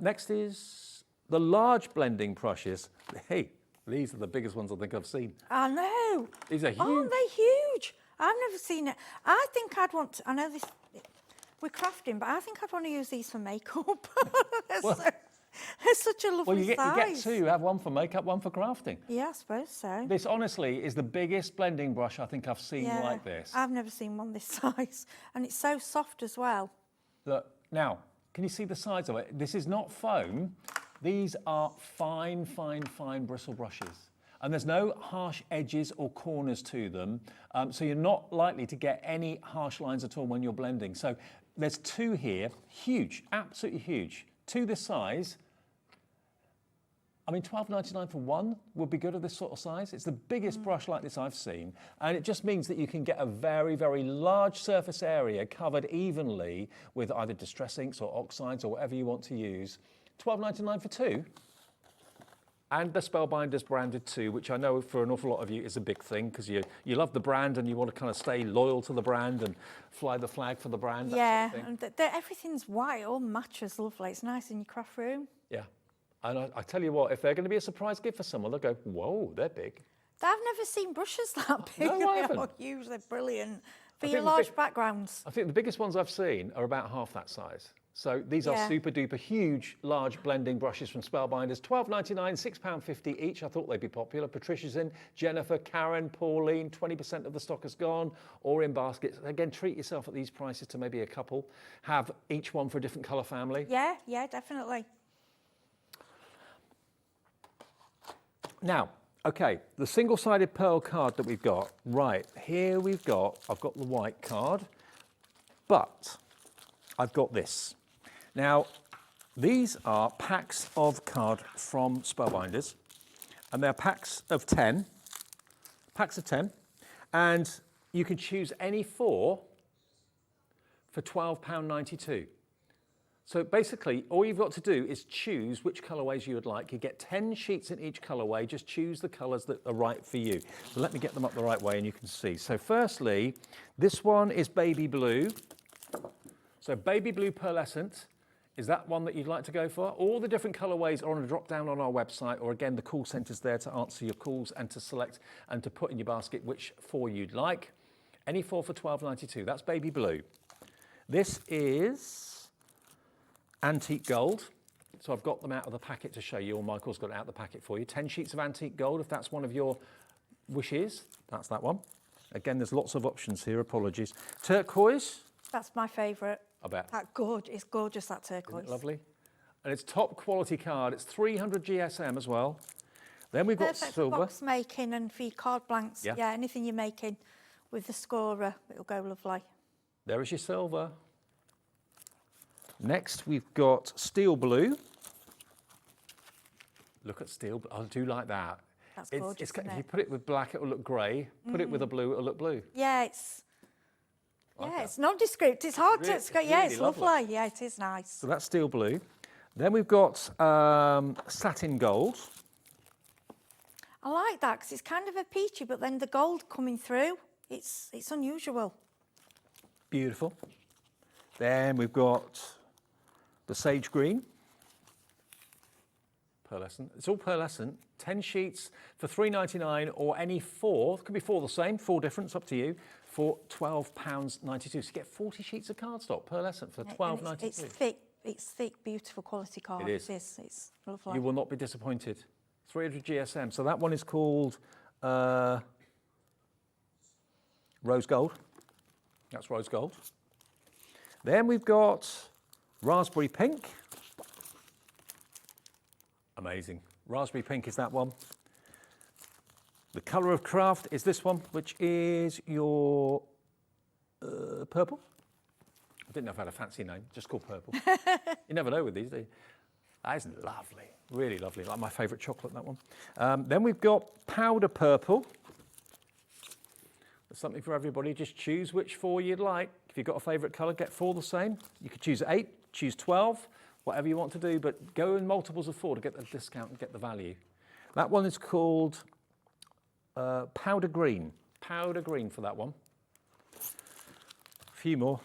Next is the large blending brushes. Hey, these are the biggest ones I think I've seen. I know. These are huge. Aren't they huge? I've never seen it. I think I'd want to, I know this, we're crafting, but I think I'd want to use these for makeup. It's such a lovely size. You get 2. Have one for makeup, one for crafting. Yeah, I suppose so. This honestly is the biggest blending brush I think I've seen like this. I've never seen one this size, and it's so soft as well. Look, now, can you see the sides of it? This is not foam. These are fine, fine, fine bristle brushes. And there's no harsh edges or corners to them, so you're not likely to get any harsh lines at all when you're blending. So there's 2 here, huge, absolutely huge. 2 this size, I mean, $12.99 for one would be good of this sort of size. It's the biggest brush like this I've seen. And it just means that you can get a very, very large surface area covered evenly with either distress inks or oxides or whatever you want to use. $12.99 for two. And the Spellbinders branded too, which I know for an awful lot of you is a big thing because you love the brand and you want to kind of stay loyal to the brand and fly the flag for the brand. Yeah, that sort of and everything's white, all matches lovely. It's nice in your craft room. Yeah. And I tell you what, if they're going to be a surprise gift for someone, they'll go, whoa, they're big. I've never seen brushes that big. No, I haven't. They're huge, they're brilliant. For I your think the large backgrounds. I think the biggest ones I've seen are about half that size. So these are super duper huge, large blending brushes from Spellbinders. $12.99, £6.50 each. I thought they'd be popular. Patricia's in, Jennifer, Karen, Pauline, 20% of the stock has gone, or in baskets. Again, treat yourself at these prices to maybe a couple. Have each one for a different colour family. Yeah, yeah, definitely. Now, okay, the single-sided pearl card that we've got, right, here I've got the white card, but I've got this. Now, these are packs of card from Spellbinders, and they're packs of 10, and you can choose any four for £12.92. So basically, all you've got to do is choose which colourways you would like. You get 10 sheets in each colourway. Just choose the colours that are right for you. So let me get them up the right way and you can see. So firstly, this one is baby blue. So baby blue pearlescent is that one that you'd like to go for. All the different colourways are on a drop down on our website, or again, the call centre's there to answer your calls and to select and to put in your basket which four you'd like. Any four for £12.92. That's baby blue. This is antique gold. So I've got them out of the packet to show you, or Michael's got it out of the packet for you. 10 sheets of antique gold, if that's one of your wishes. That's that one. Again, there's lots of options here, apologies. Turquoise. That's my favourite. I bet. It's gorgeous, that turquoise. Isn't it lovely? And it's top quality card. It's 300 GSM as well. Then we've got Perfect silver. for box making and for your card blanks. Yeah. Yeah, anything you're making with the scorer, it'll go lovely. There is your silver. Next, we've got steel blue. Look at steel. I do like that. That's gorgeous, isn't If it? you put it with black, it will look grey. Put it with a blue, it'll look blue. Yeah, it's nondescript. It's hard to. Really It's lovely. lovely. Yeah, it is nice. So that's steel blue. Then we've got satin gold. I like that because it's kind of a peachy, but then the gold coming through, it's unusual. Beautiful. Then we've got the sage green. Pearlescent. It's all pearlescent. 10 sheets for £3.99 or any four. It could be four the same, four different, it's up to you, for £12.92. So you get 40 sheets of cardstock, pearlescent, for £12.92. It's thick, beautiful quality card. It is. It's lovely. You will not be disappointed. 300 GSM. So that one is called rose gold. That's rose gold. Then we've got raspberry pink. Amazing. Raspberry pink is that one. The colour of craft is this one, which is your purple. I didn't know if I had a fancy name, just called purple. You never know with these, do you? That is lovely, really lovely, like my favourite chocolate, that one. Then we've got powder purple. There's something for everybody, just choose which four you'd like. If you've got a favourite colour, get four the same. You could choose 8, choose 12, whatever you want to do, but go in multiples of 4 to get the discount and get the value. That one is called powder green. Powder green for that one. A few more.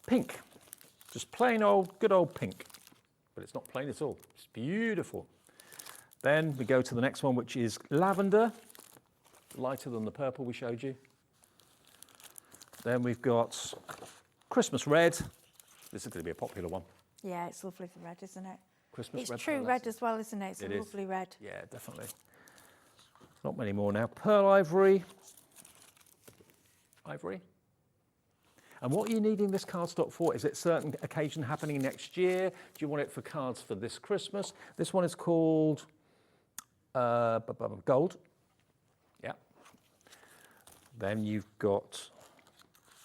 Pink. Just plain old, good old pink. But it's not plain at all. It's beautiful. Then we go to the next one, which is lavender. Lighter than the purple we showed you. Then we've got Christmas red. This is going to be a popular one. Yeah, it's lovely, the red, isn't it? Christmas it's red. It's true pearlescent. red as well, isn't it? It's It a is. lovely red. Yeah, definitely. Not many more now. Pearl ivory. Ivory. And what are you needing this cardstock for? Is it a certain occasion happening next year? Do you want it for cards for this Christmas? This one is called gold. Yeah. Then you've got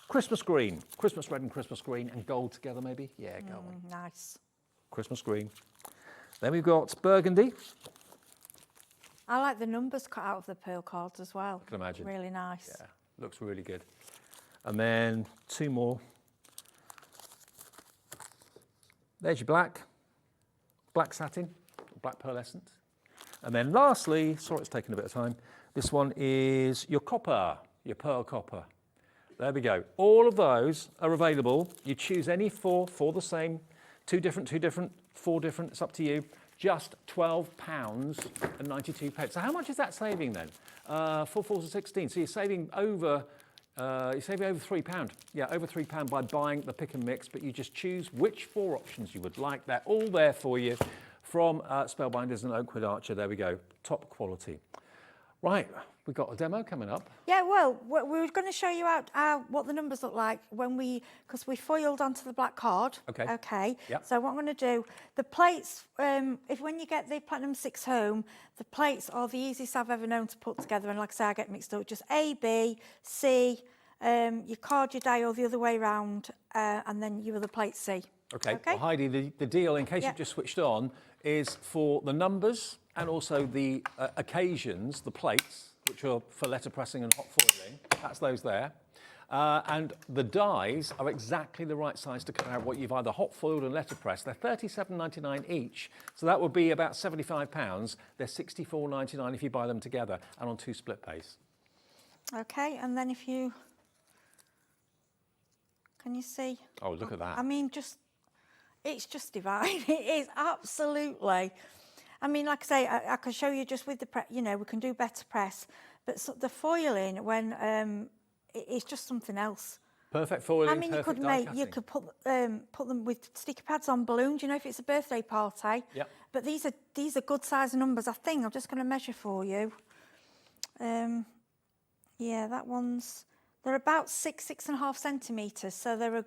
Christmas green. Christmas red and Christmas green and gold together maybe? Yeah, go on. Nice. Christmas green. Then we've got burgundy. I like the numbers cut out of the pearl cards as well. I can imagine. Really nice. Yeah, looks really good. And then 2 more. There's your black satin, black pearlescent. And then lastly, sorry it's taken a bit of time, this one is your copper, your pearl copper. There we go. All of those are available. You choose any 4 for the same, 2 different, 4 different, it's up to you. Just £12.92. So how much is that saving then? 4 4s are 16. So you're saving over £3. Yeah, over £3 by buying the pick and mix, but you just choose which 4 options you would like. They're all there for you from Spellbinders and Oakwood Archer. There we go, top quality. Right, we've got a demo coming up. Yeah, well, we were going to show you out what the numbers look like because we foiled onto the black card. Okay. Okay. Yep. So what I'm going to do, the plates, when you get the Platinum 6 home, the plates are the easiest I've ever known to put together. And like I say, I get mixed up. Just A, B, C, your card, your dial the other way round, and then your other plate C. Okay. Well, Heidi, the deal, in case you've just switched on, is for the numbers and also the occasions, the plates, which are for letterpressing and hot foiling. That's those there. And the dies are exactly the right size to cut out what you've either hot foiled and letterpressed. They're £37.99 each, so that would be about £75. They're £64.99 if you buy them together and on 2 split pays. Okay, and then if you, can you see? Oh, look at that. I mean, it's just divine. It is absolutely. I mean, like I say, I can show you just with the we can do better press, but the foiling when it's just something else. Perfect foiling. I mean, you could put them with sticky pads on balloons. You know, if it's a birthday party. Yep. But these are good size numbers. I think I'm just going to measure for you. Yeah, they're about 6.5 centimetres, so they're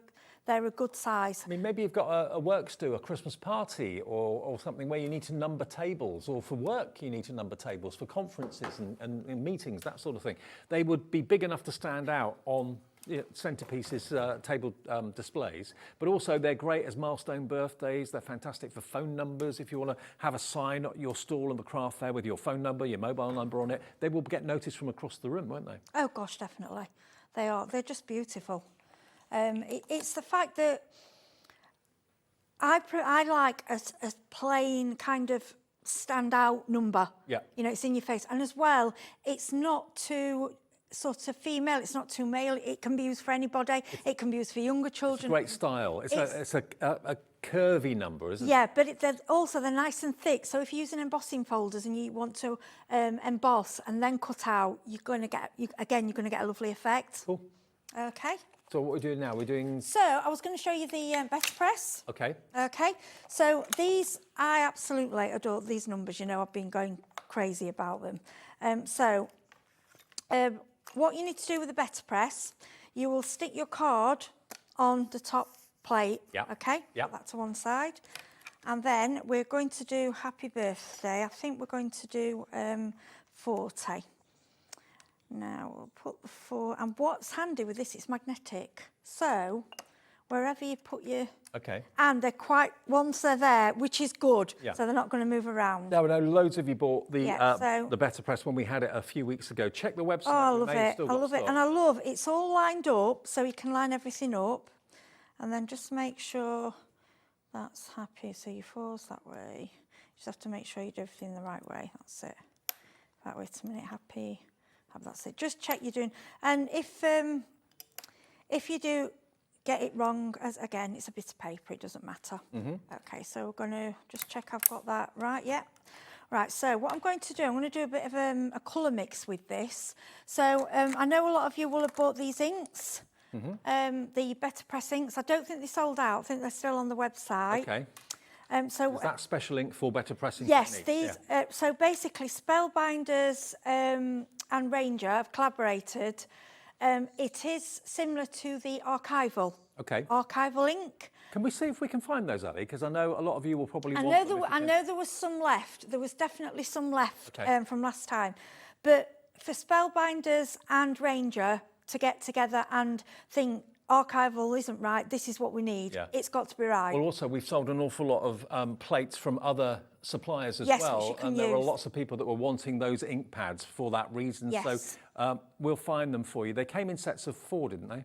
a good size. I mean, maybe you've got a works do, a Christmas party or something where you need to number tables, or for work you need to number tables, for conferences and meetings, that sort of thing. They would be big enough to stand out on centerpieces, table displays, but also they're great as milestone birthdays. They're fantastic for phone numbers. If you want to have a sign at your stall in the craft fair with your phone number, your mobile number on it, they will get noticed from across the room, won't they? Oh gosh, definitely. They are. They're just beautiful. It's the fact that I like a plain kind of stand-out number. Yeah. You know, it's in your face. And as well, it's not too sort of female, it's not too male. It can be used for anybody. It can be used for younger children. It's great style. It's a curvy number, isn't it? Yeah, but they're nice and thick. So if you're using embossing folders and you want to emboss and then cut out, you're going to get a lovely effect. Cool. Okay. So what we're doing now, we're doing... So I was going to show you the better press. Okay. Okay. So these, I absolutely adore these numbers. You know, I've been going crazy about them. What you need to do with the better press, you will stick your card on the top plate. Yeah. Okay. Yeah. Put that to one side. And then we're going to do happy birthday. I think we're going to do 40. Now we'll put the 4, and what's handy with this, it's magnetic. So wherever you put your... Okay. And they're once they're there, which is good, yeah. So they're not going to move around. Now, I know loads of you bought the so, the better press when we had it a few weeks ago. Check the website. Oh, I love it. I love it. And I love, it's all lined up, so you can line everything up. And then just make sure that's happy. So your 4's that way. You just have to make sure you do everything the right way. That's it. Right, wait a minute, happy. That's it. Just check you're doing. And if you do get it wrong, again, it's a bit of paper, it doesn't matter. Mm-hmm. Okay, so we're going to just check I've got that right. Yeah. Right, so what I'm going to do, I'm going to do a bit of a colour mix with this. So I know a lot of you will have bought these inks, the Better Press inks. I don't think they sold out. I think they're still on the website. Okay. So is that special ink for better pressing? Yes, techniques? these. So basically, Spellbinders and Ranger have collaborated. It is similar to the archival. Okay. Archival ink. Can we see if we can find those, Ali? Because I know a lot of you will probably. I know there was some left. There was definitely some left from last time, but for Spellbinders and Ranger to get together and think archival isn't right, this is what we need. Yeah. It's got to be right. Well, also we've sold an awful lot of plates from other suppliers as Yes, well, which you can and there were use. lots of people that were wanting those ink pads for that reason. Yes. So we'll find them for you. They came in sets of 4, didn't they?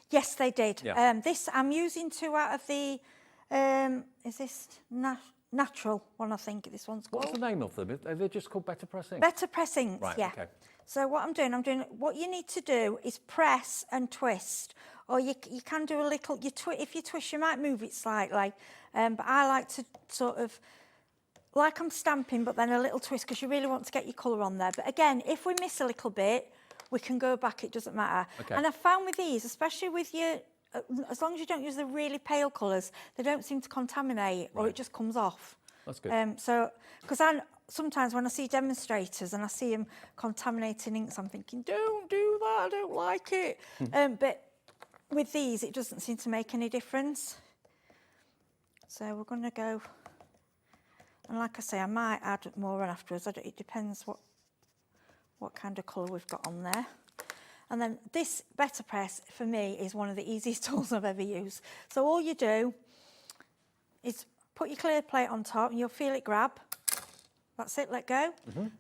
Yes, they did. Yeah. This I'm using 2 out of the. Is this natural one? I think this one's called. What's the name of them? Are they just called Better Press Ink? Better Press Inks. Right, Yeah. okay. So what I'm doing. What you need to do is press and twist, or you can do a little. If you twist, you might move it slightly, but I like to sort of. Like I'm stamping, but then a little twist because you really want to get your colour on there. But again, if we miss a little bit, we can go back, it doesn't matter. Okay. And I found with these, especially with your, as long as you don't use the really pale colours, they don't seem to contaminate or it just comes off. That's good. So, because sometimes when I see demonstrators and I see them contaminating inks, I'm thinking, don't do that, I don't like it. But with these, it doesn't seem to make any difference. So we're going to go, and like I say, I might add more on afterwards. It depends what kind of colour we've got on there. And then this Better Press, for me, is one of the easiest tools I've ever used. So all you do is put your clear plate on top and you'll feel it grab. That's it, let go.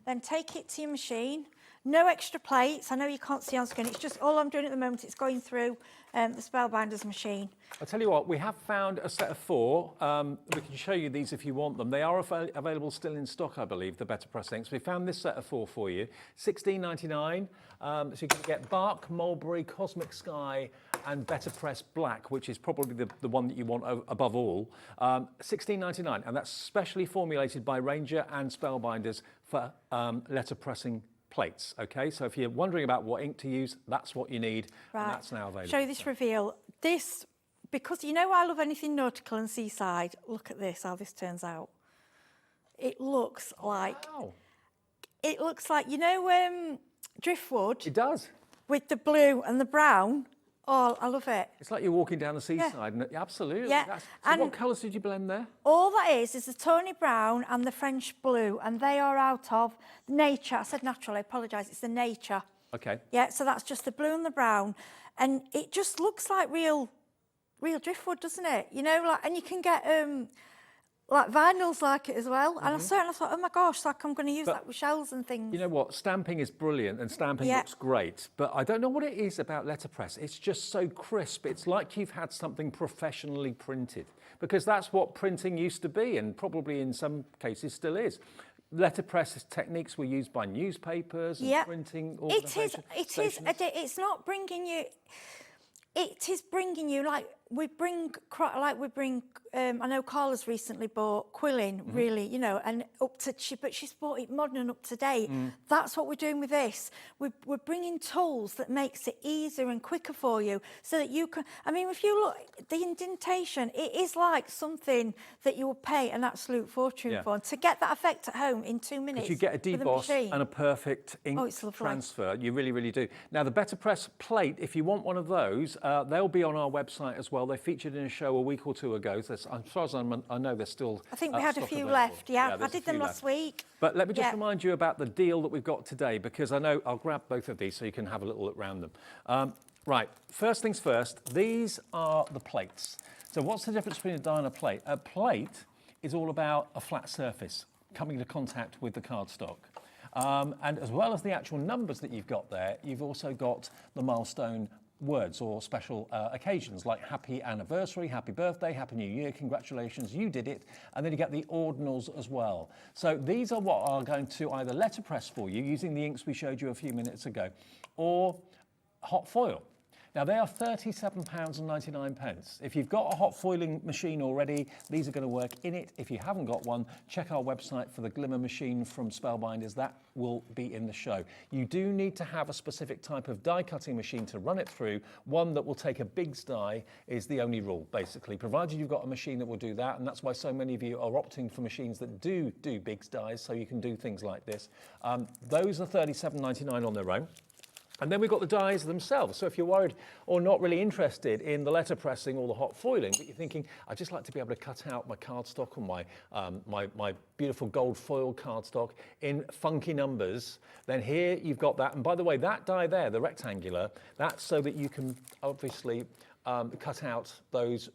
Then take it to your machine. No extra plates. I know you can't see on screen. It's just all I'm doing at the moment. It's going through the Spellbinders machine. I'll tell you what, we have found a set of 4. We can show you these if you want them. They are available still in stock, I believe, the Better Press inks. We found this set of 4 for you, $16.99. So you can get Bark, Mulberry, Cosmic Sky, and Better Press Black, which is probably the one that you want above all. $16.99, and that's specially formulated by Ranger and Spellbinders for letterpressing plates. Okay, so if you're wondering about what ink to use, that's what you need, Right. and that's now available. Show you this reveal. This, because you know I love anything nautical and seaside. Look at this, how this turns out. It looks like, Wow. it looks like, you know, driftwood. It does. With the blue and the brown. Oh, I love it. It's like you're walking down the seaside. And absolutely. Yeah, So and- what colours did you blend there? All that is the Tony Brown and the French blue, and they are out of nature. I said natural, I apologise, it's the nature. Okay. Yeah, so that's just the blue and the brown. And it just looks like real driftwood, doesn't it? You know, like, and you can get like vinyls like it as well. And I certainly thought, oh my gosh, like I'm going to use that with shells and things. You know what? Stamping is brilliant and stamping Yeah. looks great, but I don't know what it is about letterpress. It's just so crisp. It's like you've had something professionally printed, because that's what printing used to be, and probably in some cases still is. Letterpress techniques were used by newspapers and Yeah. printing It is, organisations. it's not bringing you, it is bringing you, like, we bring, I know Carla's recently bought quilling, really, you know, and but she's bought it modern and up to date. That's what we're doing with this. We're bringing tools that makes it easier and quicker for you, so that you can, I mean, if you look, the indentation, it is like something that you will pay an absolute fortune Yeah. for. And to get that effect at home in 2 minutes. You get a with deboss machine. and a perfect ink it's lovely. transfer. You really, really do. Now, the Better Press plate, if you want one of those, they'll be on our website as well. They featured in a show a week or two ago. So as far as I know, they're still I think we had a stock few available. left, yeah. I there's a did them few last left. week. But let me just Yeah. remind you about the deal that we've got today, because I know I'll grab both of these so you can have a little look around them. Right, first things first, these are the plates. So what's the difference between a die and a plate? A plate is all about a flat surface coming into contact with the cardstock. And as well as the actual numbers that you've got there, you've also got the milestone words or special occasions like happy anniversary, happy birthday, happy new year, congratulations, you did it, and then you get the ordinals as well. So these are what are going to either letterpress for you using the inks we showed you a few minutes ago, or hot foil. Now they are £37.99. If you've got a hot foiling machine already, these are going to work in it. If you haven't got one, check our website for the Glimmer machine from Spellbinders. That will be in the show. You do need to have a specific type of die cutting machine to run it through. One that will take a Biggs die is the only rule, basically, provided you've got a machine that will do that. And that's why so many of you are opting for machines that do Biggs dies, so you can do things like this. Those are £37.99 on their own. And then we've got the dies themselves. So if you're worried or not really interested in the letterpressing or the hot foiling, but you're thinking, I'd just like to be able to cut out my cardstock or my beautiful gold foil cardstock in funky numbers, then here you've got that. And by the way, that die there, the rectangular, that's so that you can obviously cut out those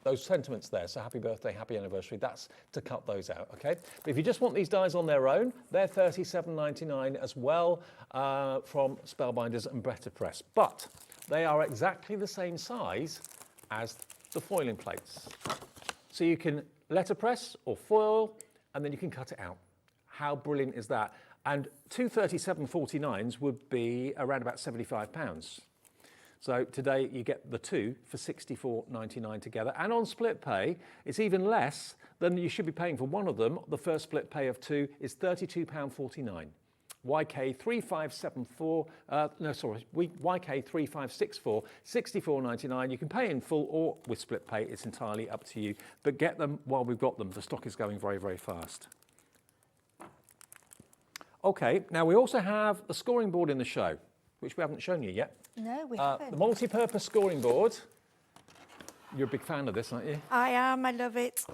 those sentiments there. So happy birthday, happy anniversary, that's to cut those out, okay? But if you just want these dies on their own, they're $37.99 as well from Spellbinders and Better Press. But they are exactly the same size as the foiling plates. So you can letterpress or foil, and then you can cut it out. How brilliant is that? And two 37.49s would be around about £75. So today you get the two for $64.99 together. And on split pay, it's even less than you should be paying for one of them. The first split pay of two is £32.49. YK3574, YK3564, $64.99. You can pay in full or with split pay, it's entirely up to you. But get them while we've got them. The stock is going very, very fast. Okay, now we also have the scoring board in the show, which we haven't shown you yet. No, we haven't. The multi-purpose scoring board. You're a big fan of this, aren't you? I am, I love it.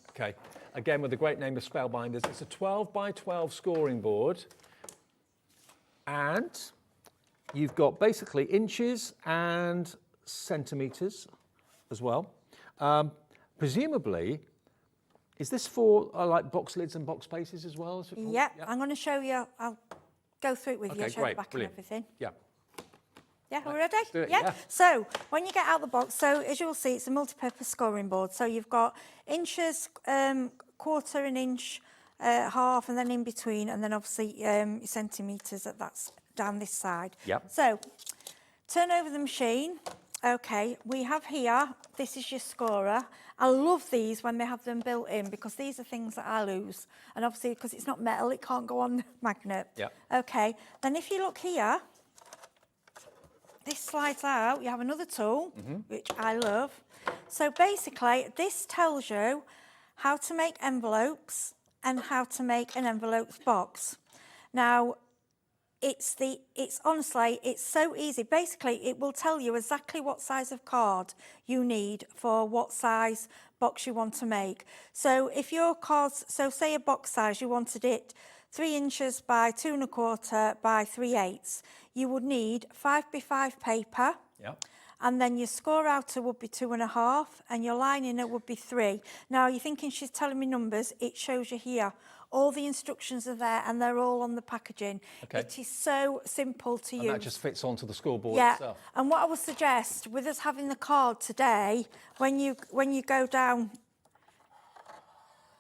Okay, again with the great name of Spellbinders. It's a 12 by 12 scoring board. And you've got basically inches and centimetres as well. Presumably, is this for like box lids and box bases as well? Yeah, I'm going to show you. I'll go through it with you, show the back and everything. Yeah. Yeah, we're ready? Do it, yeah. yeah. So when you get out the box, so as you'll see, it's a multi-purpose scoring board. So you've got inches, quarter an inch, half, and then in between, and then obviously centimetres, that's down this side. Yep. So turn over the machine. Okay, we have here, this is your scorer. I love these when they have them built in because these are things that I lose. And obviously, because it's not metal, it can't go on the magnet. Yep. Okay, then if you look here, this slides out, you have another tool, which I love. So basically, this tells you how to make envelopes and how to make an envelopes box. Now, it's honestly, it's so easy. Basically, it will tell you exactly what size of card you need for what size box you want to make. So if your cards, so say a box size, you wanted it 3 inches by 2 1/4 by 3/8, you would need 5x5 paper. Yeah. And then your score outer would be 2 1/2, and your line inner would be 3. Now you're thinking she's telling me numbers, it shows you here. All the instructions are there and they're all on the packaging. Okay. It is so simple to use. And that just fits onto the scoreboard itself. And what I would suggest, with us having the card today, when you go down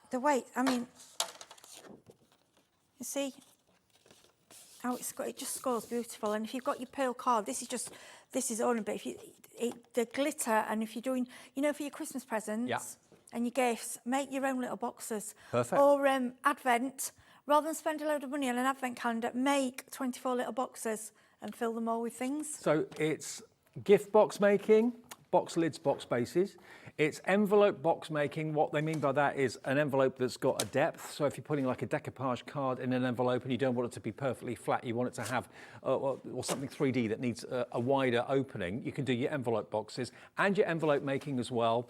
the weight, I mean, you see how it just scores beautiful. And if you've got your pearl card, this is only, but if the glitter, and if you're doing, you know, for your Christmas presents and your gifts, make your own little boxes. Perfect. Or Advent, rather than spend a load of money on an Advent calendar, make 24 little boxes and fill them all with things. So it's gift box making, box lids, box bases. It's envelope box making. What they mean by that is an envelope that's got a depth. So if you're putting like a decoupage card in an envelope and you don't want it to be perfectly flat, you want it to have or something 3D that needs a wider opening, you can do your envelope boxes and your envelope making as well.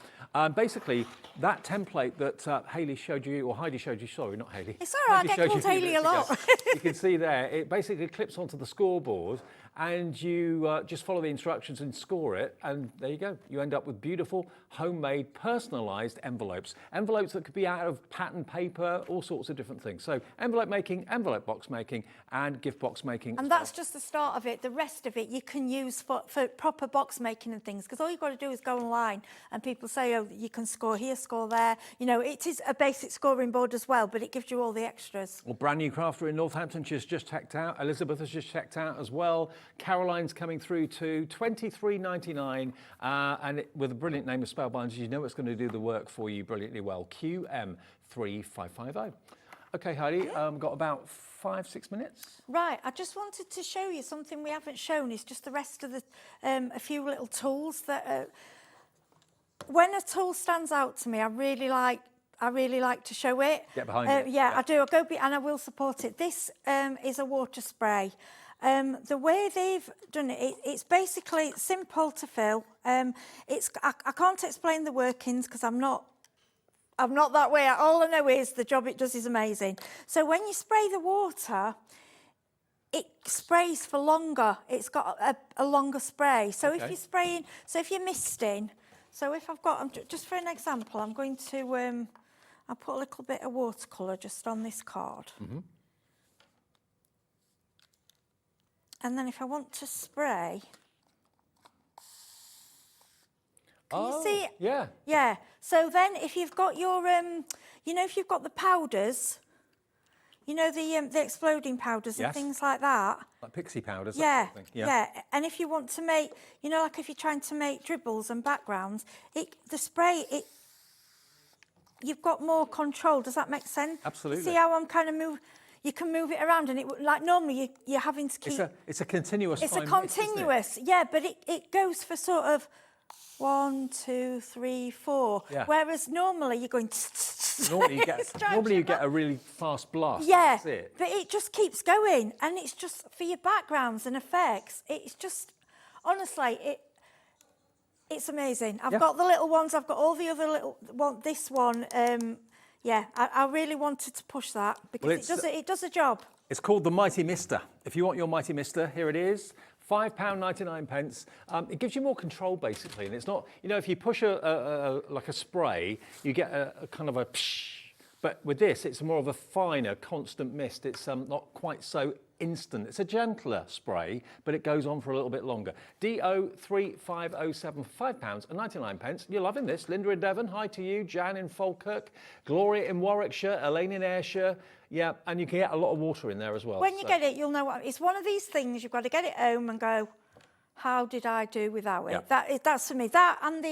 Basically, that template that Hayley showed you, or Heidi showed you, sorry, not Hayley. It's all right, I get called Hayley a lot. You can see there, it basically clips onto the scoreboard and you just follow the instructions and score it, and there you go. You end up with beautiful, homemade, personalised envelopes. Envelopes that could be out of pattern paper, all sorts of different things. So envelope making, envelope box making, and gift box making. And that's just the start of it. The rest of it you can use for proper box making and things, because all you've got to do is go online and people say, oh, you can score here, score there. You know, it is a basic scoring board as well, but it gives you all the extras. Well, brand new crafter in Northampton, she's just checked out. Elizabeth has just checked out as well. Caroline's coming through to $23.99, and with a brilliant name of Spellbinders, you know it's going to do the work for you brilliantly well. QM3550. Okay, Heidi, got about 5-6 minutes. Right, I just wanted to show you something we haven't shown. Is just the rest of the a few little tools that. When a tool stands out to me, I really like to show it. Get behind it. Yeah, I do. and I will support it. This is a water spray. The way they've done it, it's basically simple to fill. I can't explain the workings because I'm not that way. All I know is the job it does is amazing. So when you spray the water, it sprays for longer. It's got a longer spray. So if you're spraying, if you're misting, So if I've got, just for an example, I'm going to, I'll put a little bit of watercolour just on this card. And then if I want to spray, can you see it? Yeah. Yeah. So then if you've got your, you know, if you've got the powders, you know, the exploding powders and things like that. Like pixie powders. Yeah, that sort of thing. yeah. And if you want to make, you know, like if you're trying to make dribbles and backgrounds, the spray, you've got more control. Does that make sense? Absolutely. See how I'm kind of you can move it around, and like normally you're having to keep. It's a continuous. It's a fine mix, isn't it? continuous, yeah, but it goes for sort of 1, 2, 3, 4. Yeah. Whereas normally you're going. Normally you get a really fast blast. Yeah, That's it. but it just keeps going, and it's just for your backgrounds and effects. It's just, honestly, it's amazing. I've got the little ones. I've got all the other little one. This one, yeah, I really wanted to push that because it does a job. It's called the Mighty Mister. If you want your Mighty Mister, here it is. £5.99. It gives you more control basically, and it's not, you know, if you push like a spray, you get a kind of a psh. But with this, it's more of a finer, constant mist. It's not quite so instant. It's a gentler spray, but it goes on for a little bit longer. DO3507 for £5.99. You're loving this. Linda in Devon, hi to you. Jan in Falkirk. Gloria in Warwickshire. Elaine in Ayrshire. Yeah, and you can get a lot of water in there as well. When you get it, you'll know what it's one of these things. You've got to get it home and go, how did I do without it? Yeah. That's for me. That and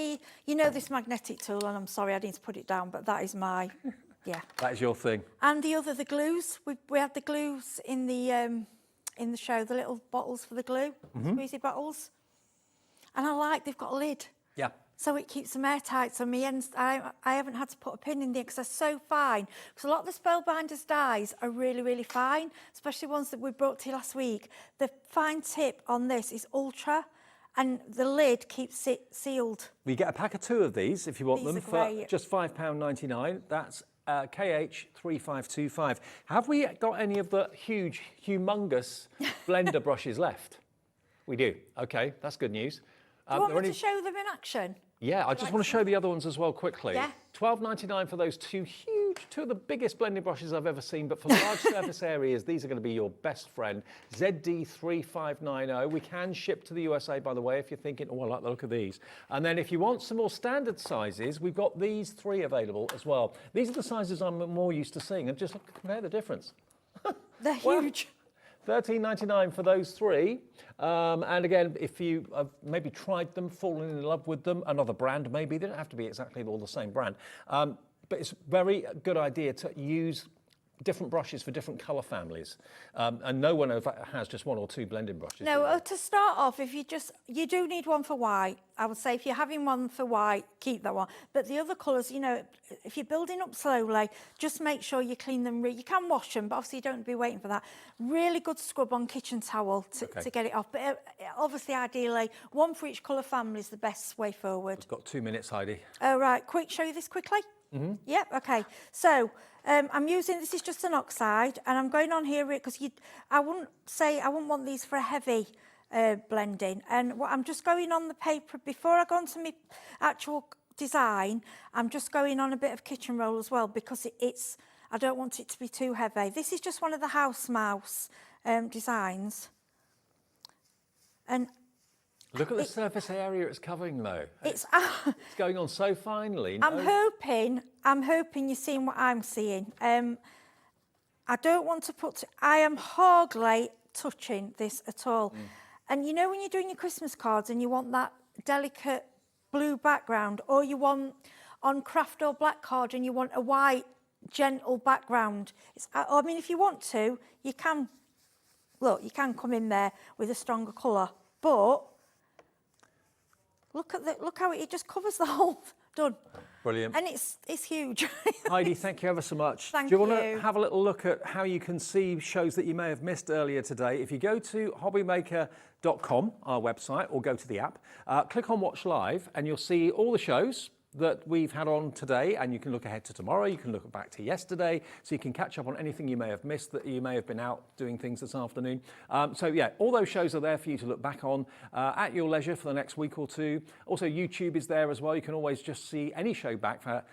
you know, this magnetic tool, and I'm sorry I need to put it down, but that is my, yeah. That is your thing. And the glues. We had the glues in the show, the little bottles for the glue, squeezy bottles. And they've got a lid. Yeah. So it keeps them airtight. So I haven't had to put a pin in there because they're so fine. Because a lot of the Spellbinders dyes are really, really fine, especially ones that we brought to you last week. The fine tip on this is ultra, and the lid keeps it sealed. We get a pack of 2 of these if you want These them are for great. just £5.99. That's KH3525. Have we got any of the humongous blender brushes left? We do. Okay, that's good news. Do you want me to show them in action? Yeah, I just want to show the other ones as well quickly. Yeah. £12.99 for those 2 of the biggest blending brushes I've ever seen, but for large surface areas, these are going to be your best friend. ZD3590. We can ship to the USA, by the way, if you're thinking, oh, I like the look of these. And then if you want some more standard sizes, we've got these 3 available as well. These are the sizes I'm more used to seeing, and just compare the difference. They're huge. £13.99 for those 3. And again, if you have maybe tried them, fallen in love with them, another brand maybe, they don't have to be exactly all the same brand. But it's a very good idea to use different brushes for different colour families. And no one has just 1 or 2 blending brushes. No, to start off, if you do need one for white. I would say if you're having one for white, keep that one. But the other colours, you know, if you're building up slowly, just make sure you clean them. You can wash them, but obviously you don't be waiting for that. Really good scrub on kitchen towel to get it off. But obviously, ideally, 1 for each colour family is the best way forward. We've got 2 minutes, Heidi. Oh, right. Show you this quickly? Yep, okay. So I'm using, this is just an oxide, and I'm going on here because I wouldn't want these for a heavy blending. And I'm just going on the paper, before I go on to my actual design, I'm just going on a bit of kitchen roll as well because I don't want it to be too heavy. This is just one of the house mouse designs. And look at the surface area it's covering, though. It's going on so finely. I'm hoping you're seeing what I'm seeing. I don't want to I am hardly touching this at all. And you know when you're doing your Christmas cards and you want that delicate blue background, or you want on craft or black card and you want a white, gentle background. I mean, if you want to, you can come in there with a stronger colour, but look how it just covers the whole. Done. Brilliant. And it's huge. Heidi, thank you ever so much. Thank Do you want you. to have a little look at how you can see shows that you may have missed earlier today? If you go to HobbyMaker.com, our website, or go to the app, click on Watch Live, and you'll see all the shows that we've had on today, and you can look ahead to tomorrow, you can look back to yesterday, so you can catch up on anything you may have missed, that you may have been out doing things this afternoon. So yeah, all those shows are there for you to look back on at your leisure for the next week or two. Also, YouTube is there as well. You can always just see any show back for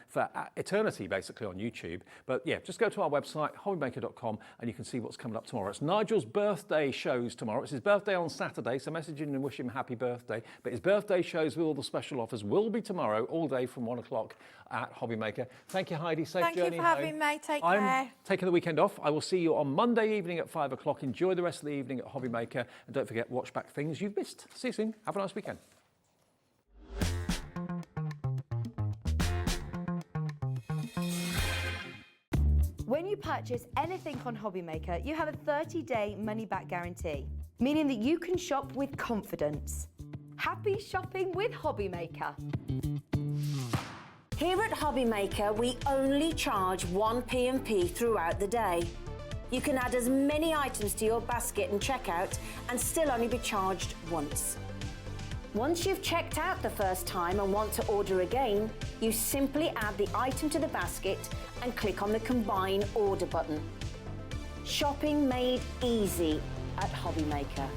eternity, basically, on YouTube. But yeah, just go to our website, hobbymaker.com, and you can see what's coming up tomorrow. It's Nigel's birthday shows tomorrow. It's his birthday on Saturday, so message in and wish him happy birthday. But his birthday shows with all the special offers will be tomorrow, all day from 1 o'clock at HobbyMaker. Thank you, Heidi. Safe journey home. Thank you for having me. Take care. I'm taking the weekend off. I will see you on Monday evening at 5 o'clock. Enjoy the rest of the evening at HobbyMaker. And don't forget, watch back things you've missed. See you soon. Have a nice weekend. When you purchase anything on HobbyMaker, you have a 30-day money-back guarantee, meaning that you can shop with confidence. Happy shopping with HobbyMaker. Here at HobbyMaker, we only charge 1 P&P throughout the day. You can add as many items to your basket and checkout and still only be charged once. Once you've checked out the first time and want to order again, you simply add the item to the basket and click on the Combine Order button. Shopping made easy at HobbyMaker.